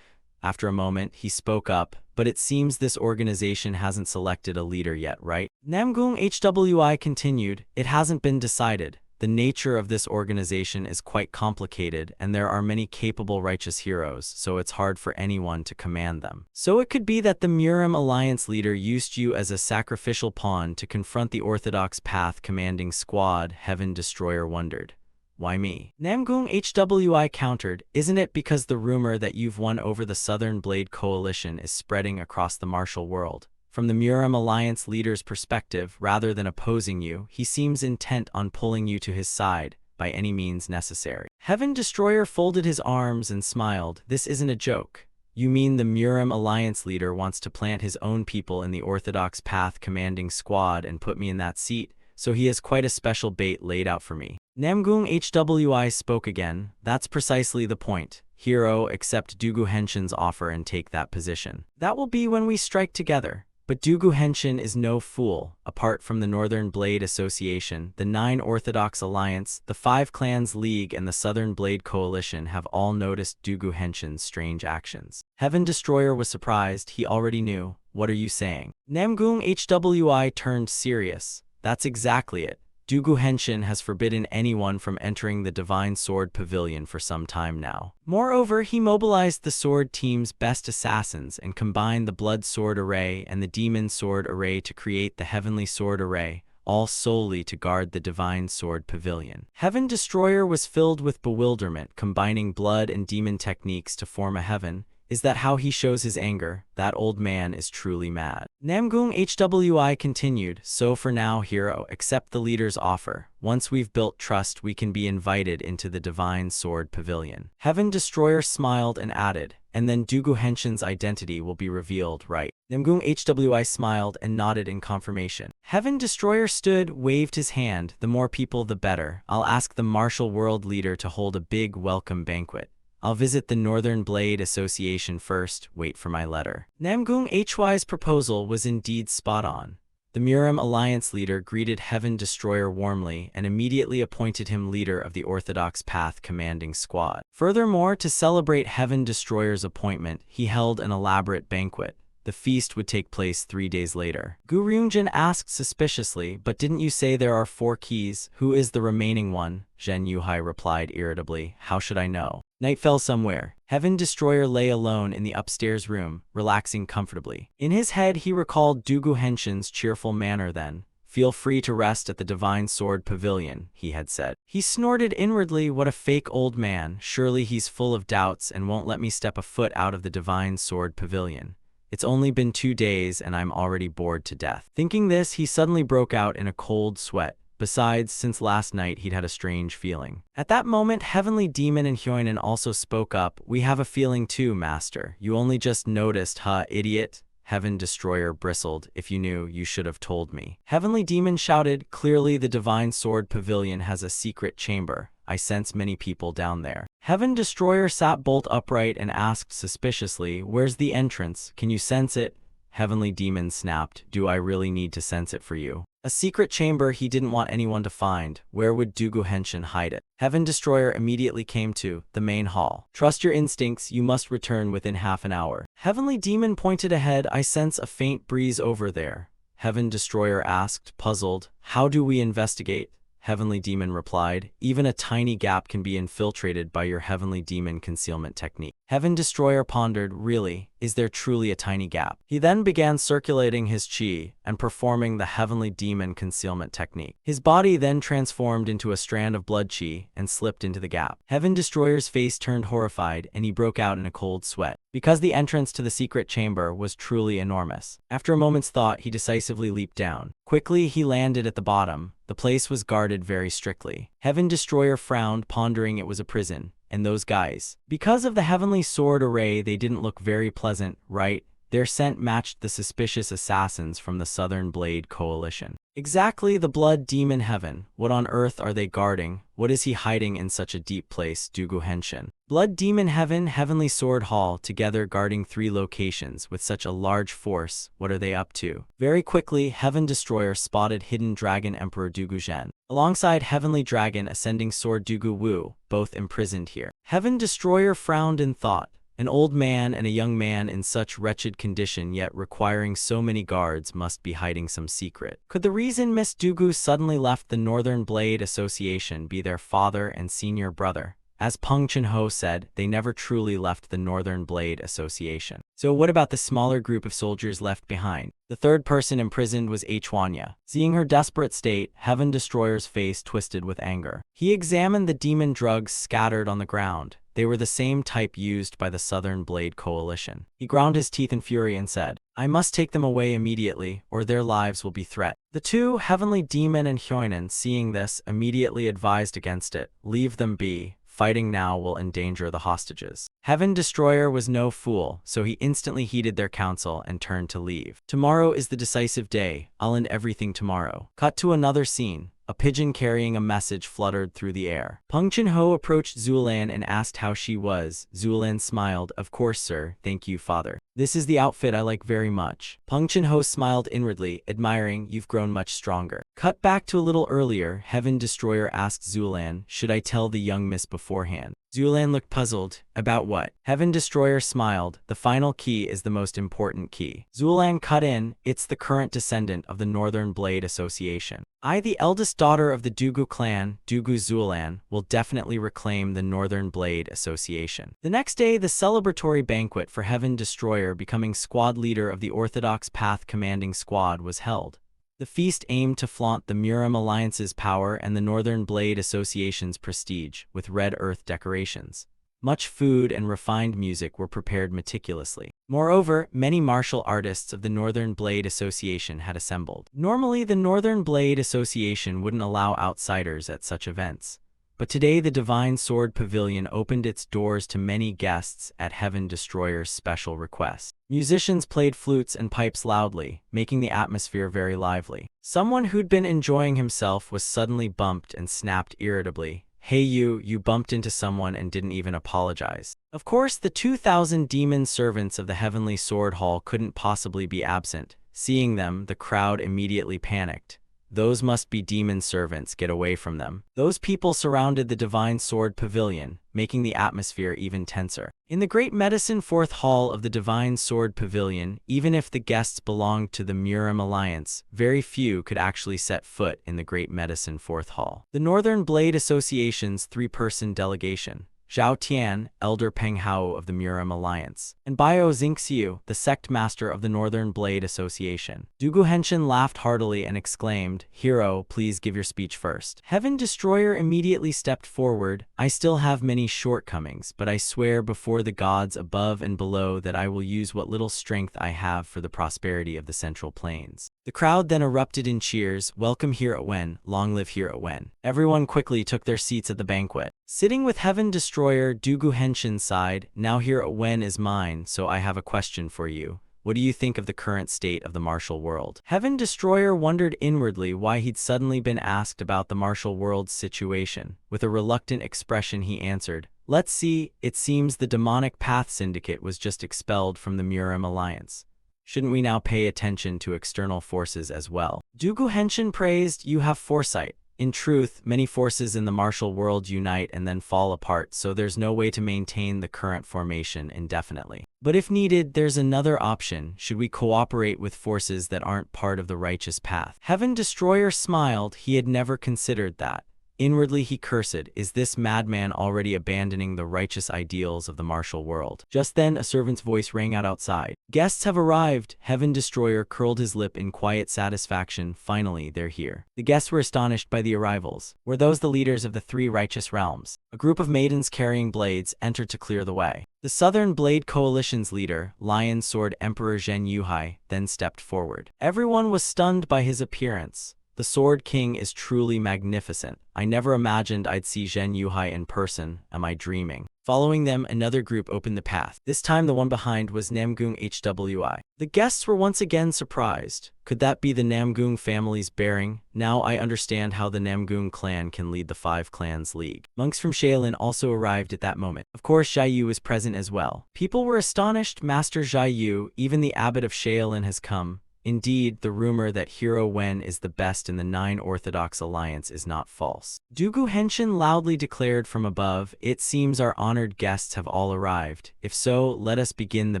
After a moment, he spoke up, but it seems this organization hasn't selected a leader yet, right? Namgung HWI continued, it hasn't been decided. The nature of this organization is quite complicated, and there are many capable righteous heroes, so it's hard for anyone to command them. So it could be that the Murim Alliance leader used you as a sacrificial pawn to confront the Orthodox Path commanding squad, Heaven Destroyer wondered. Why me? Namgung HWI countered, isn't it because the rumor that you've won over the Southern Blade Coalition is spreading across the martial world? From the Murim Alliance leader's perspective, rather than opposing you, he seems intent on pulling you to his side by any means necessary. Heaven Destroyer folded his arms and smiled. This isn't a joke. You mean the Murim Alliance leader wants to plant his own people in the Orthodox Path commanding squad and put me in that seat, so he has quite a special bait laid out for me. Namgung HWI spoke again. That's precisely the point. Hero, accept Dugu Henshin's offer and take that position. That will be when we strike together. But Dugu Henshin is no fool. Apart from the Northern Blade Association, the 9 Orthodox Alliance, the 5 Clans League, and the Southern Blade Coalition have all noticed Dugu Henshin's strange actions. Heaven Destroyer was surprised. He already knew. What are you saying? Namgung HWI turned serious. That's exactly it. Dugu Henshin has forbidden anyone from entering the Divine Sword Pavilion for some time now. Moreover, he mobilized the Sword Team's best assassins and combined the Blood Sword Array and the Demon Sword Array to create the Heavenly Sword Array, all solely to guard the Divine Sword Pavilion. Heaven Destroyer was filled with bewilderment, combining blood and demon techniques to form a heaven. Is that how he shows his anger? That old man is truly mad. Namgung HWI continued, so for now, hero, accept the leader's offer. Once we've built trust, we can be invited into the Divine Sword Pavilion. Heaven Destroyer smiled and added, and then Dugu Henshin's identity will be revealed, right? Namgung HWI smiled and nodded in confirmation. Heaven Destroyer stood, waved his hand. The more people, the better. I'll ask the martial world leader to hold a big welcome banquet. I'll visit the Northern Blade Association first, wait for my letter. Namgung HY's proposal was indeed spot on. The Murim Alliance leader greeted Heaven Destroyer warmly and immediately appointed him leader of the Orthodox Path commanding squad. Furthermore, to celebrate Heaven Destroyer's appointment, he held an elaborate banquet. The feast would take place 3 days later. Gu Ryungjin asked suspiciously, but didn't you say there are 4 keys? Who is the remaining one? Zhen Yuhai replied irritably, how should I know? Night fell somewhere. Heaven Destroyer lay alone in the upstairs room, relaxing comfortably. In his head he recalled Dugu Henshin's cheerful manner then. Feel free to rest at the Divine Sword Pavilion, he had said. He snorted inwardly, what a fake old man. Surely he's full of doubts and won't let me step a foot out of the Divine Sword Pavilion. It's only been 2 days and I'm already bored to death. Thinking this, he suddenly broke out in a cold sweat. Besides, since last night he'd had a strange feeling. At that moment, Heavenly Demon and Hyoinen also spoke up. We have a feeling too, Master. You only just noticed, huh, idiot? Heaven Destroyer bristled. If you knew, you should have told me. Heavenly Demon shouted, clearly the Divine Sword Pavilion has a secret chamber. I sense many people down there. Heaven Destroyer sat bolt upright and asked suspiciously, where's the entrance? Can you sense it? Heavenly Demon snapped, do I really need to sense it for you? A secret chamber he didn't want anyone to find. Where would Dugu Henshin hide it? Heaven Destroyer immediately came to the main hall. Trust your instincts, you must return within half an hour. Heavenly Demon pointed ahead, I sense a faint breeze over there. Heaven Destroyer asked, puzzled, how do we investigate? Heavenly Demon replied, even a tiny gap can be infiltrated by your Heavenly Demon concealment technique. Heaven Destroyer pondered, really, is there truly a tiny gap? He then began circulating his chi and performing the Heavenly Demon concealment technique. His body then transformed into a strand of blood chi and slipped into the gap. Heaven Destroyer's face turned horrified and he broke out in a cold sweat. Because the entrance to the secret chamber was truly enormous. After a moment's thought, he decisively leaped down. Quickly, he landed at the bottom. The place was guarded very strictly. Heaven Destroyer frowned, pondering it was a prison. And those guys. Because of the Heavenly Sword Array, they didn't look very pleasant, right? Their scent matched the suspicious assassins from the Southern Blade Coalition. Exactly, the Blood Demon Heaven. What on earth are they guarding? What is he hiding in such a deep place, Dugu Henshin? Blood Demon Heaven, Heavenly Sword Hall, together guarding 3 locations with such a large force. What are they up to? Very quickly, Heaven Destroyer spotted Hidden Dragon Emperor Dugu Zhen. Alongside Heavenly Dragon Ascending Sword Dugu Wu, both imprisoned here. Heaven Destroyer frowned in thought. An old man and a young man in such wretched condition yet requiring so many guards must be hiding some secret. Could the reason Miss Dugu suddenly left the Northern Blade Association be their father and senior brother? As Peng Chun-ho said, they never truly left the Northern Blade Association. So what about the smaller group of soldiers left behind? The third person imprisoned was Hwanya. Seeing her desperate state, Heaven Destroyer's face twisted with anger. He examined the demon drugs scattered on the ground. They were the same type used by the Southern Blade Coalition. He ground his teeth in fury and said, I must take them away immediately, or their lives will be threatened. The two, Heavenly Demon and Hyoinen, seeing this, immediately advised against it. Leave them be. Fighting now will endanger the hostages. Heaven Destroyer was no fool, so he instantly heeded their counsel and turned to leave. Tomorrow is the decisive day. I'll end everything tomorrow. Cut to another scene. A pigeon carrying a message fluttered through the air. Peng Chun-ho approached Zulan and asked how she was. Zulan smiled, Of course, sir. Thank you, father. This is the outfit I like very much. Peng Chun-ho smiled inwardly, admiring, You've grown much stronger. Cut back to a little earlier. Heaven Destroyer asked Zulan, Should I tell the young miss beforehand? Zulan looked puzzled. About what? Heaven Destroyer smiled. The final key is the most important key. Zulan cut in. It's the current descendant of the Northern Blade Association. I, the eldest daughter of the Dugu clan, Dugu Zulan, will definitely reclaim the Northern Blade Association. The next day, the celebratory banquet for Heaven Destroyer becoming squad leader of the Orthodox Path Commanding Squad was held. The feast aimed to flaunt the Murim Alliance's power and the Northern Blade Association's prestige, with red earth decorations. Much food and refined music were prepared meticulously. Moreover, many martial artists of the Northern Blade Association had assembled. Normally, the Northern Blade Association wouldn't allow outsiders at such events. But today the Divine Sword Pavilion opened its doors to many guests at Heaven Destroyer's special request. Musicians played flutes and pipes loudly, making the atmosphere very lively. Someone who'd been enjoying himself was suddenly bumped and snapped irritably, Hey you bumped into someone and didn't even apologize. Of course, the 2,000 demon servants of the Heavenly Sword Hall couldn't possibly be absent. Seeing them, the crowd immediately panicked. Those must be demon servants, get away from them. Those people surrounded the Divine Sword Pavilion, making the atmosphere even tenser. In the Great Medicine Fourth Hall of the Divine Sword Pavilion, even if the guests belonged to the Murim Alliance, very few could actually set foot in the Great Medicine Fourth Hall. The Northern Blade Association's three-person delegation, Zhao Tian, Elder Peng Hao of the Murim Alliance, and Bio Xingxiu, the sect master of the Northern Blade Association. Dugu Henshin laughed heartily and exclaimed, Hero, please give your speech first. Heaven Destroyer immediately stepped forward. I still have many shortcomings, but I swear before the gods above and below that I will use what little strength I have for the prosperity of the Central Plains. The crowd then erupted in cheers. Welcome Hero Wen, long live Hero Wen. Everyone quickly took their seats at the banquet. Sitting with Heaven Destroyer, Dugu Henshin sighed, Now Hero Wen is mine, so I have a question for you. What do you think of the current state of the martial world? Heaven Destroyer wondered inwardly why he'd suddenly been asked about the martial world's situation. With a reluctant expression he answered, Let's see, it seems the demonic Path Syndicate was just expelled from the Murim Alliance. Shouldn't we now pay attention to external forces as well? Dugu Henshin praised, You have foresight. In truth, many forces in the martial world unite and then fall apart, so there's no way to maintain the current formation indefinitely. But if needed, there's another option. Should we cooperate with forces that aren't part of the righteous path? Heaven Destroyer smiled. He had never considered that. Inwardly he cursed, Is this madman already abandoning the righteous ideals of the martial world? Just then a servant's voice rang out outside. Guests have arrived. Heaven Destroyer curled his lip in quiet satisfaction. Finally, they're here. The guests were astonished by the arrivals. Were those the leaders of the three righteous realms? A group of maidens carrying blades entered to clear the way. The Southern Blade Coalition's leader, Lion Sword Emperor Zhen Yuhai, then stepped forward. Everyone was stunned by his appearance. The Sword King is truly magnificent. I never imagined I'd see Zhen Yuhai in person. Am I dreaming? Following them, another group opened the path. This time the one behind was Namgung Hwi. The guests were once again surprised. Could that be the Namgung family's bearing? Now I understand how the Namgung clan can lead the Five Clans League. Monks from Shaolin also arrived at that moment. Of course, Zhai Yu was present as well. People were astonished. Master Zhai Yu, even the abbot of Shaolin has come. Indeed, the rumor that Hero Wen is the best in the Nine Orthodox Alliance is not false. Dugu Henshin loudly declared from above, "It seems our honored guests have all arrived. If so, let us begin the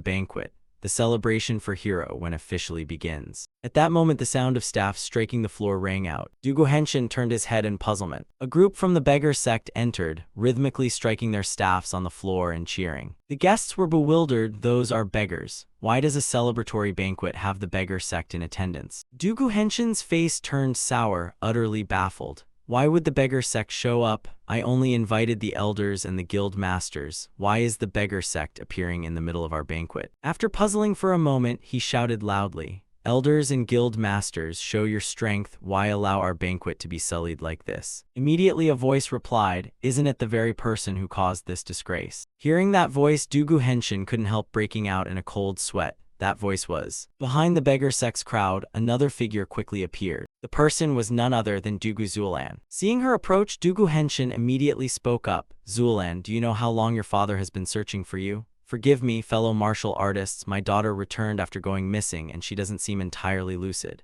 banquet. The celebration for Hero Wen officially begins." At that moment, the sound of staffs striking the floor rang out. Dugu Henshin turned his head in puzzlement. A group from the beggar sect entered, rhythmically striking their staffs on the floor and cheering. The guests were bewildered. Those are beggars. Why does a celebratory banquet have the beggar sect in attendance? Dugu Henshin's face turned sour, utterly baffled. Why would the beggar sect show up? I only invited the elders and the guild masters. Why is the beggar sect appearing in the middle of our banquet? After puzzling for a moment, he shouted loudly, "Elders and guild masters, show your strength. Why allow our banquet to be sullied like this?" Immediately a voice replied, "Isn't it the very person who caused this disgrace?" Hearing that voice, Dugu Henshin couldn't help breaking out in a cold sweat. That voice was. Behind the beggar sect's crowd, another figure quickly appeared. The person was none other than Dugu Zulan. Seeing her approach, Dugu Henshin immediately spoke up. "Zulan, do you know how long your father has been searching for you? Forgive me, fellow martial artists, my daughter returned after going missing and she doesn't seem entirely lucid."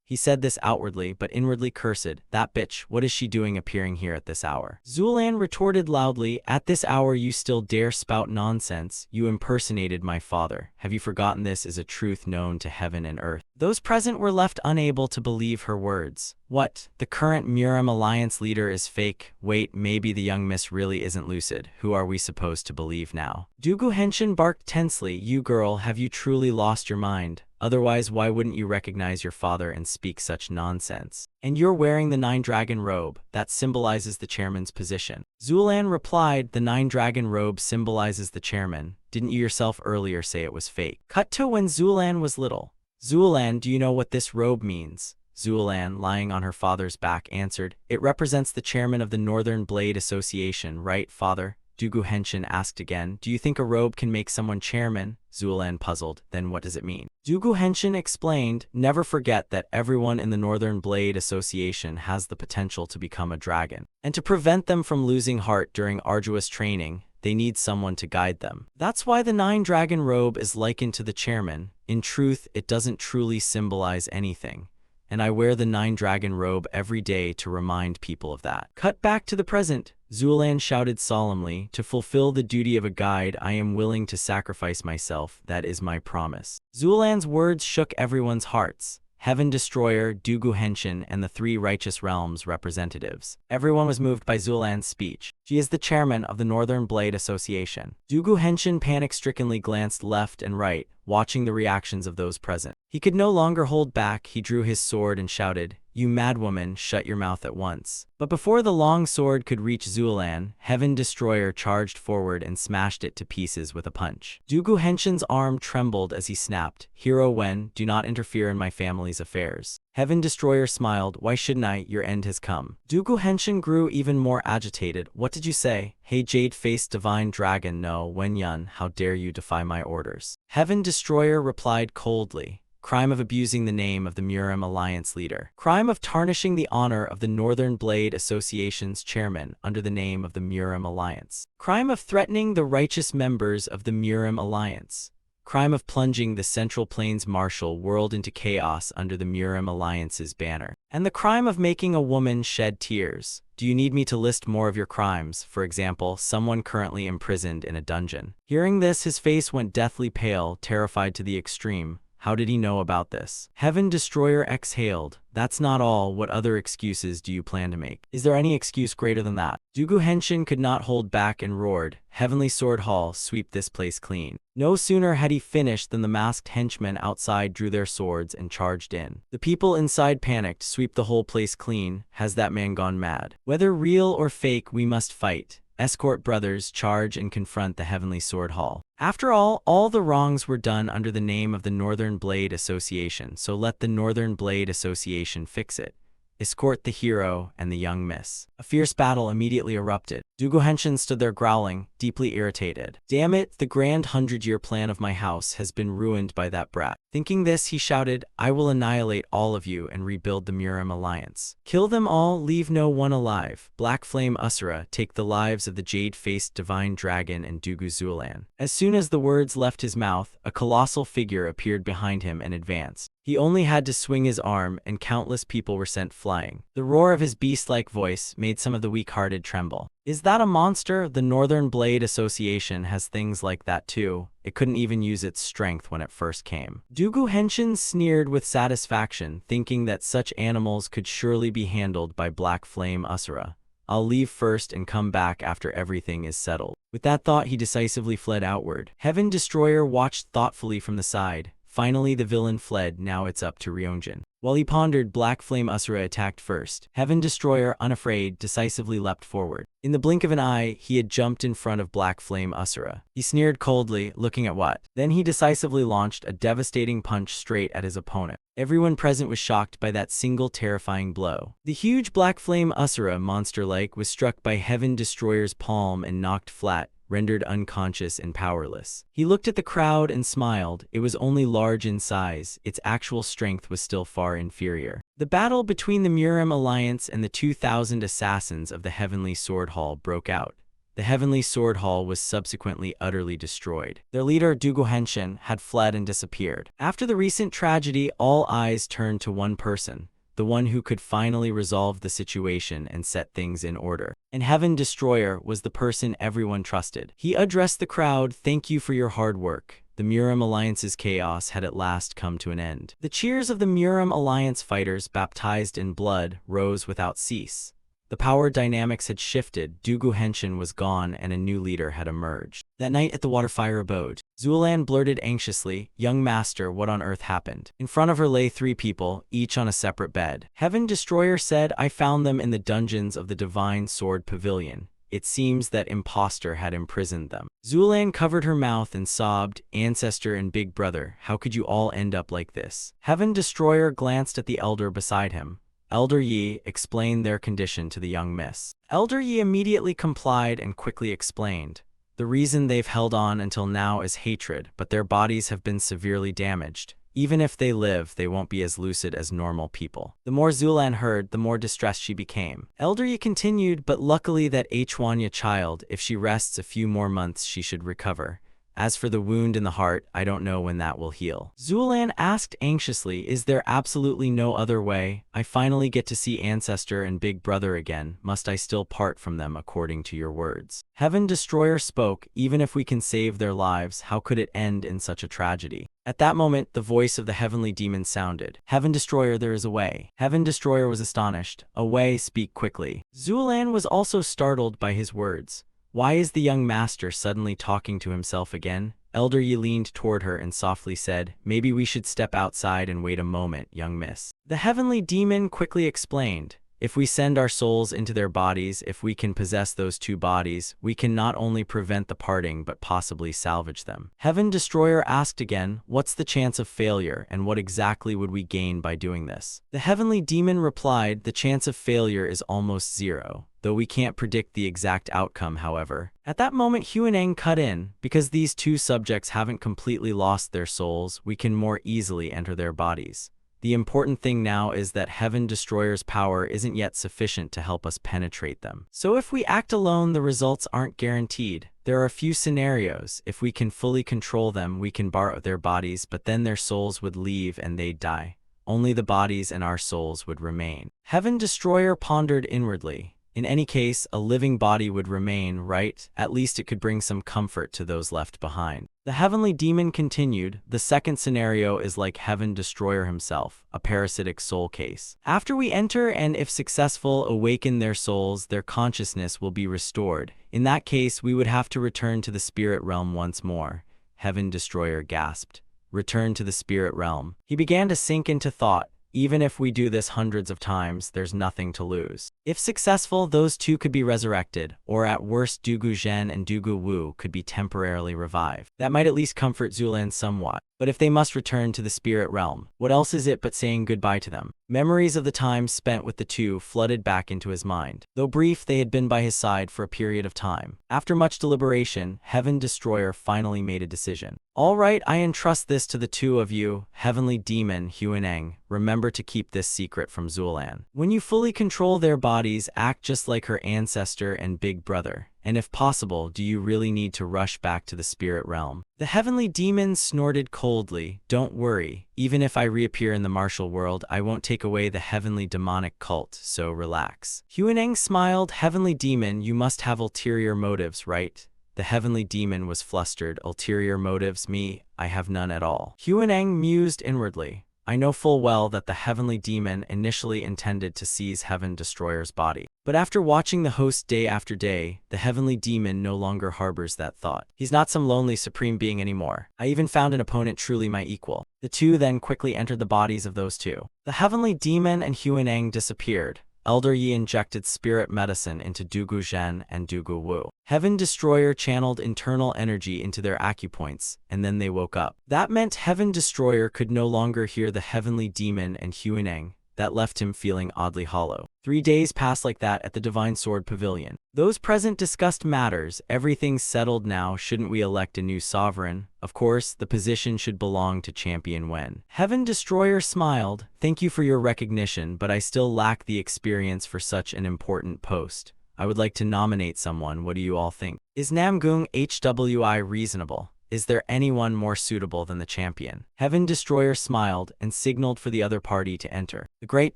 He said this outwardly, but inwardly cursed. "That bitch, what is she doing appearing here at this hour?" Zulan retorted loudly, "At this hour you still dare spout nonsense? You impersonated my father. Have you forgotten this is a truth known to heaven and earth?" Those present were left unable to believe her words. What? The current Murim Alliance leader is fake? Wait, maybe the young miss really isn't lucid. Who are we supposed to believe now? Dugu Henshin barked tensely, "You girl, have you truly lost your mind? Otherwise, why wouldn't you recognize your father and speak such nonsense? And you're wearing the Nine-Dragon robe. That symbolizes the chairman's position." Zulan replied, "The Nine-Dragon robe symbolizes the chairman. Didn't you yourself earlier say it was fake?" Cut to when Zulan was little. "Zulan, do you know what this robe means?" Zulan, lying on her father's back, answered, "It represents the chairman of the Northern Blade Association, right, father?" Dugu Henshin asked again, "Do you think a robe can make someone chairman?" Zulan puzzled, "Then what does it mean?" Dugu Henshin explained, "Never forget that everyone in the Northern Blade Association has the potential to become a dragon. And to prevent them from losing heart during arduous training, they need someone to guide them. That's why the Nine-Dragon robe is likened to the chairman. In truth, it doesn't truly symbolize anything. And I wear the Nine-Dragon robe every day to remind people of that." Cut back to the present. Zulan shouted solemnly, "To fulfill the duty of a guide, I am willing to sacrifice myself. That is my promise." Zulan's words shook everyone's hearts. Heaven Destroyer, Dugu Henshin, and the three Righteous Realms representatives. Everyone was moved by Zulan's speech. She is the chairman of the Northern Blade Association. Dugu Henshin panic-strickenly glanced left and right, watching the reactions of those present. He could no longer hold back. He drew his sword and shouted, "You madwoman, shut your mouth at once." But before the long sword could reach Zulan, Heaven Destroyer charged forward and smashed it to pieces with a punch. Dugu Henshin's arm trembled as he snapped, "Hero Wen, do not interfere in my family's affairs." Heaven Destroyer smiled, "Why shouldn't I? Your end has come." Dugu Henshin grew even more agitated. "What did you say?" "Hey jade-faced divine dragon, no, Wen Yun, how dare you defy my orders?" Heaven Destroyer replied coldly, "Crime of abusing the name of the Murim Alliance leader. Crime of tarnishing the honor of the Northern Blade Association's chairman under the name of the Murim Alliance. Crime of threatening the righteous members of the Murim Alliance. Crime of plunging the Central Plains martial world into chaos under the Murim Alliance's banner. And the crime of making a woman shed tears. Do you need me to list more of your crimes? For example, someone currently imprisoned in a dungeon." Hearing this, his face went deathly pale, terrified to the extreme. How did he know about this? Heaven Destroyer exhaled. "That's not all. What other excuses do you plan to make? Is there any excuse greater than that?" Dugu Henshin could not hold back and roared, "Heavenly Sword Hall, sweep this place clean." No sooner had he finished than the masked henchmen outside drew their swords and charged in. The people inside panicked. "Sweep the whole place clean. Has that man gone mad? Whether real or fake, we must fight. Escort brothers, charge and confront the Heavenly Sword Hall." After all the wrongs were done under the name of the Northern Blade Association, so let the Northern Blade Association fix it. Escort the hero and the young miss. A fierce battle immediately erupted. Dugu Henshin stood there growling, deeply irritated. "Damn it, the grand 100-year plan of my house has been ruined by that brat." Thinking this, he shouted, "I will annihilate all of you and rebuild the Murim Alliance. Kill them all, leave no one alive. Black Flame Usura, take the lives of the jade-faced divine dragon and Dugu Zulan." As soon as the words left his mouth, a colossal figure appeared behind him and advanced. He only had to swing his arm, and countless people were sent flying. The roar of his beast-like voice made some of the weak-hearted tremble. Is that a monster? The Northern Blade Association has things like that too. It couldn't even use its strength when it first came. Dugu Henshin sneered with satisfaction, thinking that such animals could surely be handled by Black Flame Asura. I'll leave first and come back after everything is settled. With that thought, he decisively fled outward. Heaven Destroyer watched thoughtfully from the side. Finally, the villain fled. Now it's up to Ryonjin. While he pondered, Black Flame Asura attacked first. Heaven Destroyer, unafraid, decisively leapt forward. In the blink of an eye, he had jumped in front of Black Flame Asura. He sneered coldly, looking at what? Then he decisively launched a devastating punch straight at his opponent. Everyone present was shocked by that single terrifying blow. The huge Black Flame Asura, monster-like, was struck by Heaven Destroyer's palm and knocked flat, rendered unconscious and powerless. He looked at the crowd and smiled. It was only large in size. Its actual strength was still far inferior. The battle between the Murim Alliance and the 2,000 assassins of the Heavenly Sword Hall broke out. The Heavenly Sword Hall was subsequently utterly destroyed. Their leader, Dugu Henshin, had fled and disappeared. After the recent tragedy, all eyes turned to one person, the one who could finally resolve the situation and set things in order. And Heaven Destroyer was the person everyone trusted. He addressed the crowd, "Thank you for your hard work." The Murim Alliance's chaos had at last come to an end. The cheers of the Murim Alliance fighters, baptized in blood, rose without cease. The power dynamics had shifted, Dugu Henshin was gone, and a new leader had emerged. That night at the Waterfire abode, Zulan blurted anxiously, "Young master, what on earth happened?" In front of her lay 3 people, each on a separate bed. Heaven Destroyer said, "I found them in the dungeons of the Divine Sword Pavilion. It seems that impostor had imprisoned them." Zulan covered her mouth and sobbed, "Ancestor and Big Brother, how could you all end up like this?" Heaven Destroyer glanced at the elder beside him. Elder Yi explained their condition to the young miss. Elder Yi immediately complied and quickly explained. The reason they've held on until now is hatred, but their bodies have been severely damaged. Even if they live, they won't be as lucid as normal people. The more Zulan heard, the more distressed she became. Elder Yi continued, "But luckily that Hwanya child, if she rests a few more months, she should recover. As for the wound in the heart, I don't know when that will heal." Zulan asked anxiously, "Is there absolutely no other way? I finally get to see Ancestor and Big Brother again. Must I still part from them according to your words?" Heaven Destroyer spoke, "Even if we can save their lives, how could it end in such a tragedy?" At that moment, the voice of the heavenly demon sounded. "Heaven Destroyer, there is a way." Heaven Destroyer was astonished. "A way? Speak quickly." Zulan was also startled by his words. Why is the young master suddenly talking to himself again? Elder Yi leaned toward her and softly said, "Maybe we should step outside and wait a moment, young miss." The heavenly demon quickly explained, "If we send our souls into their bodies, if we can possess those 2 bodies, we can not only prevent the parting but possibly salvage them." Heaven Destroyer asked again, "What's the chance of failure, and what exactly would we gain by doing this?" The heavenly demon replied, "The chance of failure is almost 0. Though we can't predict the exact outcome, however." At that moment, Huaneng cut in. "Because these 2 subjects haven't completely lost their souls, we can more easily enter their bodies. The important thing now is that Heaven Destroyer's power isn't yet sufficient to help us penetrate them. So if we act alone, the results aren't guaranteed. There are a few scenarios. If we can fully control them, we can borrow their bodies, but then their souls would leave and they'd die. Only the bodies and our souls would remain." Heaven Destroyer pondered inwardly. In any case, a living body would remain, right? At least it could bring some comfort to those left behind. The heavenly demon continued, "The second scenario is like Heaven Destroyer himself, a parasitic soul case. After we enter and, if successful, awaken their souls, their consciousness will be restored. In that case, we would have to return to the spirit realm once more." Heaven Destroyer gasped. Return to the spirit realm. He began to sink into thought. Even if we do this hundreds of times, there's nothing to lose. If successful, those 2 could be resurrected, or at worst Dugu Zhen and Dugu Wu could be temporarily revived. That might at least comfort Zulan somewhat. But if they must return to the spirit realm, what else is it but saying goodbye to them? Memories of the time spent with the 2 flooded back into his mind. Though brief, they had been by his side for a period of time. After much deliberation, Heaven Destroyer finally made a decision. "All right, I entrust this to the 2 of you, Heavenly Demon Huaneng. Remember to keep this secret from Zulan. When you fully control their bodies, act just like her ancestor and Big Brother. And if possible, do you really need to rush back to the spirit realm? The heavenly demon snorted coldly. Don't worry. Even if I reappear in the martial world, I won't take away the heavenly demonic cult, so relax. Huaneng smiled. Heavenly demon, you must have ulterior motives, right? The heavenly demon was flustered. Ulterior motives? Me? I have none at all. Huaneng mused inwardly. I know full well that the heavenly demon initially intended to seize Heaven Destroyer's body. But after watching the host day after day, the heavenly demon no longer harbors that thought. He's not some lonely supreme being anymore. I even found an opponent truly my equal. The two then quickly entered the bodies of those two. The heavenly demon and Huaneng disappeared. Elder Yi injected spirit medicine into Dugu Zhen and Dugu Wu. Heaven Destroyer channeled internal energy into their acupoints, and then they woke up. That meant Heaven Destroyer could no longer hear the heavenly demon and Huaneng. That left him feeling oddly hollow. 3 days passed like that at the Divine Sword Pavilion. Those present discussed matters. Everything's settled now. Shouldn't we elect a new sovereign? Of course, the position should belong to Champion Wen. Heaven Destroyer smiled. Thank you for your recognition, but I still lack the experience for such an important post. I would like to nominate someone. What do you all think? Is Namgung Hwi reasonable? Is there anyone more suitable than the champion? Heaven Destroyer smiled and signaled for the other party to enter. The great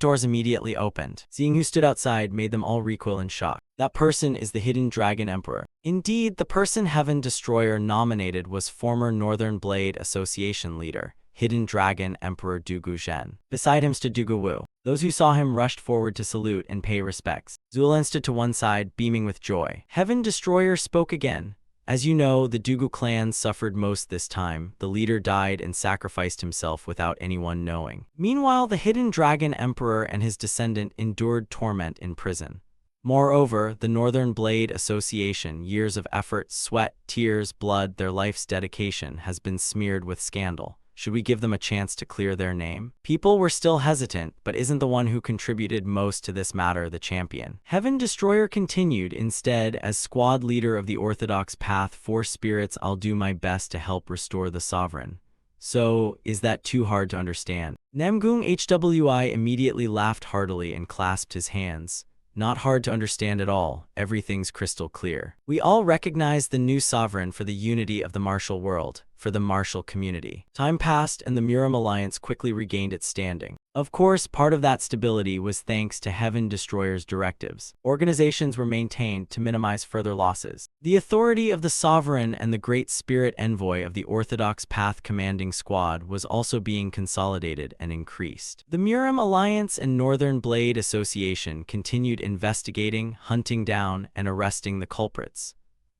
doors immediately opened. Seeing who stood outside made them all recoil in shock. That person is the Hidden Dragon Emperor. Indeed, the person Heaven Destroyer nominated was former Northern Blade Association leader, Hidden Dragon Emperor Dugu Zhen. Beside him stood Dugu Wu. Those who saw him rushed forward to salute and pay respects. Zulan stood to one side, beaming with joy. Heaven Destroyer spoke again. As you know, the Dugu clan suffered most this time. The leader died and sacrificed himself without anyone knowing. Meanwhile, the Hidden Dragon Emperor and his descendant endured torment in prison. Moreover, the Northern Blade Association, years of effort, sweat, tears, blood, their life's dedication has been smeared with scandal. Should we give them a chance to clear their name? People were still hesitant, but isn't the one who contributed most to this matter the champion? Heaven Destroyer continued, instead, as squad leader of the Orthodox Path 4 Spirits, I'll do my best to help restore the sovereign. So, is that too hard to understand? Namgung Hwi immediately laughed heartily and clasped his hands. Not hard to understand at all. Everything's crystal clear. We all recognize the new sovereign for the unity of the martial world, for the martial community. Time passed and the Murim alliance quickly regained its standing. Of course, part of that stability was thanks to Heaven Destroyer's directives. Organizations were maintained to minimize further losses. The authority of the sovereign and the great spirit envoy of the Orthodox Path commanding squad was also being consolidated and increased. The Murim alliance and Northern Blade Association continued investigating, hunting down, and arresting the culprits.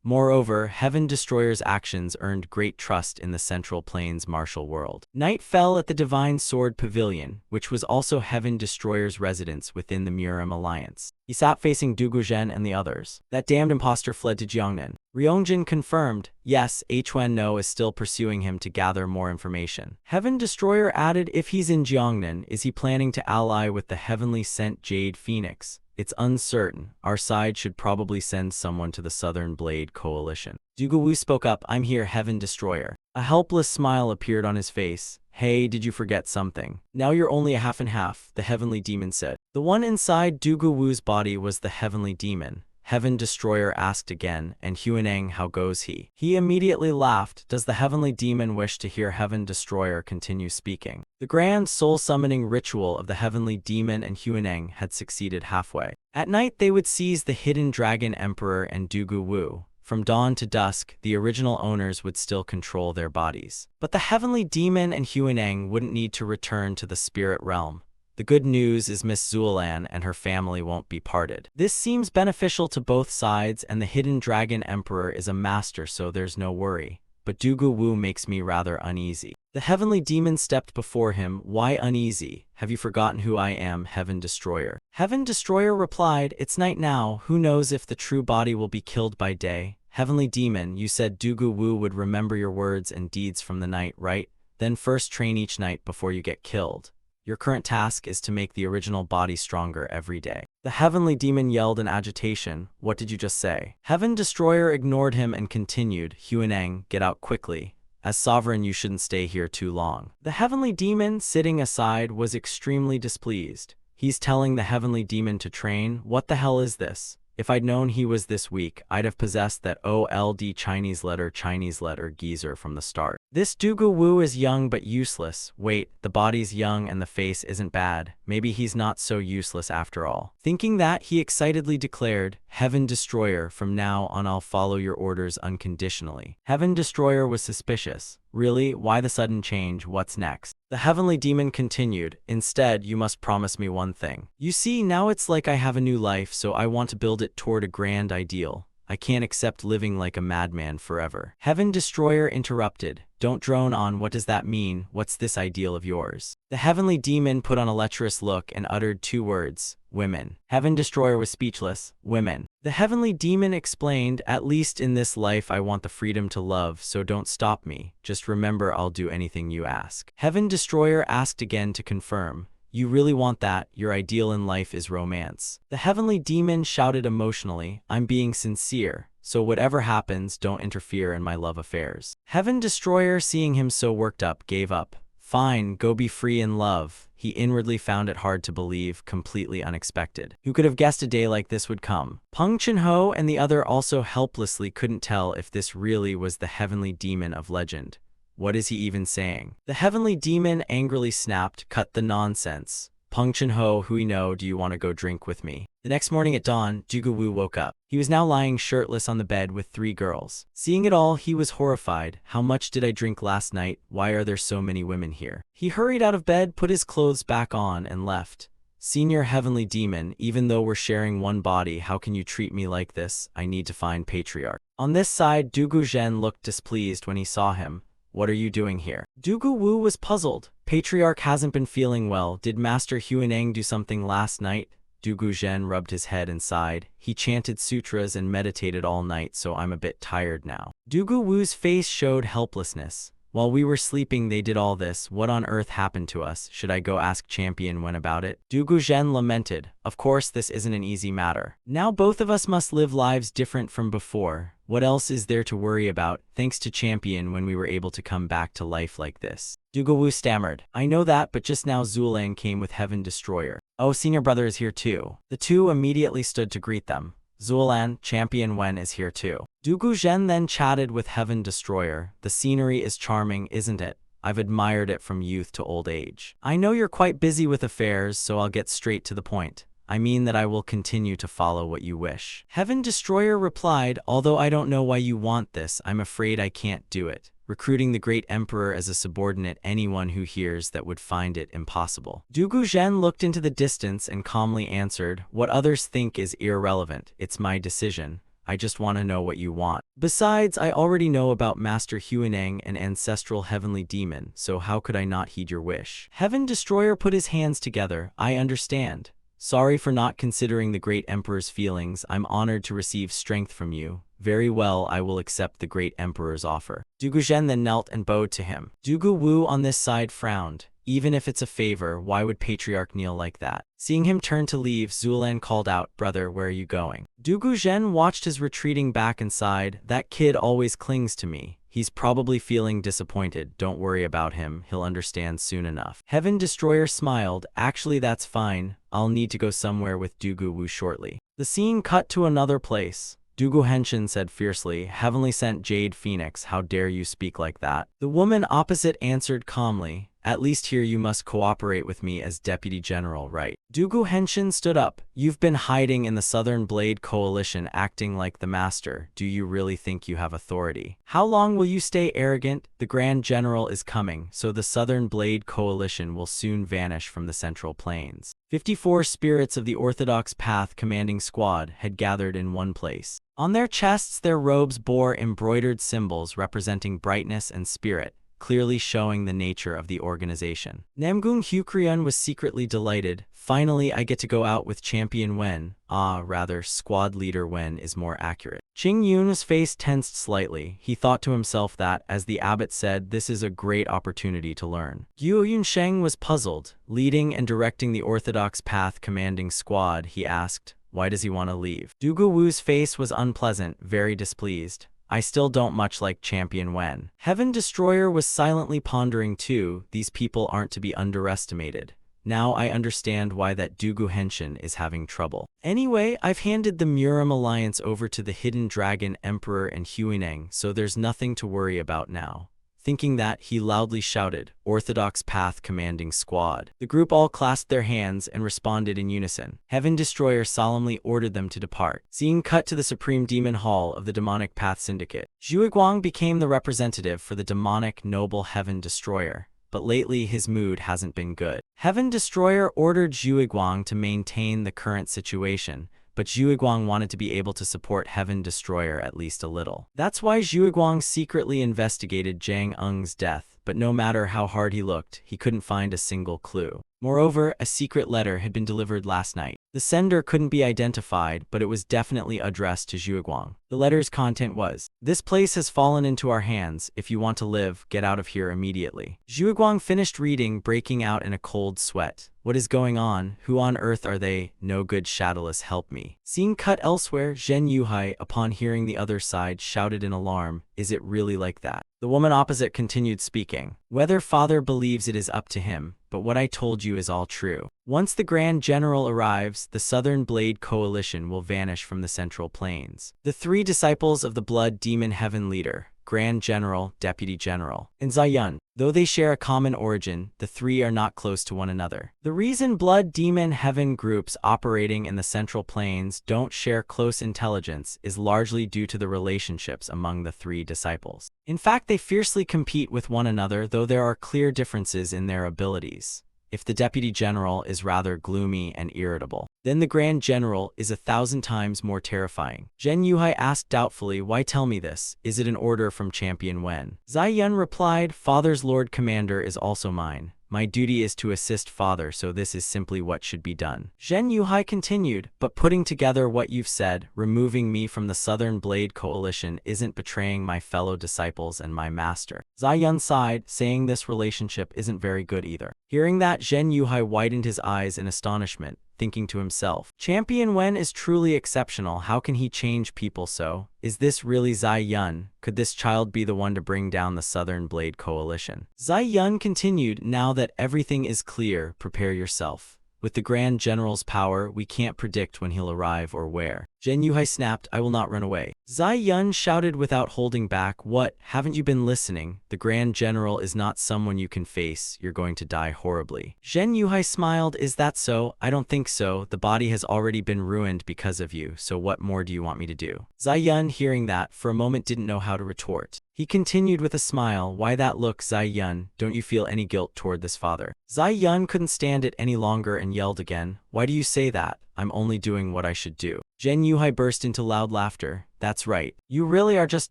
Moreover, Heaven Destroyer's actions earned great trust in the Central Plains martial world. Night fell at the Divine Sword Pavilion, which was also Heaven Destroyer's residence within the Murim Alliance. He sat facing Dugu Zhen and the others. That damned impostor fled to Jiangnan. Ryongjin confirmed, yes, Hwen No is still pursuing him to gather more information. Heaven Destroyer added, if he's in Jiangnan, is he planning to ally with the heavenly sent Jade Phoenix? It's uncertain. Our side should probably send someone to the Southern Blade Coalition. Dugu Wu spoke up, I'm here, Heaven Destroyer. A helpless smile appeared on his face. Hey, did you forget something? Now you're only a half and half, the heavenly demon said. The one inside Dugu Wu's body was the heavenly demon. Heaven Destroyer asked again, and Huaneng, how goes he? He immediately laughed. Does the heavenly demon wish to hear Heaven Destroyer continue speaking? The grand soul-summoning ritual of the heavenly demon and Huaneng had succeeded halfway. At night they would seize the Hidden Dragon Emperor and Dugu Wu. From dawn to dusk, the original owners would still control their bodies. But the heavenly demon and Huaneng wouldn't need to return to the spirit realm. The good news is Miss Zulan and her family won't be parted. This seems beneficial to both sides, and the Hidden Dragon Emperor is a master, so there's no worry. But Dugu Wu makes me rather uneasy. The heavenly demon stepped before him. Why uneasy? Have you forgotten who I am, Heaven Destroyer? Heaven Destroyer replied, it's night now. Who knows if the true body will be killed by day? Heavenly demon, you said Dugu Wu would remember your words and deeds from the night, right? Then first train each night before you get killed. Your current task is to make the original body stronger every day. The heavenly demon yelled in agitation. What did you just say? Heaven Destroyer ignored him and continued. Huaneng, get out quickly. As sovereign, you shouldn't stay here too long. The heavenly demon, sitting aside, was extremely displeased. He's telling the heavenly demon to train? What the hell is this? If I'd known he was this weak, I'd have possessed that old Chinese letter geezer from the start. This Dugu Wu is young but useless. Wait, the body's young and the face isn't bad. Maybe he's not so useless after all. Thinking that, he excitedly declared, "Heaven Destroyer, from now on I'll follow your orders unconditionally." Heaven Destroyer was suspicious. Really? Why the sudden change? What's next? The heavenly demon continued, "Instead, you must promise me one thing. You see, now it's like I have a new life, so I want to build it toward a grand ideal. I can't accept living like a madman forever." Heaven Destroyer interrupted, "Don't drone on. What does that mean? What's this ideal of yours?" The heavenly demon put on a lecherous look and uttered two words, "Women." Heaven Destroyer was speechless. "Women." The heavenly demon explained, "At least in this life I want the freedom to love, so don't stop me. Just remember I'll do anything you ask." Heaven Destroyer asked again to confirm, "You really want that? Your ideal in life is romance." The heavenly demon shouted emotionally, "I'm being sincere, so whatever happens, don't interfere in my love affairs." Heaven Destroyer, seeing him so worked up, gave up. "Fine, go be free in love." He inwardly found it hard to believe, completely unexpected. Who could have guessed a day like this would come? Peng Chunho and the other also helplessly couldn't tell if this really was the heavenly demon of legend. What is he even saying? The heavenly demon angrily snapped, "Cut the nonsense. Peng Chunho, who we know, do you want to go drink with me?" The next morning at dawn, Dugu Wu woke up. He was now lying shirtless on the bed with 3 girls. Seeing it all, he was horrified. "How much did I drink last night? Why are there so many women here?" He hurried out of bed, put his clothes back on, and left. "Senior heavenly demon, even though we're sharing one body, how can you treat me like this? I need to find Patriarch." On this side, Dugu Zhen looked displeased when he saw him. "What are you doing here?" Dugu Wu was puzzled. "Patriarch hasn't been feeling well. Did Master Huineng do something last night?" Dugu Zhen rubbed his head and sighed. "He chanted sutras and meditated all night, so I'm a bit tired now." Dugu Wu's face showed helplessness. "While we were sleeping they did all this. What on earth happened to us? Should I go ask Champion Wen about it?" Dugu Zhen lamented. "Of course this isn't an easy matter. Now both of us must live lives different from before. What else is there to worry about? Thanks to Champion Wen we were able to come back to life like this." Dugu Wu stammered, "I know that, but just now Zulang came with Heaven Destroyer." "Oh, senior brother is here too." The two immediately stood to greet them. "Zulan, Champion Wen is here too." Dugu Zhen then chatted with Heaven Destroyer. "The scenery is charming, isn't it? I've admired it from youth to old age. I know you're quite busy with affairs, so I'll get straight to the point. I mean that I will continue to follow what you wish." Heaven Destroyer replied, "Although I don't know why you want this, I'm afraid I can't do it. Recruiting the great emperor as a subordinate, anyone who hears that would find it impossible." Dugu Zhen looked into the distance and calmly answered, "What others think is irrelevant. It's my decision. I just want to know what you want. Besides, I already know about Master Huineng and Ancestral Heavenly Demon, so how could I not heed your wish?" Heaven Destroyer put his hands together. "I understand. Sorry for not considering the great emperor's feelings. I'm honored to receive strength from you. Very well, I will accept the great emperor's offer." Dugu Zhen then knelt and bowed to him. Dugu Wu on this side frowned. Even if it's a favor, why would Patriarch kneel like that? Seeing him turn to leave, Zulan called out, "Brother, where are you going?" Dugu Zhen watched his retreating back and sighed. "That kid always clings to me. He's probably feeling disappointed. Don't worry about him. He'll understand soon enough." Heaven Destroyer smiled. "Actually, that's fine. I'll need to go somewhere with Dugu Wu shortly." The scene cut to another place. Dugu Henshin said fiercely, "Heavenly sent Jade Phoenix, how dare you speak like that?" The woman opposite answered calmly, "At least here you must cooperate with me as Deputy General, right?" Dugu Henshin stood up. "You've been hiding in the Southern Blade Coalition acting like the master. Do you really think you have authority? How long will you stay arrogant? The Grand General is coming, so the Southern Blade Coalition will soon vanish from the Central Plains." 54 spirits of the Orthodox Path Commanding Squad had gathered in one place. On their chests, their robes bore embroidered symbols representing brightness and spirit, clearly showing the nature of the organization. Namgung Hukriun was secretly delighted. "Finally, I get to go out with Champion Wen. Rather, Squad Leader Wen is more accurate." Qing Yun's face tensed slightly. He thought to himself that, as the abbot said, this is a great opportunity to learn. Guo Yunsheng was puzzled. Leading and directing the Orthodox Path Commanding Squad, he asked, "Why does he want to leave?" Dugu Wu's face was unpleasant, very displeased. "I still don't much like Champion Wen." Heaven Destroyer was silently pondering too. These people aren't to be underestimated. Now I understand why that Dugu Henshin is having trouble. Anyway, I've handed the Murim alliance over to the Hidden Dragon Emperor and Huineng, so there's nothing to worry about now. Thinking that, he loudly shouted, "Orthodox Path Commanding Squad." The group all clasped their hands and responded in unison. Heaven Destroyer solemnly ordered them to depart. Scene cut to the Supreme Demon Hall of the Demonic Path Syndicate. Zhuiguang became the representative for the demonic noble Heaven Destroyer, but lately his mood hasn't been good. Heaven Destroyer ordered Zhuiguang to maintain the current situation, but Zhuiguang wanted to be able to support Heaven Destroyer at least a little. That's why Zhuiguang secretly investigated Zhang Eng's death, but no matter how hard he looked, he couldn't find a single clue. Moreover, a secret letter had been delivered last night. The sender couldn't be identified, but it was definitely addressed to Zhuiguang. The letter's content was, "This place has fallen into our hands. If you want to live, get out of here immediately." Zhuiguang finished reading, breaking out in a cold sweat. What is going on? Who on earth are they? No good, Shadowless, help me. Scene cut elsewhere. Zhen Yuhai, upon hearing the other side, shouted in alarm, "Is it really like that?" The woman opposite continued speaking. "Whether father believes it is up to him, but what I told you is all true. Once the Grand General arrives, the Southern Blade Coalition will vanish from the Central Plains. The three disciples of the Blood Demon Heaven Leader, Grand General, Deputy General, and Zayun, though they share a common origin, the three are not close to one another. The reason Blood Demon Heaven groups operating in the Central Plains don't share close intelligence is largely due to the relationships among the three disciples. In fact, they fiercely compete with one another, though there are clear differences in their abilities. If the Deputy General is rather gloomy and irritable, then the Grand General is 1,000 times more terrifying. Zhen Yuhai asked doubtfully, "Why tell me this? Is it an order from Champion Wen?" Zai Yun replied, "Father's Lord Commander is also mine. My duty is to assist father, so this is simply what should be done." Zhen Yuhai continued, "But putting together what you've said, removing me from the Southern Blade Coalition isn't betraying my fellow disciples and my master." Zai Yun sighed, saying this relationship isn't very good either. Hearing that, Zhen Yuhai widened his eyes in astonishment, thinking to himself, "Champion Wen is truly exceptional. How can he change people so? Is this really Zai Yun? Could this child be the one to bring down the Southern Blade Coalition?" Zai Yun continued, "Now that everything is clear, prepare yourself. With the Grand General's power, we can't predict when he'll arrive or where." Zhen Yuhai snapped, "I will not run away." Zai Yun shouted without holding back, "What? Haven't you been listening? The Grand General is not someone you can face. You're going to die horribly." Zhen Yuhai smiled, "Is that so? I don't think so. The body has already been ruined because of you, so what more do you want me to do?" Zai Yun, hearing that, for a moment didn't know how to retort. He continued with a smile, "Why that look, Zai Yun? Don't you feel any guilt toward this father?" Zai Yun couldn't stand it any longer and yelled again, "Why do you say that? I'm only doing what I should do." Zhen Yuhai burst into loud laughter. "That's right. You really are just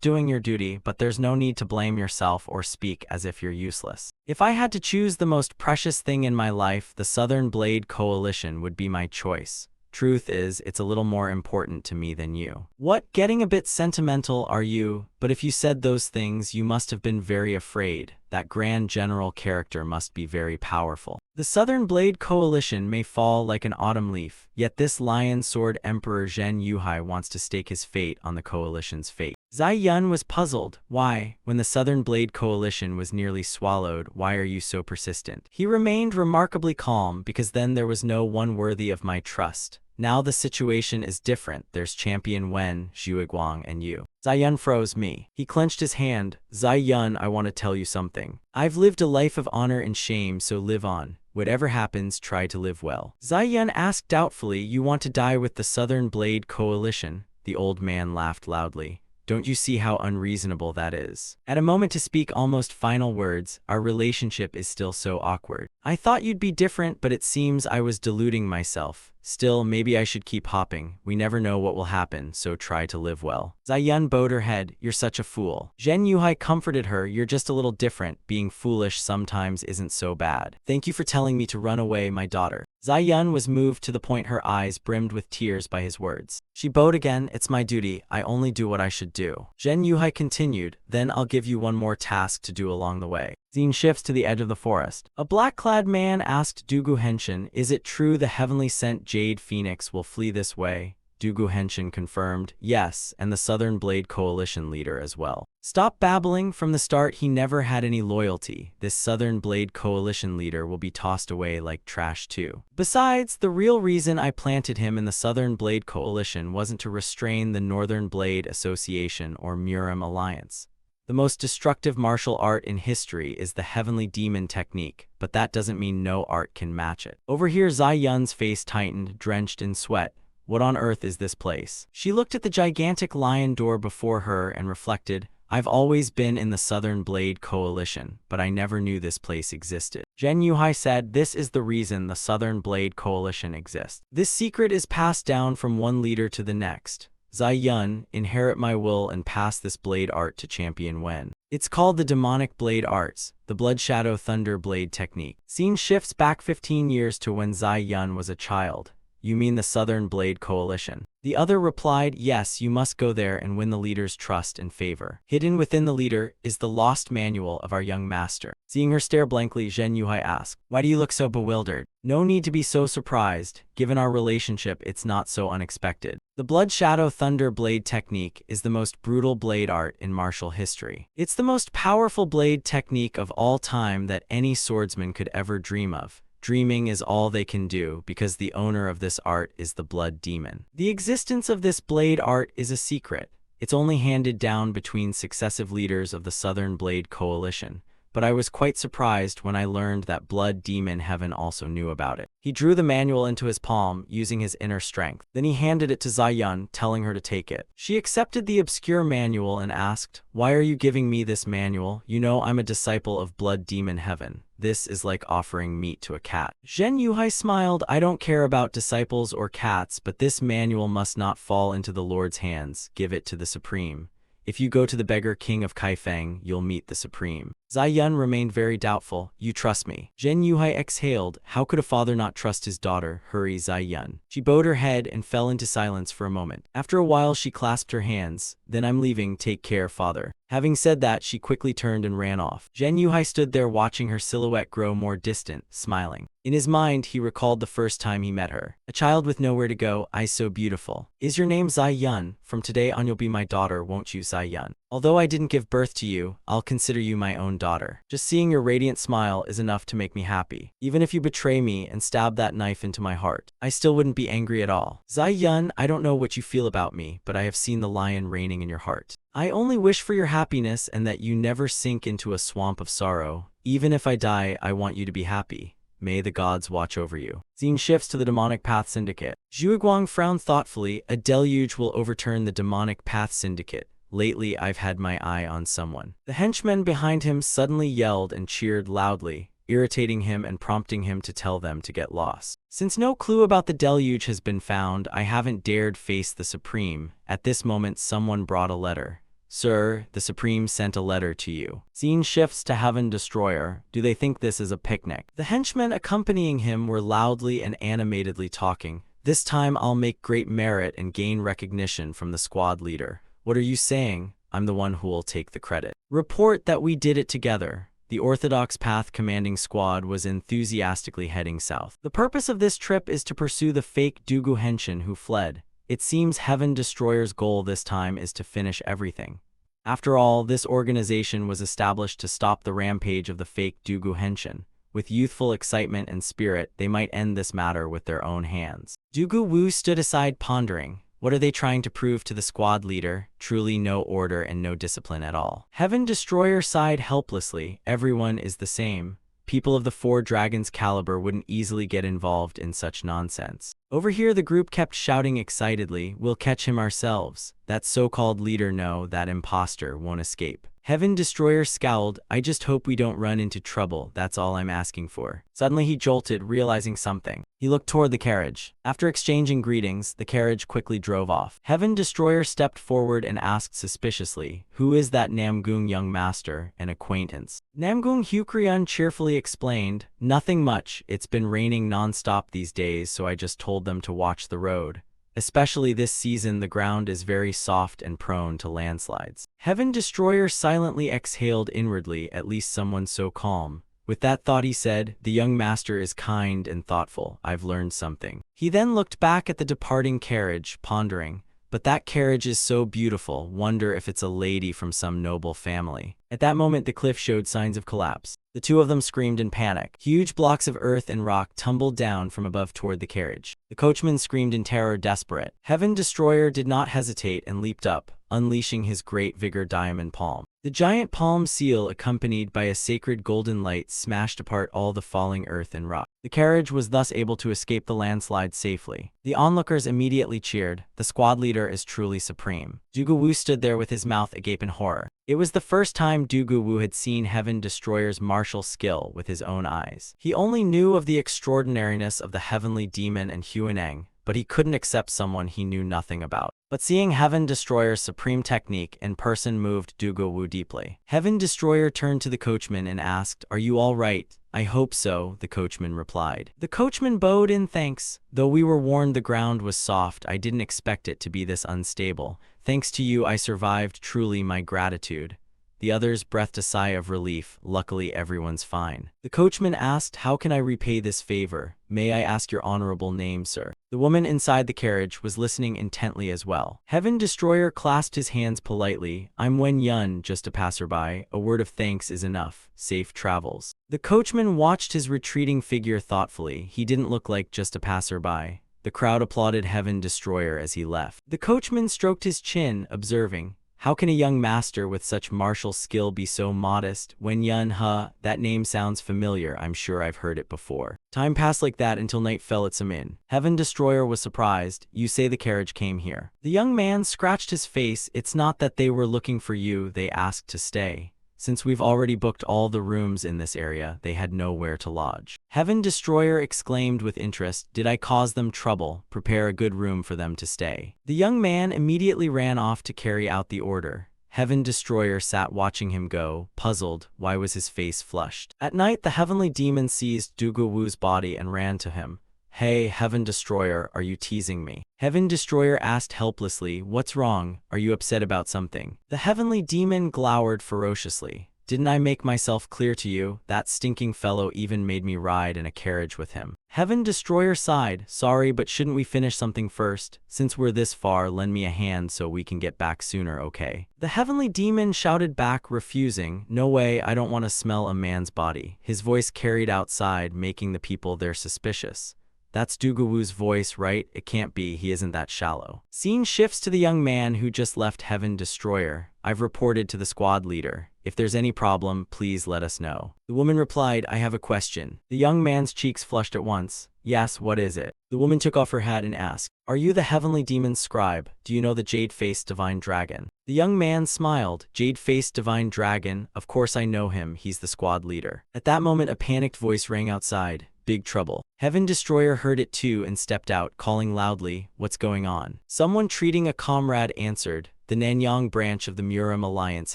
doing your duty, but there's no need to blame yourself or speak as if you're useless. If I had to choose the most precious thing in my life, the Southern Blade Coalition would be my choice. Truth is, it's a little more important to me than you." "What, getting a bit sentimental, are you? But if you said those things, you must have been very afraid. That Grand General character must be very powerful. The Southern Blade Coalition may fall like an autumn leaf, yet this Lion Sword Emperor Zhen Yuhai wants to stake his fate on the Coalition's fate." Zai Yun was puzzled. "Why, when the Southern Blade Coalition was nearly swallowed, why are you so persistent?" He remained remarkably calm, "Because then there was no one worthy of my trust. Now the situation is different. There's Champion Wen, Zhuiguang, and you." Zai Yun froze. "Me." He clenched his hand. "Zai Yun, I want to tell you something. I've lived a life of honor and shame, so live on. Whatever happens, try to live well." Zai Yun asked doubtfully, "You want to die with the Southern Blade Coalition?" The old man laughed loudly. "Don't you see how unreasonable that is? At a moment to speak almost final words, our relationship is still so awkward. I thought you'd be different, but it seems I was deluding myself. Still, maybe I should keep hopping. We never know what will happen, so try to live well." Zai Yun bowed her head. "You're such a fool." Zhen Yuhai comforted her. "You're just a little different. Being foolish sometimes isn't so bad. Thank you for telling me to run away, my daughter." Zai Yun was moved to the point her eyes brimmed with tears by his words. She bowed again. "It's my duty. I only do what I should do." Zhen Yuhai continued, "Then I'll give you one more task to do along the way." Scene shifts to the edge of the forest. A black-clad man asked Dugu Henshin, "Is it true the heavenly sent Jade Phoenix will flee this way?" Dugu Henshin confirmed, yes, and the Southern Blade Coalition leader as well. Stop babbling. From the start, he never had any loyalty. This Southern Blade Coalition leader will be tossed away like trash too. Besides, the real reason I planted him in the Southern Blade Coalition wasn't to restrain the Northern Blade Association or Murim Alliance. The most destructive martial art in history is the Heavenly Demon technique, but that doesn't mean no art can match it. Over here, Zai Yun's face tightened, drenched in sweat. What on earth is this place? She looked at the gigantic lion door before her and reflected, I've always been in the Southern Blade Coalition, but I never knew this place existed. Zhen Yuhai said, this is the reason the Southern Blade Coalition exists. This secret is passed down from one leader to the next. Zai Yun, inherit my will and pass this blade art to Champion Wen. It's called the Demonic Blade Arts, the Blood Shadow Thunder Blade Technique. Scene shifts back 15 years to when Zai Yun was a child. You mean the Southern Blade Coalition? The other replied, yes, you must go there and win the leader's trust and favor. Hidden within the leader is the lost manual of our young master. Seeing her stare blankly, Zhen Yuhai asked, why do you look so bewildered? No need to be so surprised. Given our relationship, it's not so unexpected. The Blood Shadow Thunder Blade Technique is the most brutal blade art in martial history. It's the most powerful blade technique of all time that any swordsman could ever dream of. Dreaming is all they can do because the owner of this art is the Blood Demon. The existence of this blade art is a secret. It's only handed down between successive leaders of the Southern Blade Coalition. But I was quite surprised when I learned that Blood Demon Heaven also knew about it. He drew the manual into his palm, using his inner strength. Then he handed it to Zai Yun, telling her to take it. She accepted the obscure manual and asked, why are you giving me this manual? You know I'm a disciple of Blood Demon Heaven. This is like offering meat to a cat. Zhen Yuhai smiled, I don't care about disciples or cats, but this manual must not fall into the Lord's hands. Give it to the Supreme. If you go to the beggar king of Kaifeng, you'll meet the Supreme. Zai Yun remained very doubtful. You trust me. Zhen Yuhai exhaled. How could a father not trust his daughter? Hurry, Zai Yun. She bowed her head and fell into silence for a moment. After a while, she clasped her hands. Then I'm leaving. Take care, father. Having said that, she quickly turned and ran off. Zhen Yuhai stood there watching her silhouette grow more distant, smiling. In his mind, he recalled the first time he met her. A child with nowhere to go, eyes so beautiful. Is your name Zai Yun? From today on you'll be my daughter, won't you, Zai Yun? Although I didn't give birth to you, I'll consider you my own daughter. Just seeing your radiant smile is enough to make me happy. Even if you betray me and stab that knife into my heart, I still wouldn't be angry at all. Zai Yun, I don't know what you feel about me, but I have seen the lion reigning in your heart. I only wish for your happiness and that you never sink into a swamp of sorrow. Even if I die, I want you to be happy. May the gods watch over you. Scene shifts to the Demonic Path Syndicate. Zhu Guang frowned thoughtfully. A deluge will overturn the Demonic Path Syndicate. Lately, I've had my eye on someone. The henchmen behind him suddenly yelled and cheered loudly, irritating him and prompting him to tell them to get lost. Since no clue about the deluge has been found, I haven't dared face the Supreme. At this moment, someone brought a letter. Sir, the Supreme sent a letter to you. Scene shifts to Heaven Destroyer. Do they think this is a picnic? The henchmen accompanying him were loudly and animatedly talking. This time I'll make great merit and gain recognition from the squad leader. What are you saying? I'm the one who will take the credit. Report that we did it together. The Orthodox Path commanding squad was enthusiastically heading south. The purpose of this trip is to pursue the fake Dugu Henshin who fled. It seems Heaven Destroyer's goal this time is to finish everything. After all, this organization was established to stop the rampage of the fake Dugu Henshin. With youthful excitement and spirit, they might end this matter with their own hands. Dugu Wu stood aside pondering. What are they trying to prove to the squad leader? Truly no order and no discipline at all. Heaven Destroyer sighed helplessly. Everyone is the same. People of the Four Dragons caliber wouldn't easily get involved in such nonsense. Over here, the group kept shouting excitedly, we'll catch him ourselves. That so-called leader, no, that imposter won't escape. Heaven Destroyer scowled, I just hope we don't run into trouble, that's all I'm asking for. Suddenly he jolted, realizing something. He looked toward the carriage. After exchanging greetings, the carriage quickly drove off. Heaven Destroyer stepped forward and asked suspiciously, who is that Namgung young master, an acquaintance? Namgung Hukriun cheerfully explained, nothing much, it's been raining non-stop these days so I just told them to watch the road. Especially this season, the ground is very soft and prone to landslides. Heaven Destroyer silently exhaled inwardly, at least someone so calm. With that thought he said, "The young master is kind and thoughtful. I've learned something." He then looked back at the departing carriage, pondering, "But that carriage is so beautiful, wonder if it's a lady from some noble family." At that moment the cliff showed signs of collapse. The two of them screamed in panic. Huge blocks of earth and rock tumbled down from above toward the carriage. The coachman screamed in terror, desperate. Heaven Destroyer did not hesitate and leaped up, unleashing his great vigor diamond palm. The giant palm seal, accompanied by a sacred golden light, smashed apart all the falling earth and rock. The carriage was thus able to escape the landslide safely. The onlookers immediately cheered. The squad leader is truly supreme. Dugu-Wu stood there with his mouth agape in horror. It was the first time Dugu-Wu had seen Heaven Destroyer's martial skill with his own eyes. He only knew of the extraordinariness of the heavenly demon and Huaneng, but he couldn't accept someone he knew nothing about. But seeing Heaven Destroyer's supreme technique in person moved Dugu-Wu deeply. Heaven Destroyer turned to the coachman and asked, "Are you all right?" "I hope so," the coachman replied. The coachman bowed in thanks. "Though we were warned the ground was soft, I didn't expect it to be this unstable. Thanks to you I survived, truly my gratitude." The others breathed a sigh of relief. Luckily everyone's fine. The coachman asked, "How can I repay this favor? May I ask your honorable name, sir?" The woman inside the carriage was listening intently as well. Heaven Destroyer clasped his hands politely. "I'm Wen Yun, just a passerby. A word of thanks is enough. Safe travels." The coachman watched his retreating figure thoughtfully. He didn't look like just a passerby. The crowd applauded Heaven Destroyer as he left. The coachman stroked his chin, observing, "How can a young master with such martial skill be so modest? Wen Yun, huh? That name sounds familiar. I'm sure I've heard it before." Time passed like that until night fell at some inn. Heaven Destroyer was surprised. "You say the carriage came here?" The young man scratched his face. "It's not that they were looking for you. They asked to stay. Since we've already booked all the rooms in this area, they had nowhere to lodge." Heaven Destroyer exclaimed with interest, "Did I cause them trouble? Prepare a good room for them to stay." The young man immediately ran off to carry out the order. Heaven Destroyer sat watching him go, puzzled. Why was his face flushed? At night the heavenly demon seized Dugu-Wu's body and ran to him. "Hey, Heaven Destroyer, are you teasing me?" Heaven Destroyer asked helplessly, "What's wrong? Are you upset about something?" The heavenly demon glowered ferociously. "Didn't I make myself clear to you? That stinking fellow even made me ride in a carriage with him." Heaven Destroyer sighed. "Sorry, but shouldn't we finish something first? Since we're this far, lend me a hand so we can get back sooner, okay?" The heavenly demon shouted back, refusing. "No way, I don't want to smell a man's body." His voice carried outside, making the people there suspicious. "That's Dugu-Wu's voice, right? It can't be, he isn't that shallow." Scene shifts to the young man who just left Heaven Destroyer. "I've reported to the squad leader. If there's any problem, please let us know." The woman replied, "I have a question." The young man's cheeks flushed at once. "Yes, what is it?" The woman took off her hat and asked, "Are you the heavenly demon's scribe? Do you know the jade-faced divine dragon?" The young man smiled. "Jade-faced divine dragon? Of course I know him, he's the squad leader." At that moment a panicked voice rang outside. "Big trouble." Heaven Destroyer heard it too and stepped out, calling loudly, "What's going on?" Someone treating a comrade answered, "The Nanyang branch of the Murim Alliance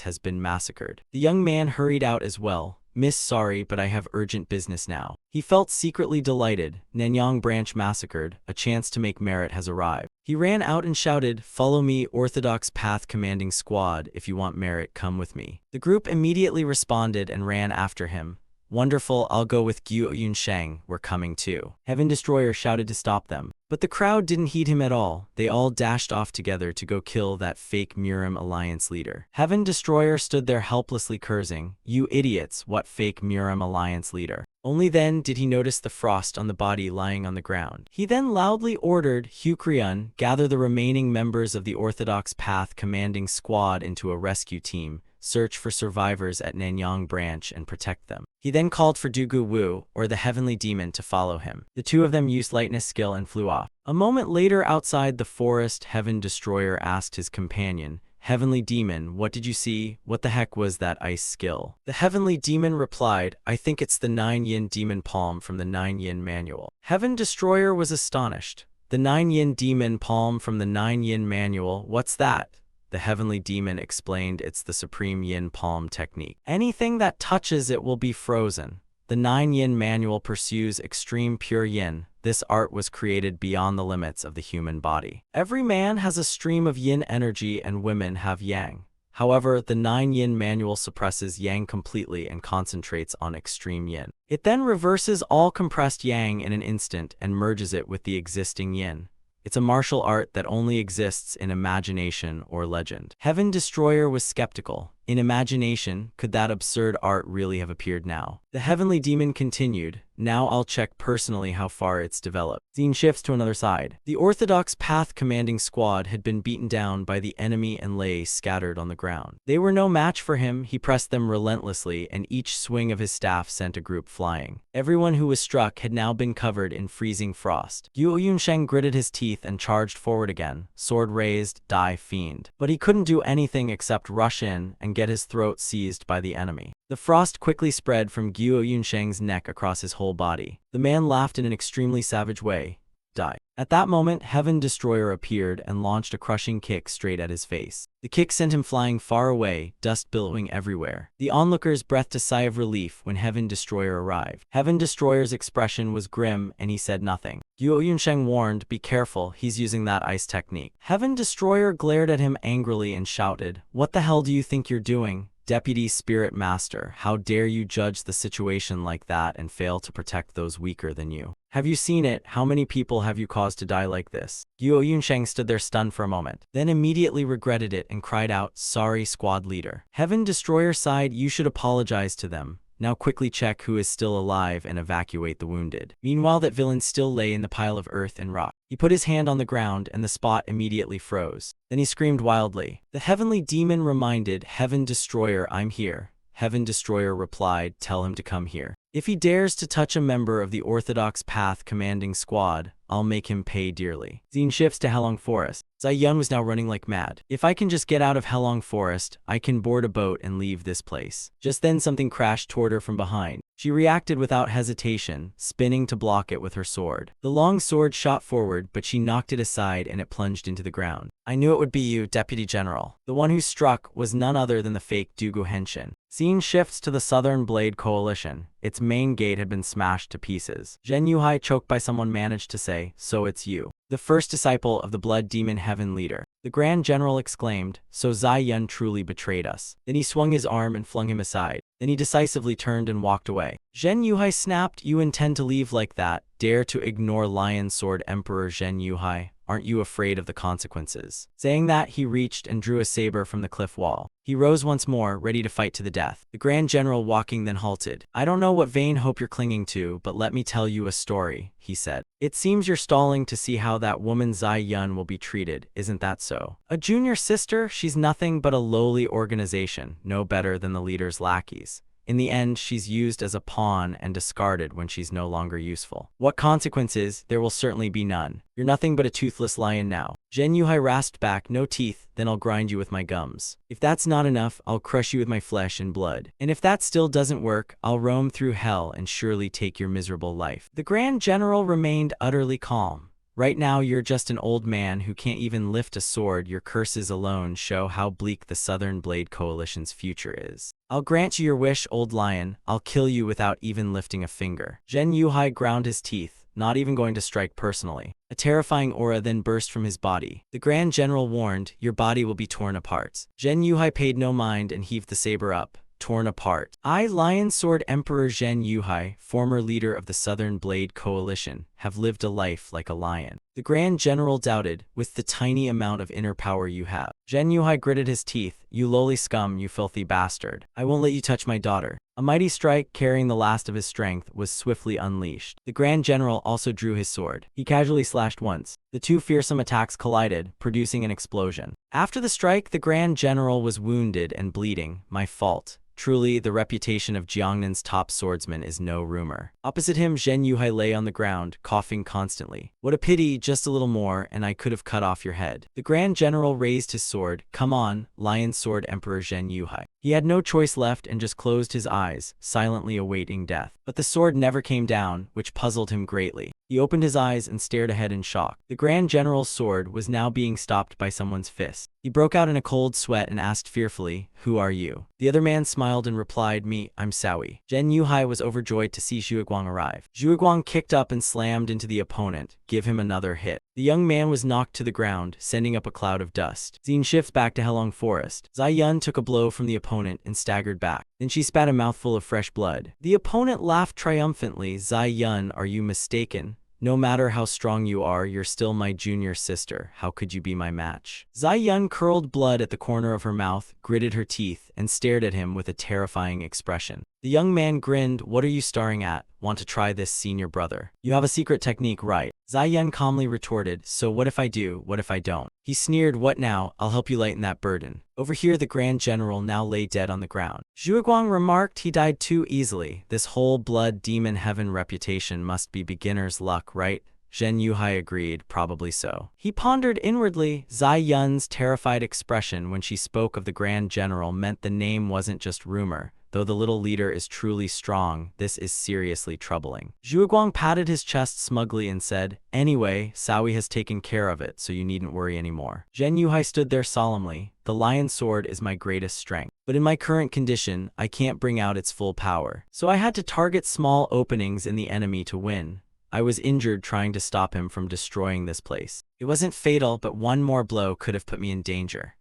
has been massacred." The young man hurried out as well. "Miss, sorry, but I have urgent business now." He felt secretly delighted. Nanyang branch massacred, a chance to make merit has arrived. He ran out and shouted, "Follow me, Orthodox Path Commanding Squad. If you want merit, come with me." The group immediately responded and ran after him. "Wonderful, I'll go with Gyu Yunsheng, we're coming too." Heaven Destroyer shouted to stop them. But the crowd didn't heed him at all. They all dashed off together to go kill that fake Murim Alliance leader. Heaven Destroyer stood there helplessly cursing, "You idiots, what fake Murim Alliance leader?" Only then did he notice the frost on the body lying on the ground. He then loudly ordered, "Hukriun, gather the remaining members of the Orthodox Path Commanding Squad into a rescue team. Search for survivors at Nanyang branch and protect them." He then called for Dugu-Wu, or the heavenly demon, to follow him. The two of them used lightness skill and flew off. A moment later outside the forest, Heaven Destroyer asked his companion, "Heavenly demon, what did you see? What the heck was that ice skill?" The heavenly demon replied, "I think it's the 9-yin demon palm from the 9-yin manual." Heaven Destroyer was astonished. "The 9-yin demon palm from the 9-yin manual? What's that?" The heavenly demon explained, "It's the supreme yin palm technique. Anything that touches it will be frozen." The 9-yin manual pursues extreme pure yin. This art was created beyond the limits of the human body. Every man has a stream of yin energy and women have yang. However, the 9 yin manual suppresses yang completely and concentrates on extreme yin. It then reverses all compressed yang in an instant and merges it with the existing yin. It's a martial art that only exists in imagination or legend. Heaven Destroyer was skeptical. In imagination, could that absurd art really have appeared now? The heavenly demon continued, now I'll check personally how far it's developed. Scene shifts to another side. The orthodox path commanding squad had been beaten down by the enemy and lay scattered on the ground. They were no match for him, he pressed them relentlessly, and each swing of his staff sent a group flying. Everyone who was struck had now been covered in freezing frost. Guo Yunsheng gritted his teeth and charged forward again, sword raised, die fiend. But he couldn't do anything except rush in and get his throat seized by the enemy. The frost quickly spread from Guo Yunsheng's neck across his whole body. The man laughed in an extremely savage way. Die. At that moment, Heaven Destroyer appeared and launched a crushing kick straight at his face. The kick sent him flying far away, dust billowing everywhere. The onlookers breathed a sigh of relief when Heaven Destroyer arrived. Heaven Destroyer's expression was grim and he said nothing. Guo Yunsheng warned, be careful, he's using that ice technique. Heaven Destroyer glared at him angrily and shouted, what the hell do you think you're doing? Deputy Spirit Master, how dare you judge the situation like that and fail to protect those weaker than you? Have you seen it? How many people have you caused to die like this? Guo Yunsheng stood there stunned for a moment, then immediately regretted it and cried out, sorry, squad leader. Heaven Destroyer sighed, you should apologize to them. Now quickly check who is still alive and evacuate the wounded. Meanwhile, that villain still lay in the pile of earth and rock. He put his hand on the ground and the spot immediately froze. Then he screamed wildly. The heavenly demon reminded, Heaven Destroyer, I'm here. Heaven Destroyer replied, tell him to come here. If he dares to touch a member of the Orthodox Path commanding squad, I'll make him pay dearly. Scene shifts to Helong Forest. Zai Yun was now running like mad. If I can just get out of Helong Forest, I can board a boat and leave this place. Just then something crashed toward her from behind. She reacted without hesitation, spinning to block it with her sword. The long sword shot forward, but she knocked it aside and it plunged into the ground. I knew it would be you, Deputy General. The one who struck was none other than the fake Dugu Henshin. Scene shifts to the Southern Blade Coalition. Its main gate had been smashed to pieces. Zhen Yuhai, choked by someone, managed to say, so it's you. The first disciple of the Blood Demon Heaven leader. The Grand General exclaimed, so Zai Yun truly betrayed us. Then he swung his arm and flung him aside. Then he decisively turned and walked away. Zhen Yuhai snapped, you intend to leave like that? Dare to ignore Lion Sword Emperor Zhen Yuhai? Aren't you afraid of the consequences? Saying that, he reached and drew a saber from the cliff wall. He rose once more, ready to fight to the death. The Grand General walking then halted. I don't know what vain hope you're clinging to, but let me tell you a story, he said. It seems you're stalling to see how that woman Zai Yun will be treated, isn't that so? A junior sister? She's nothing but a lowly organization, no better than the leader's lackeys. In the end, she's used as a pawn and discarded when she's no longer useful. What consequences? There will certainly be none. You're nothing but a toothless lion now. Zhen Yuhai rasped back, no teeth, then I'll grind you with my gums. If that's not enough, I'll crush you with my flesh and blood. And if that still doesn't work, I'll roam through hell and surely take your miserable life. The Grand General remained utterly calm. Right now, you're just an old man who can't even lift a sword. Your curses alone show how bleak the Southern Blade Coalition's future is. I'll grant you your wish, old lion. I'll kill you without even lifting a finger. Zhen Yuhai ground his teeth, not even going to strike personally. A terrifying aura then burst from his body. The Grand General warned, your body will be torn apart. Zhen Yuhai paid no mind and heaved the saber up. Torn apart. I, Lion Sword Emperor Zhen Yuhai, former leader of the Southern Blade Coalition, have lived a life like a lion. The Grand General doubted, with the tiny amount of inner power you have. Zhen Yuhai gritted his teeth, you lowly scum, you filthy bastard. I won't let you touch my daughter. A mighty strike, carrying the last of his strength, was swiftly unleashed. The Grand General also drew his sword. He casually slashed once. The two fearsome attacks collided, producing an explosion. After the strike, the Grand General was wounded and bleeding. My fault. Truly, the reputation of Jiangnan's top swordsman is no rumor. Opposite him, Zhen Yuhai lay on the ground, coughing constantly. What a pity, just a little more, and I could have cut off your head. The Grand General raised his sword. Come on, Lion Sword Emperor Zhen Yuhai. He had no choice left and just closed his eyes, silently awaiting death. But the sword never came down, which puzzled him greatly. He opened his eyes and stared ahead in shock. The Grand General's sword was now being stopped by someone's fist. He broke out in a cold sweat and asked fearfully, "Who are you?" The other man smiled and replied, "Me, I'm Sawi." Zhen Yuhai was overjoyed to see Zhuguang arrive. Zhuguang kicked up and slammed into the opponent, give him another hit. The young man was knocked to the ground, sending up a cloud of dust. Xin shifts back to Helong Forest. Zai Yun took a blow from the opponent and staggered back. Then she spat a mouthful of fresh blood. The opponent laughed triumphantly. "Zai Yun, are you mistaken? No matter how strong you are, you're still my junior sister. How could you be my match?" Zai Yun curled blood at the corner of her mouth, gritted her teeth, and stared at him with a terrifying expression. The young man grinned. "What are you staring at? Want to try this, senior brother? You have a secret technique, right?" Zai Yun calmly retorted, "So what if I do, what if I don't?" He sneered, "What now? I'll help you lighten that burden." Over here the Grand General now lay dead on the ground. Zhuguang remarked, "He died too easily. This whole blood demon heaven reputation must be beginner's luck, right?" Zhen Yuhai agreed, "Probably so." He pondered inwardly. Zai Yun's terrified expression when she spoke of the Grand General meant the name wasn't just rumor. Though the little leader is truly strong, this is seriously troubling. Zhuguang patted his chest smugly and said, "Anyway, Sawi has taken care of it, so you needn't worry anymore." Zhen Yuhai stood there solemnly. "The lion sword is my greatest strength. But in my current condition, I can't bring out its full power. So I had to target small openings in the enemy to win. I was injured trying to stop him from destroying this place. It wasn't fatal, but one more blow could have put me in danger."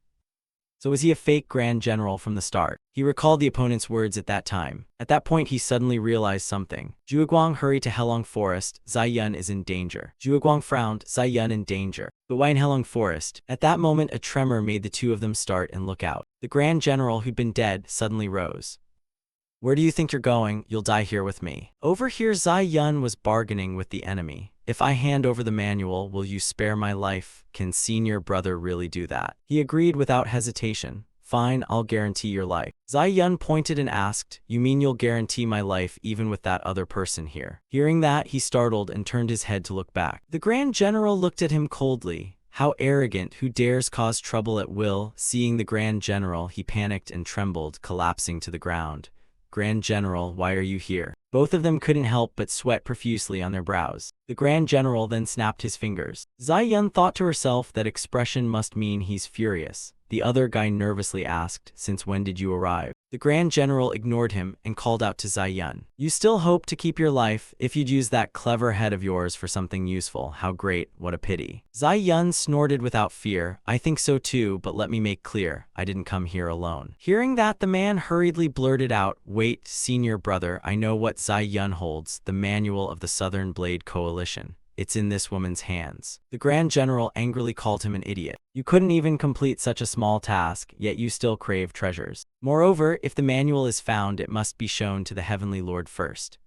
So was he a fake Grand General from the start? He recalled the opponent's words at that time. At that point, he suddenly realized something. Zhuguang hurried to Helong Forest. Zai Yun is in danger. Zhuguang frowned. Zai Yun in danger. But why in Helong Forest? At that moment, a tremor made the two of them start and look out. The Grand General, who'd been dead, suddenly rose. "Where do you think you're going? You'll die here with me." Over here, Zai Yun was bargaining with the enemy. "If I hand over the manual, will you spare my life? Can senior brother really do that?" He agreed without hesitation. "Fine, I'll guarantee your life." Zai Yun pointed and asked, "You mean you'll guarantee my life even with that other person here?" Hearing that, he startled and turned his head to look back. The Grand General looked at him coldly. How arrogant, who dares cause trouble at will? Seeing the Grand General, he panicked and trembled, collapsing to the ground. "Grand General, why are you here?" Both of them couldn't help but sweat profusely on their brows. The Grand General then snapped his fingers. Zai Yun thought to herself that expression must mean he's furious. The other guy nervously asked, "Since when did you arrive?" The Grand General ignored him and called out to Zai Yun. "You still hope to keep your life? If you'd use that clever head of yours for something useful, how great, what a pity." Zai Yun snorted without fear. "I think so too, but let me make clear, I didn't come here alone." Hearing that, the man hurriedly blurted out, "Wait, senior brother, I know what Zai Yun holds, the manual of the Southern Blade Coalition. It's in this woman's hands." The Grand General angrily called him an idiot. "You couldn't even complete such a small task, yet you still crave treasures. Moreover, if the manual is found, it must be shown to the Heavenly Lord first.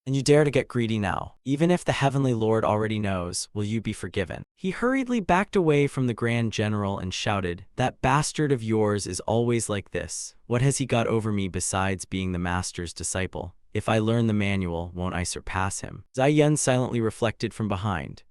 And you dare to get greedy now. Even if the Heavenly Lord already knows, will you be forgiven?" He hurriedly backed away from the Grand General and shouted, "That bastard of yours is always like this. What has he got over me besides being the master's disciple? If I learn the manual, won't I surpass him?" Zai Yun silently reflected from behind.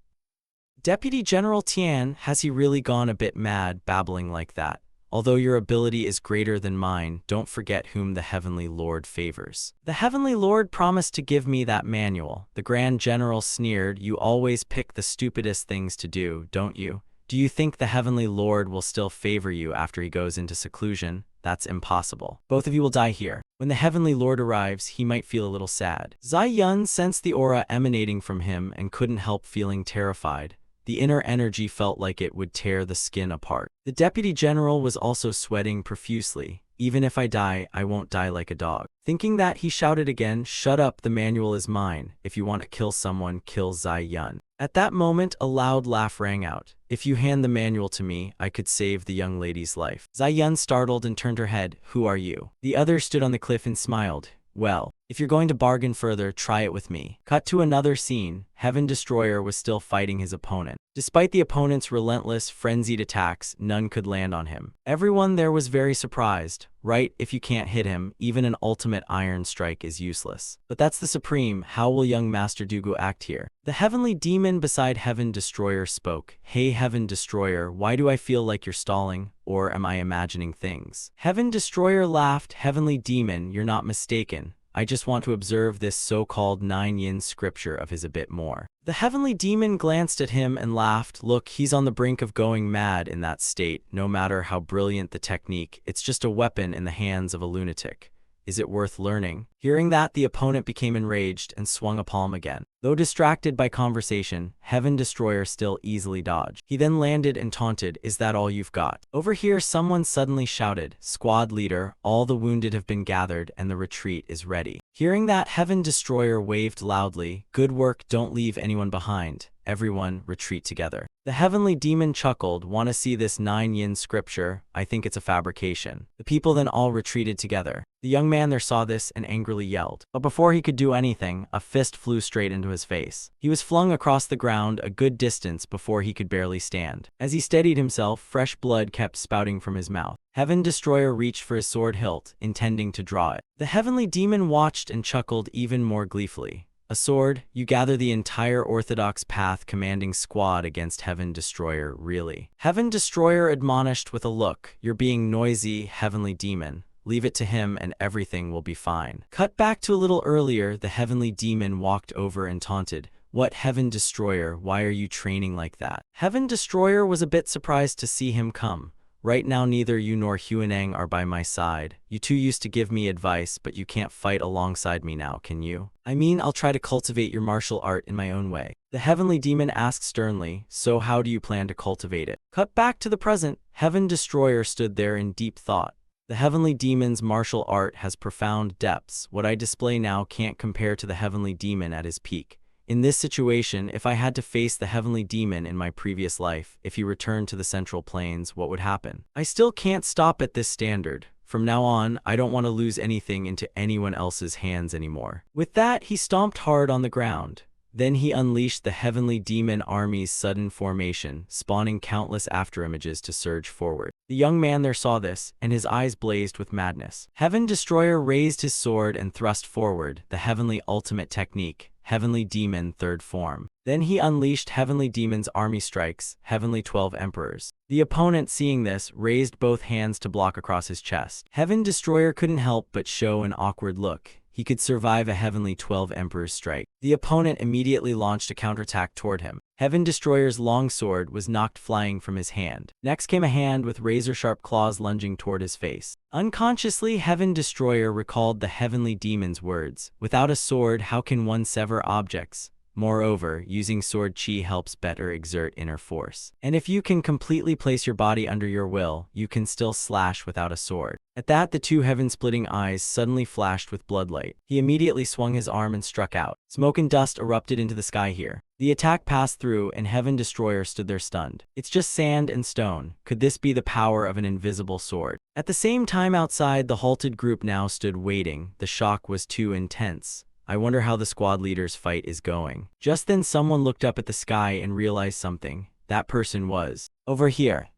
"Deputy General Tian, has he really gone a bit mad, babbling like that? Although your ability is greater than mine, don't forget whom the Heavenly Lord favors." "The Heavenly Lord promised to give me that manual." The Grand General sneered. "You always pick the stupidest things to do, don't you? Do you think the Heavenly Lord will still favor you after he goes into seclusion? That's impossible. Both of you will die here. When the Heavenly Lord arrives, he might feel a little sad." Zai Yun sensed the aura emanating from him and couldn't help feeling terrified. The inner energy felt like it would tear the skin apart. The Deputy General was also sweating profusely. "Even if I die, I won't die like a dog." Thinking that, he shouted again, "Shut up, the manual is mine. If you want to kill someone, kill Zai Yun." At that moment, a loud laugh rang out. "If you hand the manual to me, I could save the young lady's life." Zai Yun startled and turned her head. "Who are you?" The other stood on the cliff and smiled. "Well, if you're going to bargain further, try it with me." Cut to another scene. Heaven Destroyer was still fighting his opponent. Despite the opponent's relentless, frenzied attacks, none could land on him. Everyone there was very surprised. Right, if you can't hit him, even an ultimate iron strike is useless. But that's the Supreme. How will young Master Dugu act here? The heavenly demon beside Heaven Destroyer spoke. Hey Heaven Destroyer, why do I feel like you're stalling? Or am I imagining things? Heaven Destroyer laughed. Heavenly demon, you're not mistaken. I just want to observe this so-called 9-yin scripture of his a bit more. The heavenly demon glanced at him and laughed. Look, he's on the brink of going mad in that state. No matter how brilliant the technique, it's just a weapon in the hands of a lunatic. Is it worth learning? Hearing that, the opponent became enraged and swung a palm again. Though distracted by conversation, Heaven Destroyer still easily dodged. He then landed and taunted, "Is that all you've got?" Over here, someone suddenly shouted, "Squad leader, all the wounded have been gathered and the retreat is ready." Hearing that, Heaven Destroyer waved loudly, "Good work, don't leave anyone behind. Everyone, retreat together." The heavenly demon chuckled, "Want to see this 9-yin scripture? I think it's a fabrication." The people then all retreated together. The young man there saw this and angrily yelled. But before he could do anything, a fist flew straight into his face. He was flung across the ground a good distance before he could barely stand. As he steadied himself, fresh blood kept spouting from his mouth. Heaven Destroyer reached for his sword hilt, intending to draw it. The heavenly demon watched and chuckled even more gleefully. "A sword? You gather the entire Orthodox Path commanding squad against Heaven Destroyer, really?" Heaven Destroyer admonished with a look, "You're being noisy, heavenly demon. Leave it to him and everything will be fine." Cut back to a little earlier, the heavenly demon walked over and taunted, "What, Heaven Destroyer, why are you training like that?" Heaven Destroyer was a bit surprised to see him come. "Right now neither you nor Huaneng are by my side. You two used to give me advice, but you can't fight alongside me now, can you? I mean, I'll try to cultivate your martial art in my own way." The heavenly demon asked sternly, "So how do you plan to cultivate it?" Cut back to the present, Heaven Destroyer stood there in deep thought. The heavenly demon's martial art has profound depths. What I display now can't compare to the heavenly demon at his peak. In this situation, if I had to face the heavenly demon in my previous life, if he returned to the Central Plains, what would happen? I still can't stop at this standard. From now on, I don't want to lose anything into anyone else's hands anymore. With that, he stomped hard on the ground. Then he unleashed the heavenly demon army's sudden formation, spawning countless afterimages to surge forward. The young man there saw this, and his eyes blazed with madness. Heaven Destroyer raised his sword and thrust forward, the heavenly ultimate technique, Heavenly Demon Third Form. Then he unleashed Heavenly Demon's army strikes, Heavenly 12 Emperors. The opponent, seeing this, raised both hands to block across his chest. Heaven Destroyer couldn't help but show an awkward look. He could survive a Heavenly 12 Emperor's strike. The opponent immediately launched a counterattack toward him. Heaven Destroyer's longsword was knocked flying from his hand. Next came a hand with razor-sharp claws lunging toward his face. Unconsciously, Heaven Destroyer recalled the heavenly demon's words, "Without a sword, how can one sever objects? Moreover, using sword chi helps better exert inner force. And if you can completely place your body under your will, you can still slash without a sword." At that, the two heaven-splitting eyes suddenly flashed with bloodlight. He immediately swung his arm and struck out. Smoke and dust erupted into the sky here. The attack passed through, and Heaven Destroyer stood there stunned. It's just sand and stone. Could this be the power of an invisible sword? At the same time outside, the halted group now stood waiting. The shock was too intense. I wonder how the squad leader's fight is going. Just then someone looked up at the sky and realized something. That person was over here.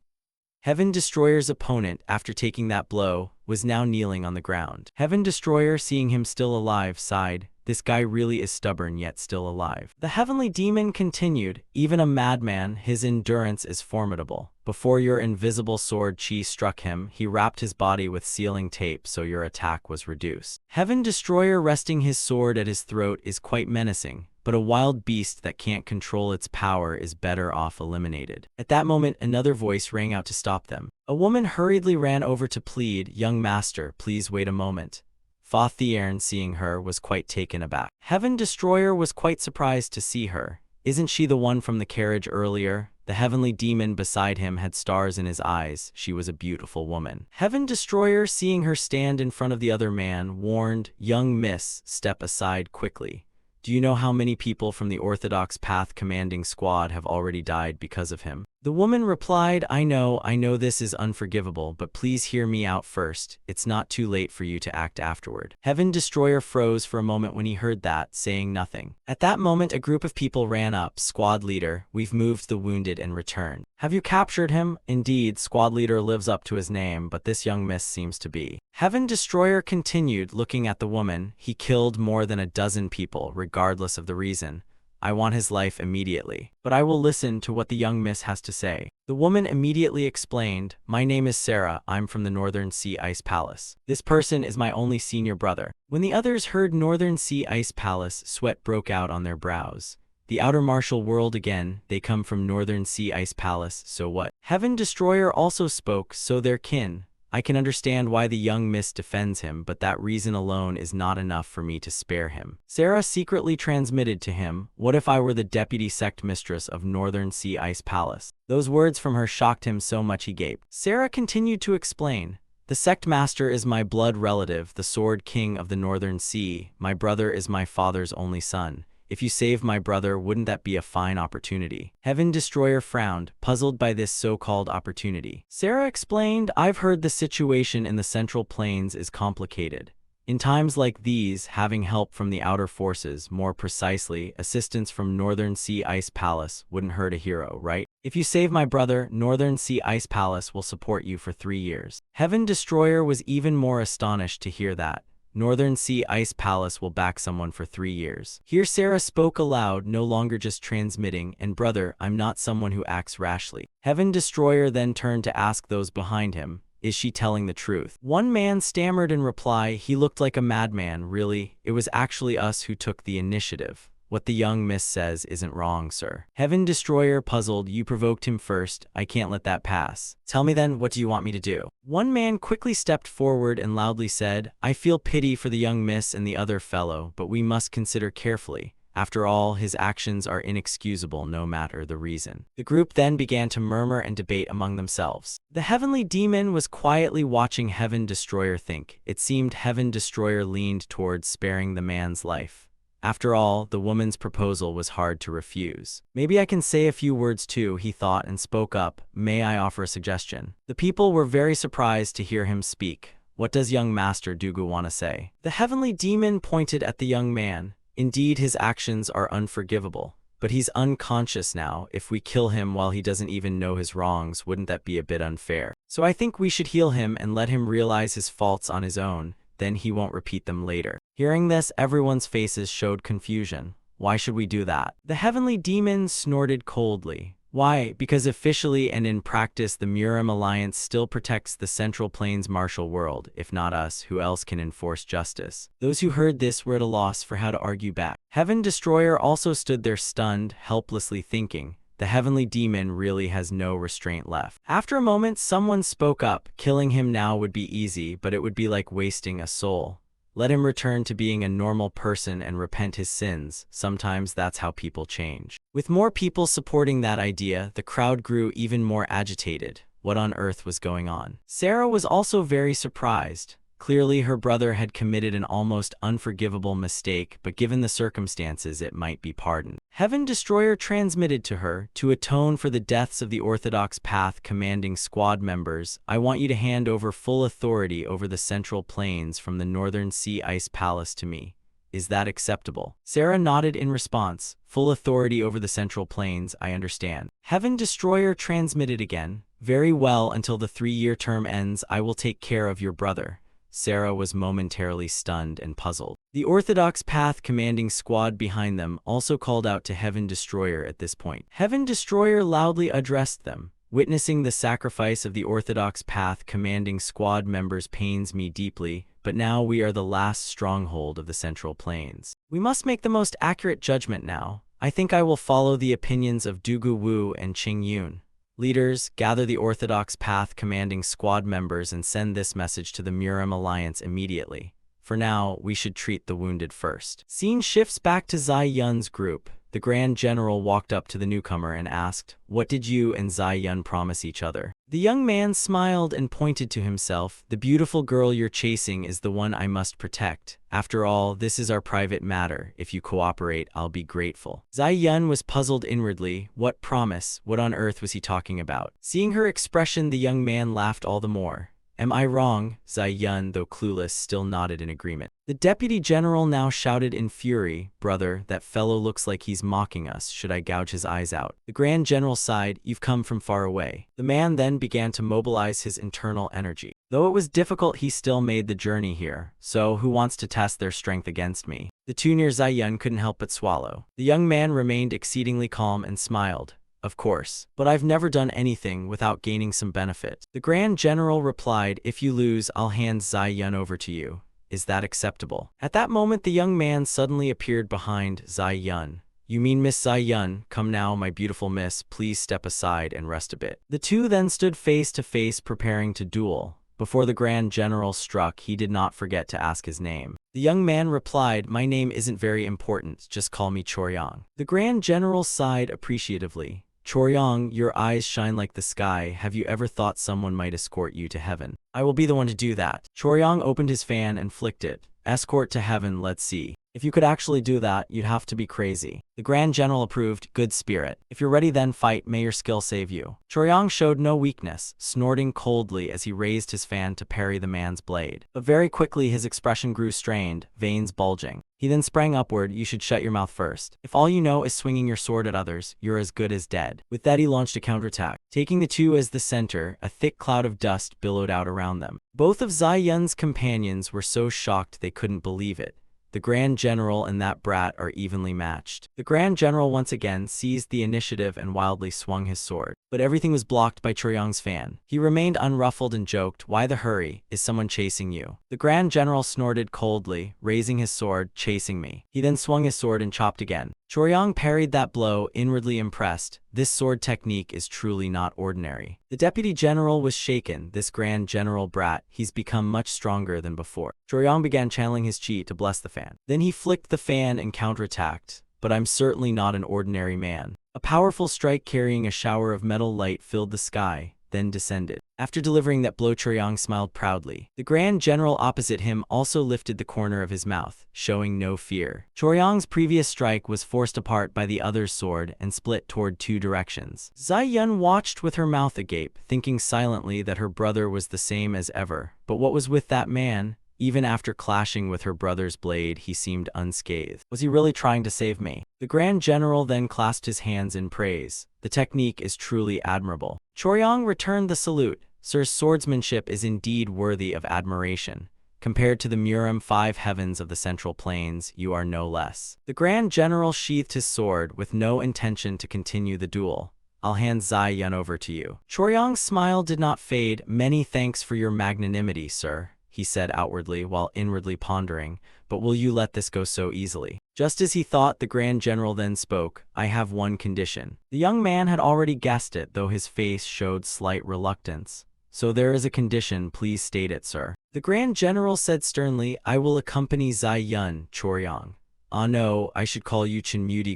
Heaven Destroyer's opponent, after taking that blow, was now kneeling on the ground. Heaven Destroyer, seeing him still alive, sighed. This guy really is stubborn yet still alive. The heavenly demon continued, "Even a madman, his endurance is formidable. Before your invisible sword chi struck him, he wrapped his body with sealing tape so your attack was reduced. Heaven Destroyer resting his sword at his throat is quite menacing, but a wild beast that can't control its power is better off eliminated." At that moment, another voice rang out to stop them. A woman hurriedly ran over to plead, "Young master, please wait a moment." Fa Thiern, seeing her, was quite taken aback. Heaven Destroyer was quite surprised to see her. "Isn't she the one from the carriage earlier?" The heavenly demon beside him had stars in his eyes. She was a beautiful woman. Heaven Destroyer, seeing her stand in front of the other man, warned, "Young miss, step aside quickly. Do you know how many people from the Orthodox Path commanding squad have already died because of him?" The woman replied, I know this is unforgivable, but please hear me out first. It's not too late for you to act afterward. Heaven Destroyer froze for a moment when he heard that, saying nothing. At that moment, a group of people ran up. Squad leader, we've moved the wounded and returned. Have you captured him? Indeed, squad leader lives up to his name, but this young miss seems to be. Heaven Destroyer continued, looking at the woman. He killed more than a dozen people, regardless of the reason. I want his life immediately, but I will listen to what the young miss has to say. The woman immediately explained, my name is Sarah, I'm from the Northern Sea Ice Palace. This person is my only senior brother. When the others heard Northern Sea Ice Palace, sweat broke out on their brows. The outer martial world again, they come from Northern Sea Ice Palace, so what? Heaven Destroyer also spoke, so they're kin. I can understand why the young miss defends him, but that reason alone is not enough for me to spare him. Sarah secretly transmitted to him, what if I were the deputy sect mistress of Northern Sea Ice Palace? Those words from her shocked him so much he gaped. Sarah continued to explain, the sect master is my blood relative, the sword king of the Northern Sea. My brother is my father's only son. If you save my brother, wouldn't that be a fine opportunity? Heaven Destroyer frowned, puzzled by this so-called opportunity. Sarah explained, I've heard the situation in the Central Plains is complicated. In times like these, having help from the outer forces, more precisely, assistance from Northern Sea Ice Palace, wouldn't hurt a hero, right? If you save my brother, Northern Sea Ice Palace will support you for 3 years. Heaven Destroyer was even more astonished to hear that. Northern Sea Ice Palace will back someone for 3 years. Here Sarah spoke aloud, no longer just transmitting, and brother, I'm not someone who acts rashly. Heaven Destroyer then turned to ask those behind him, is she telling the truth? One man stammered in reply, he looked like a madman, really, it was actually us who took the initiative. What the young miss says isn't wrong, sir. Heaven Destroyer puzzled, you provoked him first, I can't let that pass. Tell me then, what do you want me to do? One man quickly stepped forward and loudly said, I feel pity for the young miss and the other fellow, but we must consider carefully. After all, his actions are inexcusable no matter the reason. The group then began to murmur and debate among themselves. The heavenly demon was quietly watching Heaven Destroyer think. It seemed Heaven Destroyer leaned towards sparing the man's life. After all, the woman's proposal was hard to refuse. Maybe I can say a few words too, he thought and spoke up. May I offer a suggestion? The people were very surprised to hear him speak. What does young Master Dugu want to say? The heavenly demon pointed at the young man. Indeed, his actions are unforgivable. But he's unconscious now. If we kill him while he doesn't even know his wrongs, wouldn't that be a bit unfair? So I think we should heal him and let him realize his faults on his own. Then he won't repeat them later. Hearing this, everyone's faces showed confusion. Why should we do that? The heavenly demon snorted coldly. Why? Because officially and in practice, the Murim Alliance still protects the Central Plains martial world. If not us, who else can enforce justice? Those who heard this were at a loss for how to argue back. Heaven Destroyer also stood there stunned, helplessly thinking, the heavenly demon really has no restraint left. After a moment, someone spoke up. Killing him now would be easy, but it would be like wasting a soul. Let him return to being a normal person and repent his sins. Sometimes that's how people change. With more people supporting that idea, the crowd grew even more agitated. What on earth was going on? Sarah was also very surprised. Clearly, her brother had committed an almost unforgivable mistake, but given the circumstances, it might be pardoned. Heaven Destroyer transmitted to her, to atone for the deaths of the Orthodox Path commanding squad members, I want you to hand over full authority over the Central Plains from the Northern Sea Ice Palace to me. Is that acceptable? Sarah nodded in response. Full authority over the Central Plains, I understand. Heaven Destroyer transmitted again. Very well, until the 3-year term ends, I will take care of your brother. Sarah was momentarily stunned and puzzled. The Orthodox Path commanding squad behind them also called out to Heaven Destroyer at this point. Heaven Destroyer loudly addressed them. Witnessing the sacrifice of the Orthodox Path commanding squad members pains me deeply, but now we are the last stronghold of the Central Plains. We must make the most accurate judgment now. I think I will follow the opinions of Dugu Wu and Qing Yun. Leaders, gather the Orthodox Path commanding squad members and send this message to the Murim Alliance immediately. For now, we should treat the wounded first. Scene shifts back to Zai Yun's group. the Grand General walked up to the newcomer and asked, "What did you and Zai Yun promise each other?" The young man smiled and pointed to himself. "The beautiful girl you're chasing is the one I must protect. After all, this is our private matter. If you cooperate, I'll be grateful." Zai Yun was puzzled inwardly. What promise? What on earth was he talking about? Seeing her expression, the young man laughed all the more. "Am I wrong?" Zai Yun, though clueless, still nodded in agreement. The deputy general now shouted in fury, "Brother, that fellow looks like he's mocking us. Should I gouge his eyes out?" The grand general sighed. "You've come from far away." The man then began to mobilize his internal energy. "Though it was difficult, he still made the journey here. So, who wants to test their strength against me?" The two near Zai Yun couldn't help but swallow. The young man remained exceedingly calm and smiled. "Of course, but I've never done anything without gaining some benefit." The Grand General replied, "If you lose, I'll hand Zai Yun over to you. Is that acceptable?" At that moment, the young man suddenly appeared behind Zai Yun. "You mean Miss Zai Yun? Come now, my beautiful miss, please step aside and rest a bit." The two then stood face to face preparing to duel. Before the Grand General struck, he did not forget to ask his name. The young man replied, "My name isn't very important, just call me Choryang." The Grand General sighed appreciatively. "Choryang, your eyes shine like the sky. Have you ever thought someone might escort you to heaven?" "I will be the one to do that." Choryang opened his fan and flicked it. "Escort to heaven, let's see. If you could actually do that, you'd have to be crazy." The Grand General approved. "Good spirit. If you're ready, then fight. May your skill save you." Choryang showed no weakness, snorting coldly as he raised his fan to parry the man's blade. But very quickly his expression grew strained, veins bulging. He then sprang upward. "You should shut your mouth first. If all you know is swinging your sword at others, you're as good as dead." With that, he launched a counterattack. Taking the two as the center, a thick cloud of dust billowed out around them. Both of Zai Yun's companions were so shocked they couldn't believe it. The Grand General and that brat are evenly matched. The Grand General once again seized the initiative and wildly swung his sword. But everything was blocked by Choryang's fan. He remained unruffled and joked, "Why the hurry? Is someone chasing you?" The Grand General snorted coldly, raising his sword, "Chasing me." He then swung his sword and chopped again. Choryang parried that blow, inwardly impressed. This sword technique is truly not ordinary. The Deputy General was shaken. This Grand General brat, he's become much stronger than before. Choryang began channeling his chi to bless the fan. Then he flicked the fan and counterattacked. "But I'm certainly not an ordinary man." A powerful strike carrying a shower of metal light filled the sky, then descended. After delivering that blow, Choryang smiled proudly. The Grand General opposite him also lifted the corner of his mouth, showing no fear. Choryang's previous strike was forced apart by the other's sword and split toward two directions. Zai Yun watched with her mouth agape, thinking silently that her brother was the same as ever. But what was with that man? Even after clashing with her brother's blade, he seemed unscathed. Was he really trying to save me? The Grand General then clasped his hands in praise. "The technique is truly admirable." Choryang returned the salute. "Sir's swordsmanship is indeed worthy of admiration. Compared to the Murim 5 heavens of the Central Plains, you are no less." The Grand General sheathed his sword with no intention to continue the duel. "I'll hand Zai Yun over to you." Choryang's smile did not fade. "Many thanks for your magnanimity, sir," he said outwardly while inwardly pondering, "but will you let this go so easily?" Just as he thought, the Grand General then spoke. "I have one condition." The young man had already guessed it, though his face showed slight reluctance. "So there is a condition, please state it, sir." The Grand General said sternly, "I will accompany Zai Yun, Choryang." "Ah no, I should call you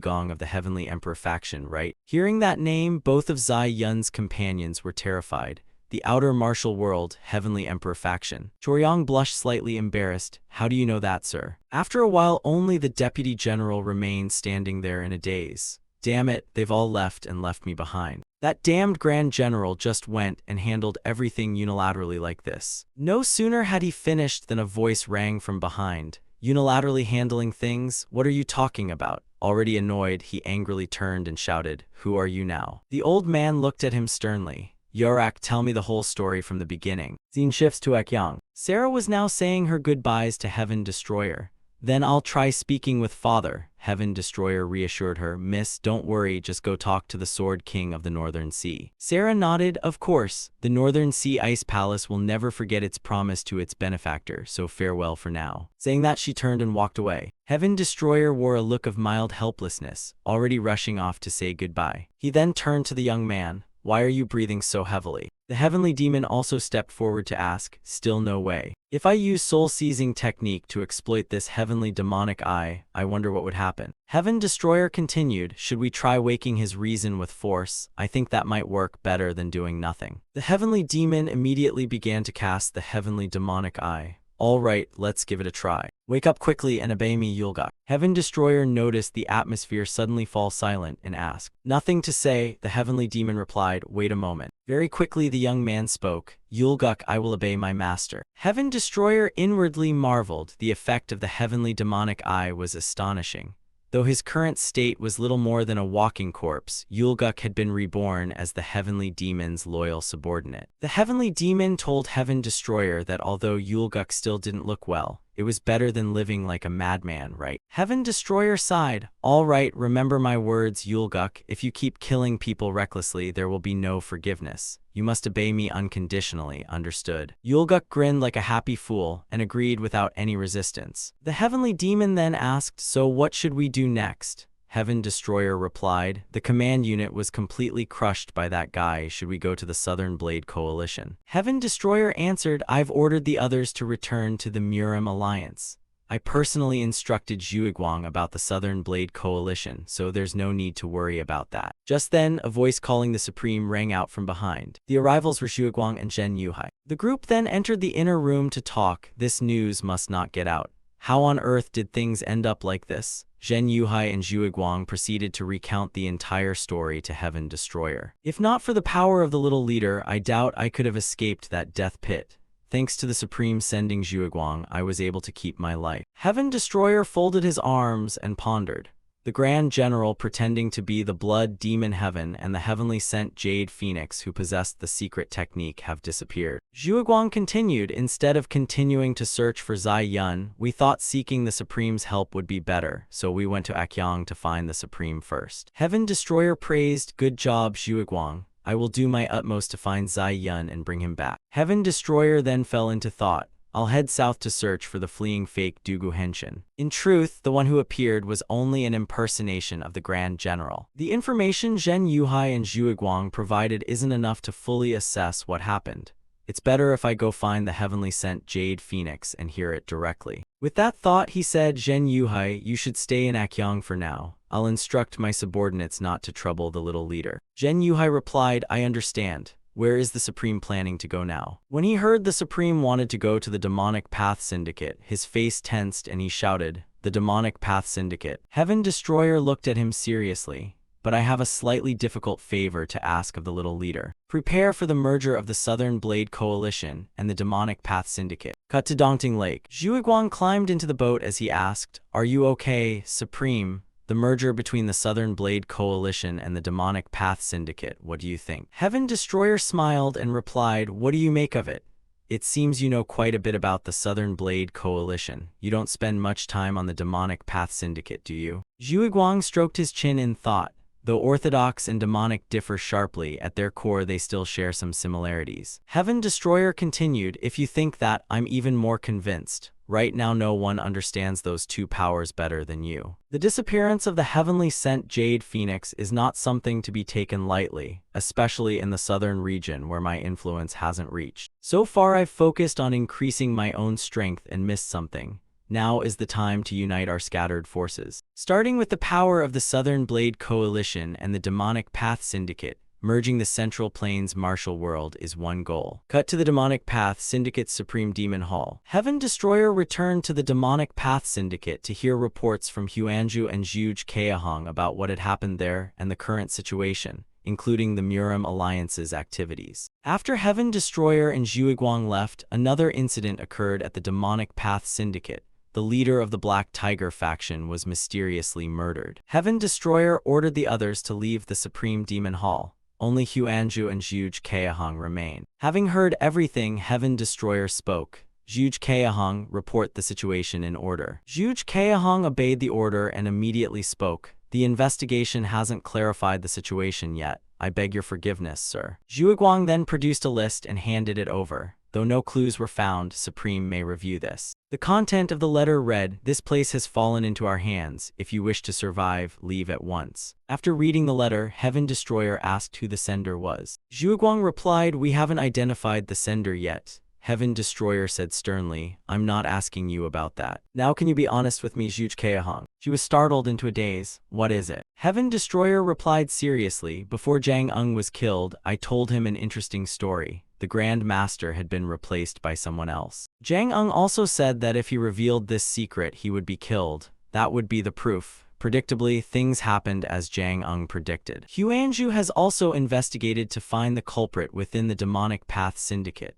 Gong of the Heavenly Emperor faction, right?" Hearing that name, both of Zai Yun's companions were terrified. The outer martial world, Heavenly Emperor faction. Choryang blushed slightly embarrassed. "How do you know that, sir?" After a while, only the Deputy General remained standing there in a daze. "Damn it, they've all left and left me behind. That damned Grand General just went and handled everything unilaterally like this." No sooner had he finished than a voice rang from behind. "Unilaterally handling things? What are you talking about?" Already annoyed, he angrily turned and shouted, "Who are you now?" The old man looked at him sternly. "Yorak, tell me the whole story from the beginning." Scene shifts to Ekyang. Sarah was now saying her goodbyes to Heaven Destroyer. "Then I'll try speaking with Father," Heaven Destroyer reassured her. "Miss, don't worry, just go talk to the Sword King of the Northern Sea." Sarah nodded. "Of course, the Northern Sea Ice Palace will never forget its promise to its benefactor, so farewell for now." Saying that, she turned and walked away. Heaven Destroyer wore a look of mild helplessness, already rushing off to say goodbye. He then turned to the young man. Why are you breathing so heavily? The heavenly demon also stepped forward to ask, still no way. If I use soul-seizing technique to exploit this heavenly demonic eye, I wonder what would happen. Heaven Destroyer continued, should we try waking his reason with force? I think that might work better than doing nothing. The heavenly demon immediately began to cast the heavenly demonic eye. All right, let's give it a try. Wake up quickly and obey me, Yulguk. Heaven Destroyer noticed the atmosphere suddenly fall silent and asked. Nothing to say, the heavenly demon replied, wait a moment. Very quickly the young man spoke, Yulguk, I will obey my master. Heaven Destroyer inwardly marveled. The effect of the heavenly demonic eye was astonishing. Though his current state was little more than a walking corpse, Yulguk had been reborn as the heavenly demon's loyal subordinate. The heavenly demon told Heaven Destroyer that although Yulguk still didn't look well, it was better than living like a madman, right? Heaven Destroyer sighed. All right, remember my words, Yulguk. If you keep killing people recklessly, there will be no forgiveness. You must obey me unconditionally, understood? Yulguk grinned like a happy fool and agreed without any resistance. The heavenly demon then asked, so what should we do next? Heaven Destroyer replied, the command unit was completely crushed by that guy. Should we go to the Southern Blade Coalition? Heaven Destroyer answered, I've ordered the others to return to the Murim Alliance. I personally instructed Zhuiguang about the Southern Blade Coalition, so there's no need to worry about that. Just then, a voice calling the Supreme rang out from behind. The arrivals were Zhuiguang and Zhen Yuhai. The group then entered the inner room to talk. This news must not get out. How on earth did things end up like this? Zhen Yuhai and Zhuiguang proceeded to recount the entire story to Heaven Destroyer. If not for the power of the little leader, I doubt I could have escaped that death pit. Thanks to the Supreme sending Zhuiguang, I was able to keep my life. Heaven Destroyer folded his arms and pondered. The Grand General pretending to be the Blood Demon Heaven and the heavenly sent Jade Phoenix who possessed the secret technique have disappeared. Zhuiguang continued, instead of continuing to search for Zai Yun, we thought seeking the Supreme's help would be better, so we went to Akyong to find the Supreme first. Heaven Destroyer praised, good job Zhuiguang. I will do my utmost to find Zai Yun and bring him back. Heaven Destroyer then fell into thought. I'll head south to search for the fleeing fake Dugu Henshin. In truth, the one who appeared was only an impersonation of the Grand General. The information Zhen Yuhai and Zhuiguang provided isn't enough to fully assess what happened. It's better if I go find the heavenly sent Jade Phoenix and hear it directly. With that thought, he said, Zhen Yuhai, you should stay in Akyong for now. I'll instruct my subordinates not to trouble the little leader. Zhen Yuhai replied, I understand. Where is the Supreme planning to go now? When he heard the Supreme wanted to go to the Demonic Path Syndicate, his face tensed and he shouted, the Demonic Path Syndicate. Heaven Destroyer looked at him seriously. But I have a slightly difficult favor to ask of the little leader. Prepare for the merger of the Southern Blade Coalition and the Demonic Path Syndicate. Cut to Dongting Lake. Zhuiguang climbed into the boat as he asked, are you okay, Supreme? The merger between the Southern Blade Coalition and the Demonic Path Syndicate, what do you think? Heaven Destroyer smiled and replied, what do you make of it? It seems you know quite a bit about the Southern Blade Coalition. You don't spend much time on the Demonic Path Syndicate, do you? Zhuiguang stroked his chin in thought. Though orthodox and demonic differ sharply, at their core they still share some similarities. Heaven Destroyer continued, if you think that, I'm even more convinced. Right now no one understands those two powers better than you. The disappearance of the heavenly sent Jade Phoenix is not something to be taken lightly, especially in the southern region where my influence hasn't reached. So far I've focused on increasing my own strength and missed something. Now is the time to unite our scattered forces. Starting with the power of the Southern Blade Coalition and the Demonic Path Syndicate, merging the Central Plains martial world is one goal. Cut to the Demonic Path Syndicate's Supreme Demon Hall. Heaven Destroyer returned to the Demonic Path Syndicate to hear reports from Huanju and Zhuge Keahong about what had happened there and the current situation, including the Murim Alliance's activities. After Heaven Destroyer and Zhuiguang left, another incident occurred at the Demonic Path Syndicate. The leader of the Black Tiger faction was mysteriously murdered. Heaven Destroyer ordered the others to leave the Supreme Demon Hall. Only Huanju and Zhuge Keahong remain. Having heard everything, Heaven Destroyer spoke. Zhuge Keahong, report the situation in order. Zhuge Keahong obeyed the order and immediately spoke. The investigation hasn't clarified the situation yet. I beg your forgiveness, sir. Zhuiguang then produced a list and handed it over. Though no clues were found, Supreme may review this. The content of the letter read, "This place has fallen into our hands. If you wish to survive, leave at once." After reading the letter, Heaven Destroyer asked who the sender was. Zhuguang replied, "We haven't identified the sender yet." Heaven Destroyer said sternly, "I'm not asking you about that. Now can you be honest with me, Zhuge Keahong?" She was startled into a daze. "What is it?" Heaven Destroyer replied seriously, "Before Jang Ung was killed, I told him an interesting story. The Grand Master had been replaced by someone else. Jang Ung also said that if he revealed this secret, he would be killed. That would be the proof." Predictably, things happened as Jang Ung predicted. Huanzhu has also investigated to find the culprit within the Demonic Path Syndicate.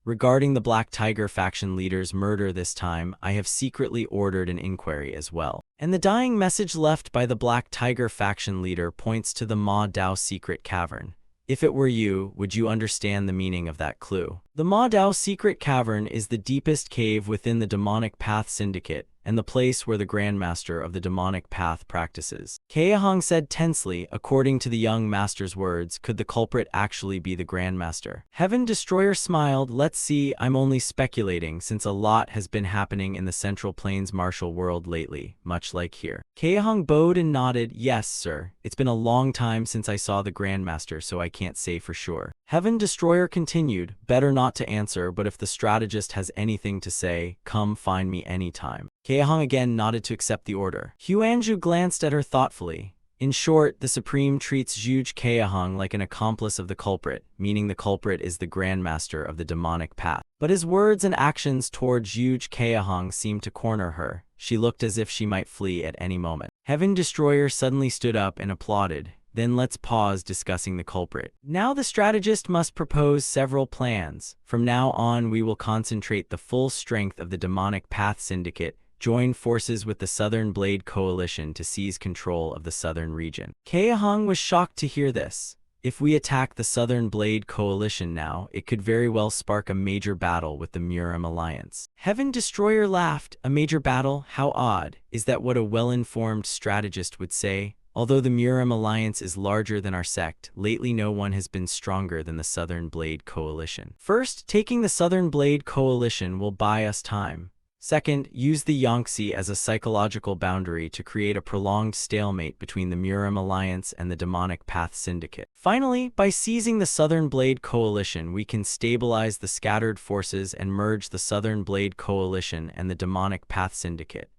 Regarding the Black Tiger faction leader's murder this time, I have secretly ordered an inquiry as well. And the dying message left by the Black Tiger faction leader points to the Ma Dao secret cavern. If it were you, would you understand the meaning of that clue? The Ma Dao secret cavern is the deepest cave within the Demonic Path Syndicate, and the place where the Grandmaster of the Demonic Path practices. Keahong said tensely, according to the young master's words, could the culprit actually be the Grandmaster? Heaven Destroyer smiled, "Let's see, I'm only speculating since a lot has been happening in the Central Plains martial world lately, much like here." Keahong bowed and nodded, "Yes, sir. It's been a long time since I saw the Grandmaster, so I can't say for sure." Heaven Destroyer continued, "Better not to answer, but if the strategist has anything to say, come find me anytime." Keahong again nodded to accept the order. Huanzhu glanced at her thoughtfully. In short, the Supreme treats Zhuge Keahong like an accomplice of the culprit, meaning the culprit is the Grandmaster of the Demonic Path. But his words and actions toward Zhuge Keahong seemed to corner her. She looked as if she might flee at any moment. Heaven Destroyer suddenly stood up and applauded. "Then let's pause discussing the culprit. Now the strategist must propose several plans. From now on, we will concentrate the full strength of the Demonic Path Syndicate, join forces with the Southern Blade Coalition to seize control of the southern region." Keahong was shocked to hear this. If we attack the Southern Blade Coalition now, it could very well spark a major battle with the Murim Alliance. Heaven Destroyer laughed. "A major battle? How odd. Is that what a well-informed strategist would say? Although the Murim Alliance is larger than our sect, lately no one has been stronger than the Southern Blade Coalition. First, taking the Southern Blade Coalition will buy us time. Second, use the Yangtze as a psychological boundary to create a prolonged stalemate between the Murim Alliance and the Demonic Path Syndicate. Finally, by seizing the Southern Blade Coalition, we can stabilize the scattered forces and merge the Southern Blade Coalition and the Demonic Path Syndicate.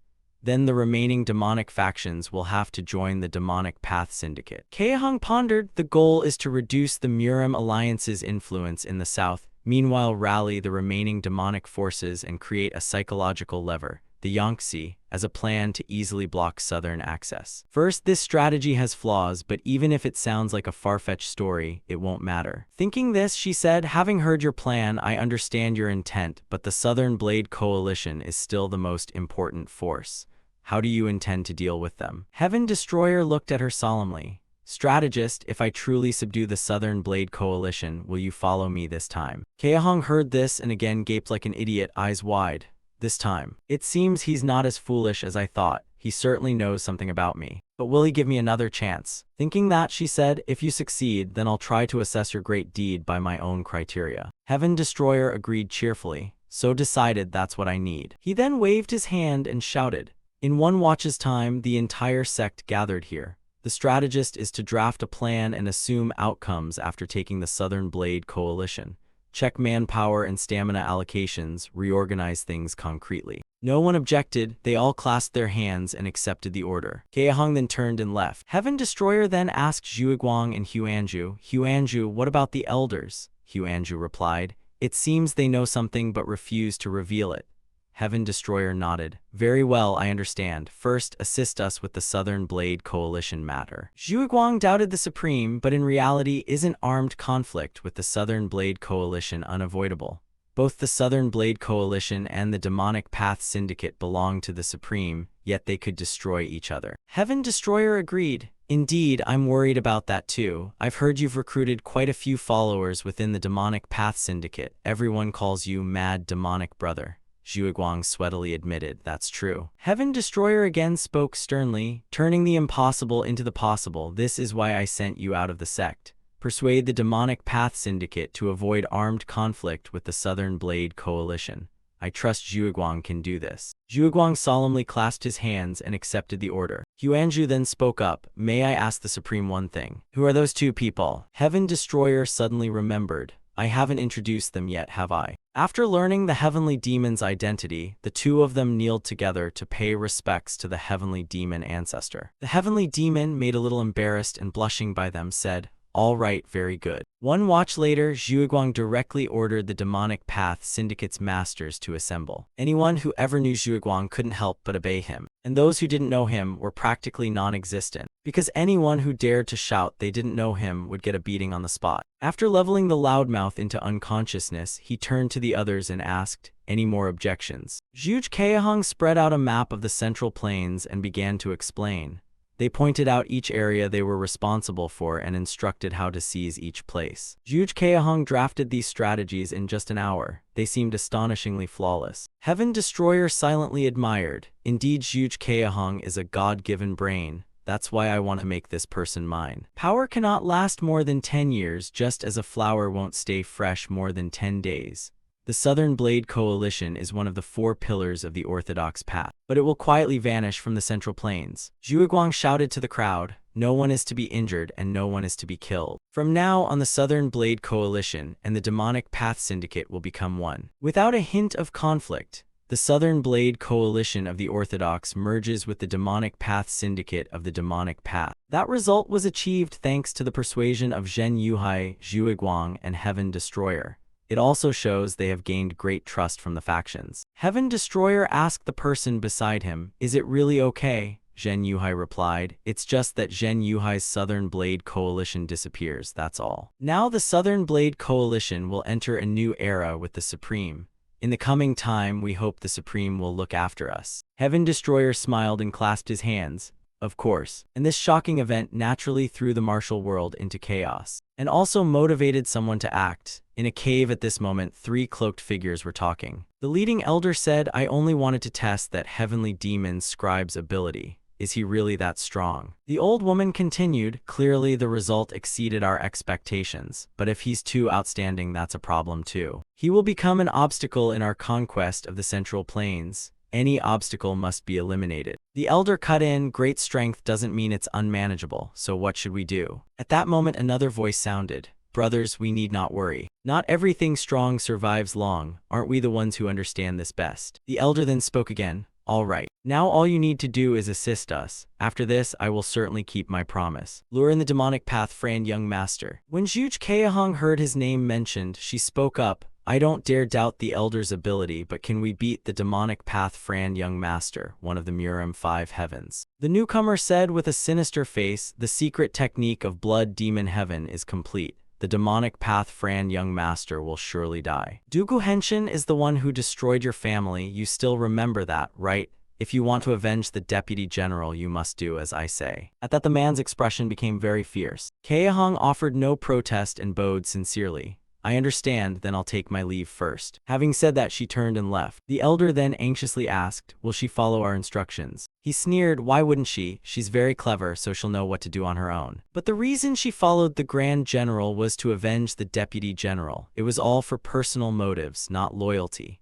Then the remaining demonic factions will have to join the Demonic Path Syndicate." Keahong pondered, "The goal is to reduce the Murim Alliance's influence in the south, meanwhile rally the remaining demonic forces and create a psychological lever, the Yangtze, as a plan to easily block southern access. First, this strategy has flaws, but even if it sounds like a far-fetched story, it won't matter." Thinking this, she said, "Having heard your plan, I understand your intent, but the Southern Blade Coalition is still the most important force. How do you intend to deal with them?" Heaven Destroyer looked at her solemnly. "Strategist, if I truly subdue the Southern Blade Coalition, will you follow me this time?" Keahong heard this and again gaped like an idiot, eyes wide. "This time. It seems he's not as foolish as I thought. He certainly knows something about me. But will he give me another chance?" Thinking that, she said, "If you succeed, then I'll try to assess your great deed by my own criteria." Heaven Destroyer agreed cheerfully. "So decided, that's what I need." He then waved his hand and shouted. In one watch's time, the entire sect gathered here. The strategist is to draft a plan and assume outcomes after taking the Southern Blade Coalition. Check manpower and stamina allocations, reorganize things concretely. No one objected, they all clasped their hands and accepted the order. Keahong then turned and left. Heaven Destroyer then asked Zhuguang and Huanzhu, "Huanzhu, what about the elders?" Huanzhu replied, "It seems they know something but refuse to reveal it." Heaven Destroyer nodded. "Very well, I understand. First, assist us with the Southern Blade Coalition matter." Zhuguang doubted the Supreme, but in reality, isn't armed conflict with the Southern Blade Coalition unavoidable? Both the Southern Blade Coalition and the Demonic Path Syndicate belong to the Supreme, yet they could destroy each other. Heaven Destroyer agreed. "Indeed, I'm worried about that too. I've heard you've recruited quite a few followers within the Demonic Path Syndicate. Everyone calls you Mad Demonic Brother." Zhuguang sweatily admitted, "That's true." Heaven Destroyer again spoke sternly, "Turning the impossible into the possible, this is why I sent you out of the sect. persuade the Demonic Path Syndicate to avoid armed conflict with the Southern Blade Coalition. I trust Zhuguang can do this. Zhuguang solemnly clasped his hands and accepted the order. Huanzhu then spoke up. May I ask the Supreme one thing? Who are those two people? Heaven Destroyer suddenly remembered. I haven't introduced them yet, have I? After learning the Heavenly Demon's identity, the two of them kneeled together to pay respects to the Heavenly Demon ancestor. The Heavenly Demon, made a little embarrassed and blushing by them, said, "All right, very good." One watch later, Zhuguang directly ordered the Demonic Path Syndicate's masters to assemble. Anyone who ever knew Zhuguang couldn't help but obey him, and those who didn't know him were practically non-existent, because anyone who dared to shout they didn't know him would get a beating on the spot. After leveling the loudmouth into unconsciousness, he turned to the others and asked, "Any more objections?" Zhuge Keihang spread out a map of the Central Plains and began to explain. They pointed out each area they were responsible for and instructed how to seize each place. Zhuge Keihang drafted these strategies in just an hour. They seemed astonishingly flawless. Heaven Destroyer silently admired. Indeed, Zhuge Keihang is a God-given brain. That's why I want to make this person mine. Power cannot last more than 10 years, just as a flower won't stay fresh more than 10 days. The Southern Blade Coalition is one of the 4 pillars of the Orthodox path, but it will quietly vanish from the Central Plains. Zhuguang shouted to the crowd, "No one is to be injured and no one is to be killed. From now on, the Southern Blade Coalition and the Demonic Path Syndicate will become one." Without a hint of conflict, the Southern Blade Coalition of the Orthodox merges with the Demonic Path Syndicate of the Demonic Path. That result was achieved thanks to the persuasion of Zhen Yuhai, Zhuguang, and Heaven Destroyer. It also shows they have gained great trust from the factions. Heaven Destroyer asked the person beside him, "Is it really okay?" Zhen Yuhai replied, "It's just that Zhen Yuhai's Southern Blade Coalition disappears, that's all." Now the Southern Blade Coalition will enter a new era with the Supreme. In the coming time, we hope the Supreme will look after us. Heaven Destroyer smiled and clasped his hands. Of course. And this shocking event naturally threw the martial world into chaos, and also motivated someone to act. In a cave at this moment, 3 cloaked figures were talking. The leading elder said, "I only wanted to test that Heavenly Demon Scribe's ability. Is he really that strong?" The old woman continued, "Clearly the result exceeded our expectations, but if he's too outstanding, that's a problem too. He will become an obstacle in our conquest of the Central Plains. Any obstacle must be eliminated." The elder cut in, "Great strength doesn't mean it's unmanageable, so what should we do?" At that moment another voice sounded, "Brothers, we need not worry. Not everything strong survives long. Aren't we the ones who understand this best?" The elder then spoke again, "All right. Now all you need to do is assist us. After this, I will certainly keep my promise. Lure in the Demonic Path Fran Young Master." When Zhuge Keihang heard his name mentioned, she spoke up, "I don't dare doubt the elder's ability, but can we beat the Demonic Path Fran Young Master, one of the Murim 5 heavens?" The newcomer said with a sinister face, "The secret technique of Blood Demon Heaven is complete. The Demonic Path Fran Young Master will surely die. Dugu Henshin is the one who destroyed your family. You still remember that, right? If you want to avenge the Deputy General, you must do as I say." At that the man's expression became very fierce. Keihang offered no protest and bowed sincerely. "I understand, then I'll take my leave first." Having said that, she turned and left. The elder then anxiously asked, "Will she follow our instructions?" He sneered, "Why wouldn't she? She's very clever, so she'll know what to do on her own." But the reason she followed the Grand General was to avenge the Deputy General. It was all for personal motives, not loyalty.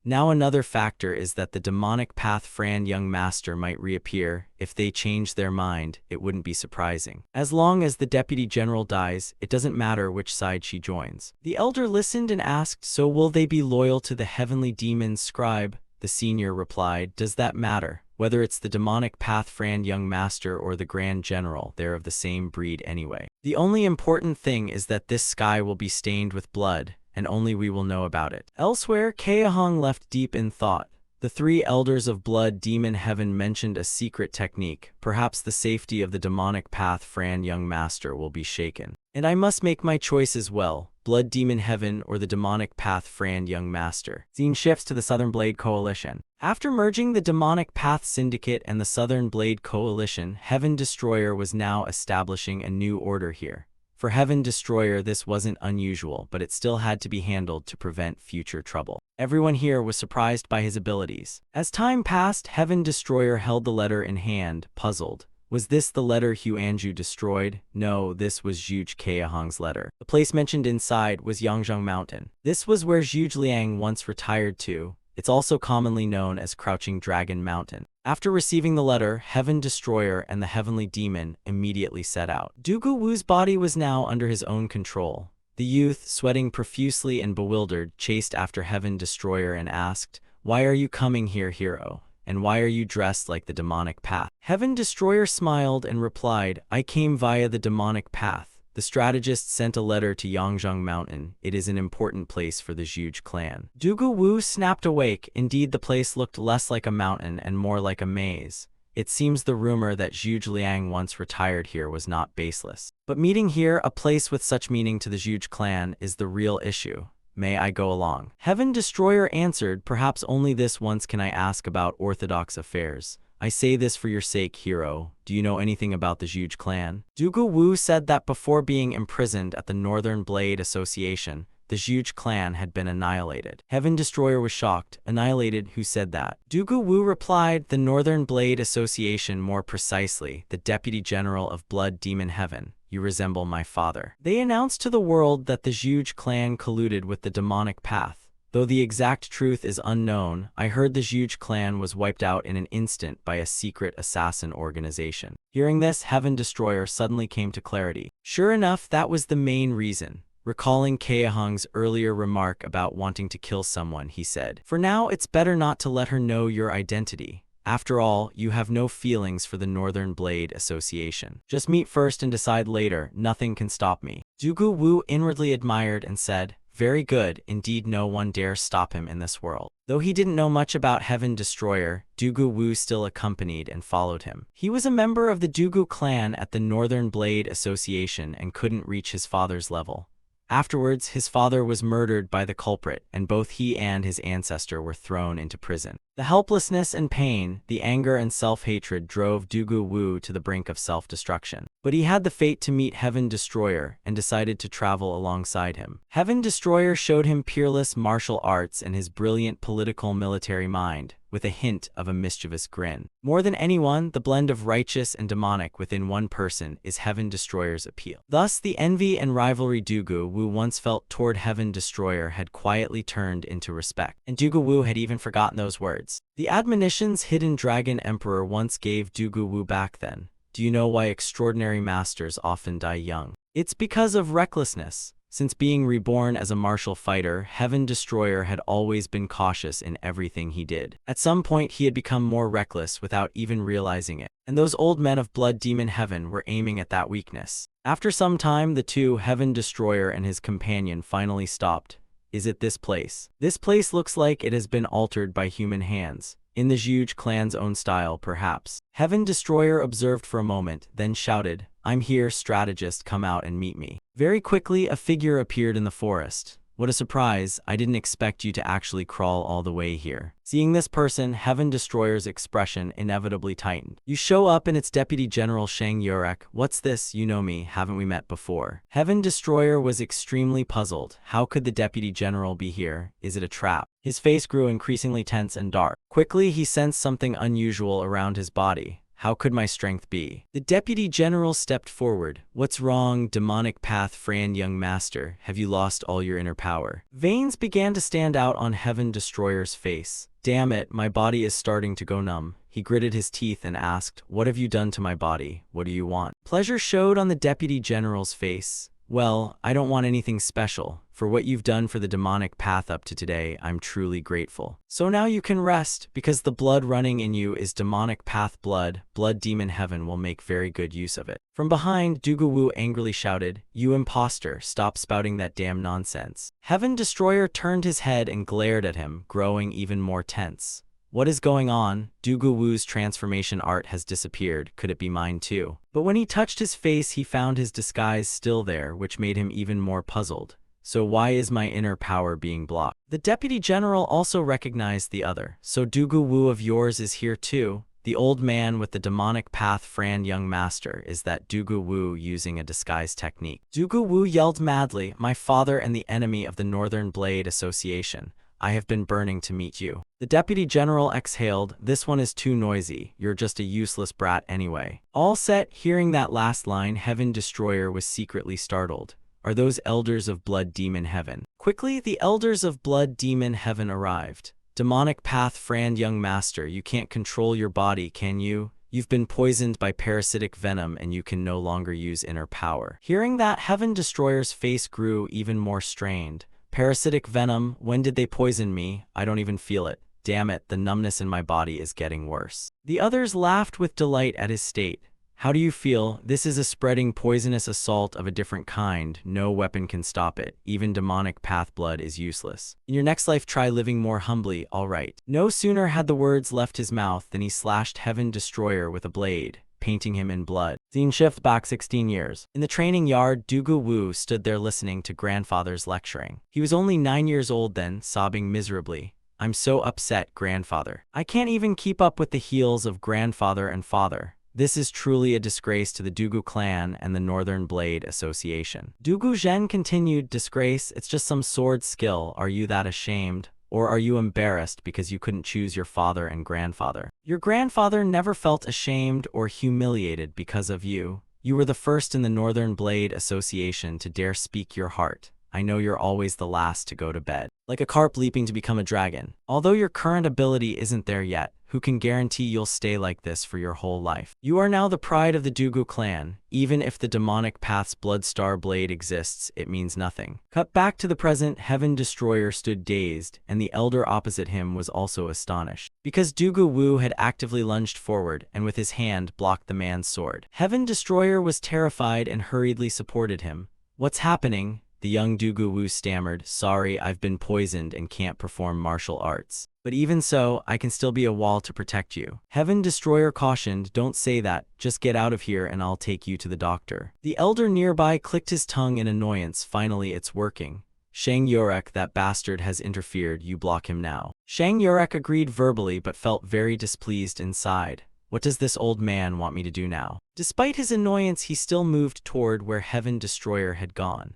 Now another factor is that the Demonic Path Fran Young Master might reappear. If they change their mind, it wouldn't be surprising. As long as the Deputy General dies, it doesn't matter which side she joins. The elder listened and asked, "So will they be loyal to the Heavenly Demon Scribe?" The senior replied, "Does that matter? Whether it's the Demonic Path Fran Young Master or the Grand General, they're of the same breed anyway. The only important thing is that this sky will be stained with blood, and only we will know about it." Elsewhere, Keihang left deep in thought. The 3 elders of Blood Demon Heaven mentioned a secret technique. Perhaps the safety of the Demonic Path Fran Young Master will be shaken. And I must make my choice as well. Blood Demon Heaven or the Demonic Path Fran Young Master. Scene shifts to the Southern Blade Coalition. After merging the Demonic Path Syndicate and the Southern Blade Coalition, Heaven Destroyer was now establishing a new order here. For Heaven Destroyer, this wasn't unusual, but it still had to be handled to prevent future trouble. Everyone here was surprised by his abilities. As time passed, Heaven Destroyer held the letter in hand, puzzled. Was this the letter Hu Anju destroyed? No, this was Zhuge Keahong's letter. The place mentioned inside was Yangzheng Mountain. This was where Zhuge Liang once retired to. It's also commonly known as Crouching Dragon Mountain. After receiving the letter, Heaven Destroyer and the Heavenly Demon immediately set out. Dugu Wu's body was now under his own control. The youth, sweating profusely and bewildered, chased after Heaven Destroyer and asked, "Why are you coming here, hero? And why are you dressed like the demonic path?" Heaven Destroyer smiled and replied, "I came via the demonic path. The strategist sent a letter to Yangzheng Mountain. It is an important place for the Zhuge clan." Dugu Wu snapped awake. Indeed, the place looked less like a mountain and more like a maze. It seems the rumor that Zhuge Liang once retired here was not baseless. But meeting here, a place with such meaning to the Zhuge clan, is the real issue. May I go along? Heaven Destroyer answered, "Perhaps only this once can I ask about orthodox affairs. I say this for your sake, hero. Do you know anything about the Zhuge clan?" Dugu Wu said that before being imprisoned at the Northern Blade Association, the Zhuge clan had been annihilated. Heaven Destroyer was shocked. "Annihilated? Who said that?" Dugu Wu replied, "The Northern Blade Association, more precisely, the Deputy General of Blood Demon Heaven. You resemble my father. They announced to the world that the Zhuge clan colluded with the demonic path. Though the exact truth is unknown, I heard the Zhuge clan was wiped out in an instant by a secret assassin organization." Hearing this, Heaven Destroyer suddenly came to clarity. Sure enough, that was the main reason. Recalling Keahong's earlier remark about wanting to kill someone, he said, "For now, it's better not to let her know your identity. After all, you have no feelings for the Northern Blade Association. Just meet first and decide later. Nothing can stop me." Dugu Wu inwardly admired and said, "Very good, indeed no one dare stop him in this world." Though he didn't know much about Heaven Destroyer, Dugu Wu still accompanied and followed him. He was a member of the Dugu clan at the Northern Blade Association and couldn't reach his father's level. Afterwards, his father was murdered by the culprit, and both he and his ancestor were thrown into prison. The helplessness and pain, the anger and self-hatred drove Dugu Wu to the brink of self-destruction. But he had the fate to meet Heaven Destroyer and decided to travel alongside him. Heaven Destroyer showed him peerless martial arts and his brilliant political military mind, with a hint of a mischievous grin. More than anyone, the blend of righteous and demonic within one person is Heaven Destroyer's appeal. Thus, the envy and rivalry Dugu Wu once felt toward Heaven Destroyer had quietly turned into respect. And Dugu Wu had even forgotten those words. The admonitions Hidden Dragon Emperor once gave Dugu Wu back then. Do you know why extraordinary masters often die young? It's because of recklessness. Since being reborn as a martial fighter, Heaven Destroyer had always been cautious in everything he did. At some point, he had become more reckless without even realizing it. And those old men of Blood Demon Heaven were aiming at that weakness. After some time, the two, Heaven Destroyer and his companion, finally stopped. Is it this place? This place looks like it has been altered by human hands. In the Zhuge clan's own style, perhaps. Heaven Destroyer observed for a moment, then shouted, "I'm here, strategist, come out and meet me." Very quickly, a figure appeared in the forest. What a surprise, I didn't expect you to actually crawl all the way here. Seeing this person, Heaven Destroyer's expression inevitably tightened. You show up and it's Deputy General Shang Yurek. What's this? You know me, haven't we met before? Heaven Destroyer was extremely puzzled. How could the Deputy General be here? Is it a trap? His face grew increasingly tense and dark. Quickly, he sensed something unusual around his body. How could my strength be? The Deputy General stepped forward. What's wrong, demonic path Fran young master? Have you lost all your inner power? Veins began to stand out on Heaven Destroyer's face. Damn it, my body is starting to go numb. He gritted his teeth and asked, what have you done to my body? What do you want? Pleasure showed on the Deputy General's face. Well, I don't want anything special. For what you've done for the demonic path up to today, I'm truly grateful. So now you can rest, because the blood running in you is demonic path blood. Blood Demon Heaven will make very good use of it. From behind, Dugu Wu angrily shouted, "You imposter, stop spouting that damn nonsense." Heaven Destroyer turned his head and glared at him, growing even more tense. What is going on? Dugu Wu's transformation art has disappeared. Could it be mine too? But when he touched his face, he found his disguise still there, which made him even more puzzled. So why is my inner power being blocked? The Deputy General also recognized the other. So Dugu Wu of yours is here too? The old man with the demonic path Fran young master, is that Dugu Wu using a disguise technique? Dugu Wu yelled madly, my father and the enemy of the Northern Blade Association. I have been burning to meet you. The deputy general exhaled, this one is too noisy, you're just a useless brat anyway. All set, hearing that last line, Heaven Destroyer was secretly startled. Are those elders of Blood Demon Heaven? Quickly, the elders of Blood Demon Heaven arrived. Demonic path friend young master, you can't control your body, can you? You've been poisoned by parasitic venom and you can no longer use inner power. Hearing that, Heaven Destroyer's face grew even more strained. Parasitic venom, when did they poison me? I don't even feel it. Damn it, the numbness in my body is getting worse. The others laughed with delight at his state. How do you feel? This is a spreading poisonous assault of a different kind. No weapon can stop it. Even demonic path blood is useless. In your next life, try living more humbly, all right. No sooner had the words left his mouth than he slashed Heaven Destroyer with a blade, painting him in blood. Scene shift back 16 years. In the training yard, Dugu Wu stood there listening to grandfather's lecturing. He was only 9 years old then, sobbing miserably. I'm so upset, grandfather. I can't even keep up with the heels of grandfather and father. This is truly a disgrace to the Dugu clan and the Northern Blade Association. Dugu Zhen continued, disgrace, it's just some sword skill. Are you that ashamed? Or are you embarrassed because you couldn't choose your father and grandfather? Your grandfather never felt ashamed or humiliated because of you. You were the first in the Northern Blade Association to dare speak your heart. I know you're always the last to go to bed. Like a carp leaping to become a dragon. Although your current ability isn't there yet, who can guarantee you'll stay like this for your whole life? You are now the pride of the Dugu clan. Even if the demonic path's Bloodstar blade exists, it means nothing. Cut back to the present, Heaven Destroyer stood dazed, and the elder opposite him was also astonished. Because Dugu Wu had actively lunged forward and with his hand blocked the man's sword. Heaven Destroyer was terrified and hurriedly supported him. What's happening? The young Dugu Wu stammered, sorry, I've been poisoned and can't perform martial arts. But even so, I can still be a wall to protect you. Heaven Destroyer cautioned, don't say that, just get out of here and I'll take you to the doctor. The elder nearby clicked his tongue in annoyance, finally it's working. Shang Yorek, that bastard has interfered, you block him now. Shang Yorek agreed verbally but felt very displeased inside. What does this old man want me to do now? Despite his annoyance, he still moved toward where Heaven Destroyer had gone.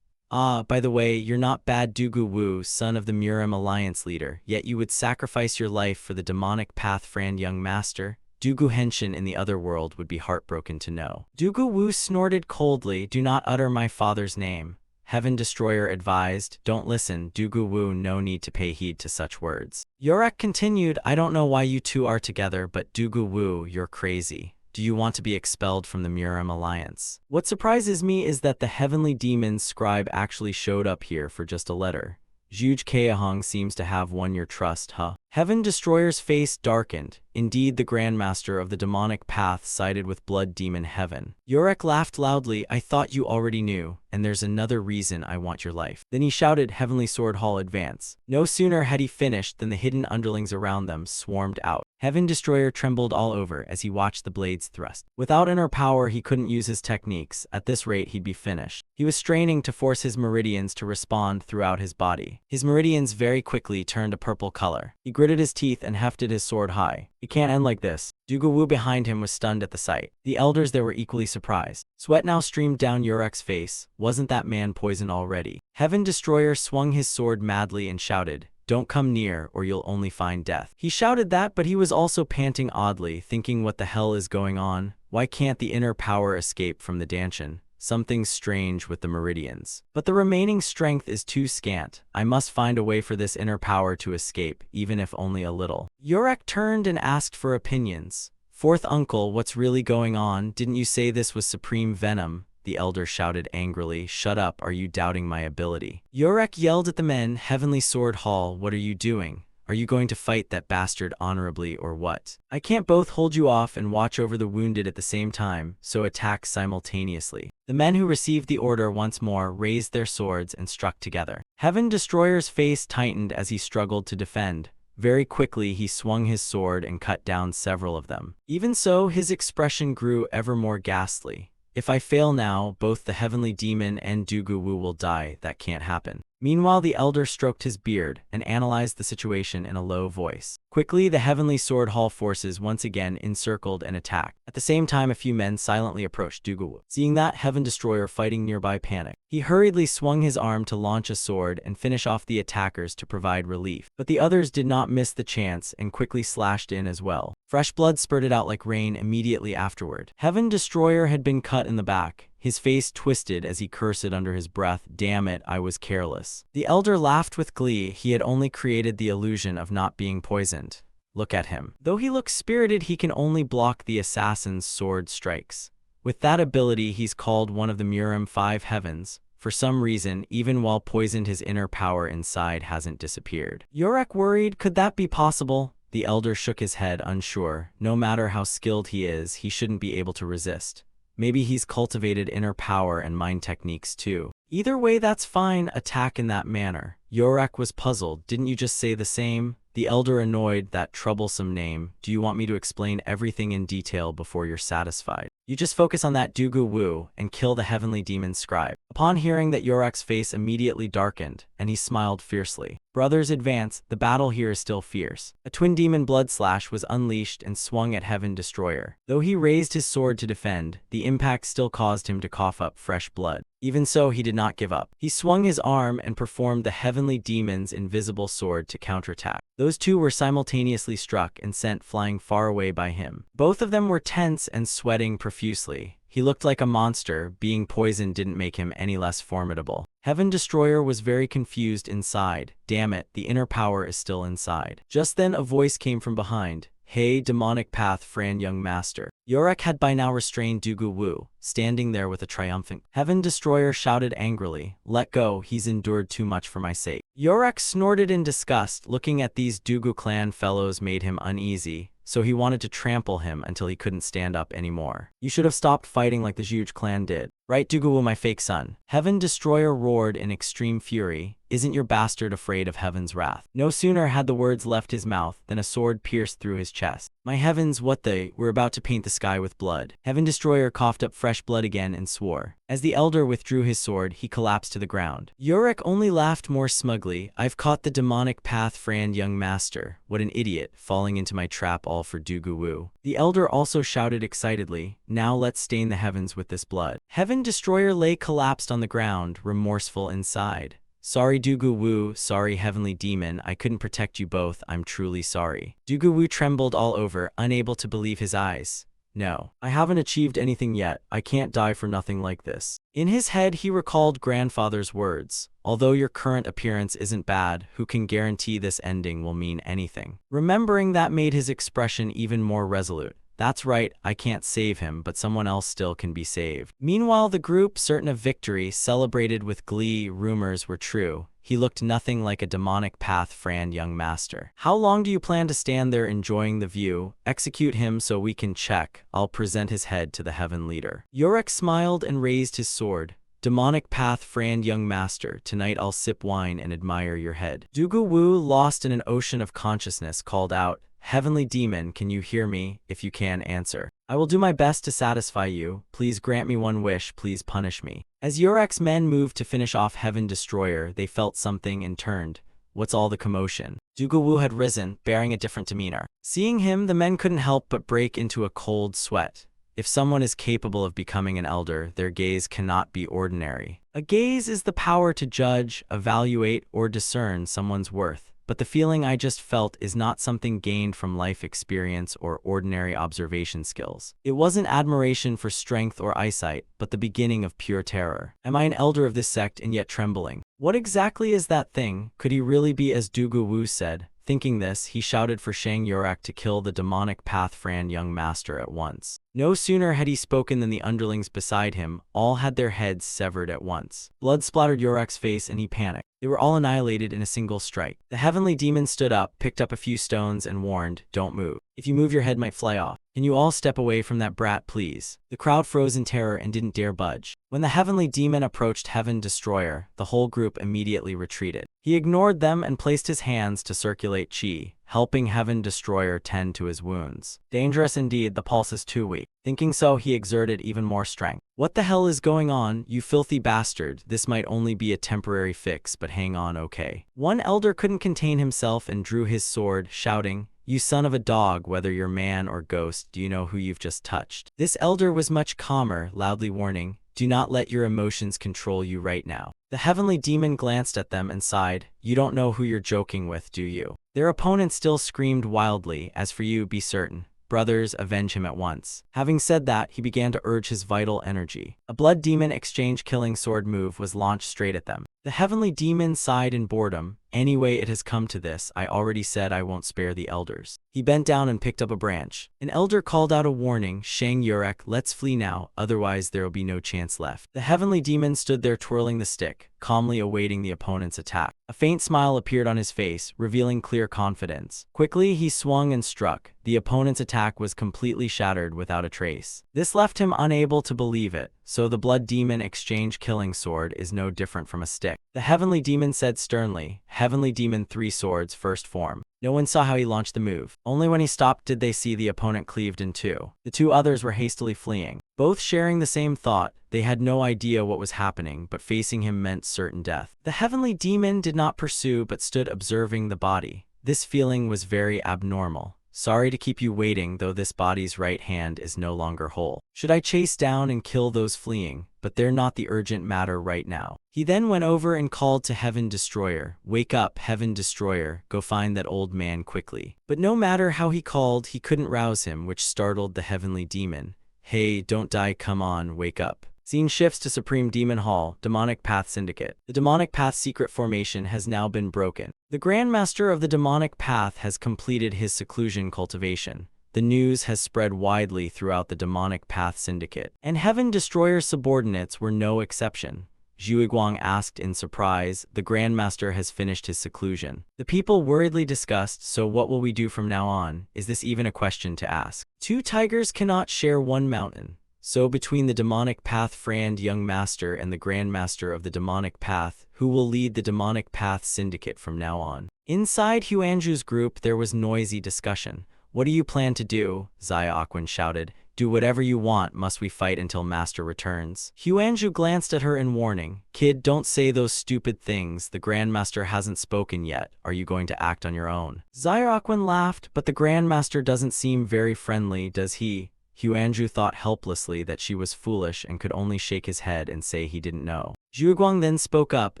Ah, by the way, you're not bad Dugu Wu, son of the Murim Alliance leader, yet you would sacrifice your life for the demonic path friend young master? Dugu Henshin in the other world would be heartbroken to know. Dugu Wu snorted coldly, do not utter my father's name. Heaven Destroyer advised, don't listen, Dugu Wu, no need to pay heed to such words. Yorek continued, I don't know why you two are together, but Dugu Wu, you're crazy. Do you want to be expelled from the Murim Alliance? What surprises me is that the heavenly demon's scribe actually showed up here for just a letter. Zhuge Keahong seems to have won your trust, huh? Heaven Destroyer's face darkened. Indeed, the Grandmaster of the demonic path sided with Blood Demon Heaven. Yorek laughed loudly, I thought you already knew, and there's another reason I want your life. Then he shouted, Heavenly Sword Hall advance. No sooner had he finished than the hidden underlings around them swarmed out. Heaven Destroyer trembled all over as he watched the blades thrust. Without inner power, he couldn't use his techniques. At this rate, he'd be finished. He was straining to force his meridians to respond throughout his body. His meridians very quickly turned a purple color. He gritted his teeth and hefted his sword high. It can't end like this. Dugu Wu behind him was stunned at the sight. The elders there were equally surprised. Sweat now streamed down Yurek's face. Wasn't that man poisoned already? Heaven Destroyer swung his sword madly and shouted, don't come near or you'll only find death. He shouted that, but he was also panting oddly, thinking what the hell is going on? Why can't the inner power escape from the Danshan? Something's strange with the meridians. But the remaining strength is too scant. I must find a way for this inner power to escape, even if only a little. Yorek turned and asked for opinions. Fourth uncle, what's really going on? Didn't you say this was supreme venom? The elder shouted angrily, shut up, are you doubting my ability? Yorek yelled at the men, Heavenly Sword Hall, what are you doing? Are you going to fight that bastard honorably or what? I can't both hold you off and watch over the wounded at the same time, so attack simultaneously. The men who received the order once more raised their swords and struck together. Heaven Destroyer's face tightened as he struggled to defend. Very quickly he swung his sword and cut down several of them. Even so, his expression grew ever more ghastly. If I fail now, both the heavenly demon and Dugu Wu will die. That can't happen. Meanwhile, the elder stroked his beard and analyzed the situation in a low voice. Quickly, the Heavenly Sword Hall forces once again encircled and attacked. At the same time, a few men silently approached Duguwu. Seeing that Heaven Destroyer fighting nearby panicked. He hurriedly swung his arm to launch a sword and finish off the attackers to provide relief. But the others did not miss the chance and quickly slashed in as well. Fresh blood spurted out like rain immediately afterward. Heaven Destroyer had been cut in the back. His face twisted as he cursed under his breath, "Damn it, I was careless." The elder laughed with glee. He had only created the illusion of not being poisoned. Look at him. Though he looks spirited, he can only block the assassin's sword strikes. With that ability, he's called one of the Murim 5 heavens. For some reason, even while poisoned, his inner power inside hasn't disappeared. Yorek worried, could that be possible? The elder shook his head, unsure. No matter how skilled he is, he shouldn't be able to resist. Maybe he's cultivated inner power and mind techniques too. Either way, that's fine. Attack in that manner. Yorek was puzzled. Didn't you just say the same? The elder annoyed, that troublesome name. Do you want me to explain everything in detail before you're satisfied? You just focus on that Duguwu and kill the heavenly demon scribe. Upon hearing that, Yorek's face immediately darkened, and he smiled fiercely. Brothers, advance. The battle here is still fierce. A twin demon blood slash was unleashed and swung at Heaven Destroyer. Though he raised his sword to defend, the impact still caused him to cough up fresh blood. Even so, he did not give up. He swung his arm and performed the heavenly demon's invisible sword to counterattack. Those two were simultaneously struck and sent flying far away by him. Both of them were tense and sweating profusely. He looked like a monster. Being poisoned didn't make him any less formidable. Heaven Destroyer was very confused inside. Damn it, the inner power is still inside. Just then a voice came from behind. Hey, demonic path, Fran young master. Yorek had by now restrained Duguwu, standing there with a triumphant. Heaven Destroyer shouted angrily, let go, he's endured too much for my sake. Yorek snorted in disgust. Looking at these Dugu clan fellows made him uneasy, so he wanted to trample him until he couldn't stand up anymore. You should have stopped fighting like the huge clan did. Right, Duguwu, my fake son? Heaven Destroyer roared in extreme fury. Isn't your bastard afraid of Heaven's wrath? No sooner had the words left his mouth than a sword pierced through his chest. My heavens, what the? We're about to paint the sky with blood. Heaven Destroyer coughed up fresh blood again and swore. As the elder withdrew his sword, he collapsed to the ground. Yorek only laughed more smugly. I've caught the demonic path, Fran young master. What an idiot, falling into my trap all for Duguwu. The elder also shouted excitedly, now let's stain the heavens with this blood. Heaven Destroyer lay collapsed on the ground, remorseful inside. Sorry Duguwu, sorry heavenly demon, I couldn't protect you both, I'm truly sorry. Duguwu trembled all over, unable to believe his eyes. No, I haven't achieved anything yet, I can't die for nothing like this. In his head he recalled grandfather's words. Although your current appearance isn't bad, who can guarantee this ending will mean anything? Remembering that made his expression even more resolute. That's right, I can't save him, but someone else still can be saved. Meanwhile, the group, certain of victory, celebrated with glee. Rumors were true. He looked nothing like a demonic path, Fran young master. How long do you plan to stand there enjoying the view? Execute him so we can check. I'll present his head to the heaven leader. Yorek smiled and raised his sword. Demonic path, Fran young master, tonight I'll sip wine and admire your head. Duguwu, lost in an ocean of consciousness, called out, Heavenly demon, can you hear me? If you can, answer. I will do my best to satisfy you. Please grant me one wish, please punish me. As Yorek's men moved to finish off Heaven Destroyer, they felt something and turned. What's all the commotion? Duguwu had risen, bearing a different demeanor. Seeing him, the men couldn't help but break into a cold sweat. If someone is capable of becoming an elder, their gaze cannot be ordinary. A gaze is the power to judge, evaluate, or discern someone's worth. But the feeling I just felt is not something gained from life experience or ordinary observation skills. It wasn't admiration for strength or eyesight, but the beginning of pure terror. Am I an elder of this sect and yet trembling? What exactly is that thing? Could he really be as Duguwu said? Thinking this, he shouted for Shang Yorek to kill the demonic path Fran young master at once. No sooner had he spoken than the underlings beside him all had their heads severed at once. Blood splattered Yorek's face and he panicked. They were all annihilated in a single strike. The heavenly demon stood up, picked up a few stones and warned, don't move. If you move your head might fly off. Can you all step away from that brat please? The crowd froze in terror and didn't dare budge. When the heavenly demon approached Heaven Destroyer, the whole group immediately retreated. He ignored them and placed his hands to circulate chi, helping Heaven Destroyer tend to his wounds. Dangerous indeed, the pulse is too weak. Thinking so, he exerted even more strength. What the hell is going on, you filthy bastard? This might only be a temporary fix, but hang on, okay. One elder couldn't contain himself and drew his sword, shouting, "You son of a dog, whether you're man or ghost, do you know who you've just touched?" This elder was much calmer, loudly warning, "Do not let your emotions control you right now." The heavenly demon glanced at them and sighed, "You don't know who you're joking with, do you?" Their opponent still screamed wildly, "As for you, be certain. Brothers, avenge him at once." Having said that, he began to urge his vital energy. A blood demon exchange killing sword move was launched straight at them. The heavenly demon sighed in boredom. "Anyway, it has come to this. I already said I won't spare the elders." He bent down and picked up a branch. An elder called out a warning, "Shang Yurek, let's flee now, otherwise there'll be no chance left." The heavenly demon stood there twirling the stick, calmly awaiting the opponent's attack. A faint smile appeared on his face, revealing clear confidence. Quickly, he swung and struck. The opponent's attack was completely shattered without a trace. This left him unable to believe it. So the blood demon exchange killing sword is no different from a stick. The heavenly demon said sternly, "Heavenly demon 3 swords first form." No one saw how he launched the move. Only when he stopped did they see the opponent cleaved in two. The two others were hastily fleeing. Both sharing the same thought, they had no idea what was happening, but facing him meant certain death. The heavenly demon did not pursue but stood observing the body. This feeling was very abnormal. "Sorry to keep you waiting, though this body's right hand is no longer whole. Should I chase down and kill those fleeing? But they're not the urgent matter right now." He then went over and called to Heaven Destroyer, "Wake up, Heaven Destroyer, go find that old man quickly." But no matter how he called, he couldn't rouse him, which startled the heavenly demon. "Hey, don't die, come on, wake up." Scene shifts to Supreme Demon Hall, Demonic Path Syndicate. The Demonic Path secret formation has now been broken. The Grandmaster of the Demonic Path has completed his seclusion cultivation. The news has spread widely throughout the Demonic Path Syndicate, and Heaven Destroyer's subordinates were no exception. Zhuiguang asked in surprise, "The Grandmaster has finished his seclusion." The people worriedly discussed, "So what will we do from now on? Is this even a question to ask? Two tigers cannot share one mountain." So between the Demonic Path Friend Young Master and the Grandmaster of the Demonic Path, who will lead the Demonic Path Syndicate from now on? Inside Huanju's group there was noisy discussion. "What do you plan to do?" Awakens shouted. "Do whatever you want, must we fight until Master returns?" Huanju glanced at her in warning. "Kid, don't say those stupid things, the Grandmaster hasn't spoken yet. Are you going to act on your own?" Awakens laughed, "But the Grandmaster doesn't seem very friendly, does he?" Huanju thought helplessly that she was foolish and could only shake his head and say he didn't know. Zhuiguang then spoke up.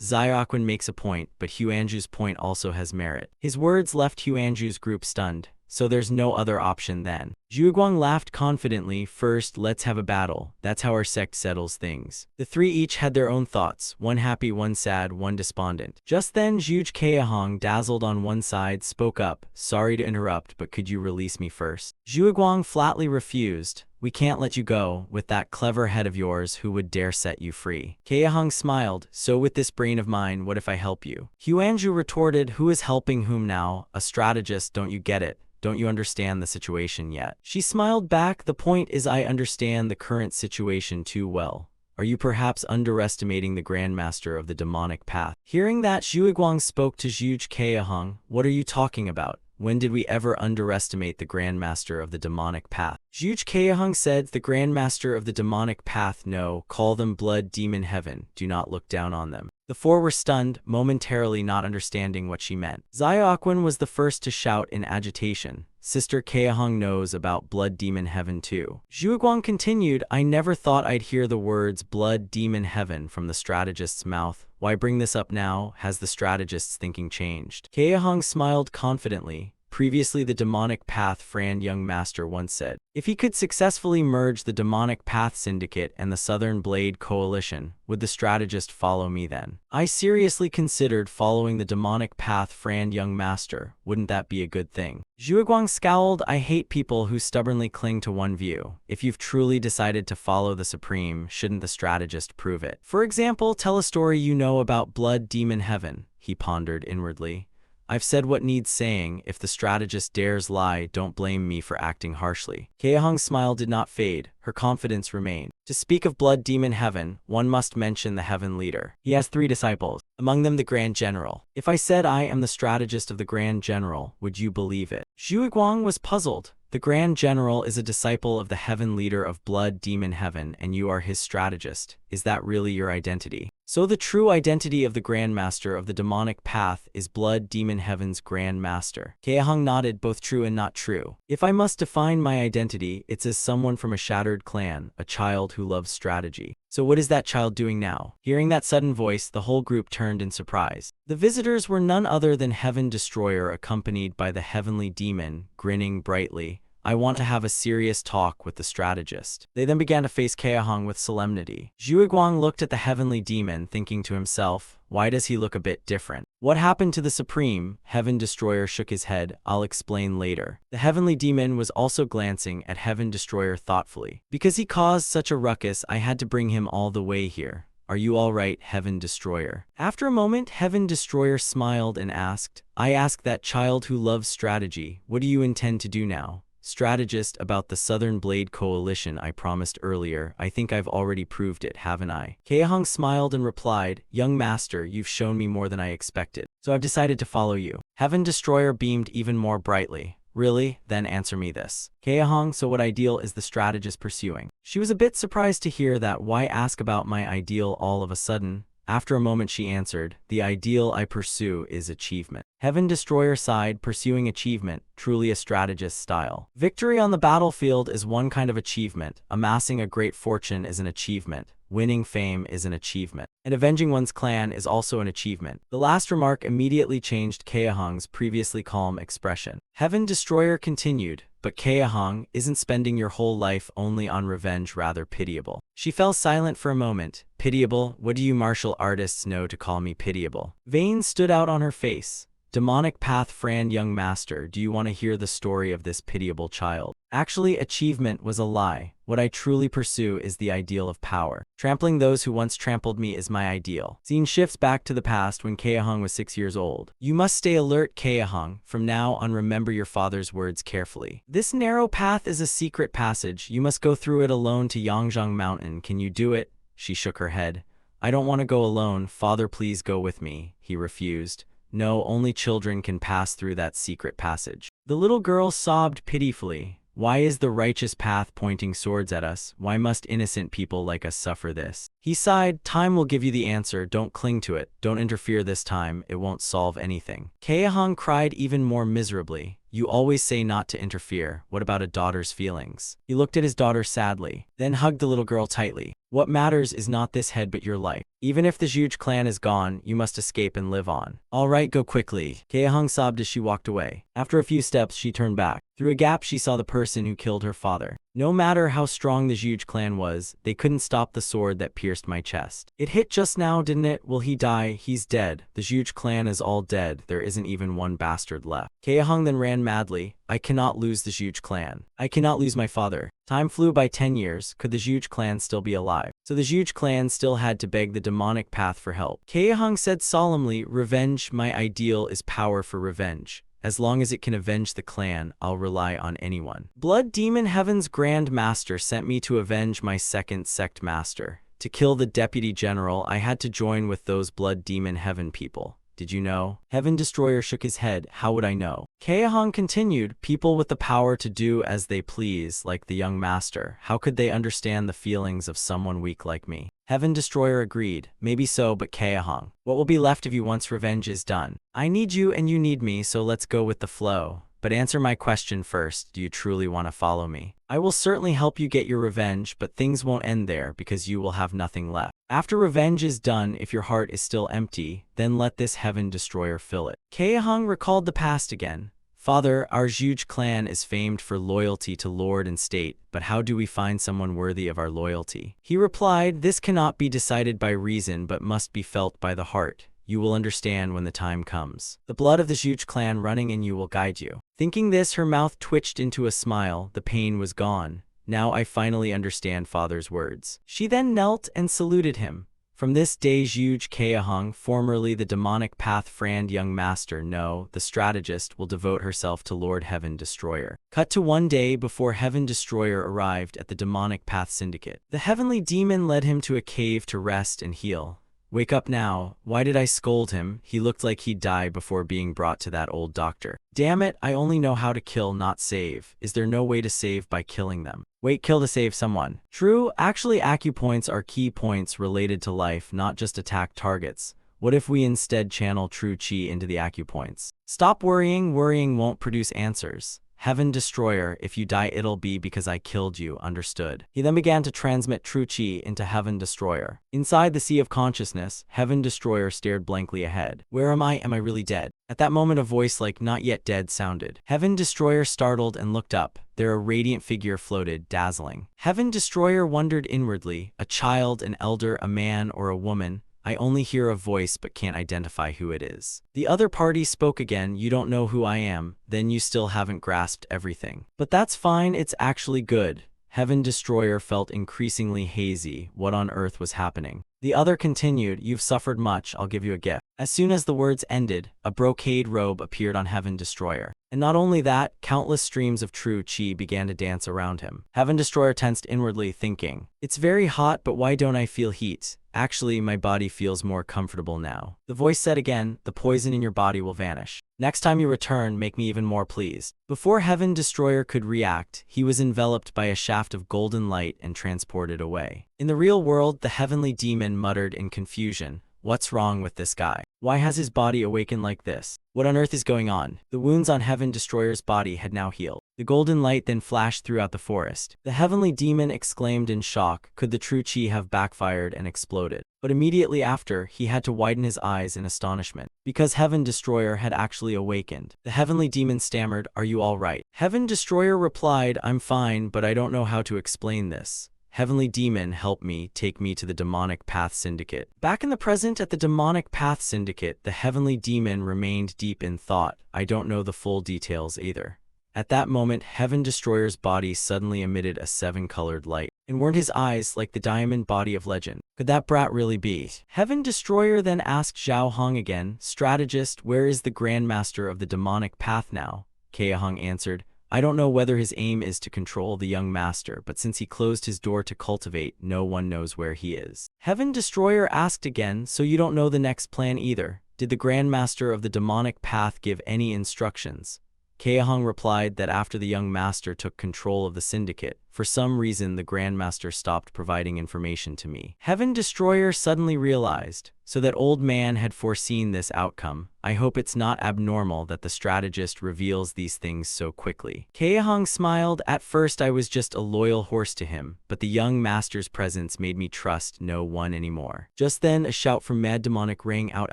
"Awakens makes a point, but Huanju's point also has merit." His words left Huanju's group stunned. "So there's no other option then?" Zhuiguang laughed confidently. "First, let's have a battle. That's how our sect settles things." The three each had their own thoughts, one happy, one sad, one despondent. Just then Zhuge Keahong, dazzled on one side, spoke up. "Sorry to interrupt, but could you release me first?" Zhuiguang flatly refused. "We can't let you go. With that clever head of yours, who would dare set you free?" Keahong smiled. "So with this brain of mine, what if I help you?" Huanju retorted. "Who is helping whom now? A strategist, don't you get it? Don't you understand the situation yet?" She smiled back. "The point is I understand the current situation too well. Are you perhaps underestimating the Grandmaster of the Demonic Path?" Hearing that, Zhuiguang spoke to Zhuge Keahong. "What are you talking about? When did we ever underestimate the Grandmaster of the Demonic Path?" Zhuge Keahong said, "The Grandmaster of the Demonic Path, no, call them Blood Demon Heaven, do not look down on them." The four were stunned, momentarily not understanding what she meant. Awakens was the first to shout in agitation. "Sister Keahong knows about Blood Demon Heaven too." Zhuiguang continued, "I never thought I'd hear the words Blood Demon Heaven from the strategist's mouth. Why bring this up now? Has the strategist's thinking changed?" Keahong smiled confidently. Previously, the Demonic Path Friend Young Master once said, if he could successfully merge the Demonic Path Syndicate and the Southern Blade Coalition, would the strategist follow me then? I seriously considered following the Demonic Path Friend Young Master. Wouldn't that be a good thing? Zhuiguang scowled. "I hate people who stubbornly cling to one view. If you've truly decided to follow the Supreme, shouldn't the strategist prove it? For example, tell a story you know about Blood Demon Heaven." He pondered inwardly. "I've said what needs saying. If the strategist dares lie, don't blame me for acting harshly." Keahong's smile did not fade. her confidence remained. To speak of blood demon heaven, one must mention the heaven leader. He has 3 disciples, among them the Grand General. If I said I am the strategist of the Grand General, would you believe it? Zhu Guang was puzzled. The Grand General is a disciple of the heaven leader of blood demon heaven, and you are his strategist. Is that really your identity? So the true identity of the Grand Master of the demonic path is blood demon heaven's Grand Master. Kaehong nodded, both true and not true. If I must define my identity, it's as someone from a shattered clan, a child who loves strategy. So what is that child doing now? Hearing that sudden voice, the whole group turned in surprise. The visitors were none other than Heaven Destroyer, accompanied by the heavenly demon, grinning brightly. I want to have a serious talk with the strategist. They then began to face Kaehong with solemnity. Zhu Guang looked at the heavenly demon, thinking to himself, why does he look a bit different? What happened to the Supreme? Heaven Destroyer shook his head. I'll explain later. The heavenly demon was also glancing at Heaven Destroyer thoughtfully. Because he caused such a ruckus, I had to bring him all the way here. Are you all right, Heaven Destroyer? After a moment, Heaven Destroyer smiled and asked, I ask that child who loves strategy, what do you intend to do now? Strategist, about the Southern Blade Coalition I promised earlier. I think I've already proved it, haven't I? Kaehong smiled and replied, young master, you've shown me more than I expected. So I've decided to follow you. Heaven Destroyer beamed even more brightly. Really? Then answer me this. Kaehong, so what ideal is the strategist pursuing? She was a bit surprised to hear that. Why ask about my ideal all of a sudden? After a moment she answered, the ideal I pursue is achievement. Heaven Destroyer sighed, pursuing achievement, truly a strategist's style. Victory on the battlefield is one kind of achievement, amassing a great fortune is an achievement, winning fame is an achievement, and avenging one's clan is also an achievement. The last remark immediately changed Kaehong's previously calm expression. Heaven Destroyer continued, but Kaehong, isn't spending your whole life only on revenge rather pitiable? She fell silent for a moment. Pitiable? What do you martial artists know to call me pitiable? Veins stood out on her face. Demonic path Fran, young master, do you want to hear the story of this pitiable child? Actually, achievement was a lie. What I truly pursue is the ideal of power. Trampling those who once trampled me is my ideal. Scene shifts back to the past when Kaehong was 6 years old. You must stay alert, Kaehong. From now on, remember your father's words carefully. This narrow path is a secret passage. You must go through it alone to Yangzheng Mountain. Can you do it? She shook her head. I don't want to go alone. Father, please go with me. He refused. No, only children can pass through that secret passage. The little girl sobbed pitifully. Why is the righteous path pointing swords at us? Why must innocent people like us suffer this? He sighed, time will give you the answer, don't cling to it, don't interfere this time, it won't solve anything. Kaehong cried even more miserably. You always say not to interfere, what about a daughter's feelings? He looked at his daughter sadly, then hugged the little girl tightly. What matters is not this head but your life. Even if the Zhuge clan is gone, you must escape and live on. All right, go quickly. Kaehong sobbed as she walked away. After a few steps, she turned back. Through a gap, she saw the person who killed her father. No matter how strong the Zhuge clan was, they couldn't stop the sword that pierced my chest. It hit just now, didn't it? Will he die? He's dead. The Zhuge clan is all dead. There isn't even one bastard left. Kaehong then ran madly. I cannot lose the Zhuge clan. I cannot lose my father. Time flew by 10 years. Could the Zhuge clan still be alive? So the Zhuge clan still had to beg the demonic path for help. Kaehong said solemnly, revenge, my ideal is power for revenge. As long as it can avenge the clan, I'll rely on anyone. Blood Demon Heaven's Grand Master sent me to avenge my second sect master. To kill the Deputy General, I had to join with those Blood Demon Heaven people. Did you know? Heaven Destroyer shook his head. How would I know? Kaehong continued, people with the power to do as they please, like the young master. How could they understand the feelings of someone weak like me? Heaven Destroyer agreed. Maybe so, but Kaehong, what will be left of you once revenge is done? I need you and you need me, so let's go with the flow. But answer my question first, do you truly want to follow me? I will certainly help you get your revenge, but things won't end there because you will have nothing left. After revenge is done, if your heart is still empty, then let this Heaven Destroyer fill it. Kaehong recalled the past again. Father, our Zhuge clan is famed for loyalty to lord and state, but how do we find someone worthy of our loyalty? He replied, this cannot be decided by reason but must be felt by the heart. You will understand when the time comes. The blood of the Zhuge clan running in you will guide you. Thinking this, her mouth twitched into a smile. The pain was gone. Now I finally understand father's words. She then knelt and saluted him. From this day, Zhuge Keahong, formerly the demonic path friend young master, no, the strategist, will devote herself to Lord Heaven Destroyer. Cut to one day before Heaven Destroyer arrived at the demonic path syndicate. The heavenly demon led him to a cave to rest and heal. Wake up now. Why did I scold him? He looked like he'd die before being brought to that old doctor. Damn it, I only know how to kill, not save. Is there no way to save by killing them? Wait, kill to save someone. True, actually acupoints are key points related to life, not just attack targets. What if we instead channel true chi into the acupoints? Stop worrying, worrying won't produce answers. Heaven Destroyer, if you die it'll be because I killed you, understood? He then began to transmit true chi into Heaven Destroyer. Inside the sea of consciousness, Heaven Destroyer stared blankly ahead. Where am I? Am I really dead? At that moment a voice like not yet dead sounded. Heaven Destroyer startled and looked up. There a radiant figure floated, dazzling. Heaven Destroyer wondered inwardly, a child, an elder, a man, or a woman. I only hear a voice but can't identify who it is. The other party spoke again. You don't know who I am, then you still haven't grasped everything. But that's fine, it's actually good. Heaven Destroyer felt increasingly hazy. What on earth was happening? The other continued, you've suffered much, I'll give you a gift. As soon as the words ended, a brocade robe appeared on Heaven Destroyer. And not only that, countless streams of true chi began to dance around him. Heaven Destroyer tensed inwardly, thinking, it's very hot, but why don't I feel heat? Actually, my body feels more comfortable now. The voice said again, the poison in your body will vanish. Next time you return, make me even more pleased. Before Heaven Destroyer could react, he was enveloped by a shaft of golden light and transported away. In the real world, the heavenly demon muttered in confusion, what's wrong with this guy? Why has his body awakened like this? What on earth is going on? The wounds on Heaven Destroyer's body had now healed. The golden light then flashed throughout the forest. The heavenly demon exclaimed in shock, could the true chi have backfired and exploded? But immediately after, he had to widen his eyes in astonishment, because Heaven Destroyer had actually awakened. The heavenly demon stammered, are you all right? Heaven Destroyer replied, I'm fine, but I don't know how to explain this. Heavenly demon, help me, take me to the demonic path syndicate. Back in the present at the demonic path syndicate, the heavenly demon remained deep in thought. I don't know the full details either. At that moment, Heaven Destroyer's body suddenly emitted a 7-colored light. And weren't his eyes like the diamond body of legend? Could that brat really be? Heaven Destroyer then asked Zhao Hong again, strategist, where is the Grandmaster of the demonic path now? Keahong answered, I don't know whether his aim is to control the young master, but since he closed his door to cultivate, no one knows where he is. Heaven Destroyer asked again, so you don't know the next plan either? Did the Grandmaster of the demonic path give any instructions? Keahong replied that after the young master took control of the syndicate, for some reason the Grandmaster stopped providing information to me. Heaven Destroyer suddenly realized, so that old man had foreseen this outcome. I hope it's not abnormal that the strategist reveals these things so quickly. Keahong smiled, at first I was just a loyal horse to him, but the young master's presence made me trust no one anymore. Just then a shout from Mad Demonic rang out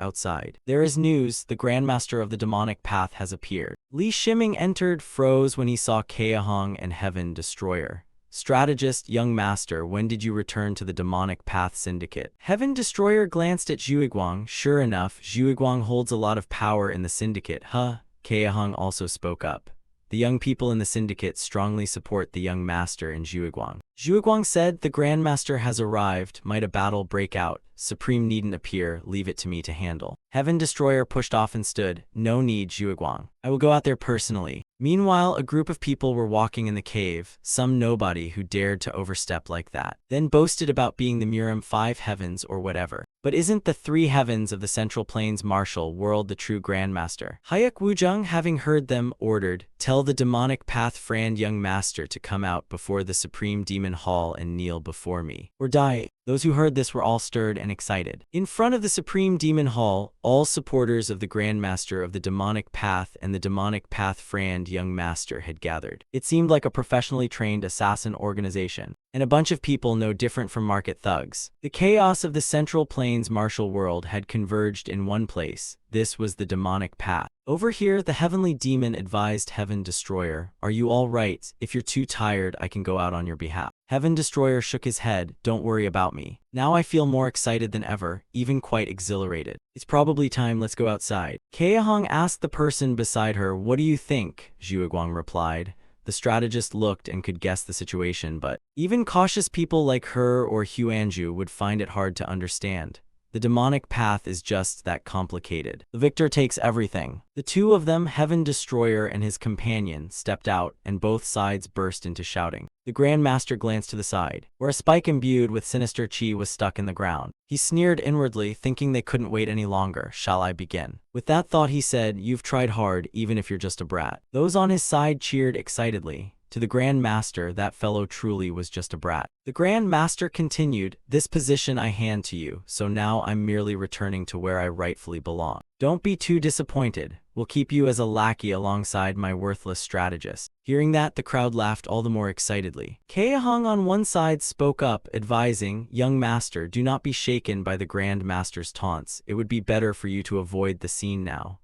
outside. There is news, the Grandmaster of the demonic path has appeared. Li Shiming entered, froze when he saw Keahong and Heaven Destroyer. Strategist, young master, when did you return to the demonic path syndicate? Heaven Destroyer glanced at Zhuiguang. Sure enough, Zhuiguang holds a lot of power in the syndicate, huh? Keahong also spoke up. The young people in the syndicate strongly support the young master and Zhuiguang. Zhuiguang said, the Grandmaster has arrived, might a battle break out? Supreme needn't appear, leave it to me to handle. Heaven Destroyer pushed off and stood, no need Zhuiguang. I will go out there personally. Meanwhile, a group of people were walking in the cave, some nobody who dared to overstep like that, then boasted about being the Murim 5 heavens or whatever. But isn't the 3 heavens of the Central Plains martial world the true Grandmaster? Hayek Wuzheng, having heard them, ordered, tell the demonic path friend young master to come out before the Supreme Demon Hall and kneel before me, or die. Those who heard this were all stirred and excited. In front of the Supreme Demon Hall, all supporters of the Grandmaster of the demonic path and the demonic path friend young master had gathered. It seemed like a professionally trained assassin organization, and a bunch of people no different from market thugs. The chaos of the Central Plains martial world had converged in one place. This was the demonic path. Over here, the heavenly demon advised Heaven Destroyer, are you all right? If you're too tired, I can go out on your behalf. Heaven Destroyer shook his head, don't worry about me. Now I feel more excited than ever, even quite exhilarated. It's probably time, let's go outside. Keahong asked the person beside her, what do you think? Zhuiguang replied, The strategist looked and could guess the situation, but even cautious people like her or Huanju would find it hard to understand. The demonic path is just that complicated. The victor takes everything. The two of them, Heaven Destroyer and his companion, stepped out, and both sides burst into shouting. The Grand Master glanced to the side, where a spike imbued with sinister chi was stuck in the ground. He sneered inwardly, thinking they couldn't wait any longer. Shall I begin? With that thought, he said, "You've tried hard, even if you're just a brat." Those on his side cheered excitedly. To the Grand Master, that fellow truly was just a brat. The Grand Master continued, "This position I hand to you, so now I'm merely returning to where I rightfully belong. Don't be too disappointed. We'll keep you as a lackey alongside my worthless strategist." Hearing that, the crowd laughed all the more excitedly. Kaehong on one side spoke up, advising, "Young master, do not be shaken by the Grand Master's taunts. It would be better for you to avoid the scene now."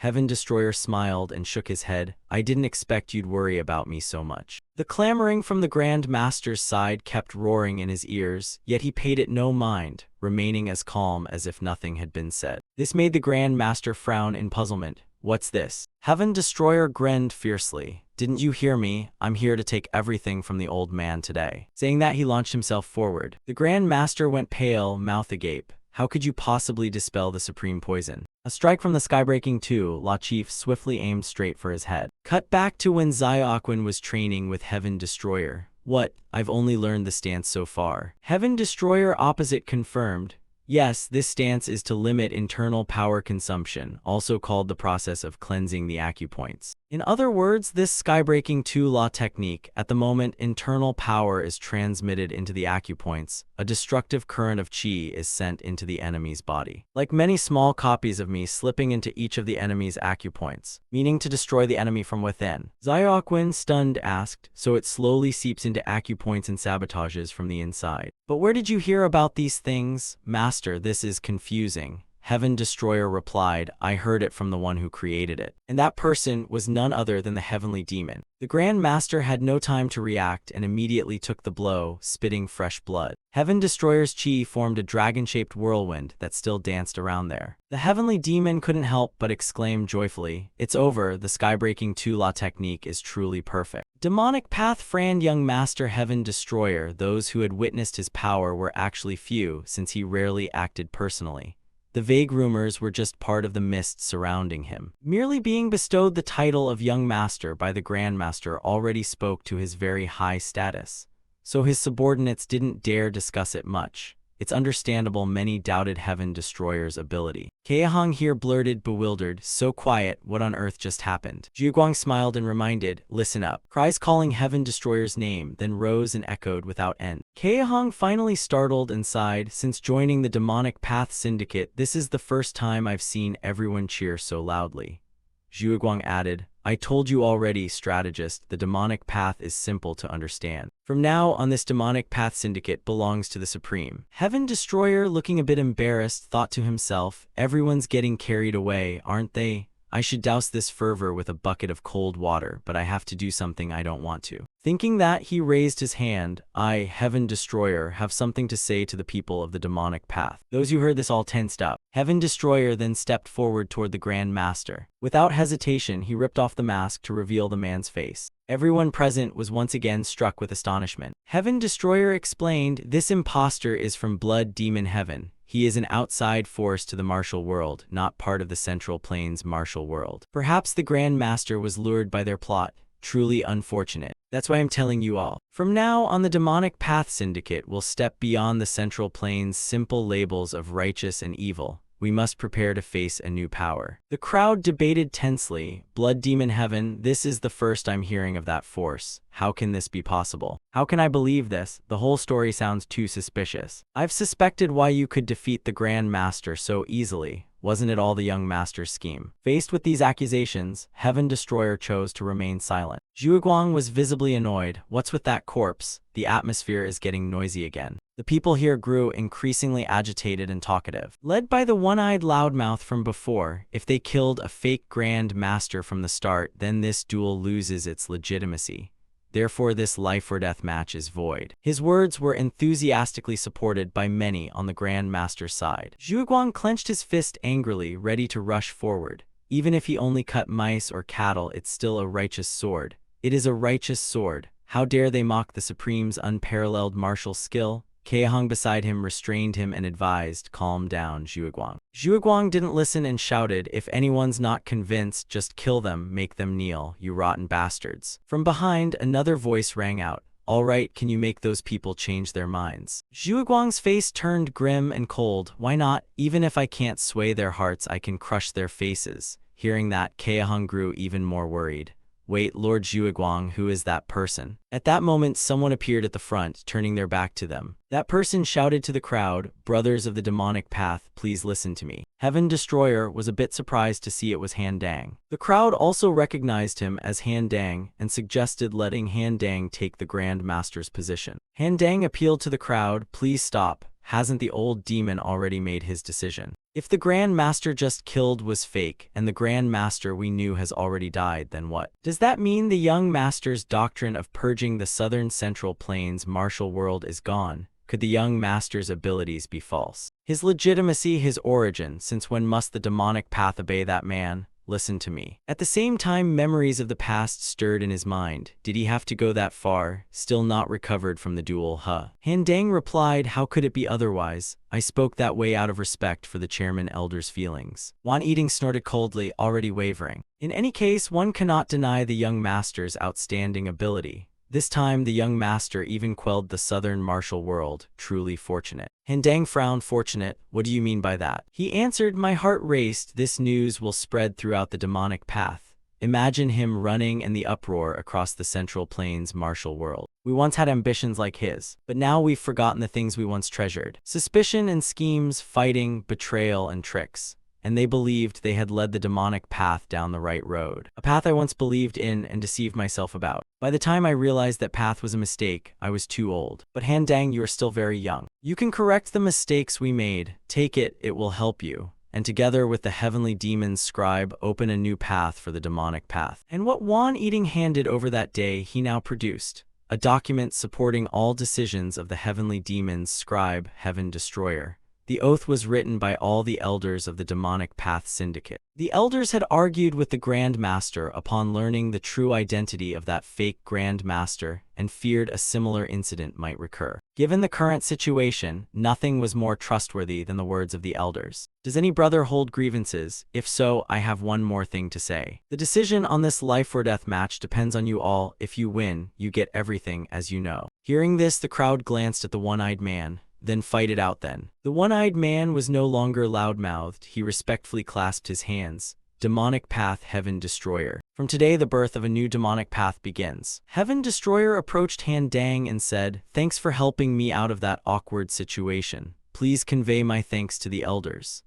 Heaven Destroyer smiled and shook his head. "I didn't expect you'd worry about me so much." The clamoring from the Grand Master's side kept roaring in his ears, yet he paid it no mind, remaining as calm as if nothing had been said. This made the Grand Master frown in puzzlement. "What's this?" Heaven Destroyer grinned fiercely. "Didn't you hear me? I'm here to take everything from the old man today." Saying that, he launched himself forward. The Grand Master went pale, mouth agape. How could you possibly dispel the supreme poison? A strike from the Skybreaking 2, La Chief swiftly aimed straight for his head. Cut back to when Awakens was training with Heaven Destroyer. "What? I've only learned the stance so far." Heaven Destroyer opposite confirmed. "Yes, this stance is to limit internal power consumption, also called the process of cleansing the acupoints. In other words, this Skybreaking 2 law technique, at the moment internal power is transmitted into the acupoints, a destructive current of chi is sent into the enemy's body. Like many small copies of me slipping into each of the enemy's acupoints, meaning to destroy the enemy from within." Awakens, stunned, asked, "So it slowly seeps into acupoints and sabotages from the inside. But where did you hear about these things?" "Master, this is confusing." Heaven Destroyer replied, "I heard it from the one who created it. And that person was none other than the Heavenly Demon." The Grand Master had no time to react and immediately took the blow, spitting fresh blood. Heaven Destroyer's chi formed a dragon-shaped whirlwind that still danced around there. The Heavenly Demon couldn't help but exclaim joyfully, "It's over, the Skybreaking 2 law technique is truly perfect." Demonic path friend young Master Heaven Destroyer, those who had witnessed his power were actually few, since he rarely acted personally. The vague rumors were just part of the mist surrounding him. Merely being bestowed the title of Young Master by the Grand Master already spoke to his very high status, so his subordinates didn't dare discuss it much. It's understandable many doubted Heaven Destroyer's ability. Kaehong here blurted, bewildered, "So quiet, what on earth just happened?" Zhuguang smiled and reminded, "Listen up." Cries calling Heaven Destroyer's name then rose and echoed without end. Kaehong finally startled and sighed. Since joining the Demonic Path Syndicate, this is the first time I've seen everyone cheer so loudly. Zhuguang added, "I told you already, strategist, the demonic path is simple to understand. From now on, this demonic path syndicate belongs to the Supreme." Heaven Destroyer, looking a bit embarrassed, thought to himself, "Everyone's getting carried away, aren't they? I should douse this fervor with a bucket of cold water, but I have to do something I don't want to." Thinking that, he raised his hand. "I, Heaven Destroyer, have something to say to the people of the demonic path." Those who heard this all tensed up. Heaven Destroyer then stepped forward toward the Grand Master. Without hesitation, he ripped off the mask to reveal the man's face. Everyone present was once again struck with astonishment. Heaven Destroyer explained, "This impostor is from Blood Demon Heaven. He is an outside force to the martial world, not part of the Central Plains martial world. Perhaps the Grand Master was lured by their plot. Truly unfortunate. That's why I'm telling you all. From now on, the Demonic Path Syndicate will step beyond the Central Plains' simple labels of righteous and evil. We must prepare to face a new power." The crowd debated tensely. "Blood Demon Heaven, this is the first I'm hearing of that force. How can this be possible? How can I believe this? The whole story sounds too suspicious. I've suspected why you could defeat the Grand Master so easily. Wasn't it all the young master's scheme?" Faced with these accusations, Heaven Destroyer chose to remain silent. Zhuguang was visibly annoyed. "What's with that corpse? The atmosphere is getting noisy again." The people here grew increasingly agitated and talkative. Led by the one-eyed loudmouth from before, if they killed a fake Grand Master from the start, then this duel loses its legitimacy. Therefore, this life-or-death match is void. His words were enthusiastically supported by many on the Grand Master's side. Zhuguang clenched his fist angrily, ready to rush forward. Even if he only cut mice or cattle, it's still a righteous sword. It is a righteous sword. How dare they mock the Supreme's unparalleled martial skill? Kaehong beside him restrained him and advised, calm down, Zhuguang. Zhuguang didn't listen and shouted, if anyone's not convinced, just kill them, make them kneel, you rotten bastards. From behind, another voice rang out. All right, can you make those people change their minds? Zhuguang's face turned grim and cold. Why not? Even if I can't sway their hearts, I can crush their faces. Hearing that, Kaehong grew even more worried. Wait, Lord Zhuguang, who is that person? At that moment, someone appeared at the front, turning their back to them. That person shouted to the crowd, brothers of the demonic path, please listen to me. Heaven Destroyer was a bit surprised to see it was Han Dang. The crowd also recognized him as Han Dang and suggested letting Han Dang take the Grand Master's position. Han Dang appealed to the crowd, please stop. Hasn't the old demon already made his decision? If the Grand Master just killed was fake, and the Grand Master we knew has already died, then what? Does that mean the young Master's doctrine of purging the southern Central Plains martial world is gone? Could the young Master's abilities be false? His legitimacy, his origin, since when must the demonic path obey that man? Listen to me. At the same time, memories of the past stirred in his mind. Did he have to go that far, still not recovered from the duel, huh? Han Dang replied, how could it be otherwise? I spoke that way out of respect for the chairman elder's feelings. Wan Eating snorted coldly, already wavering. In any case, one cannot deny the young master's outstanding ability. This time, the young master even quelled the southern martial world, truly fortunate. Han Dang frowned. Fortunate? What do you mean by that? He answered, my heart raced. This news will spread throughout the demonic path. Imagine him running and the uproar across the Central Plains martial world. We once had ambitions like his, but now we've forgotten the things we once treasured. Suspicion and schemes, fighting, betrayal and tricks. And they believed they had led the demonic path down the right road. A path I once believed in and deceived myself about. By the time I realized that path was a mistake, I was too old. But Han Dang, you are still very young. You can correct the mistakes we made. Take it, it will help you. And together with the heavenly demon's scribe, open a new path for the demonic path. And what Wan Eating handed over that day, he now produced. A document supporting all decisions of the heavenly demon's scribe, Heaven Destroyer. The oath was written by all the elders of the Demonic Path Syndicate. The elders had argued with the Grand Master upon learning the true identity of that fake Grand Master and feared a similar incident might recur. Given the current situation, nothing was more trustworthy than the words of the elders. Does any brother hold grievances? If so, I have one more thing to say. The decision on this life or death match depends on you all. If you win, you get everything, as you know. Hearing this, the crowd glanced at the one-eyed man. Then fight it out then. The one-eyed man was no longer loud-mouthed. He respectfully clasped his hands. Demonic Path, Heaven Destroyer. From today, the birth of a new demonic path begins. Heaven Destroyer approached Han Dang and said, thanks for helping me out of that awkward situation. Please convey my thanks to the elders.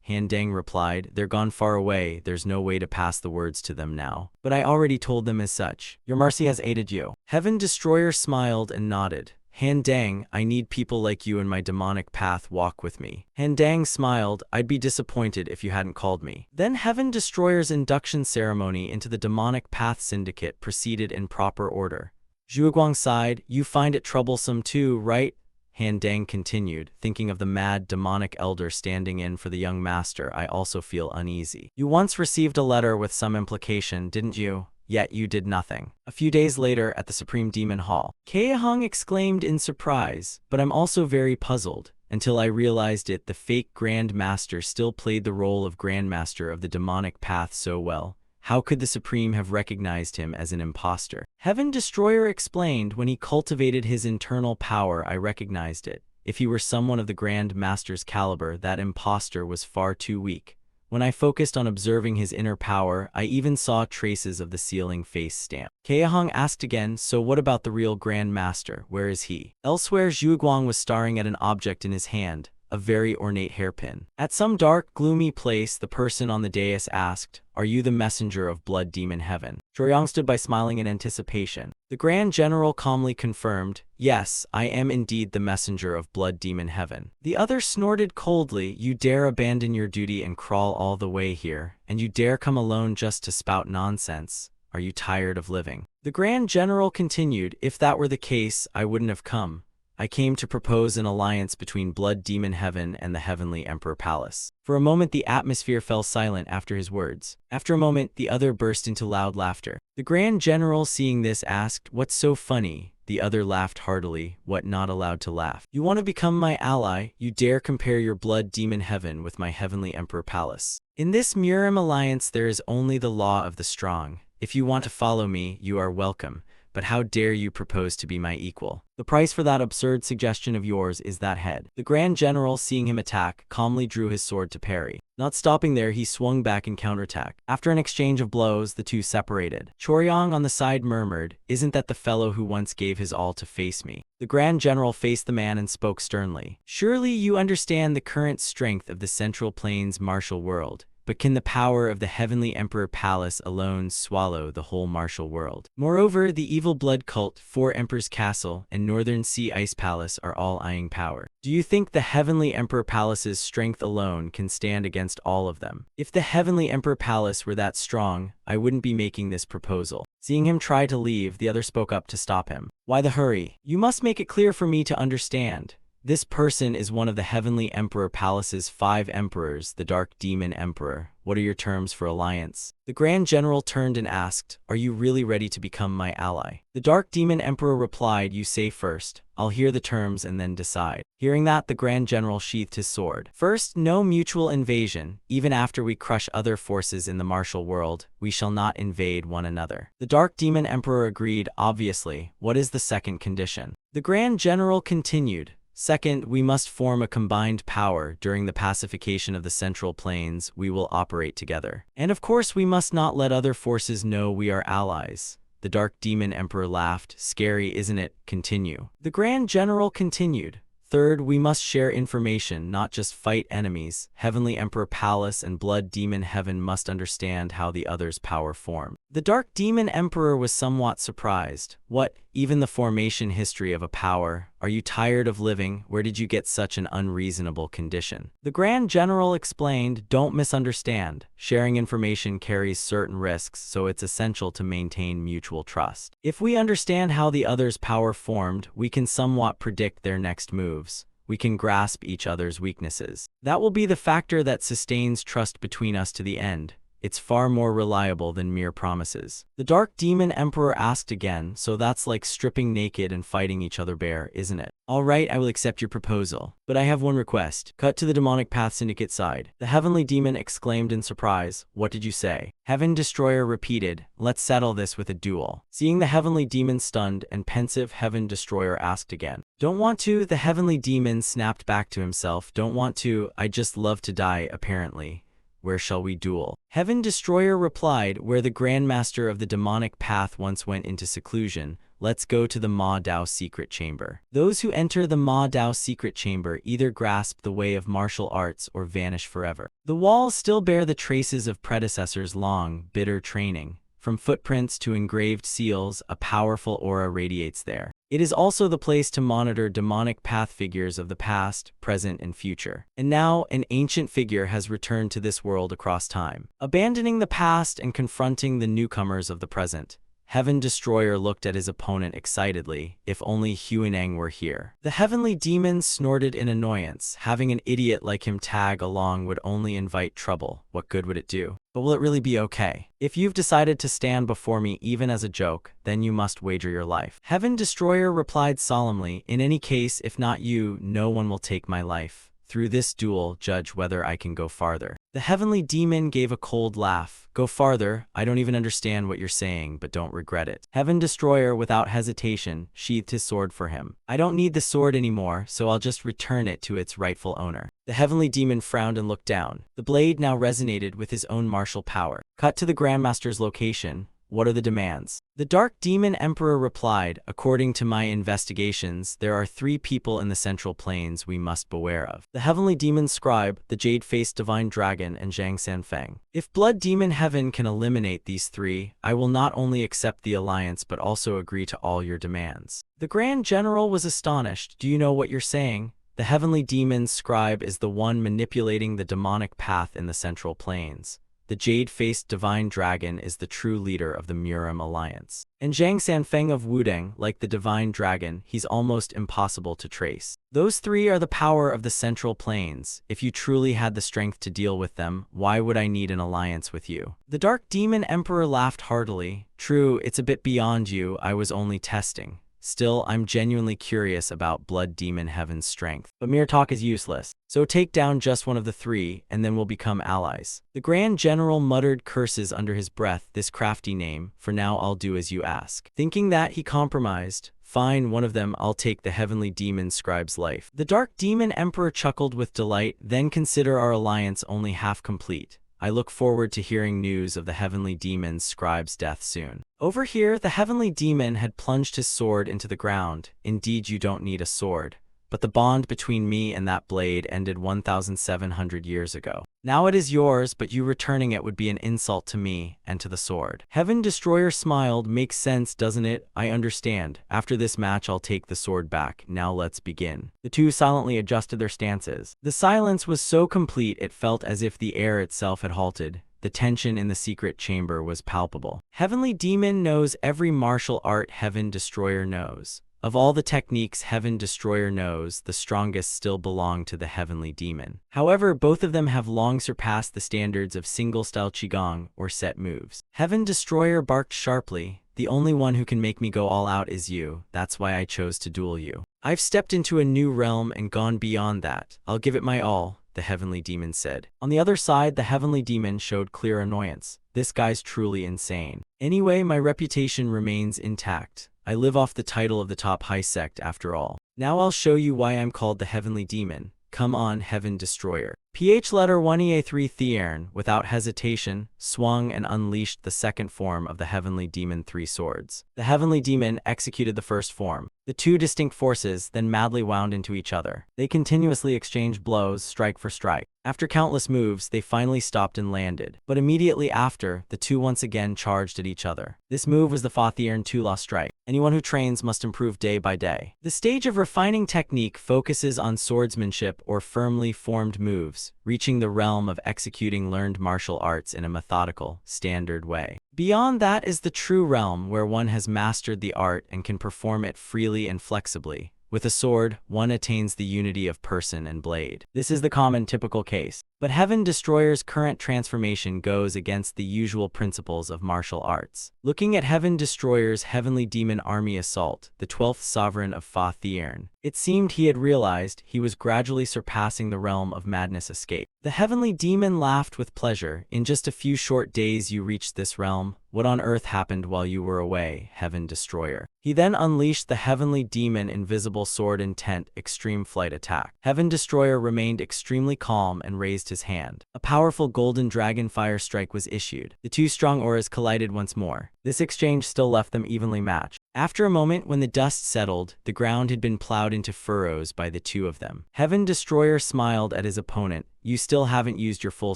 Han Dang replied, they're gone far away. There's no way to pass the words to them now. But I already told them as such. Your mercy has aided you. Heaven Destroyer smiled and nodded. Han Dang, I need people like you in my demonic path. Walk with me. Han Dang smiled, I'd be disappointed if you hadn't called me. Then Heaven Destroyer's induction ceremony into the Demonic Path Syndicate proceeded in proper order. Zhuguang sighed, you find it troublesome too, right? Han Dang continued, thinking of the mad demonic elder standing in for the young master. I also feel uneasy. You once received a letter with some implication, didn't you? Yet you did nothing. A few days later, at the Supreme Demon Hall, Kaehong exclaimed in surprise, but I'm also very puzzled. Until I realized it, the fake Grand Master still played the role of Grand Master of the demonic path so well. How could the Supreme have recognized him as an imposter? Heaven Destroyer explained, when he cultivated his internal power, I recognized it. If he were someone of the Grand Master's caliber, that imposter was far too weak. When I focused on observing his inner power, I even saw traces of the sealing face stamp. Kaehong asked again, so what about the real Grand Master? Where is he? Elsewhere, Zhuguang was staring at an object in his hand, a very ornate hairpin. At some dark, gloomy place, the person on the dais asked, are you the messenger of Blood Demon Heaven? Zhuoyang stood by smiling in anticipation. The Grand General calmly confirmed, yes, I am indeed the messenger of Blood Demon Heaven. The other snorted coldly, you dare abandon your duty and crawl all the way here, and you dare come alone just to spout nonsense. Are you tired of living? The Grand General continued, if that were the case, I wouldn't have come. I came to propose an alliance between Blood Demon Heaven and the Heavenly Emperor Palace. For a moment, the atmosphere fell silent after his words. After a moment, the other burst into loud laughter. The Grand General, seeing this, asked, "What's so funny?" The other laughed heartily. "What, not allowed to laugh? You want to become my ally? You dare compare your Blood Demon Heaven with my Heavenly Emperor Palace? In this Murim alliance, there is only the law of the strong. If you want to follow me, you are welcome. But how dare you propose to be my equal? The price for that absurd suggestion of yours is that head." The Grand General, seeing him attack, calmly drew his sword to parry. Not stopping there, he swung back in counterattack. After an exchange of blows, the two separated. Choryong on the side murmured, "Isn't that the fellow who once gave his all to face me?" The Grand General faced the man and spoke sternly. "Surely you understand the current strength of the Central Plains martial world. But can the power of the Heavenly Emperor Palace alone swallow the whole martial world? Moreover, the Evil Blood Cult, Four Emperors Castle, and Northern Sea Ice Palace are all eyeing power. Do you think the Heavenly Emperor Palace's strength alone can stand against all of them? If the Heavenly Emperor Palace were that strong, I wouldn't be making this proposal." Seeing him try to leave, the other spoke up to stop him. "Why the hurry? You must make it clear for me to understand. This person is one of the Heavenly Emperor Palace's 5 emperors, the Dark Demon Emperor. What are your terms for alliance?" The Grand General turned and asked, "Are you really ready to become my ally?" The Dark Demon Emperor replied, "You say first. I'll hear the terms and then decide." Hearing that, the Grand General sheathed his sword. "First, no mutual invasion. Even after we crush other forces in the martial world, we shall not invade one another." The Dark Demon Emperor agreed, obviously. "What is the second condition?" The Grand General continued, "Second, we must form a combined power. During the pacification of the Central Plains, we will operate together. And of course, we must not let other forces know we are allies." The Dark Demon Emperor laughed. "Scary, isn't it? Continue." The Grand General continued, "Third, we must share information, not just fight enemies. Heavenly Emperor Palace and Blood Demon Heaven must understand how the other's power formed." The Dark Demon Emperor was somewhat surprised. "What? Even the formation history of a power? Are you tired of living? Where did you get such an unreasonable condition?" The Grand General explained, "Don't misunderstand. Sharing information carries certain risks, so it's essential to maintain mutual trust. If we understand how the other's power formed, we can somewhat predict their next moves. We can grasp each other's weaknesses. That will be the factor that sustains trust between us to the end. It's far more reliable than mere promises." The Dark Demon Emperor asked again, "So that's like stripping naked and fighting each other bare, isn't it? All right, I will accept your proposal. But I have one request." Cut to the Demonic Path Syndicate side. The Heavenly Demon exclaimed in surprise, "What did you say?" Heaven Destroyer repeated, "Let's settle this with a duel." Seeing the Heavenly Demon stunned and pensive, Heaven Destroyer asked again. "Don't want to?" The Heavenly Demon snapped back to himself. "Don't want to. I just love to die, apparently. Where shall we duel?" Heaven Destroyer replied, "Where the Grandmaster of the Demonic Path once went into seclusion. Let's go to the Ma Dao Secret Chamber." Those who enter the Ma Dao Secret Chamber either grasp the way of martial arts or vanish forever. The walls still bear the traces of predecessors' long, bitter training. From footprints to engraved seals, a powerful aura radiates there. It is also the place to monitor demonic path figures of the past, present, and future. And now, an ancient figure has returned to this world across time. Abandoning the past and confronting the newcomers of the present, Heaven Destroyer looked at his opponent excitedly. If only Huineng were here. The Heavenly Demon snorted in annoyance. Having an idiot like him tag along would only invite trouble. What good would it do? But will it really be okay? If you've decided to stand before me even as a joke, then you must wager your life. Heaven Destroyer replied solemnly, "In any case, if not you, no one will take my life. Through this duel, judge whether I can go farther." The Heavenly Demon gave a cold laugh. "Go farther? I don't even understand what you're saying, but don't regret it." Heaven Destroyer, without hesitation, sheathed his sword for him. "I don't need the sword anymore, so I'll just return it to its rightful owner." The Heavenly Demon frowned and looked down. The blade now resonated with his own martial power. Cut to the Grandmaster's location. "What are the demands?" The Dark Demon Emperor replied, "According to my investigations, there are 3 people in the Central Plains we must beware of. The Heavenly Demon Scribe, the Jade-Faced Divine Dragon, and Zhang Sanfeng. If Blood Demon Heaven can eliminate these 3, I will not only accept the alliance but also agree to all your demands." The Grand General was astonished. "Do you know what you're saying? The Heavenly Demon Scribe is the one manipulating the demonic path in the Central Plains. the jade-faced divine dragon is the true leader of the Murim alliance. And Zhang Sanfeng of Wudang, like the divine dragon, he's almost impossible to trace. Those three are the power of the Central Plains. If you truly had the strength to deal with them, why would I need an alliance with you? The Dark Demon Emperor laughed heartily. True, it's a bit beyond you, I was only testing. Still, I'm genuinely curious about Blood Demon Heaven's strength. But mere talk is useless. So take down just one of the three, and then we'll become allies. The Grand General muttered curses under his breath, this crafty name, for now I'll do as you ask. Thinking that, he compromised. Fine, one of them, I'll take the Heavenly Demon Scribe's life. The Dark Demon Emperor chuckled with delight, then consider our alliance only half complete. I look forward to hearing news of the Heavenly Demon's Scribe's death soon. Over here, the Heavenly Demon had plunged his sword into the ground. Indeed, you don't need a sword. But the bond between me and that blade ended 1,700 years ago. Now it is yours, but you returning it would be an insult to me and to the sword. Heaven Destroyer smiled. Makes sense, doesn't it? I understand. After this match, I'll take the sword back. Now let's begin. The two silently adjusted their stances. The silence was so complete it felt as if the air itself had halted. The tension in the secret chamber was palpable. Heavenly Demon knows every martial art Heaven Destroyer knows. Of all the techniques Heaven Destroyer knows, the strongest still belong to the Heavenly Demon. However, both of them have long surpassed the standards of single-style Qigong or set moves. Heaven Destroyer barked sharply. The only one who can make me go all out is you. That's why I chose to duel you. I've stepped into a new realm and gone beyond that. I'll give it my all, the Heavenly Demon said. On the other side, the Heavenly Demon showed clear annoyance. This guy's truly insane. Anyway, my reputation remains intact. I live off the title of the top high sect after all. Now I'll show you why I'm called the Heavenly Demon. Come on, Heaven Destroyer. PH letter 1EA3 Theern, without hesitation, swung and unleashed the second form of the Heavenly Demon 3 swords. The Heavenly Demon executed the first form. The two distinct forces then madly wound into each other. They continuously exchanged blows, strike for strike. After countless moves, they finally stopped and landed. But immediately after, the two once again charged at each other. This move was the Fa Theern Tu-La strike. Anyone who trains must improve day by day. The stage of refining technique focuses on swordsmanship or firmly formed moves, reaching the realm of executing learned martial arts in a methodical, standard way. Beyond that is the true realm where one has mastered the art and can perform it freely and flexibly. With a sword, one attains the unity of person and blade. This is the common typical case. But Heaven Destroyer's current transformation goes against the usual principles of martial arts. Looking at Heaven Destroyer's Heavenly Demon Army Assault, the 12th sovereign of Fa Theern, it seemed he had realized he was gradually surpassing the realm of madness escape. The Heavenly Demon laughed with pleasure. In just a few short days you reached this realm. What on earth happened while you were away, Heaven Destroyer? He then unleashed the Heavenly Demon Invisible Sword Intent Extreme Flight Attack. Heaven Destroyer remained extremely calm and raised his hand. A powerful golden dragon fire strike was issued. The two strong auras collided once more. This exchange still left them evenly matched. After a moment, when the dust settled, the ground had been plowed into furrows by the two of them. Heaven Destroyer smiled at his opponent. You still haven't used your full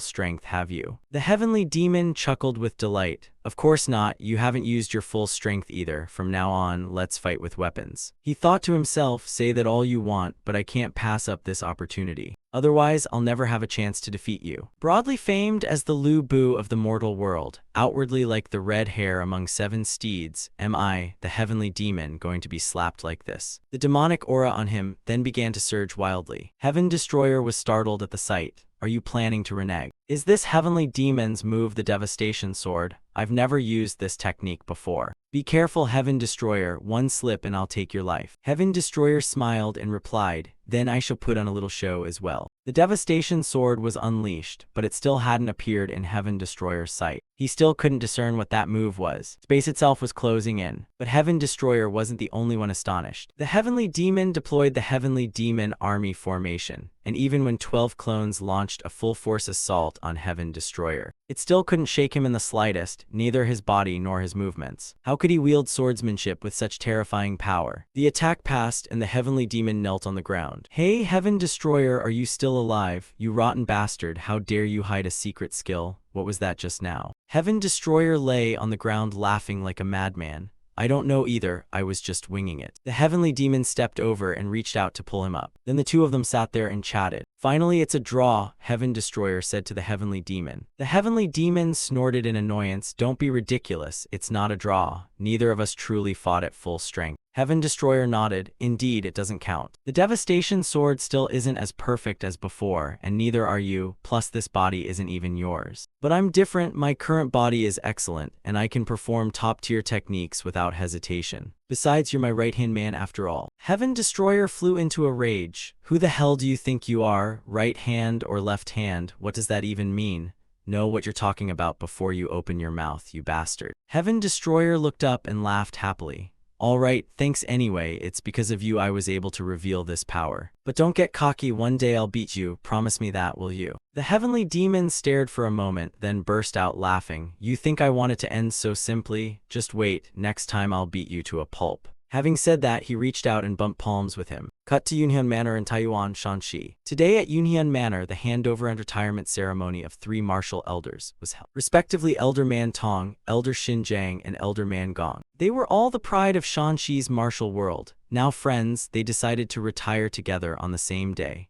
strength, have you? The Heavenly Demon chuckled with delight. Of course not, you haven't used your full strength either. From now on, let's fight with weapons. He thought to himself, say that all you want, but I can't pass up this opportunity. Otherwise, I'll never have a chance to defeat you. Broadly famed as the Lu Bu of the mortal world, outwardly like the red hare among 7 steeds, am I, the Heavenly Demon, going to be slapped like this? The demonic aura on him then began to surge wildly. Heaven Destroyer was startled at the sight. Are you planning to renege? Is this Heavenly Demon's move the Devastation Sword? I've never used this technique before. Be careful, Heaven Destroyer, one slip and I'll take your life. Heaven Destroyer smiled and replied, then I shall put on a little show as well. The Devastation Sword was unleashed, but it still hadn't appeared in Heaven Destroyer's sight. He still couldn't discern what that move was. Space itself was closing in, but Heaven Destroyer wasn't the only one astonished. The Heavenly Demon deployed the Heavenly Demon Army formation, and even when 12 clones launched a full-force assault on Heaven Destroyer, it still couldn't shake him in the slightest, neither his body nor his movements. How could he wield swordsmanship with such terrifying power? The attack passed and the Heavenly Demon knelt on the ground. Hey, Heaven Destroyer, are you still alive? You rotten bastard, how dare you hide a secret skill? What was that just now? Heaven Destroyer lay on the ground laughing like a madman. I don't know either, I was just winging it. The heavenly demon stepped over and reached out to pull him up. Then the two of them sat there and chatted. Finally, it's a draw, Heaven Destroyer said to the heavenly demon. The heavenly demon snorted in annoyance. Don't be ridiculous, it's not a draw. Neither of us truly fought at full strength. Heaven Destroyer nodded. Indeed, it doesn't count. The Devastation Sword still isn't as perfect as before, and neither are you, plus this body isn't even yours. But I'm different, my current body is excellent, and I can perform top-tier techniques without hesitation. Besides, you're my right-hand man after all. Heaven Destroyer flew into a rage. Who the hell do you think you are? Right hand or left hand? What does that even mean? Know what you're talking about before you open your mouth, you bastard. Heaven Destroyer looked up and laughed happily. All right, thanks anyway, it's because of you I was able to reveal this power. But don't get cocky, one day I'll beat you, promise me that, will you? The heavenly demon stared for a moment, then burst out laughing. You think I want it to end so simply? Just wait, next time I'll beat you to a pulp. Having said that, he reached out and bumped palms with him. Cut to Yunhyun Manor in Taiyuan, Shanxi. Today at Yunhyun Manor, the handover and retirement ceremony of 3 martial elders was held, respectively Elder Man Tong, Elder Xinjiang, and Elder Man Gong. They were all the pride of Shanxi's martial world. Now friends, they decided to retire together on the same day.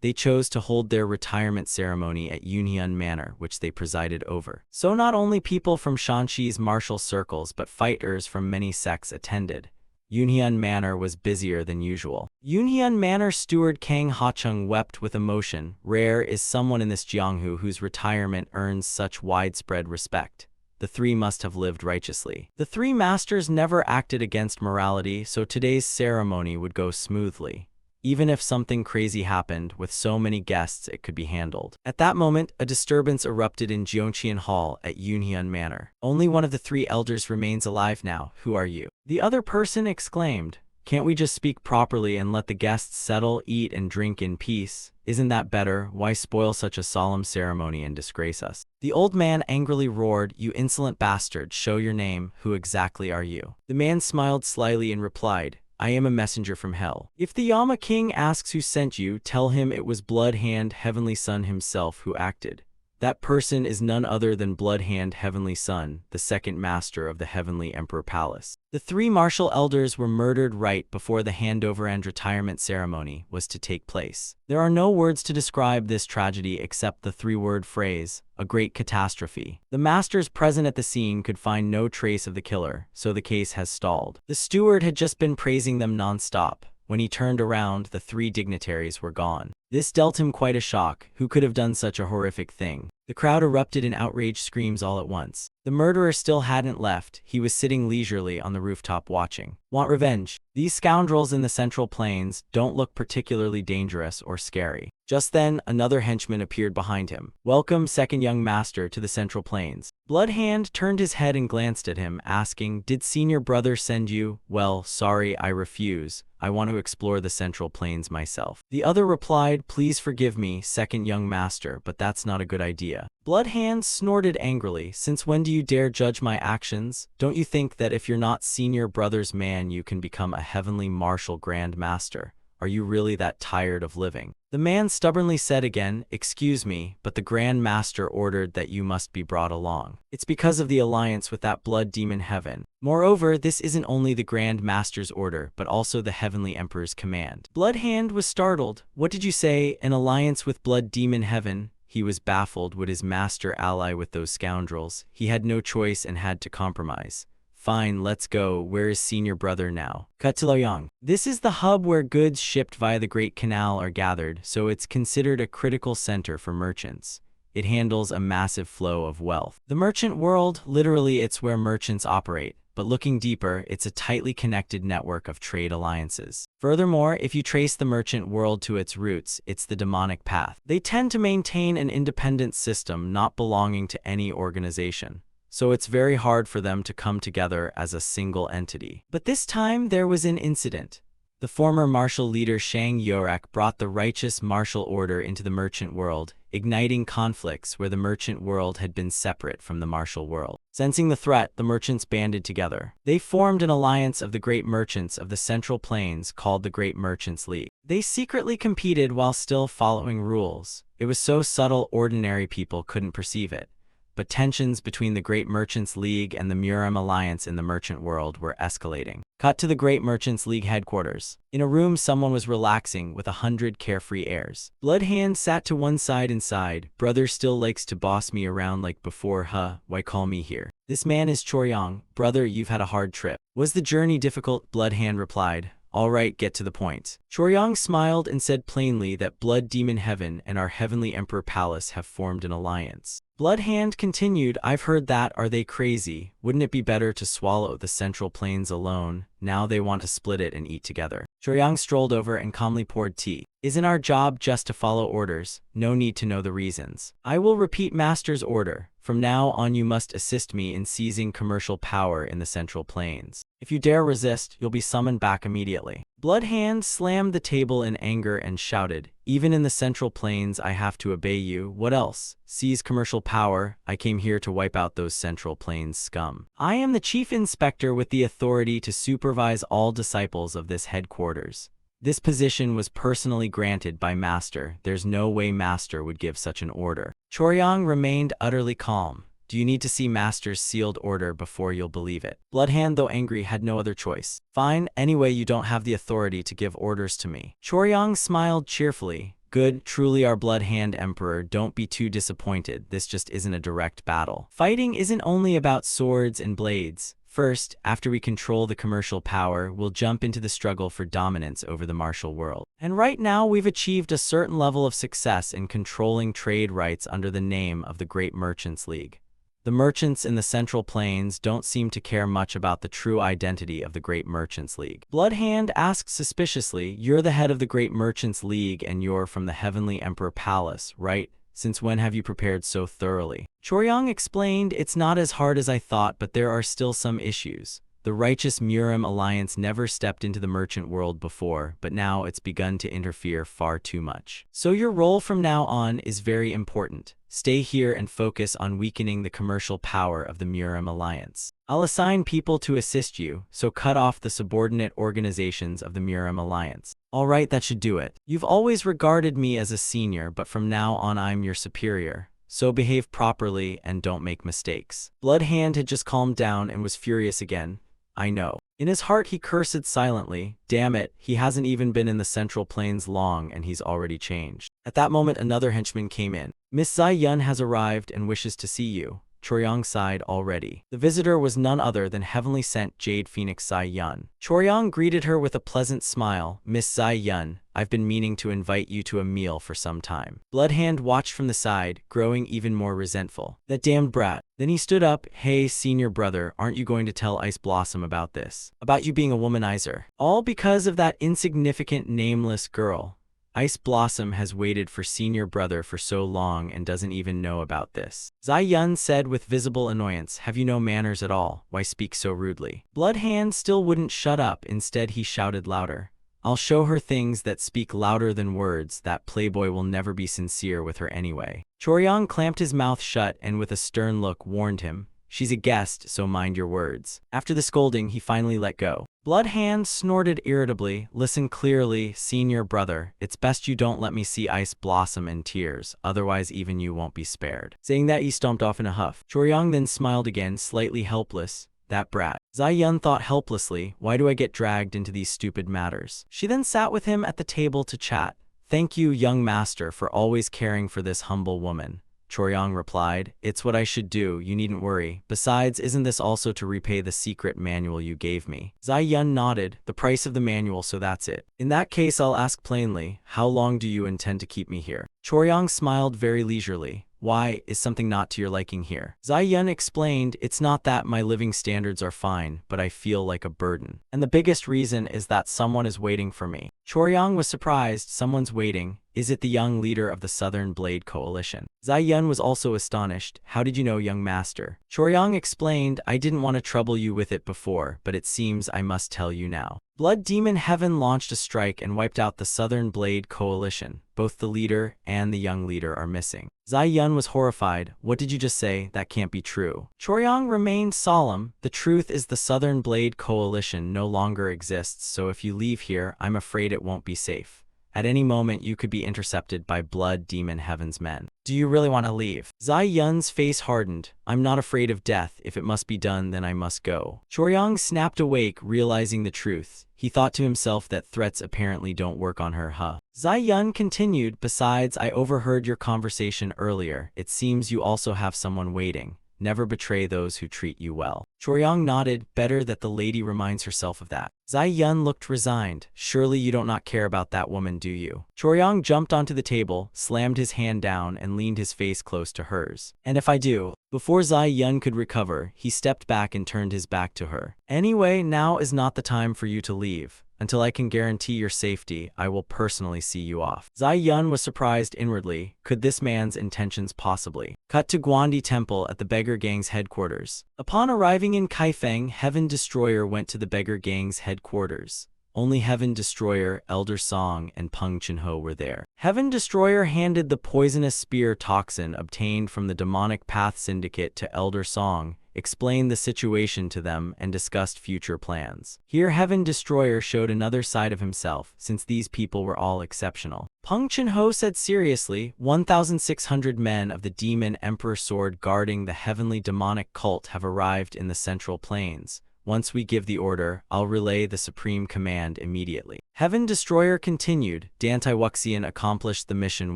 They chose to hold their retirement ceremony at Yunhyun Manor, which they presided over. So not only people from Shanxi's martial circles but fighters from many sects attended. Yunhyun Manor was busier than usual. Yunhyun Manor steward Kang Hachung wept with emotion. Rare is someone in this Jianghu whose retirement earns such widespread respect. The 3 must have lived righteously. The 3 masters never acted against morality, so today's ceremony would go smoothly. Even if something crazy happened, with so many guests it could be handled. At that moment, a disturbance erupted in Jeonqian Hall at Yunhyun Manor. Only one of the 3 elders remains alive now. Who are you? The other person exclaimed. Can't we just speak properly and let the guests settle, eat, and drink in peace? Isn't that better? Why spoil such a solemn ceremony and disgrace us? The old man angrily roared, You insolent bastard, show your name. Who exactly are you? The man smiled slyly and replied, I am a messenger from hell. If the Yama King asks who sent you, tell him it was Blood Hand Heavenly Sun himself who acted. That person is none other than Blood Hand Heavenly Sun, the second master of the Heavenly Emperor Palace. The 3 martial elders were murdered right before the handover and retirement ceremony was to take place. There are no words to describe this tragedy except the 3-word phrase, a great catastrophe. The masters present at the scene could find no trace of the killer, so the case has stalled. The steward had just been praising them non-stop. When he turned around, the 3 dignitaries were gone. This dealt him quite a shock. Who could have done such a horrific thing? The crowd erupted in outraged screams all at once. The murderer still hadn't left. He was sitting leisurely on the rooftop watching. Want revenge? These scoundrels in the Central Plains don't look particularly dangerous or scary. Just then, another henchman appeared behind him. Welcome, second young master, to the Central Plains. Bloodhand turned his head and glanced at him, asking, Did senior brother send you? Well, sorry, I refuse. I want to explore the Central Plains myself. The other replied, Please forgive me, second young master, but that's not a good idea. Bloodhand snorted angrily. Since when do you dare judge my actions? Don't you think that if you're not senior brother's man you can become a heavenly martial grand master? Are you really that tired of living? The man stubbornly said again, Excuse me, but the Grand Master ordered that you must be brought along. It's because of the alliance with that blood demon heaven. Moreover, this isn't only the Grand Master's order, but also the Heavenly Emperor's command. Bloodhand was startled. What did you say? An alliance with blood demon heaven? He was baffled. Would his master ally with those scoundrels? He had no choice and had to compromise. Fine, let's go. Where is senior brother now? Cut to Luoyang. This is the hub where goods shipped via the Great Canal are gathered, so it's considered a critical center for merchants. It handles a massive flow of wealth. The merchant world, literally it's where merchants operate, but looking deeper, it's a tightly connected network of trade alliances. Furthermore, if you trace the merchant world to its roots, it's the demonic path. They tend to maintain an independent system not belonging to any organization. So it's very hard for them to come together as a single entity. But this time there was an incident. The former martial leader Shang Yorak brought the righteous martial order into the merchant world, igniting conflicts where the merchant world had been separate from the martial world. Sensing the threat, the merchants banded together. They formed an alliance of the great merchants of the Central Plains called the Great Merchants League. They secretly competed while still following rules. It was so subtle ordinary people couldn't perceive it. but tensions between the Great Merchants League and the Murim Alliance in the merchant world were escalating. Cut to the Great Merchants League headquarters. In a room, someone was relaxing with 100 carefree airs. Bloodhand sat to one side and sighed. Brother still likes to boss me around like before, huh? Why call me here? This man is Choryong. Brother, you've had a hard trip. Was the journey difficult? Bloodhand replied. All right, get to the point. Choryong smiled and said plainly that Blood Demon Heaven and our Heavenly Emperor Palace have formed an alliance. Bloodhand continued, I've heard that. Are they crazy? Wouldn't it be better to swallow the Central Plains alone? Now they want to split it and eat together. Choryong strolled over and calmly poured tea. Isn't our job just to follow orders? No need to know the reasons. I will repeat Master's order. From now on you must assist me in seizing commercial power in the Central Plains. If you dare resist, you'll be summoned back immediately. Bloodhand slammed the table in anger and shouted, Even in the Central Plains I have to obey you. What else? Seize commercial power. I came here to wipe out those Central Plains scum. I am the chief inspector with the authority to supervise all disciples of this headquarters. This position was personally granted by Master. There's no way Master would give such an order. Choryong remained utterly calm. Do you need to see Master's sealed order before you'll believe it? Bloodhand, though angry, had no other choice. Fine, anyway you don't have the authority to give orders to me. Choryong smiled cheerfully. Good, truly our Bloodhand Emperor, don't be too disappointed. This just isn't a direct battle. Fighting isn't only about swords and blades. First, after we control the commercial power, we'll jump into the struggle for dominance over the martial world. And right now we've achieved a certain level of success in controlling trade rights under the name of the Great Merchants League. The merchants in the Central Plains don't seem to care much about the true identity of the Great Merchants League. Bloodhand asked suspiciously, You're the head of the Great Merchants League and you're from the Heavenly Emperor Palace, right? Since when have you prepared so thoroughly? Choryong explained, It's not as hard as I thought, but there are still some issues. The righteous Murim Alliance never stepped into the merchant world before, but now it's begun to interfere far too much. So your role from now on is very important. Stay here and focus on weakening the commercial power of the Murim Alliance. I'll assign people to assist you, so cut off the subordinate organizations of the Murim Alliance. All right, that should do it. You've always regarded me as a senior, but from now on I'm your superior. So behave properly and don't make mistakes. Bloodhand had just calmed down and was furious again. I know. In his heart he cursed silently. Damn it, he hasn't even been in the Central Plains long and he's already changed. At that moment another henchman came in. Miss Zai Yun has arrived and wishes to see you. Choryong sighed already. The visitor was none other than heavenly sent Jade Phoenix Zai Yun. Choryong greeted her with a pleasant smile. Miss Zai Yun, I've been meaning to invite you to a meal for some time. Bloodhand watched from the side, growing even more resentful. That damned brat. Then he stood up. Hey, senior brother, aren't you going to tell Ice Blossom about this? About you being a womanizer? All because of that insignificant nameless girl. Ice Blossom has waited for senior brother for so long and doesn't even know about this. Zai Yun said with visible annoyance, Have you no manners at all? Why speak so rudely? Bloodhand still wouldn't shut up. Instead he shouted louder. I'll show her things that speak louder than words. That playboy will never be sincere with her anyway. Choryong clamped his mouth shut and with a stern look warned him, She's a guest, so mind your words. After the scolding, he finally let go. Bloodhand snorted irritably. Listen clearly, senior brother. It's best you don't let me see Ice Blossom in tears, otherwise even you won't be spared. Saying that, he stomped off in a huff. Choryong then smiled again, slightly helpless. That brat. Zai Yun thought helplessly, why do I get dragged into these stupid matters? She then sat with him at the table to chat. Thank you, young master, for always caring for this humble woman. Choryong replied, It's what I should do, you needn't worry. Besides, isn't this also to repay the secret manual you gave me? Zai Yun nodded. The price of the manual, so that's it. In that case, I'll ask plainly, how long do you intend to keep me here? Choryong smiled very leisurely. Why, is something not to your liking here? Zai Yun explained, It's not that my living standards are fine, but I feel like a burden. And the biggest reason is that someone is waiting for me. Choryong was surprised. Someone's waiting. Is it the young leader of the Southern Blade Coalition? Zai Yun was also astonished. How did you know, young master? Choryong explained, I didn't want to trouble you with it before, but it seems I must tell you now. Blood Demon Heaven launched a strike and wiped out the Southern Blade Coalition. Both the leader and the young leader are missing. Zai Yun was horrified. What did you just say? That can't be true. Choryong remained solemn. The truth is the Southern Blade Coalition no longer exists, so if you leave here, I'm afraid it won't be safe. At any moment, you could be intercepted by Blood Demon Heaven's men. Do you really want to leave? Zai Yun's face hardened. I'm not afraid of death. If it must be done, then I must go. Choryong snapped awake, realizing the truth. He thought to himself that threats apparently don't work on her, huh? Zai Yun continued, besides, I overheard your conversation earlier. It seems you also have someone waiting. Never betray those who treat you well. Choryong nodded. Better that the lady reminds herself of that. Zai Yun looked resigned. Surely you don't not care about that woman, do you? Choryong jumped onto the table, slammed his hand down, and leaned his face close to hers. And if I do? Before Zai Yun could recover, he stepped back and turned his back to her. Anyway, now is not the time for you to leave. Until I can guarantee your safety, I will personally see you off. Zai Yun was surprised inwardly. Could this man's intentions possibly? Cut to Guandi Temple at the Beggar Gang's headquarters. Upon arriving in Kaifeng, Heaven Destroyer went to the Beggar Gang's headquarters. Only Heaven Destroyer, Elder Song, and Peng Chunho were there. Heaven Destroyer handed the poisonous spear toxin obtained from the Demonic Path Syndicate to Elder Song, explained the situation to them, and discussed future plans. Here Heaven Destroyer showed another side of himself, since these people were all exceptional. Peng Chunho said seriously, 1,600 men of the Demon Emperor Sword guarding the heavenly demonic cult have arrived in the Central Plains. Once we give the order, I'll relay the supreme command immediately. Heaven Destroyer continued, Dantai-Wuxian accomplished the mission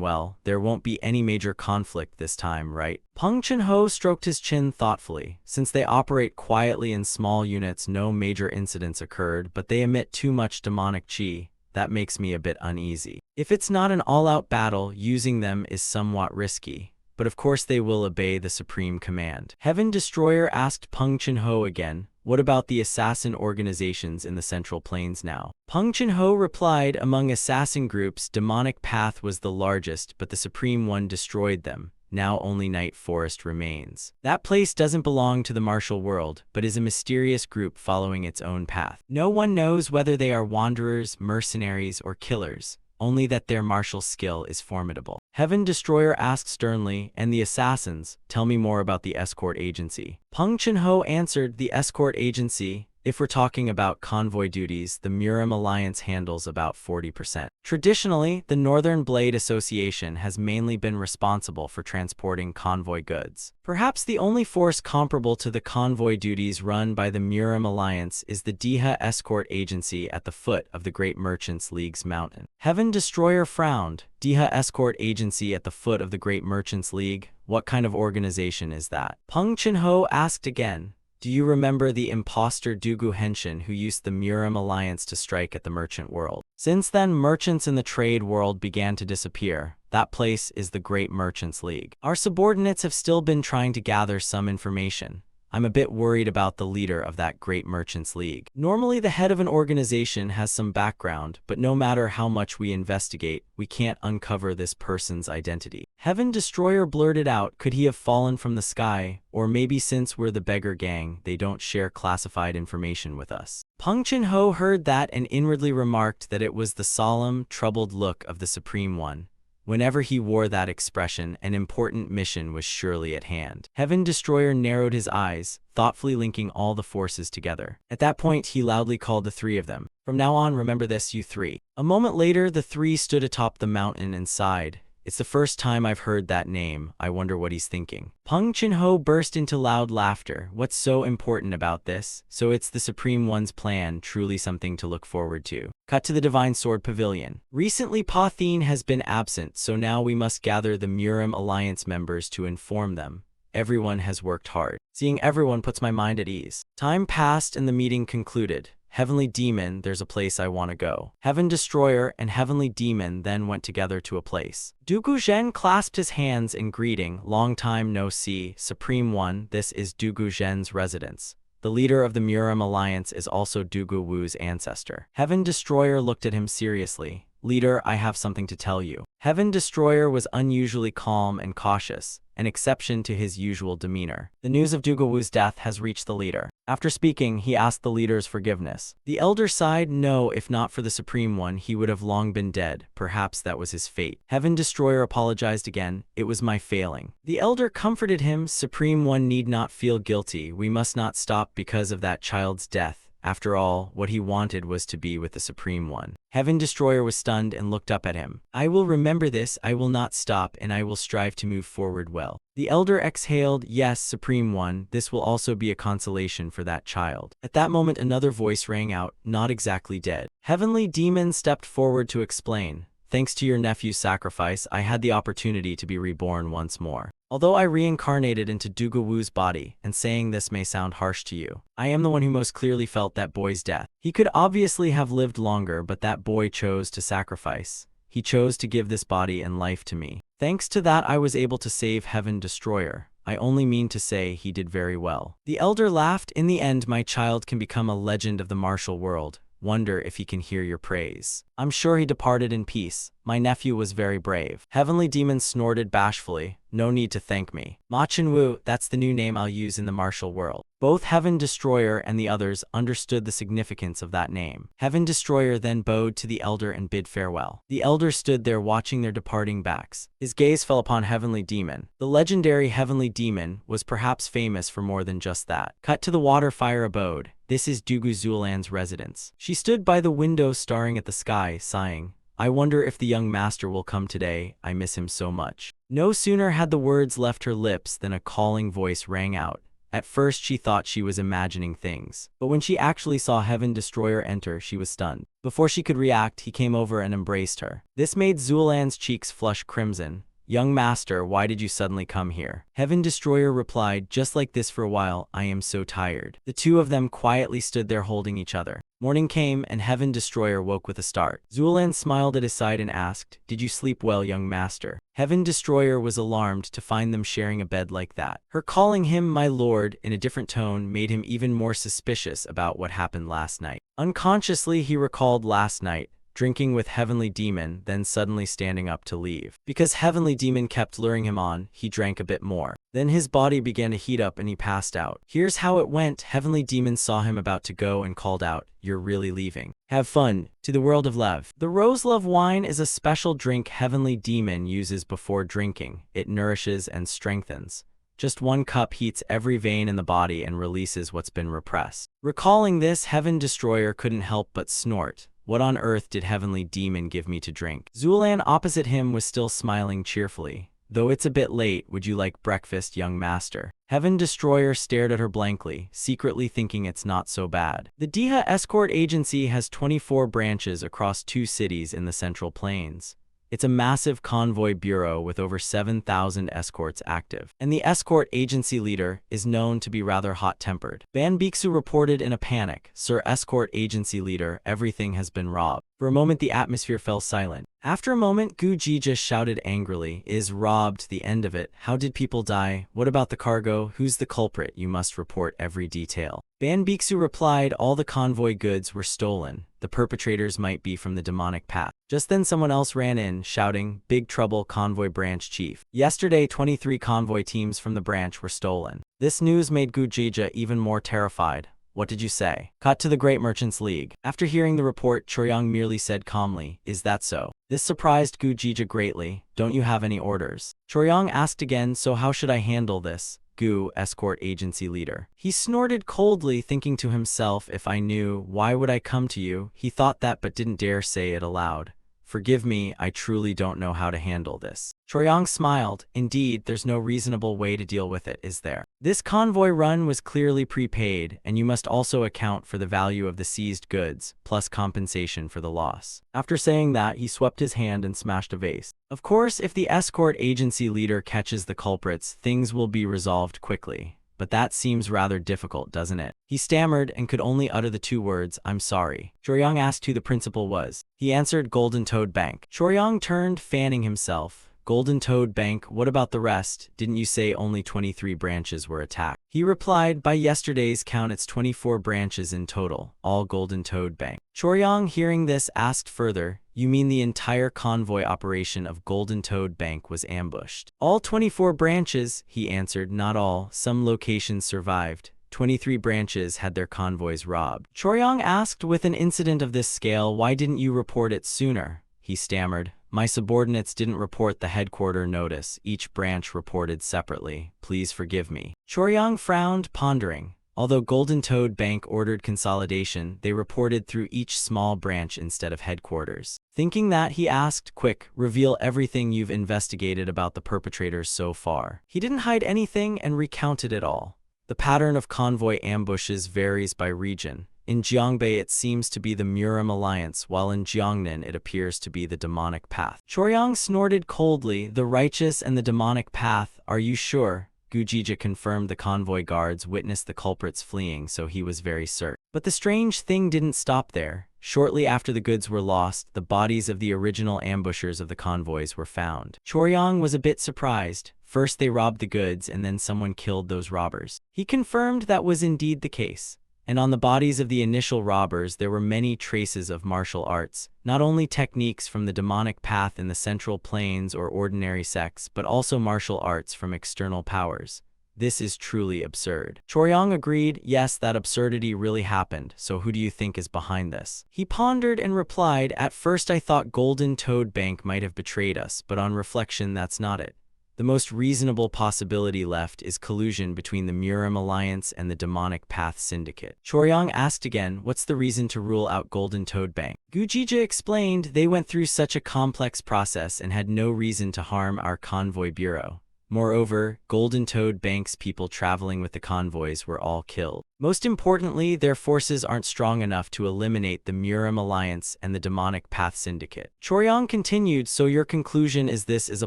well. There won't be any major conflict this time, right? Peng Chunho stroked his chin thoughtfully. Since they operate quietly in small units, no major incidents occurred, but they emit too much demonic chi. That makes me a bit uneasy. If it's not an all-out battle, using them is somewhat risky. But of course they will obey the supreme command. Heaven Destroyer asked Peng Chunho again, what about the assassin organizations in the Central Plains now? Peng Chunho replied, among assassin groups, Demonic Path was the largest, but the Supreme One destroyed them. Now only Night Forest remains. That place doesn't belong to the martial world, but is a mysterious group following its own path. No one knows whether they are wanderers, mercenaries, or killers. Only that their martial skill is formidable. Heaven Destroyer asked sternly, and the assassins, tell me more about the escort agency. Peng Chunho answered, the escort agency, if we're talking about convoy duties, the Murim Alliance handles about 40%. Traditionally, the Northern Blade Association has mainly been responsible for transporting convoy goods. Perhaps the only force comparable to the convoy duties run by the Murim Alliance is the Diha Escort Agency at the foot of the Great Merchants League's mountain. Heaven Destroyer frowned. Diha Escort Agency at the foot of the Great Merchants League? What kind of organization is that? Peng Chunho asked again. Do you remember the imposter Dugu Henshin who used the Murim Alliance to strike at the merchant world? Since then, merchants in the trade world began to disappear. That place is the Great Merchants League. Our subordinates have still been trying to gather some information. I'm a bit worried about the leader of that Great Merchants League. Normally, the head of an organization has some background, but no matter how much we investigate, we can't uncover this person's identity. Heaven Destroyer blurted out, could he have fallen from the sky? Or maybe since we're the Beggar Gang, they don't share classified information with us. Peng Chunho heard that and inwardly remarked that it was the solemn, troubled look of the Supreme One. Whenever he wore that expression, an important mission was surely at hand. Heaven Destroyer narrowed his eyes, thoughtfully linking all the forces together. At that point, he loudly called the three of them. From now on, remember this, you three. A moment later, the three stood atop the mountain and sighed. It's the first time I've heard that name. I wonder what he's thinking. Peng Chunho burst into loud laughter. What's so important about this? So it's the Supreme One's plan, truly something to look forward to. Cut to the Divine Sword Pavilion. Recently, Pathine has been absent, so now we must gather the Murim Alliance members to inform them. Everyone has worked hard. Seeing everyone puts my mind at ease. Time passed and the meeting concluded. Heavenly Demon, there's a place I want to go. Heaven Destroyer and Heavenly Demon then went together to a place. Dugu Zhen clasped his hands in greeting. Long time no see, Supreme One, this is Dugu Zhen's residence. The leader of the Murim Alliance is also Dugu Wu's ancestor. Heaven Destroyer looked at him seriously. Leader, I have something to tell you. Heaven Destroyer was unusually calm and cautious, an exception to his usual demeanor. The news of Dugu Wu's death has reached the leader. After speaking, he asked the leader's forgiveness. The elder sighed, no, if not for the Supreme One, he would have long been dead. Perhaps that was his fate. Heaven Destroyer apologized again. It was my failing. The elder comforted him. Supreme One need not feel guilty. We must not stop because of that child's death. After all, what he wanted was to be with the Supreme One. Heaven Destroyer was stunned and looked up at him. I will remember this, I will not stop, and I will strive to move forward well. The elder exhaled, yes, Supreme One, this will also be a consolation for that child. At that moment another voice rang out, not exactly dead. Heavenly Demon stepped forward to explain. Thanks to your nephew's sacrifice, I had the opportunity to be reborn once more. Although I reincarnated into Dugu Wu's body, and saying this may sound harsh to you, I am the one who most clearly felt that boy's death. He could obviously have lived longer, but that boy chose to sacrifice. He chose to give this body and life to me. Thanks to that I was able to save Heaven Destroyer. I only mean to say he did very well. The elder laughed. In the end, my child can become a legend of the martial world. Wonder if he can hear your praise. I'm sure he departed in peace. My nephew was very brave. Heavenly Demon snorted bashfully. No need to thank me. Ma Chen-Wu, that's the new name I'll use in the martial world. Both Heaven Destroyer and the others understood the significance of that name. Heaven Destroyer then bowed to the elder and bid farewell. The elder stood there watching their departing backs. His gaze fell upon Heavenly Demon. The legendary Heavenly Demon was perhaps famous for more than just that. Cut to the water fire abode. This is Dugu Zulan's residence. She stood by the window staring at the sky, sighing. I wonder if the young master will come today. I miss him so much. No sooner had the words left her lips than a calling voice rang out. At first she thought she was imagining things, but when she actually saw Heaven Destroyer enter, she was stunned. Before she could react, he came over and embraced her. This made Zulan's cheeks flush crimson. Young master, why did you suddenly come here? Heaven Destroyer replied, just like this for a while, I am so tired. The two of them quietly stood there holding each other. Morning came, and Heaven Destroyer woke with a start. Zulan smiled at his side and asked, did you sleep well, young master? Heaven Destroyer was alarmed to find them sharing a bed like that. Her calling him my lord in a different tone made him even more suspicious about what happened last night. Unconsciously, he recalled last night, drinking with Heavenly Demon, then suddenly standing up to leave. Because Heavenly Demon kept luring him on, he drank a bit more. Then his body began to heat up and he passed out. Here's how it went. Heavenly Demon saw him about to go and called out, you're really leaving. Have fun. To the world of love. The Rose Love wine is a special drink Heavenly Demon uses before drinking. It nourishes and strengthens. Just 1 cup heats every vein in the body and releases what's been repressed. Recalling this, Heaven Destroyer couldn't help but snort. What on earth did Heavenly Demon give me to drink? Zulan opposite him was still smiling cheerfully. Though it's a bit late, would you like breakfast, young master? Heaven Destroyer stared at her blankly, secretly thinking it's not so bad. The Diha Escort Agency has 24 branches across 2 cities in the Central Plains. It's a massive convoy bureau with over 7,000 escorts active. And the escort agency leader is known to be rather hot-tempered. Ban Biksu reported in a panic, Sir Escort Agency Leader, everything has been robbed. For a moment the atmosphere fell silent. After a moment, Gu Jija shouted angrily, is robbed the end of it? How did people die? What about the cargo? Who's the culprit? You must report every detail. Ban Biksu replied, all the convoy goods were stolen. The perpetrators might be from the demonic path. Just then someone else ran in, shouting, big trouble, convoy branch chief. Yesterday, 23 convoy teams from the branch were stolen. This news made Gu Jija even more terrified. What did you say? Cut to the Great Merchants League. After hearing the report, Choryang merely said calmly, is that so? This surprised Gu Jija greatly. Don't you have any orders? Choryang asked again, so how should I handle this? Gu, escort agency leader. He snorted coldly, thinking to himself, if I knew, why would I come to you? He thought that but didn't dare say it aloud. Forgive me, I truly don't know how to handle this. Choryang smiled. Indeed, there's no reasonable way to deal with it, is there? This convoy run was clearly prepaid, and you must also account for the value of the seized goods, plus compensation for the loss. After saying that, he swept his hand and smashed a vase. Of course, if the escort agency leader catches the culprits, things will be resolved quickly. But that seems rather difficult, doesn't it? He stammered and could only utter the 2 words, I'm sorry. Choryang asked who the principal was. He answered Golden Toad Bank. Choryang turned, fanning himself. Golden Toad Bank, what about the rest? Didn't you say only 23 branches were attacked? He replied, by yesterday's count it's 24 branches in total, all Golden Toad Bank. Choryang, hearing this, asked further, you mean the entire convoy operation of Golden Toad Bank was ambushed? All 24 branches, he answered, not all, some locations survived. 23 branches had their convoys robbed. Choryang asked, with an incident of this scale, why didn't you report it sooner? He stammered, my subordinates didn't report the headquarter notice, each branch reported separately, please forgive me. Choryang frowned, pondering. Although Golden Toad Bank ordered consolidation, they reported through each small branch instead of headquarters. Thinking that, he asked, "Quick, reveal everything you've investigated about the perpetrators so far." He didn't hide anything and recounted it all. The pattern of convoy ambushes varies by region. In Jiangbei it seems to be the Murim alliance, while in Jiangnan it appears to be the demonic path. Choryang snorted coldly. "The righteous and the demonic path, are you sure?" Gujija confirmed. The convoy guards witnessed the culprits fleeing, so he was very certain. But the strange thing didn't stop there. Shortly after the goods were lost, the bodies of the original ambushers of the convoys were found. Choryang was a bit surprised. First they robbed the goods, and then someone killed those robbers. He confirmed that was indeed the case. And on the bodies of the initial robbers there were many traces of martial arts, not only techniques from the demonic path in the Central Plains or ordinary sects, but also martial arts from external powers. This is truly absurd. Choryang agreed. Yes, that absurdity really happened, so who do you think is behind this? He pondered and replied, "At first I thought Golden Toad Bank might have betrayed us, but on reflection that's not it. The most reasonable possibility left is collusion between the Murim Alliance and the Demonic Path Syndicate." Choryang asked again, "What's the reason to rule out Golden Toad Bank?" Gujija explained, "They went through such a complex process and had no reason to harm our convoy bureau. Moreover, Golden Toad Bank's people traveling with the convoys were all killed. Most importantly, their forces aren't strong enough to eliminate the Murim Alliance and the Demonic Path Syndicate." Choryang continued, "So your conclusion is this is a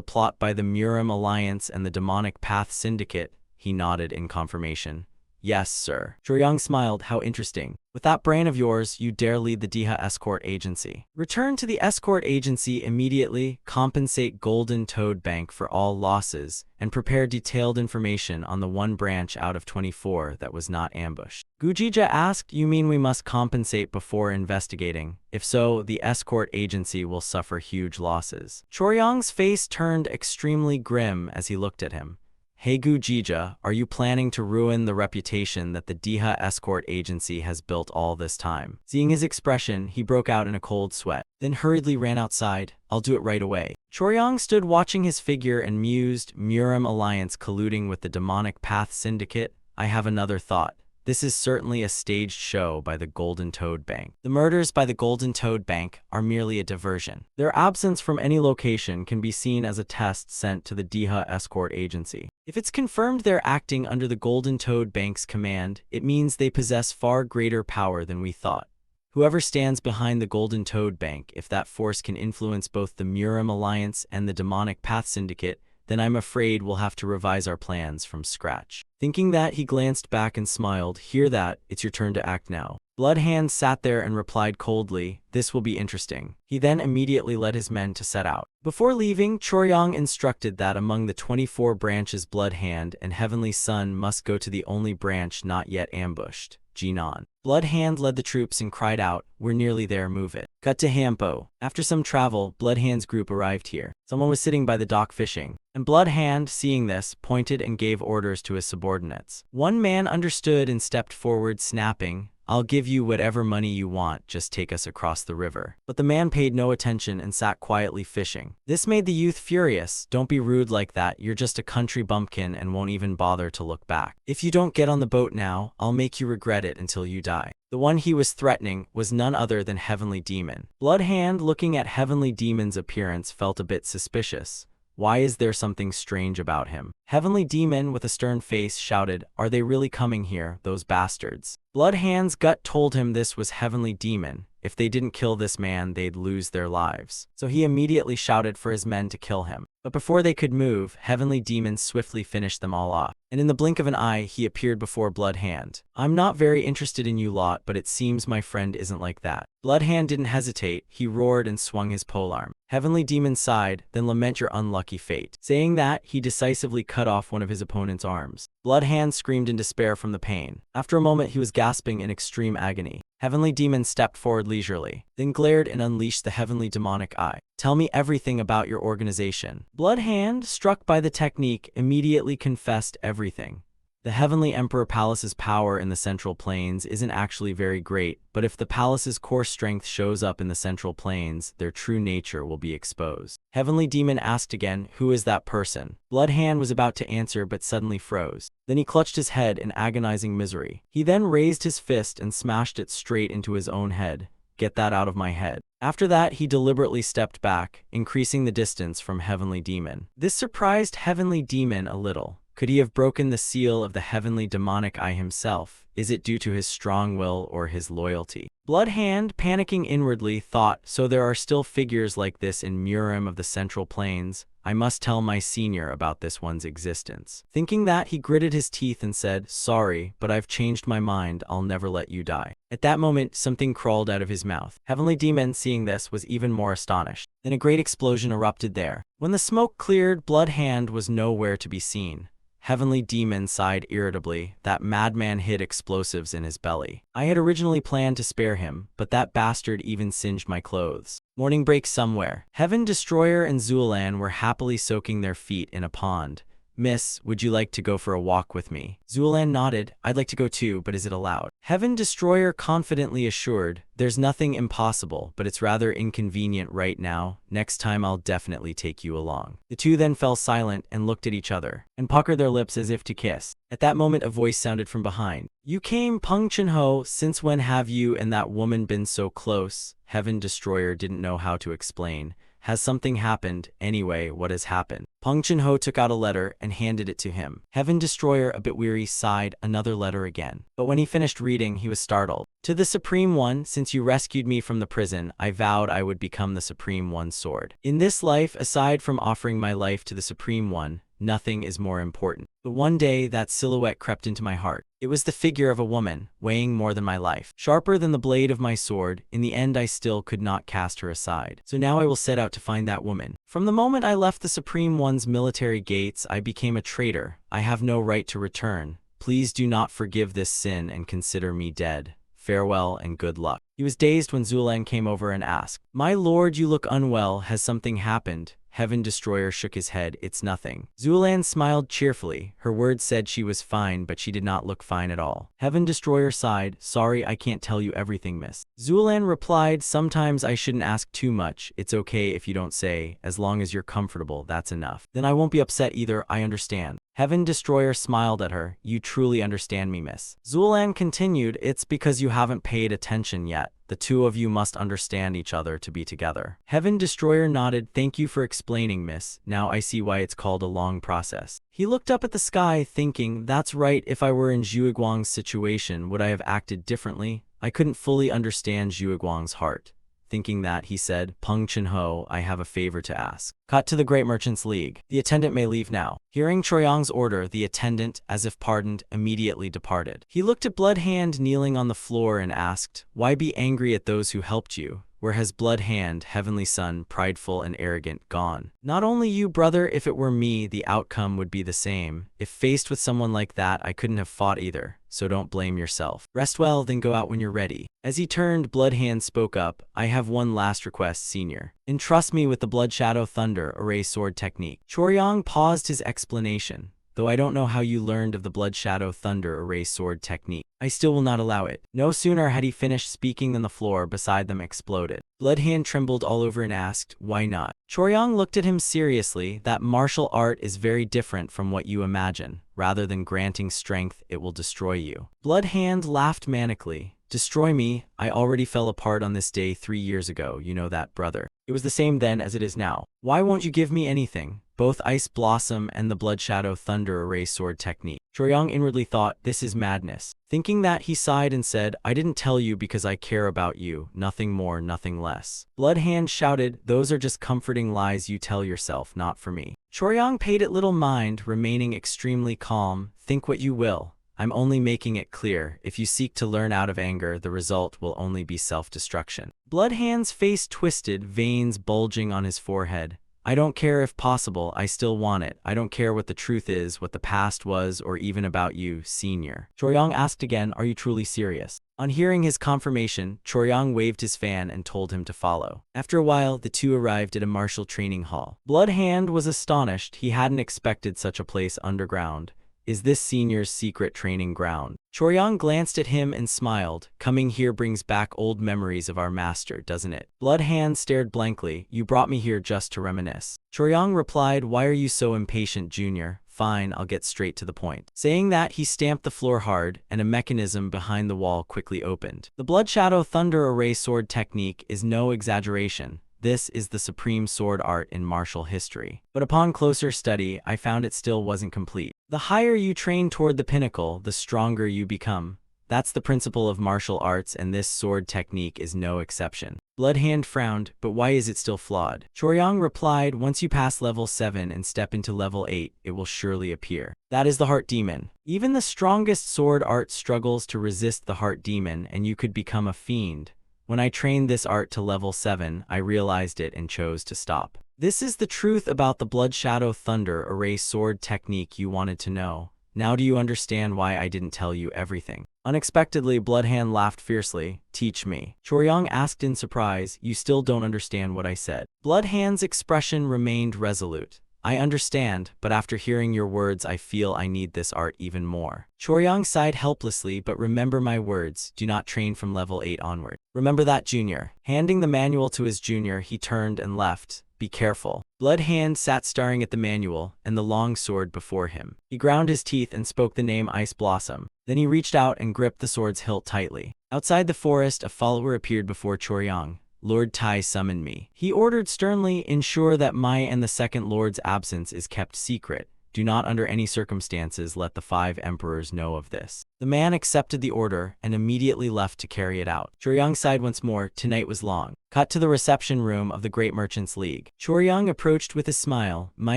plot by the Murim Alliance and the Demonic Path Syndicate?" He nodded in confirmation. "Yes, sir." Choryang smiled. "How interesting. With that brain of yours, you dare lead the Diha escort agency. Return to the escort agency immediately, compensate Golden Toad Bank for all losses, and prepare detailed information on the one branch out of 24 that was not ambushed." Gujija asked, "You mean we must compensate before investigating? If so, the escort agency will suffer huge losses." Choryang's face turned extremely grim as he looked at him. "Hey Gujija, are you planning to ruin the reputation that the Diha escort agency has built all this time?" Seeing his expression, he broke out in a cold sweat, then hurriedly ran outside. "I'll do it right away." Choryang stood watching his figure and mused, "Murim Alliance colluding with the Demonic Path Syndicate? I have another thought. This is certainly a staged show by the Golden Toad Bank. The murders by the Golden Toad Bank are merely a diversion. Their absence from any location can be seen as a test sent to the Diha escort agency. If it's confirmed they're acting under the Golden Toad Bank's command, it means they possess far greater power than we thought. Whoever stands behind the Golden Toad Bank, if that force can influence both the Murim Alliance and the Demonic Path Syndicate, then I'm afraid we'll have to revise our plans from scratch." Thinking that, he glanced back and smiled. "Hear that? It's your turn to act now." Bloodhand sat there and replied coldly, "This will be interesting." He then immediately led his men to set out. Before leaving, Choryang instructed that among the 24 branches Bloodhand and Heavenly Sun must go to the only branch not yet ambushed, Jinan. Bloodhand led the troops and cried out, "We're nearly there, move it." Cut to Hampo. After some travel, Bloodhand's group arrived here. Someone was sitting by the dock fishing, and Bloodhand, seeing this, pointed and gave orders to his subordinates. One man understood and stepped forward, snapping, "I'll give you whatever money you want, just take us across the river." But the man paid no attention and sat quietly fishing. This made the youth furious. "Don't be rude like that, you're just a country bumpkin and won't even bother to look back. If you don't get on the boat now, I'll make you regret it until you die." The one he was threatening was none other than Heavenly Demon. Bloodhand, looking at Heavenly Demon's appearance, felt a bit suspicious. Why is there something strange about him? Heavenly Demon, with a stern face, shouted, "Are they really coming here, those bastards?" Bloodhand's gut told him this was Heavenly Demon. If they didn't kill this man, they'd lose their lives. So he immediately shouted for his men to kill him. But before they could move, Heavenly Demon swiftly finished them all off. And in the blink of an eye, he appeared before Bloodhand. "I'm not very interested in you lot, but it seems my friend isn't like that." Bloodhand didn't hesitate. He roared and swung his polearm. Heavenly Demon sighed, "Then lament your unlucky fate." Saying that, he decisively cut off one of his opponent's arms. Bloodhand screamed in despair from the pain. After a moment, he was gasping in extreme agony. Heavenly Demon stepped forward leisurely, then glared and unleashed the Heavenly Demonic Eye. "Tell me everything about your organization." Bloodhand, struck by the technique, immediately confessed everything. The Heavenly Emperor Palace's power in the Central Plains isn't actually very great, but if the palace's core strength shows up in the Central Plains, their true nature will be exposed. Heavenly Demon asked again, who is that person? Bloodhand was about to answer but suddenly froze. Then he clutched his head in agonizing misery. He then raised his fist and smashed it straight into his own head. Get that out of my head. After that, he deliberately stepped back, increasing the distance from Heavenly Demon. This surprised Heavenly Demon a little. Could he have broken the seal of the Heavenly Demonic Eye himself? Is it due to his strong will or his loyalty? Bloodhand, panicking inwardly, thought, so there are still figures like this in Murim of the Central Plains. I must tell my senior about this one's existence. Thinking that, he gritted his teeth and said, sorry, but I've changed my mind. I'll never let you die. At that moment, something crawled out of his mouth. Heavenly Demon, seeing this, was even more astonished. Then a great explosion erupted there. When the smoke cleared, Bloodhand was nowhere to be seen. Heavenly Demon sighed irritably. That madman hid explosives in his belly. I had originally planned to spare him, but that bastard even singed my clothes. Morning break somewhere. Heaven Destroyer and Zuelan were happily soaking their feet in a pond. Miss, would you like to go for a walk with me? Zuelan nodded. I'd like to go too, but is it allowed? Heaven Destroyer confidently assured, there's nothing impossible, but it's rather inconvenient right now. Next time I'll definitely take you along. The two then fell silent and looked at each other, and puckered their lips as if to kiss. At that moment a voice sounded from behind. You came, Peng Chun-ho, since when have you and that woman been so close? Heaven Destroyer didn't know how to explain. Has something happened? Anyway, what has happened? Peng Chun-ho took out a letter and handed it to him. Heaven Destroyer, a bit weary, sighed. Another letter again. But when he finished reading, he was startled. To the Supreme One, since you rescued me from the prison, I vowed I would become the Supreme One's sword. In this life, aside from offering my life to the Supreme One, nothing is more important. But one day, that silhouette crept into my heart. It was the figure of a woman, weighing more than my life, sharper than the blade of my sword. In the end, I still could not cast her aside. So now I will set out to find that woman. From the moment I left the Supreme One's military gates, I became a traitor. I have no right to return. Please do not forgive this sin and consider me dead. Farewell and good luck. He was dazed when Zuelan came over and asked, My lord, you look unwell. Has something happened? Heaven Destroyer shook his head. It's nothing. Zuelan smiled cheerfully. Her words said she was fine, but she did not look fine at all. Heaven Destroyer sighed. Sorry, I can't tell you everything, miss. Zuelan replied, sometimes I shouldn't ask too much. It's okay if you don't say. As long as you're comfortable, that's enough. Then I won't be upset either. I understand. Heaven Destroyer smiled at her. You truly understand me, miss. Zuelan continued, it's because you haven't paid attention yet. The two of you must understand each other to be together. Heaven Destroyer nodded. Thank you for explaining, miss. Now I see why it's called a long process. He looked up at the sky, thinking, that's right, if I were in Zhuiguang's situation, would I have acted differently? I couldn't fully understand Zhuiguang's heart. Thinking that, he said, Peng Chun-ho, I have a favor to ask. Cut to the Great Merchants League. The attendant may leave now. Hearing Choyang's order, the attendant, as if pardoned, immediately departed. He looked at Bloodhand kneeling on the floor and asked, why be angry at those who helped you? Where has Bloodhand, Heavenly Son, prideful and arrogant, gone? Not only you, brother, if it were me, the outcome would be the same. If faced with someone like that, I couldn't have fought either. So don't blame yourself. Rest well, then go out when you're ready. As he turned, Bloodhand spoke up. I have one last request, senior. Entrust me with the Blood Shadow Thunder Array Sword technique. Choryang paused his explanation. Though I don't know how you learned of the Blood Shadow Thunder Array Sword technique, I still will not allow it. No sooner had he finished speaking than the floor beside them exploded. Bloodhand trembled all over and asked, why not? Choryang looked at him seriously. That martial art is very different from what you imagine. Rather than granting strength, it will destroy you. Bloodhand laughed manically. Destroy me? I already fell apart on this day 3 years ago, you know that, brother. It was the same then as it is now. Why won't you give me anything? Both Ice Blossom and the Blood Shadow Thunder Array Sword technique. Choryang inwardly thought, this is madness. Thinking that, he sighed and said, I didn't tell you because I care about you, nothing more, nothing less. Bloodhand shouted, those are just comforting lies you tell yourself, not for me. Choryang paid it little mind, remaining extremely calm. Think what you will. I'm only making it clear, if you seek to learn out of anger, the result will only be self-destruction. Bloodhand's face twisted, veins bulging on his forehead. I don't care if possible, I still want it. I don't care what the truth is, what the past was, or even about you, senior. Choryang asked again, are you truly serious? On hearing his confirmation, Choryang waved his fan and told him to follow. After a while, the two arrived at a martial training hall. Bloodhand was astonished. He hadn't expected such a place underground. Is this senior's secret training ground? Choryong glanced at him and smiled. Coming here brings back old memories of our master, doesn't it? Blood Hand stared blankly. You brought me here just to reminisce. Choryong replied, why are you so impatient, Junior? Fine, I'll get straight to the point. Saying that, he stamped the floor hard, and a mechanism behind the wall quickly opened. The Blood Shadow Thunder Array sword technique is no exaggeration. This is the supreme sword art in martial history. But upon closer study, I found it still wasn't complete. The higher you train toward the pinnacle, the stronger you become. That's the principle of martial arts, and this sword technique is no exception. Bloodhand frowned, but why is it still flawed? Choryong replied, once you pass level 7 and step into level 8, it will surely appear. That is the Heart Demon. Even the strongest sword art struggles to resist the Heart Demon, and you could become a fiend. When I trained this art to level 7, I realized it and chose to stop. This is the truth about the Blood Shadow Thunder Array sword technique you wanted to know. Now do you understand why I didn't tell you everything? Unexpectedly, Bloodhand laughed fiercely. Teach me. Choryong asked in surprise, you still don't understand what I said. Bloodhand's expression remained resolute. I understand, but after hearing your words, I feel I need this art even more. Choryong sighed helplessly, but remember my words, do not train from level 8 onward. Remember that, Junior. Handing the manual to his junior, he turned and left. Be careful. Bloodhand sat staring at the manual and the long sword before him. He ground his teeth and spoke the name Ice Blossom. Then he reached out and gripped the sword's hilt tightly. Outside the forest, a follower appeared before Choryong. Lord Tai summoned me. He ordered sternly, ensure that my and the second lord's absence is kept secret. Do not under any circumstances let the 5 emperors know of this. The man accepted the order and immediately left to carry it out. Choryong sighed once more. Tonight was long. Cut to the reception room of the Great Merchants League. Choryong approached with a smile. My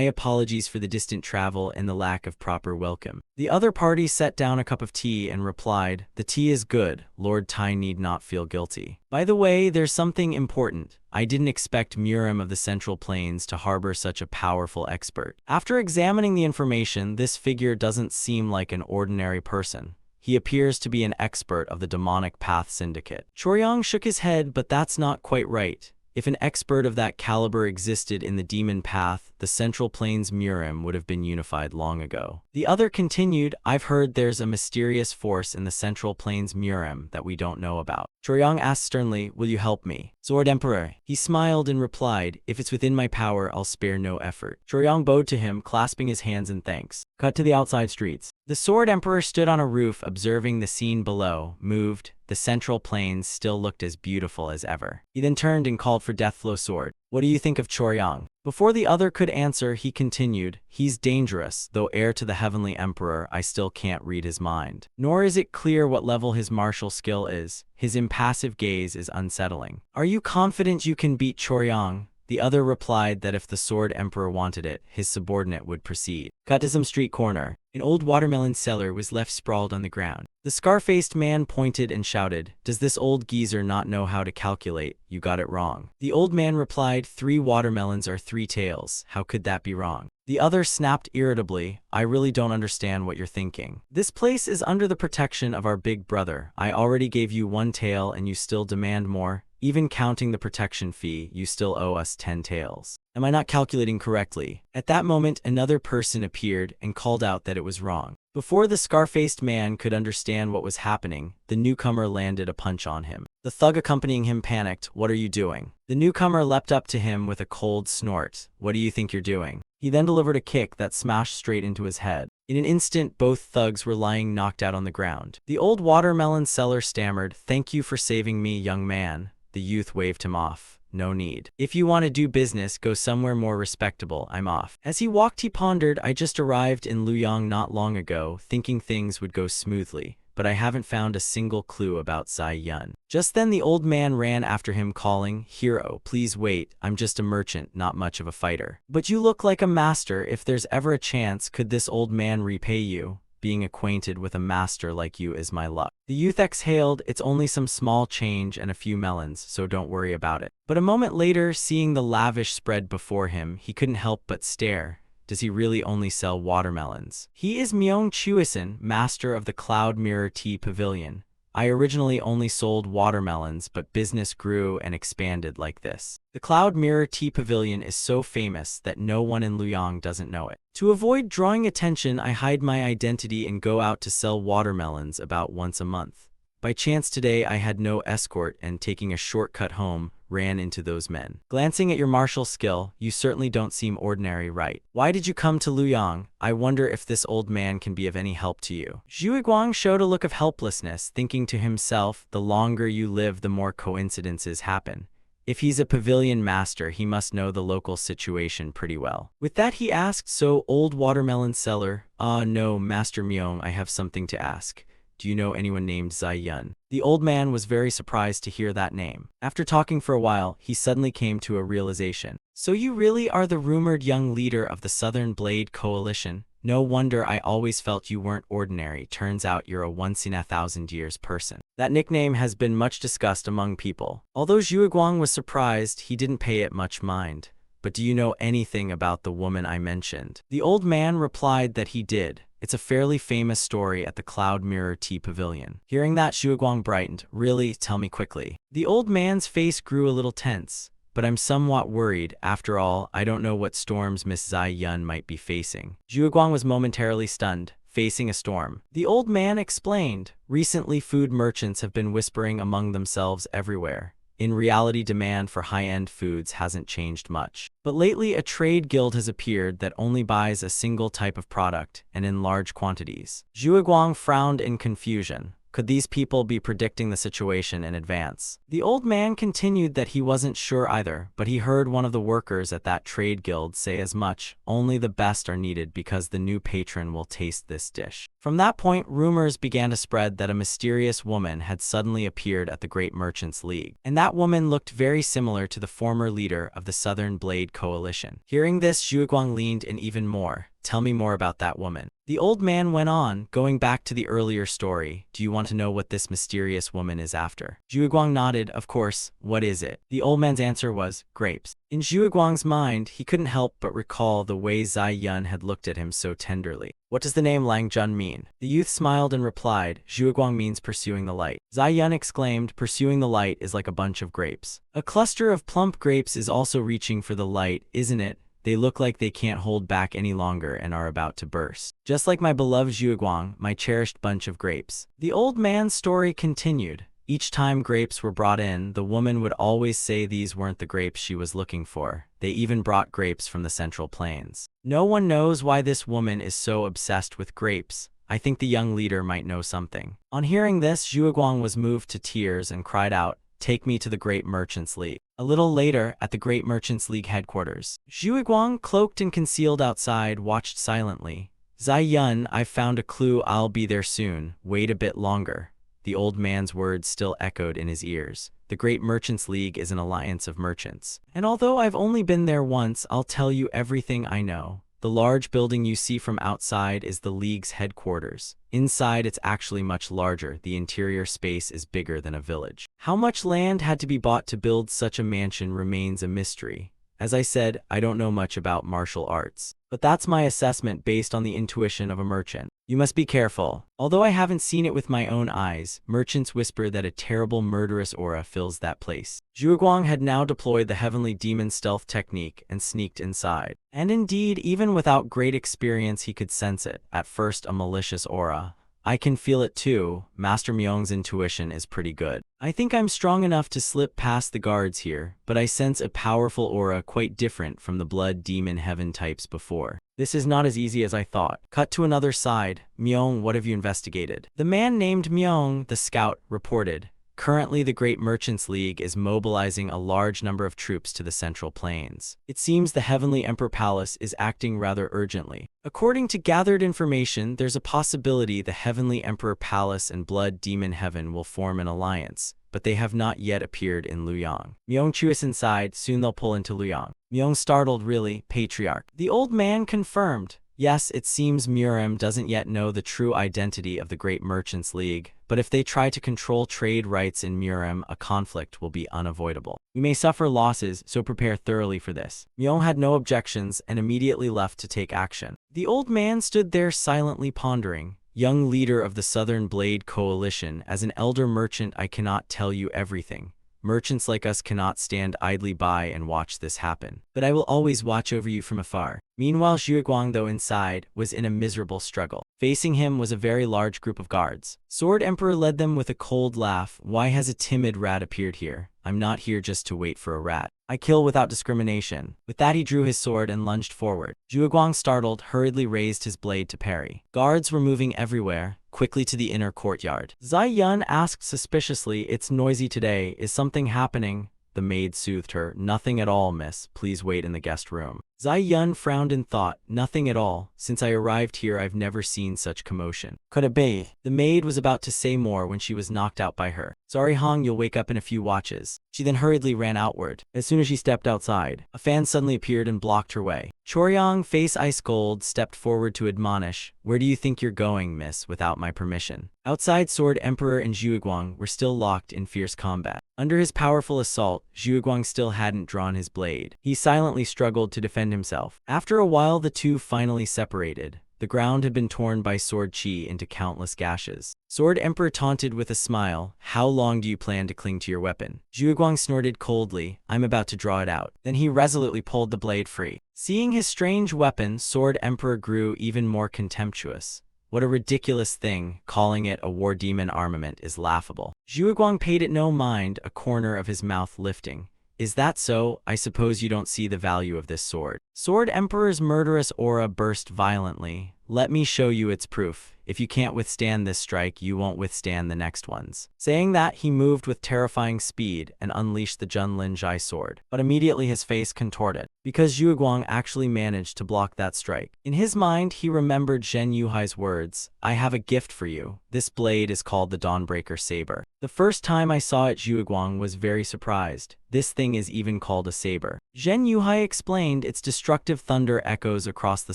apologies for the distant travel and the lack of proper welcome. The other party set down a cup of tea and replied, the tea is good. Lord Tai need not feel guilty. By the way, there's something important. I didn't expect Murim of the Central Plains to harbor such a powerful expert. After examining the information, this figure doesn't seem like an ordinary person. He appears to be an expert of the Demonic Path Syndicate. Choryong shook his head, but that's not quite right. If an expert of that caliber existed in the Demon Path, the Central Plains Murim would have been unified long ago. The other continued, I've heard there's a mysterious force in the Central Plains Murim that we don't know about. Choryong asked sternly, will you help me? Sword Emperor. He smiled and replied, if it's within my power, I'll spare no effort. Choryong bowed to him, clasping his hands in thanks. Cut to the outside streets. The Sword Emperor stood on a roof observing the scene below, moved. The Central Plains still looked as beautiful as ever. He then turned and called for Deathflow Sword. What do you think of Choryong? Before the other could answer, he continued, he's dangerous, though heir to the Heavenly Emperor, I still can't read his mind. Nor is it clear what level his martial skill is. His impassive gaze is unsettling. Are you confident you can beat Choryong? The other replied that if the Sword Emperor wanted it, his subordinate would proceed. Cut to some street corner. An old watermelon seller was left sprawled on the ground. The scar-faced man pointed and shouted, does this old geezer not know how to calculate? You got it wrong. The old man replied, 3 watermelons are 3 taels. How could that be wrong? The other snapped irritably, I really don't understand what you're thinking. This place is under the protection of our big brother. I already gave you 1 tael and you still demand more? Even counting the protection fee, you still owe us 10 taels. Am I not calculating correctly? At that moment, another person appeared and called out that it was wrong. Before the scar-faced man could understand what was happening, the newcomer landed a punch on him. The thug accompanying him panicked, what are you doing? The newcomer leapt up to him with a cold snort. What do you think you're doing? He then delivered a kick that smashed straight into his head. In an instant, both thugs were lying knocked out on the ground. The old watermelon seller stammered, thank you for saving me, young man. The youth waved him off. No need. If you want to do business, go somewhere more respectable. I'm off. As he walked, he pondered, I just arrived in Luoyang not long ago, thinking things would go smoothly, but I haven't found a single clue about Zai Yun. Just then the old man ran after him calling, hero, please wait, I'm just a merchant, not much of a fighter. But you look like a master. If there's ever a chance, could this old man repay you? Being acquainted with a master like you is my luck. The youth exhaled, it's only some small change and a few melons, so don't worry about it. But a moment later, seeing the lavish spread before him, he couldn't help but stare. Does he really only sell watermelons? He is Myung Chuisen, master of the Cloud Mirror Tea Pavilion. I originally only sold watermelons, but business grew and expanded like this. The Cloud Mirror Tea Pavilion is so famous that no one in Luoyang doesn't know it. To avoid drawing attention, I hide my identity and go out to sell watermelons about once a month. By chance today, I had no escort and taking a shortcut home, ran into those men. Glancing at your martial skill, you certainly don't seem ordinary, right? Why did you come to Luoyang? I wonder if this old man can be of any help to you. Zhu Guang showed a look of helplessness, thinking to himself, the longer you live, the more coincidences happen. If he's a pavilion master, he must know the local situation pretty well. With that, he asked, so old watermelon seller? No, Master Myung, I have something to ask. Do you know anyone named Zai Yun? The old man was very surprised to hear that name. After talking for a while, he suddenly came to a realization. So you really are the rumored young leader of the Southern Blade Coalition? No wonder I always felt you weren't ordinary. Turns out you're a once-in-a-thousand-years person. That nickname has been much discussed among people. Although Zhu Guang was surprised, he didn't pay it much mind. But do you know anything about the woman I mentioned? The old man replied that he did. It's a fairly famous story at the Cloud Mirror Tea Pavilion. Hearing that, Zhu Guang brightened. Really? Tell me quickly. The old man's face grew a little tense. But I'm somewhat worried. After all, I don't know what storms Miss Zai Yun might be facing. Zhu Guang was momentarily stunned. Facing a storm. The old man explained. Recently, food merchants have been whispering among themselves everywhere. In reality, demand for high-end foods hasn't changed much. But lately, a trade guild has appeared that only buys a single type of product, and in large quantities. Zhu Guang frowned in confusion. Could these people be predicting the situation in advance? The old man continued that he wasn't sure either, but he heard one of the workers at that trade guild say as much. Only the best are needed because the new patron will taste this dish. From that point, rumors began to spread that a mysterious woman had suddenly appeared at the Great Merchants League. And that woman looked very similar to the former leader of the Southern Blade Coalition. Hearing this, Zhu Guang leaned in even more. Tell me more about that woman. The old man went on, going back to the earlier story. Do you want to know what this mysterious woman is after? Zhu Guang nodded. Of course. What is it? The old man's answer was, grapes. In Zhu Guang's mind, he couldn't help but recall the way Zai Yun had looked at him so tenderly. What does the name Lang Jun mean? The youth smiled and replied, Zhu Guang means pursuing the light. Zai Yun exclaimed, pursuing the light is like a bunch of grapes. A cluster of plump grapes is also reaching for the light, isn't it? They look like they can't hold back any longer and are about to burst. Just like my beloved Zhu Guang, my cherished bunch of grapes. The old man's story continued. Each time grapes were brought in, the woman would always say these weren't the grapes she was looking for. They even brought grapes from the Central Plains. No one knows why this woman is so obsessed with grapes. I think the young leader might know something. On hearing this, Zhu Guang was moved to tears and cried out, take me to the Great Merchants League. A little later, at the Great Merchants League headquarters, Zhu Guang, cloaked and concealed outside, watched silently. Zai Yun, I've found a clue. I'll be there soon. Wait a bit longer. The old man's words still echoed in his ears. The Great Merchants League is an alliance of merchants. And although I've only been there once, I'll tell you everything I know. The large building you see from outside is the League's headquarters. Inside, it's actually much larger. The interior space is bigger than a village. How much land had to be bought to build such a mansion remains a mystery. As I said, I don't know much about martial arts. But that's my assessment based on the intuition of a merchant. You must be careful. Although I haven't seen it with my own eyes, merchants whisper that a terrible murderous aura fills that place. Zhu Guang had now deployed the heavenly demon stealth technique and sneaked inside. And indeed, even without great experience, he could sense it. At first, a malicious aura. I can feel it too. Master Myung's intuition is pretty good. I think I'm strong enough to slip past the guards here, but I sense a powerful aura quite different from the blood demon heaven types before. This is not as easy as I thought. Cut to another side. Myung, what have you investigated? The man named Myung, the scout, reported. Currently, the Great Merchants League is mobilizing a large number of troops to the Central Plains. It seems the Heavenly Emperor Palace is acting rather urgently. According to gathered information, there's a possibility the Heavenly Emperor Palace and Blood Demon Heaven will form an alliance, but they have not yet appeared in Luoyang. Myung chews inside, soon they'll pull into Luoyang. Myung startled, really, Patriarch. The old man confirmed. Yes, it seems Murim doesn't yet know the true identity of the Great Merchants League, but if they try to control trade rights in Murim, a conflict will be unavoidable. We may suffer losses, so prepare thoroughly for this. Myung had no objections and immediately left to take action. The old man stood there silently pondering. young leader of the Southern Blade Coalition, as an elder merchant I cannot tell you everything. Merchants like us cannot stand idly by and watch this happen. But I will always watch over you from afar. Meanwhile, Zhuguang, though inside, was in a miserable struggle. Facing him was a very large group of guards. Sword Emperor led them with a cold laugh. Why has a timid rat appeared here? I'm not here just to wait for a rat. I kill without discrimination. With that he drew his sword and lunged forward. Zhuguang, startled, hurriedly raised his blade to parry. Guards were moving everywhere, quickly to the inner courtyard. Zai Yun asked suspiciously, "It's noisy today. Is something happening?" The maid soothed her. "Nothing at all, miss. Please wait in the guest room." Zai Yun frowned and thought, "Nothing at all. Since I arrived here, I've never seen such commotion. Could it be?" The maid was about to say more when she was knocked out by her. "Sorry, Hong, you'll wake up in a few watches." She then hurriedly ran outward. As soon as she stepped outside, a fan suddenly appeared and blocked her way. Choryong, face ice cold, stepped forward to admonish, "Where do you think you're going, miss, without my permission?" Outside, Sword Emperor and Zhuguang were still locked in fierce combat. Under his powerful assault, Zhuguang still hadn't drawn his blade. He silently struggled to defend himself. After a while, the two finally separated. The ground had been torn by sword chi into countless gashes. Sword Emperor taunted with a smile, "How long do you plan to cling to your weapon?" Zhuguang snorted coldly, "I'm about to draw it out." Then he resolutely pulled the blade free. Seeing his strange weapon, Sword Emperor grew even more contemptuous. What a ridiculous thing, calling it a war demon armament is laughable. Zhuguang paid it no mind, a corner of his mouth lifting. "Is that so? I suppose you don't see the value of this sword." Sword Emperor's murderous aura burst violently. "Let me show you its proof. If you can't withstand this strike, you won't withstand the next ones." Saying that, he moved with terrifying speed and unleashed the Junlin Jai sword. But immediately his face contorted, because Zhuguang actually managed to block that strike. In his mind, he remembered Zhen Yuhai's words, "I have a gift for you. This blade is called the Dawnbreaker Saber." The first time I saw it, Zhuguang was very surprised. "This thing is even called a saber." Zhen Yuhai explained, "Its destructive thunder echoes across the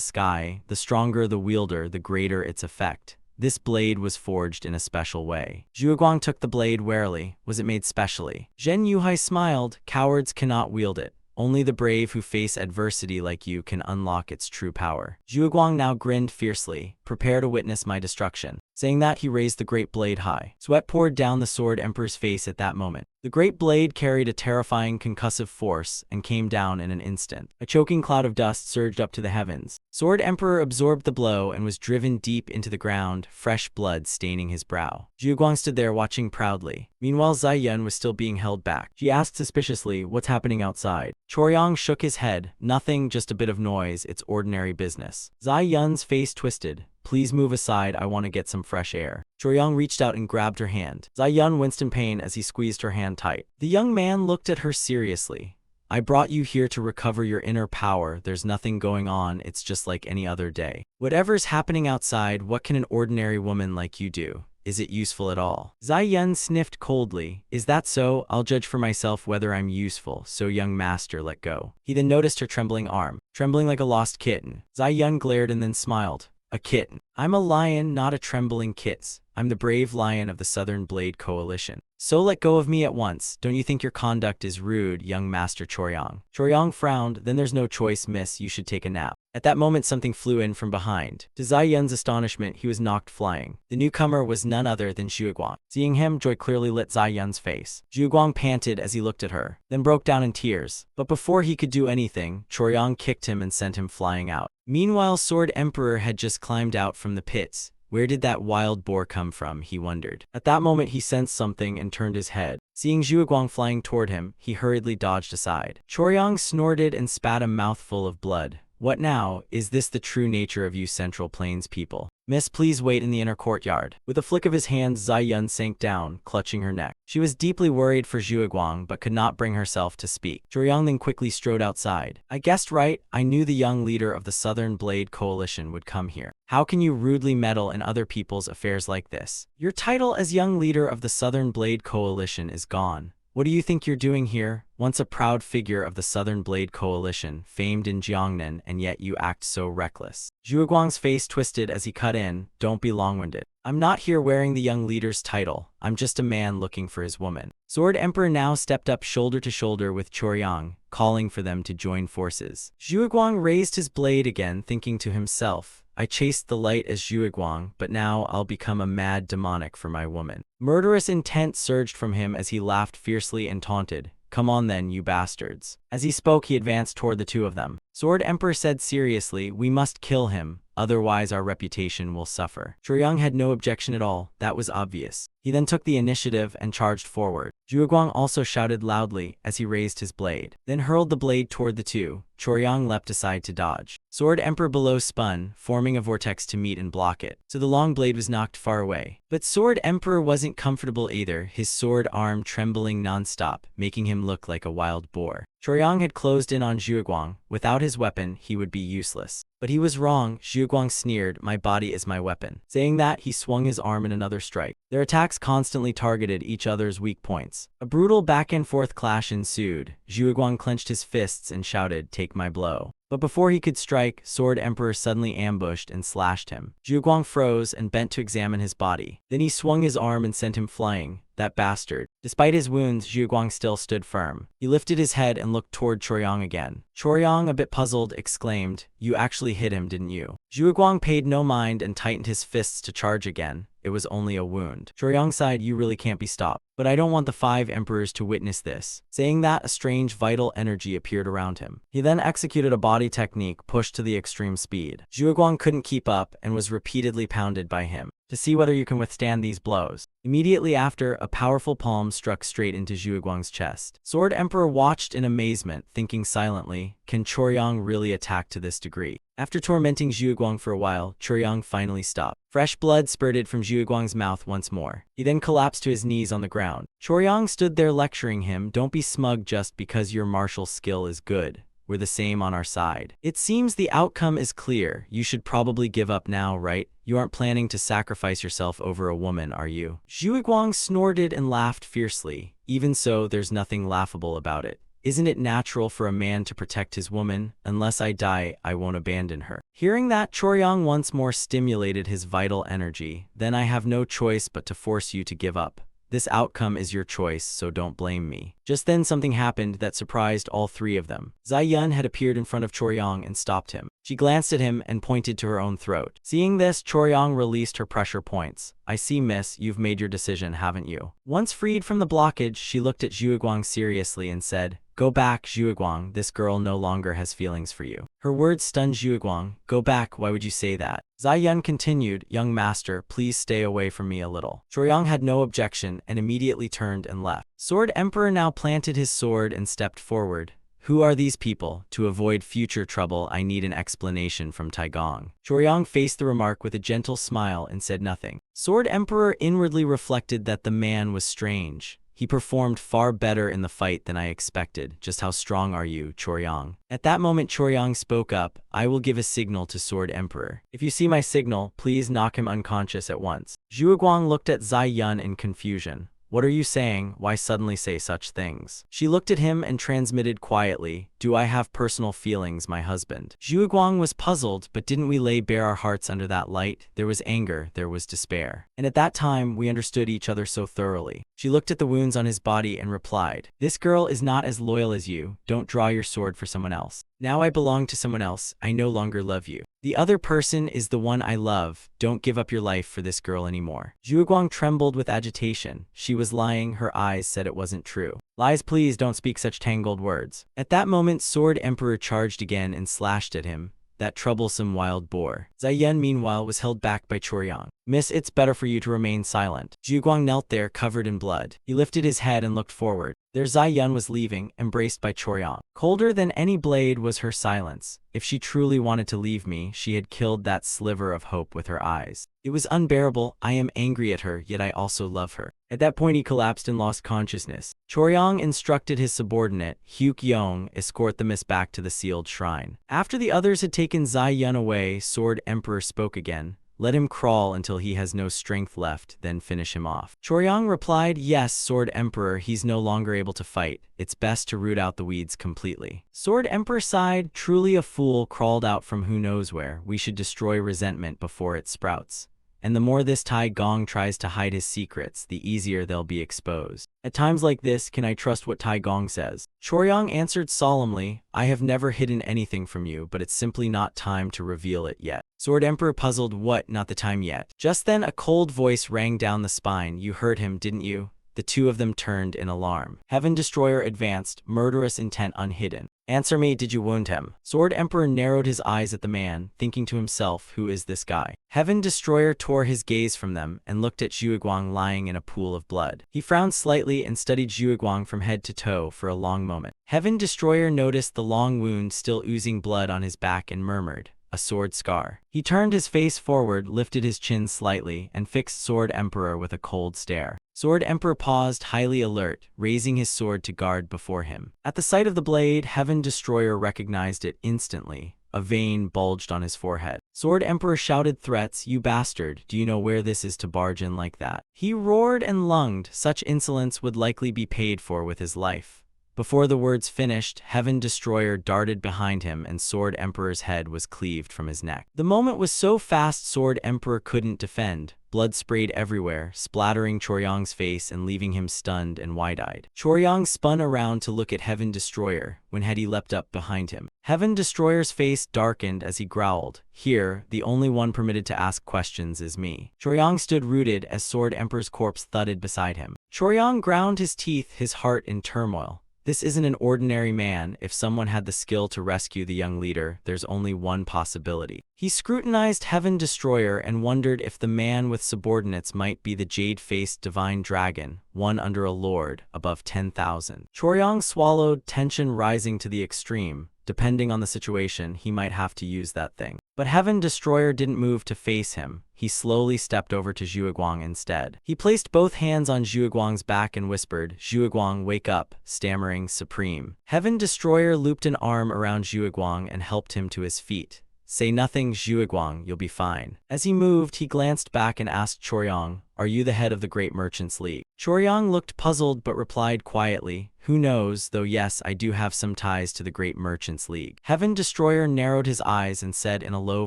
sky. The stronger the wielder, the greater its effect. This blade was forged in a special way." Zhuguang took the blade warily. "Was it made specially?" Zhen Yuhai smiled, "Cowards cannot wield it. Only the brave who face adversity like you can unlock its true power." Zhuguang now grinned fiercely, "Prepare to witness my destruction." Saying that, he raised the great blade high. Sweat poured down the Sword Emperor's face at that moment. The great blade carried a terrifying concussive force and came down in an instant. A choking cloud of dust surged up to the heavens. Sword Emperor absorbed the blow and was driven deep into the ground, fresh blood staining his brow. Zhuguang stood there watching proudly. Meanwhile, Zai Yun was still being held back. She asked suspiciously, "What's happening outside?" Choryong shook his head. "Nothing, just a bit of noise. It's ordinary business." Zai Yun's face twisted. "Please move aside, I want to get some fresh air." Choryong reached out and grabbed her hand. Zai Yun winced in pain as he squeezed her hand tight. The young man looked at her seriously. "I brought you here to recover your inner power. There's nothing going on, it's just like any other day. Whatever's happening outside, what can an ordinary woman like you do? Is it useful at all?" Zai Yun sniffed coldly. "Is that so? I'll judge for myself whether I'm useful, so young master, let go." He then noticed her trembling arm, trembling like a lost kitten. Zai Yun glared and then smiled. "A kitten? I'm a lion, not a trembling kit. I'm the brave lion of the Southern Blade Coalition. So let go of me at once. Don't you think your conduct is rude, young Master Choryong?" Choryong frowned. "Then there's no choice, miss. You should take a nap." At that moment, something flew in from behind. To Zai Yun's astonishment, he was knocked flying. The newcomer was none other than Zhuguang. Seeing him, joy clearly lit Zai Yun's face. Zhuguang panted as he looked at her, then broke down in tears. But before he could do anything, Choryong kicked him and sent him flying out. Meanwhile, Sword Emperor had just climbed out from the pits. Where did that wild boar come from, he wondered. At that moment, he sensed something and turned his head. Seeing Zhuguang flying toward him, he hurriedly dodged aside. Choryong snorted and spat a mouthful of blood. "What now? Is this the true nature of you Central Plains people? Miss, please wait in the inner courtyard." With a flick of his hand, Zai Yun sank down, clutching her neck. She was deeply worried for Zhuguang, but could not bring herself to speak. Choryong then quickly strode outside. "I guessed right. I knew the young leader of the Southern Blade Coalition would come here. How can you rudely meddle in other people's affairs like this? Your title as young leader of the Southern Blade Coalition is gone. What do you think you're doing here? Once a proud figure of the Southern Blade Coalition, famed in Jiangnan, and yet you act so reckless." Zhuguang's face twisted as he cut in. "Don't be long-winded. I'm not here wearing the young leader's title. I'm just a man looking for his woman." Sword Emperor now stepped up shoulder to shoulder with Choryong, calling for them to join forces. Zhuguang raised his blade again, thinking to himself, I chased the light as Zhuiguang, but now I'll become a mad demonic for my woman. Murderous intent surged from him as he laughed fiercely and taunted. Come on then, you bastards. As he spoke, he advanced toward the two of them. Sword Emperor said seriously, we must kill him, otherwise our reputation will suffer. Choryang had no objection at all, that was obvious. He then took the initiative and charged forward. Zhuiguang also shouted loudly as he raised his blade, then hurled the blade toward the two. Choryang leapt aside to dodge. Sword Emperor below spun, forming a vortex to meet and block it, so the long blade was knocked far away. But Sword Emperor wasn't comfortable either, his sword arm trembling non-stop, making him look like a wild boar. Choryang had closed in on Zhuiguang. Without his weapon, he would be useless. But he was wrong. Zhuiguang sneered, my body is my weapon. Saying that, he swung his arm in another strike. Their attacks constantly targeted each other's weak points. A brutal back-and-forth clash ensued. Zhuiguang clenched his fists and shouted, take my blow. But before he could strike, Sword Emperor suddenly ambushed and slashed him. Zhuiguang froze and bent to examine his body. Then he swung his arm and sent him flying. That bastard. Despite his wounds, Zhuiguang still stood firm. He lifted his head and looked toward Choryang again. Choryang, a bit puzzled, exclaimed, you actually hit him, didn't you? Zhuiguang paid no mind and tightened his fists to charge again. It was only a wound. Choryang sighed, you really can't be stopped. But I don't want the 5 emperors to witness this. Saying that, a strange vital energy appeared around him. He then executed a body technique pushed to the extreme speed. Zhuiguang couldn't keep up and was repeatedly pounded by him to see whether you can withstand these blows. Immediately after, a powerful palm struck straight into Zhuiguang's chest. Sword Emperor watched in amazement, thinking silently, can Choryang really attack to this degree? After tormenting Zhuiguang for a while, Choryang finally stopped. Fresh blood spurted from Zhuiguang's mouth once more. He then collapsed to his knees on the ground. Choryang stood there lecturing him, don't be smug just because your martial skill is good. We're the same on our side. It seems the outcome is clear. You should probably give up now, right? You aren't planning to sacrifice yourself over a woman, are you? Zhuiguang snorted and laughed fiercely. Even so, there's nothing laughable about it. Isn't it natural for a man to protect his woman? Unless I die, I won't abandon her. Hearing that, Choryang once more stimulated his vital energy. Then I have no choice but to force you to give up. This outcome is your choice, so don't blame me. Just then something happened that surprised all 3 of them. Zai Yun had appeared in front of Choryang and stopped him. She glanced at him and pointed to her own throat. Seeing this, Choryang released her pressure points. I see, miss, you've made your decision, haven't you? Once freed from the blockage, she looked at Zhuiguang seriously and said, go back, Zhuiguang, this girl no longer has feelings for you. Her words stunned Zhuiguang. Go back, why would you say that? Zai Yun continued, young master, please stay away from me a little. Choryang had no objection and immediately turned and left. Sword Emperor now planted his sword and stepped forward. Who are these people? To avoid future trouble, I need an explanation from Taigong. Choryang faced the remark with a gentle smile and said nothing. Sword Emperor inwardly reflected that the man was strange. He performed far better in the fight than I expected. Just how strong are you, Choryang? At that moment, Choryang spoke up. I will give a signal to Sword Emperor. If you see my signal, please knock him unconscious at once. Zhuiguang looked at Zai Yun in confusion. What are you saying? Why suddenly say such things? She looked at him and transmitted quietly, do I have personal feelings, my husband? Zhuiguang was puzzled, but didn't we lay bare our hearts under that light? There was anger, there was despair. And at that time, we understood each other so thoroughly. She looked at the wounds on his body and replied, this girl is not as loyal as you. Don't draw your sword for someone else. Now I belong to someone else. I no longer love you. The other person is the one I love. Don't give up your life for this girl anymore. Zhuiguang trembled with agitation. She was lying. Her eyes said it wasn't true. Lies, please don't speak such tangled words. At that moment, Sword Emperor charged again and slashed at him. That troublesome wild boar. Zai Yun, meanwhile, was held back by Choryang. Miss, it's better for you to remain silent. Zhuiguang knelt there, covered in blood. He lifted his head and looked forward. There Zai Yun was leaving, embraced by Choryang. Colder than any blade was her silence. If she truly wanted to leave me, she had killed that sliver of hope with her eyes. It was unbearable. I am angry at her, yet I also love her. At that point, he collapsed and lost consciousness. Choryang instructed his subordinate, Hyuk Yong, escort the miss back to the sealed shrine. After the others had taken Zai Yun away, Sword Emperor spoke again. Let him crawl until he has no strength left, then finish him off. Choryang replied, yes, Sword Emperor, he's no longer able to fight. It's best to root out the weeds completely. Sword Emperor sighed, truly a fool crawled out from who knows where. We should destroy resentment before it sprouts. And the more this Tai Gong tries to hide his secrets, the easier they'll be exposed. At times like this, can I trust what Tai Gong says? Choryong answered solemnly, I have never hidden anything from you, but it's simply not time to reveal it yet. Sword Emperor puzzled, what, not the time yet? Just then a cold voice rang down the spine. You heard him, didn't you? The two of them turned in alarm. Heaven Destroyer advanced, murderous intent unhidden. Answer me, did you wound him? Sword Emperor narrowed his eyes at the man, thinking to himself, who is this guy? Heaven Destroyer tore his gaze from them and looked at Zhuguang lying in a pool of blood. He frowned slightly and studied Zhuguang from head to toe for a long moment. Heaven Destroyer noticed the long wound still oozing blood on his back and murmured, a sword scar. He turned his face forward, lifted his chin slightly, and fixed Sword Emperor with a cold stare. Sword Emperor paused, highly alert, raising his sword to guard before him. At the sight of the blade, Heaven Destroyer recognized it instantly. A vein bulged on his forehead. Sword Emperor shouted threats, you bastard, do you know where this is to barge in like that? He roared and lunged, such insolence would likely be paid for with his life. Before the words finished, Heaven Destroyer darted behind him and Sword Emperor's head was cleaved from his neck. The moment was so fast Sword Emperor couldn't defend. Blood sprayed everywhere, splattering Choryong's face and leaving him stunned and wide-eyed. Choryong spun around to look at Heaven Destroyer, when he leapt up behind him. Heaven Destroyer's face darkened as he growled, here, the only one permitted to ask questions is me. Choryong stood rooted as Sword Emperor's corpse thudded beside him. Choryong ground his teeth, his heart in turmoil. This isn't an ordinary man. If someone had the skill to rescue the young leader, there's only one possibility. He scrutinized Heaven Destroyer and wondered if the man with subordinates might be the jade-faced divine dragon, one under a lord, above 10,000. Choryong swallowed, tension rising to the extreme. Depending on the situation, he might have to use that thing. But Heaven Destroyer didn't move to face him. He slowly stepped over to Zhuguang instead. He placed both hands on Zhuguang's back and whispered, Zhuguang, wake up, stammering, supreme. Heaven Destroyer looped an arm around Zhuguang and helped him to his feet. Say nothing, Zhuguang, you'll be fine. As he moved, he glanced back and asked Choryong, are you the head of the Great Merchants League? Choryong looked puzzled but replied quietly, who knows, though yes, I do have some ties to the Great Merchants League. Heaven Destroyer narrowed his eyes and said in a low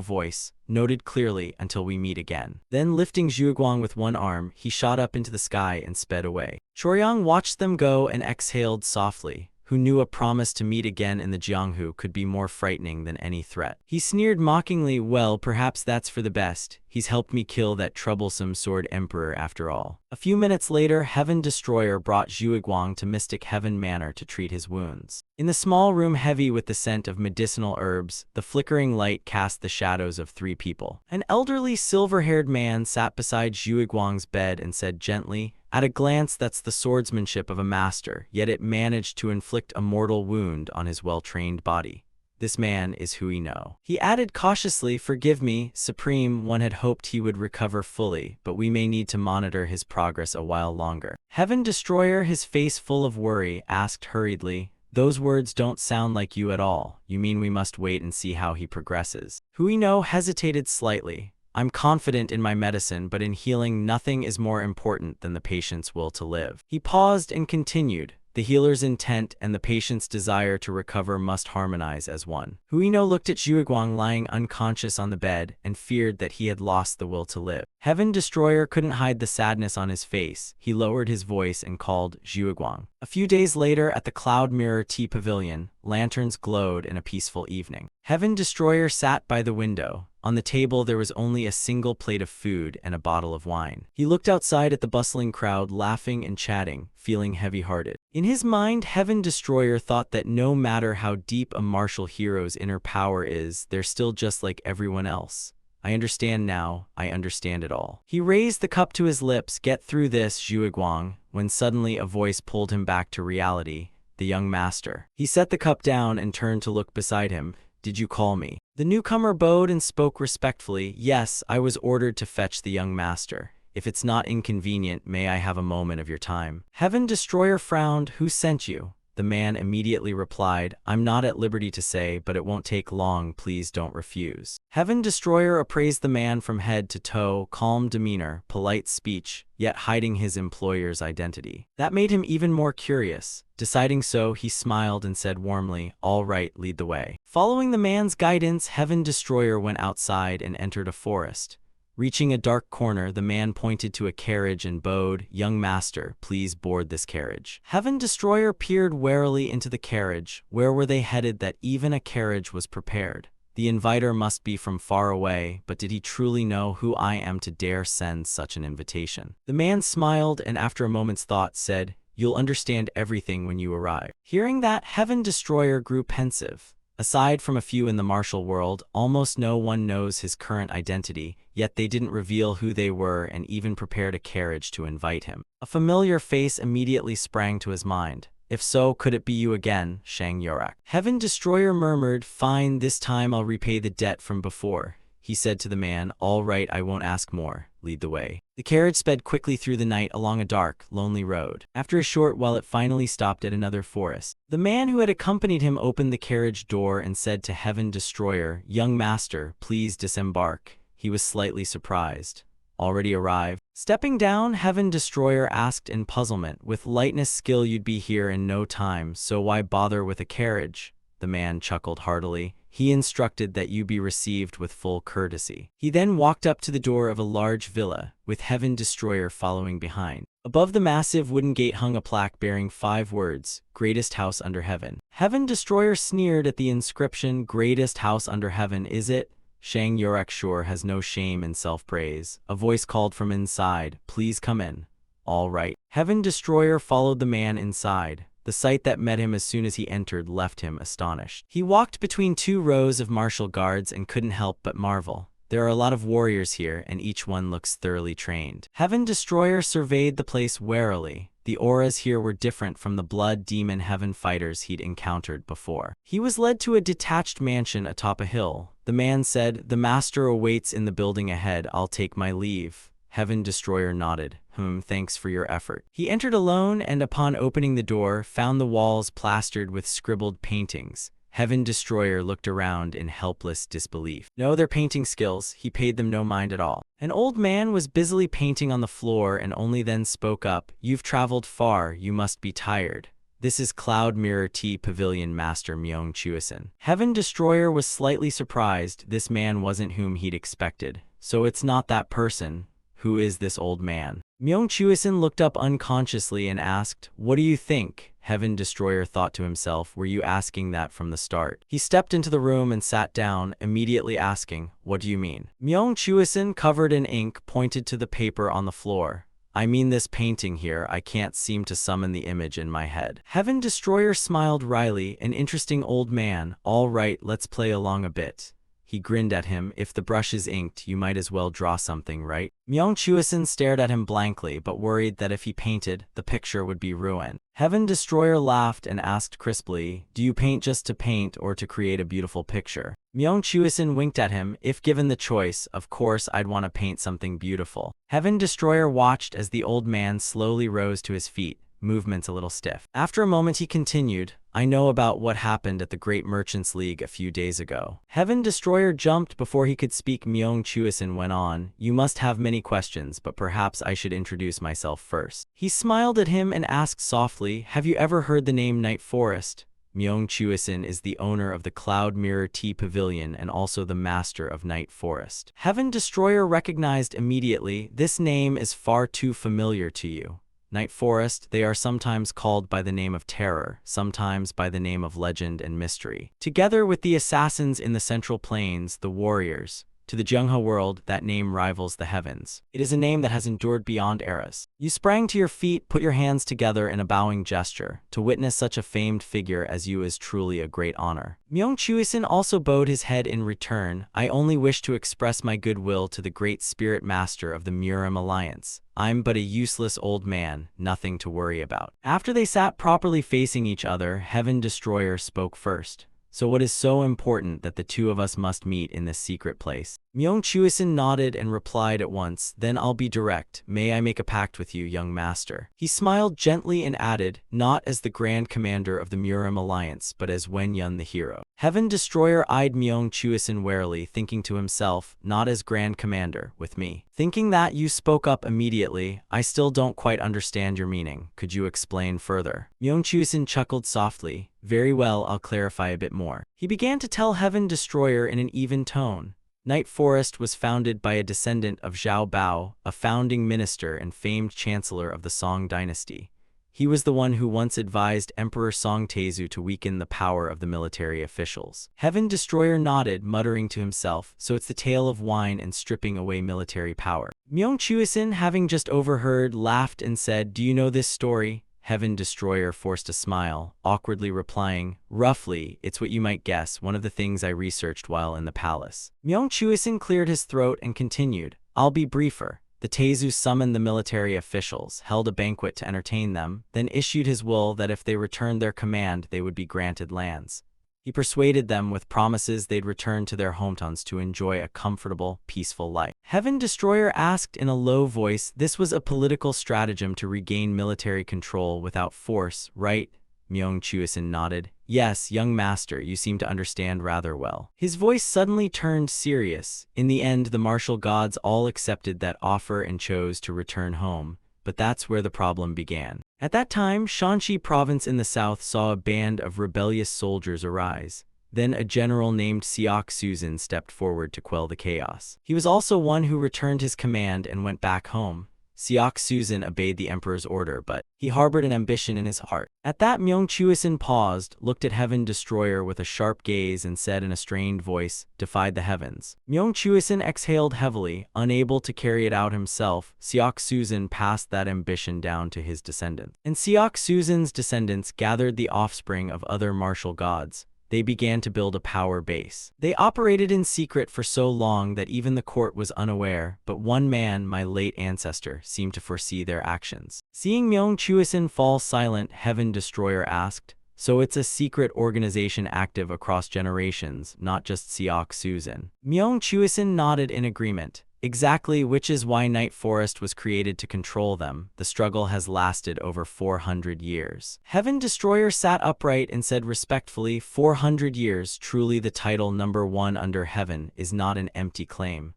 voice, noted clearly until we meet again. Then lifting Zhuguang with one arm, he shot up into the sky and sped away. Choryong watched them go and exhaled softly. Who knew a promise to meet again in the Jianghu could be more frightening than any threat. He sneered mockingly, well, perhaps that's for the best. He's helped me kill that troublesome Sword Emperor after all. A few minutes later, Heaven Destroyer brought Zhuguang to Mystic Heaven Manor to treat his wounds. In the small room heavy with the scent of medicinal herbs, the flickering light cast the shadows of three people. An elderly silver-haired man sat beside Zhuguang's bed and said gently, at a glance, that's the swordsmanship of a master, yet it managed to inflict a mortal wound on his well-trained body. This man is who we know. He added cautiously, forgive me, Supreme, one had hoped he would recover fully, but we may need to monitor his progress a while longer. Heaven Destroyer, his face full of worry, asked hurriedly, those words don't sound like you at all. You mean we must wait and see how he progresses? Huino hesitated slightly. I'm confident in my medicine, but in healing nothing is more important than the patient's will to live. He paused and continued. The healer's intent and the patient's desire to recover must harmonize as one. Huino looked at Zhuguang lying unconscious on the bed and feared that he had lost the will to live. Heaven Destroyer couldn't hide the sadness on his face. He lowered his voice and called Zhuguang. A few days later, at the Cloud Mirror Tea Pavilion, lanterns glowed in a peaceful evening. Heaven Destroyer sat by the window. On the table there was only a single plate of food and a bottle of wine. He looked outside at the bustling crowd, laughing and chatting, feeling heavy-hearted. In his mind, Heaven Destroyer thought that no matter how deep a martial hero's inner power is, they're still just like everyone else. I understand now, I understand it all. He raised the cup to his lips, get through this, Zhuguang, when suddenly a voice pulled him back to reality, the young master. He set the cup down and turned to look beside him. Did you call me? The newcomer bowed and spoke respectfully. Yes, I was ordered to fetch the young master. If it's not inconvenient, may I have a moment of your time? Heaven Destroyer frowned. Who sent you? The man immediately replied, I'm not at liberty to say, but it won't take long, please don't refuse. Heaven Destroyer appraised the man from head to toe, calm demeanor, polite speech, yet hiding his employer's identity. That made him even more curious. Deciding so, he smiled and said warmly, all right, lead the way. Following the man's guidance, Heaven Destroyer went outside and entered a forest. Reaching a dark corner, the man pointed to a carriage and bowed, "Young master, please board this carriage." Heaven Destroyer peered warily into the carriage. Where were they headed that even a carriage was prepared? The inviter must be from far away, but did he truly know who I am to dare send such an invitation? The man smiled and after a moment's thought said, "You'll understand everything when you arrive." Hearing that, Heaven Destroyer grew pensive. Aside from a few in the martial world, almost no one knows his current identity, yet they didn't reveal who they were and even prepared a carriage to invite him. A familiar face immediately sprang to his mind. If so, could it be you again, Shang Yorak? Heaven Destroyer murmured, "Fine, this time I'll repay the debt from before." He said to the man, "All right, I won't ask more. Lead the way." The carriage sped quickly through the night along a dark, lonely road. After a short while it finally stopped at another forest. The man who had accompanied him opened the carriage door and said to Heaven Destroyer, "Young master, please disembark." He was slightly surprised. "Already arrived?" Stepping down, Heaven Destroyer asked in puzzlement, "With lightness skill you'd be here in no time, so why bother with a carriage?" The man chuckled heartily. "He instructed that you be received with full courtesy." He then walked up to the door of a large villa, with Heaven Destroyer following behind. Above the massive wooden gate hung a plaque bearing 5 words, "Greatest House Under Heaven." Heaven Destroyer sneered at the inscription, "Greatest House Under Heaven, is it?" Shang Yorak sure has no shame in self-praise. A voice called from inside, "Please come in." "All right." Heaven Destroyer followed the man inside. The sight that met him as soon as he entered left him astonished. He walked between 2 rows of martial guards and couldn't help but marvel. There are a lot of warriors here, and each one looks thoroughly trained. Heaven Destroyer surveyed the place warily. The auras here were different from the blood demon heaven fighters he'd encountered before. He was led to a detached mansion atop a hill. The man said, "The master awaits in the building ahead. I'll take my leave." Heaven Destroyer nodded. Thanks for your effort." He entered alone and upon opening the door, found the walls plastered with scribbled paintings. Heaven Destroyer looked around in helpless disbelief. No, their painting skills, he paid them no mind at all. An old man was busily painting on the floor and only then spoke up, "You've traveled far, you must be tired. This is Cloud Mirror Tea Pavilion Master Myung Chuisen." Heaven Destroyer was slightly surprised. This man wasn't whom he'd expected. "So it's not that person. Who is this old man?" Myung Chuisen looked up unconsciously and asked, "What do you think?" Heaven Destroyer thought to himself, "Were you asking that from the start?" He stepped into the room and sat down, immediately asking, "What do you mean?" Myung Chuisen, covered in ink, pointed to the paper on the floor. "I mean this painting here. I can't seem to summon the image in my head." Heaven Destroyer smiled wryly. "An interesting old man. All right, let's play along a bit." He grinned at him. "If the brush is inked, you might as well draw something, right?" Myung Chuisen stared at him blankly, but worried that if he painted, the picture would be ruined. Heaven Destroyer laughed and asked crisply, "Do you paint just to paint or to create a beautiful picture?" Myung Chuisen winked at him. "If given the choice, of course I'd want to paint something beautiful." Heaven Destroyer watched as the old man slowly rose to his feet, movements a little stiff. After a moment he continued, "I know about what happened at the Great Merchants League a few days ago." Heaven Destroyer jumped before he could speak. Myung Chuisen went on, "You must have many questions, but perhaps I should introduce myself first." He smiled at him and asked softly, "Have you ever heard the name Night Forest?" Myung Chuisen is the owner of the Cloud Mirror Tea Pavilion and also the master of Night Forest. Heaven Destroyer recognized immediately, "This name is far too familiar to you." Night Forest, they are sometimes called by the name of terror, sometimes by the name of legend and mystery. Together with the assassins in the Central Plains, the warriors, to the Jungha world, that name rivals the heavens. It is a name that has endured beyond eras. You sprang to your feet, put your hands together in a bowing gesture. To witness such a famed figure as you is truly a great honor. Myung Chuisen also bowed his head in return. "I only wish to express my goodwill to the great spirit master of the Murim Alliance. I'm but a useless old man, nothing to worry about." After they sat properly facing each other, Heaven Destroyer spoke first. "So what is so important that the two of us must meet in this secret place?" Myung Chuisen nodded and replied at once, "Then I'll be direct. May I make a pact with you, young master?" He smiled gently and added, "Not as the Grand Commander of the Murim Alliance, but as Wen Yun the hero." Heaven Destroyer eyed Myung Chuisen warily, thinking to himself, "Not as Grand Commander, with me." Thinking that, you spoke up immediately, "I still don't quite understand your meaning. Could you explain further?" Myung Chuisen chuckled softly. "Very well, I'll clarify a bit more." He began to tell Heaven Destroyer in an even tone, Night Forest was founded by a descendant of Zhao Bao, a founding minister and famed chancellor of the Song dynasty. He was the one who once advised Emperor Song Tezu to weaken the power of the military officials. Heaven Destroyer nodded, muttering to himself, so it's the tale of wine and stripping away military power. Myung Chuisin, having just overheard, laughed and said, "Do you know this story?" Heaven Destroyer forced a smile, awkwardly replying, "Roughly, it's what you might guess, one of the things I researched while in the palace." Myung Chuisin cleared his throat and continued, "I'll be briefer. The Tezu summoned the military officials, held a banquet to entertain them, then issued his will that if they returned their command, they would be granted lands. He persuaded them with promises they'd return to their hometowns to enjoy a comfortable, peaceful life." Heaven Destroyer asked in a low voice, "This was a political stratagem to regain military control without force, right?" Myung Chuisin nodded. "Yes, young master, you seem to understand rather well." His voice suddenly turned serious. "In the end, the martial gods all accepted that offer and chose to return home. But that's where the problem began. At that time, Shanxi province in the south saw a band of rebellious soldiers arise. Then a general named Siok Suzin stepped forward to quell the chaos. He was also one who returned his command and went back home. Siok Suzin obeyed the emperor's order, but he harbored an ambition in his heart. At that, Myung Chuisin paused, looked at Heaven Destroyer with a sharp gaze and said in a strained voice, "Defied the heavens." Myung Chuisin exhaled heavily, unable to carry it out himself. Siok Suzin passed that ambition down to his descendants. And Siok Suzin's descendants gathered the offspring of other martial gods. They began to build a power base. They operated in secret for so long that even the court was unaware, but one man, my late ancestor, seemed to foresee their actions. Seeing Myung Chuisin fall silent, Heaven Destroyer asked, "So it's a secret organization active across generations, not just Siok Suzin?" Myung Chuisin nodded in agreement. "Exactly, which is why Night Forest was created to control them. The struggle has lasted over 400 years. Heaven Destroyer sat upright and said respectfully, 400 years, truly the title #1 under heaven is not an empty claim."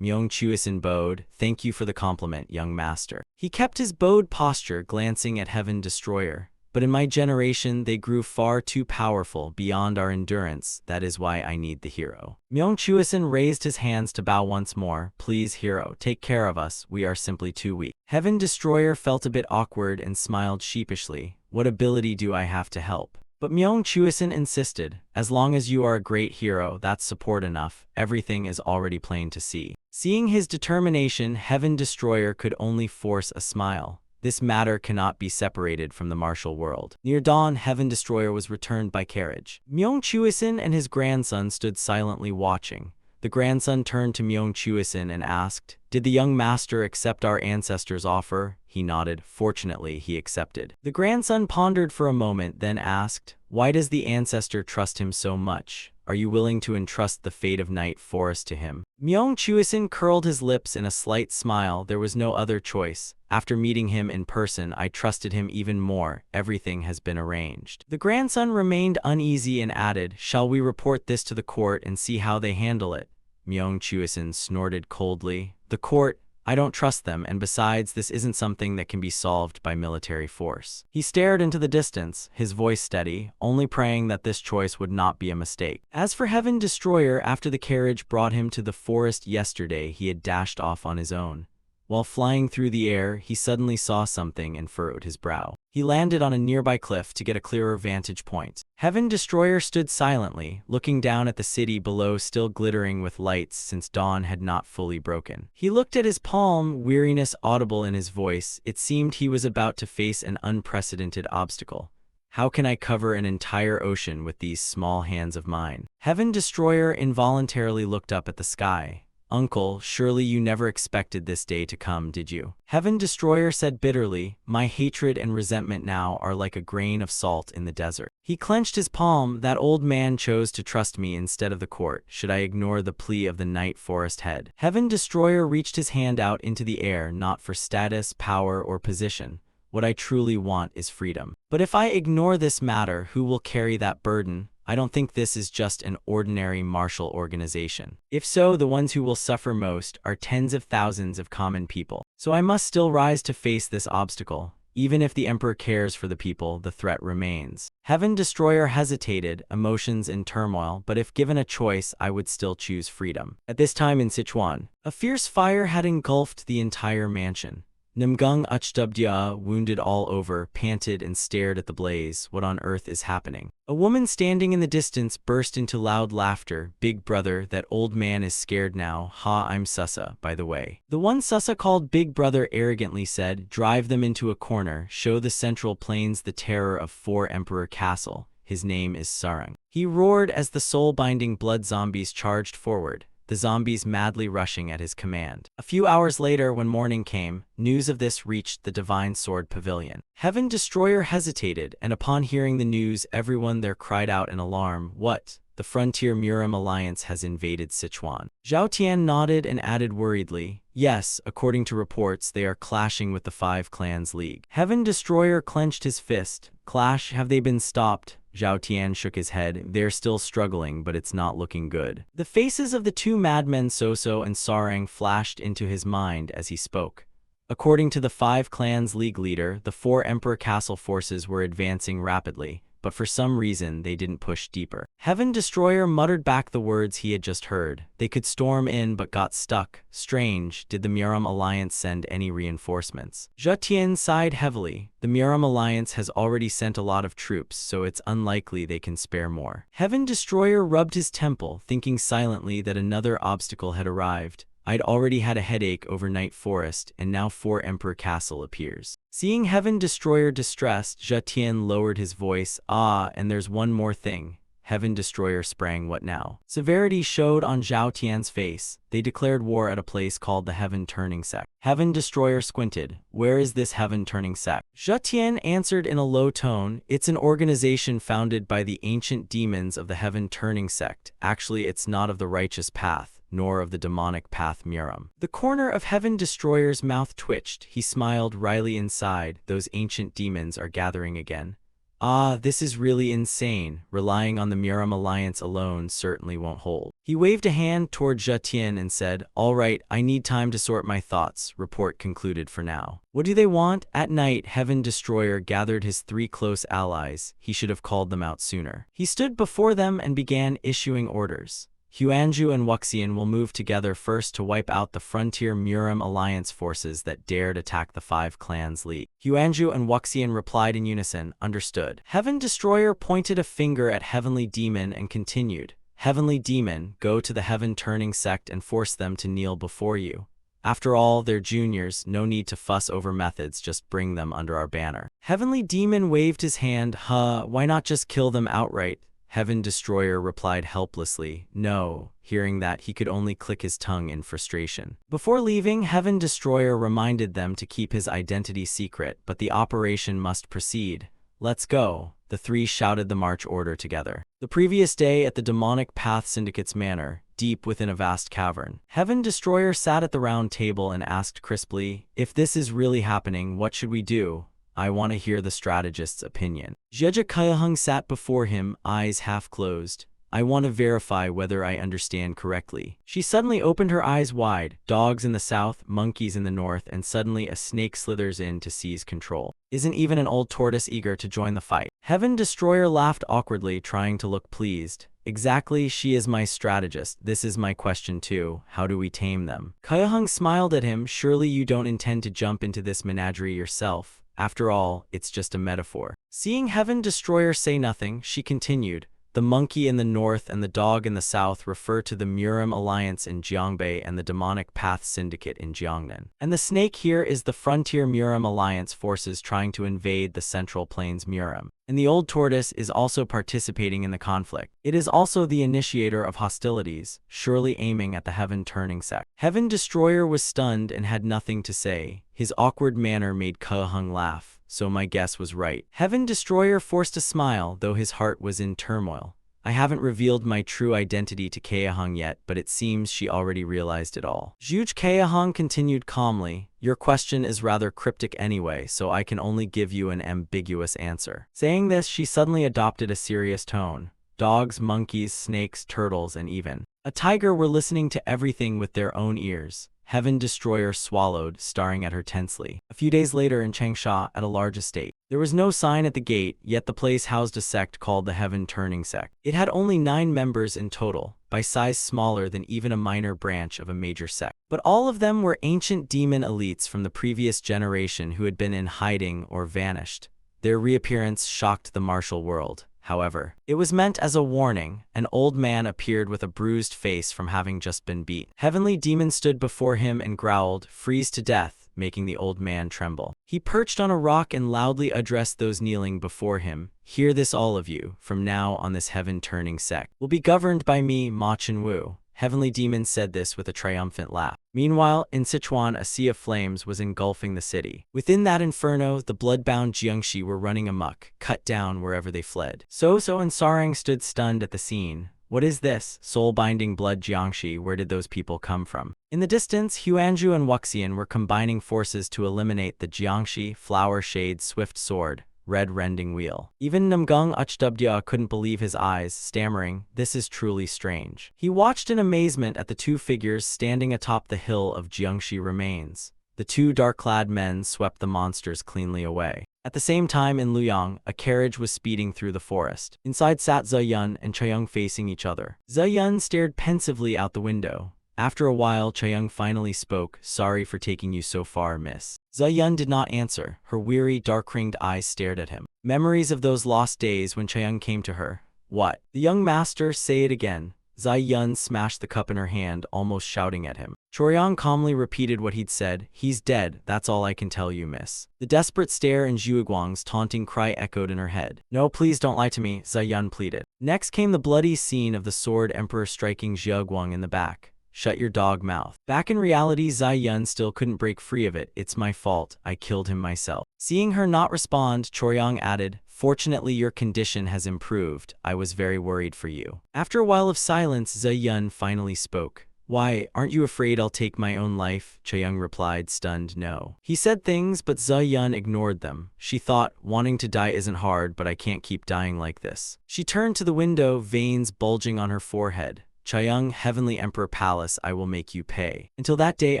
Myung Chuisin bowed. "Thank you for the compliment, young master." He kept his bowed posture, glancing at Heaven Destroyer. "But in my generation, they grew far too powerful, beyond our endurance. That is why I need the hero." Myung Chuisin raised his hands to bow once more. "Please, hero, take care of us. We are simply too weak." Heaven Destroyer felt a bit awkward and smiled sheepishly. "What ability do I have to help?" But Myung Chuisin insisted, "As long as you are a great hero, that's support enough. Everything is already plain to see." Seeing his determination, Heaven Destroyer could only force a smile. "This matter cannot be separated from the martial world." Near dawn, Heaven Destroyer was returned by carriage. Myung Chuisin and his grandson stood silently watching. The grandson turned to Myung Chuisin and asked, "Did the young master accept our ancestors' offer?" He nodded. "Fortunately, he accepted." The grandson pondered for a moment, then asked, "Why does the ancestor trust him so much? Are you willing to entrust the fate of Night Forest to him?" Myung Chuisin curled his lips in a slight smile. "There was no other choice. After meeting him in person, I trusted him even more. Everything has been arranged." The grandson remained uneasy and added, "Shall we report this to the court and see how they handle it?" Myung Chuisin snorted coldly. "The court? I don't trust them, and besides, this isn't something that can be solved by military force." He stared into the distance, his voice steady, only praying that this choice would not be a mistake. As for Heaven Destroyer, after the carriage brought him to the forest yesterday, he had dashed off on his own. While flying through the air, he suddenly saw something and furrowed his brow. He landed on a nearby cliff to get a clearer vantage point. Heaven Destroyer stood silently, looking down at the city below, still glittering with lights since dawn had not fully broken. He looked at his palm, weariness audible in his voice. It seemed he was about to face an unprecedented obstacle. "How can I cover an entire ocean with these small hands of mine?" Heaven Destroyer involuntarily looked up at the sky. "Uncle, surely you never expected this day to come, did you?" Heaven Destroyer said bitterly, "My hatred and resentment now are like a grain of salt in the desert." He clenched his palm. "That old man chose to trust me instead of the court. Should I ignore the plea of the Night Forest head?" Heaven Destroyer reached his hand out into the air, "Not for status, power, or position. What I truly want is freedom. But if I ignore this matter, who will carry that burden? I don't think this is just an ordinary martial organization. If so, the ones who will suffer most are tens of thousands of common people. So I must still rise to face this obstacle. Even if the emperor cares for the people, the threat remains. Heaven Destroyer hesitated, emotions in turmoil, but if given a choice, I would still choose freedom. At this time in Sichuan, a fierce fire had engulfed the entire mansion. Namgung Uchdubdya, wounded all over, panted and stared at the blaze. What on earth is happening? A woman standing in the distance burst into loud laughter. Big brother, that old man is scared now. Ha, I'm Susa, by the way. The one Susa called Big Brother arrogantly said, drive them into a corner, show the central plains the terror of 4 Emperor Castle. His name is Sarang. He roared as the soul-binding blood zombies charged forward, the zombies madly rushing at his command. A few hours later, when morning came, news of this reached the Divine Sword Pavilion. Heaven Destroyer hesitated, and upon hearing the news, everyone there cried out in alarm, what? The Frontier Murim Alliance has invaded Sichuan. Zhao Tian nodded and added worriedly, yes, according to reports, they are clashing with the 5 Clans League. Heaven Destroyer clenched his fist. Clash? Have they been stopped? Zhao Tian shook his head. They're still struggling, but it's not looking good. The faces of the 2 madmen Soso and Sarang flashed into his mind as he spoke. According to the 5 Clans League leader, the 4 Emperor Castle forces were advancing rapidly, but for some reason they didn't push deeper. Heaven Destroyer muttered back the words he had just heard. They could storm in but got stuck. Strange, did the Murim Alliance send any reinforcements? Zhao Tian sighed heavily. The Murim Alliance has already sent a lot of troops, so it's unlikely they can spare more. Heaven Destroyer rubbed his temple, thinking silently that another obstacle had arrived. I'd already had a headache over Night Forest, and now 4 Emperor Castle appears. Seeing Heaven Destroyer distressed, Zhao Tian lowered his voice. Ah, and there's one more thing. Heaven Destroyer sprang. What now? Severity showed on Zhao Tian's face. They declared war at a place called the Heaven Turning Sect. Heaven Destroyer squinted. Where is this Heaven Turning Sect? Zhao Tian answered in a low tone. It's an organization founded by the ancient demons of the Heaven Turning Sect. Actually, it's not of the righteous path, nor of the demonic path Murim. The corner of Heaven Destroyer's mouth twitched. He smiled wryly inside. Those ancient demons are gathering again. Ah, this is really insane. Relying on the Murim Alliance alone certainly won't hold. He waved a hand toward Zhao Tian and said, all right, I need time to sort my thoughts. Report concluded for now. What do they want? At night, Heaven Destroyer gathered his 3 close allies. He should have called them out sooner. He stood before them and began issuing orders. Huanju and Wuxian will move together first to wipe out the Frontier Murim Alliance forces that dared attack the 5 Clans League. Huanju and Wuxian replied in unison, understood. Heaven Destroyer pointed a finger at Heavenly Demon and continued, Heavenly Demon, go to the Heaven Turning Sect and force them to kneel before you. After all, they're juniors, no need to fuss over methods, just bring them under our banner. Heavenly Demon waved his hand, why not just kill them outright? Heaven Destroyer replied helplessly, no. Hearing that, he could only click his tongue in frustration. Before leaving, Heaven Destroyer reminded them to keep his identity secret, but the operation must proceed. Let's go. The 3 shouted the march order together. The previous day at the Demonic Path Syndicate's manor, deep within a vast cavern, Heaven Destroyer sat at the round table and asked crisply, if this is really happening, what should we do? I want to hear the strategist's opinion. Zheja Kaiheng sat before him, eyes half closed. I want to verify whether I understand correctly. She suddenly opened her eyes wide. Dogs in the south, monkeys in the north, and suddenly a snake slithers in to seize control. Isn't even an old tortoise eager to join the fight? Heaven Destroyer laughed awkwardly, trying to look pleased. Exactly, she is my strategist. This is my question too. How do we tame them? Kaiheng smiled at him. Surely you don't intend to jump into this menagerie yourself. After all, it's just a metaphor. Seeing Heaven Destroyer say nothing, she continued, the monkey in the north and the dog in the south refer to the Murim Alliance in Jiangbei and the Demonic Path Syndicate in Jiangnan. And the snake here is the Frontier Murim Alliance forces trying to invade the Central Plains Murim. And the old tortoise is also participating in the conflict. It is also the initiator of hostilities, surely aiming at the Heaven Turning Sect. Heaven Destroyer was stunned and had nothing to say. His awkward manner made Kaiheng laugh. So my guess was right. Heaven Destroyer forced a smile, though his heart was in turmoil. I haven't revealed my true identity to Kaiheng yet, but it seems she already realized it all. Zhuge Kaiheng continued calmly, your question is rather cryptic anyway, so I can only give you an ambiguous answer. Saying this, she suddenly adopted a serious tone. Dogs, monkeys, snakes, turtles, and even a tiger were listening to everything with their own ears. Heaven Destroyer swallowed, staring at her tensely. A few days later in Changsha, at a large estate, there was no sign at the gate, yet the place housed a sect called the Heaven Turning Sect. It had only 9 members in total, by size smaller than even a minor branch of a major sect. But all of them were ancient demon elites from the previous generation who had been in hiding or vanished. Their reappearance shocked the martial world. However, it was meant as a warning. An old man appeared with a bruised face from having just been beat. Heavenly Demon stood before him and growled, "Freeze to death," making the old man tremble. He perched on a rock and loudly addressed those kneeling before him. "Hear this, all of you. From now on, this heaven-turning sect will be governed by me, Ma Chen-Wu." Heavenly Demon said this with a triumphant laugh. Meanwhile, in Sichuan, a sea of flames was engulfing the city. Within that inferno, the blood-bound Jiangxi were running amok, cut down wherever they fled. So and Sarang stood stunned at the scene. "What is this? Soul-binding blood Jiangxi, where did those people come from?" In the distance, Huanju and Wuxian were combining forces to eliminate the Jiangxi, Flower Shade, Swift Sword, Red Rending Wheel. Even Namgung Uchdubdya couldn't believe his eyes, stammering, "This is truly strange." He watched in amazement at the 2 figures standing atop the hill of Jiangxi remains. The 2 dark-clad men swept the monsters cleanly away. At the same time in Luoyang, a carriage was speeding through the forest. Inside sat Ze Yun and Chayoung facing each other. Ze Yun stared pensively out the window. After a while, Chayoung finally spoke, "Sorry for taking you so far, miss." Ze Yun did not answer. Her weary, dark-ringed eyes stared at him. Memories of those lost days when Chayoung came to her. "What? The young master, say it again." Ze Yun smashed the cup in her hand, almost shouting at him. Choryang calmly repeated what he'd said. "He's dead, that's all I can tell you, miss." The desperate stare and Zhuiguang's taunting cry echoed in her head. "No, please don't lie to me," Ze Yun pleaded. Next came the bloody scene of the Sword Emperor striking Zhuiguang in the back. "Shut your dog mouth." Back in reality, Ze Yun still couldn't break free of it. "It's my fault. I killed him myself." Seeing her not respond, Choryang added, "Fortunately, your condition has improved. I was very worried for you." After a while of silence, Ze Yun finally spoke. "Why, aren't you afraid I'll take my own life?" Chayoung replied, stunned. "No." He said things, but Ze Yun ignored them. She thought, wanting to die isn't hard, but I can't keep dying like this. She turned to the window, veins bulging on her forehead. "Chayoung, Heavenly Emperor Palace, I will make you pay. Until that day,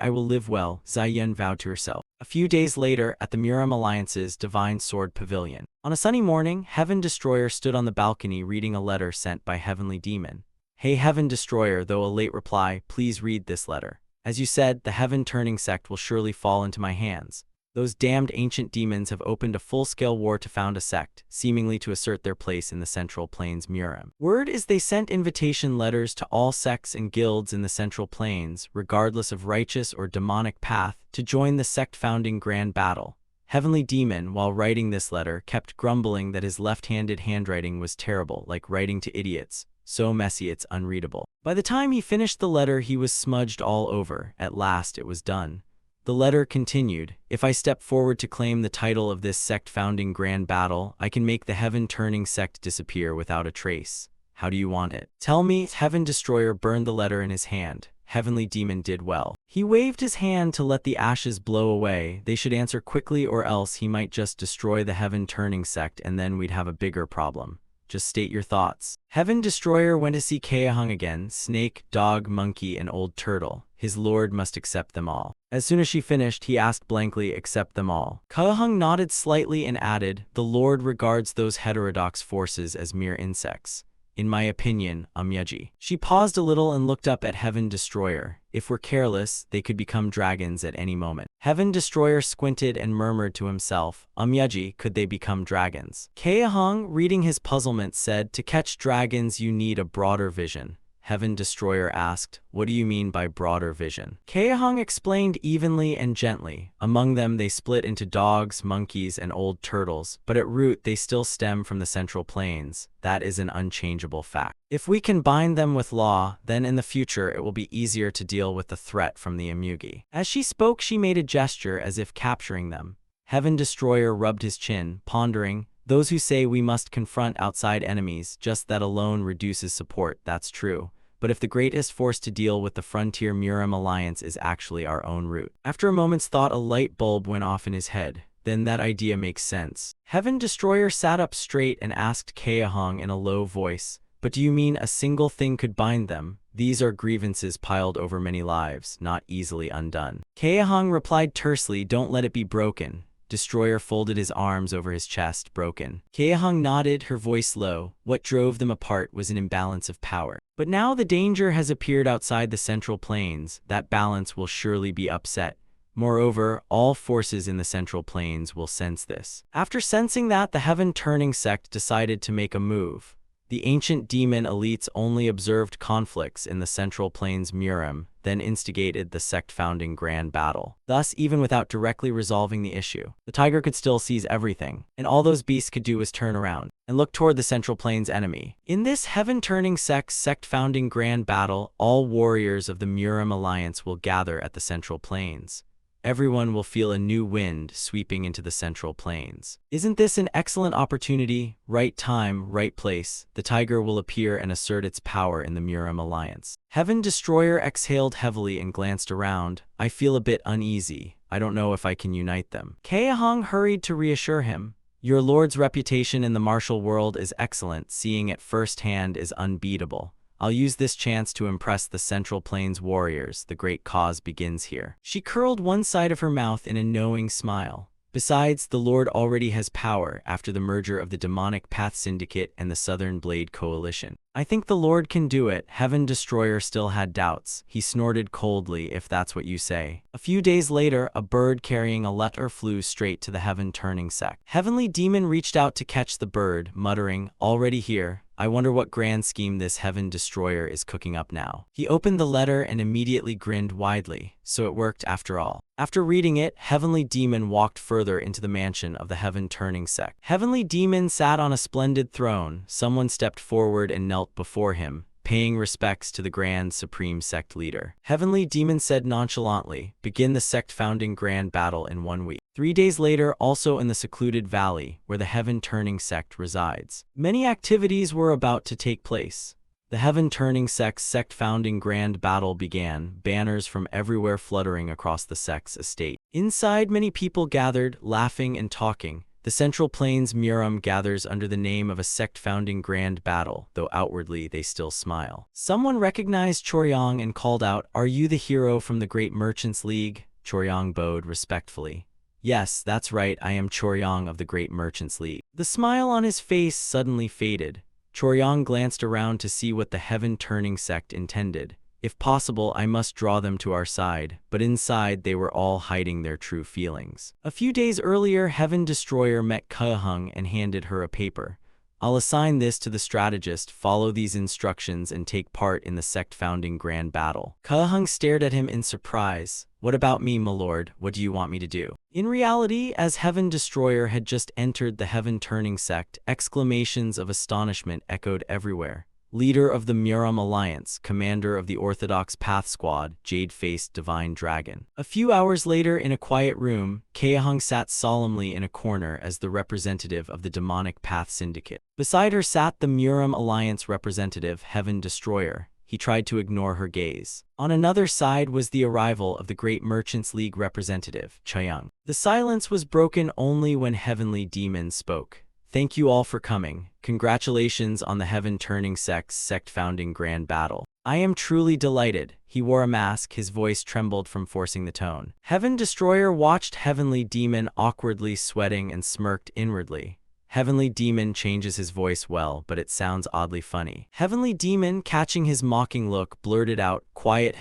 I will live well," Ze Yun vowed to herself. A few days later, at the Murim Alliance's Divine Sword Pavilion. On a sunny morning, Heaven Destroyer stood on the balcony reading a letter sent by Heavenly Demon. "Hey Heaven Destroyer, though a late reply, please read this letter. As you said, the Heaven Turning Sect will surely fall into my hands. Those damned ancient demons have opened a full-scale war to found a sect, seemingly to assert their place in the Central Plains Murim. Word is they sent invitation letters to all sects and guilds in the Central Plains, regardless of righteous or demonic path, to join the sect-founding grand battle." Heavenly Demon, while writing this letter, kept grumbling that his left-handed handwriting was terrible, like writing to idiots. So messy it's unreadable. By the time he finished the letter, he was smudged all over. At last, it was done. The letter continued, "If I step forward to claim the title of this sect-founding grand battle, I can make the Heaven-Turning Sect disappear without a trace. How do you want it? Tell me." Heaven Destroyer burned the letter in his hand. Heavenly Demon did well. He waved his hand to let the ashes blow away. They should answer quickly, or else he might just destroy the Heaven-Turning Sect, and then we'd have a bigger problem. Just state your thoughts. Heaven Destroyer went to see Kaehung again. Snake, dog, monkey, and old turtle. His lord must accept them all. As soon as she finished, he asked blankly, "Accept them all?" Kaehung nodded slightly and added, "The lord regards those heterodox forces as mere insects. In my opinion, Umyeji." She paused a little and looked up at Heaven Destroyer. "If we're careless, they could become dragons at any moment." Heaven Destroyer squinted and murmured to himself, "Umyeji, could they become dragons?" Kaehung, reading his puzzlement, said, "To catch dragons, you need a broader vision." Heaven Destroyer asked, "What do you mean by broader vision?" Kaehung explained evenly and gently. Among them, they split into dogs, monkeys, and old turtles, but at root they still stem from the Central Plains. That is an unchangeable fact. If we can bind them with law, then in the future it will be easier to deal with the threat from the Imugi. As she spoke, she made a gesture as if capturing them. Heaven Destroyer rubbed his chin, pondering, "Those who say we must confront outside enemies, just that alone reduces support, that's true. But if the greatest force to deal with the Frontier Murim Alliance is actually our own root." After a moment's thought, a light bulb went off in his head. Then that idea makes sense. Heaven Destroyer sat up straight and asked Kaehung in a low voice, But do you mean a single thing could bind them? These are grievances piled over many lives, not easily undone. Kaehang replied tersely, don't let it be broken. Destroyer folded his arms over his chest, broken. Kaehang nodded, her voice low. What drove them apart was an imbalance of power. But now the danger has appeared outside the Central Plains. That balance will surely be upset. Moreover, all forces in the Central Plains will sense this. After sensing that, the Heaven-Turning sect decided to make a move. The ancient demon elites only observed conflicts in the Central Plains Murim, then instigated the sect-founding grand battle. Thus, even without directly resolving the issue, the tiger could still seize everything, and all those beasts could do was turn around and look toward the Central Plains enemy. In this Heaven-Turning sect-founding grand battle, all warriors of the Murim alliance will gather at the Central Plains. Everyone will feel a new wind sweeping into the Central Plains. Isn't this an excellent opportunity? Right time, right place. The tiger will appear and assert its power in the Murim alliance. Heaven Destroyer exhaled heavily and glanced around. I feel a bit uneasy. I don't know if I can unite them. Kaehang hurried to reassure him. Your lord's reputation in the martial world is excellent. Seeing it firsthand is unbeatable. I'll use this chance to impress the Central Plains warriors. The great cause begins here. She curled one side of her mouth in a knowing smile. Besides, the Lord already has power after the merger of the Demonic Path Syndicate and the Southern Blade Coalition. I think the Lord can do it. Heaven Destroyer still had doubts. He snorted coldly, if that's what you say. A few days later, a bird carrying a letter flew straight to the Heaven-Turning sect. Heavenly Demon reached out to catch the bird, muttering, already here. I wonder what grand scheme this Heaven Destroyer is cooking up now. He opened the letter and immediately grinned widely. So it worked after all. After reading it, Heavenly Demon walked further into the mansion of the Heaven-Turning sect. Heavenly Demon sat on a splendid throne. Someone stepped forward and knelt before him, paying respects to the Grand Supreme Sect leader. Heavenly Demon said nonchalantly, begin the sect-founding grand battle in 1 week. 3 days later, also in the secluded valley where the Heaven-Turning sect resides, many activities were about to take place. The Heaven-Turning sect's sect-founding grand battle began, banners from everywhere fluttering across the sect's estate. Inside, many people gathered, laughing and talking. The Central Plains Murim gathers under the name of a sect-founding grand battle, though outwardly they still smile. Someone recognized Choryong and called out, "Are you the hero from the Great Merchants League?" Choryong bowed respectfully. "Yes, that's right, I am Choryong of the Great Merchants League." The smile on his face suddenly faded. Choryong glanced around to see what the Heaven-Turning sect intended. If possible, I must draw them to our side, but inside they were all hiding their true feelings. A few days earlier, Heaven Destroyer met Kaehang and handed her a paper. I'll assign this to the strategist, follow these instructions and take part in the sect-founding grand battle. Kaehang stared at him in surprise. What about me, my lord? What do you want me to do? In reality, as Heaven Destroyer had just entered the Heaven-Turning sect, exclamations of astonishment echoed everywhere. Leader of the Murim Alliance, commander of the Orthodox Path Squad, jade-faced divine dragon. A few hours later, in a quiet room, Kaehang sat solemnly in a corner as the representative of the Demonic Path Syndicate. Beside her sat the Murim Alliance representative, Heaven Destroyer. He tried to ignore her gaze. On another side was the arrival of the Great Merchants League representative, Choryong. The silence was broken only when Heavenly Demon spoke. Thank you all for coming. Congratulations on the Heaven-Turning sect's sect-founding grand battle. I am truly delighted. He wore a mask, his voice trembled from forcing the tone. Heaven Destroyer watched Heavenly Demon awkwardly sweating and smirked inwardly. Heavenly Demon changes his voice well, but it sounds oddly funny. Heavenly Demon, catching his mocking look, blurted out, quiet,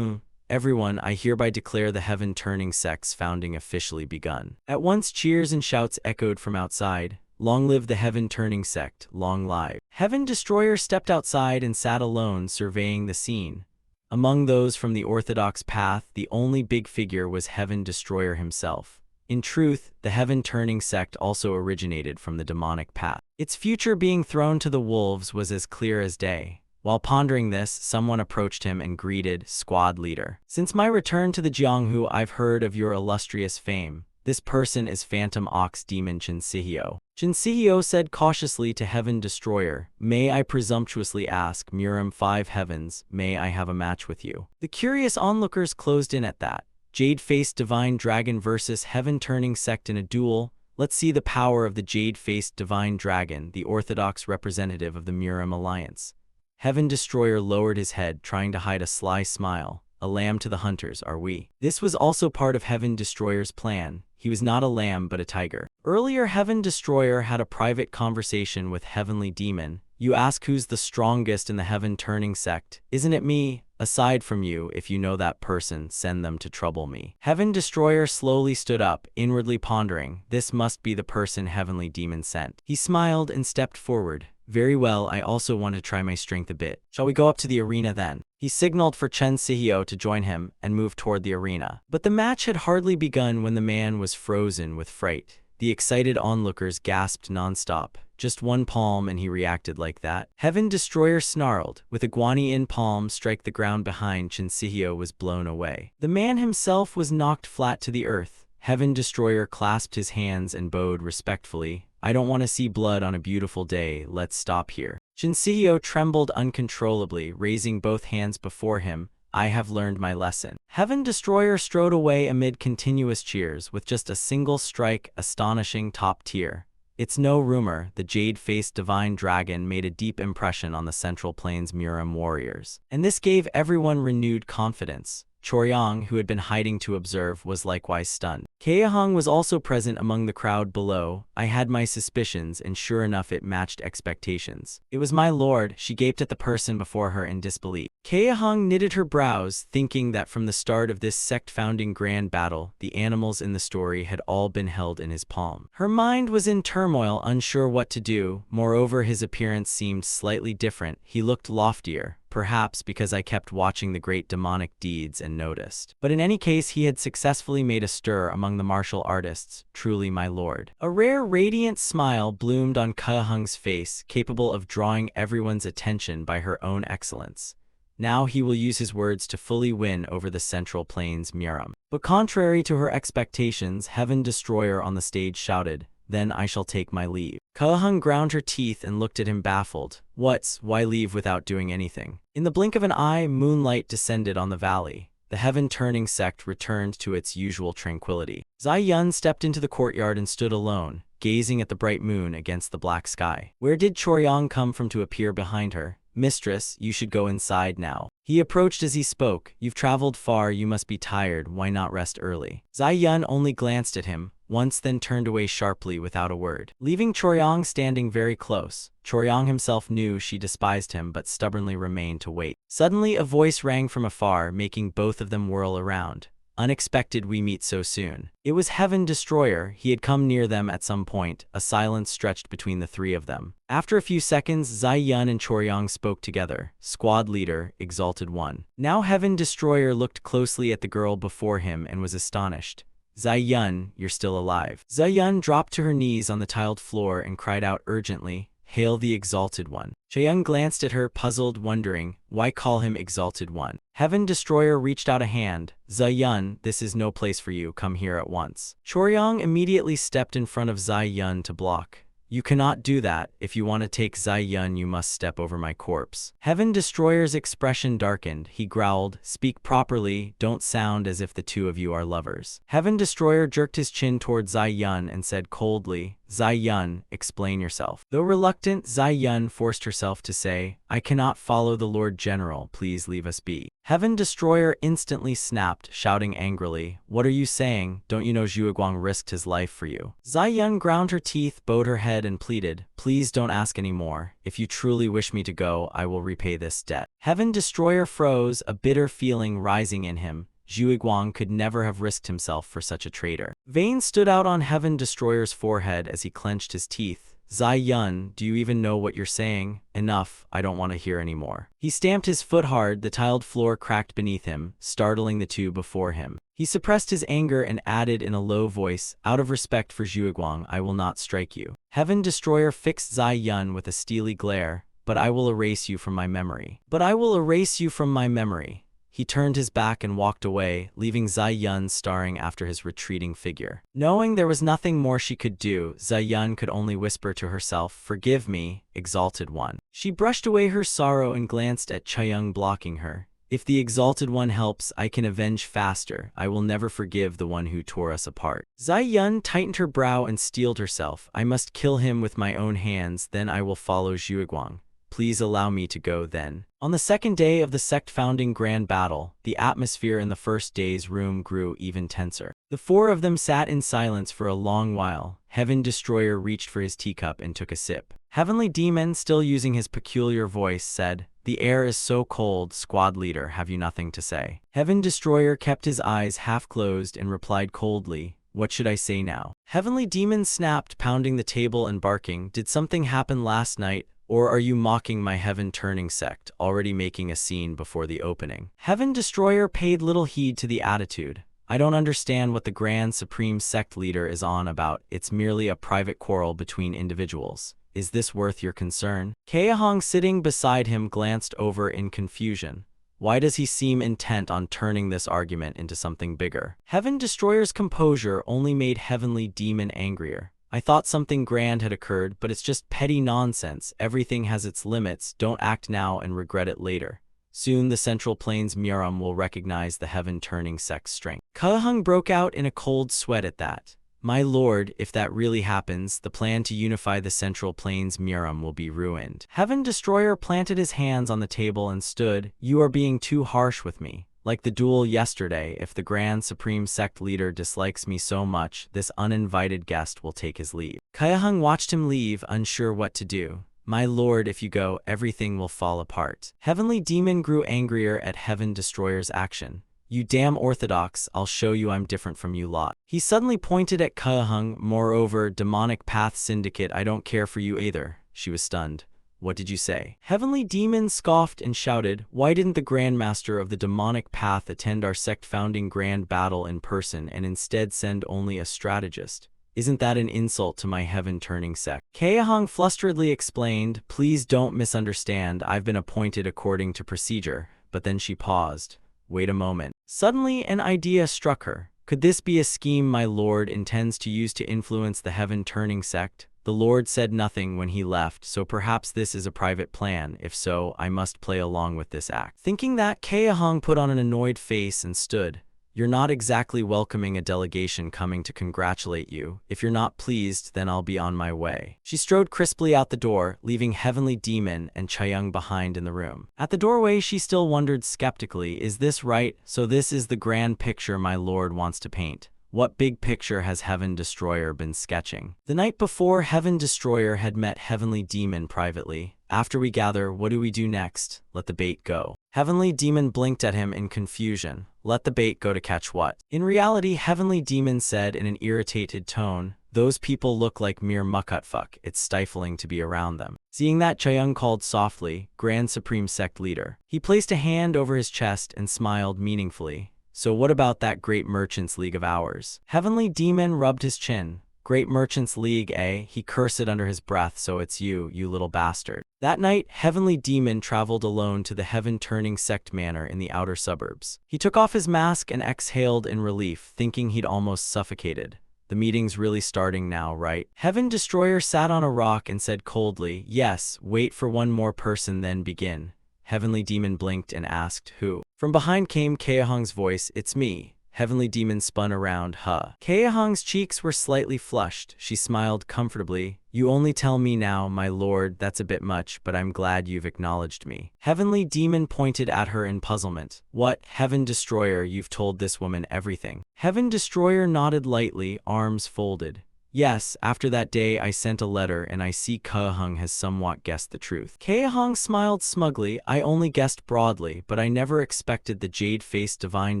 Everyone, I hereby declare the Heaven-Turning sect's founding officially begun. At once cheers and shouts echoed from outside. Long live the Heaven-Turning sect, long live. Heaven Destroyer stepped outside and sat alone, surveying the scene. Among those from the Orthodox Path, the only big figure was Heaven Destroyer himself. In truth, the Heaven-Turning sect also originated from the Demonic Path. Its future being thrown to the wolves was as clear as day. While pondering this, someone approached him and greeted, "Squad leader. Since my return to the Jianghu, I've heard of your illustrious fame. This person is Phantom Ox Demon Chinsihyo." Chinsihyo said cautiously to Heaven Destroyer, "May I presumptuously ask, Murim 5 Heavens, may I have a match with you?" The curious onlookers closed in at that. Jade-faced Divine Dragon versus Heaven-Turning sect in a duel. Let's see the power of the Jade-faced Divine Dragon, the orthodox representative of the Murim Alliance. Heaven Destroyer lowered his head, trying to hide a sly smile. A lamb to the hunters, are we? This was also part of Heaven Destroyer's plan. He was not a lamb but a tiger. Earlier, Heaven Destroyer had a private conversation with Heavenly Demon. You ask who's the strongest in the Heaven Turning sect. Isn't it me? Aside from you, if you know that person, send them to trouble me. Heaven Destroyer slowly stood up, inwardly pondering. This must be the person Heavenly Demon sent. He smiled and stepped forward. Very well, I also want to try my strength a bit. Shall we go up to the arena then? He signaled for Chen Sihyo to join him and move toward the arena. But the match had hardly begun when the man was frozen with fright. The excited onlookers gasped non-stop. Just one palm and he reacted like that. Heaven Destroyer snarled. With a Guanyin palm strike the ground behind, Chen Sihyo was blown away. The man himself was knocked flat to the earth. Heaven Destroyer clasped his hands and bowed respectfully. I don't want to see blood on a beautiful day. Let's stop here. Chen Sihyo trembled uncontrollably, raising both hands before him. I have learned my lesson. Heaven Destroyer strode away amid continuous cheers with just a single strike, astonishing top tier. It's no rumor, the jade-faced divine dragon made a deep impression on the Central Plains Murim warriors. And this gave everyone renewed confidence. Choryang, who had been hiding to observe, was likewise stunned. Kaehang was also present among the crowd below. I had my suspicions, and sure enough it matched expectations. It was my lord. She gaped at the person before her in disbelief. Kaehang knitted her brows, thinking that from the start of this sect-founding grand battle, the animals in the story had all been held in his palm. Her mind was in turmoil, unsure what to do. Moreover, his appearance seemed slightly different. He looked loftier. Perhaps because I kept watching the great demonic deeds and noticed. But in any case, he had successfully made a stir among the martial artists, truly my lord. A rare radiant smile bloomed on Kaehang's face, capable of drawing everyone's attention by her own excellence. Now he will use his words to fully win over the Central Plains Murim. But contrary to her expectations, Heaven Destroyer on the stage shouted, Then I shall take my leave. Kaehang ground her teeth and looked at him baffled. Why leave without doing anything? In the blink of an eye, moonlight descended on the valley. The Heaven Turning sect returned to its usual tranquility. Zai Yun stepped into the courtyard and stood alone, gazing at the bright moon against the black sky. Where did Choryang come from to appear behind her? Mistress, you should go inside now. He approached as he spoke. You've traveled far, you must be tired, why not rest early? Zai Yun only glanced at him once, then turned away sharply without a word, leaving Choryang standing very close. Choryang himself knew she despised him but stubbornly remained to wait. Suddenly a voice rang from afar, making both of them whirl around. Unexpected we meet so soon. It was Heaven Destroyer. He had come near them at some point. A silence stretched between the three of them. After a few seconds, Zai Yun and Choryang spoke together. Squad leader, Exalted One. Now Heaven Destroyer looked closely at the girl before him and was astonished. Zai Yun, you're still alive. Zai Yun dropped to her knees on the tiled floor and cried out urgently, Hail the Exalted One. Choryang glanced at her, puzzled, wondering, why call him Exalted One? Heaven Destroyer reached out a hand. Zai Yun, this is no place for you, come here at once. Choryang immediately stepped in front of Zai Yun to block. You cannot do that. If you want to take Zai Yun, you must step over my corpse. Heaven Destroyer's expression darkened. He growled, Speak properly, don't sound as if the two of you are lovers. Heaven Destroyer jerked his chin toward Zai Yun and said coldly, Zai Yun, explain yourself. Though reluctant, Zai Yun forced herself to say, I cannot follow the Lord General, please leave us be. Heaven Destroyer instantly snapped, shouting angrily, What are you saying? Don't you know Zhuiguang risked his life for you? Zai Yun ground her teeth, bowed her head and pleaded, Please don't ask any more. If you truly wish me to go, I will repay this debt. Heaven Destroyer froze, a bitter feeling rising in him. Zhuiguang could never have risked himself for such a traitor. Veins stood out on Heaven Destroyer's forehead as he clenched his teeth. Zai Yun, do you even know what you're saying? Enough, I don't want to hear any more. He stamped his foot hard, the tiled floor cracked beneath him, startling the two before him. He suppressed his anger and added in a low voice, Out of respect for Zhuiguang, I will not strike you. Heaven Destroyer fixed Zai Yun with a steely glare. But I will erase you from my memory. But I will erase you from my memory. He turned his back and walked away, leaving Zai Yun staring after his retreating figure. Knowing there was nothing more she could do, Zai Yun could only whisper to herself, Forgive me, Exalted One. She brushed away her sorrow and glanced at Choryang blocking her. If the Exalted One helps, I can avenge faster. I will never forgive the one who tore us apart. Zai Yun tightened her brow and steeled herself. I must kill him with my own hands, then I will follow Zhuiguang. Please allow me to go then. On the second day of the sect-founding grand battle, the atmosphere in the first day's room grew even tenser. The four of them sat in silence for a long while. Heaven Destroyer reached for his teacup and took a sip. Heavenly Demon, still using his peculiar voice, said, "The air is so cold, squad leader, have you nothing to say?" Heaven Destroyer kept his eyes half closed and replied coldly, "What should I say now?" Heavenly Demon snapped, pounding the table and barking, "Did something happen last night? Or are you mocking my heaven-turning sect, already making a scene before the opening?" Heaven Destroyer paid little heed to the attitude. "I don't understand what the Grand Supreme Sect leader is on about. It's merely a private quarrel between individuals. Is this worth your concern?" Kaehong, sitting beside him, glanced over in confusion. Why does he seem intent on turning this argument into something bigger? Heaven Destroyer's composure only made Heavenly Demon angrier. "I thought something grand had occurred, but it's just petty nonsense. Everything has its limits. Don't act now and regret it later. Soon the Central Plains Murim will recognize the heaven-turning sect's strength." Kaehong broke out in a cold sweat at that. "My lord, if that really happens, the plan to unify the Central Plains Murim will be ruined." Heaven Destroyer planted his hands on the table and stood. "You are being too harsh with me. Like the duel yesterday, if the Grand Supreme Sect leader dislikes me so much, this uninvited guest will take his leave." Kaehong watched him leave, unsure what to do. "My lord, if you go, everything will fall apart." Heavenly Demon grew angrier at Heaven Destroyer's action. "You damn orthodox, I'll show you I'm different from you lot." He suddenly pointed at Kaehong. "Moreover, Demonic Path Syndicate, I don't care for you either." She was stunned. "What did you say?" Heavenly Demon scoffed and shouted, "Why didn't the Grandmaster of the Demonic Path attend our sect-founding grand battle in person and instead send only a strategist? Isn't that an insult to my heaven-turning sect?" Kaehong flusteredly explained, "Please don't misunderstand, I've been appointed according to procedure." But then she paused. Wait a moment. Suddenly an idea struck her. Could this be a scheme my lord intends to use to influence the heaven-turning sect? The Lord said nothing when he left, so perhaps this is a private plan. If so, I must play along with this act. Thinking that, Kaehong put on an annoyed face and stood. "You're not exactly welcoming a delegation coming to congratulate you. If you're not pleased, then I'll be on my way." She strode crisply out the door, leaving Heavenly Demon and Chaeyoung behind in the room. At the doorway, she still wondered skeptically, "Is this right? So this is the grand picture my lord wants to paint. What big picture has Heaven Destroyer been sketching?" The night before, Heaven Destroyer had met Heavenly Demon privately. "After we gather, what do we do next? Let the bait go." Heavenly Demon blinked at him in confusion. "Let the bait go to catch what?" In reality, Heavenly Demon said in an irritated tone, "Those people look like mere muckutfuck. It's stifling to be around them." Seeing that, Chaeyoung called softly, "Grand Supreme Sect Leader." He placed a hand over his chest and smiled meaningfully. "So what about that Great Merchants League of ours?" Heavenly Demon rubbed his chin. "Great Merchants League, eh?" He cursed under his breath. "So it's you little bastard." That night, Heavenly Demon traveled alone to the heaven-turning sect manor in the outer suburbs. He took off his mask and exhaled in relief, thinking he'd almost suffocated. "The meeting's really starting now, right?" Heaven Destroyer sat on a rock and said coldly, "Yes, wait for one more person, then begin." Heavenly Demon blinked and asked, "Who?" From behind came Kaehong's voice, "It's me." Heavenly Demon spun around, Kaehong's cheeks were slightly flushed. She smiled comfortably. "You only tell me now, my lord, that's a bit much, but I'm glad you've acknowledged me." Heavenly Demon pointed at her in puzzlement. "What, Heaven Destroyer, you've told this woman everything?" Heaven Destroyer nodded lightly, arms folded. "Yes, after that day I sent a letter and I see Kaehong has somewhat guessed the truth." Kaehong smiled smugly. "I only guessed broadly, but I never expected the jade-faced divine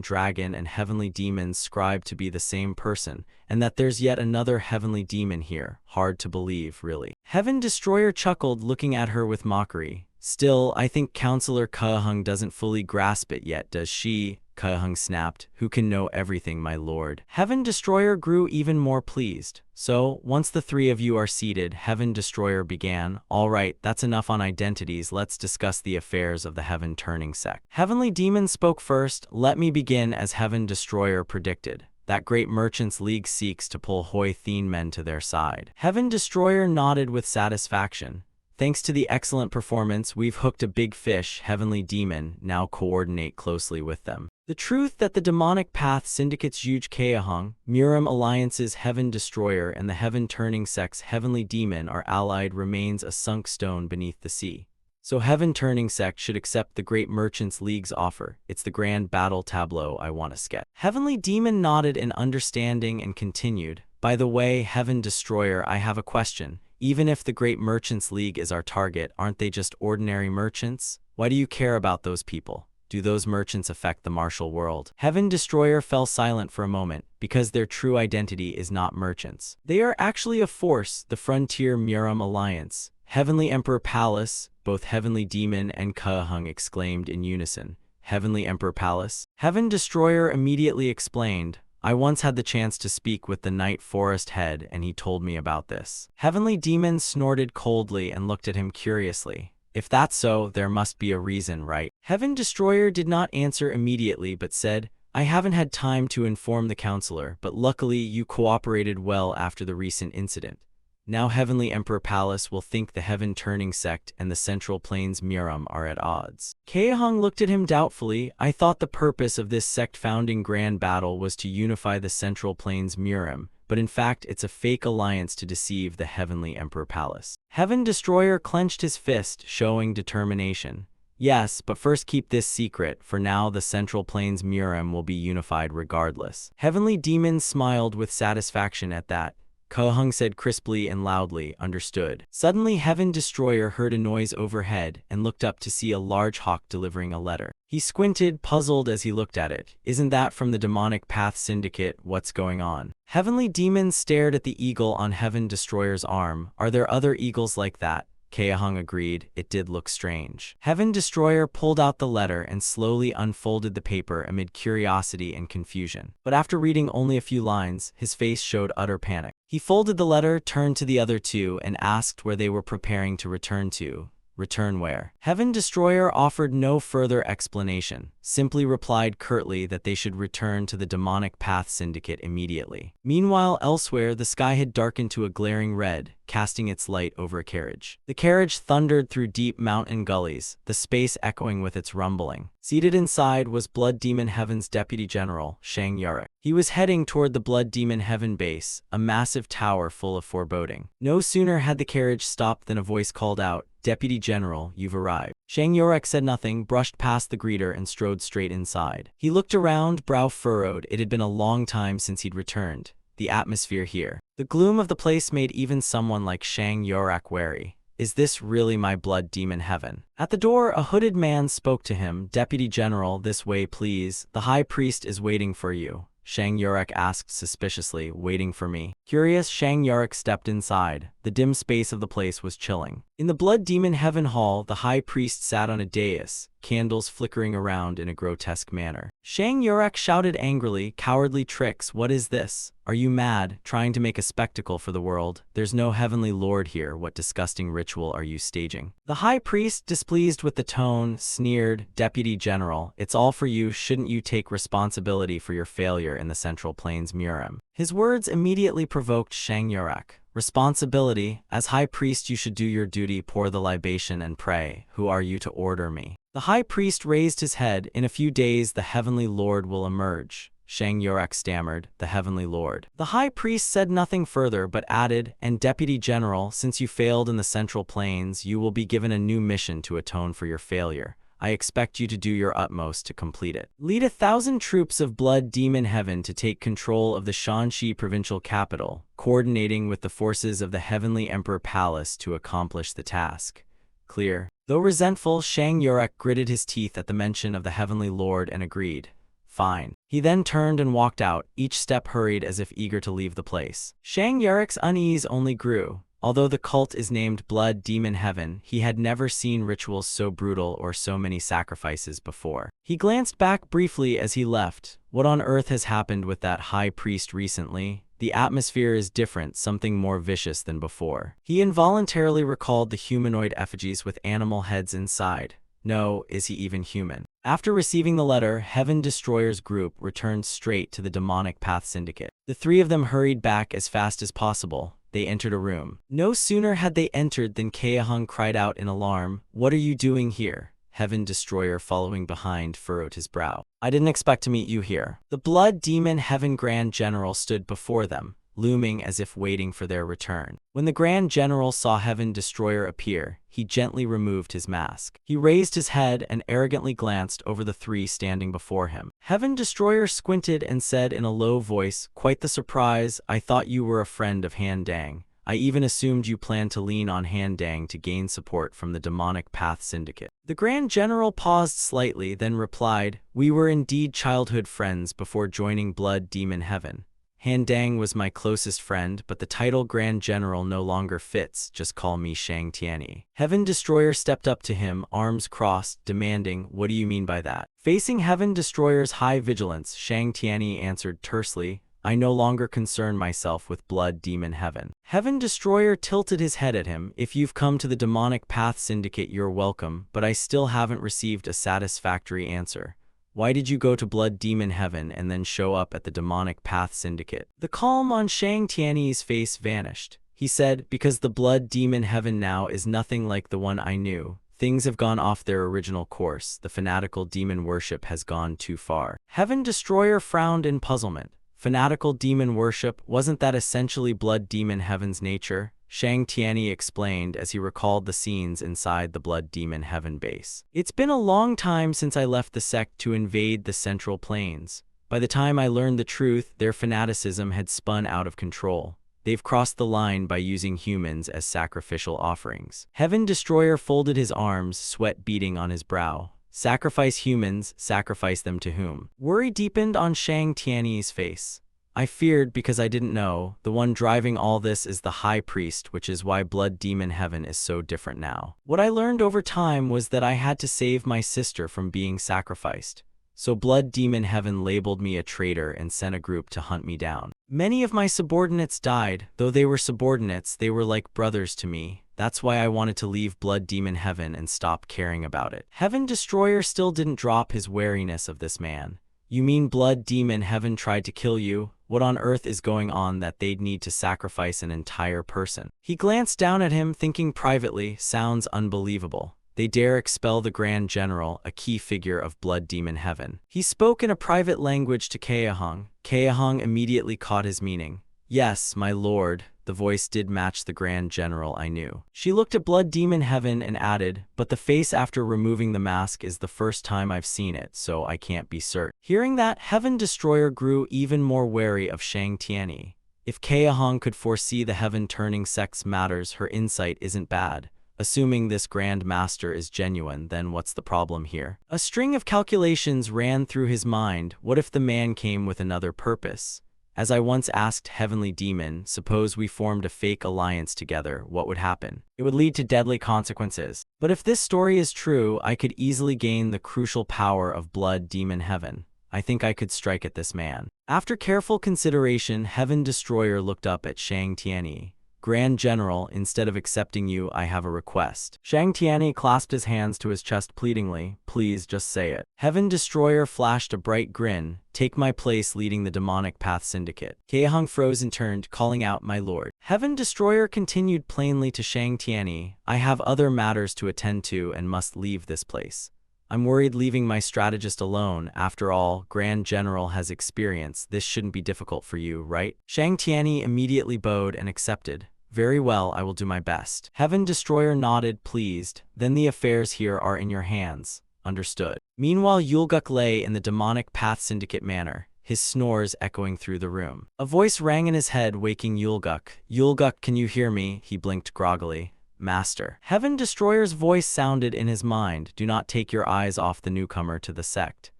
dragon and Heavenly Demon's scribe to be the same person, and that there's yet another Heavenly Demon here. Hard to believe, really." Heaven Destroyer chuckled, looking at her with mockery. "Still, I think Counselor Kaehong doesn't fully grasp it yet, does she?" Kaehong snapped. "Who can know everything, my lord?" Heaven Destroyer grew even more pleased. "So, once the three of you are seated," Heaven Destroyer began, "all right, that's enough on identities, let's discuss the affairs of the heaven-turning sect." Heavenly Demon spoke first. "Let me begin as Heaven Destroyer predicted. That Great Merchants League seeks to pull Hoi Thien men to their side." Heaven Destroyer nodded with satisfaction. "Thanks to the excellent performance, we've hooked a big fish, Heavenly Demon. Now coordinate closely with them." The truth that the Demonic Path Syndicate's huge Kaehong, Murim Alliance's Heaven Destroyer, and the Heaven-Turning Sect's Heavenly Demon are allied remains a sunk stone beneath the sea. So Heaven-turning sect should accept the Great Merchants League's offer. It's the grand battle tableau I want to sketch. Heavenly Demon nodded in understanding and continued, by the way, Heaven Destroyer, I have a question. Even if the Great Merchants League is our target, aren't they just ordinary merchants? Why do you care about those people? Do those merchants affect the martial world? Heaven Destroyer fell silent for a moment, because their true identity is not merchants. They are actually a force, the Frontier Murim Alliance. Heavenly Emperor Palace, both Heavenly Demon and Kahung exclaimed in unison. Heavenly Emperor Palace? Heaven Destroyer immediately explained, I once had the chance to speak with the Night Forest head and he told me about this. Heavenly Demon snorted coldly and looked at him curiously. If that's so, there must be a reason, right? Heaven Destroyer did not answer immediately but said, I haven't had time to inform the counselor, but luckily you cooperated well after the recent incident. Now Heavenly Emperor Palace will think the Heaven-turning sect and the Central Plains Murim are at odds. Kahung looked at him doubtfully. I thought the purpose of this sect-founding grand battle was to unify the Central Plains Murim, but in fact it's a fake alliance to deceive the Heavenly Emperor Palace. Heaven Destroyer clenched his fist, showing determination. Yes, but first keep this secret. For now, the Central Plains Murim will be unified regardless. Heavenly Demon smiled with satisfaction at that. Kahung said crisply and loudly, understood. Suddenly Heaven Destroyer heard a noise overhead and looked up to see a large hawk delivering a letter. He squinted, puzzled as he looked at it. Isn't that from the Demonic Path Syndicate? What's going on? Heavenly Demon stared at the eagle on Heaven Destroyer's arm. Are there other eagles like that? Kahung agreed. It did look strange. Heaven Destroyer pulled out the letter and slowly unfolded the paper amid curiosity and confusion. But after reading only a few lines, his face showed utter panic. He folded the letter, turned to the other two, and asked where they were preparing to return to. Return where? Heaven Destroyer offered no further explanation, simply replied curtly that they should return to the Demonic Path Syndicate immediately. Meanwhile, elsewhere, the sky had darkened to a glaring red, casting its light over a carriage. The carriage thundered through deep mountain gullies, the space echoing with its rumbling. Seated inside was Blood Demon Heaven's Deputy General, Shang Yurek. He was heading toward the Blood Demon Heaven base, a massive tower full of foreboding. No sooner had the carriage stopped than a voice called out, Deputy General, you've arrived. Shang Yurek said nothing, brushed past the greeter and strode straight inside. He looked around, brow furrowed. It had been a long time since he'd returned. The atmosphere here. The gloom of the place made even someone like Shang Yurek wary. Is this really my Blood Demon Heaven? At the door, a hooded man spoke to him. Deputy General, this way please. The High Priest is waiting for you. Shang Yurek asked suspiciously, waiting for me. Curious, Shang Yurek stepped inside. The dim space of the place was chilling. In the Blood Demon Heaven Hall, the High Priest sat on a dais, candles flickering around in a grotesque manner. Shang Yurek shouted angrily, cowardly tricks, what is this? Are you mad, trying to make a spectacle for the world? There's no Heavenly Lord here, what disgusting ritual are you staging? The High Priest, displeased with the tone, sneered, Deputy General, it's all for you, shouldn't you take responsibility for your failure in the Central Plains Murim? His words immediately provoked Shang Yurek. Responsibility? As High Priest you should do your duty, pour the libation and pray. Who are you to order me? The High Priest raised his head. In a few days the Heavenly Lord will emerge. Shang Yurek stammered, the Heavenly Lord. The High Priest said nothing further but added, and Deputy General, since you failed in the Central Plains, you will be given a new mission to atone for your failure. I expect you to do your utmost to complete it. Lead 1,000 troops of Blood Demon Heaven to take control of the Shanxi provincial capital, coordinating with the forces of the Heavenly Emperor Palace to accomplish the task. Clear. Though resentful, Shang Yurek gritted his teeth at the mention of the Heavenly Lord and agreed. Fine. He then turned and walked out, each step hurried as if eager to leave the place. Shang Yurek's unease only grew. Although the cult is named Blood Demon Heaven, he had never seen rituals so brutal or so many sacrifices before. He glanced back briefly as he left. What on earth has happened with that High Priest recently? The atmosphere is different, something more vicious than before. He involuntarily recalled the humanoid effigies with animal heads inside. No, is he even human? After receiving the letter, Heaven Destroyer's group returned straight to the Demonic Path Syndicate. The three of them hurried back as fast as possible. They entered a room. No sooner had they entered than Kahung cried out in alarm, "What are you doing here?" Heaven Destroyer, following behind, furrowed his brow. "I didn't expect to meet you here." The Blood Demon Heaven Grand General stood before them. looming as if waiting for their return. When the Grand General saw Heaven Destroyer appear, he gently removed his mask. He raised his head and arrogantly glanced over the three standing before him. Heaven Destroyer squinted and said in a low voice, "Quite the surprise. I thought you were a friend of Han Dang. I even assumed you planned to lean on Han Dang to gain support from the Demonic Path Syndicate." The Grand General paused slightly, then replied, "We were indeed childhood friends before joining Blood Demon Heaven. Han Dang was my closest friend, but the title Grand General no longer fits. Just call me Shang Tianyi." Heaven Destroyer stepped up to him, arms crossed, demanding, "What do you mean by that?" Facing Heaven Destroyer's high vigilance, Shang Tianyi answered tersely, "I no longer concern myself with Blood Demon Heaven." Heaven Destroyer tilted his head at him. "If you've come to the Demonic Path Syndicate, you're welcome, but I still haven't received a satisfactory answer. Why did you go to Blood Demon Heaven and then show up at the Demonic Path Syndicate?" The calm on Shang Tianyi's face vanished. He said, "Because the Blood Demon Heaven now is nothing like the one I knew. Things have gone off their original course. The fanatical demon worship has gone too far." Heaven Destroyer frowned in puzzlement. Fanatical demon worship, wasn't that essentially Blood Demon Heaven's nature? Shang Tianyi explained as he recalled the scenes inside the Blood Demon Heaven base. "It's been a long time since I left the sect to invade the Central Plains. By the time I learned the truth, their fanaticism had spun out of control. They've crossed the line by using humans as sacrificial offerings." Heaven Destroyer folded his arms, sweat beading on his brow. "Sacrifice humans, sacrifice them to whom?" Worry deepened on Shang Tianyi's face. "I feared because I didn't know. The one driving all this is the High Priest, which is why Blood Demon Heaven is so different now. What I learned over time was that I had to save my sister from being sacrificed. So Blood Demon Heaven labeled me a traitor and sent a group to hunt me down. Many of my subordinates died. Though they were subordinates, they were like brothers to me. That's why I wanted to leave Blood Demon Heaven and stop caring about it." Heaven Destroyer still didn't drop his wariness of this man. "You mean Blood Demon Heaven tried to kill you? What on earth is going on that they'd need to sacrifice an entire person?" He glanced down at him, thinking privately, "Sounds unbelievable. They dare expel the Grand General, a key figure of Blood Demon Heaven." He spoke in a private language to Kaehong. Kaehong immediately caught his meaning. "Yes, my lord." The voice did match the Grand General I knew. She looked at Blood Demon Heaven and added, "But the face after removing the mask is the first time I've seen it, so I can't be certain." Hearing that, Heaven Destroyer grew even more wary of Shang Tianyi. If Kaehong could foresee the heaven-turning sex matters, her insight isn't bad. Assuming this Grand Master is genuine, then what's the problem here? A string of calculations ran through his mind. What if the man came with another purpose? As I once asked Heavenly Demon, suppose we formed a fake alliance together, what would happen? It would lead to deadly consequences. But if this story is true, I could easily gain the crucial power of Blood Demon Heaven. I think I could strike at this man. After careful consideration, Heaven Destroyer looked up at Shang Tianyi. "Grand General, instead of accepting you, I have a request." Shang Tianyi clasped his hands to his chest pleadingly. "Please, just say it." Heaven Destroyer flashed a bright grin. "Take my place leading the Demonic Path Syndicate." Kaehong froze and turned, calling out, "My lord." Heaven Destroyer continued plainly to Shang Tianyi, "I have other matters to attend to and must leave this place. I'm worried leaving my strategist alone. After all, Grand General has experience. This shouldn't be difficult for you, right?" Shang Tianyi immediately bowed and accepted. "Very well, I will do my best." Heaven Destroyer nodded, pleased. "Then the affairs here are in your hands." "Understood." Meanwhile, Yulguk lay in the Demonic Path Syndicate manor, his snores echoing through the room. A voice rang in his head, waking Yulguk. "Yulguk, can you hear me?" He blinked groggily. "Master." Heaven Destroyer's voice sounded in his mind. "Do not take your eyes off the newcomer to the sect."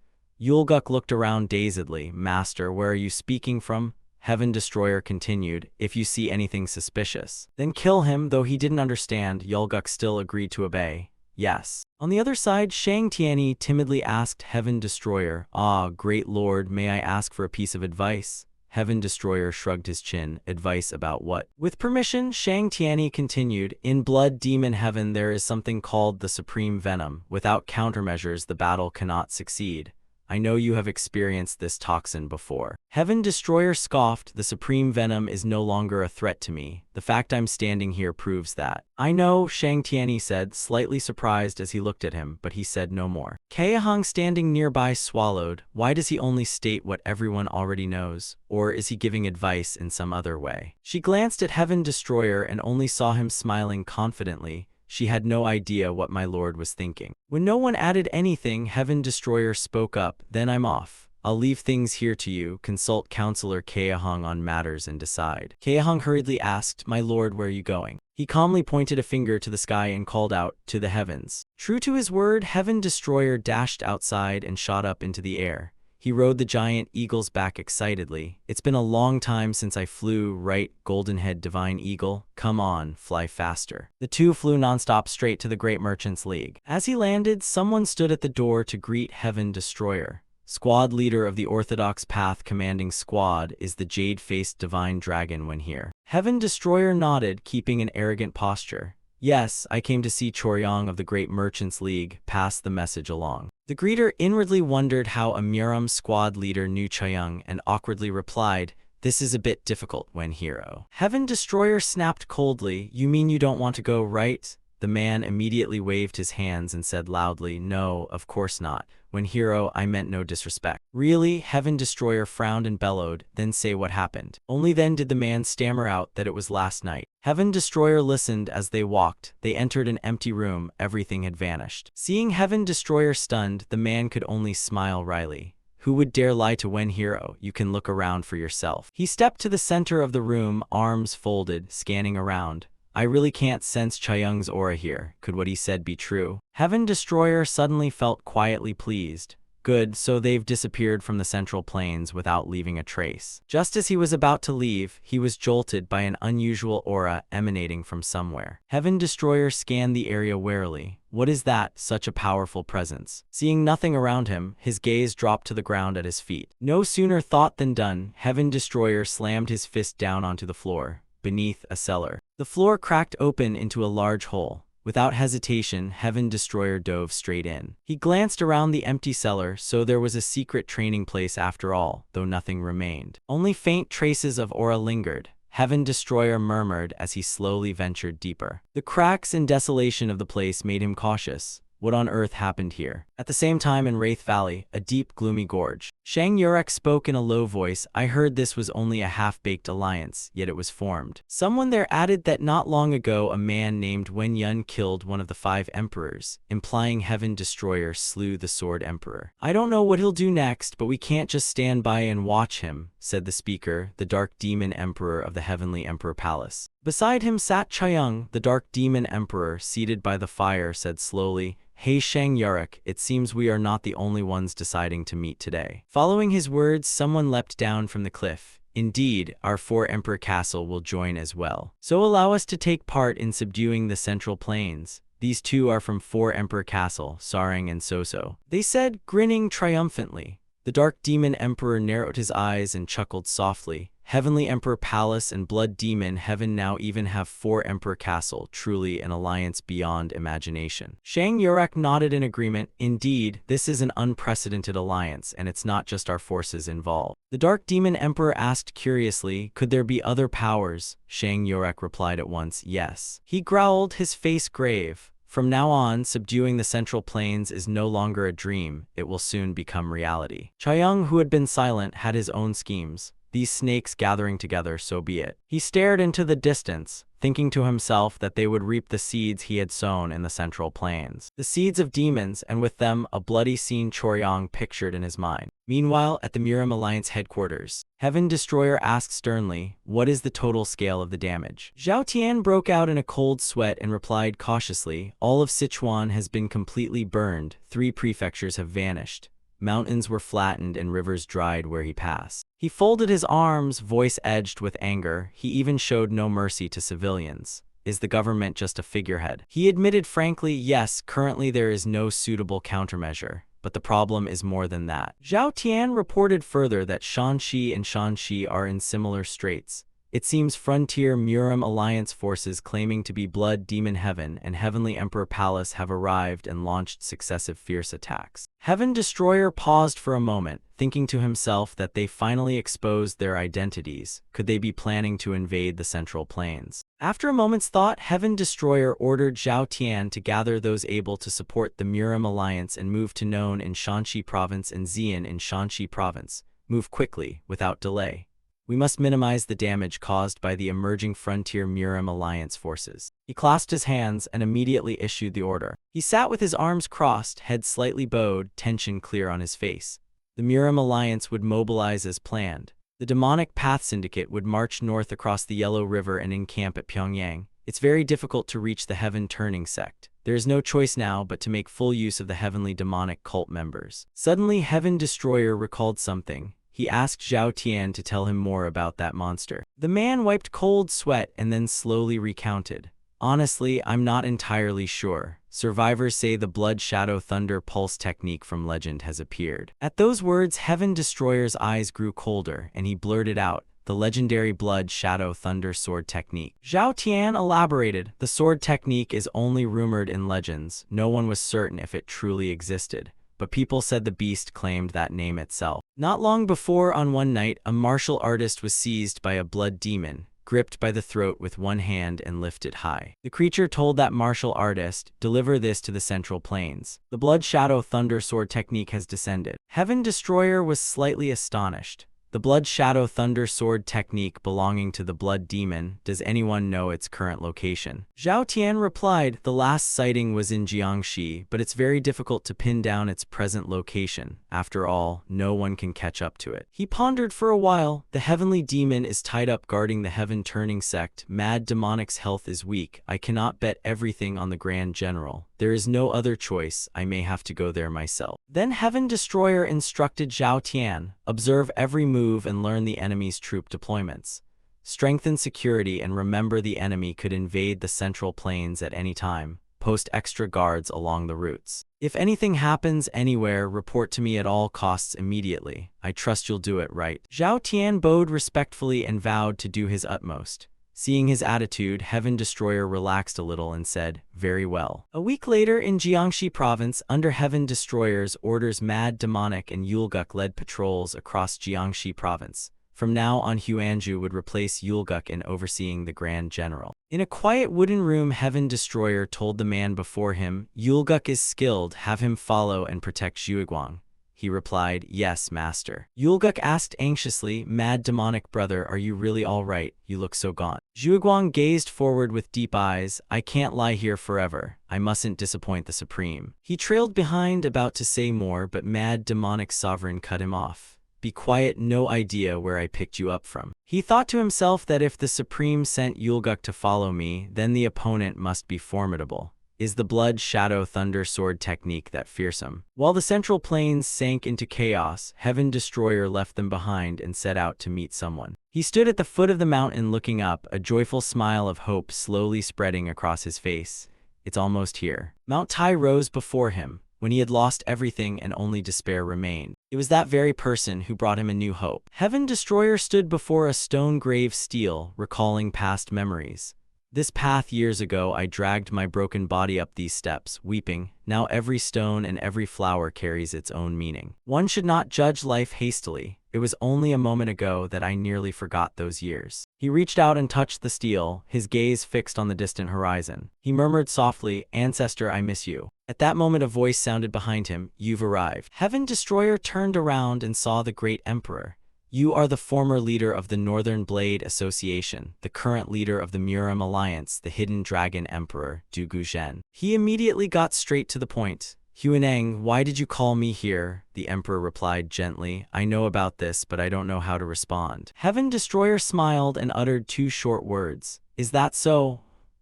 Yulguk looked around dazedly. "Master, where are you speaking from?" Heaven Destroyer continued, "If you see anything suspicious, then kill him." Though he didn't understand, Yulguk still agreed to obey. "Yes." On the other side, Shang Tianyi timidly asked Heaven Destroyer, "Ah, great lord, may I ask for a piece of advice?" Heaven Destroyer shrugged his chin. "Advice about what?" With permission, Shang Tianyi continued, "In Blood Demon Heaven there is something called the Supreme Venom. Without countermeasures, the battle cannot succeed. I know you have experienced this toxin before. Heaven Destroyer scoffed, the supreme venom is no longer a threat to me. The fact I'm standing here proves that. I know, Shang Tianyi said, slightly surprised as he looked at him, but he said no more. Kaehong standing nearby swallowed. Why does he only state what everyone already knows? Or is he giving advice in some other way? She glanced at Heaven Destroyer and only saw him smiling confidently. She had no idea what my lord was thinking. When no one added anything, Heaven Destroyer spoke up, then I'm off. I'll leave things here to you, consult Counselor Kaehong on matters and decide. Kaehong hurriedly asked, my lord, where are you going? He calmly pointed a finger to the sky and called out, to the heavens. True to his word, Heaven Destroyer dashed outside and shot up into the air. He rode the giant eagle's back excitedly. It's been a long time since I flew, right, Golden-Head Divine Eagle? Come on, fly faster. The two flew nonstop straight to the Great Merchants League. As he landed, someone stood at the door to greet Heaven Destroyer. Squad leader of the Orthodox Path commanding squad is the jade-faced divine dragon when here. Heaven Destroyer nodded, keeping an arrogant posture. Yes, I came to see Choryong of the Great Merchants League, pass the message along. The greeter inwardly wondered how a Murim squad leader knew Choryong and awkwardly replied, this is a bit difficult when hero. Heaven Destroyer snapped coldly, you mean you don't want to go, right? The man immediately waved his hands and said loudly, no, of course not. When hero, I meant no disrespect. Really? Heaven Destroyer frowned and bellowed, then say what happened. Only then did the man stammer out that it was last night. Heaven Destroyer listened as they walked. They entered an empty room. Everything had vanished. Seeing Heaven Destroyer stunned, the man could only smile wryly. Who would dare lie to Wen Hero? You can look around for yourself. He stepped to the center of the room, arms folded, scanning around. I really can't sense Chayoung's aura here. Could what he said be true? Heaven Destroyer suddenly felt quietly pleased. Good, so they've disappeared from the Central Plains without leaving a trace. Just as he was about to leave, he was jolted by an unusual aura emanating from somewhere. Heaven Destroyer scanned the area warily. What is that? Such a powerful presence. Seeing nothing around him, his gaze dropped to the ground at his feet. No sooner thought than done. Heaven Destroyer slammed his fist down onto the floor. Beneath a cellar. The floor cracked open into a large hole. Without hesitation, Heaven Destroyer dove straight in. He glanced around the empty cellar, so there was a secret training place after all, though nothing remained. Only faint traces of aura lingered. Heaven Destroyer murmured as he slowly ventured deeper. The cracks and desolation of the place made him cautious. What on earth happened here? At the same time in Wraith Valley, a deep, gloomy gorge. Shang Yurek spoke in a low voice. I heard this was only a half-baked alliance, yet it was formed. Someone there added that not long ago a man named Wen Yun killed one of the 5 emperors, implying Heaven Destroyer slew the Sword Emperor. I don't know what he'll do next, but we can't just stand by and watch him, said the speaker, the Dark Demon Emperor of the Heavenly Emperor Palace. Beside him sat Chayoung, the Dark Demon Emperor, seated by the fire, said slowly, Hey Shang Yurek, it seems we are not the only ones deciding to meet today. Following his words, someone leapt down from the cliff. Indeed, our 4 Emperor Castle will join as well. So allow us to take part in subduing the Central Plains. These 2 are from 4 Emperor Castle, Sarang and Soso. They said, grinning triumphantly. The Dark Demon Emperor narrowed his eyes and chuckled softly. Heavenly Emperor Palace and Blood Demon Heaven now even have 4 Emperor Castle, truly an alliance beyond imagination. Shang Yurek nodded in agreement. Indeed, this is an unprecedented alliance, and it's not just our forces involved. The Dark Demon Emperor asked curiously, could there be other powers? Shang Yurek replied at once, yes. He growled, his face grave. From now on, subduing the Central Plains is no longer a dream, it will soon become reality. Chayoung, who had been silent, had his own schemes. These snakes gathering together, so be it. He stared into the distance, thinking to himself that they would reap the seeds he had sown in the Central Plains. The seeds of demons, and with them, a bloody scene Choryong pictured in his mind. Meanwhile, at the Murim Alliance headquarters, Heaven Destroyer asked sternly, what is the total scale of the damage? Zhao Tian broke out in a cold sweat and replied cautiously, all of Sichuan has been completely burned, 3 prefectures have vanished. Mountains were flattened and rivers dried where he passed. He folded his arms, voice edged with anger. He even showed no mercy to civilians. Is the government just a figurehead? He admitted frankly, yes, currently there is no suitable countermeasure. But the problem is more than that. Zhao Tian reported further that Shanxi and Shanxi are in similar straits. It seems frontier Murim alliance forces claiming to be Blood Demon Heaven and Heavenly Emperor Palace have arrived and launched successive fierce attacks. Heaven Destroyer paused for a moment, thinking to himself that they finally exposed their identities. Could they be planning to invade the Central Plains? After a moment's thought, Heaven Destroyer ordered Zhao Tian to gather those able to support the Murim alliance and move to None in Shanxi Province and Xian in Shanxi Province. Move quickly, without delay. We must minimize the damage caused by the emerging frontier Murim alliance forces. He clasped his hands and immediately issued the order. He sat with his arms crossed, head slightly bowed, tension clear on his face. The Murim alliance would mobilize as planned. The demonic Path Syndicate would march north across the Yellow River and encamp at Pyongyang. It's very difficult to reach the Heaven Turning sect. There is no choice now but to make full use of the heavenly demonic cult members. Suddenly, Heaven Destroyer recalled something. He asked Zhao Tian to tell him more about that monster. The man wiped cold sweat and then slowly recounted. Honestly, I'm not entirely sure. Survivors say the Blood Shadow Thunder Pulse technique from legend has appeared. At those words, Heaven Destroyer's eyes grew colder, and he blurted out, the legendary Blood Shadow Thunder Sword technique. Zhao Tian elaborated, the sword technique is only rumored in legends. No one was certain if it truly existed. But people said the beast claimed that name itself. Not long before, on one night, a martial artist was seized by a blood demon, gripped by the throat with one hand and lifted high. The creature told that martial artist, deliver this to the Central Plains. The Blood Shadow Thunder Sword technique has descended. Heaven Destroyer was slightly astonished. The Blood Shadow Thunder Sword technique belonging to the Blood Demon, does anyone know its current location? Zhao Tian replied, the last sighting was in Jiangxi, but it's very difficult to pin down its present location. After all, no one can catch up to it. He pondered for a while. The heavenly demon is tied up guarding the Heaven Turning sect. Mad Demonic's health is weak. I cannot bet everything on the Grand General. There is no other choice. I may have to go there myself. Then Heaven Destroyer instructed Zhao Tian, observe every move and learn the enemy's troop deployments. Strengthen security and remember the enemy could invade the Central Plains at any time. Post extra guards along the routes. If anything happens anywhere, report to me at all costs immediately. I trust you'll do it right. Zhao Tian bowed respectfully and vowed to do his utmost. Seeing his attitude, Heaven Destroyer relaxed a little and said, very well. A week later in Jiangxi Province, under Heaven Destroyer's orders, Mad Demonic and Yulguk led patrols across Jiangxi Province. From now on, Huanju would replace Yulguk in overseeing the Grand General. In a quiet wooden room, Heaven Destroyer told the man before him, Yulguk is skilled, have him follow and protect Zhuiguang. He replied, yes, master. Yulguk asked anxiously, Mad Demonic brother, are you really all right? You look so gaunt. Zhuiguang gazed forward with deep eyes. I can't lie here forever. I mustn't disappoint the Supreme. He trailed behind, about to say more, but Mad Demonic Sovereign cut him off. Be quiet, no idea where I picked you up from. He thought to himself that if the Supreme sent Yulguk to follow me, then the opponent must be formidable. Is the Blood Shadow Thunder Sword technique that fearsome? While the Central Plains sank into chaos, Heaven Destroyer left them behind and set out to meet someone. He stood at the foot of the mountain looking up, a joyful smile of hope slowly spreading across his face. It's almost here. Mount Tai rose before him, when he had lost everything and only despair remained. It was that very person who brought him a new hope. Heaven Destroyer stood before a stone grave stele, recalling past memories. This path years ago I dragged my broken body up these steps, weeping. Now every stone and every flower carries its own meaning. One should not judge life hastily. It was only a moment ago that I nearly forgot those years. He reached out and touched the stele, his gaze fixed on the distant horizon. He murmured softly, Ancestor, I miss you. At that moment a voice sounded behind him, you've arrived. Heaven Destroyer turned around and saw the great Emperor. You are the former leader of the Northern Blade Association, the current leader of the Murim Alliance, the Hidden Dragon Emperor, Du Guzhen. He immediately got straight to the point. Huaneng, why did you call me here? The Emperor replied gently, I know about this, but I don't know how to respond. Heaven Destroyer smiled and uttered two short words. Is that so?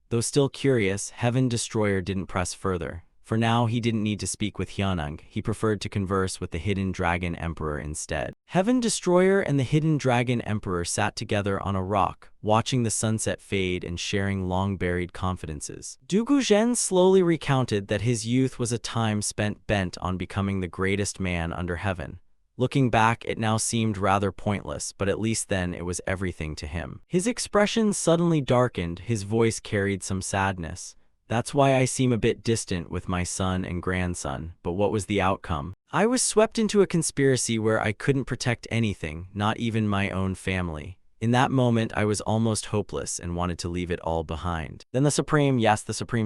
Though still curious, Heaven Destroyer didn't press further. For now, he didn't need to speak with Huaneng. He preferred to converse with the Hidden Dragon Emperor instead. Heaven Destroyer and the Hidden Dragon Emperor sat together on a rock, watching the sunset fade and sharing long-buried confidences. Du Guzhen slowly recounted that his youth was a time spent bent on becoming the greatest man under heaven. Looking back, it now seemed rather pointless, but at least then it was everything to him. His expression suddenly darkened, his voice carried some sadness. That's why I seem a bit distant with my son and grandson, but what was the outcome? I was swept into a conspiracy where I couldn't protect anything, not even my own family. In that moment, I was almost hopeless and wanted to leave it all behind. Then the Supreme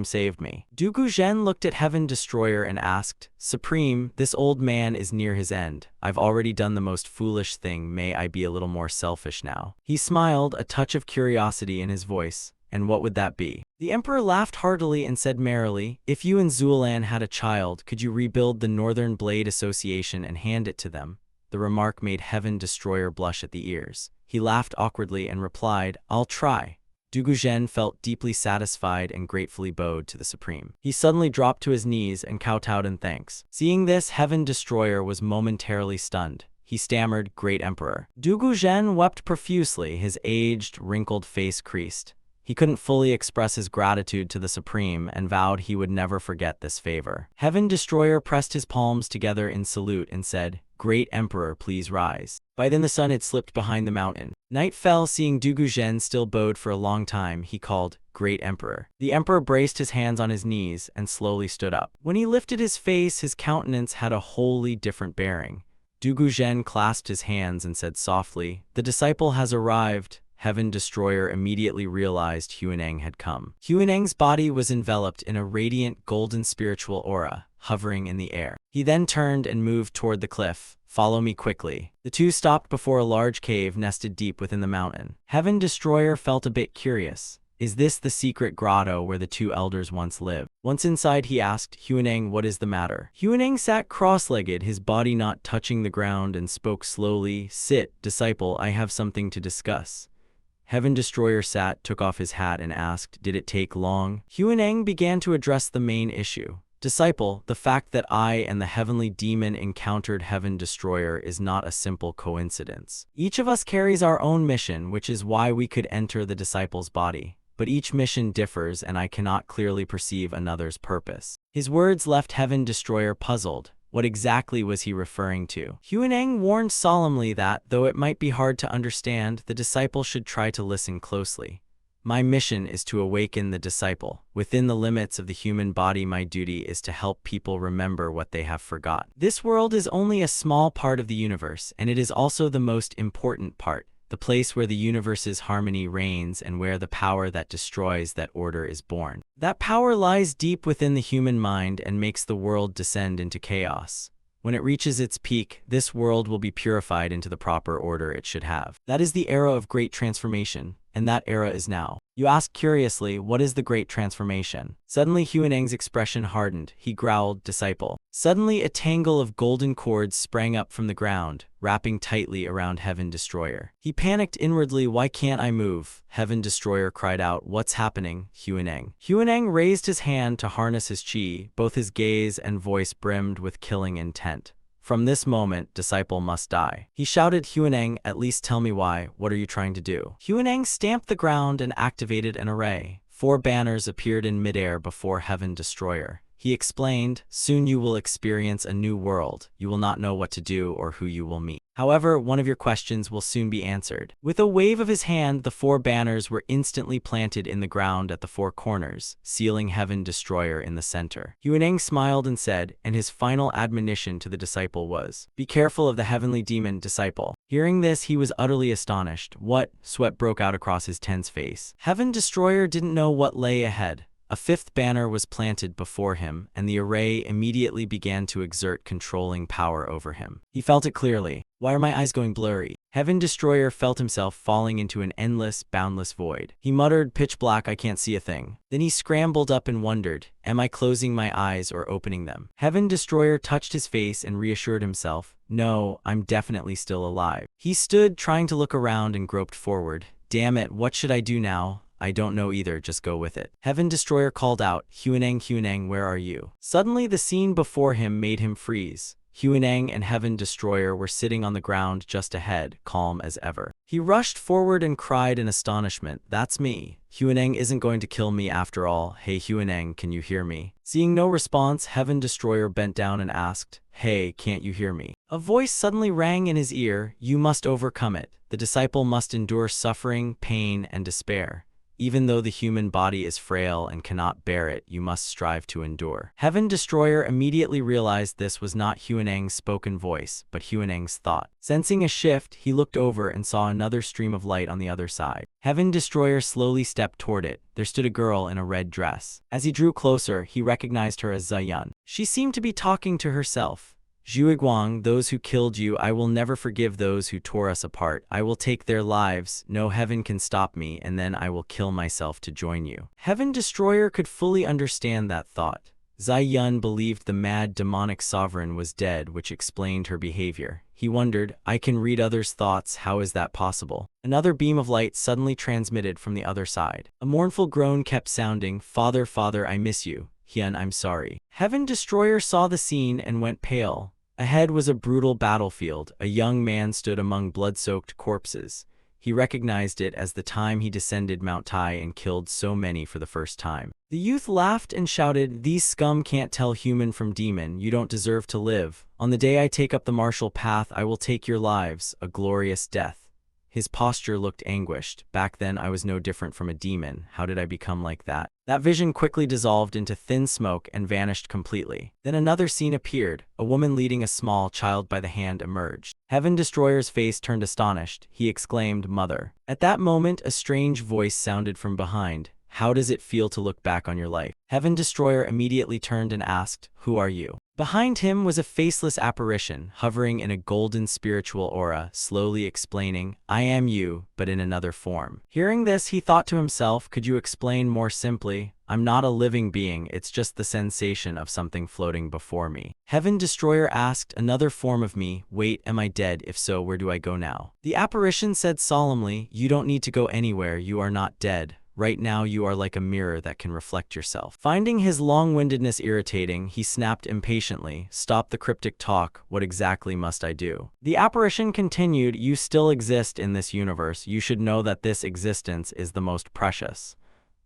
saved me. Dugu Zhen looked at Heaven Destroyer and asked, Supreme, this old man is near his end. I've already done the most foolish thing, may I be a little more selfish now? He smiled, a touch of curiosity in his voice. And what would that be? The emperor laughed heartily and said merrily, if you and Zulan had a child, could you rebuild the Northern Blade Association and hand it to them? The remark made Heaven Destroyer blush at the ears. He laughed awkwardly and replied, I'll try. Dugu Zhen felt deeply satisfied and gratefully bowed to the Supreme. He suddenly dropped to his knees and kowtowed in thanks. Seeing this, Heaven Destroyer was momentarily stunned. He stammered, Great Emperor. Dugu Zhen wept profusely, his aged, wrinkled face creased. He couldn't fully express his gratitude to the Supreme and vowed he would never forget this favor. Heaven Destroyer pressed his palms together in salute and said, Great Emperor, please rise. By then the sun had slipped behind the mountain. Night fell, seeing Dugu Zhen still bowed for a long time. He called, Great Emperor. The emperor braced his hands on his knees and slowly stood up. When he lifted his face, his countenance had a wholly different bearing. Dugu Zhen clasped his hands and said softly, The disciple has arrived. Heaven Destroyer immediately realized Huineng had come. Huineng's body was enveloped in a radiant golden spiritual aura, hovering in the air. He then turned and moved toward the cliff. Follow me quickly. The two stopped before a large cave nested deep within the mountain. Heaven Destroyer felt a bit curious. Is this the secret grotto where the two elders once lived? Once inside, he asked, Huineng, what is the matter? Huineng sat cross-legged, his body not touching the ground, and spoke slowly, Sit, disciple, I have something to discuss. Heaven Destroyer sat, took off his hat, and asked, Did it take long? Huineng began to address the main issue. Disciple, the fact that I and the heavenly demon encountered Heaven Destroyer is not a simple coincidence. Each of us carries our own mission, which is why we could enter the disciple's body. But each mission differs, and I cannot clearly perceive another's purpose. His words left Heaven Destroyer puzzled. What exactly was he referring to? Huineng warned solemnly that, though it might be hard to understand, the disciple should try to listen closely. My mission is to awaken the disciple. Within the limits of the human body, my duty is to help people remember what they have forgotten. This world is only a small part of the universe, and it is also the most important part. The place where the universe's harmony reigns and where the power that destroys that order is born. That power lies deep within the human mind and makes the world descend into chaos. When it reaches its peak, this world will be purified into the proper order it should have. That is the era of great transformation, and that era is now. You ask curiously, what is the great transformation? Suddenly Huineng's expression hardened. He growled, Disciple. Suddenly a tangle of golden cords sprang up from the ground, wrapping tightly around Heaven Destroyer. He panicked inwardly, Why can't I move? Heaven Destroyer cried out, What's happening, Huineng? Huineng raised his hand to harness his chi. Both his gaze and voice brimmed with killing intent. From this moment, disciple must die. He shouted, Huineng, at least tell me why. What are you trying to do? Huineng stamped the ground and activated an array. 4 banners appeared in midair before Heaven Destroyer. He explained, Soon you will experience a new world. You will not know what to do or who you will meet. However, one of your questions will soon be answered. With a wave of his hand, the 4 banners were instantly planted in the ground at the 4 corners, sealing Heaven Destroyer in the center. Huineng smiled and said, and his final admonition to the disciple was, Be careful of the heavenly demon, disciple. Hearing this, he was utterly astonished. What? Sweat broke out across his tense face. Heaven Destroyer didn't know what lay ahead. A 5th banner was planted before him, and the array immediately began to exert controlling power over him. He felt it clearly. Why are my eyes going blurry? Heaven Destroyer felt himself falling into an endless, boundless void. He muttered, Pitch black, I can't see a thing. Then he scrambled up and wondered, Am I closing my eyes or opening them? Heaven Destroyer touched his face and reassured himself, No, I'm definitely still alive. He stood, trying to look around, and groped forward. Damn it, what should I do now? I don't know either, just go with it. Heaven Destroyer called out, Huineng, Huineng, where are you? Suddenly the scene before him made him freeze. Huineng and Heaven Destroyer were sitting on the ground just ahead, calm as ever. He rushed forward and cried in astonishment, That's me. Huineng isn't going to kill me after all. Hey Huineng, can you hear me? Seeing no response, Heaven Destroyer bent down and asked, "Hey, can't you hear me?" A voice suddenly rang in his ear, "You must overcome it. The disciple must endure suffering, pain, and despair. Even though the human body is frail and cannot bear it, you must strive to endure." Heaven Destroyer immediately realized this was not Huaneng's spoken voice, but Huaneng's thought. Sensing a shift, he looked over and saw another stream of light on the other side. Heaven Destroyer slowly stepped toward it. There stood a girl in a red dress. As he drew closer, he recognized her as Ziyun. She seemed to be talking to herself. "Zhuiguang, those who killed you, I will never forgive those who tore us apart. I will take their lives. No heaven can stop me, and then I will kill myself to join you." Heaven Destroyer could fully understand that thought. Ziyun believed the mad demonic sovereign was dead, which explained her behavior. He wondered, "I can read others' thoughts, how is that possible?" Another beam of light suddenly transmitted from the other side. A mournful groan kept sounding, "Father, father, I miss you. Hyun, I'm sorry." Heaven Destroyer saw the scene and went pale. Ahead was a brutal battlefield. A young man stood among blood-soaked corpses. He recognized it as the time he descended Mount Tai and killed so many for the first time. The youth laughed and shouted, "These scum can't tell human from demon. You don't deserve to live. On the day I take up the martial path, I will take your lives, a glorious death." His posture looked anguished. "Back then I was no different from a demon. How did I become like that?" That vision quickly dissolved into thin smoke and vanished completely. Then another scene appeared. A woman leading a small child by the hand emerged. Heaven Destroyer's face turned astonished. He exclaimed, "Mother." At that moment, a strange voice sounded from behind. "How does it feel to look back on your life?" Heaven Destroyer immediately turned and asked, "Who are you?" Behind him was a faceless apparition, hovering in a golden spiritual aura, slowly explaining, "I am you, but in another form." Hearing this, he thought to himself, "Could you explain more simply? I'm not a living being, it's just the sensation of something floating before me." Heaven Destroyer asked, "Another form of me? Wait, am I dead? If so, where do I go now?" The apparition said solemnly, "You don't need to go anywhere, you are not dead. Right now you are like a mirror that can reflect yourself." Finding his long-windedness irritating, he snapped impatiently, "Stop the cryptic talk, what exactly must I do?" The apparition continued, "You still exist in this universe. You should know that this existence is the most precious."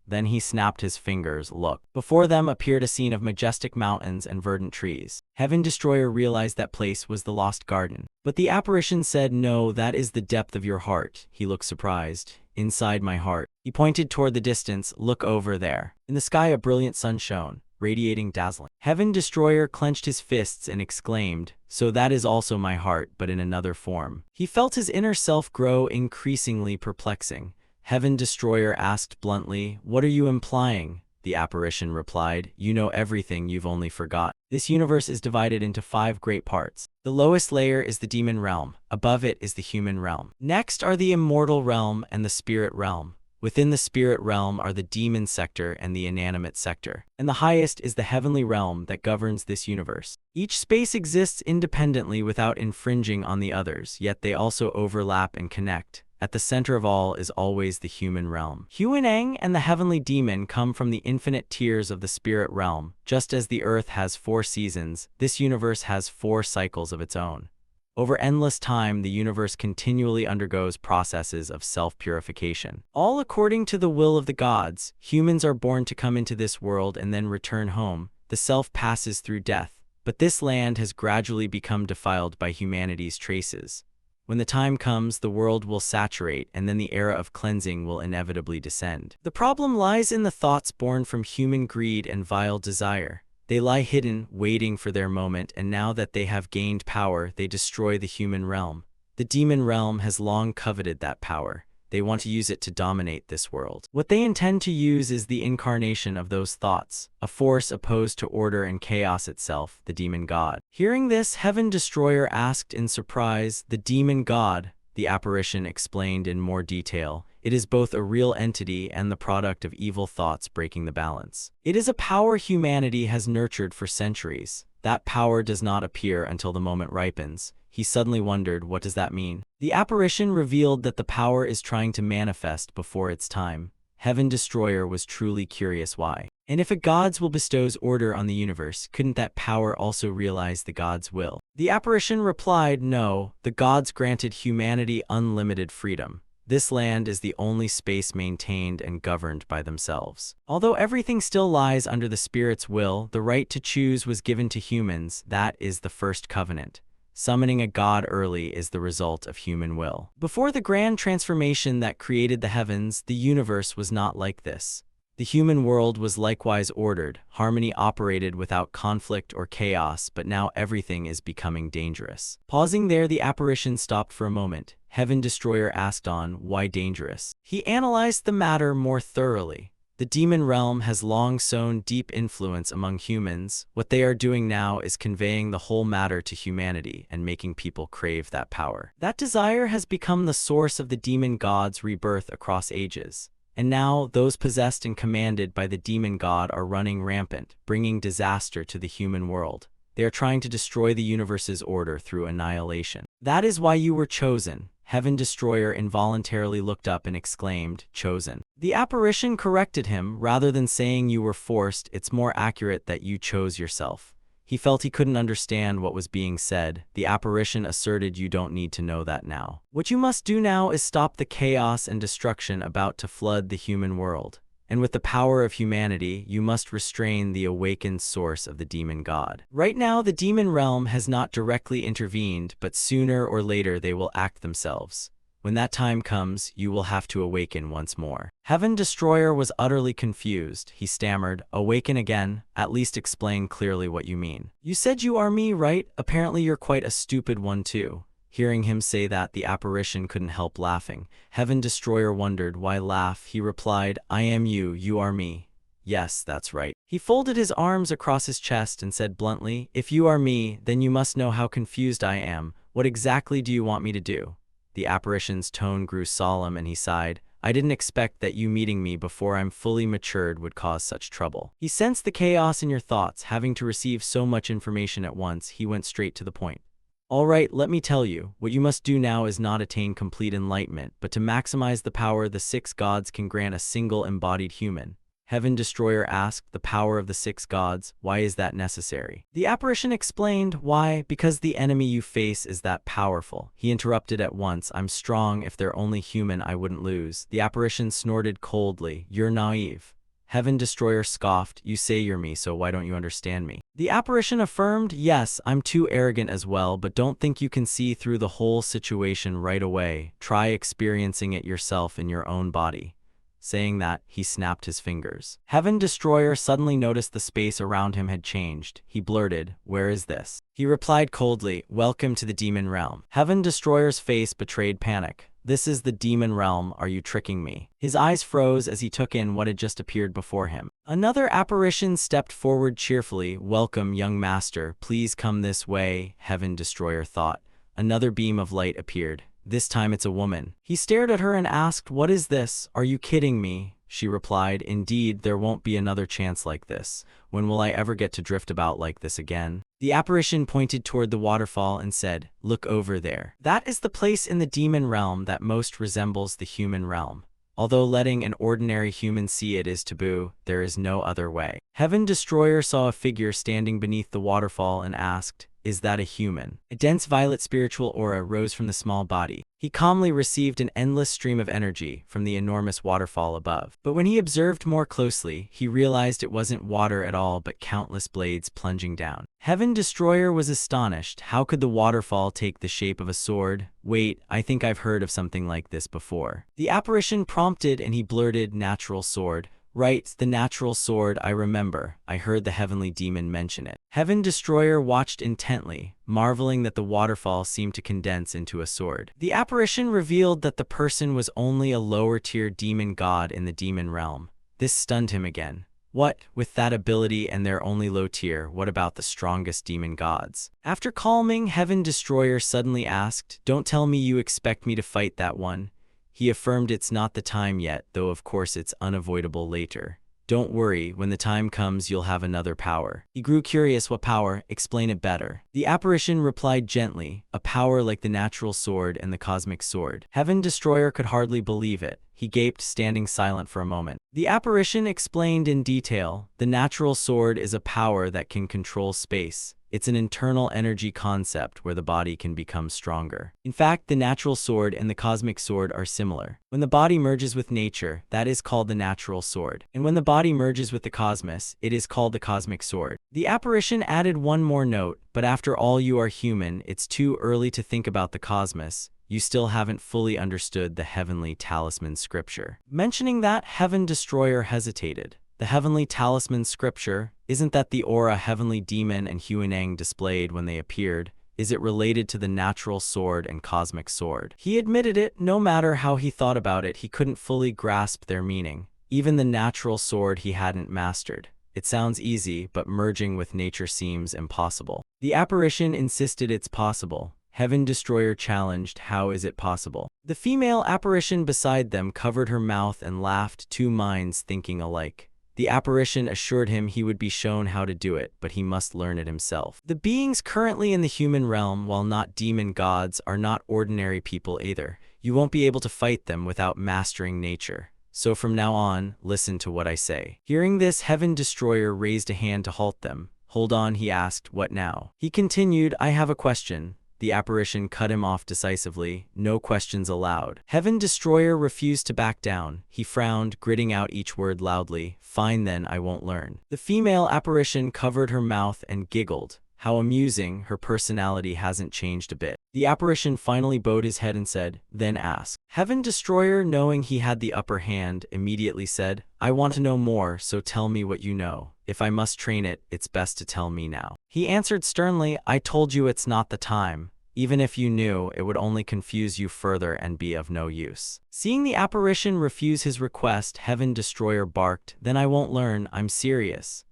Then he snapped his fingers, "Look." Before them appeared a scene of majestic mountains and verdant trees. Heaven Destroyer realized that place was the Lost Garden. But the apparition said, "No, that is the depth of your heart." He looked surprised. "Inside my heart." He pointed toward the distance, "Look over there." In the sky a brilliant sun shone, radiating dazzling. Heaven Destroyer clenched his fists and exclaimed, "So that is also my heart, but in another form." He felt his inner self grow increasingly perplexing. Heaven Destroyer asked bluntly, "What are you implying?" The apparition replied, "You know everything, you've only forgot. This universe is divided into 5 great parts. The lowest layer is the demon realm. Above it is the human realm. Next are the immortal realm and the spirit realm. Within the spirit realm are the demon sector and the inanimate sector. And the highest is the heavenly realm that governs this universe. Each space exists independently without infringing on the others, yet they also overlap and connect. At the center of all is always the human realm. Huaneng and the heavenly demon come from the infinite tiers of the spirit realm. Just as the earth has 4 seasons, this universe has 4 cycles of its own. Over endless time, the universe continually undergoes processes of self-purification. All according to the will of the gods, humans are born to come into this world and then return home. The self passes through death, but this land has gradually become defiled by humanity's traces. When the time comes, the world will saturate, and then the era of cleansing will inevitably descend. The problem lies in the thoughts born from human greed and vile desire. They lie hidden, waiting for their moment, and now that they have gained power, they destroy the human realm. The demon realm has long coveted that power. They want to use it to dominate this world. What they intend to use is the incarnation of those thoughts, a force opposed to order and chaos itself, the demon god. Hearing this, Heaven Destroyer asked in surprise, "The demon god?" The apparition explained in more detail. "It is both a real entity and the product of evil thoughts breaking the balance. It is a power humanity has nurtured for centuries. That power does not appear until the moment ripens." He suddenly wondered, what does that mean? The apparition revealed that the power is trying to manifest before its time. Heaven Destroyer was truly curious why. And if a god's will bestows order on the universe, couldn't that power also realize the god's will? The apparition replied, "No, the gods granted humanity unlimited freedom. This land is the only space maintained and governed by themselves. Although everything still lies under the spirit's will, the right to choose was given to humans. That is the first covenant. Summoning a god early is the result of human will. Before the grand transformation that created the heavens, the universe was not like this. The human world was likewise ordered, harmony operated without conflict or chaos, but now everything is becoming dangerous. Pausing there, the apparition stopped for a moment. Heaven Destroyer asked on, why dangerous? He analyzed the matter more thoroughly. The demon realm has long sown deep influence among humans. What they are doing now is conveying the whole matter to humanity and making people crave that power. That desire has become the source of the demon god's rebirth across ages. And now, those possessed and commanded by the demon god are running rampant, bringing disaster to the human world. They are trying to destroy the universe's order through annihilation. That is why you were chosen. Heaven Destroyer involuntarily looked up and exclaimed, chosen. The apparition corrected him. Rather than saying you were forced, it's more accurate that you chose yourself. He felt he couldn't understand what was being said. The apparition asserted, you don't need to know that now. What you must do now is stop the chaos and destruction about to flood the human world. And with the power of humanity, you must restrain the awakened source of the demon god. Right now, the demon realm has not directly intervened, but sooner or later they will act themselves. When that time comes, you will have to awaken once more. Heaven Destroyer was utterly confused. He stammered, awaken again? At least explain clearly what you mean. You said you are me, right? Apparently you're quite a stupid one too. Hearing him say that, the apparition couldn't help laughing. Heaven Destroyer wondered, why laugh? He replied, I am you, you are me. Yes, that's right. He folded his arms across his chest and said bluntly, if you are me, then you must know how confused I am. What exactly do you want me to do? The apparition's tone grew solemn and he sighed. I didn't expect that you meeting me before I'm fully matured would cause such trouble. He sensed the chaos in your thoughts. Having to receive so much information at once, he went straight to the point. All right, let me tell you, what you must do now is not attain complete enlightenment, but to maximize the power the six gods can grant a single embodied human. Heaven Destroyer asked, the power of the six gods, why is that necessary? The apparition explained, why? Because the enemy you face is that powerful. He interrupted at once, I'm strong, if they're only human I wouldn't lose. The apparition snorted coldly, you're naive. Heaven Destroyer scoffed, you say you're me, so why don't you understand me? The apparition affirmed, yes, I'm too arrogant as well, but don't think you can see through the whole situation right away. Try experiencing it yourself in your own body. Saying that, he snapped his fingers. Heaven Destroyer suddenly noticed the space around him had changed. He blurted, where is this? He replied coldly, welcome to the demon realm. Heaven Destroyer's face betrayed panic. This is the demon realm, are you tricking me? His eyes froze as he took in what had just appeared before him. Another apparition stepped forward cheerfully, welcome, young master, please come this way, Heaven Destroyer thought. Another beam of light appeared. This time it's a woman. He stared at her and asked, what is this? Are you kidding me? She replied, indeed, there won't be another chance like this. When will I ever get to drift about like this again? The apparition pointed toward the waterfall and said, look over there. That is the place in the demon realm that most resembles the human realm. Although letting an ordinary human see it is taboo, there is no other way. Heaven Destroyer saw a figure standing beneath the waterfall and asked, is that a human? A dense violet spiritual aura rose from the small body. He calmly received an endless stream of energy from the enormous waterfall above. But when he observed more closely, he realized it wasn't water at all but countless blades plunging down. Heaven Destroyer was astonished. How could the waterfall take the shape of a sword? Wait, I think I've heard of something like this before. The apparition prompted and he blurted, natural sword. Right, the natural sword, I remember. I heard the heavenly demon mention it. Heaven Destroyer watched intently, marveling that the waterfall seemed to condense into a sword. The apparition revealed that the person was only a lower-tier demon god in the demon realm. This stunned him again. What, with that ability and their only low tier, what about the strongest demon gods? After calming, Heaven Destroyer suddenly asked, don't tell me you expect me to fight that one. He affirmed it's not the time yet, though of course it's unavoidable later. Don't worry, when the time comes you'll have another power. He grew curious, what power? Explain it better. The apparition replied gently, a power like the natural sword and the cosmic sword. Heaven Destroyer could hardly believe it. He gaped, standing silent for a moment. The apparition explained in detail, the natural sword is a power that can control space, It's an internal energy concept where the body can become stronger. In fact, the natural sword and the cosmic sword are similar. When the body merges with nature, that is called the natural sword. And when the body merges with the cosmos, it is called the cosmic sword. The apparition added one more note, but after all, you are human, it's too early to think about the cosmos. You still haven't fully understood the heavenly talisman scripture. Mentioning that, Heaven Destroyer hesitated. The heavenly talisman scripture, isn't that the aura heavenly demon and Huineng displayed when they appeared? Is it related to the natural sword and cosmic sword? He admitted it. No matter how he thought about it, he couldn't fully grasp their meaning. Even the natural sword he hadn't mastered. It sounds easy, but merging with nature seems impossible. The apparition insisted it's possible. Heaven Destroyer challenged, how is it possible? The female apparition beside them covered her mouth and laughed, two minds thinking alike. The apparition assured him he would be shown how to do it, but he must learn it himself. The beings currently in the human realm, while not demon gods, are not ordinary people either. You won't be able to fight them without mastering nature. So from now on, listen to what I say. Hearing this, Heaven Destroyer raised a hand to halt them. Hold on, he asked, what now? He continued, I have a question. The apparition cut him off decisively. No questions allowed. Heaven Destroyer refused to back down. He frowned, gritting out each word loudly. Fine then, I won't learn. The female apparition covered her mouth and giggled. How amusing, her personality hasn't changed a bit. The apparition finally bowed his head and said, then ask. Heaven Destroyer, knowing he had the upper hand, immediately said, I want to know more, so tell me what you know. If I must train it, it's best to tell me now. He answered sternly, I told you it's not the time. Even if you knew, it would only confuse you further and be of no use. Seeing the apparition refuse his request, Heaven Destroyer barked, then I won't learn, I'm serious.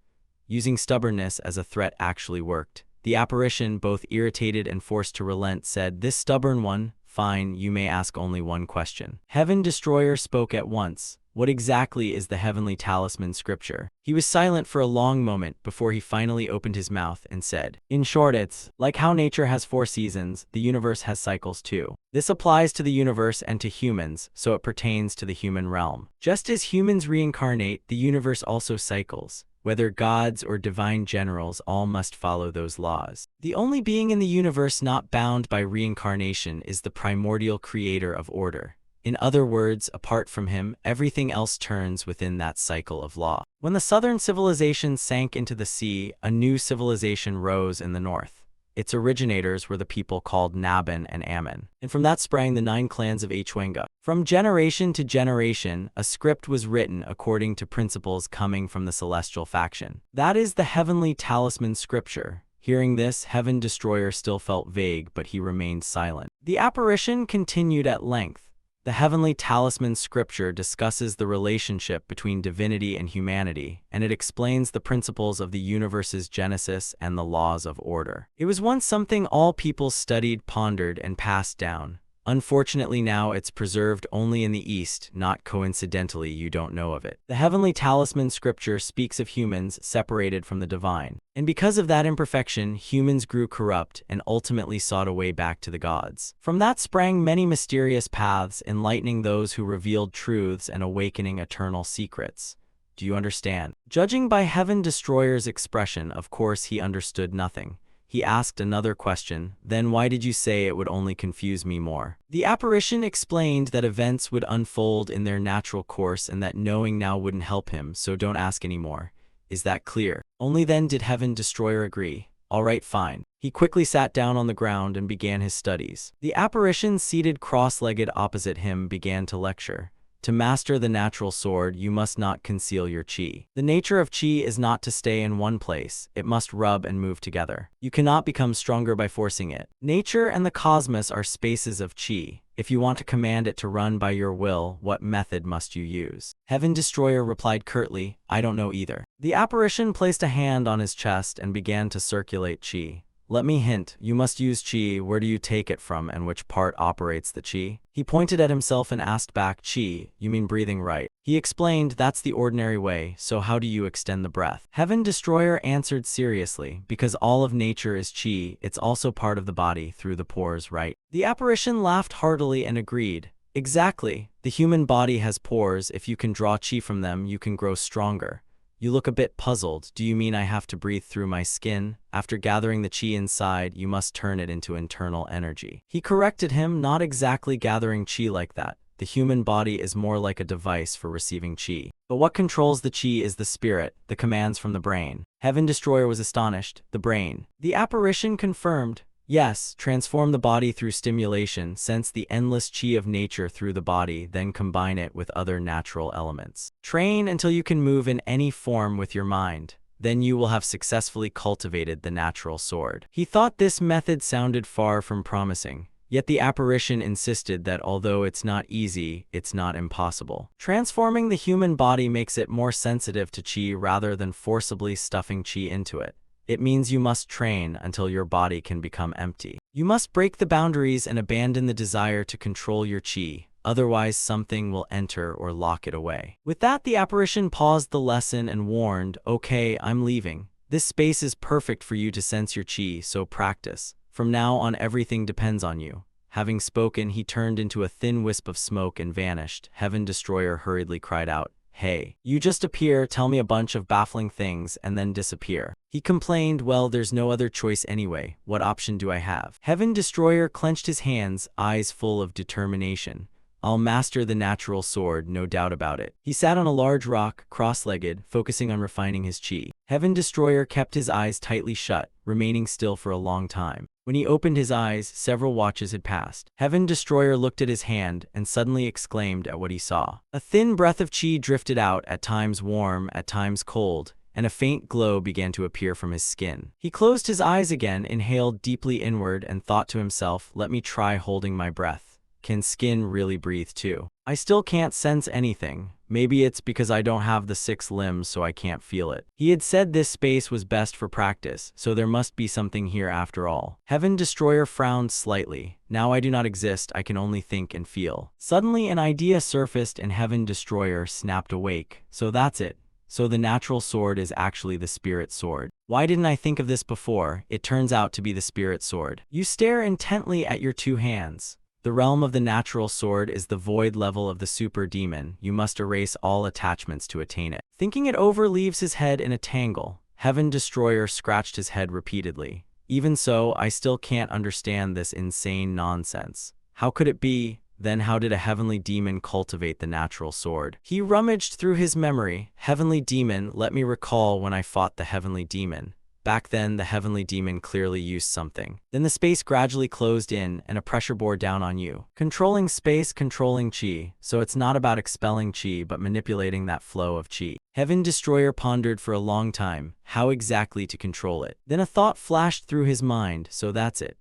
Using stubbornness as a threat actually worked. The apparition, both irritated and forced to relent, said, this stubborn one, fine, you may ask only one question. Heaven Destroyer spoke at once. What exactly is the heavenly talisman scripture? He was silent for a long moment before he finally opened his mouth and said, in short, it's like how nature has 4 seasons, the universe has cycles too. This applies to the universe and to humans, so it pertains to the human realm. Just as humans reincarnate, the universe also cycles. Whether gods or divine generals, all must follow those laws. The only being in the universe not bound by reincarnation is the primordial creator of order. In other words, apart from him, everything else turns within that cycle of law. When the southern civilization sank into the sea, a new civilization rose in the north. Its originators were the people called Naban and Ammon, and from that sprang the 9 clans of Achwenga. From generation to generation, a script was written according to principles coming from the celestial faction. That is the heavenly talisman scripture. Hearing this, Heaven Destroyer still felt vague, but he remained silent. The apparition continued at length. The heavenly talisman scripture discusses the relationship between divinity and humanity, and it explains the principles of the universe's genesis and the laws of order. It was once something all peoples studied, pondered, and passed down. Unfortunately now it's preserved only in the East, not coincidentally you don't know of it. The heavenly talisman scripture speaks of humans separated from the divine. And because of that imperfection, humans grew corrupt and ultimately sought a way back to the gods. From that sprang many mysterious paths, enlightening those who revealed truths and awakening eternal secrets. Do you understand? Judging by Heaven Destroyer's expression, of course he understood nothing. He asked another question, then why did you say it would only confuse me more? The apparition explained that events would unfold in their natural course and that knowing now wouldn't help him, so don't ask anymore. Is that clear? Only then did Heaven Destroyer agree. All right, fine. He quickly sat down on the ground and began his studies. The apparition seated cross-legged opposite him began to lecture. To master the natural sword, you must not conceal your chi. The nature of chi is not to stay in one place. It must rub and move together. You cannot become stronger by forcing it. Nature and the cosmos are spaces of chi. If you want to command it to run by your will, what method must you use? Heaven Destroyer replied curtly, I don't know either. The apparition placed a hand on his chest and began to circulate chi. Let me hint, you must use chi. Where do you take it from and which part operates the chi? He pointed at himself and asked back, chi, you mean breathing, right? He explained, that's the ordinary way, so how do you extend the breath? Heaven Destroyer answered seriously, because all of nature is chi, it's also part of the body through the pores, right? The apparition laughed heartily and agreed. Exactly. The human body has pores. If you can draw chi from them, you can grow stronger. You look a bit puzzled. Do you mean I have to breathe through my skin? After gathering the chi inside, you must turn it into internal energy. He corrected him, not exactly gathering chi like that. The human body is more like a device for receiving chi. But what controls the chi is the spirit, the commands from the brain. Heaven Destroyer was astonished. The brain. The apparition confirmed. Yes, transform the body through stimulation, sense the endless chi of nature through the body, then combine it with other natural elements. Train until you can move in any form with your mind. Then you will have successfully cultivated the natural sword. He thought this method sounded far from promising. Yet the apparition insisted that although it's not easy, it's not impossible. Transforming the human body makes it more sensitive to chi rather than forcibly stuffing chi into it. It means you must train until your body can become empty. You must break the boundaries and abandon the desire to control your chi, otherwise something will enter or lock it away. With that, the apparition paused the lesson and warned, "Okay, I'm leaving. This space is perfect for you to sense your chi, so practice. From now on, everything depends on you." Having spoken, he turned into a thin wisp of smoke and vanished. Heaven Destroyer hurriedly cried out, "Hey, you just appear, tell me a bunch of baffling things, and then disappear." He complained, "Well, there's no other choice anyway. What option do I have?" Heaven Destroyer clenched his hands, eyes full of determination. "I'll master the natural sword, no doubt about it." He sat on a large rock, cross-legged, focusing on refining his chi. Heaven Destroyer kept his eyes tightly shut, remaining still for a long time. When he opened his eyes, several watches had passed. Heaven Destroyer looked at his hand and suddenly exclaimed at what he saw. A thin breath of chi drifted out, at times warm, at times cold, and a faint glow began to appear from his skin. He closed his eyes again, inhaled deeply inward, and thought to himself, "Let me try holding my breath. Can skin really breathe too? I still can't sense anything. Maybe it's because I don't have the 6 limbs, so I can't feel it." He had said this space was best for practice, so there must be something here after all. Heaven Destroyer frowned slightly. "Now I do not exist, I can only think and feel." Suddenly an idea surfaced and Heaven Destroyer snapped awake. "So that's it. So the natural sword is actually the spirit sword. Why didn't I think of this before? It turns out to be the spirit sword." You stare intently at your 2 hands. The realm of the natural sword is the void level of the super demon. You must erase all attachments to attain it. Thinking it over leaves his head in a tangle. Heaven Destroyer scratched his head repeatedly. "Even so, I still can't understand this insane nonsense. How could it be? Then how did a heavenly demon cultivate the natural sword?" He rummaged through his memory. "Heavenly demon, let me recall when I fought the heavenly demon. Back then, the heavenly demon clearly used something." Then the space gradually closed in, and a pressure bore down on you. Controlling space, controlling chi. So it's not about expelling chi, but manipulating that flow of chi. Heaven Destroyer pondered for a long time, how exactly to control it. Then a thought flashed through his mind, "So that's it.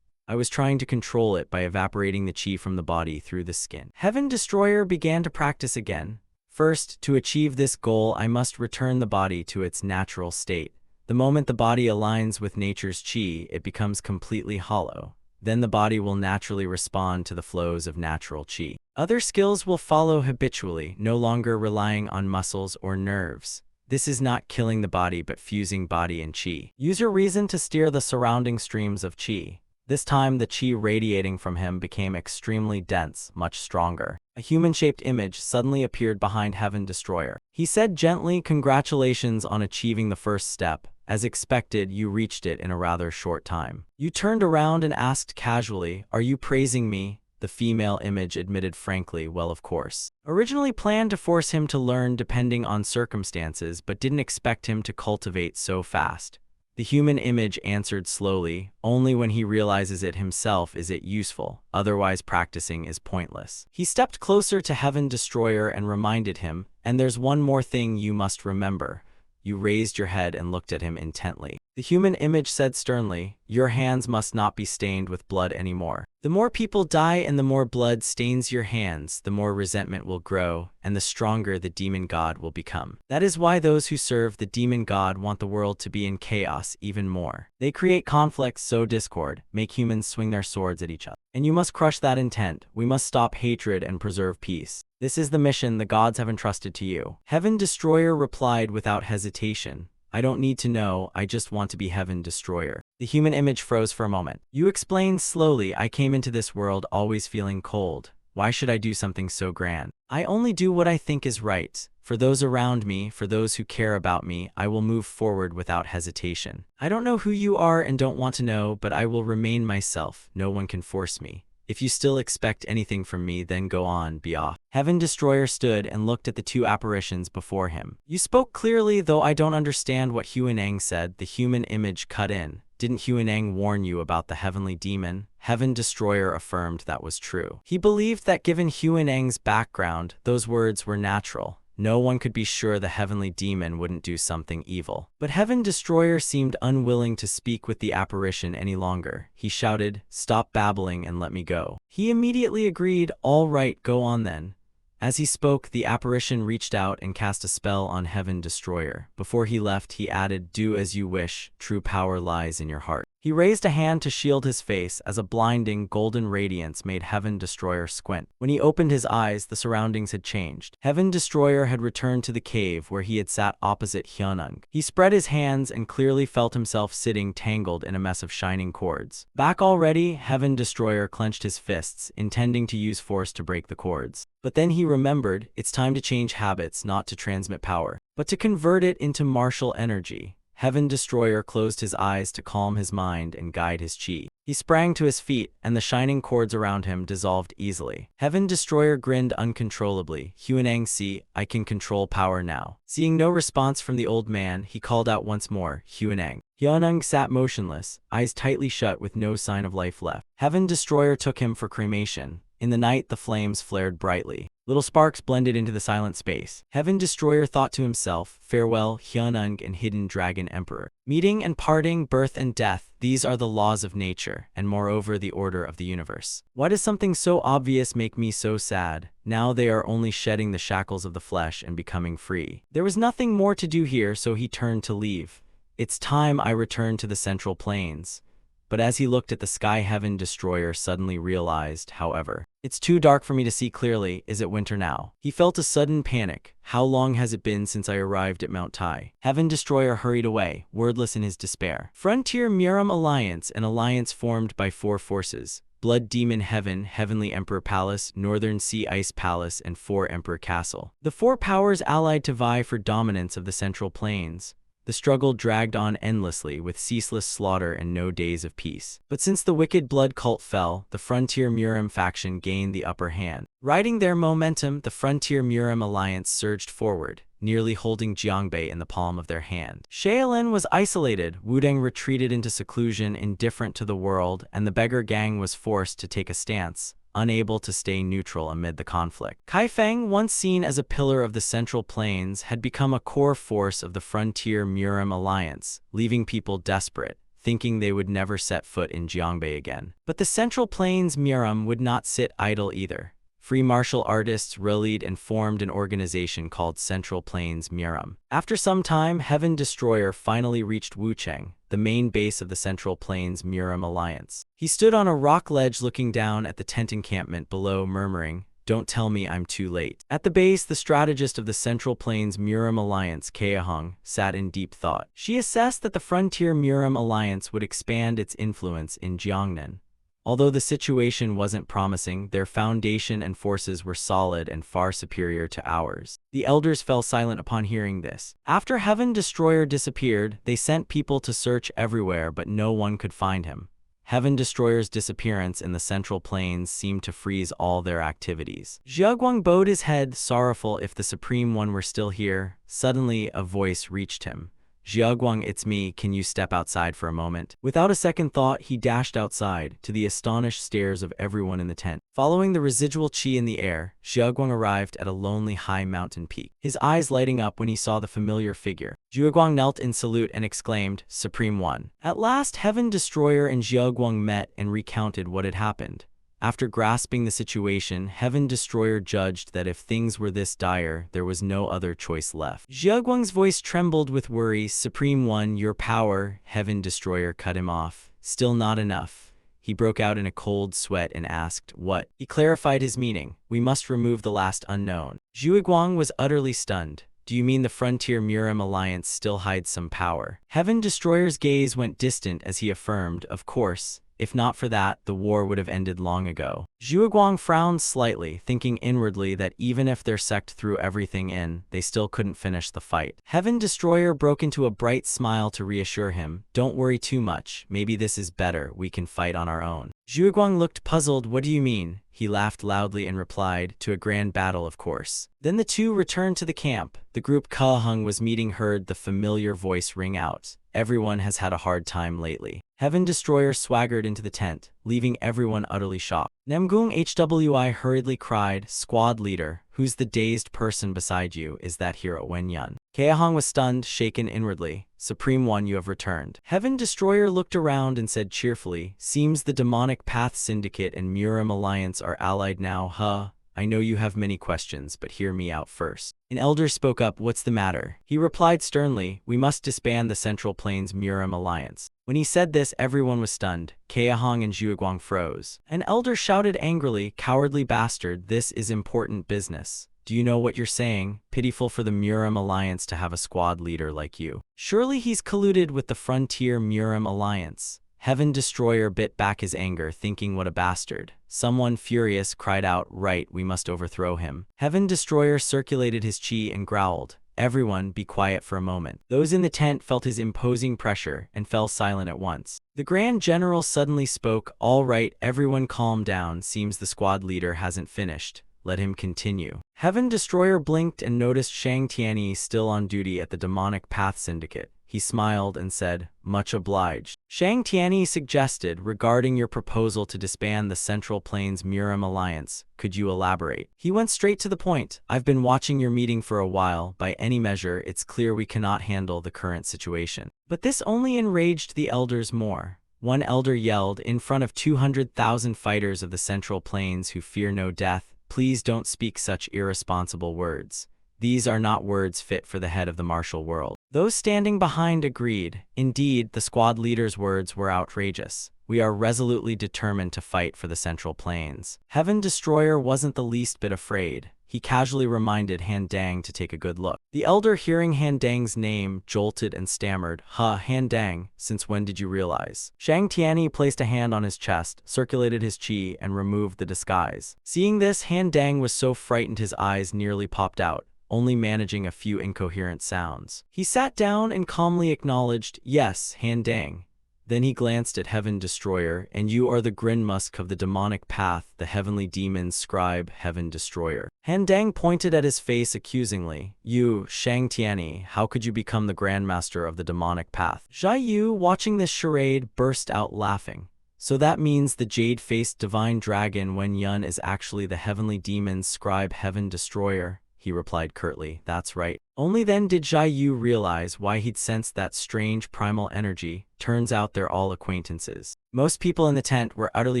I was trying to control it by evaporating the chi from the body through the skin." Heaven Destroyer began to practice again. "First, to achieve this goal, I must return the body to its natural state. The moment the body aligns with nature's chi, it becomes completely hollow. Then the body will naturally respond to the flows of natural chi. Other skills will follow habitually, no longer relying on muscles or nerves. This is not killing the body but fusing body and chi. Use your reason to steer the surrounding streams of chi." This time, the chi radiating from him became extremely dense, much stronger. A human-shaped image suddenly appeared behind Heaven Destroyer. He said gently, "Congratulations on achieving the first step. As expected, you reached it in a rather short time." You turned around and asked casually, "Are you praising me?" The female image admitted frankly, "Well, of course." Originally planned to force him to learn depending on circumstances, but didn't expect him to cultivate so fast. The human image answered slowly, "Only when he realizes it himself is it useful, otherwise practicing is pointless." He stepped closer to Heaven Destroyer and reminded him, "And there's one more thing you must remember." You raised your head and looked at him intently. The human image said sternly, "Your hands must not be stained with blood anymore. The more people die and the more blood stains your hands, the more resentment will grow, and the stronger the demon god will become. That is why those who serve the demon god want the world to be in chaos even more. They create conflicts, sow discord, make humans swing their swords at each other. And you must crush that intent. We must stop hatred and preserve peace. This is the mission the gods have entrusted to you." Heaven Destroyer replied without hesitation, "I don't need to know, I just want to be Heaven Destroyer." The human image froze for a moment. You explained slowly, "I came into this world always feeling cold. Why should I do something so grand? I only do what I think is right. For those around me, for those who care about me, I will move forward without hesitation. I don't know who you are and don't want to know, but I will remain myself. No one can force me. If you still expect anything from me, then go on, be off. Heaven Destroyer stood and looked at the two apparitions before him. You spoke clearly, though I don't understand what Huaneng said. The human image cut in. Didn't Huaneng warn you about the heavenly demon? Heaven Destroyer affirmed that was true. He believed that given Huaneng's background, those words were natural. No one could be sure the heavenly demon wouldn't do something evil. But Heaven Destroyer seemed unwilling to speak with the apparition any longer. He shouted, "Stop babbling and let me go." He immediately agreed, "All right, go on then." As he spoke, the apparition reached out and cast a spell on Heaven Destroyer. Before he left, he added, "Do as you wish. True power lies in your heart." He raised a hand to shield his face as a blinding, golden radiance made Heaven Destroyer squint. When he opened his eyes, the surroundings had changed. Heaven Destroyer had returned to the cave where he had sat opposite Hyunung. He spread his hands and clearly felt himself sitting tangled in a mess of shining cords. Back already, Heaven Destroyer clenched his fists, intending to use force to break the cords. But then he remembered, it's time to change habits, not to transmit power, but to convert it into martial energy. Heaven Destroyer closed his eyes to calm his mind and guide his chi. He sprang to his feet, and the shining cords around him dissolved easily. Heaven Destroyer grinned uncontrollably. Huaneng, see, I can control power now. Seeing no response from the old man, he called out once more, Huaneng. Hyunung sat motionless, eyes tightly shut with no sign of life left. Heaven Destroyer took him for cremation. In the night, the flames flared brightly. Little sparks blended into the silent space. Heaven Destroyer thought to himself, farewell, Hyunung and Hidden Dragon Emperor. Meeting and parting, birth and death, these are the laws of nature, and moreover the order of the universe. Why does something so obvious make me so sad? Now they are only shedding the shackles of the flesh and becoming free. There was nothing more to do here, so he turned to leave. It's time I return to the Central Plains. But as he looked at the sky, Heaven Destroyer suddenly realized, however, it's too dark for me to see clearly. Is it winter now? He felt a sudden panic. How long has it been since I arrived at Mount Tai? Heaven Destroyer hurried away, wordless in his despair. Frontier Murim Alliance, an alliance formed by 4 forces. Blood Demon Heaven, Heavenly Emperor Palace, Northern Sea Ice Palace, and 4 Emperor Castle. The 4 powers allied to vie for dominance of the Central Plains. The struggle dragged on endlessly with ceaseless slaughter and no days of peace. But since the wicked blood cult fell, the Frontier Murim faction gained the upper hand. Riding their momentum, the Frontier Murim alliance surged forward, nearly holding Jiangbei in the palm of their hand. Shaolin was isolated, Wudang retreated into seclusion, indifferent to the world, and the beggar gang was forced to take a stance, unable to stay neutral amid the conflict. Kaifeng, once seen as a pillar of the Central Plains, had become a core force of the Frontier Murim Alliance, leaving people desperate, thinking they would never set foot in Jiangbei again. But the Central Plains Murim would not sit idle either. Free martial artists rallied and formed an organization called Central Plains Murim. After some time, Heaven Destroyer finally reached Wucheng, the main base of the Central Plains Murim Alliance. He stood on a rock ledge looking down at the tent encampment below, murmuring, "Don't tell me I'm too late." At the base, the strategist of the Central Plains Murim Alliance, Kaehong, sat in deep thought. She assessed that the Frontier Murim Alliance would expand its influence in Jiangnan. Although the situation wasn't promising, their foundation and forces were solid and far superior to ours. The elders fell silent upon hearing this. After Heaven Destroyer disappeared, they sent people to search everywhere, but no one could find him. Heaven Destroyer's disappearance in the Central Plains seemed to freeze all their activities. Zheguang bowed his head, sorrowful. If the Supreme One were still here. Suddenly, a voice reached him. "Zheguang, it's me, can you step outside for a moment?" Without a second thought, he dashed outside, to the astonished stares of everyone in the tent. Following the residual chi in the air, Zheguang arrived at a lonely high mountain peak, his eyes lighting up when he saw the familiar figure. Zheguang knelt in salute and exclaimed, "Supreme One." At last, Heaven Destroyer and Zheguang met and recounted what had happened. After grasping the situation, Heaven Destroyer judged that if things were this dire, there was no other choice left. Zheguang's voice trembled with worry. "Supreme One, your power." Heaven Destroyer cut him off. "Still not enough." He broke out in a cold sweat and asked, "What?" He clarified his meaning. "We must remove the last unknown." Zheguang was utterly stunned. "Do you mean the Frontier Murim Alliance still hides some power?" Heaven Destroyer's gaze went distant as he affirmed, "Of course. If not for that, the war would have ended long ago. Zhuguang frowned slightly, thinking inwardly that even if their sect threw everything in, they still couldn't finish the fight. Heaven Destroyer broke into a bright smile to reassure him. Don't worry too much. Maybe this is better. We can fight on our own. Zhuguang looked puzzled. What do you mean? He laughed loudly and replied, to a grand battle, of course. Then the two returned to the camp. The group Kahung was meeting heard the familiar voice ring out. Everyone has had a hard time lately. Heaven Destroyer swaggered into the tent, leaving everyone utterly shocked. Namgung Hwi hurriedly cried, Squad leader, who's the dazed person beside you? Is that hero Wenyun? Kahung was stunned, shaken inwardly. Supreme One, you have returned. Heaven Destroyer looked around and said cheerfully, seems the Demonic Path Syndicate and Murim Alliance are allied now, huh? I know you have many questions, but hear me out first. An elder spoke up, what's the matter? He replied sternly, we must disband the Central Plains Murim Alliance. When he said this, everyone was stunned. Kahung and Zhuguang froze. An elder shouted angrily, cowardly bastard, this is important business. Do you know what you're saying? Pitiful for the Murim Alliance to have a squad leader like you. Surely he's colluded with the Frontier Murim Alliance. Heaven Destroyer bit back his anger, thinking what a bastard. Someone furious cried out, right, we must overthrow him. Heaven Destroyer circulated his chi and growled, everyone be quiet for a moment. Those in the tent felt his imposing pressure and fell silent at once. The Grand General suddenly spoke, all right, everyone calm down, seems the squad leader hasn't finished. Let him continue. Heaven Destroyer blinked and noticed Shang Tianyi still on duty at the Demonic Path Syndicate. He smiled and said, much obliged. Shang Tianyi suggested, regarding your proposal to disband the Central Plains Murim Alliance, could you elaborate? He went straight to the point. I've been watching your meeting for a while. By any measure, it's clear we cannot handle the current situation. But this only enraged the elders more. One elder yelled, in front of 200,000 fighters of the Central Plains who fear no death, please don't speak such irresponsible words. These are not words fit for the head of the martial world. Those standing behind agreed. Indeed, the squad leader's words were outrageous. We are resolutely determined to fight for the Central Plains. Heaven Destroyer wasn't the least bit afraid. He casually reminded Han Dang to take a good look. The elder, hearing Han Dang's name, jolted and stammered, Han Dang, since when did you realize? Shang Tianyi placed a hand on his chest, circulated his chi, and removed the disguise. Seeing this, Han Dang was so frightened his eyes nearly popped out, only managing a few incoherent sounds. He sat down and calmly acknowledged, yes, Han Dang. Then he glanced at Heaven Destroyer, and you are the Grinmusk of the Demonic Path, the Heavenly Demon's scribe, Heaven Destroyer. Han Dang pointed at his face accusingly. You, Shang Tianyi, how could you become the Grandmaster of the Demonic Path? Zhai Yu, watching this charade, burst out laughing. So that means the jade-faced divine dragon Wenyun is actually the Heavenly Demon's scribe, Heaven Destroyer. He replied curtly, that's right. Only then did Zhai Yu realize why he'd sensed that strange primal energy. Turns out they're all acquaintances. Most people in the tent were utterly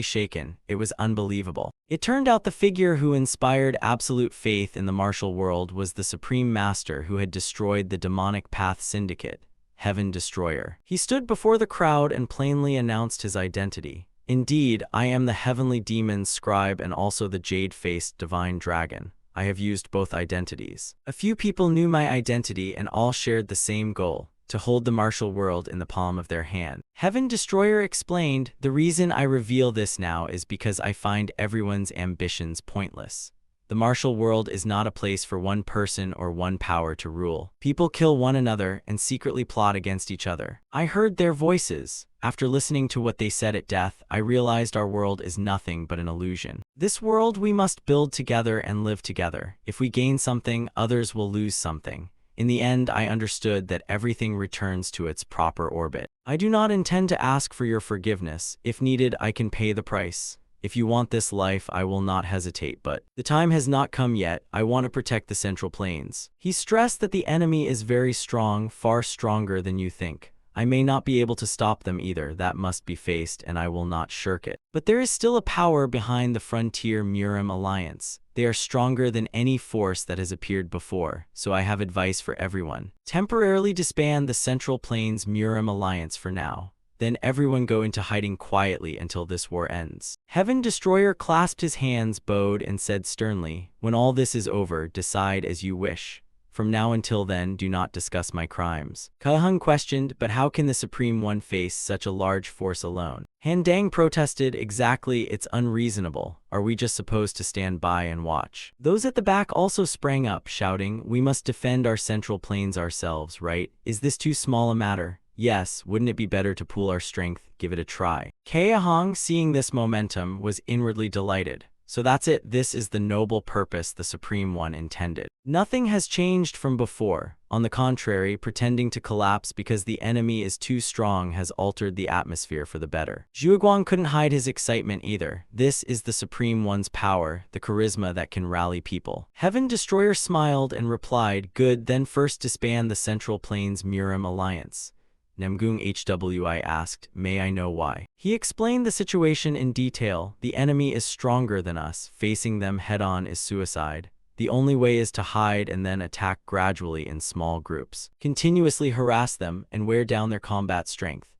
shaken. It was unbelievable. It turned out the figure who inspired absolute faith in the martial world was the Supreme Master who had destroyed the Demonic Path Syndicate, Heaven Destroyer. He stood before the crowd and plainly announced his identity. Indeed, I am the Heavenly Demon's scribe and also the jade-faced divine dragon. I have used both identities. A few people knew my identity and all shared the same goal, to hold the martial world in the palm of their hand. Heaven Destroyer explained, the reason I reveal this now is because I find everyone's ambitions pointless. The martial world is not a place for one person or one power to rule. People kill one another and secretly plot against each other. I heard their voices. After listening to what they said at death, I realized our world is nothing but an illusion. This world we must build together and live together. If we gain something, others will lose something. In the end, I understood that everything returns to its proper orbit. I do not intend to ask for your forgiveness. If needed, I can pay the price. If you want this life, I will not hesitate, but the time has not come yet. I want to protect the Central Plains. He stressed that the enemy is very strong, far stronger than you think. I may not be able to stop them either. That must be faced, and I will not shirk it. But there is still a power behind the Frontier Murim Alliance. They are stronger than any force that has appeared before, so I have advice for everyone. Temporarily disband the Central Plains Murim Alliance for now. Then everyone go into hiding quietly until this war ends. Heaven Destroyer clasped his hands, bowed, and said sternly, when all this is over, decide as you wish. From now until then, do not discuss my crimes. Kehung questioned, but how can the Supreme One face such a large force alone? Han Dang protested, exactly, it's unreasonable. Are we just supposed to stand by and watch? Those at the back also sprang up, shouting, we must defend our central plains ourselves, right? Is this too small a matter? Yes, wouldn't it be better to pool our strength, give it a try? Kehung, seeing this momentum, was inwardly delighted. So that's it, this is the noble purpose the Supreme One intended. Nothing has changed from before. On the contrary, pretending to collapse because the enemy is too strong has altered the atmosphere for the better. Zhuguang couldn't hide his excitement either. This is the Supreme One's power, the charisma that can rally people. Heaven Destroyer smiled and replied, good, then first disband the Central Plains Murim Alliance. Namgung Hwi asked, may I know why? He explained the situation in detail. The enemy is stronger than us. Facing them head-on is suicide. The only way is to hide and then attack gradually in small groups. Continuously harass them and wear down their combat strength.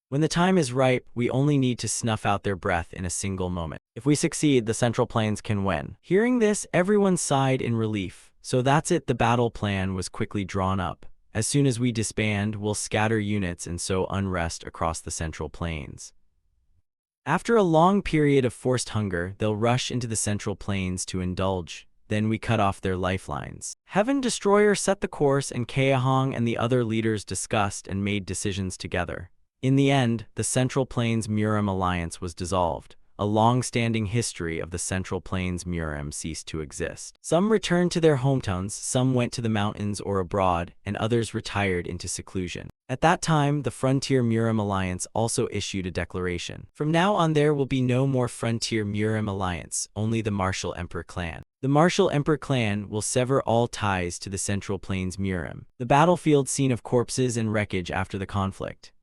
When the time is ripe, we only need to snuff out their breath in a single moment. If we succeed, the Central Plains can win. Hearing this, everyone sighed in relief. So that's it, the battle plan was quickly drawn up. As soon as we disband, we'll scatter units and sow unrest across the Central Plains. After a long period of forced hunger, they'll rush into the Central Plains to indulge. Then we cut off their lifelines. Heaven Destroyer set the course, and Kehung and the other leaders discussed and made decisions together. In the end, the Central Plains Murim Alliance was dissolved. A long-standing history of the Central Plains Murim ceased to exist. Some returned to their hometowns, some went to the mountains or abroad, and others retired into seclusion. At that time, the Frontier Murim Alliance also issued a declaration. From now on, there will be no more Frontier Murim Alliance, only the Martial Emperor clan. The Martial Emperor clan will sever all ties to the Central Plains Murim. The battlefield scene of corpses and wreckage after the conflict.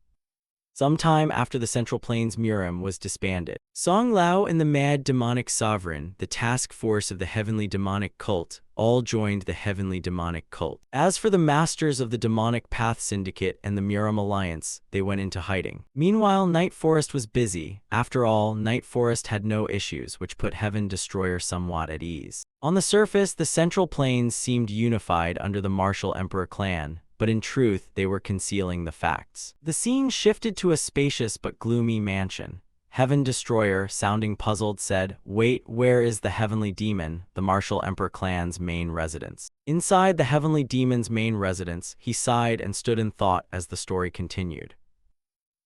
Sometime after the Central Plains Murim was disbanded, Song Lao and the Mad Demonic Sovereign, the task force of the Heavenly Demonic Cult, all joined the Heavenly Demonic Cult. As for the masters of the Demonic Path Syndicate and the Murim Alliance, they went into hiding. Meanwhile, Night Forest was busy. After all, Night Forest had no issues, which put Heaven Destroyer somewhat at ease. On the surface, the Central Plains seemed unified under the Martial Emperor clan, but in truth, they were concealing the facts. The scene shifted to a spacious but gloomy mansion. Heaven Destroyer, sounding puzzled, said, wait, where is the Heavenly Demon, the Martial Emperor clan's main residence? Inside the Heavenly Demon's main residence, he sighed and stood in thought as the story continued.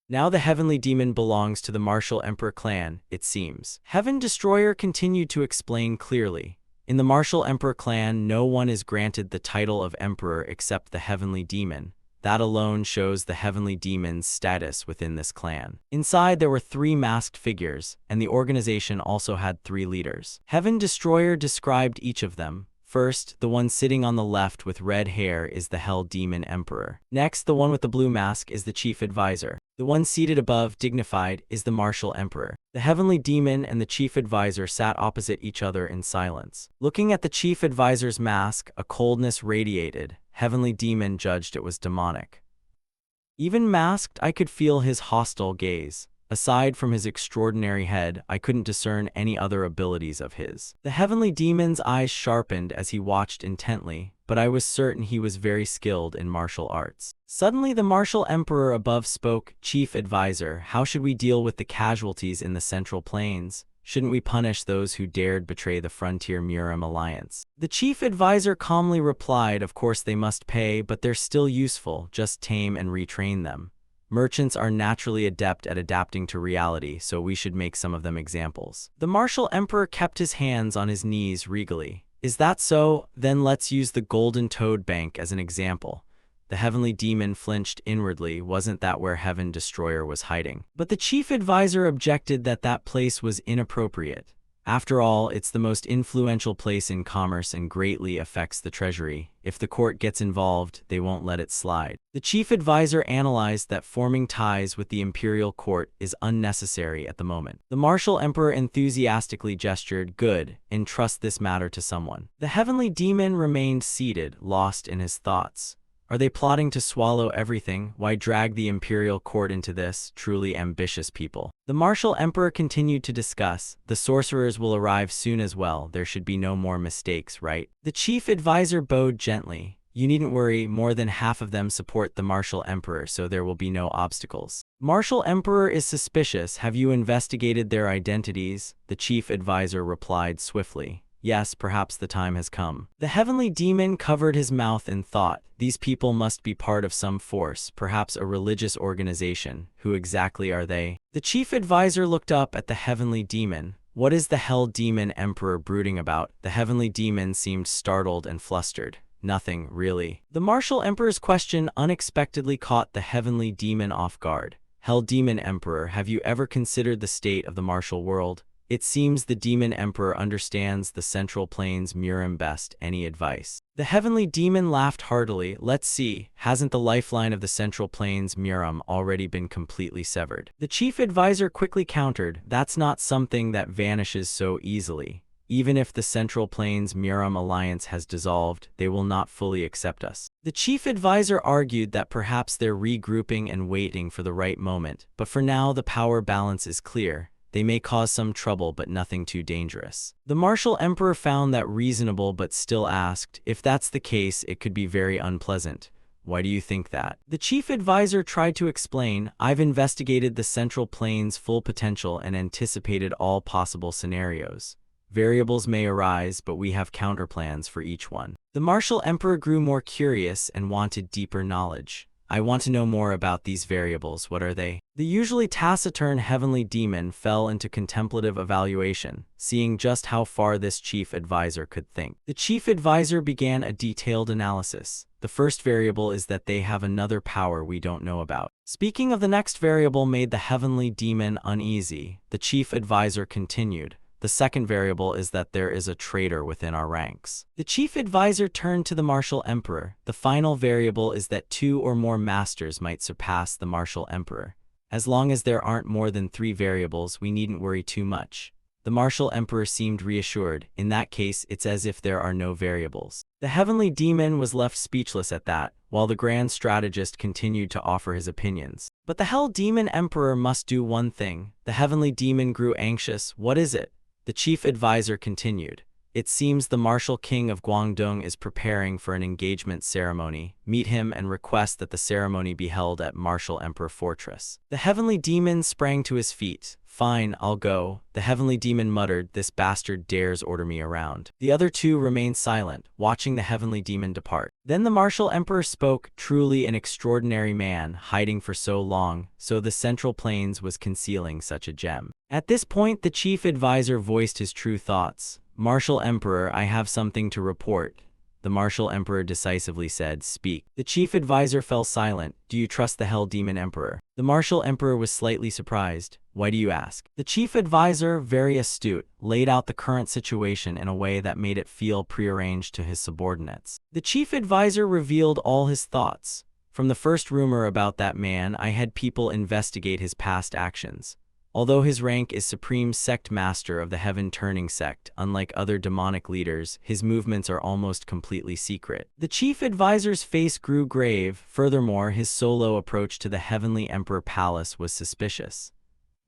Now the Heavenly Demon belongs to the Martial Emperor clan, it seems. Heaven Destroyer continued to explain clearly. In the Martial Emperor clan, no one is granted the title of Emperor except the Heavenly Demon. That alone shows the Heavenly Demon's status within this clan. Inside, there were 3 masked figures, and the organization also had 3 leaders. Heaven Destroyer described each of them. First, the one sitting on the left with red hair is the Hell Demon Emperor. Next, the one with the blue mask is the Chief Advisor. The one seated above, dignified, is the Martial Emperor. The Heavenly Demon and the Chief Advisor sat opposite each other in silence. Looking at the Chief Advisor's mask, a coldness radiated. Heavenly Demon judged it was demonic. Even masked, I could feel his hostile gaze. Aside from his extraordinary head, I couldn't discern any other abilities of his. The Heavenly Demon's eyes sharpened as he watched intently, but I was certain he was very skilled in martial arts. Suddenly the Martial Emperor above spoke, Chief Advisor, how should we deal with the casualties in the Central Plains? Shouldn't we punish those who dared betray the Frontier Murim Alliance? The Chief Advisor calmly replied, of course they must pay, but they're still useful, just tame and retrain them. Merchants are naturally adept at adapting to reality, so we should make some of them examples. The Martial Emperor kept his hands on his knees regally. Is that so? Then let's use the Golden Toad Bank as an example. The Heavenly Demon flinched inwardly. Wasn't that where Heaven Destroyer was hiding? But the Chief Advisor objected that that place was inappropriate. After all, it's the most influential place in commerce and greatly affects the treasury. If the court gets involved, they won't let it slide. The Chief Advisor analyzed that forming ties with the Imperial Court is unnecessary at the moment. The Martial Emperor enthusiastically gestured, good, entrust this matter to someone. The Heavenly Demon remained seated, lost in his thoughts. Are they plotting to swallow everything? Why drag the imperial court into this? Truly ambitious people. The martial emperor continued to discuss. The sorcerers will arrive soon as well. There should be no more mistakes, right? The chief advisor bowed gently. You needn't worry, more than half of them support the martial emperor, so there will be no obstacles. Martial emperor is suspicious. Have you investigated their identities? The chief advisor replied swiftly. Yes, perhaps the time has come. The heavenly demon covered his mouth in thought. These people must be part of some force, perhaps a religious organization. Who exactly are they? The chief advisor looked up at the heavenly demon. What is the hell demon emperor brooding about? The heavenly demon seemed startled and flustered. Nothing, really. The martial emperor's question unexpectedly caught the heavenly demon off guard. Hell demon emperor, have you ever considered the state of the martial world? It seems the demon emperor understands the central plains Murim best. Any advice? The heavenly demon laughed heartily. Let's see, hasn't the lifeline of the central plains Murim already been completely severed? The chief advisor quickly countered, that's not something that vanishes so easily. Even if the Central Plains Murim alliance has dissolved, they will not fully accept us. The chief advisor argued that perhaps they're regrouping and waiting for the right moment, but for now the power balance is clear. They may cause some trouble, but nothing too dangerous. The martial emperor found that reasonable but still asked, if that's the case, it could be very unpleasant. Why do you think that? The chief advisor tried to explain, I've investigated the Central Plains' full potential and anticipated all possible scenarios. Variables may arise, but we have counterplans for each one. The martial emperor grew more curious and wanted deeper knowledge. I want to know more about these variables. What are they? The usually taciturn heavenly demon fell into contemplative evaluation, seeing just how far this chief advisor could think. The chief advisor began a detailed analysis. The first variable is that they have another power we don't know about. Speaking of the next variable made the heavenly demon uneasy. The chief advisor continued. The second variable is that there is a traitor within our ranks. The chief advisor turned to the martial emperor. The final variable is that 2 or more masters might surpass the martial emperor. As long as there aren't more than 3 variables, we needn't worry too much. The martial emperor seemed reassured. In that case, it's as if there are no variables. The heavenly demon was left speechless at that, while the grand strategist continued to offer his opinions. But the hell demon emperor must do one thing. The heavenly demon grew anxious. What is it? The chief advisor continued. It seems the martial king of Guangdong is preparing for an engagement ceremony. Meet him and request that the ceremony be held at Martial Emperor Fortress. The heavenly demon sprang to his feet. Fine, I'll go. The heavenly demon muttered, this bastard dares order me around. The other 2 remained silent, watching the heavenly demon depart. Then the martial emperor spoke, truly an extraordinary man, hiding for so long, so the Central Plains was concealing such a gem. At this point, the chief advisor voiced his true thoughts. Martial emperor, I have something to report. The martial emperor decisively said, speak. The chief advisor fell silent. Do you trust the hell demon emperor? The martial emperor was slightly surprised. Why do you ask? The chief advisor, very astute, laid out the current situation in a way that made it feel prearranged to his subordinates. The chief advisor revealed all his thoughts. From the first rumor about that man, I had people investigate his past actions. Although his rank is Supreme Sect Master of the Heaven Turning Sect, unlike other demonic leaders, his movements are almost completely secret. The chief advisor's face grew grave. Furthermore, his solo approach to the Heavenly Emperor Palace was suspicious.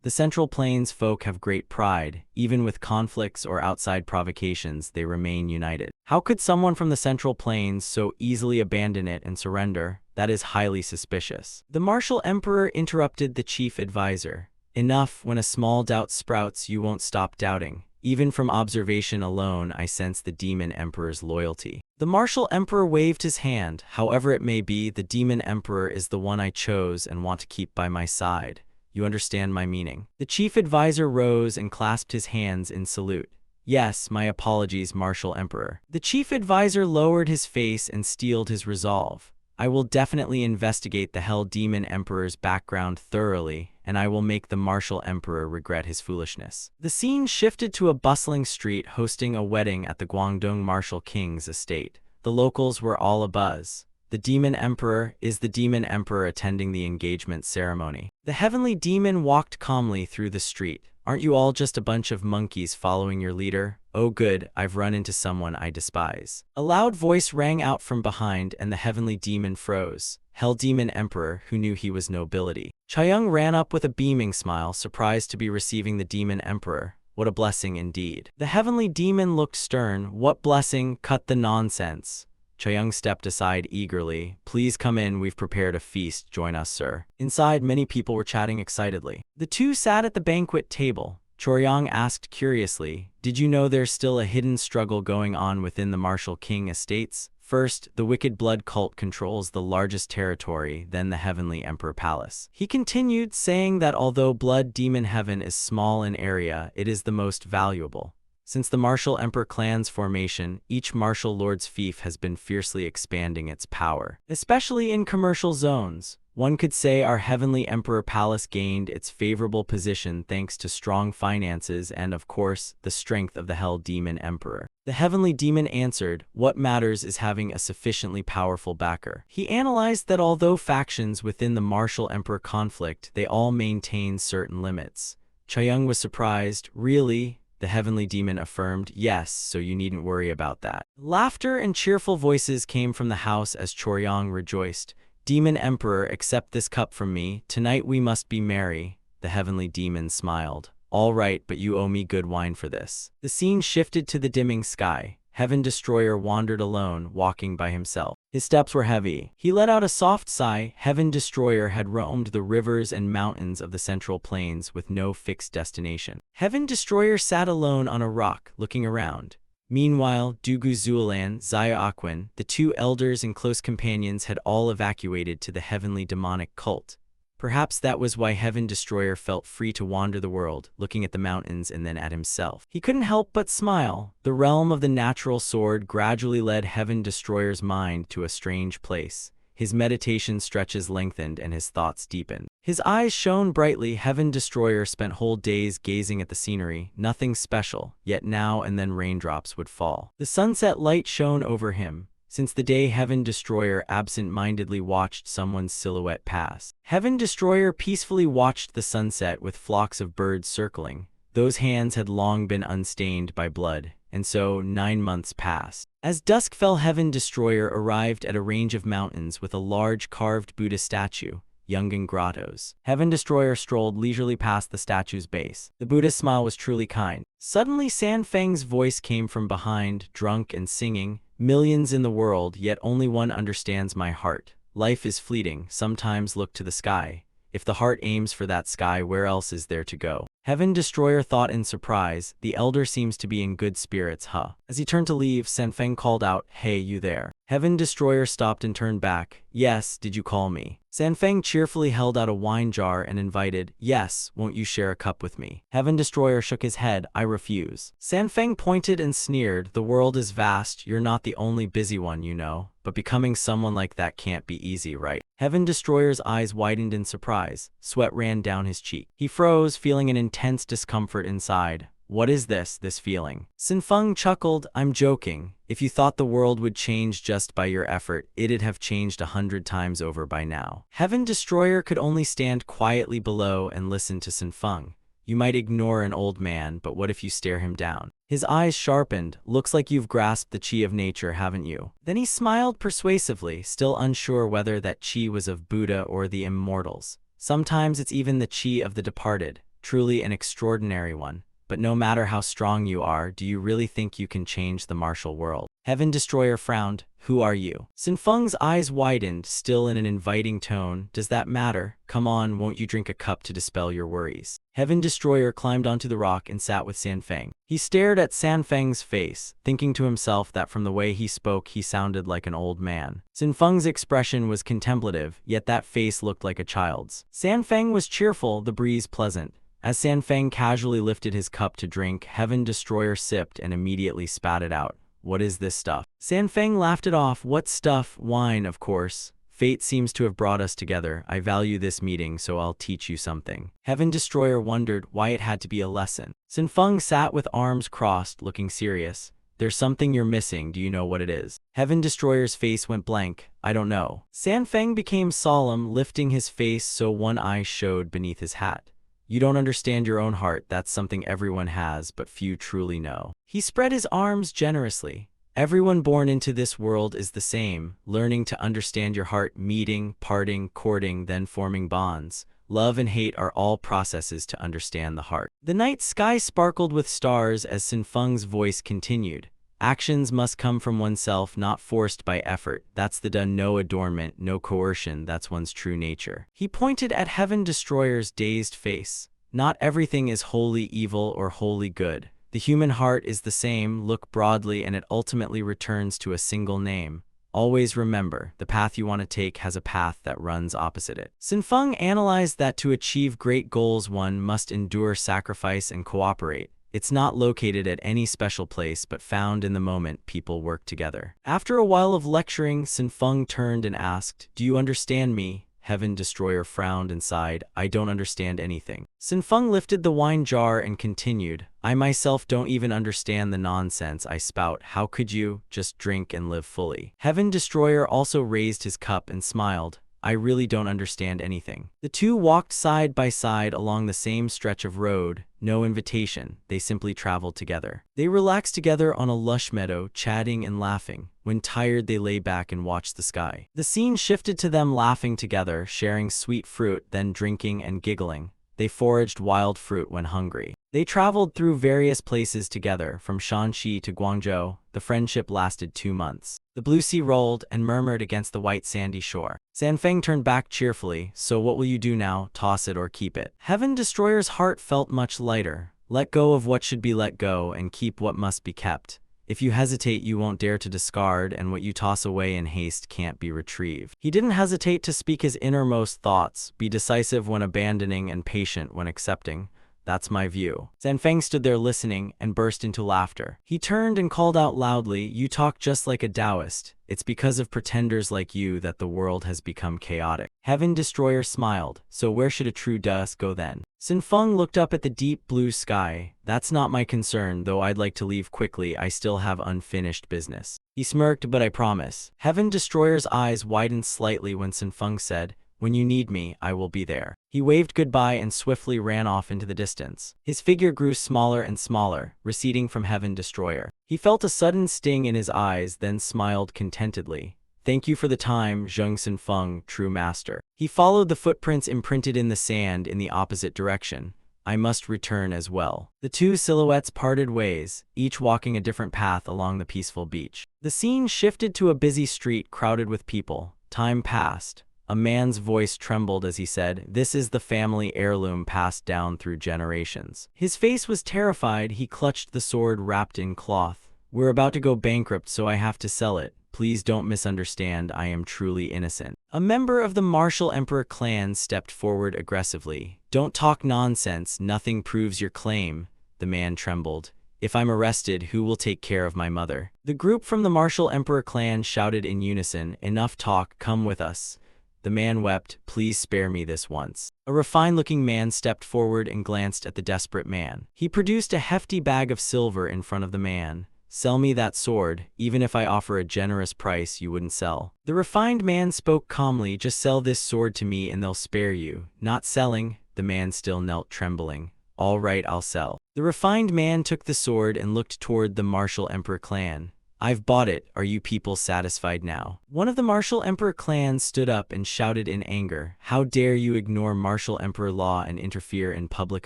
The Central Plains folk have great pride. Even with conflicts or outside provocations, they remain united. How could someone from the Central Plains so easily abandon it and surrender? That is highly suspicious. The martial emperor interrupted the chief advisor. Enough, when a small doubt sprouts, you won't stop doubting. Even from observation alone, I sense the demon emperor's loyalty. The martial emperor waved his hand. However it may be, the demon emperor is the one I chose and want to keep by my side. You understand my meaning. The chief advisor rose and clasped his hands in salute. Yes, my apologies, martial emperor. The chief advisor lowered his face and steeled his resolve. I will definitely investigate the Hell Demon Emperor's background thoroughly, and I will make the martial emperor regret his foolishness. The scene shifted to a bustling street hosting a wedding at the Guangdong Martial King's estate. The locals were all abuzz. The Demon Emperor is the Demon Emperor attending the engagement ceremony. The heavenly demon walked calmly through the street. Aren't you all just a bunch of monkeys following your leader? Oh good, I've run into someone I despise. A loud voice rang out from behind and the heavenly demon froze. Hell Demon Emperor, who knew he was nobility. Chaeyoung ran up with a beaming smile, surprised to be receiving the Demon Emperor. What a blessing indeed. The heavenly demon looked stern. What blessing? Cut the nonsense. Chaeyoung stepped aside eagerly. Please come in, we've prepared a feast. Join us, sir. Inside, many people were chatting excitedly. The two sat at the banquet table. Chaeyoung asked curiously, did you know there's still a hidden struggle going on within the Martial King estates? First, the wicked blood cult controls the largest territory, then the Heavenly Emperor Palace. He continued, saying that although Blood Demon Heaven is small in area, it is the most valuable. Since the Martial Emperor clan's formation, each martial lord's fief has been fiercely expanding its power, especially in commercial zones. One could say our Heavenly Emperor Palace gained its favorable position thanks to strong finances and, of course, the strength of the Hell Demon Emperor. The Heavenly Demon answered, what matters is having a sufficiently powerful backer. He analyzed that although factions within the Martial Emperor conflict, they all maintain certain limits. Chaeyoung was surprised. Really? The Heavenly Demon affirmed, yes, so you needn't worry about that. Laughter and cheerful voices came from the house as Chaeyoung rejoiced. Demon Emperor, accept this cup from me. Tonight we must be merry. The Heavenly Demon smiled. All right, but you owe me good wine for this. The scene shifted to the dimming sky. Heaven Destroyer wandered alone, walking by himself. His steps were heavy. He let out a soft sigh. Heaven Destroyer had roamed the rivers and mountains of the Central Plains with no fixed destination. Heaven Destroyer sat alone on a rock, looking around. Meanwhile, Dugu Zuolan, Awakens, the two elders and close companions had all evacuated to the heavenly demonic cult. Perhaps that was why Heaven Destroyer felt free to wander the world, looking at the mountains and then at himself. He couldn't help but smile. The realm of the natural sword gradually led Heaven Destroyer's mind to a strange place. His meditation stretches lengthened and his thoughts deepened. His eyes shone brightly. Heaven Destroyer spent whole days gazing at the scenery, nothing special, yet now and then raindrops would fall. The sunset light shone over him. Since the day Heaven Destroyer absent-mindedly watched someone's silhouette pass. Heaven Destroyer peacefully watched the sunset with flocks of birds circling. Those hands had long been unstained by blood, and so 9 months passed. As dusk fell, Heaven Destroyer arrived at a range of mountains with a large carved Buddha statue, Yungan Grottos. Heaven Destroyer strolled leisurely past the statue's base. The Buddha's smile was truly kind. Suddenly San Feng's voice came from behind, drunk and singing, millions in the world, yet only one understands my heart. Life is fleeting, sometimes look to the sky. If the heart aims for that sky, where else is there to go? Heaven Destroyer thought in surprise. The elder seems to be in good spirits, huh? As he turned to leave, Sanfeng called out, hey, you there. Heaven Destroyer stopped and turned back. Yes, did you call me? Sanfeng cheerfully held out a wine jar and invited, yes, won't you share a cup with me? Heaven Destroyer shook his head, I refuse. Sanfeng pointed and sneered, the world is vast, you're not the only busy one, you know, but becoming someone like that can't be easy, right? Heaven Destroyer's eyes widened in surprise. Sweat ran down his cheek. He froze, feeling an intense discomfort inside. What is this feeling? Sinfeng chuckled, I'm joking. If you thought the world would change just by your effort, it'd have changed 100 times over by now. Heaven Destroyer could only stand quietly below and listen to Sinfeng. You might ignore an old man, but what if you stare him down? His eyes sharpened. Looks like you've grasped the chi of nature, haven't you? Then he smiled persuasively, still unsure whether that chi was of Buddha or the immortals. Sometimes it's even the chi of the departed, truly an extraordinary one. But no matter how strong you are, do you really think you can change the martial world? Heaven Destroyer frowned. Who are you? Sinfeng's eyes widened, still in an inviting tone. Does that matter? Come on, won't you drink a cup to dispel your worries? Heaven Destroyer climbed onto the rock and sat with Sanfeng. He stared at Sanfeng's face, thinking to himself that from the way he spoke he sounded like an old man. Sinfeng's expression was contemplative, yet that face looked like a child's. Sanfeng was cheerful, the breeze pleasant. As Sanfeng casually lifted his cup to drink, Heaven Destroyer sipped and immediately spat it out. What is this stuff? Sanfeng laughed it off. What stuff? Wine, of course. Fate seems to have brought us together. I value this meeting, so I'll teach you something. Heaven Destroyer wondered why it had to be a lesson. Sinfeng sat with arms crossed, looking serious. There's something you're missing. Do you know what it is? Heaven Destroyer's face went blank. I don't know. Sanfeng became solemn, lifting his face so one eye showed beneath his hat. You don't understand your own heart. That's something everyone has, but few truly know. He spread his arms generously. Everyone born into this world is the same, learning to understand your heart, meeting, parting, courting, then forming bonds. Love and hate are all processes to understand the heart. The night sky sparkled with stars as Sinfeng's voice continued. Actions must come from oneself, not forced by effort. That's the done, no adornment, no coercion. That's one's true nature. He pointed at Heaven Destroyer's dazed face. Not everything is wholly evil or wholly good. The human heart is the same. Look broadly and it ultimately returns to a single name. Always remember, the path you want to take has a path that runs opposite it. Sinfeng analyzed that to achieve great goals one must endure sacrifice and cooperate. It's not located at any special place but found in the moment people work together. After a while of lecturing, Sinfeng turned and asked, "Do you understand me?" Heaven Destroyer frowned and sighed, "I don't understand anything." Sinfeng lifted the wine jar and continued, "I myself don't even understand the nonsense I spout. How could you? Just drink and live fully." Heaven Destroyer also raised his cup and smiled, "I really don't understand anything." The two walked side by side along the same stretch of road, no invitation, they simply traveled together. They relaxed together on a lush meadow, chatting and laughing. When tired, they lay back and watched the sky. The scene shifted to them laughing together, sharing sweet fruit, then drinking and giggling. They foraged wild fruit when hungry. They traveled through various places together, from Shanxi to Guangzhou. The friendship lasted 2 months. The blue sea rolled and murmured against the white sandy shore. Sanfeng turned back cheerfully, "So what will you do now? Toss it or keep it?" Heaven Destroyer's heart felt much lighter. Let go of what should be let go and keep what must be kept. If you hesitate, you won't dare to discard, and what you toss away in haste can't be retrieved. He didn't hesitate to speak his innermost thoughts, be decisive when abandoning and patient when accepting. That's my view. Sanfeng stood there listening and burst into laughter. He turned and called out loudly, "You talk just like a Taoist. It's because of pretenders like you that the world has become chaotic." Heaven Destroyer smiled, "So where should a true Taoist go then?" Sinfeng looked up at the deep blue sky. "That's not my concern, though I'd like to leave quickly. I still have unfinished business." He smirked, "But I promise." Heaven Destroyer's eyes widened slightly when Sinfeng said, "When you need me, I will be there." He waved goodbye and swiftly ran off into the distance. His figure grew smaller and smaller, receding from Heaven Destroyer. He felt a sudden sting in his eyes, then smiled contentedly. "Thank you for the time, Zheng Sinfeng, true master." He followed the footprints imprinted in the sand in the opposite direction. "I must return as well." The two silhouettes parted ways, each walking a different path along the peaceful beach. The scene shifted to a busy street crowded with people. Time passed. A man's voice trembled as he said, "This is the family heirloom passed down through generations." His face was terrified. He clutched the sword wrapped in cloth. "We're about to go bankrupt, so I have to sell it. Please don't misunderstand. I am truly innocent." A member of the Martial Emperor clan stepped forward aggressively. "Don't talk nonsense. Nothing proves your claim." The man trembled. "If I'm arrested, who will take care of my mother?" The group from the Martial Emperor clan shouted in unison, "Enough talk. Come with us." The man wept, "Please spare me this once." A refined-looking man stepped forward and glanced at the desperate man. He produced a hefty bag of silver in front of the man. "Sell me that sword. Even if I offer a generous price, you wouldn't sell." The refined man spoke calmly, "Just sell this sword to me and they'll spare you." "Not selling." The man still knelt trembling. "All right, I'll sell." The refined man took the sword and looked toward the Martial Emperor clan. "I've bought it. Are you people satisfied now?" One of the Martial Emperor clan stood up and shouted in anger, "How dare you ignore Martial Emperor law and interfere in public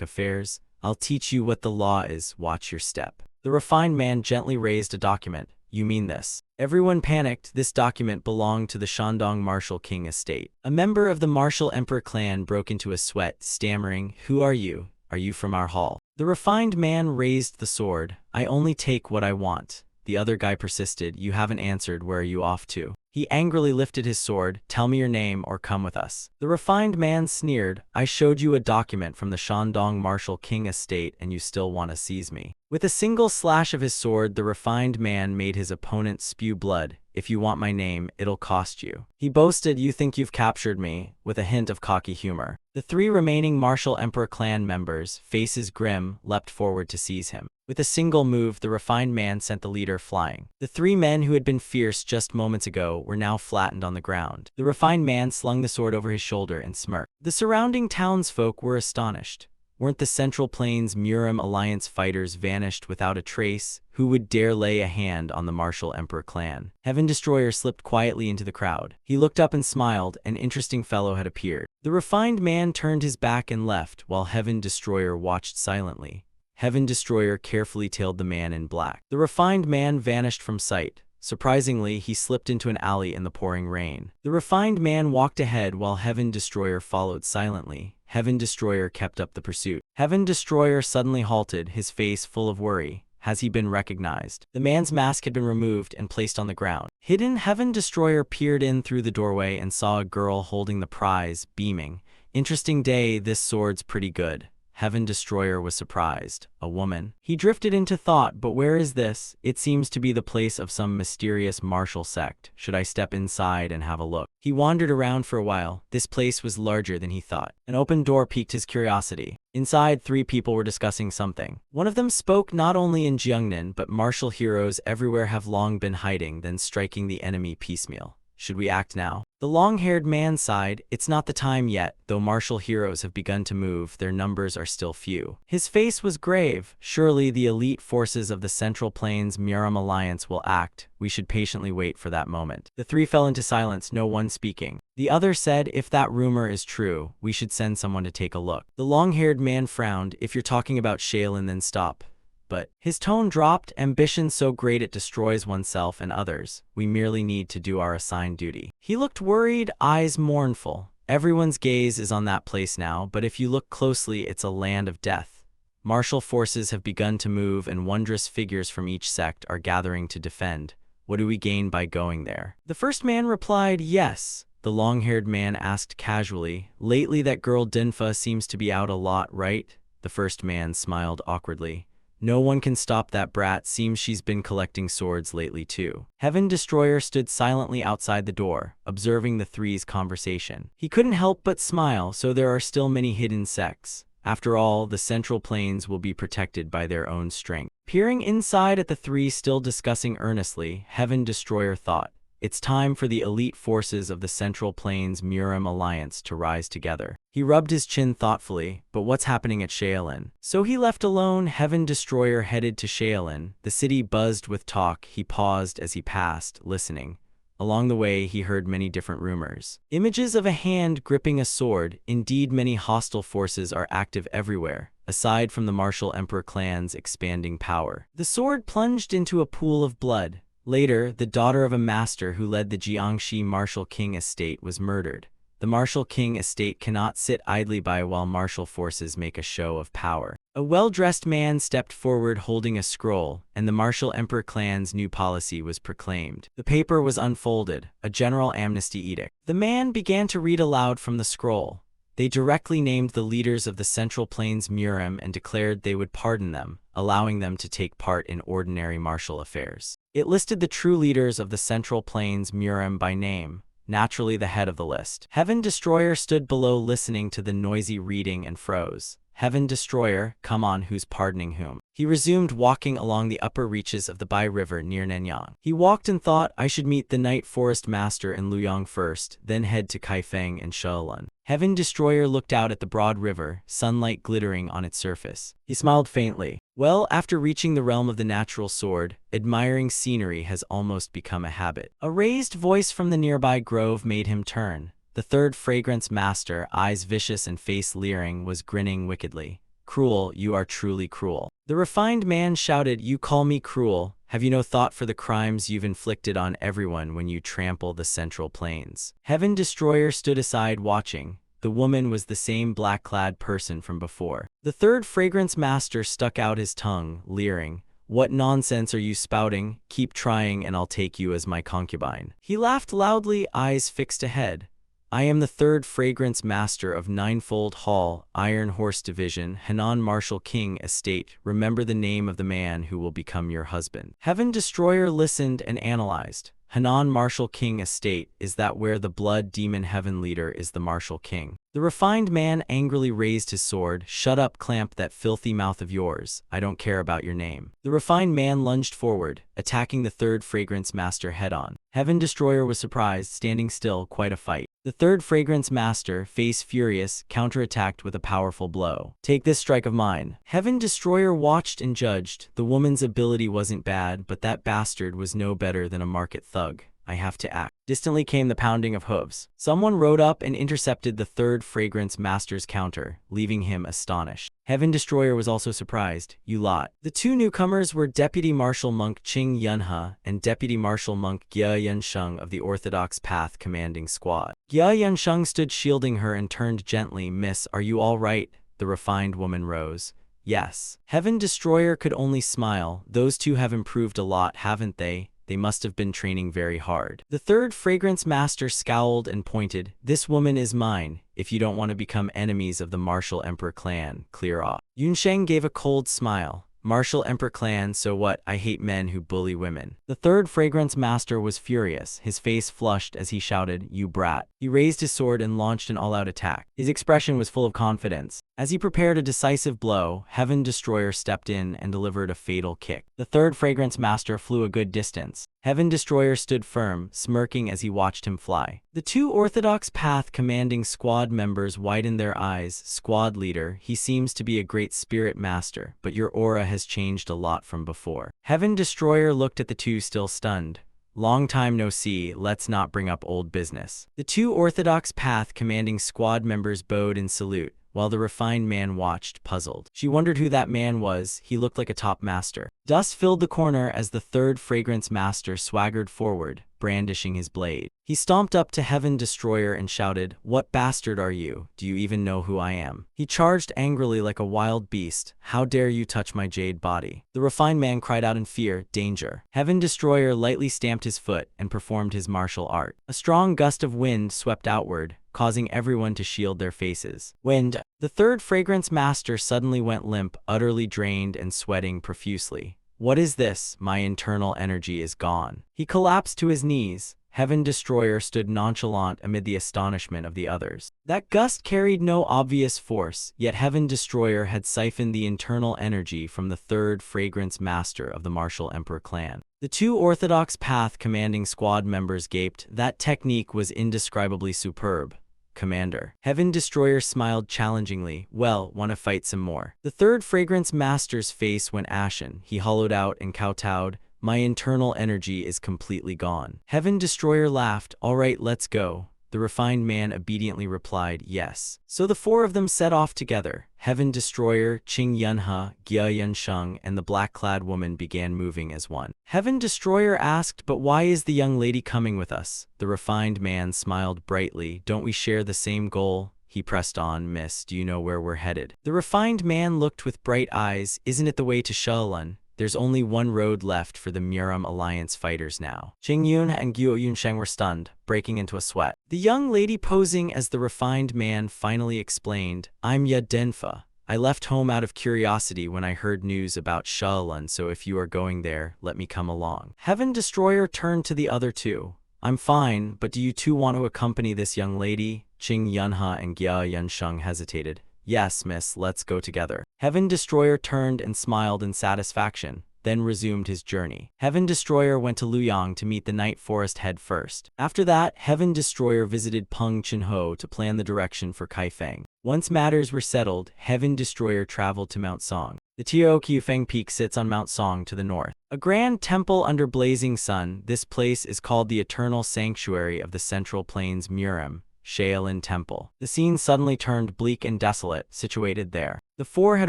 affairs? I'll teach you what the law is. Watch your step." The refined man gently raised a document. "You mean this?" Everyone panicked. This document belonged to the Shandong Martial King estate. A member of the Martial Emperor clan broke into a sweat, stammering, "Who are you? Are you from our hall?" The refined man raised the sword. "I only take what I want." The other guy persisted, "You haven't answered. Where are you off to?" He angrily lifted his sword. "Tell me your name or come with us." The refined man sneered, "I showed you a document from the Shandong Martial King estate and you still want to seize me." With a single slash of his sword, the refined man made his opponent spew blood. "If you want my name, it'll cost you." He boasted, "You think you've captured me," with a hint of cocky humor. The three remaining Martial Emperor clan members, faces grim, leapt forward to seize him. With a single move, the refined man sent the leader flying. The three men who had been fierce just moments ago were now flattened on the ground. The refined man slung the sword over his shoulder and smirked. The surrounding townsfolk were astonished. Weren't the Central Plains Murim Alliance fighters vanished without a trace? Who would dare lay a hand on the Martial Emperor clan? Heaven Destroyer slipped quietly into the crowd. He looked up and smiled. An interesting fellow had appeared. The refined man turned his back and left, while Heaven Destroyer watched silently. Heaven Destroyer carefully tailed the man in black. The refined man vanished from sight. Surprisingly, he slipped into an alley in the pouring rain. The refined man walked ahead while Heaven Destroyer followed silently. Heaven Destroyer kept up the pursuit. Heaven Destroyer suddenly halted, his face full of worry. Has he been recognized? The man's mask had been removed and placed on the ground. Hidden, Heaven Destroyer peered in through the doorway and saw a girl holding the prize, beaming. Interesting day, this sword's pretty good. Heaven Destroyer was surprised. A woman. He drifted into thought, but where is this? It seems to be the place of some mysterious martial sect. Should I step inside and have a look? He wandered around for a while. This place was larger than he thought. An open door piqued his curiosity. Inside, 3 people were discussing something. One of them spoke not only in Jiangnan, but martial heroes everywhere have long been hiding, then striking the enemy piecemeal. Should we act now? The long-haired man sighed. It's not the time yet, though martial heroes have begun to move, their numbers are still few. His face was grave. Surely the elite forces of the Central Plains Murim Alliance will act. We should patiently wait for that moment. The 3 fell into silence, no one speaking. The other said, if that rumor is true, we should send someone to take a look. The long-haired man frowned. If you're talking about Shaolin, then stop. But his tone dropped. Ambition so great it destroys oneself and others. We merely need to do our assigned duty. He looked worried, eyes mournful. Everyone's gaze is on that place now, but if you look closely, it's a land of death. Martial forces have begun to move and wondrous figures from each sect are gathering to defend. What do we gain by going there? The first man replied, yes. The long-haired man asked casually, lately that girl Dinfa seems to be out a lot, right? The first man smiled awkwardly. No one can stop that brat, seems she's been collecting swords lately too. Heaven Destroyer stood silently outside the door, observing the 3's conversation. He couldn't help but smile, so there are still many hidden sects. After all, the Central Plains will be protected by their own strength. Peering inside at the 3 still discussing earnestly, Heaven Destroyer thought, it's time for the elite forces of the Central Plains Murim Alliance to rise together. He rubbed his chin thoughtfully, but what's happening at Shaolin? So he left alone. Heaven Destroyer headed to Shaolin. The city buzzed with talk. He paused as he passed, listening. Along the way, he heard many different rumors. Images of a hand gripping a sword. Indeed, many hostile forces are active everywhere, aside from the Martial Emperor clan's expanding power. The sword plunged into a pool of blood. Later, the daughter of a master who led the Jiangxi Martial King estate was murdered. The Martial King estate cannot sit idly by while martial forces make a show of power. A well-dressed man stepped forward holding a scroll, and the Martial Emperor clan's new policy was proclaimed. The paper was unfolded, a general amnesty edict. The man began to read aloud from the scroll. They directly named the leaders of the Central Plains Murim and declared they would pardon them, allowing them to take part in ordinary martial affairs. It listed the true leaders of the Central Plains Murim by name, naturally the head of the list. Heaven Destroyer stood below listening to the noisy reading and froze. Heaven Destroyer, come on, who's pardoning whom? He resumed walking along the upper reaches of the Bai River near Nanyang. He walked and thought, I should meet the Night Forest Master in Luoyang first, then head to Kaifeng and Shaolin. Heaven Destroyer looked out at the broad river, sunlight glittering on its surface. He smiled faintly. Well, after reaching the realm of the natural sword, admiring scenery has almost become a habit. A raised voice from the nearby grove made him turn. The 3rd Fragrance Master, eyes vicious and face leering, was grinning wickedly. Cruel, you are truly cruel. The refined man shouted, you call me cruel? Have you no thought for the crimes you've inflicted on everyone when you trample the Central Plains? Heaven Destroyer stood aside watching. The woman was the same black-clad person from before. The 3rd Fragrance Master stuck out his tongue, leering. What nonsense are you spouting? Keep trying and I'll take you as my concubine. He laughed loudly, eyes fixed ahead. I am the 3rd Fragrance Master of Ninefold Hall, Iron Horse Division, Henan Martial King Estate. Remember the name of the man who will become your husband. Heaven Destroyer listened and analyzed. Henan Martial King Estate, is that where the Blood Demon Heaven leader is the Martial King? The refined man angrily raised his sword. Shut up, clamp that filthy mouth of yours. I don't care about your name. The refined man lunged forward, attacking the 3rd Fragrance Master head-on. Heaven Destroyer was surprised, standing still, quite a fight. The third fragrance master, face furious, counterattacked with a powerful blow. Take this strike of mine. Heaven Destroyer watched and judged. The woman's ability wasn't bad, but that bastard was no better than a market thug. I have to act. Distantly came the pounding of hooves. Someone rode up and intercepted the third fragrance master's counter, leaving him astonished. Heaven Destroyer was also surprised. You lot. The two newcomers were Deputy Marshal Monk Ching Yunhe and Deputy Marshal Monk Gye Yunsheng of the Orthodox Path Commanding Squad. Gye Yunsheng stood shielding her and turned gently. Miss, are you all right? The refined woman rose. Yes. Heaven Destroyer could only smile. Those two have improved a lot, haven't they? They must have been training very hard. The third fragrance master scowled and pointed. This woman is mine. If you don't want to become enemies of the Martial Emperor clan, clear off. Yunsheng gave a cold smile. Martial Emperor clan, so what? I hate men who bully women. The third fragrance master was furious. His face flushed as he shouted, you brat. He raised his sword and launched an all-out attack. His expression was full of confidence. As he prepared a decisive blow, Heaven Destroyer stepped in and delivered a fatal kick. The third fragrance master flew a good distance. Heaven Destroyer stood firm, smirking as he watched him fly. The two Orthodox Path Commanding Squad members widened their eyes. Squad leader, he seems to be a great spirit master, but your aura has changed a lot from before. Heaven Destroyer looked at the two, still stunned. Long time no see, let's not bring up old business. The two Orthodox Path Commanding Squad members bowed in salute, while the refined man watched, puzzled. She wondered who that man was. He looked like a top master. Dust filled the corner as the third fragrance master swaggered forward, brandishing his blade. He stomped up to Heaven Destroyer and shouted, what bastard are you? Do you even know who I am? He charged angrily like a wild beast. How dare you touch my jade body? The refined man cried out in fear, danger. Heaven Destroyer lightly stamped his foot and performed his martial art. A strong gust of wind swept outward, causing everyone to shield their faces. Wind. The third fragrance master suddenly went limp, utterly drained and sweating profusely. What is this? My internal energy is gone. He collapsed to his knees. Heaven Destroyer stood nonchalant amid the astonishment of the others. That gust carried no obvious force, yet Heaven Destroyer had siphoned the internal energy from the third fragrance master of the Martial Emperor clan. The two Orthodox Path Commanding Squad members gaped. That technique was indescribably superb. Commander. Heaven Destroyer smiled challengingly. Well, wanna fight some more? The third fragrance master's face went ashen. He hollowed out and kowtowed. My internal energy is completely gone. Heaven Destroyer laughed. All right, let's go. The refined man obediently replied, yes. So the four of them set off together. Heaven Destroyer, Ching Yunhe, Gye Yunsheng, and the black-clad woman began moving as one. Heaven Destroyer asked, but why is the young lady coming with us? The refined man smiled brightly. Don't we share the same goal? He pressed on. Miss, do you know where we're headed? The refined man looked with bright eyes. Isn't it the way to Shaolin? There's only one road left for the Murim Alliance fighters now. Ching Yun and Gye Yunsheng were stunned, breaking into a sweat. The young lady posing as the refined man finally explained, I'm Ya Denfa. I left home out of curiosity when I heard news about Shaolin, so if you are going there, let me come along. Heaven Destroyer turned to the other two. I'm fine, but do you two want to accompany this young lady? Ching Yunhe and Gye Yunsheng hesitated. Yes, miss, let's go together. Heaven Destroyer turned and smiled in satisfaction, then resumed his journey. Heaven Destroyer went to Luyang to meet the Night Forest head first. After that, Heaven Destroyer visited Peng Chinho to plan the direction for Kaifeng. Once matters were settled, Heaven Destroyer traveled to Mount Song. The Tiaoqiufeng Peak sits on Mount Song to the north. A grand temple under blazing sun, this place is called the Eternal Sanctuary of the Central Plains Murim, Shaolin Temple. The scene suddenly turned bleak and desolate, situated there. The four had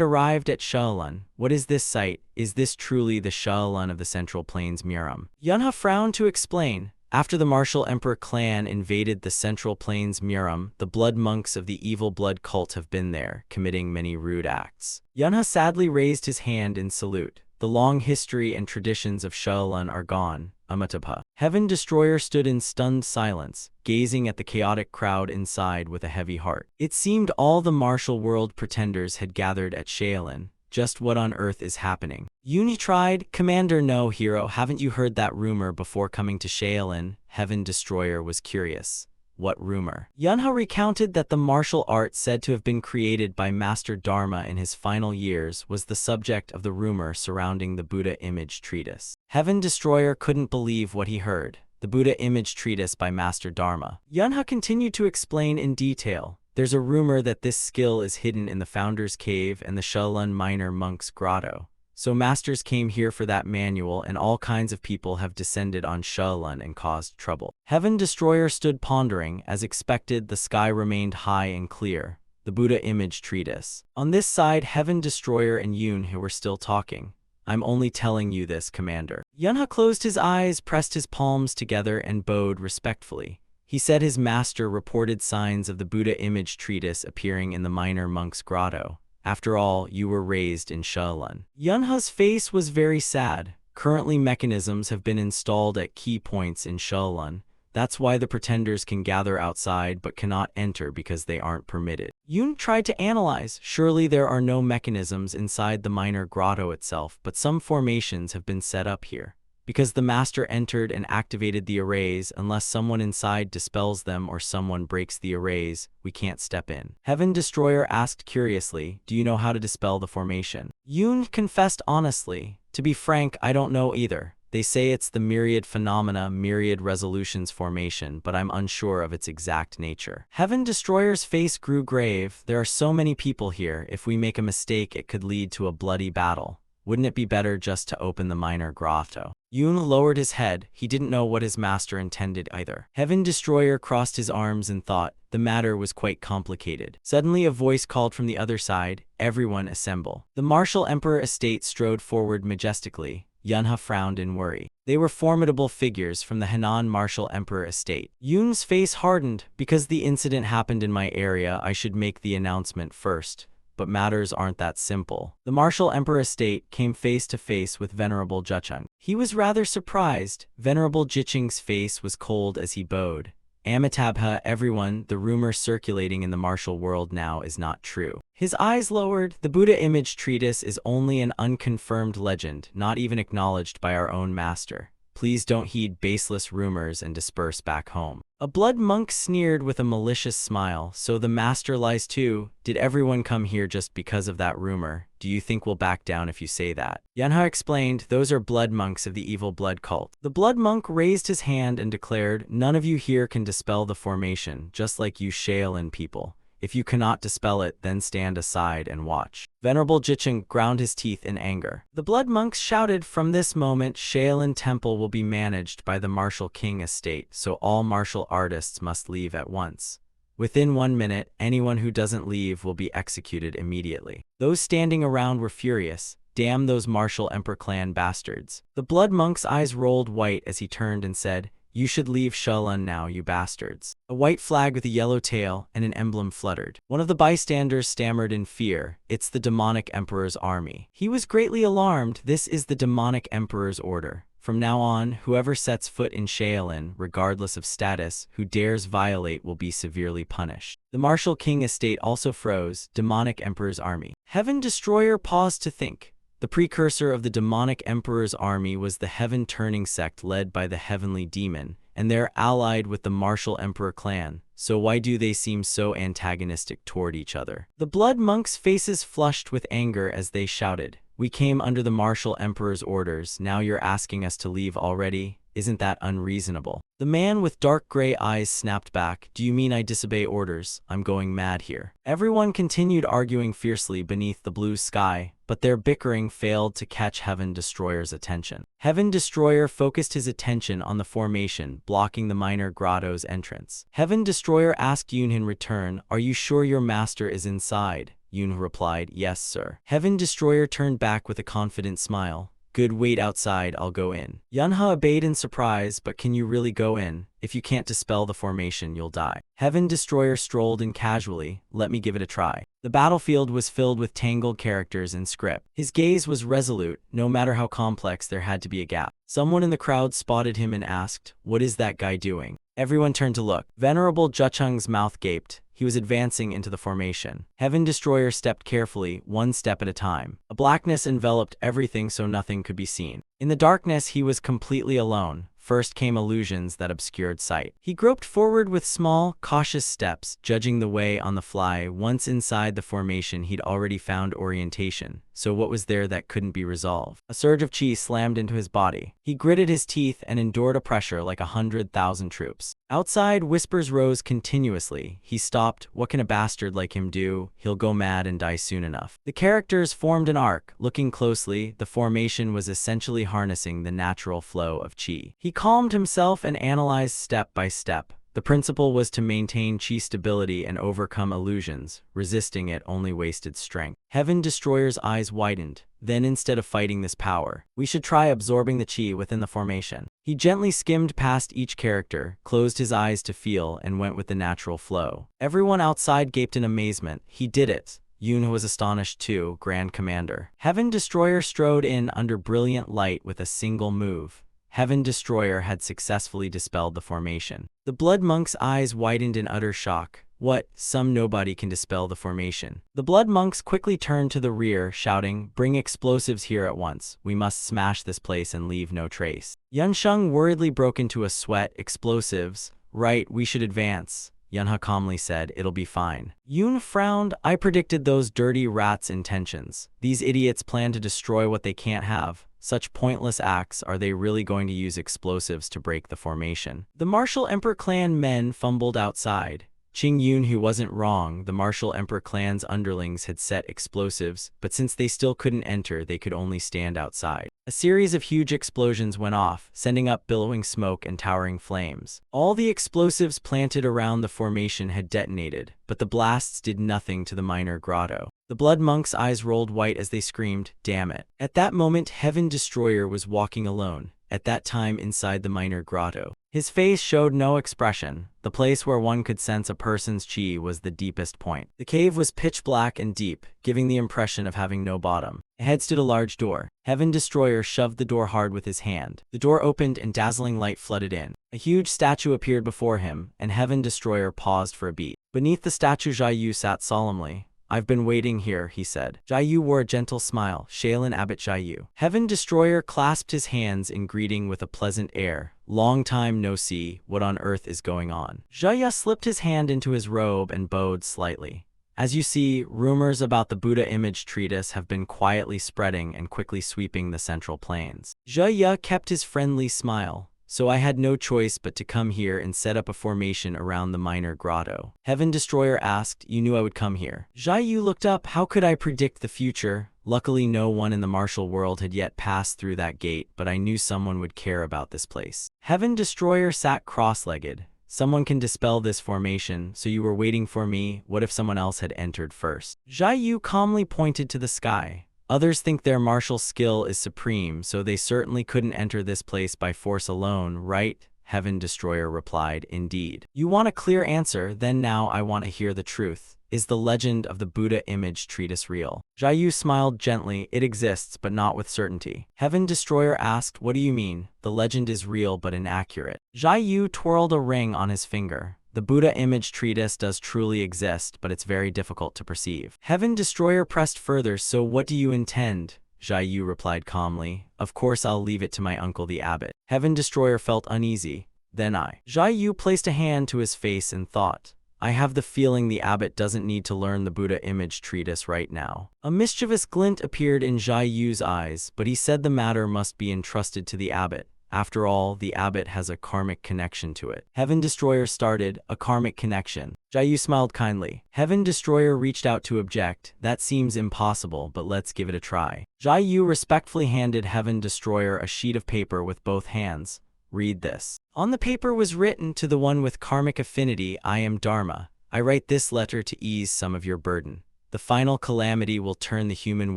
arrived at Shaolin. What is this site? Is this truly the Shaolin of the Central Plains Murim? Yunhe frowned to explain. After the Martial Emperor clan invaded the Central Plains Murim, the blood monks of the evil blood cult have been there, committing many rude acts. Yunhe sadly raised his hand in salute. The long history and traditions of Shaolin are gone. Amitabha. Heaven Destroyer stood in stunned silence, gazing at the chaotic crowd inside with a heavy heart. It seemed all the martial world pretenders had gathered at Shaolin. Just what on earth is happening? Yuni tried. Commander, no, hero, haven't you heard that rumor before coming to Shaolin? Heaven Destroyer was curious. What rumor? Yunhe recounted that the martial art said to have been created by Master Dharma in his final years was the subject of the rumor surrounding the Buddha image treatise. Heaven Destroyer couldn't believe what he heard. the Buddha image treatise by Master Dharma. Yunha continued to explain in detail. There's a rumor that this skill is hidden in the Founder's Cave and the Shaolin Minor Monk's Grotto. So masters came here for that manual, and all kinds of people have descended on Shaolin and caused trouble. Heaven Destroyer stood pondering. As expected, the sky remained high and clear. The Buddha image treatise. On this side, Heaven Destroyer and Yun were still talking. I'm only telling you this, Commander. Yunha closed his eyes, pressed his palms together, and bowed respectfully. He said his master reported signs of the Buddha image treatise appearing in the minor monk's grotto. After all, you were raised in Shaolin. Yunha's face was very sad. Currently, mechanisms have been installed at key points in Shaolin. That's why the pretenders can gather outside but cannot enter because they aren't permitted. Yun tried to analyze. Surely there are no mechanisms inside the minor grotto itself, but some formations have been set up here. Because the master entered and activated the arrays, unless someone inside dispels them or someone breaks the arrays, we can't step in. Heaven Destroyer asked curiously, do you know how to dispel the formation? Yun confessed honestly, to be frank, I don't know either. They say it's the myriad phenomena, myriad resolutions formation, but I'm unsure of its exact nature. Heaven Destroyer's face grew grave. There are so many people here. If we make a mistake, it could lead to a bloody battle. Wouldn't it be better just to open the minor grotto? Yun lowered his head. He didn't know what his master intended either. Heaven Destroyer crossed his arms and thought. The matter was quite complicated. Suddenly a voice called from the other side, everyone assemble. The Martial Emperor estate strode forward majestically. Yunha frowned in worry. They were formidable figures from the Henan Martial Emperor estate. Yun's face hardened. Because the incident happened in my area, I should make the announcement first. But matters aren't that simple. The Martial Emperor estate came face to face with Venerable Jicheng. He was rather surprised. Venerable Jicheng's face was cold as he bowed. Amitabha, everyone, the rumor circulating in the martial world now is not true. His eyes lowered. The Buddha image treatise is only an unconfirmed legend, not even acknowledged by our own master. Please don't heed baseless rumors and disperse back home. A blood monk sneered with a malicious smile. So the master lies too? Did everyone come here just because of that rumor? Do you think we'll back down if you say that? Yunha explained, those are blood monks of the evil blood cult. The blood monk raised his hand and declared, none of you here can dispel the formation, just like you Shaolin people. If you cannot dispel it, then stand aside and watch. Venerable Jicheng ground his teeth in anger. The blood monks shouted, from this moment, Shaolin Temple will be managed by the Martial King estate, so all martial artists must leave at once. Within 1 minute, anyone who doesn't leave will be executed immediately. Those standing around were furious. Damn those Martial Emperor clan bastards. The blood monk's eyes rolled white as he turned and said, you should leave Shaolin now, you bastards. A white flag with a yellow tail and an emblem fluttered. One of the bystanders stammered in fear, it's the demonic emperor's army. He was greatly alarmed. This is the demonic emperor's order. From now on, whoever sets foot in Shaolin, regardless of status, who dares violate will be severely punished. The Martial King estate also froze, demonic emperor's army. Heaven Destroyer paused to think. The precursor of the demonic emperor's army was the heaven-turning sect led by the heavenly demon, and they're allied with the martial emperor clan, so why do they seem so antagonistic toward each other? The blood monks' faces flushed with anger as they shouted, we came under the martial emperor's orders, now you're asking us to leave already? Isn't that unreasonable? The man with dark gray eyes snapped back, do you mean I disobey orders? I'm going mad here. Everyone continued arguing fiercely beneath the blue sky, but their bickering failed to catch Heaven Destroyer's attention. Heaven Destroyer focused his attention on the formation, blocking the minor grotto's entrance. Heaven Destroyer asked Yun in return, are you sure your master is inside? Yun replied, yes, sir. Heaven Destroyer turned back with a confident smile. Good, wait outside, I'll go in. Yunha obeyed in surprise, but can you really go in? If you can't dispel the formation, you'll die. Heaven Destroyer strolled in casually, let me give it a try. The battlefield was filled with tangled characters and script. His gaze was resolute, no matter how complex there had to be a gap. Someone in the crowd spotted him and asked, what is that guy doing? Everyone turned to look. Venerable Jicheng's mouth gaped. He was advancing into the formation. Heaven Destroyer stepped carefully, 1 step at a time. A blackness enveloped everything so nothing could be seen. In the darkness, he was completely alone. first came illusions that obscured sight. He groped forward with small, cautious steps, judging the way on the fly. Once inside the formation, he'd already found orientation. So what was there that couldn't be resolved? A surge of chi slammed into his body. He gritted his teeth and endured a pressure like 100,000 troops. Outside, whispers rose continuously. He stopped. What can a bastard like him do? He'll go mad and die soon enough. The characters formed an arc. Looking closely, the formation was essentially harnessing the natural flow of chi. He calmed himself and analyzed step by step. The principle was to maintain chi stability and overcome illusions. Resisting it only wasted strength. Heaven Destroyer's eyes widened. Then instead of fighting this power, we should try absorbing the chi within the formation. He gently skimmed past each character, closed his eyes to feel, and went with the natural flow. Everyone outside gaped in amazement. He did it. Yoon was astonished too, Grand Commander. Heaven Destroyer strode in under brilliant light with a single move. Heaven Destroyer had successfully dispelled the formation. The Blood Monk's eyes widened in utter shock. What? Some nobody can dispel the formation. The Blood Monks quickly turned to the rear, shouting, "Bring explosives here at once. We must smash this place and leave no trace." Yunsheng worriedly broke into a sweat. Explosives? Right, we should advance. Yunha calmly said, "It'll be fine." Yoon frowned. I predicted those dirty rats' intentions. These idiots plan to destroy what they can't have. Such pointless acts. Are they really going to use explosives to break the formation? The Martial Emperor clan men fumbled outside. Qing Yun, who wasn't wrong, the Martial Emperor clan's underlings had set explosives, but since they still couldn't enter, they could only stand outside. A series of huge explosions went off, sending up billowing smoke and towering flames. All the explosives planted around the formation had detonated, but the blasts did nothing to the minor grotto. The Blood Monk's eyes rolled white as they screamed, "Damn it." At that moment, Heaven Destroyer was walking alone, at that time inside the minor grotto. His face showed no expression. The place where one could sense a person's chi was the deepest point. The cave was pitch black and deep, giving the impression of having no bottom. Ahead stood a large door. Heaven Destroyer shoved the door hard with his hand. The door opened and dazzling light flooded in. A huge statue appeared before him, and Heaven Destroyer paused for a beat. Beneath the statue, Jia Yu sat solemnly. "I've been waiting here," he said. Jia Yu wore a gentle smile. Shaolin Abbot Jia Yu. Heaven Destroyer clasped his hands in greeting with a pleasant air. "Long time no see. What on earth is going on?" Jia Yu slipped his hand into his robe and bowed slightly. "As you see, rumors about the Buddha image treatise have been quietly spreading and quickly sweeping the Central Plains." Jia Yu kept his friendly smile. "So I had no choice but to come here and set up a formation around the minor grotto." Heaven Destroyer asked, "You knew I would come here?" Jia Yu looked up. "How could I predict the future? Luckily, no one in the martial world had yet passed through that gate, but I knew someone would care about this place." Heaven Destroyer sat cross-legged. "Someone can dispel this formation, so you were waiting for me. What if someone else had entered first?" Jia Yu calmly pointed to the sky. "Others think their martial skill is supreme, so they certainly couldn't enter this place by force alone, right?" Heaven Destroyer replied, "Indeed." "You want a clear answer, then now I want to hear the truth. Is the legend of the Buddha image treatise real?" Jia Yu smiled gently. "It exists, but not with certainty." Heaven Destroyer asked, "What do you mean?" "The legend is real but inaccurate." Jia Yu twirled a ring on his finger. "The Buddha image treatise does truly exist, but it's very difficult to perceive." Heaven Destroyer pressed further. "So what do you intend?" Jia Yu replied calmly, "Of course I'll leave it to my uncle the abbot." Heaven Destroyer felt uneasy. "Then Jia Yu placed a hand to his face and thought, "I have the feeling the abbot doesn't need to learn the Buddha image treatise right now." A mischievous glint appeared in Jia Yu's eyes, but he said the matter must be entrusted to the abbot. After all, the abbot has a karmic connection to it. Heaven Destroyer started, "A karmic connection?" Jia Yu smiled kindly. Heaven Destroyer reached out to object. "That seems impossible, but let's give it a try." Jia Yu respectfully handed Heaven Destroyer a sheet of paper with both hands. "Read this." On the paper was written, "To the one with karmic affinity, I am Dharma. I write this letter to ease some of your burden. The final calamity will turn the human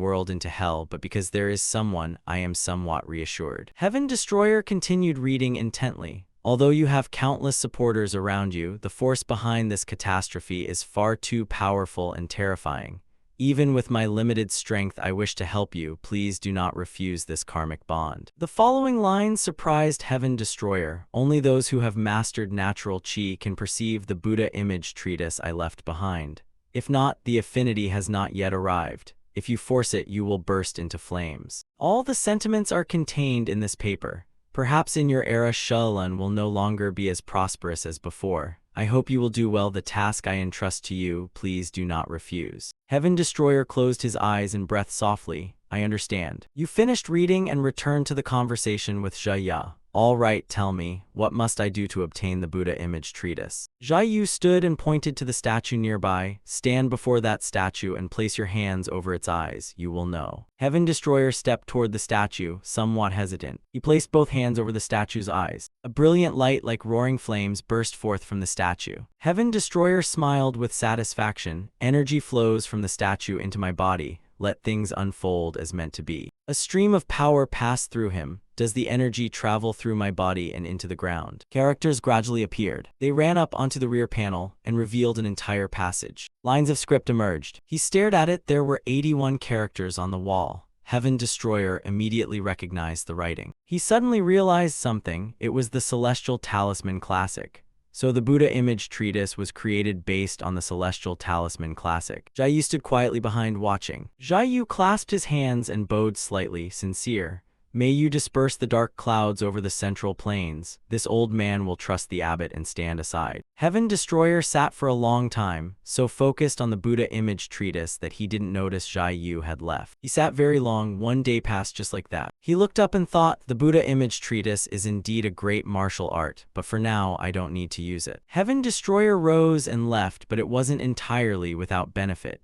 world into hell, but because there is someone, I am somewhat reassured." Heaven Destroyer continued reading intently. "Although you have countless supporters around you, the force behind this catastrophe is far too powerful and terrifying. Even with my limited strength, I wish to help you. Please do not refuse this karmic bond." The following lines surprised Heaven Destroyer. "Only those who have mastered natural chi can perceive the Buddha image treatise I left behind. If not, the affinity has not yet arrived. If you force it, you will burst into flames." All the sentiments are contained in this paper. Perhaps in your era Shulan will no longer be as prosperous as before. I hope you will do well the task I entrust to you. Please do not refuse. Heaven Destroyer closed his eyes and breathed softly. I understand. You finished reading and returned to the conversation with Jia. All right, tell me, what must I do to obtain the Buddha image treatise? Jia stood and pointed to the statue nearby. Stand before that statue and place your hands over its eyes. You will know. Heaven Destroyer stepped toward the statue, somewhat hesitant. He placed both hands over the statue's eyes. A brilliant light like roaring flames burst forth from the statue. Heaven Destroyer smiled with satisfaction. Energy flows from the statue into my body. Let things unfold as meant to be. A stream of power passed through him. Does the energy travel through my body and into the ground? Characters gradually appeared. They ran up onto the rear panel and revealed an entire passage. Lines of script emerged. He stared at it. There were 81 characters on the wall. Heaven Destroyer immediately recognized the writing. He suddenly realized something. It was the Celestial Talisman Classic. So the Buddha image treatise was created based on the Celestial Talisman Classic. Jia stood quietly behind watching. Jia clasped his hands and bowed slightly, sincere. May you disperse the dark clouds over the central plains. This old man will trust the abbot and stand aside. Heaven Destroyer sat for a long time, so focused on the Buddha image treatise that he didn't notice Jia had left. He sat very long. One day passed just like that. He looked up and thought, the Buddha image treatise is indeed a great martial art, but for now I don't need to use it. Heaven Destroyer rose and left, but it wasn't entirely without benefit.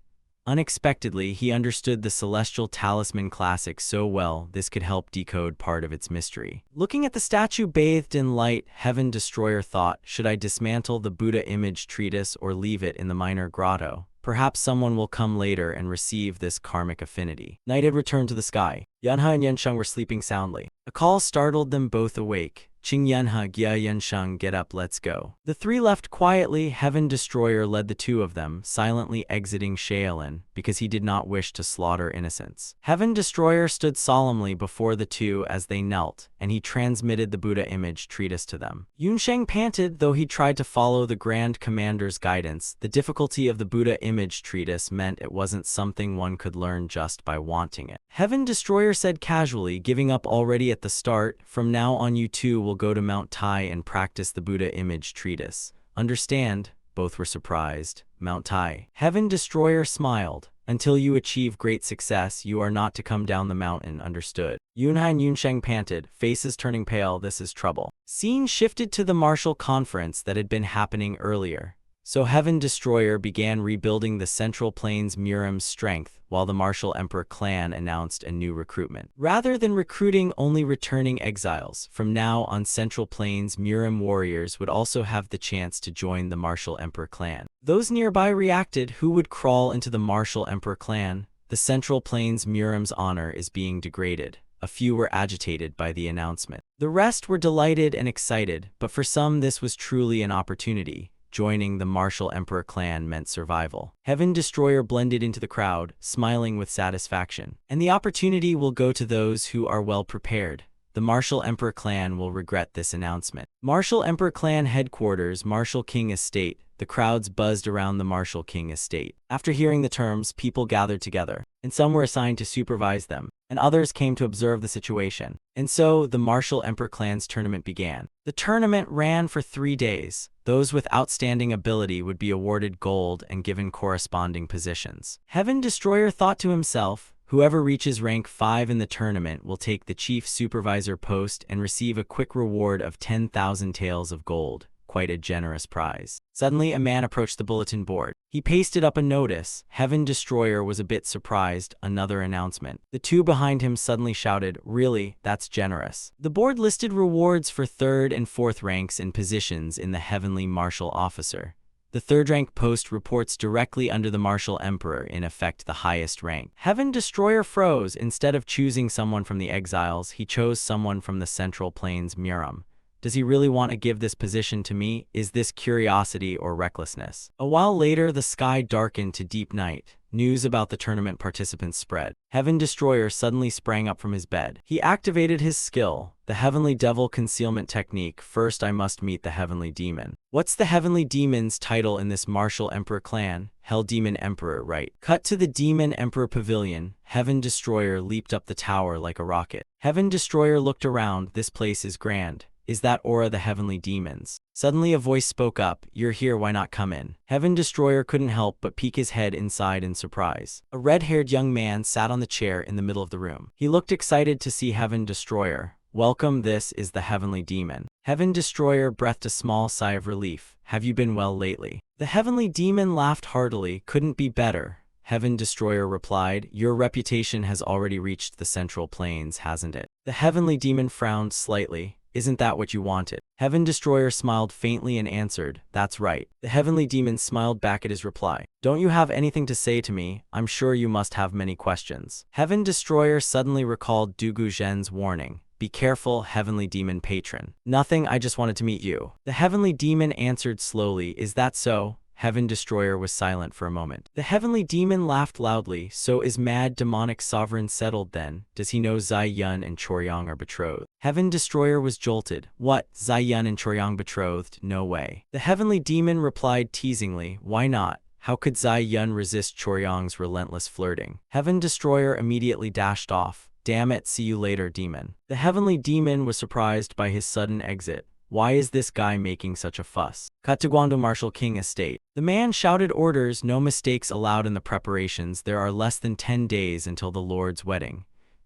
Unexpectedly, he understood the Celestial Talisman Classic so well, this could help decode part of its mystery. Looking at the statue bathed in light, Heaven Destroyer thought, should I dismantle the Buddha image treatise or leave it in the minor grotto? Perhaps someone will come later and receive this karmic affinity. Night had returned to the sky. Yanha and Yansheng were sleeping soundly. A call startled them both awake. Qing Yanha, Gia Yansheng, get up, let's go. The three left quietly. Heaven Destroyer led the two of them, silently exiting Shaolin, because he did not wish to slaughter innocents. Heaven Destroyer stood solemnly before the two as they knelt, and he transmitted the Buddha image treatise to them. Yunsheng panted, though he tried to follow the Grand Commander's guidance. The difficulty of the Buddha image treatise meant it wasn't something one could learn just by wanting it. Heaven Destroyer said casually, giving up already at the start, from now on you two will go to Mount Tai and practice the Buddha image treatise. Understand? Both were surprised. Mount Tai. Heaven Destroyer smiled. Until you achieve great success, you are not to come down the mountain, understood? Yunhai and Yunsheng panted, faces turning pale. This is trouble. Scene shifted to the martial conference that had been happening earlier. So Heaven Destroyer began rebuilding the Central Plains Murim's strength, while the Martial Emperor clan announced a new recruitment. Rather than recruiting only returning exiles, from now on Central Plains Murim warriors would also have the chance to join the Martial Emperor clan. Those nearby reacted. Who would crawl into the Martial Emperor clan? The Central Plains Murim's honor is being degraded. A few were agitated by the announcement. The rest were delighted and excited, but for some this was truly an opportunity. Joining the Martial Emperor clan meant survival. Heaven Destroyer blended into the crowd, smiling with satisfaction. And the opportunity will go to those who are well prepared. The Martial Emperor clan will regret this announcement. Martial Emperor clan headquarters, Martial King Estate. The crowds buzzed around the Martial King Estate. After hearing the terms, people gathered together, and some were assigned to supervise them, and others came to observe the situation. And so, the Martial Emperor clan's tournament began. The tournament ran for 3 days. Those with outstanding ability would be awarded gold and given corresponding positions. Heaven Destroyer thought to himself, whoever reaches rank 5 in the tournament will take the chief supervisor post and receive a quick reward of 10,000 taels of gold. Quite a generous prize. Suddenly, a man approached the bulletin board. He pasted up a notice. Heaven Destroyer was a bit surprised. Another announcement. The two behind him suddenly shouted, really? That's generous. The board listed rewards for 3rd and 4th ranks and positions in the Heavenly Martial Officer. The 3rd rank post reports directly under the Martial Emperor, in effect the highest rank. Heaven Destroyer froze. Instead of choosing someone from the exiles, he chose someone from the Central Plains Murim. Does he really want to give this position to me? Is this curiosity or recklessness? A while later, the sky darkened to deep night. News about the tournament participants spread. Heaven Destroyer suddenly sprang up from his bed. He activated his skill, the Heavenly Devil Concealment Technique. First, I must meet the Heavenly Demon. What's the Heavenly Demon's title in this martial emperor clan? Hell Demon Emperor, right? Cut to the Demon Emperor Pavilion. Heaven Destroyer leaped up the tower like a rocket. Heaven Destroyer looked around. This place is grand. Is that aura the heavenly demons? Suddenly a voice spoke up. You're here, why not come in? Heaven Destroyer couldn't help but peek his head inside in surprise. A red-haired young man sat on the chair in the middle of the room. He looked excited to see Heaven Destroyer. Welcome, this is the heavenly demon. Heaven Destroyer breathed a small sigh of relief. Have you been well lately? The heavenly demon laughed heartily. Couldn't be better. Heaven Destroyer replied, your reputation has already reached the Central Plains, hasn't it? The heavenly demon frowned slightly. Isn't that what you wanted? Heaven Destroyer smiled faintly and answered, that's right. The heavenly demon smiled back at his reply. Don't you have anything to say to me? I'm sure you must have many questions. Heaven Destroyer suddenly recalled Dugu Zhen's warning. Be careful, heavenly demon patron. Nothing, I just wanted to meet you. The heavenly demon answered slowly, is that so? Heaven Destroyer was silent for a moment. The heavenly demon laughed loudly. So is mad demonic sovereign settled then? Does he know Zai Yun and Choryang are betrothed? Heaven Destroyer was jolted. What? Zai Yun and Choryang betrothed? No way. The heavenly demon replied teasingly, why not? How could Zai Yun resist Choryang's relentless flirting? Heaven Destroyer immediately dashed off. Damn it, see you later, demon. The heavenly demon was surprised by his sudden exit. Why is this guy making such a fuss? Cut to Guangdong Martial King Estate. The man shouted orders, no mistakes allowed in the preparations. There are less than 10 days until the Lord's wedding.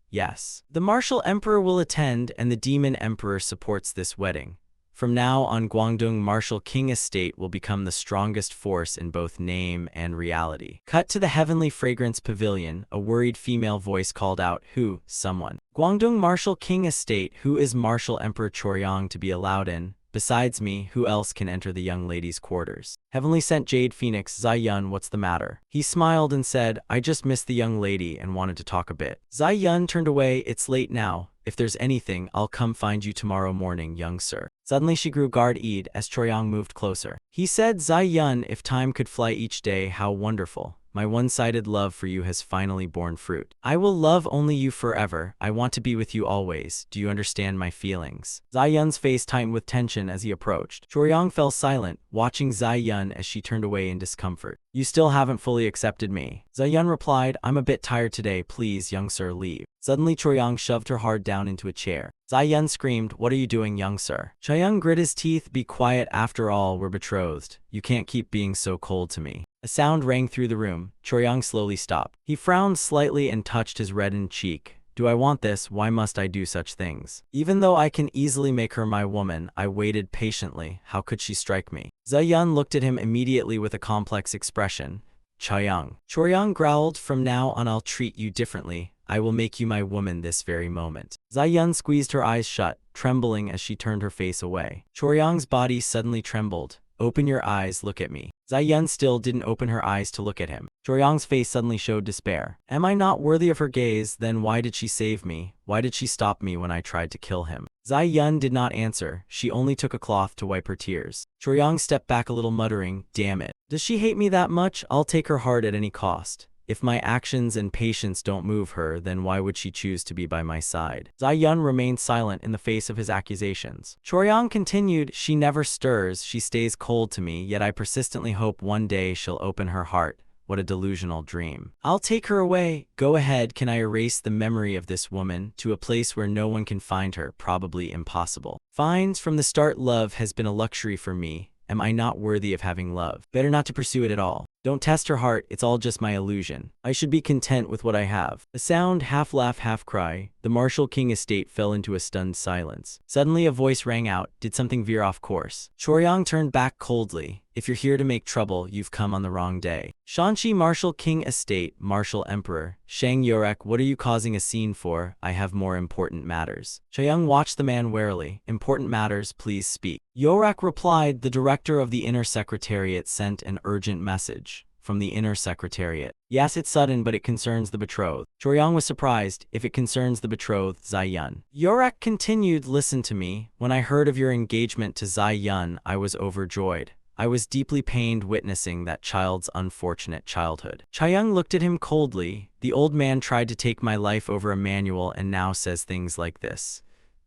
Yes. The Martial Emperor will attend and the Demon Emperor supports this wedding. From now on, Guangdong Martial King Estate will become the strongest force in both name and reality. Cut to the Heavenly Fragrance Pavilion. A worried female voice called out, who? Someone. Guangdong Martial King Estate. Who is Martial Emperor Choryang to be allowed in? Besides me, who else can enter the young lady's quarters? Heavenly Sent Jade Phoenix. Zai Yun, what's the matter? He smiled and said, I just missed the young lady and wanted to talk a bit. Zai Yun turned away. It's late now. If there's anything, I'll come find you tomorrow morning, young sir. Suddenly she grew guard-eyed as Choryang moved closer. He said, Zai Yun, if time could fly each day, how wonderful. My one-sided love for you has finally borne fruit. I will love only you forever. I want to be with you always. Do you understand my feelings? Zai Yun's face tightened with tension as he approached. Choryang fell silent, watching Zai Yun as she turned away in discomfort. You still haven't fully accepted me. Zai Yun replied, I'm a bit tired today. Please, young sir, leave. Suddenly Choryang shoved her hard down into a chair. Zai Yun screamed, what are you doing, young sir? Choryang grit his teeth. Be quiet, after all, we're betrothed. You can't keep being so cold to me. A sound rang through the room. Choryang slowly stopped. He frowned slightly and touched his reddened cheek. Do I want this? Why must I do such things? Even though I can easily make her my woman, I waited patiently. How could she strike me? Zai Yun looked at him immediately with a complex expression. Choryang growled, from now on I'll treat you differently. I will make you my woman this very moment. Zai Yun squeezed her eyes shut, trembling as she turned her face away. Choryang's body suddenly trembled. Open your eyes, look at me. Zai Yun still didn't open her eyes to look at him. Choryang's face suddenly showed despair. Am I not worthy of her gaze? Then why did she save me? Why did she stop me when I tried to kill him? Zai Yun did not answer. She only took a cloth to wipe her tears. Choryang stepped back a little, muttering, damn it. Does she hate me that much? I'll take her heart at any cost. If my actions and patience don't move her, then why would she choose to be by my side? Zai Yun remained silent in the face of his accusations. Choryang continued, she never stirs, she stays cold to me, yet I persistently hope one day she'll open her heart. What a delusional dream. I'll take her away. Go ahead, can I erase the memory of this woman to a place where no one can find her? Probably impossible. Fine, from the start love has been a luxury for me. Am I not worthy of having love? Better not to pursue it at all. Don't test her heart, it's all just my illusion. I should be content with what I have. A sound, half laugh, half cry. The Martial King Estate fell into a stunned silence. Suddenly a voice rang out. Did something veer off course? Choryang turned back coldly. If you're here to make trouble, you've come on the wrong day. Shanxi Martial King Estate, Martial Emperor. Shang Yorek, what are you causing a scene for? I have more important matters. Choryang watched the man warily. Important matters, please speak. Yorek replied, the director of the Inner Secretariat sent an urgent message. from the inner secretariat. Yes, it's sudden, but it concerns the betrothed. Choryang was surprised. If it concerns the betrothed, Zai-yun. Yorak continued, listen to me. When I heard of your engagement to Zai-yun, I was overjoyed. I was deeply pained witnessing that child's unfortunate childhood. Chaeyoung looked at him coldly. The old man tried to take my life over a manual and now says things like this.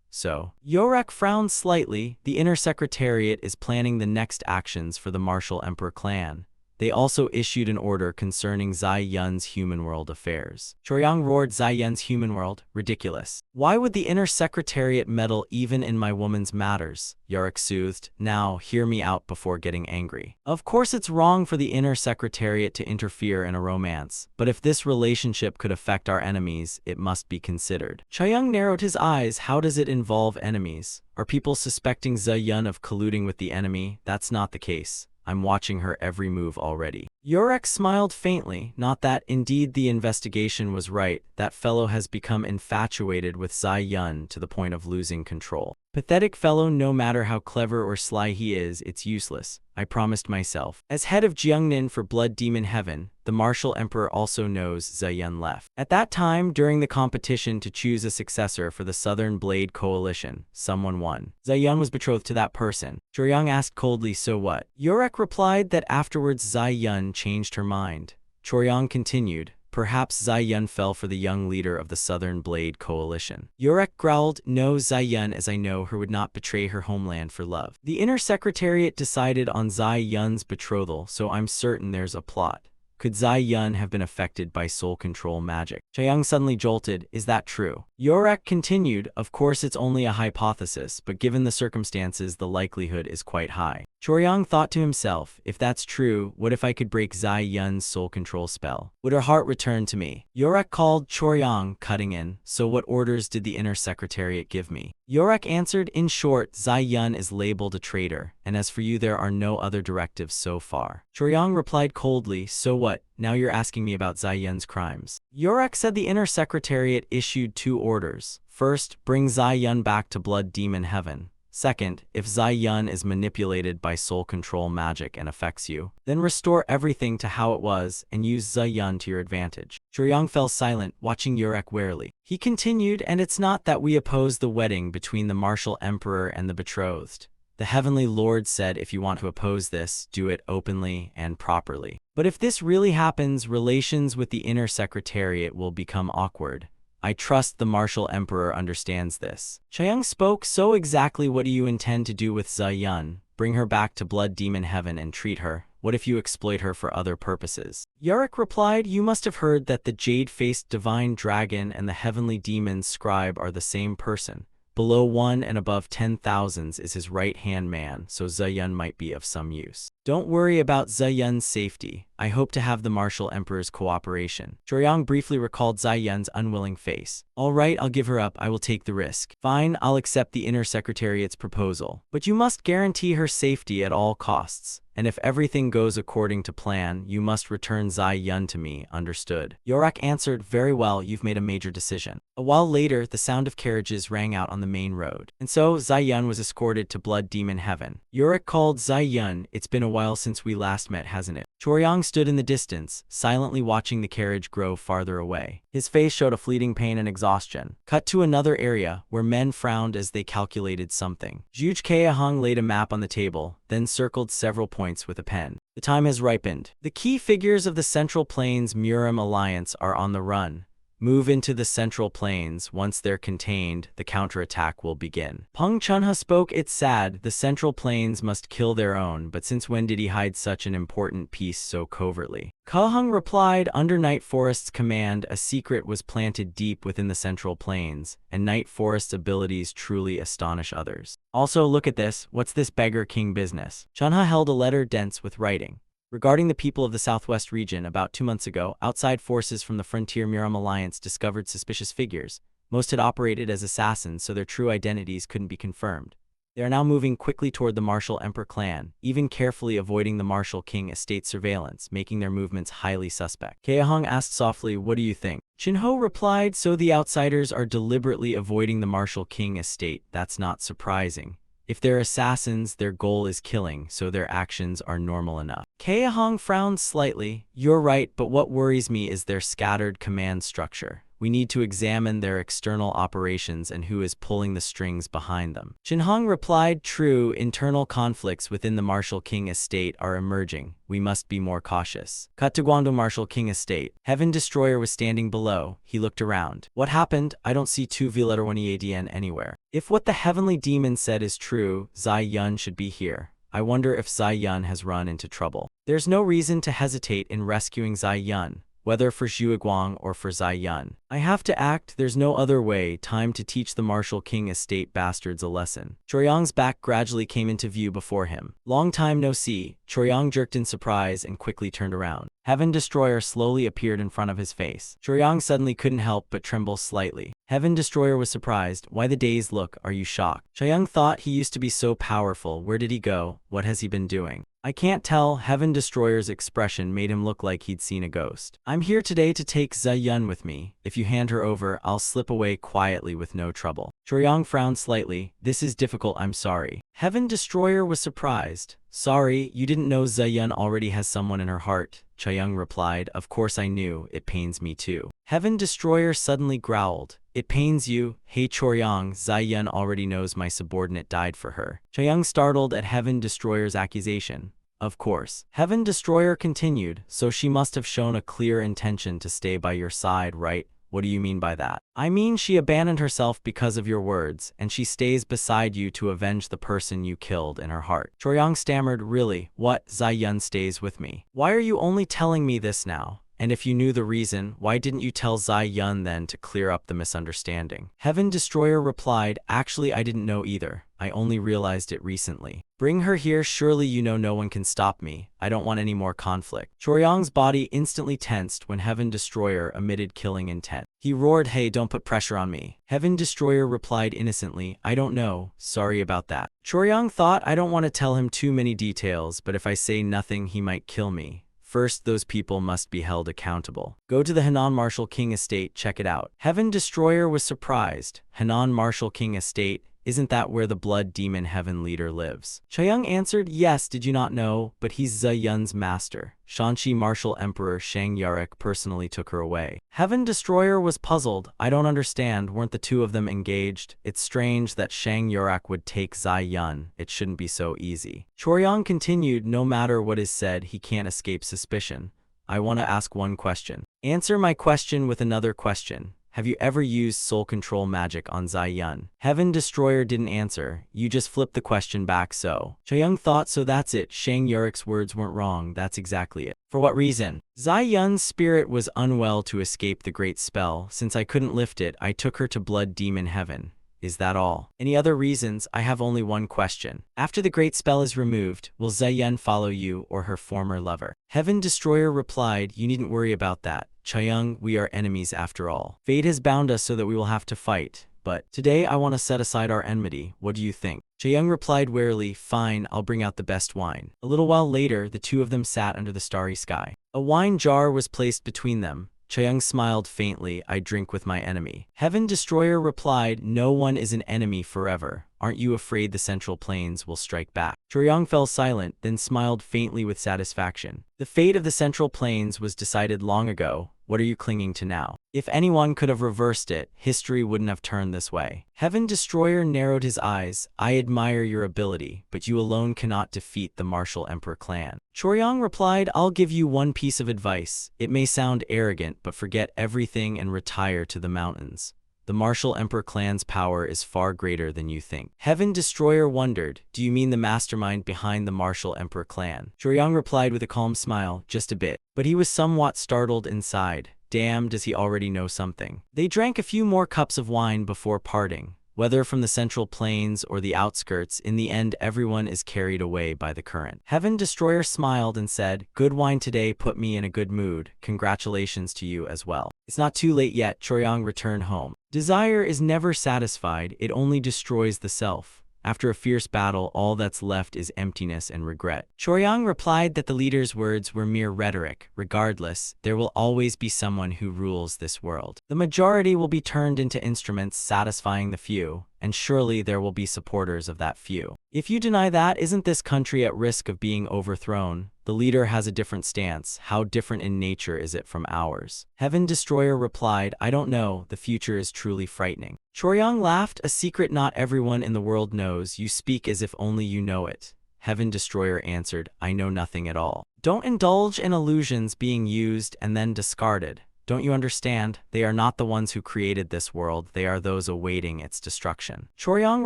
So, Yorak frowned slightly. The inner secretariat is planning the next actions for the martial emperor clan. They also issued an order concerning Zai-yun's human world affairs. Choryang roared, Zai-yun's human world? Ridiculous. Why would the inner secretariat meddle even in my woman's matters? Yorak soothed. Now, hear me out before getting angry. Of course it's wrong for the inner secretariat to interfere in a romance, but if this relationship could affect our enemies, it must be considered. Chaeyoung narrowed his eyes. How does it involve enemies? Are people suspecting Zai-yun of colluding with the enemy? That's not the case. I'm watching her every move already. Yorak smiled faintly. Not that, indeed, the investigation was right. That fellow has become infatuated with Zai-yun to the point of losing control. Pathetic fellow, no matter how clever or sly he is, it's useless. I promised myself. As head of Jiangnin for Blood Demon Heaven, the martial emperor also knows Zai-yun left. At that time, during the competition to choose a successor for the Southern Blade Coalition, someone won. Zai-yun was betrothed to that person. Choryang asked coldly, so what? Yorak replied that afterwards Zai-yun changed her mind. Choryang continued, perhaps Zai-yun fell for the young leader of the Southern Blade Coalition. Yorak growled, no, Zai-yun, as I know her, would not betray her homeland for love. The inner secretariat decided on Zai-yun's betrothal, so I'm certain there's a plot. Could Zai-yun have been affected by soul control magic? Chaeyoung suddenly jolted. Is that true? Yorak continued, of course it's only a hypothesis, but given the circumstances the likelihood is quite high. Choryang thought to himself, if that's true, what if I could break Zai-yun's soul control spell? Would her heart return to me? Yorak called Choryang, cutting in, so what orders did the inner secretariat give me? Yorak answered, in short, Zai-yun is labeled a traitor, and as for you there are no other directives so far. Choryang replied coldly, so what? Now you're asking me about Zai-yun's crimes. Yorak said the inner secretariat issued 2 orders. First, bring Zai-yun back to Blood Demon Heaven. Second, if Zai-yun is manipulated by soul control magic and affects you, then restore everything to how it was and use Zai-yun to your advantage. Choryang fell silent, watching Yorak warily. He continued, and it's not that we oppose the wedding between the martial emperor and the betrothed. The heavenly lord said if you want to oppose this, do it openly and properly. But if this really happens, relations with the inner secretariat will become awkward. I trust the martial emperor understands this. Chaeyoung spoke, so exactly what do you intend to do with Zai-yun? Bring her back to Blood Demon Heaven and treat her? What if you exploit her for other purposes? Yorak replied, you must have heard that the jade-faced divine dragon and the heavenly demon scribe are the same person. Below 1 and above 10,000s is his right-hand man, so Zai-yun might be of some use. Don't worry about Zai-yun's safety. I hope to have the martial emperor's cooperation. Choryang briefly recalled Zai-yun's unwilling face. All right, I'll give her up. I will take the risk. Fine, I'll accept the inner secretariat's proposal. But you must guarantee her safety at all costs. And if everything goes according to plan, you must return Zai-yun to me, understood? Yorak answered, very well, you've made a major decision. A while later, the sound of carriages rang out on the main road. And so, Zai-yun was escorted to Blood Demon Heaven. Yorak called, Zai-yun, it's been a while since we last met, hasn't it? Choryang stood in the distance, silently watching the carriage grow farther away. His face showed a fleeting pain and exhaustion. Cut to another area, where men frowned as they calculated something. Juge Kaehong laid a map on the table, then circled several points with a pen. The time has ripened. The key figures of the Central Plains Murim alliance are on the run. Move into the Central Plains. Once they're contained, the counterattack will begin. Peng Chunha spoke, it's sad, the Central Plains must kill their own, but since when did he hide such an important piece so covertly? Kaehong replied, under Night Forest's command, a secret was planted deep within the Central Plains, and Night Forest's abilities truly astonish others. Also, look at this, what's this beggar king business? Chunha held a letter dense with writing. Regarding the people of the Southwest region, about 2 months ago, outside forces from the Frontier Murim Alliance discovered suspicious figures. Most had operated as assassins, so their true identities couldn't be confirmed. They are now moving quickly toward the Martial Emperor clan, even carefully avoiding the Martial King estate surveillance, making their movements highly suspect. Kaehong asked softly, what do you think? Chinho replied, so the outsiders are deliberately avoiding the Martial King estate. That's not surprising. If they're assassins, their goal is killing, so their actions are normal enough. Kaehong frowned slightly. You're right, but what worries me is their scattered command structure. We need to examine their external operations and who is pulling the strings behind them. Shinhong replied, true, internal conflicts within the Martial King estate are emerging. We must be more cautious. Cut to Guangdong Martial King estate. Heaven Destroyer was standing below. He looked around. What happened? I don't see 2v1 anywhere. If what the heavenly demon said is true, Zai Yun should be here. I wonder if Zai Yun has run into trouble. There's no reason to hesitate in rescuing Zai Yun, whether for Zhuiguang or for Zai Yun. I have to act, there's no other way. Time to teach the Martial King estate bastards a lesson. Choryang's back gradually came into view before him. Long time no see. Choryang jerked in surprise and quickly turned around. Heaven Destroyer slowly appeared in front of his face. Choryang suddenly couldn't help but tremble slightly. Heaven Destroyer was surprised. Why the dazed look? Are you shocked? Choryang thought he used to be so powerful. Where did he go? What has he been doing? I can't tell. Heaven Destroyer's expression made him look like he'd seen a ghost. I'm here today to take Zai Yun with me. If you hand her over, I'll slip away quietly with no trouble. Choryang frowned slightly. This is difficult, I'm sorry. Heaven Destroyer was surprised. Sorry, you didn't know Zai Yun already has someone in her heart. Choryang replied, of course I knew. It pains me too. Heaven Destroyer suddenly growled. It pains you? Hey Choryang, Zai Yun already knows my subordinate died for her. Choryang startled at Heaven Destroyer's accusation. Of course. Heaven Destroyer continued, so she must have shown a clear intention to stay by your side, right? What do you mean by that? I mean she abandoned herself because of your words, and she stays beside you to avenge the person you killed in her heart. Choryang stammered, really? What? Zai Yun stays with me. Why are you only telling me this now? And if you knew the reason, why didn't you tell Zai Yun then to clear up the misunderstanding? Heaven Destroyer replied, actually I didn't know either. I only realized it recently. Bring her here, surely you know no one can stop me. I don't want any more conflict. Choryang's body instantly tensed when Heaven Destroyer emitted killing intent. He roared, hey, don't put pressure on me. Heaven Destroyer replied innocently, I don't know, sorry about that. Choryang thought, I don't want to tell him too many details, but if I say nothing he might kill me. First, those people must be held accountable. Go to the Henan Martial King estate, check it out. Heaven Destroyer was surprised. Henan Martial King estate? Isn't that where the Blood Demon Heaven leader lives? Choryang answered, yes, did you not know? But he's Zai Yun's master. Shanxi Martial Emperor Shang Yarek personally took her away. Heaven Destroyer was puzzled. I don't understand, weren't the two of them engaged? It's strange that Shang Yarek would take Zai Yun. It shouldn't be so easy. Choryang continued, no matter what is said, he can't escape suspicion. I want to ask one question. Answer my question with another question. Have you ever used soul control magic on Zai Yun? Heaven Destroyer didn't answer. You just flipped the question back, so. Choryang thought, so that's it. Shang Yarek's words weren't wrong. That's exactly it. For what reason? Zai Yun's spirit was unwell to escape the great spell. Since I couldn't lift it, I took her to Blood Demon Heaven. Is that all? Any other reasons? I have only one question. After the great spell is removed, will Zai Yun follow you or her former lover? Heaven Destroyer replied, you needn't worry about that. Choryang, we are enemies after all. Fate has bound us so that we will have to fight. But today I want to set aside our enmity. What do you think? Choryang replied warily, fine, I'll bring out the best wine. A little while later, the two of them sat under the starry sky. A wine jar was placed between them. Choryang smiled faintly, I drink with my enemy. Heaven Destroyer replied, no one is an enemy forever. Aren't you afraid the Central Plains will strike back? Choryang fell silent, then smiled faintly with satisfaction. The fate of the Central Plains was decided long ago. What are you clinging to now? If anyone could have reversed it, history wouldn't have turned this way. Heaven Destroyer narrowed his eyes. I admire your ability, but you alone cannot defeat the Martial Emperor clan. Choryang replied, I'll give you one piece of advice. It may sound arrogant, but forget everything and retire to the mountains. The Martial Emperor clan's power is far greater than you think. Heaven Destroyer wondered, do you mean the mastermind behind the Martial Emperor clan? Choryang replied with a calm smile, just a bit. But he was somewhat startled inside. Damn, does he already know something? They drank a few more cups of wine before parting. Whether from the Central Plains or the outskirts, in the end everyone is carried away by the current. Heaven Destroyer smiled and said, good wine today put me in a good mood. Congratulations to you as well. It's not too late yet. Choryang returned home. Desire is never satisfied, it only destroys the self. After a fierce battle, all that's left is emptiness and regret. Choryang replied that the leader's words were mere rhetoric. Regardless, there will always be someone who rules this world. The majority will be turned into instruments satisfying the few, and surely there will be supporters of that few. If you deny that, isn't this country at risk of being overthrown? The leader has a different stance. How different in nature is it from ours? Heaven Destroyer replied, I don't know, the future is truly frightening. Choryang laughed, a secret not everyone in the world knows. You speak as if only you know it. Heaven Destroyer answered, I know nothing at all. Don't indulge in illusions being used and then discarded. Don't you understand? They are not the ones who created this world, they are those awaiting its destruction. Choryang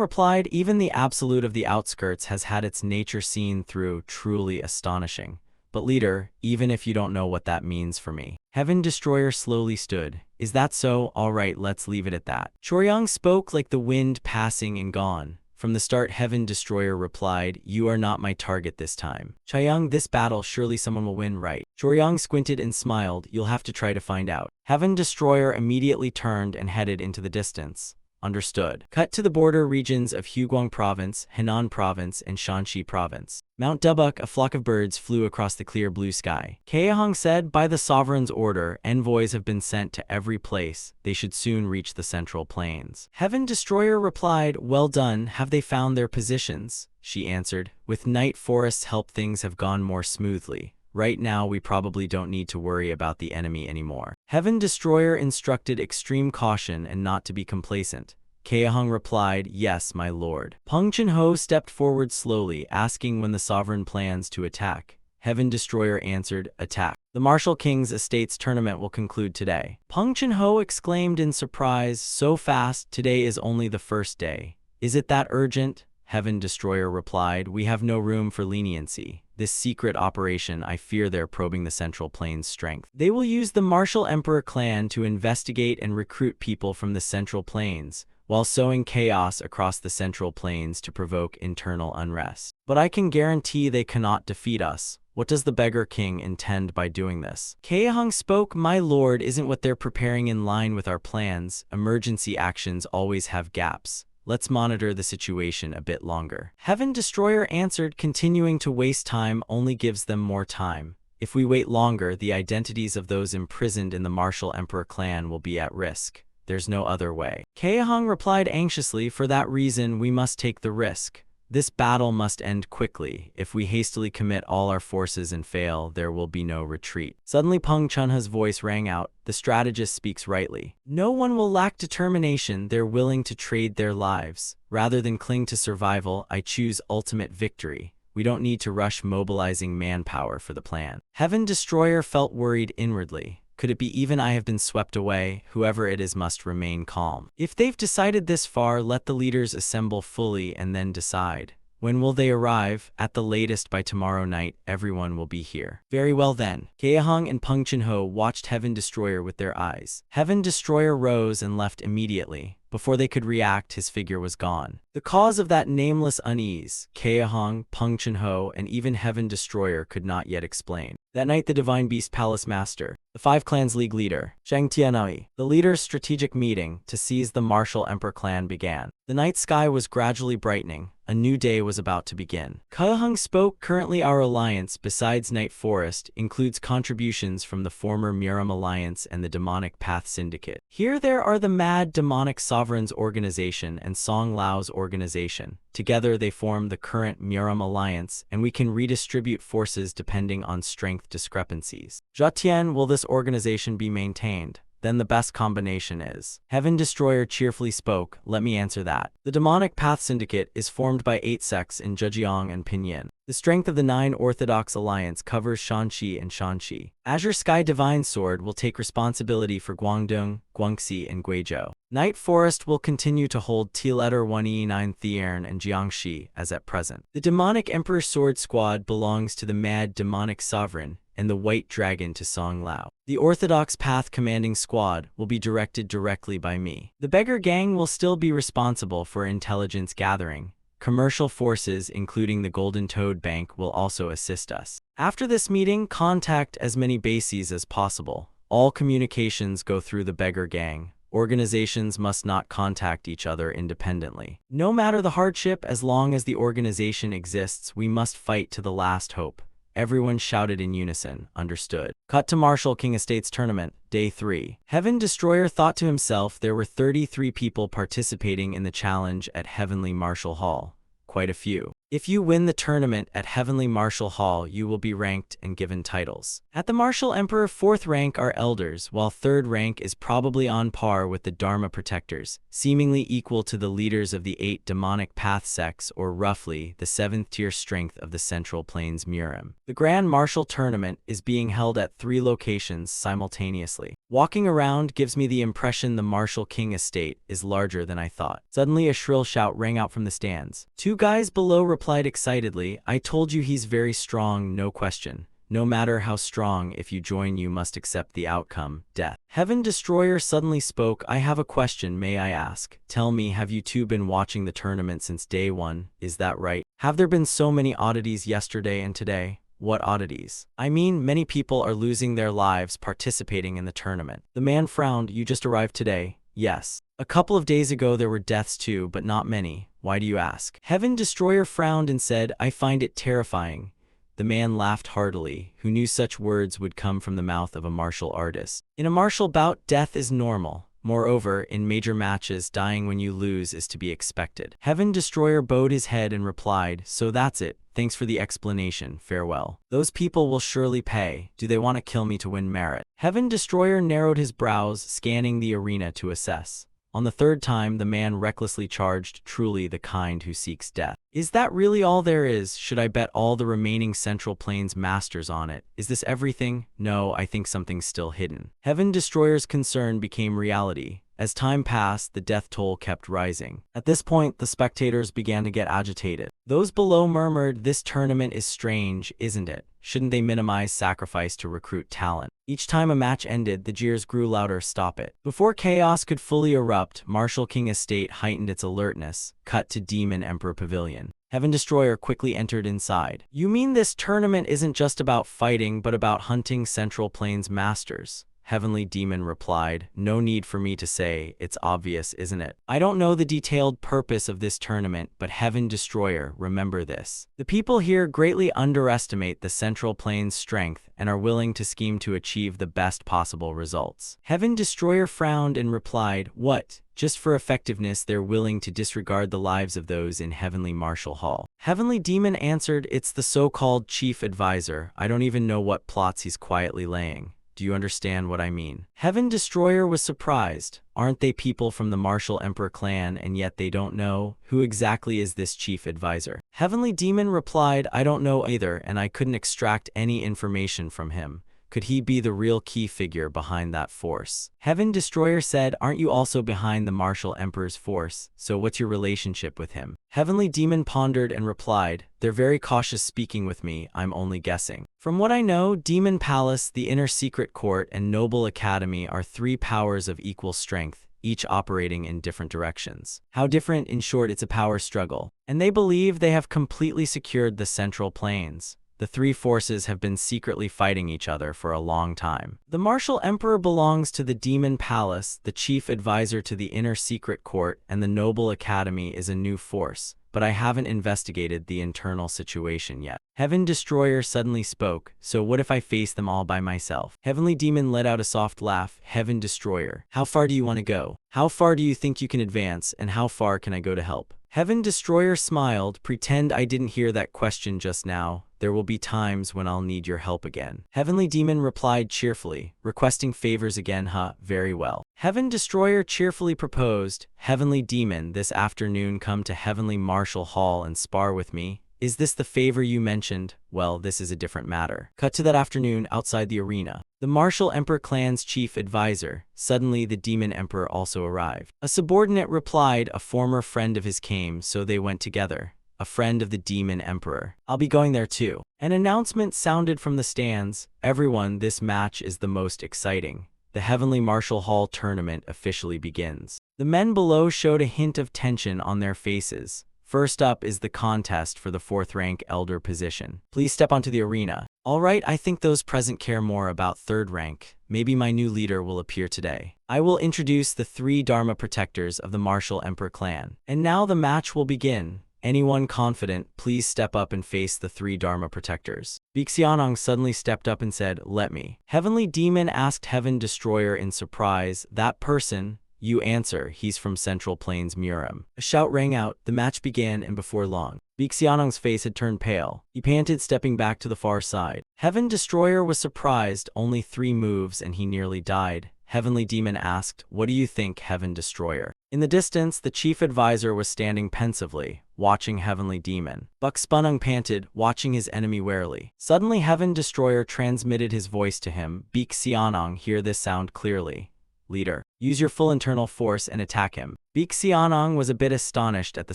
replied, even the absolute of the outskirts has had its nature seen through, truly astonishing. But leader, even if you don't know what that means for me. Heaven Destroyer slowly stood. Is that so? All right, let's leave it at that. Choryang spoke like the wind passing and gone. From the start, Heaven Destroyer replied, you are not my target this time. Choryang, this battle, surely someone will win, right? Choryang squinted and smiled, you'll have to try to find out. Heaven Destroyer immediately turned and headed into the distance. Understood. Cut to the border regions of Huguang Province, Henan Province, and Shanxi Province. Mount Dubuk, a flock of birds flew across the clear blue sky. Kaehong said, by the sovereign's order, envoys have been sent to every place. They should soon reach the central plains. Heaven Destroyer replied, well done, have they found their positions? She answered, with night forest's help things have gone more smoothly. Right now we probably don't need to worry about the enemy anymore. Heaven Destroyer instructed extreme caution and not to be complacent. Kaehong replied, yes, my lord. Peng Chunho stepped forward slowly, asking when the sovereign plans to attack. Heaven Destroyer answered, attack. The Martial King's Estates tournament will conclude today. Peng Chunho exclaimed in surprise, so fast, today is only the first day. Is it that urgent? Heaven Destroyer replied, we have no room for leniency. This secret operation, I fear they're probing the Central Plains' strength. They will use the Martial Emperor clan to investigate and recruit people from the Central Plains, while sowing chaos across the Central Plains to provoke internal unrest. But I can guarantee they cannot defeat us. What does the Beggar King intend by doing this? Kaehong spoke, my lord, isn't what they're preparing in line with our plans. Emergency actions always have gaps. Let's monitor the situation a bit longer. Heaven Destroyer answered, continuing to waste time only gives them more time. If we wait longer, the identities of those imprisoned in the Martial Emperor clan will be at risk. There's no other way. Kaehong replied anxiously, for that reason, we must take the risk. This battle must end quickly. If we hastily commit all our forces and fail, there will be no retreat. Suddenly Peng Chunha's voice rang out. The strategist speaks rightly. No one will lack determination. They're willing to trade their lives. Rather than cling to survival, I choose ultimate victory. We don't need to rush mobilizing manpower for the plan. Heaven Destroyer felt worried inwardly. Could it be even I have been swept away? Whoever it is must remain calm. If they've decided this far, let the leaders assemble fully and then decide. When will they arrive? At the latest by tomorrow night, everyone will be here. Very well then. Kaehong and Peng Chunho watched Heaven Destroyer with their eyes. Heaven Destroyer rose and left immediately. Before they could react, his figure was gone. The cause of that nameless unease, Kaehong, Peng Chunho, and even Heaven Destroyer could not yet explain. That night, the Divine Beast Palace Master, the Five Clans League leader, Zhang Tianai, the leader's strategic meeting to seize the Martial Emperor clan began. The night sky was gradually brightening. A new day was about to begin. Kaehong spoke, currently our alliance, besides Night Forest, includes contributions from the former Murim Alliance and the Demonic Path Syndicate. Here there are the Mad Demonic Sovereigns Organization and Song Lao's organization. Together they form the current Murim Alliance, and we can redistribute forces depending on strength discrepancies. Zhatian, will this organization be maintained? Then the best combination is. Heaven Destroyer cheerfully spoke, let me answer that. The Demonic Path Syndicate is formed by 8 sects in Zhejiang and Pinyin. The strength of the 9 Orthodox Alliance covers Shanxi and Shanxi. Azure Sky Divine Sword will take responsibility for Guangdong, Guangxi, and Guizhou. Night Forest will continue to hold Tiletter 1E9 Thiern and Jiangxi as at present. The Demonic Emperor Sword Squad belongs to the Mad Demonic Sovereign, and the White Dragon to Song Lao. The Orthodox Path Commanding Squad will be directed directly by me. The Beggar Gang will still be responsible for intelligence gathering. Commercial forces, including the Golden Toad Bank, will also assist us. After this meeting, contact as many bases as possible. All communications go through the Beggar Gang. Organizations must not contact each other independently. No matter the hardship, as long as the organization exists, we must fight to the last hope. Everyone shouted in unison, understood. Cut to Marshall King Estates Tournament, Day 3. Heaven Destroyer thought to himself there were 33 people participating in the challenge at Heavenly Marshall Hall. Quite a few. If you win the tournament at Heavenly Marshall Hall, you will be ranked and given titles. At the Marshall Emperor, 4th rank are elders, while 3rd rank is probably on par with the Dharma protectors, seemingly equal to the leaders of the 8 demonic path sects, or roughly the 7th tier strength of the Central Plains Murim. The Grand Marshall Tournament is being held at 3 locations simultaneously. Walking around gives me the impression the Marshall King Estate is larger than I thought. Suddenly a shrill shout rang out from the stands. 2 guys below replied excitedly, "I told you he's very strong, no question. No matter how strong, if you join you must accept the outcome, death." Heaven Destroyer suddenly spoke, "I have a question, may I ask? Tell me, have you two been watching the tournament since day 1, is that right? Have there been so many oddities yesterday and today?" "What oddities?" "I mean, many people are losing their lives participating in the tournament." The man frowned, "You just arrived today?" "Yes. A couple of days ago there were deaths too, but not many. Why do you ask?" Heaven Destroyer frowned and said, "I find it terrifying." The man laughed heartily, who knew such words would come from the mouth of a martial artist. In a martial bout, death is normal. Moreover, in major matches, dying when you lose is to be expected. Heaven Destroyer bowed his head and replied, "So that's it. Thanks for the explanation. Farewell." "Those people will surely pay. Do they want to kill me to win merit?" Heaven Destroyer narrowed his brows, scanning the arena to assess. On the 3rd time, the man recklessly charged, "Truly the kind who seeks death. Is that really all there is? Should I bet all the remaining Central Plains masters on it? Is this everything? No, I think something's still hidden." Heaven Destroyer's concern became reality. As time passed, the death toll kept rising. At this point, the spectators began to get agitated. Those below murmured, "This tournament is strange, isn't it? Shouldn't they minimize sacrifice to recruit talent?" Each time a match ended, the jeers grew louder, "Stop it." Before chaos could fully erupt, Marshall King Estate heightened its alertness. Cut to Demon Emperor Pavilion. Heaven Destroyer quickly entered inside. "You mean this tournament isn't just about fighting, but about hunting Central Plains masters?" Heavenly Demon replied, "No need for me to say, it's obvious, isn't it? I don't know the detailed purpose of this tournament, but Heaven Destroyer, remember this. The people here greatly underestimate the Central Plains' strength and are willing to scheme to achieve the best possible results." Heaven Destroyer frowned and replied, "What? Just for effectiveness they're willing to disregard the lives of those in Heavenly Marshall Hall?" Heavenly Demon answered, "It's the so-called Chief Advisor. I don't even know what plots he's quietly laying. Do you understand what I mean?" Heaven Destroyer was surprised. Aren't they people from the Marshall Emperor clan, and yet they don't know? Who exactly is this Chief Advisor? Heavenly Demon replied, "I don't know either, and I couldn't extract any information from him. Could he be the real key figure behind that force?" Heaven Destroyer said, "Aren't you also behind the Marshall Emperor's force? So what's your relationship with him?" Heavenly Demon pondered and replied, "They're very cautious speaking with me, I'm only guessing. From what I know, Demon Palace, the Inner Secret Court, and Noble Academy are 3 powers of equal strength, each operating in different directions." How different? In short, it's a power struggle. And they believe they have completely secured the Central Plains. The 3 forces have been secretly fighting each other for a long time. The Marshall Emperor belongs to the Demon Palace, the Chief Advisor to the Inner Secret Court, and the Noble Academy is a new force, but I haven't investigated the internal situation yet. Heaven Destroyer suddenly spoke, "So what if I face them all by myself?" Heavenly Demon let out a soft laugh. "Heaven Destroyer, how far do you want to go? How far do you think you can advance, and how far can I go to help?" Heaven Destroyer smiled. "Pretend I didn't hear that question just now. There will be times when I'll need your help again." Heavenly Demon replied cheerfully, "Requesting favors again, huh? Very well." Heaven Destroyer cheerfully proposed, "Heavenly Demon, this afternoon come to Heavenly Marshall Hall and spar with me. Is this the favor you mentioned? Well, this is a different matter." Cut to that afternoon outside the arena. The Marshall Emperor clan's chief advisor. Suddenly, the Demon Emperor also arrived. A subordinate replied, "A former friend of his came, so they went together. A friend of the Demon Emperor. I'll be going there too." An announcement sounded from the stands. "Everyone, this match is the most exciting. The Heavenly Marshall Hall tournament officially begins." The men below showed a hint of tension on their faces. First up is the contest for the 4th rank elder position. Please step onto the arena. Alright, I think those present care more about 3rd rank. Maybe my new leader will appear today. I will introduce the 3 Dharma protectors of the Martial Emperor clan. And now the match will begin. Anyone confident, please step up and face the 3 Dharma protectors. Bixianong suddenly stepped up and said, "Let me." Heavenly Demon asked Heaven Destroyer in surprise, "That person?" You answer, "He's from Central Plains Murim." A shout rang out, the match began, and before long, Bixianong's face had turned pale. He panted, stepping back to the far side. Heaven Destroyer was surprised, only 3 moves and he nearly died. Heavenly Demon asked, "What do you think, Heaven Destroyer?" In the distance, the chief advisor was standing pensively, watching Heavenly Demon. Buckspunnung panted, watching his enemy warily. Suddenly Heaven Destroyer transmitted his voice to him. Bixianong, hear this sound clearly. Leader, use your full internal force and attack him. Bixianong was a bit astonished at the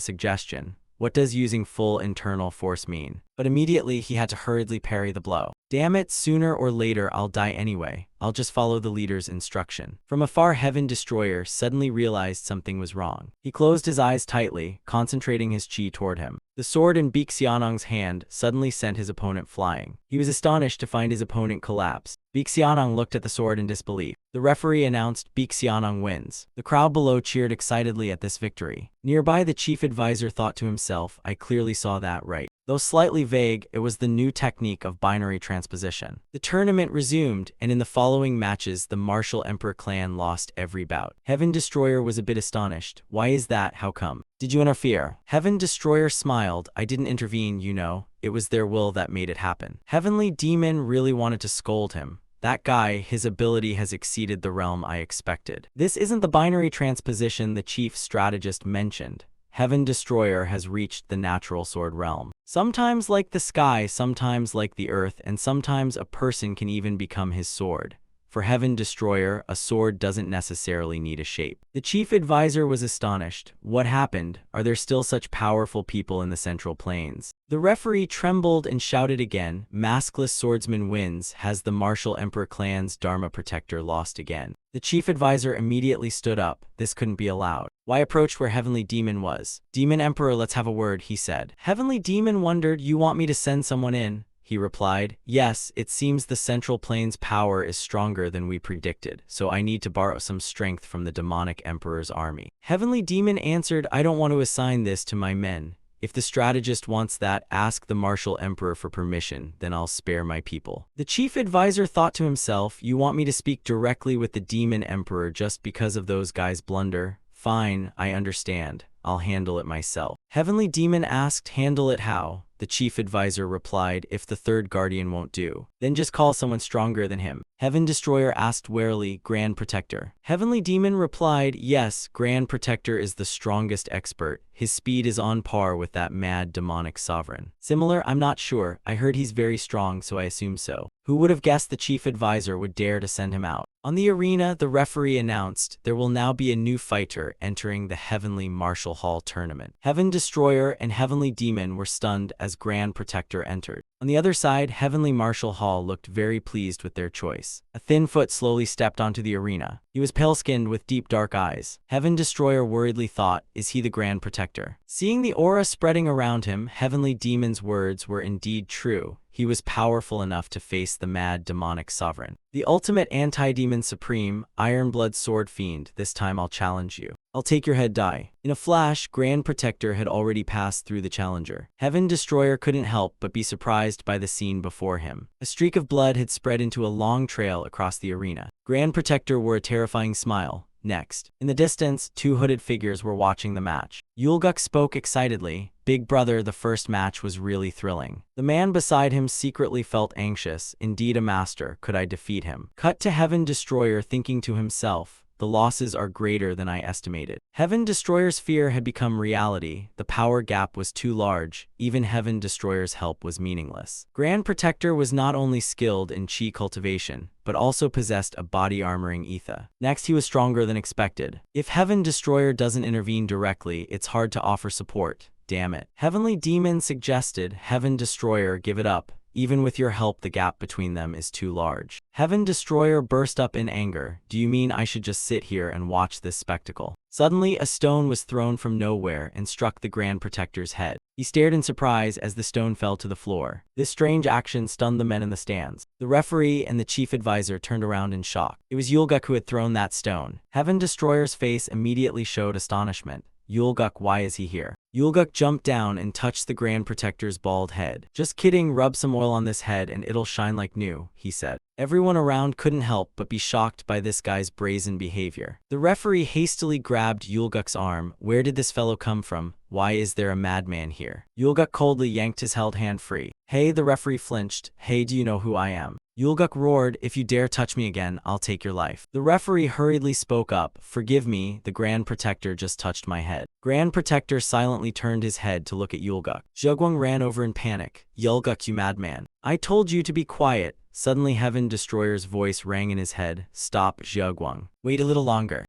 suggestion. What does using full internal force mean? But immediately he had to hurriedly parry the blow. Damn it, sooner or later I'll die anyway. I'll just follow the leader's instruction. From afar, Heaven Destroyer suddenly realized something was wrong. He closed his eyes tightly, concentrating his chi toward him. The sword in Bixianong's hand suddenly sent his opponent flying. He was astonished to find his opponent collapse. Bixianong looked at the sword in disbelief. The referee announced Bixianong wins. The crowd below cheered excitedly at this victory. Nearby, the chief advisor thought to himself, I clearly saw that right. Though slightly vague, it was the new technique of binary transposition. The tournament resumed, and in the following matches, the Martial Emperor clan lost every bout. Heaven Destroyer was a bit astonished. Why is that? How come? Did you interfere? Heaven Destroyer smiled. I didn't intervene, you know. It was their will that made it happen. Heavenly Demon really wanted to scold him. That guy, his ability has exceeded the realm I expected. This isn't the binary transposition the chief strategist mentioned. Heaven Destroyer has reached the natural sword realm. Sometimes like the sky, sometimes like the earth, and sometimes a person can even become his sword. For Heaven Destroyer, a sword doesn't necessarily need a shape. The chief advisor was astonished. What happened? Are there still such powerful people in the Central Plains? The referee trembled and shouted again, Maskless Swordsman wins. Has the Martial Emperor clan's Dharma Protector lost again? The chief advisor immediately stood up. This couldn't be allowed. Why approached where Heavenly Demon was? Demon Emperor, let's have a word, he said. Heavenly Demon wondered, you want me to send someone in? He replied, yes, it seems the Central Plains power is stronger than we predicted, so I need to borrow some strength from the demonic emperor's army. Heavenly Demon answered, I don't want to assign this to my men. If the strategist wants that, ask the Martial Emperor for permission, then I'll spare my people. The chief advisor thought to himself, you want me to speak directly with the Demon Emperor just because of those guys' blunder? Fine, I understand. I'll handle it myself. Heavenly Demon asked, handle it how? The chief advisor replied, if the third guardian won't do, then just call someone stronger than him. Heaven Destroyer asked warily, Grand Protector. Heavenly Demon replied, yes, Grand Protector is the strongest expert. His speed is on par with that mad demonic sovereign. Similar? I'm not sure. I heard he's very strong, so I assume so. Who would have guessed the chief advisor would dare to send him out? On the arena, the referee announced, there will now be a new fighter entering the Heavenly Martial Hall tournament. Heaven Destroyer and Heavenly Demon were stunned as Grand Protector entered. On the other side, Heavenly Martial Hall looked very pleased with their choice. A thin foot slowly stepped onto the arena. He was pale-skinned with deep dark eyes. Heaven Destroyer worriedly thought, is he the Grand Protector? Seeing the aura spreading around him, Heavenly Demon's words were indeed true. He was powerful enough to face the mad demonic sovereign. The ultimate anti-demon supreme, Ironblood Sword Fiend, this time I'll challenge you. I'll take your head die. In a flash, Grand Protector had already passed through the challenger. Heaven Destroyer couldn't help but be surprised by the scene before him. A streak of blood had spread into a long trail across the arena. Grand Protector wore a terrifying smile. Next. In the distance, two hooded figures were watching the match. Yulguk spoke excitedly. Big brother, the first match was really thrilling. The man beside him secretly felt anxious. Indeed a master, could I defeat him? Cut to Heaven Destroyer thinking to himself, the losses are greater than I estimated. Heaven Destroyer's fear had become reality. The power gap was too large. Even Heaven Destroyer's help was meaningless. Grand Protector was not only skilled in chi cultivation, but also possessed a body armoring ether. Next, he was stronger than expected. If Heaven Destroyer doesn't intervene directly, it's hard to offer support. Damn it. Heavenly Demon suggested, Heaven Destroyer, give it up. Even with your help, the gap between them is too large. Heaven Destroyer burst up in anger. Do you mean I should just sit here and watch this spectacle? Suddenly, a stone was thrown from nowhere and struck the Grand Protector's head. He stared in surprise as the stone fell to the floor. This strange action stunned the men in the stands. The referee and the chief advisor turned around in shock. It was Yulguk who had thrown that stone. Heaven Destroyer's face immediately showed astonishment. Yulguk, why is he here? Yulguk jumped down and touched the Grand Protector's bald head. Just kidding, rub some oil on this head and it'll shine like new, he said. Everyone around couldn't help but be shocked by this guy's brazen behavior. The referee hastily grabbed Yulguk's arm. Where did this fellow come from? Why is there a madman here? Yulguk coldly yanked his held hand free. Hey, the referee flinched. Hey, do you know who I am? Yulguk roared, if you dare touch me again, I'll take your life. The referee hurriedly spoke up. Forgive me, the Grand Protector just touched my head. Grand Protector silently turned his head to look at Yulguk. Zheguang ran over in panic. Yulguk, you madman. I told you to be quiet. Suddenly Heaven Destroyer's voice rang in his head. Stop, Zheguang. Wait a little longer.